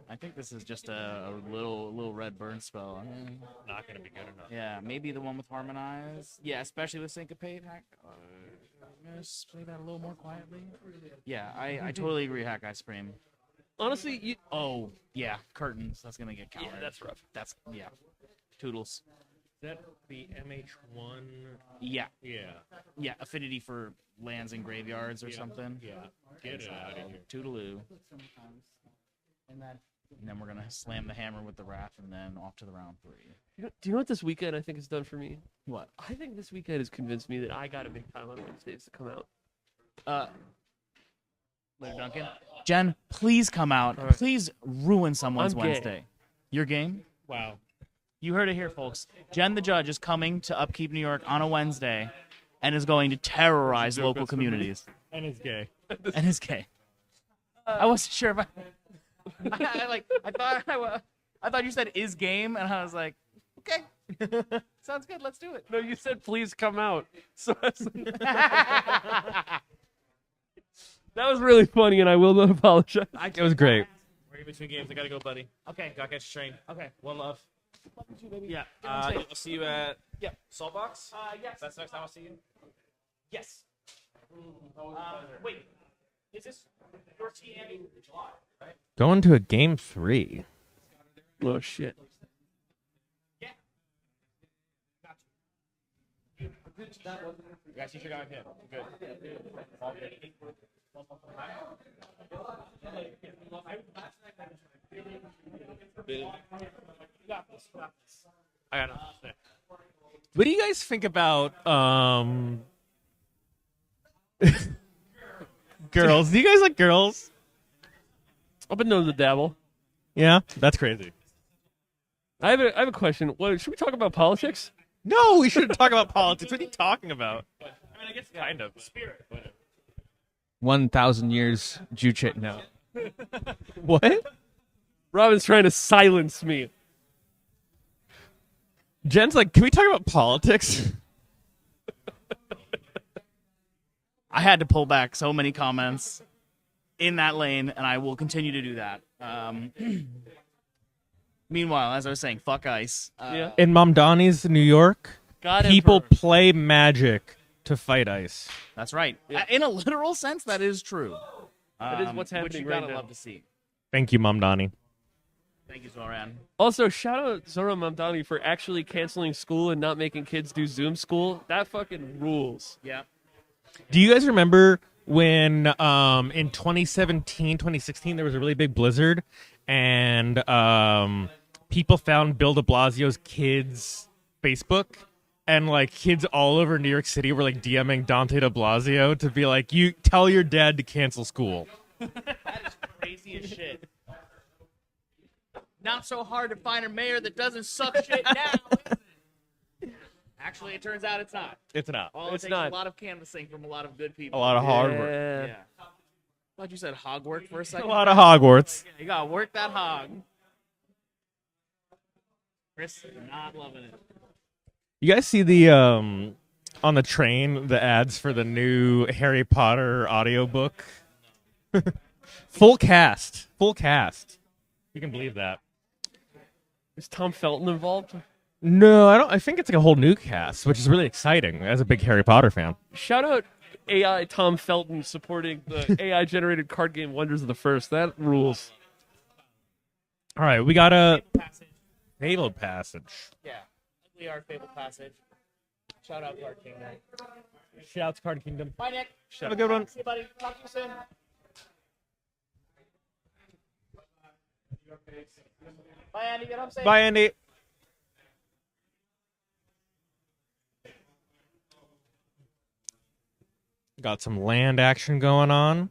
I think this is just a little red burn spell. Not going to be good enough. Yeah, maybe the one with Harmonize. Yeah, especially with Syncopate. Just play that a little more quietly. Yeah, I totally agree, Hack Guy Supreme. Honestly, Oh, yeah, curtains. That's going to get countered. Yeah, that's rough. Yeah. Toodles. Is that the MH1? Yeah. Yeah. Yeah, affinity for lands and graveyards or something. Yeah. Get it out of here. Toodaloo. And then we're going to slam the hammer with the Wrath and then off to the round 3. do you know what this weekend I think has done for me? What? I think this weekend has convinced me that I got to make time on Wednesdays to come out. Later, Duncan. Jen, please come out. All right. Please ruin someone's I'm gay. Wednesday. Your game? Wow. You heard it here, folks. Jen the Judge is coming to Upkeep, New York on a Wednesday and is going to terrorize local communities. And is gay. And is gay. I wasn't sure if I thought you said is game, and I was like, okay. Sounds good. Let's do it. No, you said please come out. So that was really funny, and I will not apologize. It was great. We're in between games. I gotta go, buddy. Okay. Gotta catch a train. Okay. One love. Love you too, baby. Yeah. Get home safe. I'll see you at Saltbox. Yes. That's the next time I'll see you. Yes. Wait. Is this your team in July, right? Going to a game 3. Oh, shit. Yeah. You guys, you should go ahead. Good. All good. I got nothing. What do you guys think about Girls. Do you guys like girls? I've been known to dabble. Yeah, that's crazy. I have a question. What, should we talk about politics? No, we shouldn't talk about politics. What are you talking about? I mean, I guess kind of. Spirit. 1,000 years Juche. No. What? Robin's trying to silence me. Jen's like, can we talk about politics? I had to pull back so many comments in that lane, and I will continue to do that. Meanwhile, as I was saying, fuck ice. In Mamdani's New York, God people Emperor. play Magic to fight ice. That's right. In a literal sense, that is true. That is what's Which happening you right gotta now. love to see. Thank you, Mamdani. Thank you, Zoran. Also, shout out Zora Mamdani for actually canceling school and not making kids do Zoom school. That fucking rules. Yeah. Do you guys remember when in 2017, 2016, there was a really big blizzard and people found Bill de Blasio's kids' Facebook and like kids all over New York City were like DMing Dante de Blasio to be like, you tell your dad to cancel school. That is crazy as shit. Not so hard to find a mayor that doesn't suck shit now, is it? Actually, it turns out it's not. It's not. All it takes is a lot of canvassing from a lot of good people. A lot of hard work. Yeah. Thought you said hog work for a second. A lot of Hogwarts. You gotta work that hog. Chris, not loving it. You guys see the on the train the ads for the new Harry Potter audiobook? Full cast. Full cast. You can believe that. Is Tom Felton involved? No, I don't. I think it's like a whole new cast, which is really exciting as a big Harry Potter fan. Shout out AI Tom Felton supporting the AI generated card game Wonders of the First. That rules. All right, we got a Fabled Passage. Yeah. We are Fabled Passage. Shout out Card Kingdom. Shout out to Card Kingdom. Bye, Nick. Have a good one. See you, buddy. Talk to you soon. Bye, Andy. Get home safe. Bye, Andy. Got some land action going on.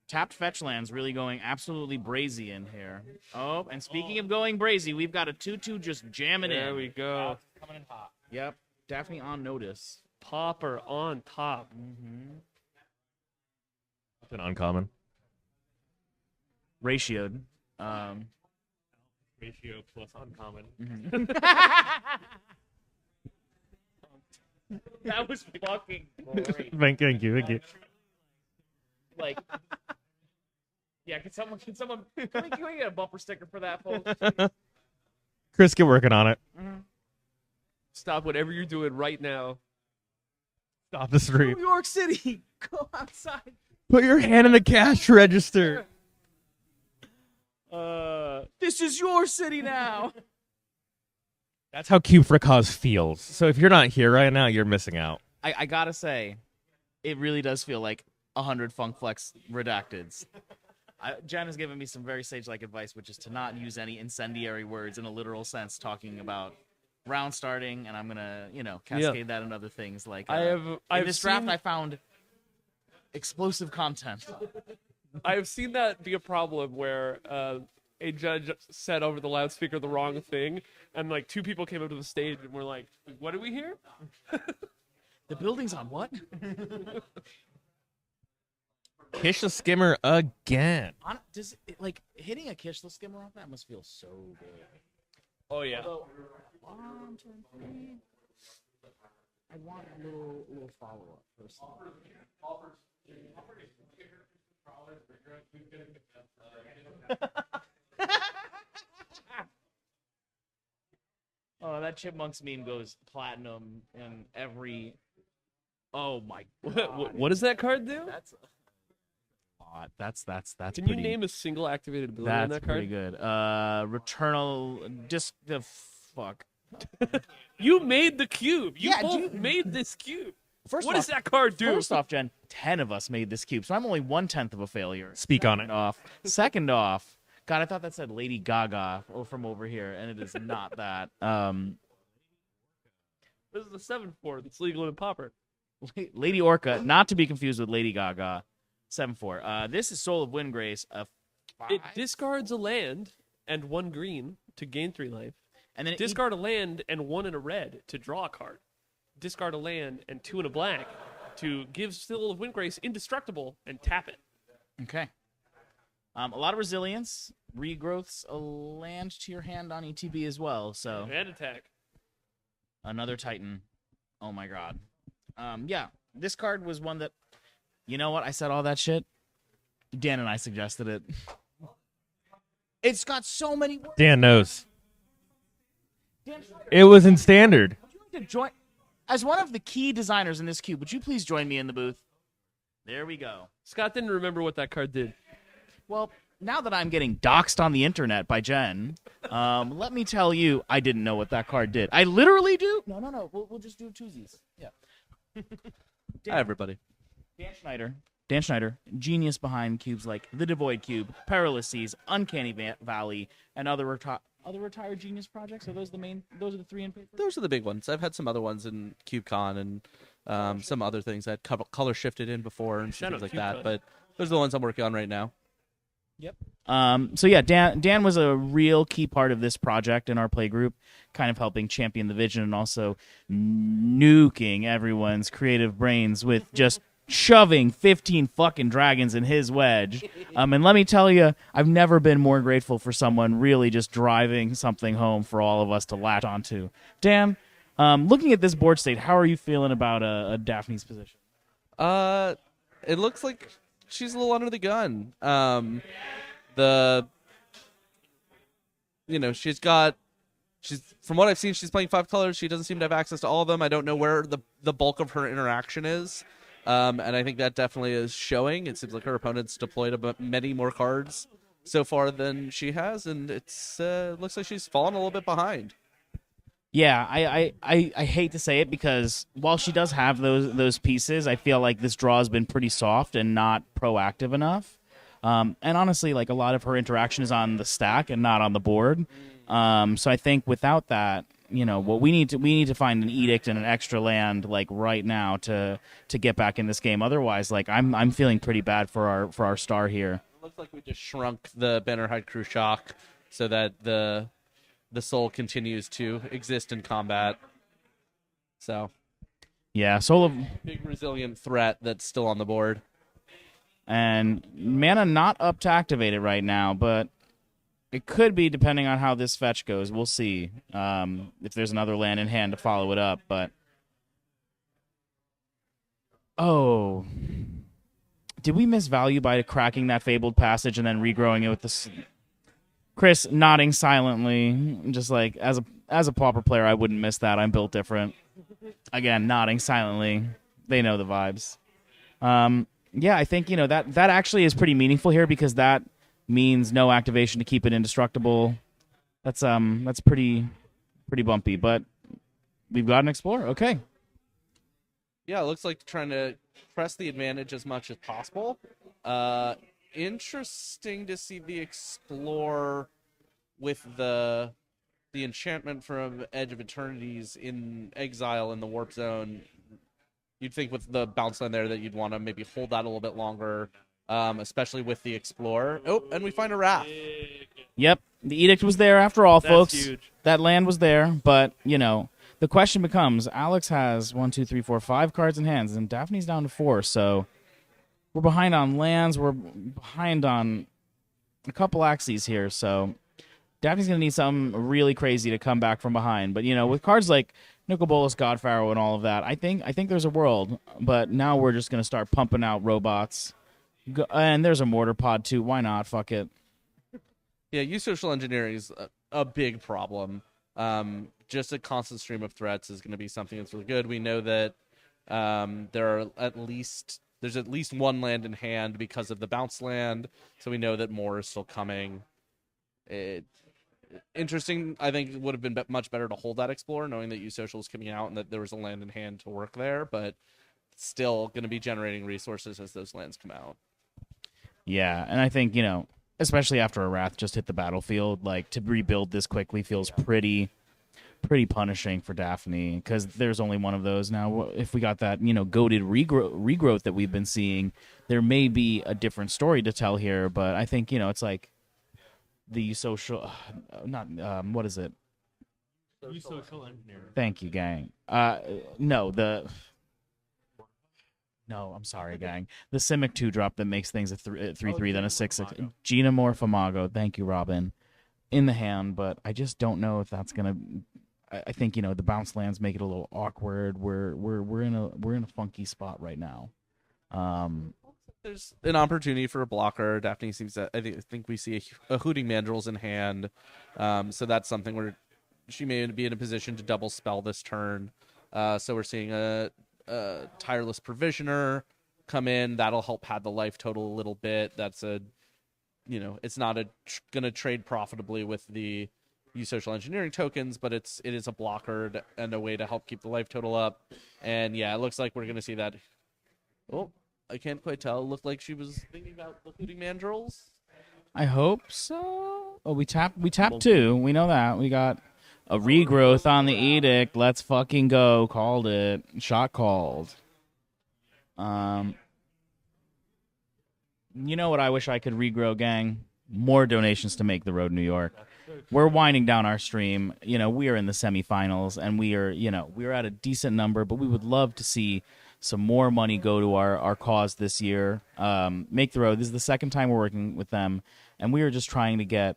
Tapped fetch lands really going absolutely brazy in here. Oh, and speaking of going brazy, we've got a 2-2 just jamming in. There we go. Coming in hot. Yep. Daphne on notice. Popper on top. It's an uncommon. Ratioed. Ratio plus uncommon. That was fucking great. Thank you. Like, yeah, can someone, can we get a bumper sticker for that, folks? Chris, get working on it. Stop whatever you're doing right now. Stop the stream. New York City, go outside. Put your hand in the cash register. This is your city now. That's how Cube for a Cause feels. So if you're not here right now, you're missing out. I gotta say, it really does feel like 100 Funk Flex redacteds. Jen has given me some very sage-like advice, which is to not use any incendiary words in a literal sense, talking about round starting, and I'm gonna, cascade that in other things. Like in this draft, I found explosive content. I have seen that be a problem where a judge said over the loudspeaker the wrong thing, and like two people came up to the stage and were like, "What do we hear?" The building's on what? Kish the skimmer again. Does it, like hitting a Kish the skimmer off that must feel so good. Oh yeah. Although, 1, 2, 3. I want a little follow up first. Oh, that Chipmunks meme goes platinum in every. Oh my god! What does that card do? That's Can pretty, you name a single activated ability on that's that card? pretty good. Returnal. Just the fuck. You made the cube. You Yeah, both made this cube. First what off, does that card do? First off, Jen, 10 of us made this cube, so I'm only 1/10 of a failure. Speak on it. Second off, God, I thought that said Lady Gaga from over here, and it is not that. This is a 7/4 that's legal in Popper. Lady Orca, not to be confused with Lady Gaga. 7/4. This is Soul of Windgrace. It discards a land and 1 green to gain 3 life. And then discard a land and 1 in a red to draw a card. Discard a land and 2 in a black to give Soul of Windgrace indestructible and tap it. Okay. A lot of resilience. Regrowths a land to your hand on ETB as well. So And attack. Another Titan. Oh my god. Yeah, this card was one that, you know what? I said all that shit. Dan and I suggested it. It's got so many words. Dan knows. It was in standard. Would you like to join? As one of the key designers in this cube, would you please join me in the booth? There we go. Scott didn't remember what that card did. Well, now that I'm getting doxxed on the internet by Jen, let me tell you, I didn't know what that card did. I literally do. No. We'll just do twosies. Yeah. Hi, everybody. Dan Schneider, genius behind cubes like the Devoid Cube, Perilous Seas, Uncanny Valley, and other retired genius projects. Are those the main? Those are the 3 in paper. Those are the big ones. I've had some other ones in CubeCon and some other things that color shifted in before and things like that. But those are the ones I'm working on right now. Yep. So yeah, Dan was a real key part of this project in our play group, kind of helping champion the vision and also nuking everyone's creative brains with just shoving 15 fucking dragons in his wedge. And let me tell you, I've never been more grateful for someone really just driving something home for all of us to latch onto. Dan, looking at this board state, how are you feeling about a Daphne's position? It looks like she's a little under the gun. She's from what I've seen, she's playing 5 colors. She doesn't seem to have access to all of them. I don't know where the bulk of her interaction is. And I think that definitely is showing. It seems like her opponent's deployed many more cards so far than she has, and it's looks like she's fallen a little bit behind. Yeah, I hate to say it because while she does have those pieces, I feel like this draw has been pretty soft and not proactive enough. And honestly, like a lot of her interaction is on the stack and not on the board. So I think without that, what we need to find an edict and an extra land like right now to get back in this game. Otherwise, like I'm feeling pretty bad for our star here. It looks like we just shrunk the Bannerhide Crew Shock so that the soul continues to exist in combat. So yeah, Soul of big resilient threat that's still on the board. And mana not up to activate it right now, but it could be depending on how this fetch goes. We'll see if there's another land in hand to follow it up. But oh, did we miss value by cracking that Fabled Passage and then regrowing it with this? Chris nodding silently, just like as a pauper player, I wouldn't miss that. I'm built different. Again, nodding silently. They know the vibes. Yeah, I think that actually is pretty meaningful here because that means no activation to keep it indestructible. That's pretty bumpy, but we've got an Explorer. Okay. Yeah, it looks like trying to press the advantage as much as possible. Interesting to see the Explorer with the enchantment from Edge of Eternities in exile in the Warp Zone. You'd think with the bounce line there that you'd want to maybe hold that a little bit longer, especially with the Explorer. Oh, and we find a Wrath. Yep, the Edict was there after all, That's folks. huge. That land was there, but, the question becomes, Alex has 1, 2, 3, 4, 5 cards in hands, and Daphne's down to 4, so we're behind on lands, we're behind on a couple axes here, so Daphne's going to need something really crazy to come back from behind. But, with cards like Nicol Bolas, Godpharaoh, and all of that, I think there's a world. But now we're just going to start pumping out robots. And there's a mortar pod, too. Why not? Fuck it. Yeah, use social engineering is a big problem. Just a constant stream of threats is going to be something that's really good. We know that there's at least one land in hand because of the bounce land, so we know that more is still coming. Interesting. I think it would have been much better to hold that Explorer, knowing that U-Social is coming out and that there was a land in hand to work there, but still going to be generating resources as those lands come out. Yeah, and I think, especially after a Wrath just hit the battlefield, like, to rebuild this quickly feels pretty pretty punishing for Daphne because there's only one of those now. If we got that, goated regrowth that we've been seeing, there may be a different story to tell here. But I think it's like the social, not what is it? Social engineering. Thank you, gang. No, I'm sorry, gang. The Simic 2-drop that makes things a 3/3, then a 6/6. Genomorph Imago. Thank you, Robin. In the hand, but I just don't know if that's gonna. I think the bounce lands make it a little awkward. We're in a funky spot right now. There's an opportunity for a blocker. Daphne seems to. I think we see a Hooting Mandrills in hand, so that's something where she may be in a position to double spell this turn. So we're seeing a Tireless Provisioner come in. That'll help pad the life total a little bit. That's it's not going to trade profitably with the social engineering tokens, but it is a blocker and a way to help keep the life total up. And yeah, it looks like we're going to see that. Oh, I can't quite tell. It looked like she was thinking about the Hooting Mandrills. I hope so. Oh, we tapped 2. We know that. We got a regrowth on the Edict. Let's fucking go. Called it. Shot called. You know what I wish I could regrow, gang? More donations to Make the Road New York. We're winding down our stream. We are in the semifinals, and we're at a decent number, but we would love to see some more money go to our cause this year. Make the Road. This is the second time we're working with them, and we are just trying to get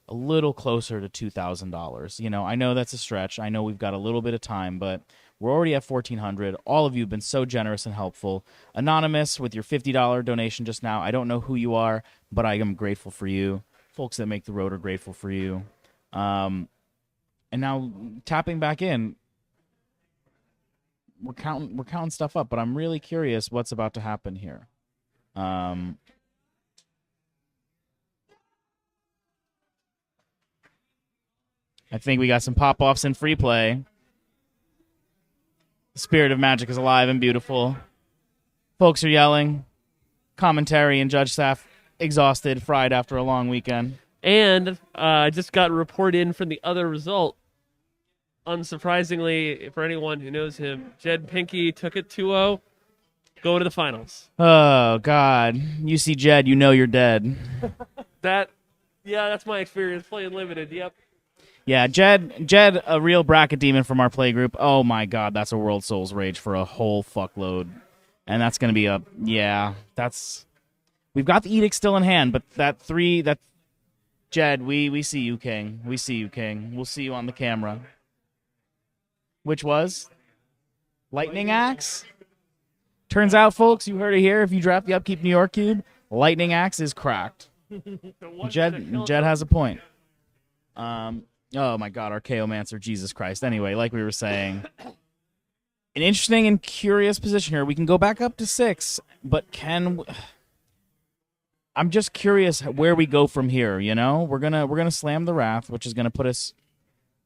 a little closer to $2,000. I know that's a stretch. I know we've got a little bit of time, but we're already at $1,400. All of you have been so generous and helpful. Anonymous, with your $50 donation just now, I don't know who you are, but I am grateful for you. Folks that Make the Road are grateful for you. And now tapping back in, we're counting stuff up, but I'm really curious what's about to happen here. I think we got some pop-offs in free play. The spirit of Magic is alive and beautiful. Folks are yelling. Commentary and judge staff exhausted, fried after a long weekend. And I just got a report in from the other result. Unsurprisingly, for anyone who knows him, Jed Pinky took it 2-0. Go to the finals. Oh, God. You see Jed, you know you're dead. That's my experience playing Limited, yep. Yeah, Jed, a real bracket demon from our play group. Oh my God, that's a World Souls Rage for a whole fuckload, and that's gonna be we've got the Edict still in hand, but Jed, we see you, King. We see you, King. We'll see you on the camera. Which was Lightning Axe. Turns out, folks, you heard it here. If you draft the Upkeep New York cube, Lightning Axe is cracked. Jed has a point. Oh my God, Archaeomancer, Jesus Christ. Anyway, like we were saying, an interesting and curious position here. We can go back up to 6, but I'm just curious where we go from here. We're gonna slam the Wrath, which is gonna put us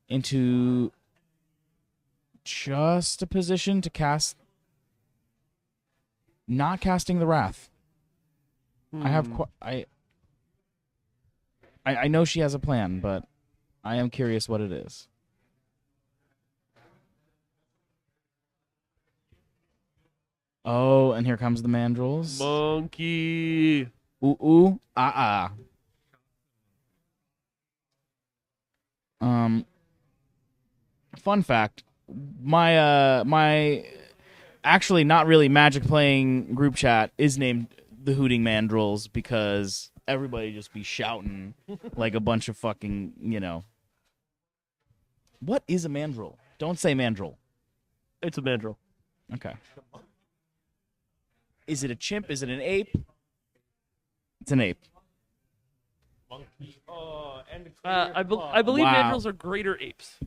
into just a position to cast. Not casting the Wrath. I know she has a plan, but I am curious what it is. Oh, and here comes the Mandrills. Monkey. Ooh, ah. Fun fact, my actually not really Magic playing group chat is named the Hooting Mandrills because everybody just be shouting like a bunch of fucking, What is a mandrill? Don't say mandrill. It's a mandrill. Okay. Is it a chimp? Is it an ape? It's an ape. I believe mandrills are greater apes.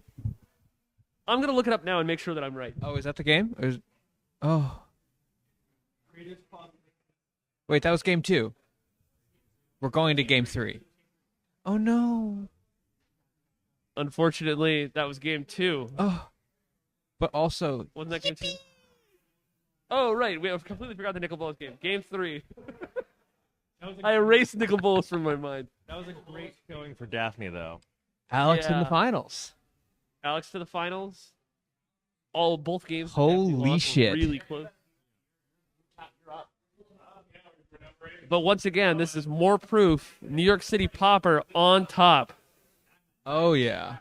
I'm going to look it up now and make sure that I'm right. Oh, is that the game? Oh. Wait, that was game 2. We're going to game 3. Oh, no. Unfortunately, that was game 2. Oh. But also... Wasn't that game 2? Oh, right. We completely forgot the Nicol Bolas game. Game 3. I erased Nicol Bolas from my mind. That was a great showing for Daphne, though. Alex in the finals. Alex to the finals. Both games. Holy were shit. Really close. But once again, this is more proof. New York City Popper on top. Oh yeah.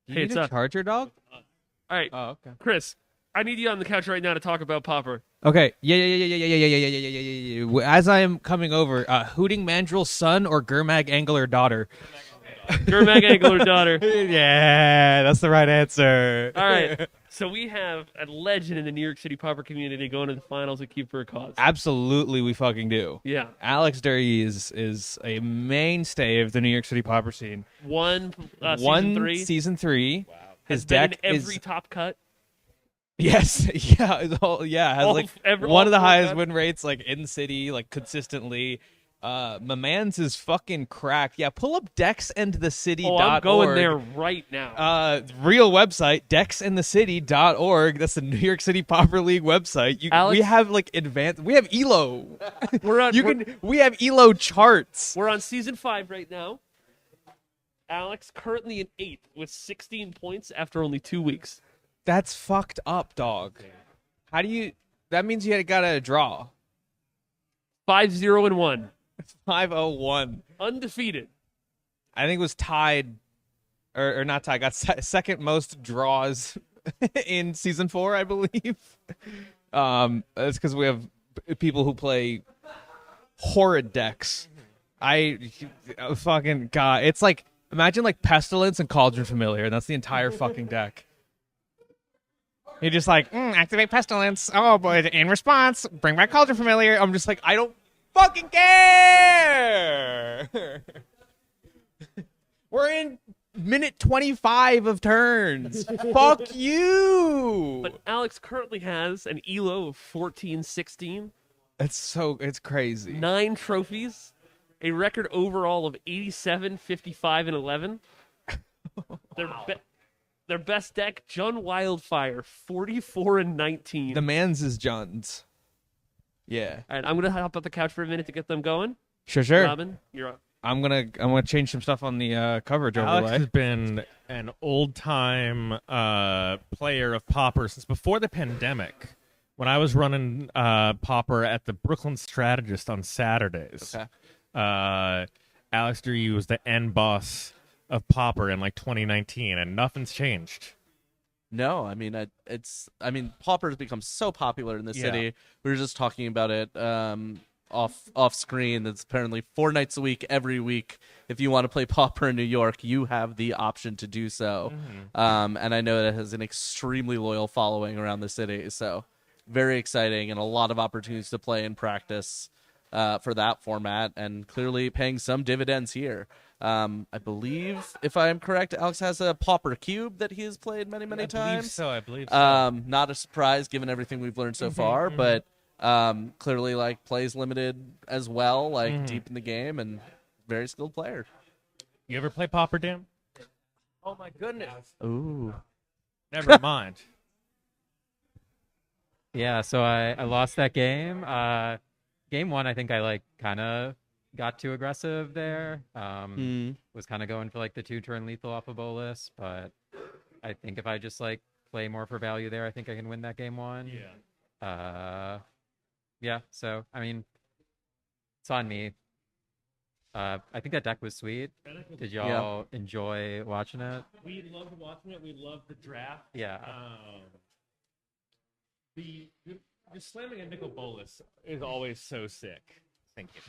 You Hey, need it's a up. charger, dog? All right. Oh, okay. Chris, I need you on the couch right now to talk about Popper. Okay. Yeah. As I am coming over, Hooting Mandrill's son or Gurmag Angler daughter? Gurmag Angler daughter. Yeah, that's the right answer. All right. So we have a legend in the New York City Popper community going to the finals with Keep for a Cause. Absolutely, we fucking do. Yeah. Alex Dury is a mainstay of the New York City popper scene. One season 3. Wow. His Has been deck in every is top cut. yes, yeah, has All- like every- one of the all highest four win rates like in city like consistently. My man's is fucking cracked. Yeah, pull up dexandthecity.org. Oh, I'm going there right now. Real website, dexandthecity.org. That's the New York City Popper League website. Alex- we have like advanced. We have ELO. We're on. We have ELO charts. We're on season 5 right now. Alex currently in 8th with 16 points after only 2 weeks. That's fucked up, dog. How do you? That means you got a draw. 5-0-1. 5-0-1. Undefeated. I think it was tied, or not tied. Got second most draws in season 4, I believe. That's because we have people who play horrid decks. Fucking God. It's like imagine like Pestilence and Cauldron Familiar, and that's the entire fucking deck. You're just like, activate Pestilence. Oh boy, in response, bring back Cauldron Familiar. I'm just like, I don't fucking care. We're in minute 25 of turns. Fuck you. But Alex currently has an ELO of 14-16. It's crazy. 9 trophies. A record overall of 87, 55, and 11. Their best deck, Jun Wildfire, 44 and 19. The man's is Jun's. Yeah. All right, I'm gonna hop up the couch for a minute to get them going. Sure. Robin, you're up. I'm gonna change some stuff on the coverage Alex overlay. has been an old time player of Popper since before the pandemic. When I was running Popper at the Brooklyn Strategist on Saturdays, Alex Dury was the end boss of Popper in like 2019, and nothing's changed. No, I mean Popper has become so popular in the city. We were just talking about it off screen. That's apparently 4 nights a week, every week. If you want to play Popper in New York, you have the option to do so. And I know that it has an extremely loyal following around the city. So very exciting and a lot of opportunities to play and practice for that format, and clearly paying some dividends here. I believe, if I am correct, Alex has a Popper Cube that he has played many times. I believe so. Not a surprise given everything we've learned so far, but clearly like plays limited as well, like deep in the game, and very skilled player. You ever play Popper, Dan? Oh my goodness. Ooh. Never mind. Yeah, so I lost that game. Game 1, I think I kind of got too aggressive there. Was kind of going for the 2-turn lethal off of Bolus, but I think if I just play more for value there, I think I can win that game 1. Yeah. So I mean, it's on me. I think that deck was sweet. Did y'all enjoy watching it? We loved watching it. We loved the draft. Yeah. Just slamming a nickel bolus is always so sick. Thank you.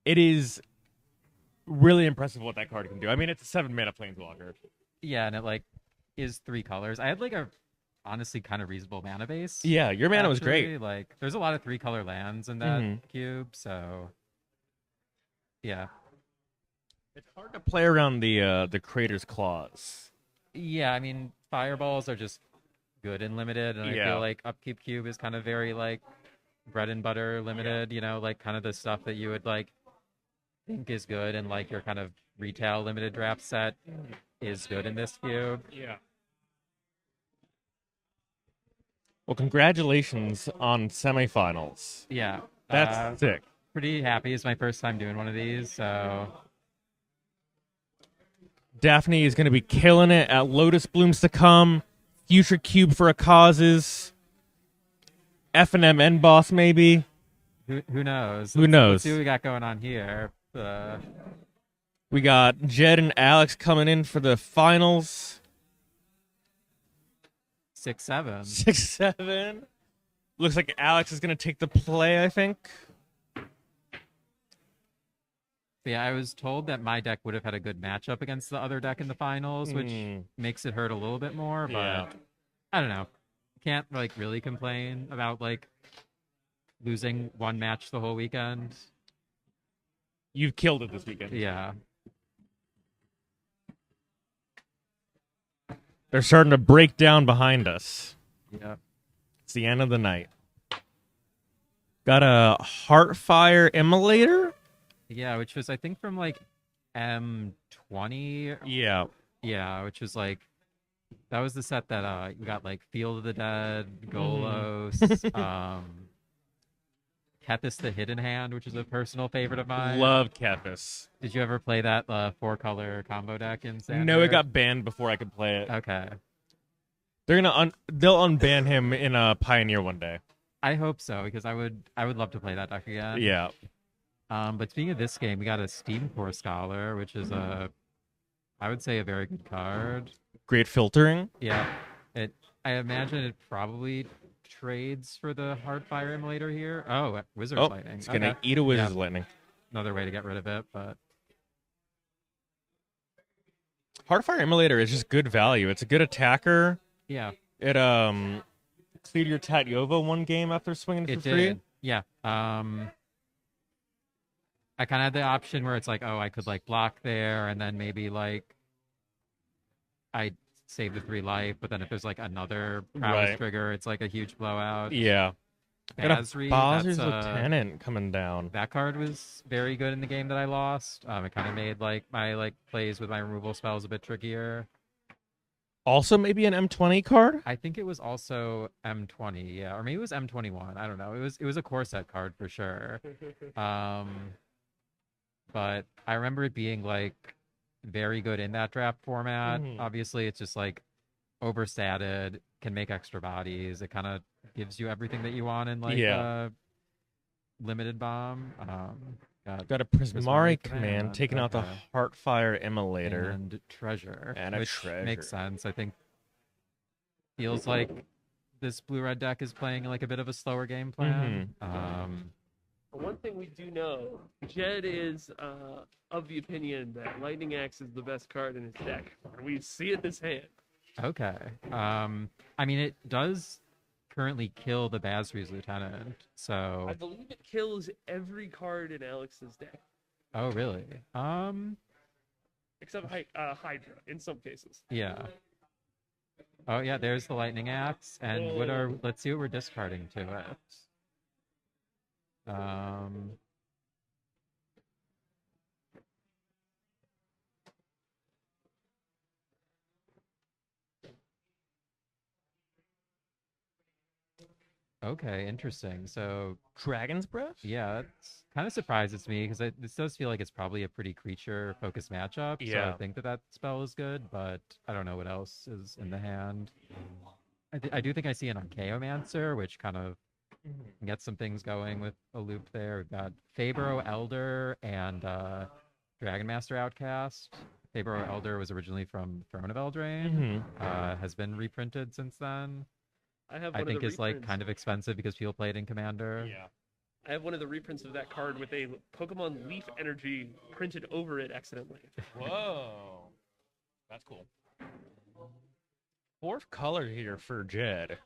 It is really impressive what that card can do. I mean, it's a 7-mana planeswalker. Yeah, and it is 3 colors. I had a honestly kind of reasonable mana base. Yeah, your mana was great. There's a lot of 3-color lands in that cube, so yeah. It's hard to play around the Crater's Claws. Yeah, I mean, fireballs are just good and limited, and I feel like Upkeep Cube is kind of very bread and butter limited, kind of the stuff that you would think is good, and your kind of retail limited draft set is good in this cube. Yeah. Well, congratulations on semifinals. Yeah. That's sick. Pretty happy. It's my first time doing one of these, so Daphne is going to be killing it at Lotus Blooms to come. Future Cube for a causes. F&M End Boss maybe. Who knows? Who knows? Let's see what we got going on here. We got Jed and Alex coming in for the finals. 6-7. 6-7. Looks like Alex is going to take the play, I think. Yeah, I was told that my deck would have had a good matchup against the other deck in the finals, which makes it hurt a little bit more, but Yeah. I don't know. Can't like really complain about like losing one match the whole weekend. You've killed it this weekend. Yeah. They're starting to break down behind us. Yeah. It's the end of the night. Got a Heartfire Immolator? Yeah, which was I think from like M20. Yeah. Yeah, which was like that was the set that you got like Field of the Dead, Golos, Kethis the Hidden Hand, which is a personal favorite of mine. Love Kethis. Did you ever play that 4-color combo deck in Standard? No, it got banned before I could play it. Okay. They're gonna they'll unban him in a Pioneer one day. I hope so because I would love to play that deck again. Yeah. But speaking of this game, we got a Steam Core Scholar, which is I would say a very good card. Great filtering. Yeah. I imagine it probably trades for the Heartfire Immolator here. Oh, Wizard's Lightning. It's gonna eat a Wizard's Lightning. Another way to get rid of it, but Heartfire Immolator is just good value. It's a good attacker. Yeah. It cleared your Tatyova one game after swinging for free. Did. Yeah. I kind of had the option where it's like, oh, I could like block there, and then maybe like I save the 3 life, but then if there's like another prowess trigger, it's like a huge blowout. Yeah. Basri, Bozer's Lieutenant coming down. That card was very good in the game that I lost. It kind of made like my like plays with my removal spells a bit trickier. Also, maybe an M20 card. I think it was also M20, yeah, or maybe it was M21. I don't know. It was a core set card for sure. But I remember it being like very good in that draft format. Obviously, it's just like overstatted, can make extra bodies. It kind of gives you everything that you want in like limited bomb. Got a Prismari command, taking out the Heartfire Immolator and treasure, which treasure makes sense. I think feels like this blue-red deck is playing like a bit of a slower game plan. One thing we do know, Jed is of the opinion that Lightning Axe is the best card in his deck. We see it in his hand. Okay. I mean, it does currently kill the Basri's Lieutenant, so I believe it kills every card in Alex's deck. Oh, really? Except Hydra, in some cases. Yeah. Oh, yeah, there's the Lightning Axe, and let's see what we're discarding to it. Okay, interesting. So Dragon's Breath? Yeah, it's kind of surprises me because this does feel like it's probably a pretty creature-focused matchup. Yeah. So I think that spell is good, but I don't know what else is in the hand. I do think I see an Archaeomancer, which kind of gets some things going with a loop there. We've got Fabro Elder and Dragon Master Outcast. Fabro Elder was originally from Throne of Eldraine. Has been reprinted since then. I think it's like kind of expensive because people play it in Commander. Yeah. I have one of the reprints of that card with a Pokemon Leaf Energy printed over it accidentally. Whoa. That's cool. 4th color here for Jed.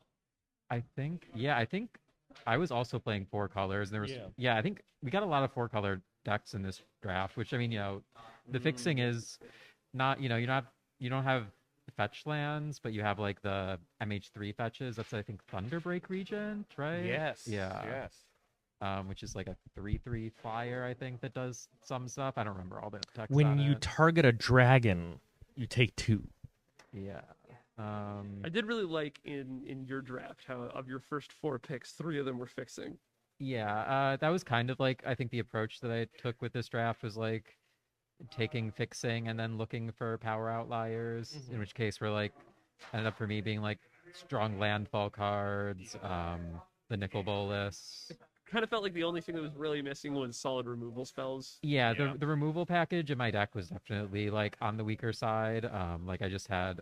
I think I was also playing 4 colors. There was I think we got a lot of 4-color decks in this draft, which I mean, the fixing is not, you don't have fetch lands, but you have like the MH3 fetches. That's I think Thunderbreak Regent, right? Yes. Yeah. Yes. Which is like a 3/3 flyer, I think, that does some stuff. I don't remember all the text. When you target a dragon, you take 2. Yeah. I did really like in your draft how of your first 4 picks, 3 of them were fixing. Yeah, that was kind of like I think the approach that I took with this draft was like taking fixing and then looking for power outliers. In which case, we're like ended up for me being like strong landfall cards, the nickel bolus. Kind of felt like the only thing that was really missing was solid removal spells. Yeah, the removal package in my deck was definitely like on the weaker side. Like I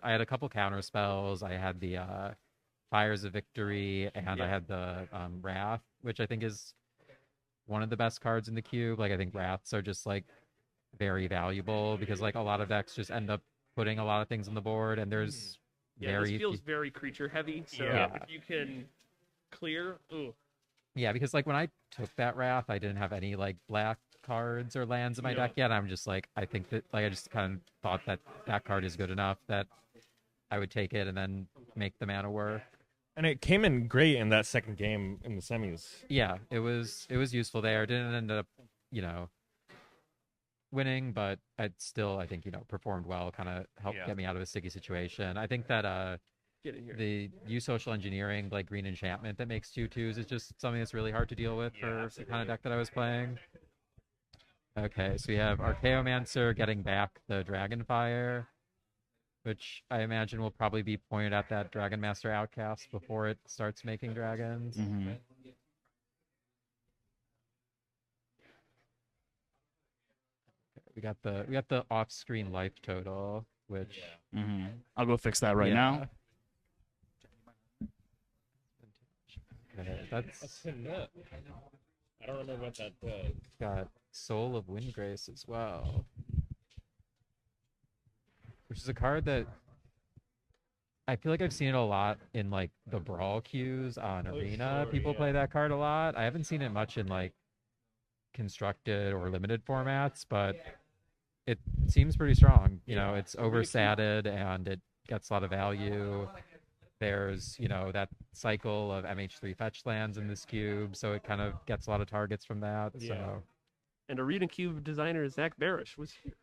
had a couple counter spells. I had the Fires of Victory, and I had the Wrath, which I think is one of the best cards in the cube. Like I think Wraths are just like very valuable because like a lot of decks just end up putting a lot of things on the board, and there's this feels very creature heavy. So if you can clear, ooh. Yeah, because like when I took that Wrath, I didn't have any like black cards or lands in my deck yet. I'm just like, I think that like I just kind of thought that that card is good enough that I would take it and then make the mana work. And it came in great in that second game in the semis. Yeah, it was useful there. It didn't end up, winning, but it still, I think, performed well, kind of helped get me out of a sticky situation. I think that the use social engineering, like green enchantment that makes 2/2s is just something that's really hard to deal with for the kind of deck that I was playing. Okay, so we have Archaeomancer getting back the Dragonfire, which I imagine will probably be pointed at that Dragon Master Outcast before it starts making dragons. Mm-hmm. We got the off-screen life total, which I'll go fix that right now. Okay, that's I don't remember what that does. Got Soul of Windgrace as well, which is a card that I feel like I've seen it a lot in like the brawl queues on Arena. People play that card a lot. I haven't seen it much in like constructed or limited formats, but it seems pretty strong. It's oversatted and it gets a lot of value. There's, that cycle of MH3 fetch lands in this cube, so it kind of gets a lot of targets from that. Yeah. So, and Arena Cube designer Zach Barish was here.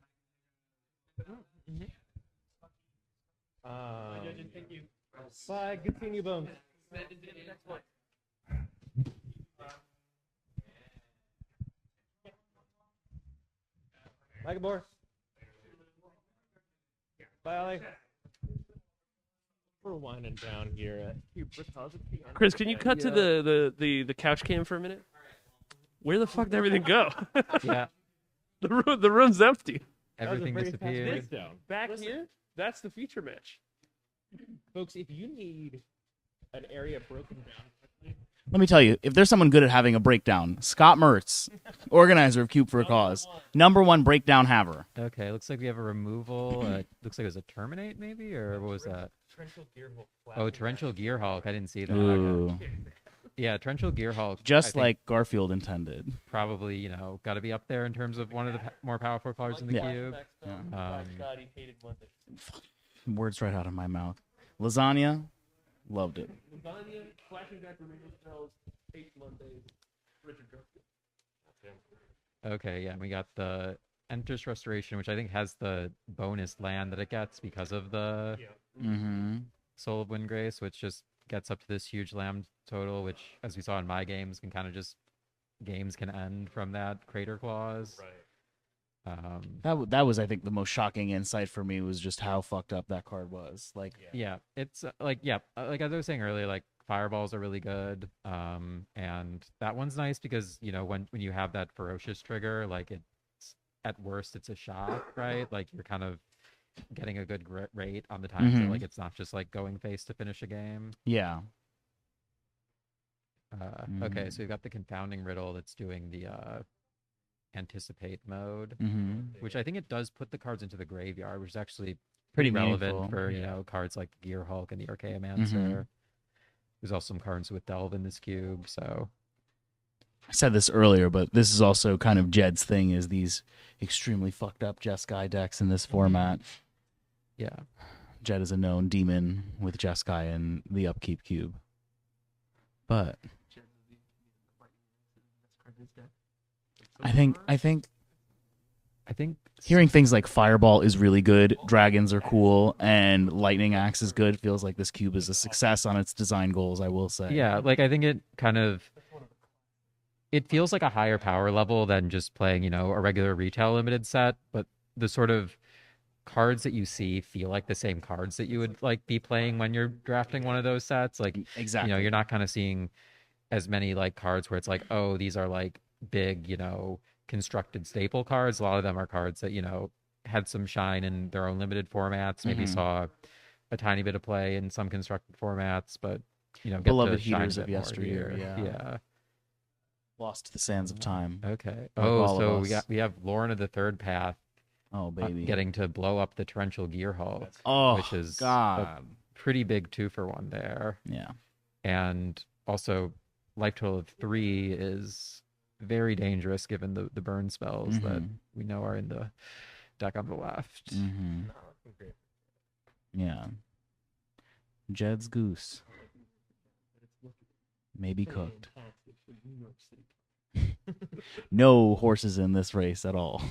Bye, good seeing you, Bones. Bye, Gabor. Bye, Ollie. We're winding down here at Chris, can you cut to the couch cam for a minute? Where the fuck did everything go? Yeah. The room's empty. Everything disappeared. Back here, that's the feature match. Folks, if you need an area broken down, Let me tell you, if there's someone good at having a breakdown, Scott Mertz, organizer of Cube for a Cause, #1 breakdown haver. Okay, looks like we have a removal. Looks like it was a Terminate, maybe? Or what was that? Torrential Gearhulk. I didn't see that. Ooh. Yeah, Torrential Gearhulk. Just like Garfield intended. Probably, got to be up there in terms of one of the more powerful cards in the cube. Words right out of my mouth. Lasagna, loved it. Lasagna, flashing back removal spells, 8 Mondays, Richard Garfield. Okay, yeah, we got the Enter's Restoration, which I think has the bonus land that it gets because of the Soul of Windgrace, which just gets up to this huge land total, which, as we saw in my games, can kind of just games can end from that Crater Clause. Right. That was, I think, the most shocking insight for me was just how fucked up that card was. Like, it's like as I was saying earlier, like fireballs are really good, and that one's nice because when you have that ferocious trigger, like it's at worst it's a shot, right? Like you're kind of getting a good rate on the time, so like it's not just like going face to finish a game. Yeah. Okay, so we've got the Confounding Riddle that's doing the Anticipate mode, which I think it does put the cards into the graveyard, which is actually pretty relevant for cards like Gearhulk and the Archaeomancer. There's also some cards with Delve in this cube, so I said this earlier, but this is also kind of Jed's thing, is these extremely fucked up Jeskai decks in this format. Yeah. Jed is a known demon with Jeskai and the Upkeep cube. But I think hearing things like Fireball is really good, Dragons are cool, and Lightning Axe is good feels like this cube is a success on its design goals, I will say. Yeah, like I think it feels like a higher power level than just playing, a regular retail limited set, but the sort of cards that you see feel like the same cards that you would like be playing when you're drafting one of those sets. Like exactly, you're not kind of seeing as many like cards where it's like, oh, these are like big, constructed staple cards. A lot of them are cards that had some shine in their own limited formats, maybe saw a tiny bit of play in some constructed formats, but get beloved to shine heaters a of bit more yesteryear. here. Yeah. Lost to the sands of time. Okay. Like Oh, all so of us. we have Lauren of the Third Path. Oh, baby. Getting to blow up the torrential gear hull. Oh, which is God. a pretty big 2-for-1 there. Yeah. And also, life total of 3 is very dangerous given the burn spells that we know are in the deck on the left. Yeah. Jed's goose. Maybe cooked. No horses in this race at all.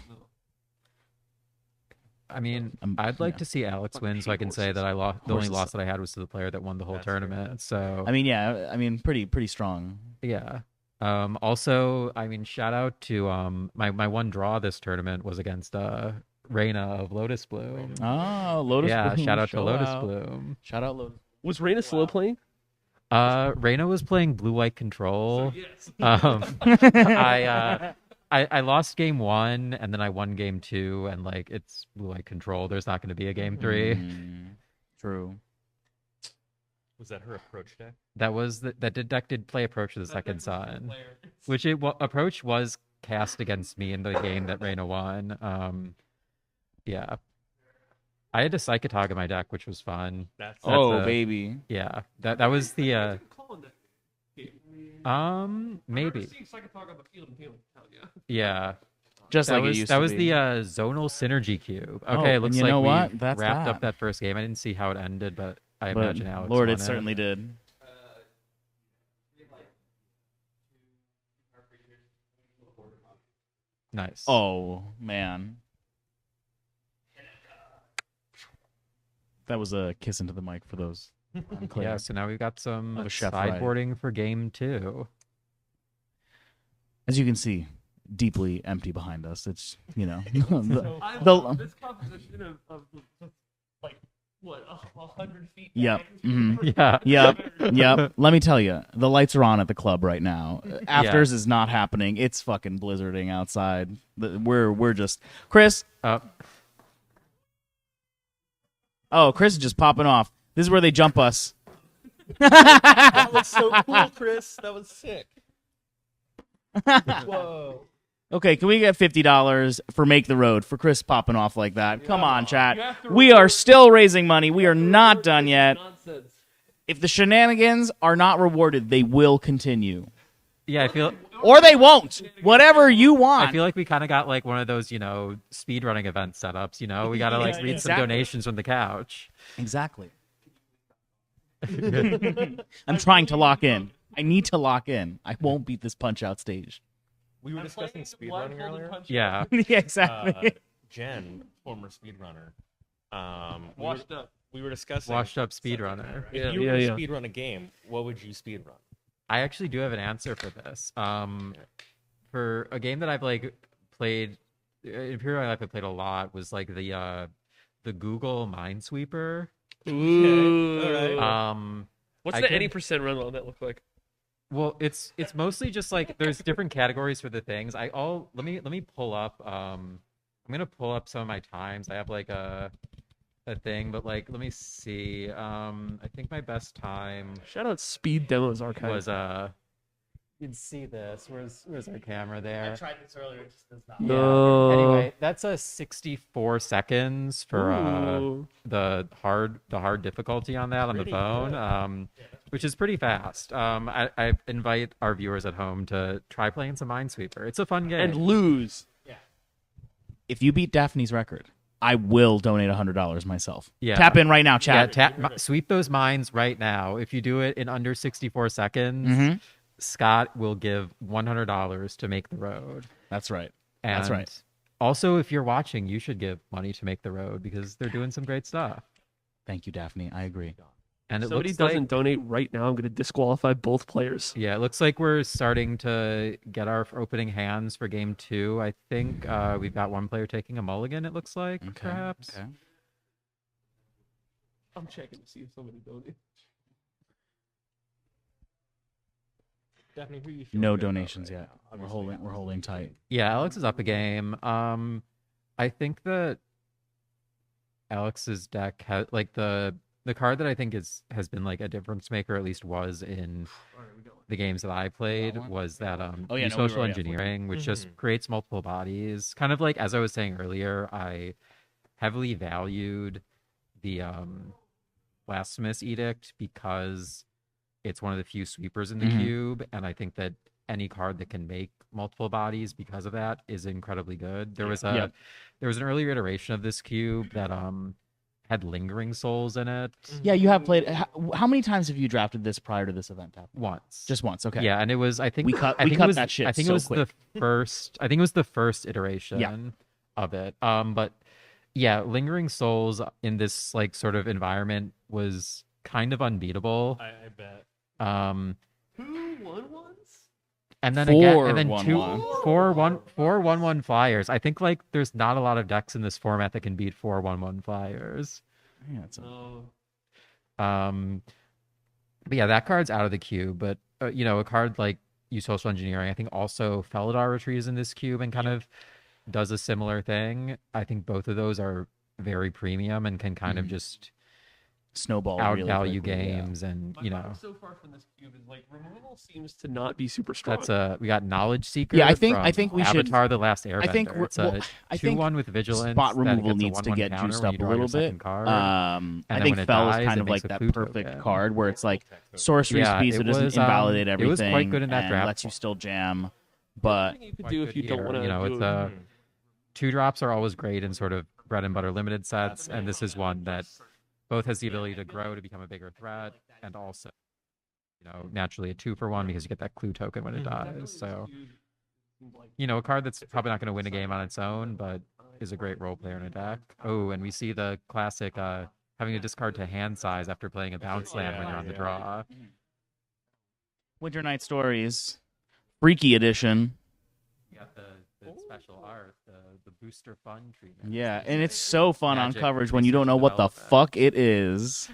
I mean, I'd like to see Alex win so I can say that I lost. The only loss that I had was to the player that won the whole tournament. So I mean, yeah, pretty strong. Yeah. Also, I mean, shout out to my one draw this tournament was against Reyna of Lotus Bloom. Oh, Lotus Yeah, Bloom. shout out to Lotus out. Bloom. Shout out Lotus. Was Reyna slow playing? Reyna was playing blue-white control. I lost game 1 and then I won game 2, and like it's blue-white control. There's not going to be a game 3. True. Was that her approach deck? That was that deck did play approach to the second sun, which approach was cast against me in the game that Reyna won. Yeah. I had a Psychotog in my deck, which was fun. Baby. Yeah. That was the maybe. Yeah. Just that like was, it used that to was be. the zonal synergy cube. Okay, Oh, looks you like know we what? That's wrapped that. up that first game. I didn't see how it ended, but I But imagine Alex Lord, won it certainly did. Nice. Oh, man. That was a kiss into the mic for those. unclear. Yeah, so now we've got some Of a chef right. sideboarding for game 2. As you can see, deeply empty behind us. It's, I love this composition of like what 100 feet. Yep. back. Mhm. Yep. Let me tell you, the lights are on at the club right now. Afters is not happening. It's fucking blizzarding outside. We're just Chris. Oh, Chris is just popping off. This is where they jump us. That was so cool, Chris. That was sick. Whoa. Okay, can we get $50 for Make the Road for Chris popping off like that? Come on, chat. We are still raising money. We are not done yet. If the shenanigans are not rewarded, they will continue. Yeah, I feel... Or they won't. Whatever you want. I feel like we kind of got like one of those, speedrunning event setups, We got to like read some donations from the couch. Exactly. I'm trying to lock in. I need to lock in. I won't beat this Punch-Out stage. We were discussing speedrunning earlier. Yeah. Yeah, exactly. Jen, former speedrunner. Washed up. We were discussing Washed up speedrunner. If you were to speedrun a game, what would you speedrun? I actually do have an answer for this. For a game that I've like played, Imperial Life I played a lot was like the Google Minesweeper. Ooh. All right. What's I the can- 80% run on that look like? Well, it's mostly just like there's different categories for the things. Let me pull up. I'm gonna pull up some of my times. I have like a thing, but like let me see. I think my best time. Shout out Speed Demos Archive. Was you can see this. Where's our camera there? I tried this earlier. It just does not. Yeah. No. Anyway, that's a 64 seconds for Ooh. the hard difficulty on that on the phone, which is pretty fast. I invite our viewers at home to try playing some Minesweeper. It's a fun game. And lose. Yeah. If you beat Daphne's record, I will donate $100 myself. Yeah. Tap in right now, chat. Yeah, sweep those mines right now. If you do it in under 64 seconds, Mhm. Scott will give $100 to Make the Road. That's right. And That's right. Also, if you're watching, you should give money to Make the Road because they're doing some great stuff. Thank you, Daphne. I agree. And If it somebody looks doesn't like, donate right now, I'm going to disqualify both players. yeah, it looks like we're starting to get our opening hands for game 2. I think we've got one player taking a mulligan, it looks like, perhaps. Okay. I'm checking to see if somebody donated. Stephanie, who you feel No good about donations right yet. now? We're holding tight. Yeah, Alex is up a game. I think that Alex's deck has like the card that I think has been like a difference maker, at least was in the games that I played, was that social engineering, which just creates multiple bodies. Kind of like as I was saying earlier, I heavily valued the Blasphemous Edict because it's one of the few sweepers in the cube, and I think that any card that can make multiple bodies because of that is incredibly good. There was an earlier iteration of this cube that had Lingering Souls in it. Yeah, you have played. How many times have you drafted this prior to this event happening? Once. Just once. Okay. Yeah, and it was I think we cut that shit. I think so it was quick. the first. I think it was the first iteration of it. But yeah, Lingering Souls in this like sort of environment was kind of unbeatable. I bet. Who won once? And then Four again, and then 1/1. 4/1/1 flyers. I think like there's not a lot of decks in this format that can beat 4/1/1 flyers. Yeah, that's But yeah, that card's out of the cube. But a card like Use Social Engineering, I think also Felidar retrieves in this cube and kind of does a similar thing. I think both of those are very premium and can kind of just snowball outvalue really quickly, games, and My vibe so far from this cube is like removal seems to not be super strong. That's we got Knowledge Seeker. Yeah, I think from we should. Avatar: The Last Airbender. I think It's a 2/1 with Vigilance. Spot that removal gets a needs to 1/1 get counter juiced when up you a draw little your second bit. card. I And then think when it Fell is dies, kind it of like makes a that clue perfect token. card where it's like sorcery Yeah, speeds, it it doesn't was, invalidate it everything. was quite good in that and draft. lets you still jam, but you could do if you don't want to. It's a 2-drops are always great in sort of bread and butter limited sets, and this is one that both has the ability to grow to become a bigger threat, and also, naturally a 2-for-1 because you get that clue token when it dies. So, a card that's probably not going to win a game on its own, but is a great role player in a deck. Oh, and we see the classic having to discard to hand size after playing a bounce land when you're on the draw. Winter Night Stories, Freaky Edition. You got the special art, the booster fun treatment. Yeah, and it's so fun on Magic coverage when you don't know what the development. fuck it is.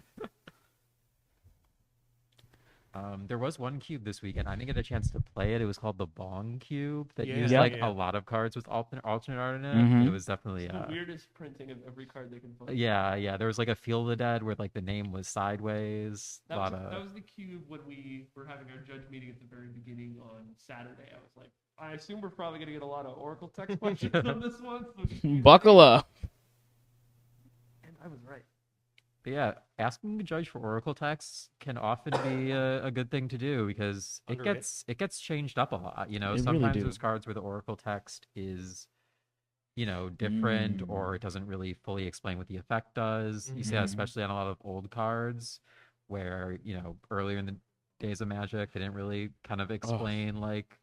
There was one cube this weekend. I didn't get a chance to play it. It was called the Bong Cube that Yeah. used Yep. like a lot of cards with alternate art in it. Mhm. It was definitely The weirdest printing of every card they can find. yeah. There was like a Field of the Dead where like the name was sideways. That a was, lot of that was the cube when we were having our judge meeting at the very beginning on Saturday. I was like, I assume we're probably going to get a lot of Oracle text questions on this one. So Buckle up. And I was right. But yeah, asking the judge for Oracle texts can often be a good thing to do because Underrated. it gets changed up a lot. They really Sometimes do. there's cards where the Oracle text is different or it doesn't really fully explain what the effect does. You see that especially on a lot of old cards where, earlier in the days of Magic, they didn't really kind of explain like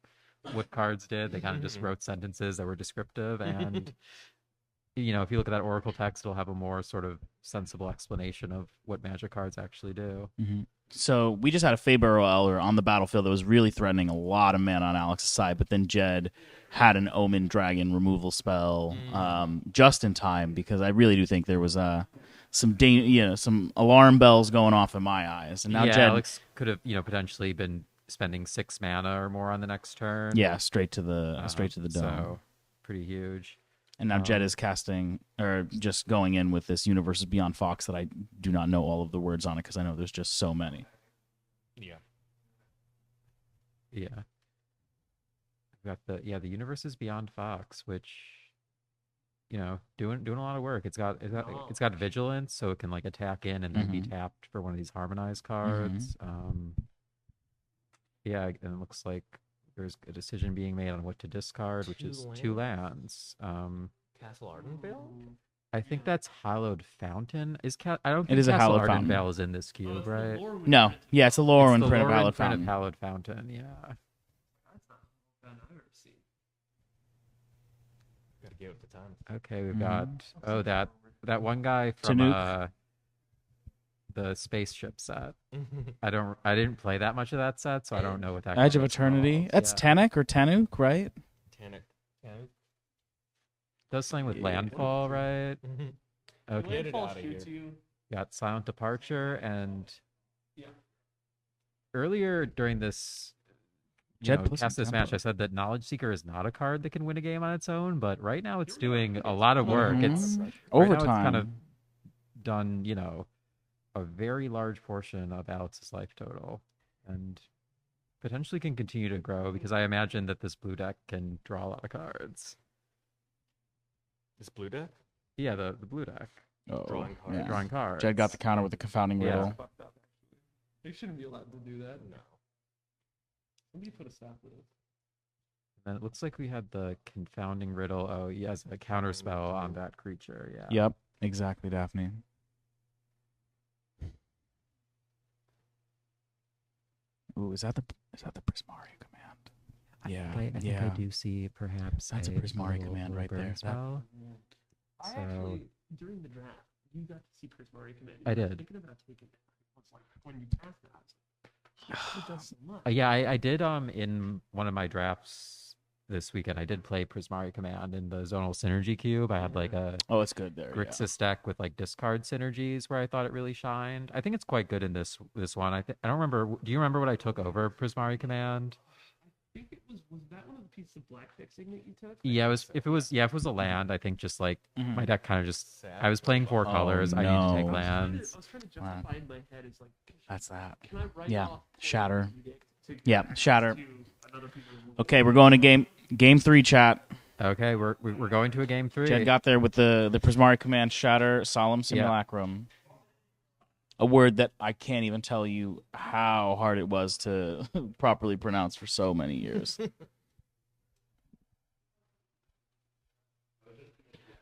what cards did. They kind of just wrote sentences that were descriptive and if you look at that Oracle text, it'll have a more sort of sensible explanation of what Magic cards actually do. So we just had a Faber Elder on the battlefield that was really threatening a lot of men on Alex's side, but then Jed had an Omen Dragon removal spell just in time because I really do think there was some alarm bells going off in my eyes. And now Jed, Alex could have potentially been spending 6 mana or more on the next turn. yeah, straight to the dome. So pretty huge. And now Jed is casting, or just going in with this Universes Beyond Fox that I do not know all of the words on it because I know there's just so many. Yeah. Yeah. We've got the Universes Beyond Fox, which doing a lot of work. It's got vigilance, so it can like attack in and then be tapped for one of these harmonized cards. Yeah, and it looks like there's a decision being made on what to discard, which is 2 lands. Castle Ardenvale? I think that's Hallowed Fountain. I don't think It is a Castle Hallowed Fountain. Ardenvale is in this cube, right? No, yeah, it's a Lorwyn print of Lorwyn Hallowed print Fountain. of Hallowed Fountain, yeah. That's not the I've ever seen. Gotta get with the times. Okay, we've got that one guy from Tanuk. the spaceship set. I didn't play that much of that set, so I don't know what that. Edge of card's Eternity. called. That's Yeah. Tanuk or Tanuk, right? Tanuk. Does something with landfall, right? Okay. Get it outta here. Got Silent Departure, and Yeah. earlier during this Jed put cast some this match, tempo. I said that Knowledge Seeker is not a card that can win a game on its own, but right now it's doing a lot of work. It's right now it's Overtime. kind of done, a very large portion of Alex's life total, and potentially can continue to grow because I imagine that this blue deck can draw a lot of cards. This blue deck? Yeah, the blue deck. Oh, Drawing cards. yeah. Drawing cards. Jed got the counter with the confounding Yeah. riddle. Fucked up. They shouldn't be allowed to do that. No. Somebody put a stop to this. And it looks like we had the confounding riddle. Oh, he has a counter spell on that creature. Yeah. Yep, exactly, Daphne. Ooh, is that the Prismari command? Yeah, I think yeah. I do see perhaps That's a Prismari command right there. Spell. I So- actually, during the draft, you got to see Prismari command. I was did. thinking about taking it. I was like, when you cast it, I was like, it does so much. Yeah, I did in one of my drafts this weekend. I did play Prismari Command in the Zonal Synergy Cube. I had like a it's good there. Grixis deck with like discard synergies where I thought it really shined. I think it's quite good in this one. I don't remember. Do you remember what I took over Prismari Command? I think it was that one of the pieces of black fixing that you took? Yeah, it was. If it was a land, I think just like Mhm. my deck kind of just. I was playing 4 colors. I need to take no. lands. I was trying to justify in my head is like, That's that. can I write Yeah, off shatter. to Yeah, shatter. to another people's Okay, we're going to game 3, chat. Okay, we're going to a game 3. Jed got there with the Prismari command, shatter, solemn simulacrum. A word that I can't even tell you how hard it was to properly pronounce for so many years.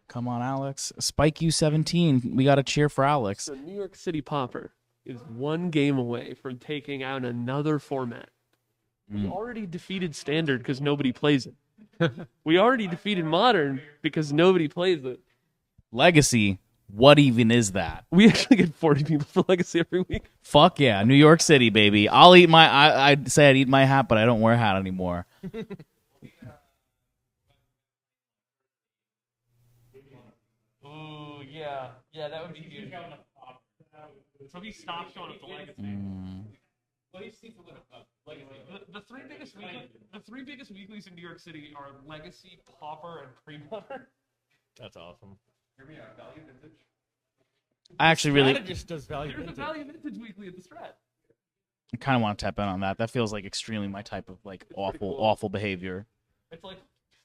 Come on, Alex. Spike you 17. We got to cheer for Alex. So New York City Pauper is one game away from taking out another format. We already defeated Standard because nobody plays it. We already defeated Modern because nobody plays it. Legacy. What even is that? We actually get 40 people for Legacy every week. Fuck yeah, New York City, baby. I'll eat my. I'd say I'd eat my hat, but I don't wear a hat anymore. Oh yeah, that would be huge. So he stopped showing up the Legacy. What do you see for Legacy? The three biggest weeklies in New York City are Legacy, Pauper, and Pre-Modern. That's awesome. Hear me out. Value Vintage. I actually really Strategist does value There's a vintage. Value Vintage weekly at the Strat. I kind of want to tap in on that. That feels like extremely my type of like awful behavior. It's like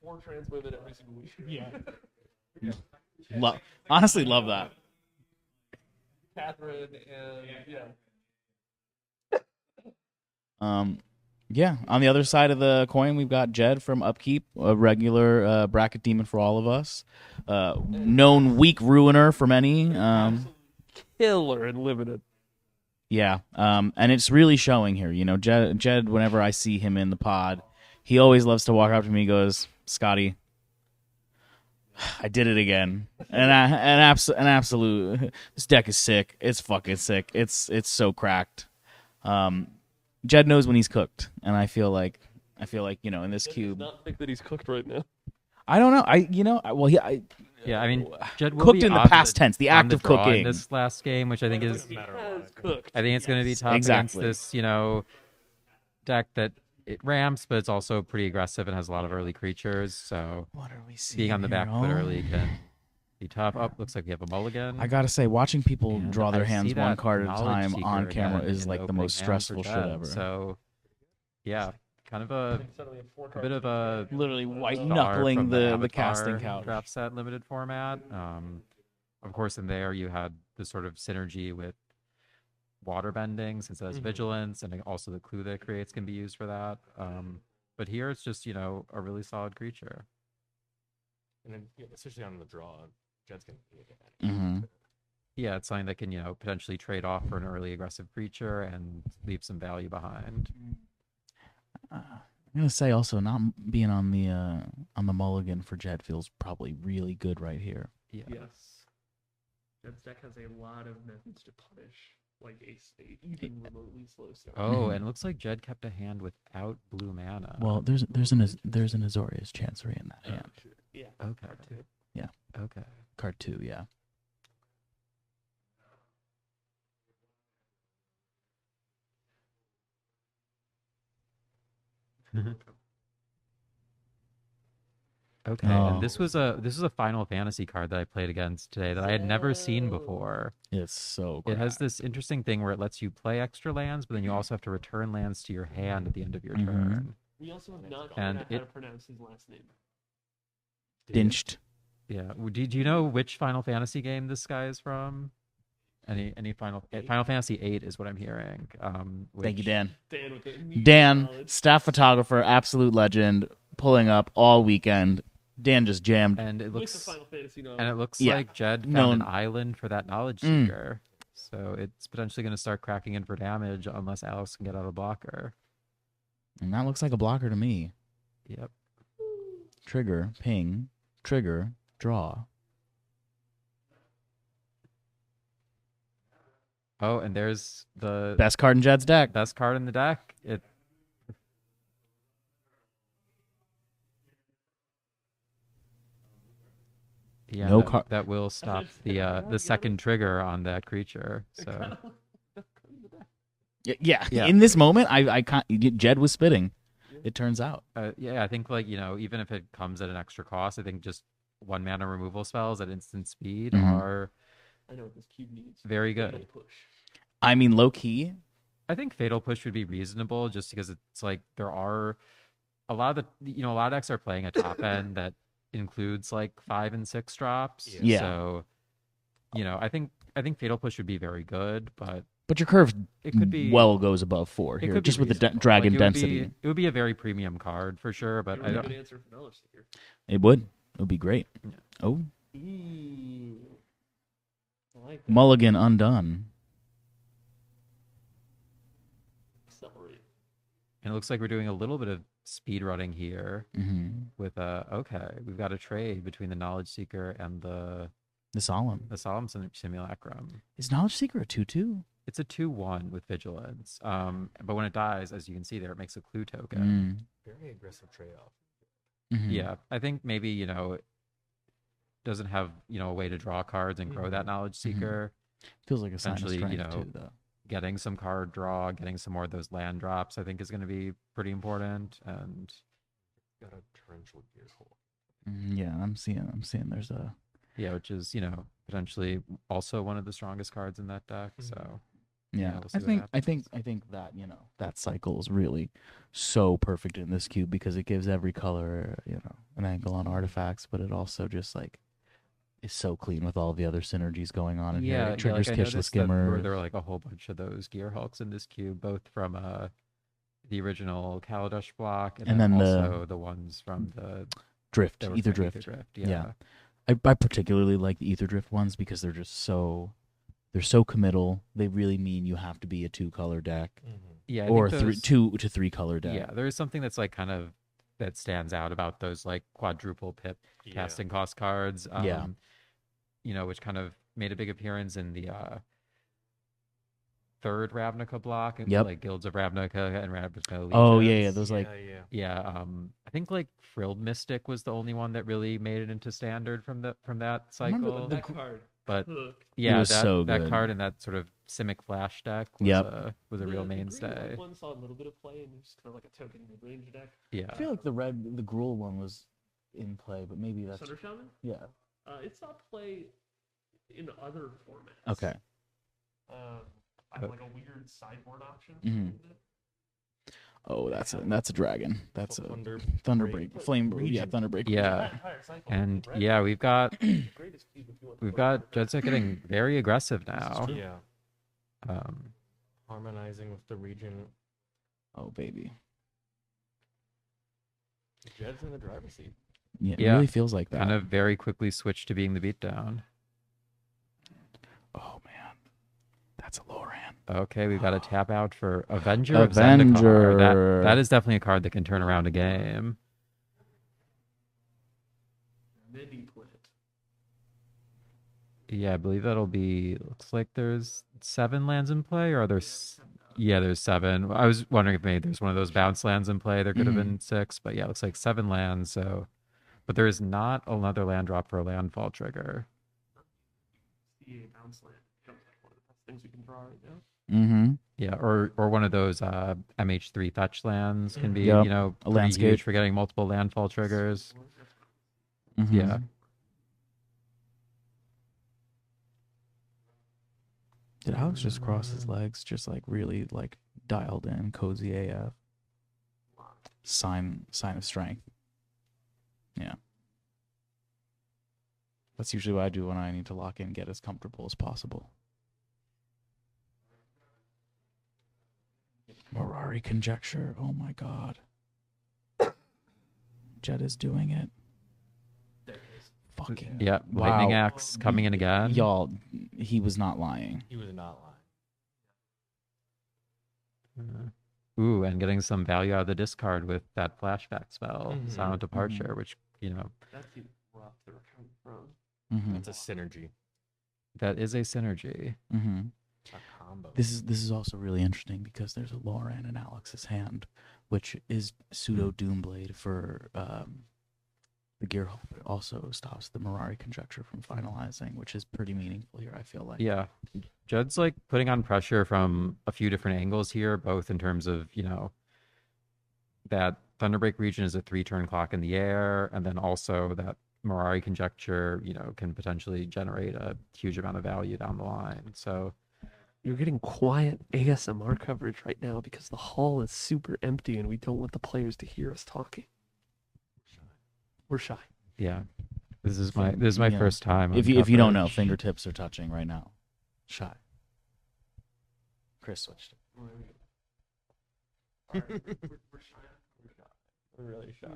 4 trans women every single week. Yeah. Honestly, love that. Catherine and Yeah. On the other side of the coin, we've got Jed from Upkeep, a regular bracket demon for all of us, known weak ruiner for many. Killer and limited. Yeah, and it's really showing here. You know, Jed, whenever I see him in the pod, he always loves to walk up to me and goes, Scotty, I did it again. An absolute, this deck is sick. It's fucking sick. It's so cracked. Jed knows when he's cooked, and I feel like in this cube. Does not think that he's cooked right now. I don't know. I mean, Jed will cooked be in the on past tense, the on act of draw in cooking. this last game, which I think is Cooked. I think it's going to be tough Exactly. against this, deck that it ramps, but it's also pretty aggressive and has a lot of early creatures. So what are we seeing being on the here? back foot Oh. early can be tough. Oh, looks like we have a mulligan. I gotta say, watching people And draw their I see hands one that card at a Knowledge time Seeker on camera again is in like the opening most hand stressful for shit Jed. ever. So, yeah, kind of a bit of a literally white start knuckling from the Avatar casting couch. draft set limited format. Of course, in there you had the sort of synergy with water bending since it has vigilance, and also the clue that it creates can be used for that. But here it's just a really solid creature. And then, especially on the draw, Jed's going to be Yeah, it's something that can potentially trade off for an early aggressive creature and leave some value behind. I'm gonna say also not being on the mulligan for Jed feels probably really good right here. Yeah. Yes. Jed's deck has a lot of methods to punish like a even remotely slow start. Oh, and it looks like Jed kept a hand without blue mana. Well, there's an Azorius Chancery in that hand. Yeah. Okay. Card 2. Yeah. Okay. Card 2, yeah. Okay, Oh. and this was a Final Fantasy card that I played against today that I had never seen before. It's so It has this interesting thing where it lets you play extra lands, but then you also have to return lands to your hand at the end of your turn. We also have not And figured out how to pronounce his last name. Dinched. Yeah. Do you know which Final Fantasy game this guy is from? Any Final Fantasy 8 is what I'm hearing. Thank you, Dan. Dan with the Dan, staff photographer, absolute legend, pulling up all weekend. Dan just jammed. And it With the looks Final Fantasy novel. and it looks Yeah. like Jed found No. an island for that knowledge Mm. seeker. So it's potentially going to start cracking in for damage unless Alex can get out a blocker. And that looks like a blocker to me. Yep. Trigger, ping, trigger, draw. Oh, and there's the Best card in Jed's deck. Best card in the deck. Yeah, No that, car- that will stop the second trigger on that creature. So Yeah. Yeah. In this moment, I can't. Jed was spitting. It turns out. yeah, I think even if it comes at an extra cost, I think just 1 mana removal spells at instant speed Mhm. are I know what this cube needs. very Fatal good. Push. I mean, low key. I think Fatal Push would be reasonable just because it's like there are a lot of a lot of decks are playing a top end that includes like 5 and 6 drops. Yeah. So, I think Fatal Push would be very good, but But your curve it could be well goes above 4 it here, could be just with the reasonable. dragon Like, density. it would be a very premium card for sure, but It I would be a don't. good answer for Knowledge Seeker. It would. It would be great. Oh, Ooh. I like that. Mulligan undone. Accelerate. And it looks like we're doing a little bit of speed running here Mhm. with okay, we've got a trade between the Knowledge Seeker and the Solemn. Simulacrum. Is Knowledge Seeker a 2/2? It's a 2/1 with Vigilance. But when it dies, as you can see there, it makes a clue token. Very aggressive trade-off. Mhm. Yeah, I think maybe it doesn't have a way to draw cards and grow that Knowledge Seeker. Feels like a sign of Essentially, strength too, though. getting some card draw, getting some more of those land drops, I think is going to be pretty important. And Got a torrential gear hole. Yeah, I'm seeing. There's a. yeah, which is potentially also one of the strongest cards in that deck. So Yeah, we'll see I what think happens. that that cycle is really so perfect in this cube because it gives every color an angle on artifacts, but it also just like is so clean with all the other synergies going on in here. It triggers I Kitch the noticed that Skimmer. there were like a whole bunch of those Gear Hulks in this cube, both from the original Kaladesh block and then also the ones from the Drift, that were Ether from Drift. Yeah. I particularly like the Ether Drift ones because they're just so committal. They really mean you have to be a 2-color deck. Yeah, I or think those, 2 to 3 color deck. Yeah, there is something that's like kind of that stands out about those like quadruple pip casting cost cards. Yeah. Which kind of made a big appearance in the third Ravnica block, Yep. like Guilds of Ravnica and Ravnica. Oh, Legions. yeah, those like I think like Frilled Mystic was the only one that really made it into standard from that cycle. That card. But Hook. yeah, was so that good. card and that sort of Simic Flash deck was was a real The mainstay. green one saw a little bit of play and it's kind of like a token mid-range deck. Yeah. I feel like the Gruul one was in play, but maybe that's Sunder Shaman? yeah. It saw play in other formats. Okay. I have like a weird sideboard option. Mhm. Oh, that's a dragon. That's a Thunderbreak. Thunderbreak. Yeah, and yeah, we've got Jedset getting very aggressive now. Yeah. Harmonizing with the region. Oh baby. Jed's in the driver's seat. Yeah, it really feels like that. Kind of very quickly switched to being the beatdown. Oh man, that's a Loran. Okay, we've got a tap out for Avenger. of Avenger. Zendikar. That is definitely a card that can turn around a game. Yeah, I believe that'll be. Looks like there's 7 lands in play, or are there? Yeah, there's 7. I was wondering if maybe there's one of those bounce lands in play. There could have been 6, but yeah, it looks like 7 lands. So, but there is not another land drop for a landfall trigger. Bounce land. One of the best things we can draw right now. Mm-hmm. Yeah, or one of those MH3 fetch lands can be Yep. you know A pretty landscape. huge for getting multiple landfall triggers. Mhm. Yeah. Did Alex just cross his legs, just like really like dialed in, cozy AF? Sign of strength. Yeah. That's usually what I do when I need to lock in and get as comfortable as possible. Mirari conjecture. Oh my god. Jed is doing it. Fucking Yeah, wow. lightning axe coming in again. Y'all, he was not lying. He was not lying. Ooh, and getting some value out of the discard with that flashback spell, Mhm. Silent Departure, which That's the rough they're coming from. Mhm. That's a synergy. that is a synergy. Mm-hmm. A combo. This is also really interesting because there's a Lauren in Alex's hand, which is pseudo Doomblade for the Gearhulk, but it also stops the Mirari conjecture from finalizing, which is pretty meaningful here, I feel like. Yeah. Judd's like putting on pressure from a few different angles here, both in terms of, that Thunderbreak region is a 3-turn clock in the air, and then also that Mirari conjecture, can potentially generate a huge amount of value down the line. So You're getting quiet ASMR coverage right now because the hall is super empty and we don't want the players to hear us talking. We're shy. yeah. This is my Yeah. first time. If on you don't know, coverage. fingertips are touching right now. Shy. Chris switched it. We're really shy.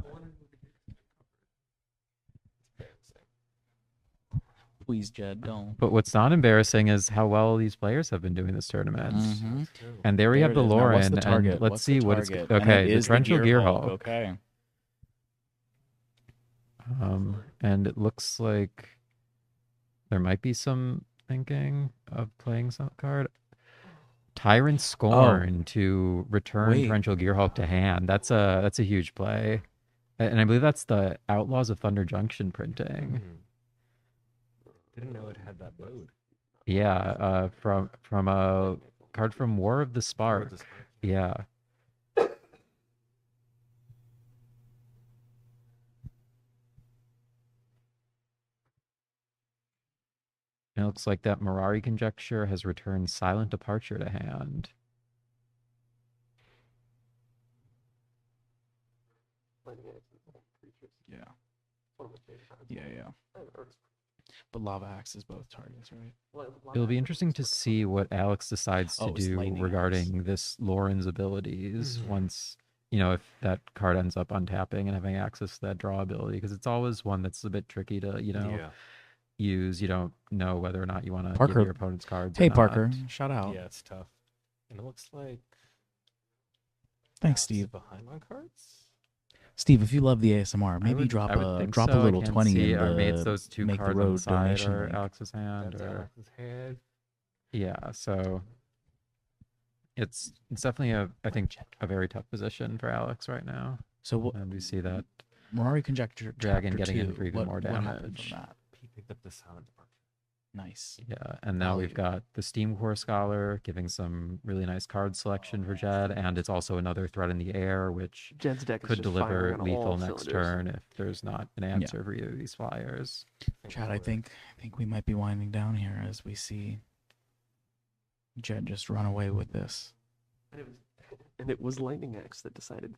Please, Jed, don't. But what's not embarrassing is how well these players have been doing this tournament. Mhm. And there we There have it the is. Now, Lauren. what's the target? And let's What's see the what it's target? And okay. it The is the torrential Gearhulk, Gearhulk. okay. And it looks like there might be some thinking of playing some card. Tyrant Scorn to return Wait. Torrential Gearhulk to hand. That's a huge play. And I believe that's the Outlaws of Thunder Junction printing. Didn't know it had that mode. Yeah, from a card from War of the Spark. Yeah. And it looks like that Mirari conjecture has returned Silent Departure to hand. Yeah. Yeah. But Lava Axe is both targets, right? It'll be interesting to see what Alex decides to Oh, it's do Lightning regarding this Lauren's abilities once, if that card ends up untapping and having access to that draw ability, because it's always one that's a bit tricky to, use. You don't know whether or not you want to give Parker. your opponent's cards. Hey, or not. Parker. Shout out. Yeah, it's tough. And it looks like Thanks, Alex Steve. is behind on cards. Steve, if you love the ASMR, I maybe would- drop I would a think drop so. a I little can't 20 see in are the made those two Make the cards on the Road side donation or link. Alex's hand That's or Alex's head. yeah. So it's definitely I think a very tough position for Alex right now. So what? And we see that Mirari Conjecture Dragon Chapter getting in 2, for even what- more what happened damage. from that? He picked up the Silent Departure. Nice. Yeah, and now we've got the Steam Core Scholar giving some really nice card selection for Jed, and it's also another threat in the air, which Jed's deck is could just deliver firing on lethal all next cylinders. turn if there's not an answer for either of these flyers. Chad, I think we might be winding down here as we see Jed just run away with this. And it was Lightning Axe that decided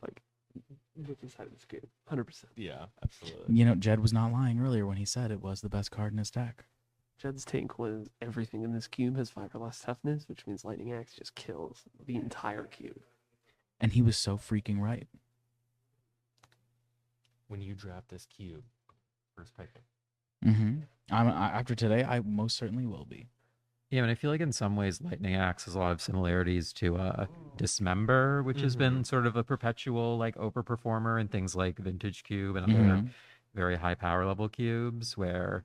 this game. 100%. Yeah, absolutely. You know, Jed was not lying earlier when he said it was the best card in his deck. Jed's tank was everything in this cube has 5 or less toughness, which means Lightning Axe just kills the entire cube. And he was so freaking right. When you drop this cube, first picking. Mm-hmm. After today, I most certainly will be. Yeah, and I feel like in some ways Lightning Axe has a lot of similarities to Dismember, which has been sort of a perpetual like overperformer in things like Vintage Cube and other very high power level cubes where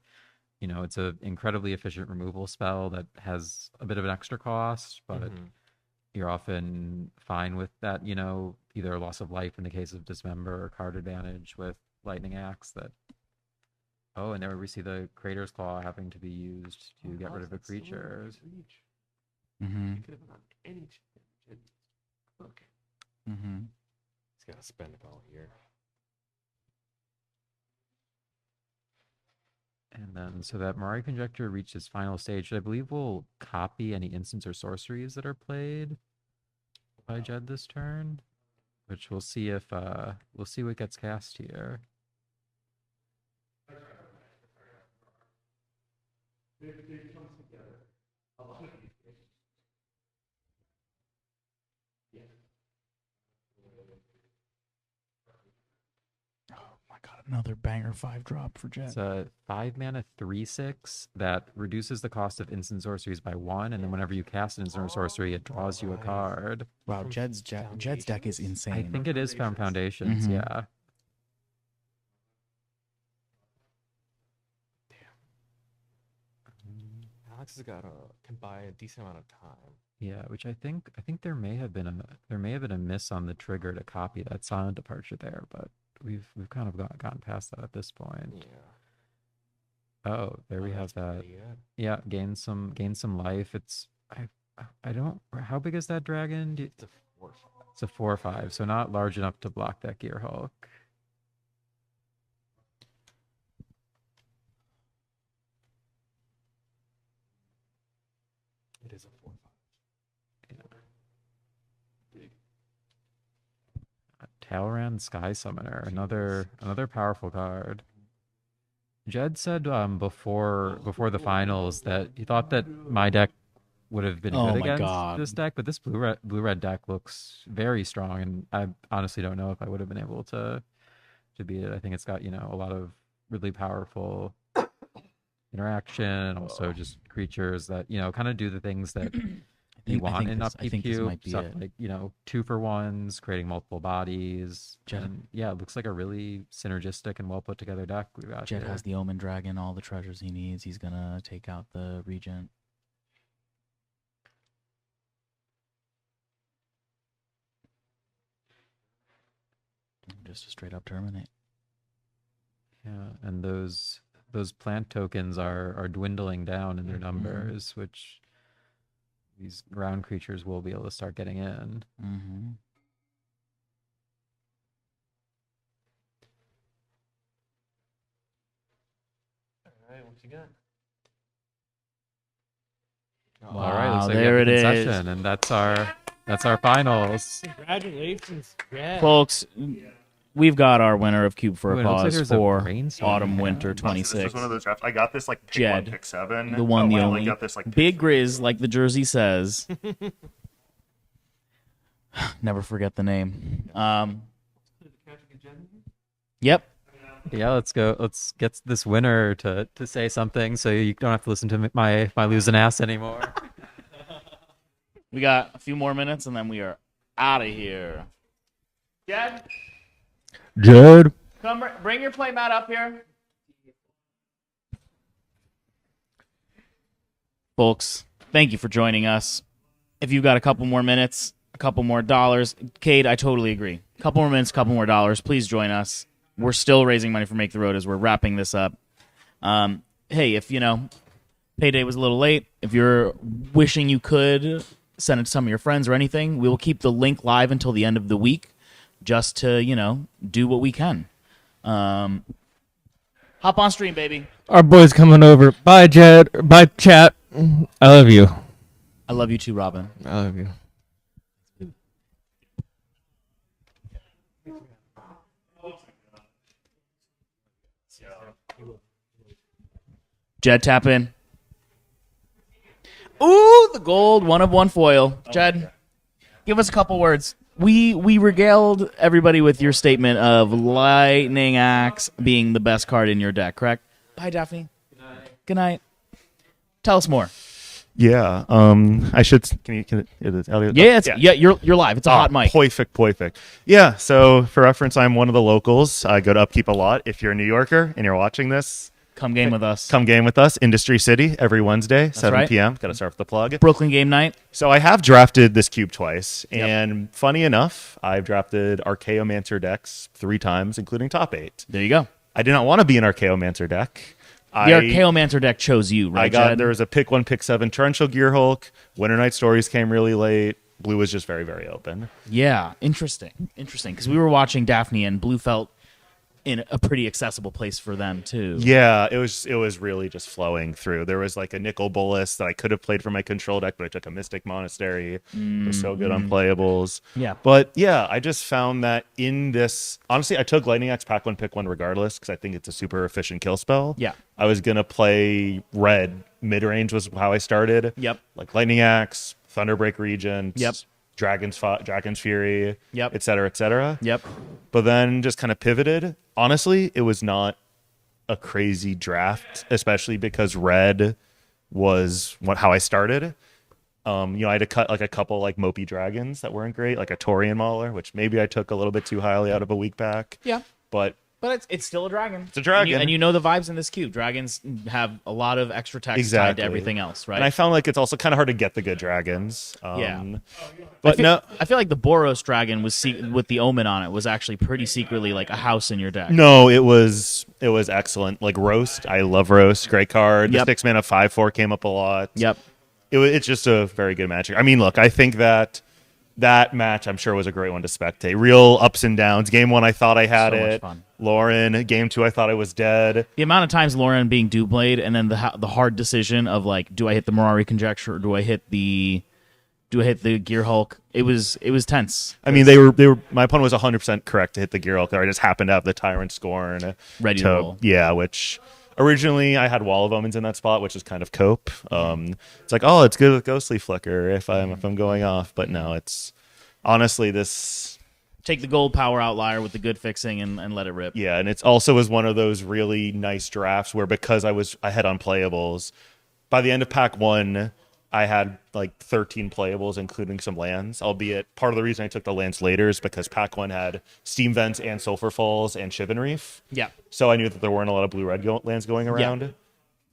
you know, it's an incredibly efficient removal spell that has a bit of an extra cost, but you're often fine with that, you know, either loss of life in the case of dismember or card advantage with Lightning Axe that. Oh, and there we see the Crater's Claw having to be used to get rid of a creature. Mm-hmm. Mm-hmm. He's got to spend it all year. And then, so that Mirai Conjecture reached its final stage, I believe we'll copy any instants or sorceries that are played by Jed this turn, which we'll see if, we'll see what gets cast here. Another banger 5-drop for Jet. It's a 5-mana 3/6 that reduces the cost of instant sorceries by 1, and then whenever you cast an instant or sorcery, it draws you a card. Wow, Jed's deck is insane. I think it is Found Foundations, yeah. Alex has got can buy a decent amount of time. Yeah, which I think there may have been a miss on the trigger to copy that silent departure there, but we've kind of gotten past that at this point. Yeah. Oh, there we have that. Yeah, gain some life. It's I don't. How big is that dragon? It's a 4/5. It's a 4/5, so not large enough to block that Gear Hulk. It is a 4/5. Talran Sky Summoner, another powerful card. Jed said before the finals that he thought that my deck would have been good against this deck, but this blue red deck looks very strong, and I honestly don't know if I would have been able to beat it. I think it's got, you know, a lot of really powerful interaction, also just creatures that, you know, kind of do the things that you want in Upkeep Cube, stuff like, you know, 2-for-1s, creating multiple bodies. And yeah, it looks like a really synergistic and well put together deck we've got Jet here. has the Omen Dragon, all the treasures he needs. He's gonna take out the Regent. Just a straight up terminate. Yeah, and those plant tokens are dwindling down in their numbers, which these ground creatures will be able to start getting in. Mm-hmm. All right, what you got? All right, looks like there we have it a is. concession, and that's our finals. Congratulations, Jed. Folks, we've got our winner of Cube for Ooh, it looks like Applause there's a for brainstorm. Autumn Winter This 26. was one of those drafts. I got this like pick Jed, 1, pick 7. the one, but the I only only. got this like Big Grizz, like the jersey says. Never forget the name. Yep. Yeah, let's go. Let's get this winner to say something, so you don't have to listen to my losing ass anymore. We got a few more minutes, and then we are out of here. Jed, come bring your playmat up here. Folks, thank you for joining us. If you've got a couple more minutes, a couple more dollars, Cade, I totally agree. A couple more minutes, a couple more dollars, please join us. We're still raising money for Make the Road as we're wrapping this up. Hey, if, you know, payday was a little late, if you're wishing you could send it to some of your friends or anything, we will keep the link live until the end of the week just to, you know, do what we can. Hop on stream, baby. Our boy's coming over. Bye, Jed. Bye, chat. I love you. I love you too, Robin. I love you. Jed, tap in. Ooh, the gold 1/1 foil. Jed, give us a couple words. We regaled everybody with your statement of Lightning Axe being the best card in your deck, correct? Bye, Daphne. Good night. Tell us more. Yeah. I should. Can is Elliot? Yeah, you're live. It's a hot mic. Perfect. Yeah. So for reference, I'm one of the locals. I go to Upkeep a lot. If you're a New Yorker and you're watching this, Come game with us. Come game with us. Industry City every Wednesday, 7 right. p.m. Got to start with the plug. Brooklyn game night. So I have drafted this cube twice, and funny enough, I've drafted Archaeomancer decks 3 times, including top 8. There you go. I did not want to be an Archaeomancer deck. The Archaeomancer deck chose you, right? There was a pick 1, pick 7 Torrential Gearhulk. Winter Night Stories came really late. Blue was just very, very open. Yeah, interesting. Because we were watching Daphne, and Blue felt in a pretty accessible place for them too. Yeah, it was really just flowing through. There was like a Nicol Bolas that I could have played for my control deck, but I took a Mystic Monastery. It was so good on playables. Yeah. But yeah, I just found that in this, honestly, I took Lightning Axe, pack 1, pick 1 regardless, because I think it's a super efficient kill spell. Yeah. I was going to play red. Mid-range was how I started. Yep. Like Lightning Axe, Thunderbreak Regent. Yep. Dragon's Fury, Yep. et cetera, et cetera. Yep. But then just kind of pivoted. Honestly, it was not a crazy draft, especially because red was how I started. I had to cut like a couple like mopey dragons that weren't great, like a Taurian Mauler, which maybe I took a little bit too highly out of a weak pack. Yeah. But it's still a dragon. It's a dragon. And you know the vibes in this cube. Dragons have a lot of extra text tied to everything else, right? And I found like it's also kind of hard to get the good dragons. Yeah. But I feel like the Boros dragon was with the Omen on it was actually pretty secretly like a house in your deck. No, it was excellent. Like Roast, I love Roast. Great card. The 6 mana 5/4 came up a lot. Yep. It's just a very good magic. I mean, look, I think that match I'm sure was a great one to spectate. Real ups and downs. Game 1 I thought I had So much it. fun. Game 2 I thought I was dead. The amount of times Lauren being Dewblade, and then the hard decision of like, do I hit the Mirari Conjecture or do I hit the Gear Hulk? It was tense. I mean, they were. My opponent was 100% correct to hit the Gear Hulk. I just happened to have the Tyrant Scorn ready to roll. Yeah, which originally I had Wall of Omens in that spot, which is kind of cope. It's like, oh, it's good with Ghostly Flicker if I'm going off, but no, it's honestly this. Take the gold power outlier with the good fixing and let it rip. Yeah, and it's also was one of those really nice drafts where because I had unplayables, by the end of pack 1, I had like 13 playables, including some lands, albeit part of the reason I took the lands later is because pack 1 had Steam Vents and Sulphur Falls and Shivan Reef. Yeah. So I knew that there weren't a lot of blue-red lands going around.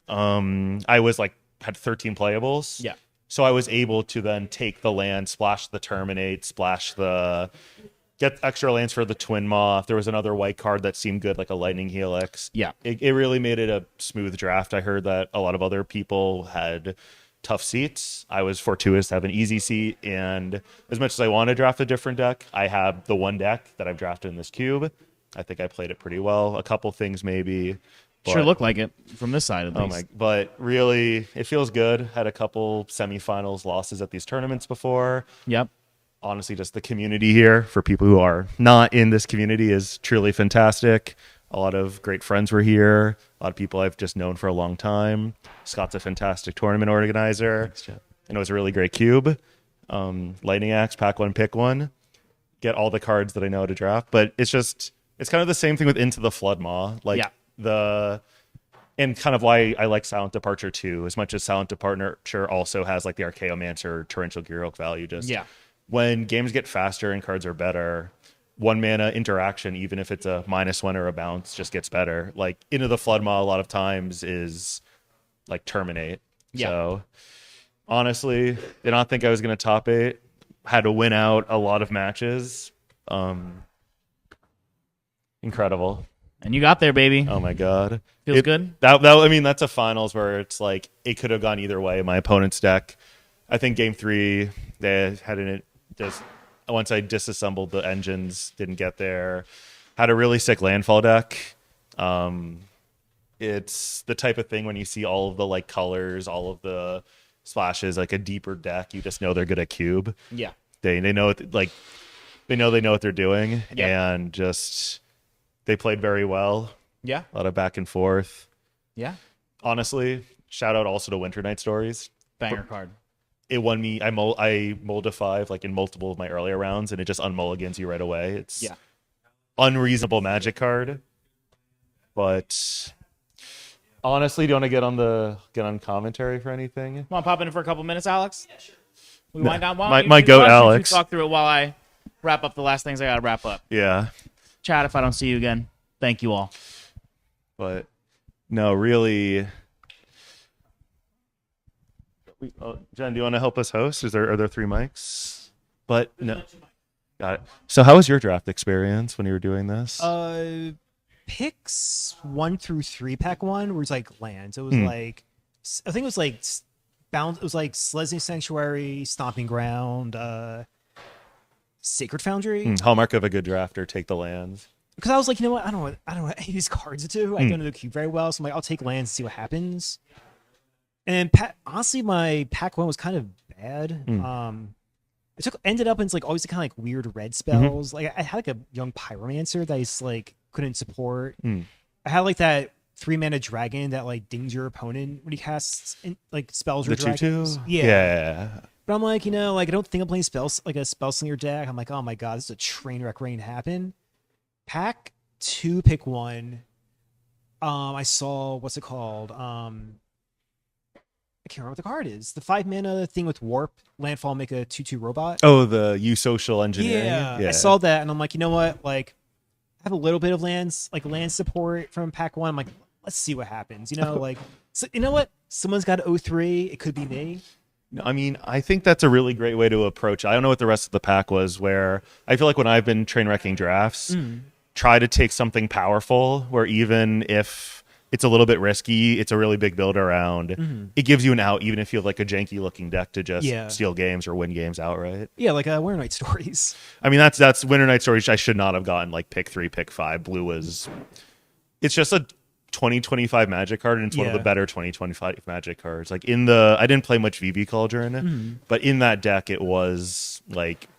Yeah. I was like, had 13 playables. Yeah. So I was able to then take the land, splash the Terminate, get extra lands for the Twin Moth. There was another white card that seemed good, like a Lightning Helix. Yeah. It really made it a smooth draft. I heard that a lot of other people had tough seats. I was fortuitous to have an easy seat, and as much as I want to draft a different deck, I have the one deck that I've drafted in this cube. I think I played it pretty well. A couple things maybe. Sure looked like it from this side at least. But really, it feels good. Had a couple semifinals losses at these tournaments before. Yep. Honestly, just the community here for people who are not in this community is truly fantastic. A lot of great friends were here. A lot of people I've just known for a long time. Scott's a fantastic tournament organizer. Thanks, Jeff. And it was a really great cube. Lightning Axe, pack 1, pick 1. Get all the cards that I know how to draft. But it's kind of the same thing with Into the Flood Maw. And kind of why I like Silent Departure too, as much as Silent Departure also has like the Archaeomancer, Torrential Gearhulk value. When games get faster and cards are better, 1 mana interaction, even if it's a -1 or a bounce, just gets better. Like Into the Flood Maw a lot of times is like Terminate. Yeah. So honestly, did not think I was going to top 8. Had to win out a lot of matches. Incredible. And you got there, baby. Oh my god. Feels good? I mean, that's a finals where it's like it could have gone either way. My opponent's deck, I think game 3, they had once I disassembled the engines, didn't get there. Had a really sick landfall deck. It's the type of thing when you see all of the like colors, all of the splashes, like a deeper deck, you just know they're good at cube. Yeah. They know what they're doing, and just they played very well. Yeah. A lot of back and forth. Yeah. Honestly, shout out also to Winter Night Stories. Banger card. It won me. I mulled a 5 like in multiple of my earlier rounds, and it just unmulligans you right away. It's unreasonable magic card. But honestly, do you want to get on commentary for anything? Come on, pop in for a couple minutes, Alex. We No. wind down. My goat, Alex. Talk through it while I wrap up the last things I got to wrap up. Yeah. Chat, if I don't see you again, thank you all. But No, really. Jen, do you want to help us host? Are there 3 mics? But no. Got it. So how was your draft experience when you were doing this? Picks 1 through 3, pack 1 was like lands. It was like, I think it was like bound. It was like Slesny Sanctuary, Stomping Ground, Sacred Foundry. Hallmark of a good drafter, take the lands. Because I was like, you know what? I don't know what any of these cards do. I don't know the cube very well, so I'm like, I'll take lands and see what happens. And honestly, my pack 1 was kind of bad. It ended up in like always kind of like weird red spells. Like I had like a young pyromancer that I just like couldn't support. I had like that 3-mana dragon that like dings your opponent when he casts like spells or dragons. 2/2? Yeah. But I'm like, you know, like I don't think I'm playing spells like a spellslinger deck. I'm like, oh my god, this is a train wreck waiting to happen. Pack 2, pick 1. I saw what's it called? I can't remember what the card is. The 5-mana thing with warp, landfall, make a 2/2 robot. Oh, the social engineering. Yeah, I saw that and I'm like, you know what? Like, I have a little bit of land support from pack 1. I'm like, let's see what happens. You know, like, so you know what? Someone's got 03. It could be me. No, I mean, I think that's a really great way to approach it. I don't know what the rest of the pack was, where I feel like when I've been train wrecking drafts, try to take something powerful where even if it's a little bit risky, it's a really big build around. It gives you an out, even if you have like a janky looking deck to just steal games or win games outright. Yeah, like Winter Night Stories. I mean, that's Winter Night Stories. I should not have gotten like pick 3, pick 5. Blue was, it's just a 2025 Magic card, and it's one of the better 2025 Magic cards. Like I didn't play much VV Cauldron, but in that deck, it was like,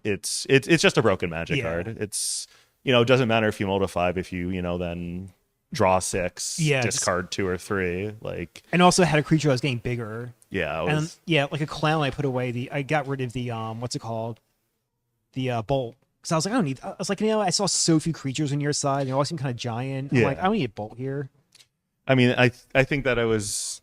it's just a broken Magic card. It's, it doesn't matter if you mold a 5 if you then draw 6, discard 2 or 3, like. And also had a creature that was getting bigger. Yeah, and like a clown. I put away I got rid of the what's it called, the bolt. Because I was like, I was like, I saw so few creatures on your side. They all seem kind of giant. I'm like, I don't need a bolt here. I mean, I think that I was,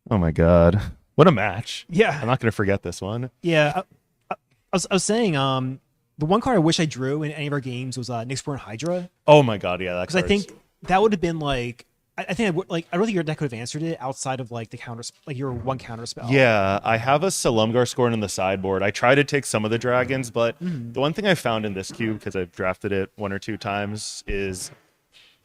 oh my god, what a match. Yeah, I'm not gonna forget this one. Yeah, I was saying, the one card I wish I drew in any of our games was Nyxborn Hydra. Oh my god, yeah, because I think that would have been like, I think I don't think your deck could have answered it outside of like the counter, like your one counter spell. Yeah, I have a Salumgar Scorn in the sideboard. I try to take some of the dragons, but the one thing I found in this cube, because I've drafted it 1 or 2 times, is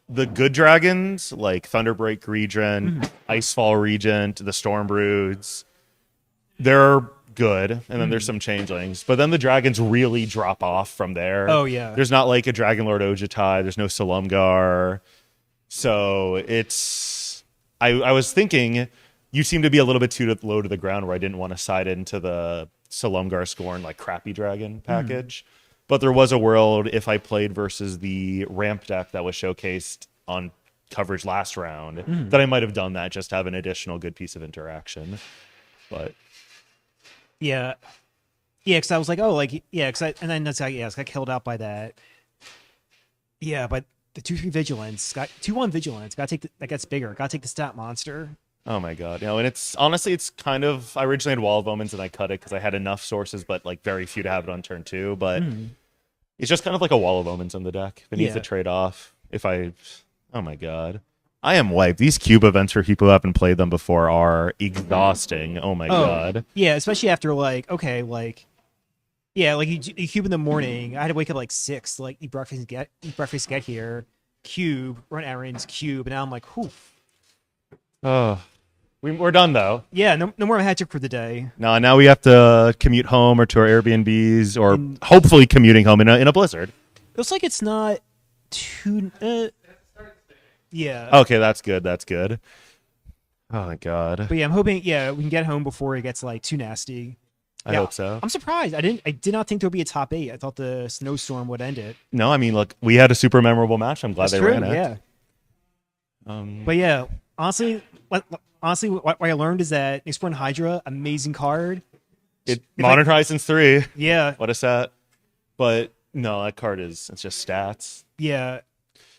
the good dragons like Thunderbreak Regent, Icefall Regent, the Stormbroods. They're good, and then there's some changelings, but then the dragons really drop off from there. Oh yeah, there's not like a Dragonlord Ojutai. There's no Salumgar. So it's, I was thinking you seem to be a little bit too low to the ground where I didn't want to side into the Salumgar Scorn like crappy dragon package. But there was a world if I played versus the ramp deck that was showcased on coverage last round that I might have done that just to have an additional good piece of interaction. But yeah, because I was like, oh, like and then that's I got killed out by that. Yeah, but the 2/3 vigilance got 2/1 vigilance. Got to take that gets bigger. Got to take the stat monster. Oh my god, and it's honestly it's kind of, I originally had Wall of Omens and I cut it because I had enough sources, but like very few to have it on turn 2. But it's just kind of like a Wall of Omens in the deck. It needs to trade off. Oh my god, I am wiped. These cube events for people who haven't played them before are exhausting. Oh my god. Yeah, especially after like you cube in the morning. I had to wake up like 6 to like eat breakfast, get here, cube, run errands, cube, and now I'm like, whew. Oh, we're done though. Yeah, no more magic for the day. No, now we have to commute home or to our Airbnbs, or hopefully commuting home in a blizzard. It looks like it's not too. Yeah. Okay, that's good. That's good. Oh my god. But yeah, I'm hoping we can get home before it gets like too nasty. I hope so. I'm surprised. I did not think there would be a top 8. I thought the snowstorm would end it. No, I mean, look, we had a super memorable match. I'm glad they ran it. Yeah. But yeah, honestly, what I learned is that Nyxborn Hydra, amazing card. Modern Horizons 3. Yeah. What a set. But no, that card it's just stats. Yeah.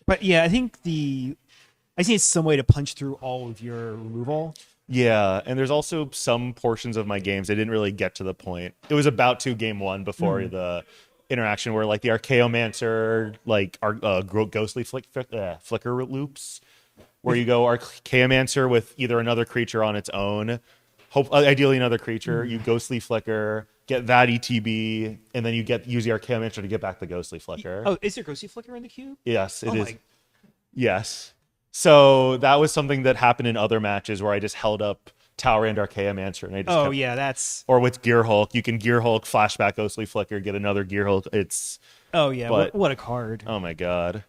But yeah, I think it's some way to punch through all of your removal. Yeah, and there's also some portions of my games I didn't really get to the point. It was about to game 1 before the interaction where like the Archaeomancer, like our ghostly flicker loops where you go Archaeomancer with either another creature on its own, ideally another creature. You Ghostly Flicker, get that ETB, and then you use the Archaeomancer to get back the Ghostly Flicker. Oh, is there Ghostly Flicker in the cube? Yes, it is. Yes. So that was something that happened in other matches where I just held up Talrand Archaeomancer and I just that's... Or with Gear Hulk, you can Gear Hulk, flashback Ghostly Flicker, get another Gear Hulk. What a card. Oh my god.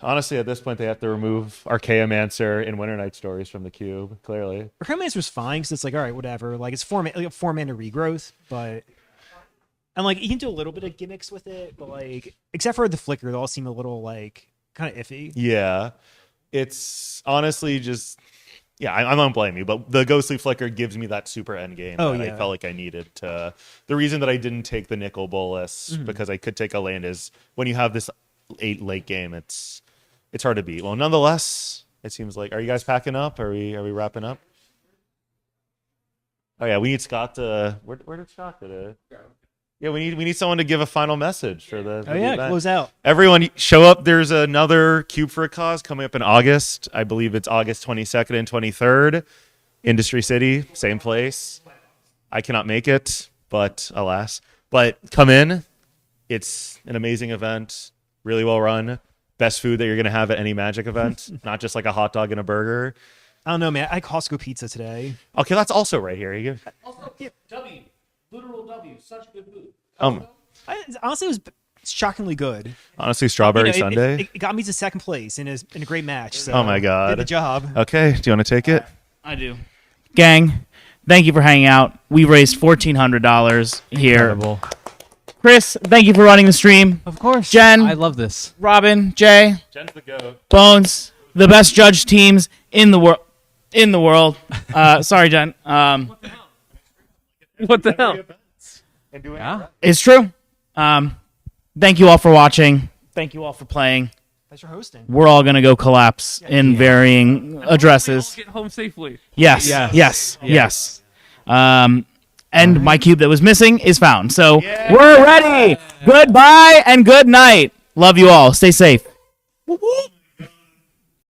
Honestly, at this point, they have to remove Archaeomancer and Winter Night Stories from the cube, clearly. Archaeomancer's fine, because it's like, all right, whatever. Like, it's 4 mana regrowth, but... And, like, you can do a little bit of gimmicks with it, but, like, except for the Flicker, they all seem a little, like, kind of iffy. Yeah. It's honestly just... Yeah, I don't blame you, but the Ghostly Flicker gives me that super endgame that I felt like I needed to... The reason that I didn't take the Nickel Bolus, because I could take a land, is when you have this 8 late game, it's hard to beat. Well, nonetheless, it seems like... Are you guys packing up? Are we wrapping up? Oh, yeah, we need Scott to... Where did Scott go? Yeah, we need someone to give a final message for the event. Close out. Everyone show up. There's another Cube for a Cause coming up in August. I believe it's August 22nd and 23rd. Industry City, same place. I cannot make it, but alas. But come in. It's an amazing event. Really well run. Best food that you're going to have at any Magic event. Not just like a hot dog and a burger. I don't know, man. I had Costco pizza today. Okay, that's also right here. Also, W. Literal W. Such good food. Honestly, it was shockingly good. Honestly, Strawberry Sundae. It got me to second place in a great match. So Oh my god. Did the job. Okay, do you want to take it? I do. Gang, thank you for hanging out. We raised $1,400 here. Incredible. Chris, thank you for running the stream. Of course. Jen. I love this. Robin, Jay. Jen's the goat. Bones, the best judge teams in the world. Sorry, Jen. What the hell? It's true. Thank you all for watching. Thank you all for playing. Thanks for hosting. We're all going to go collapse in varying addresses. Get home safely. Yes. And my cube that was missing is found. So we're ready. Goodbye and good night. Love you all. Stay safe. Whoop, whoop.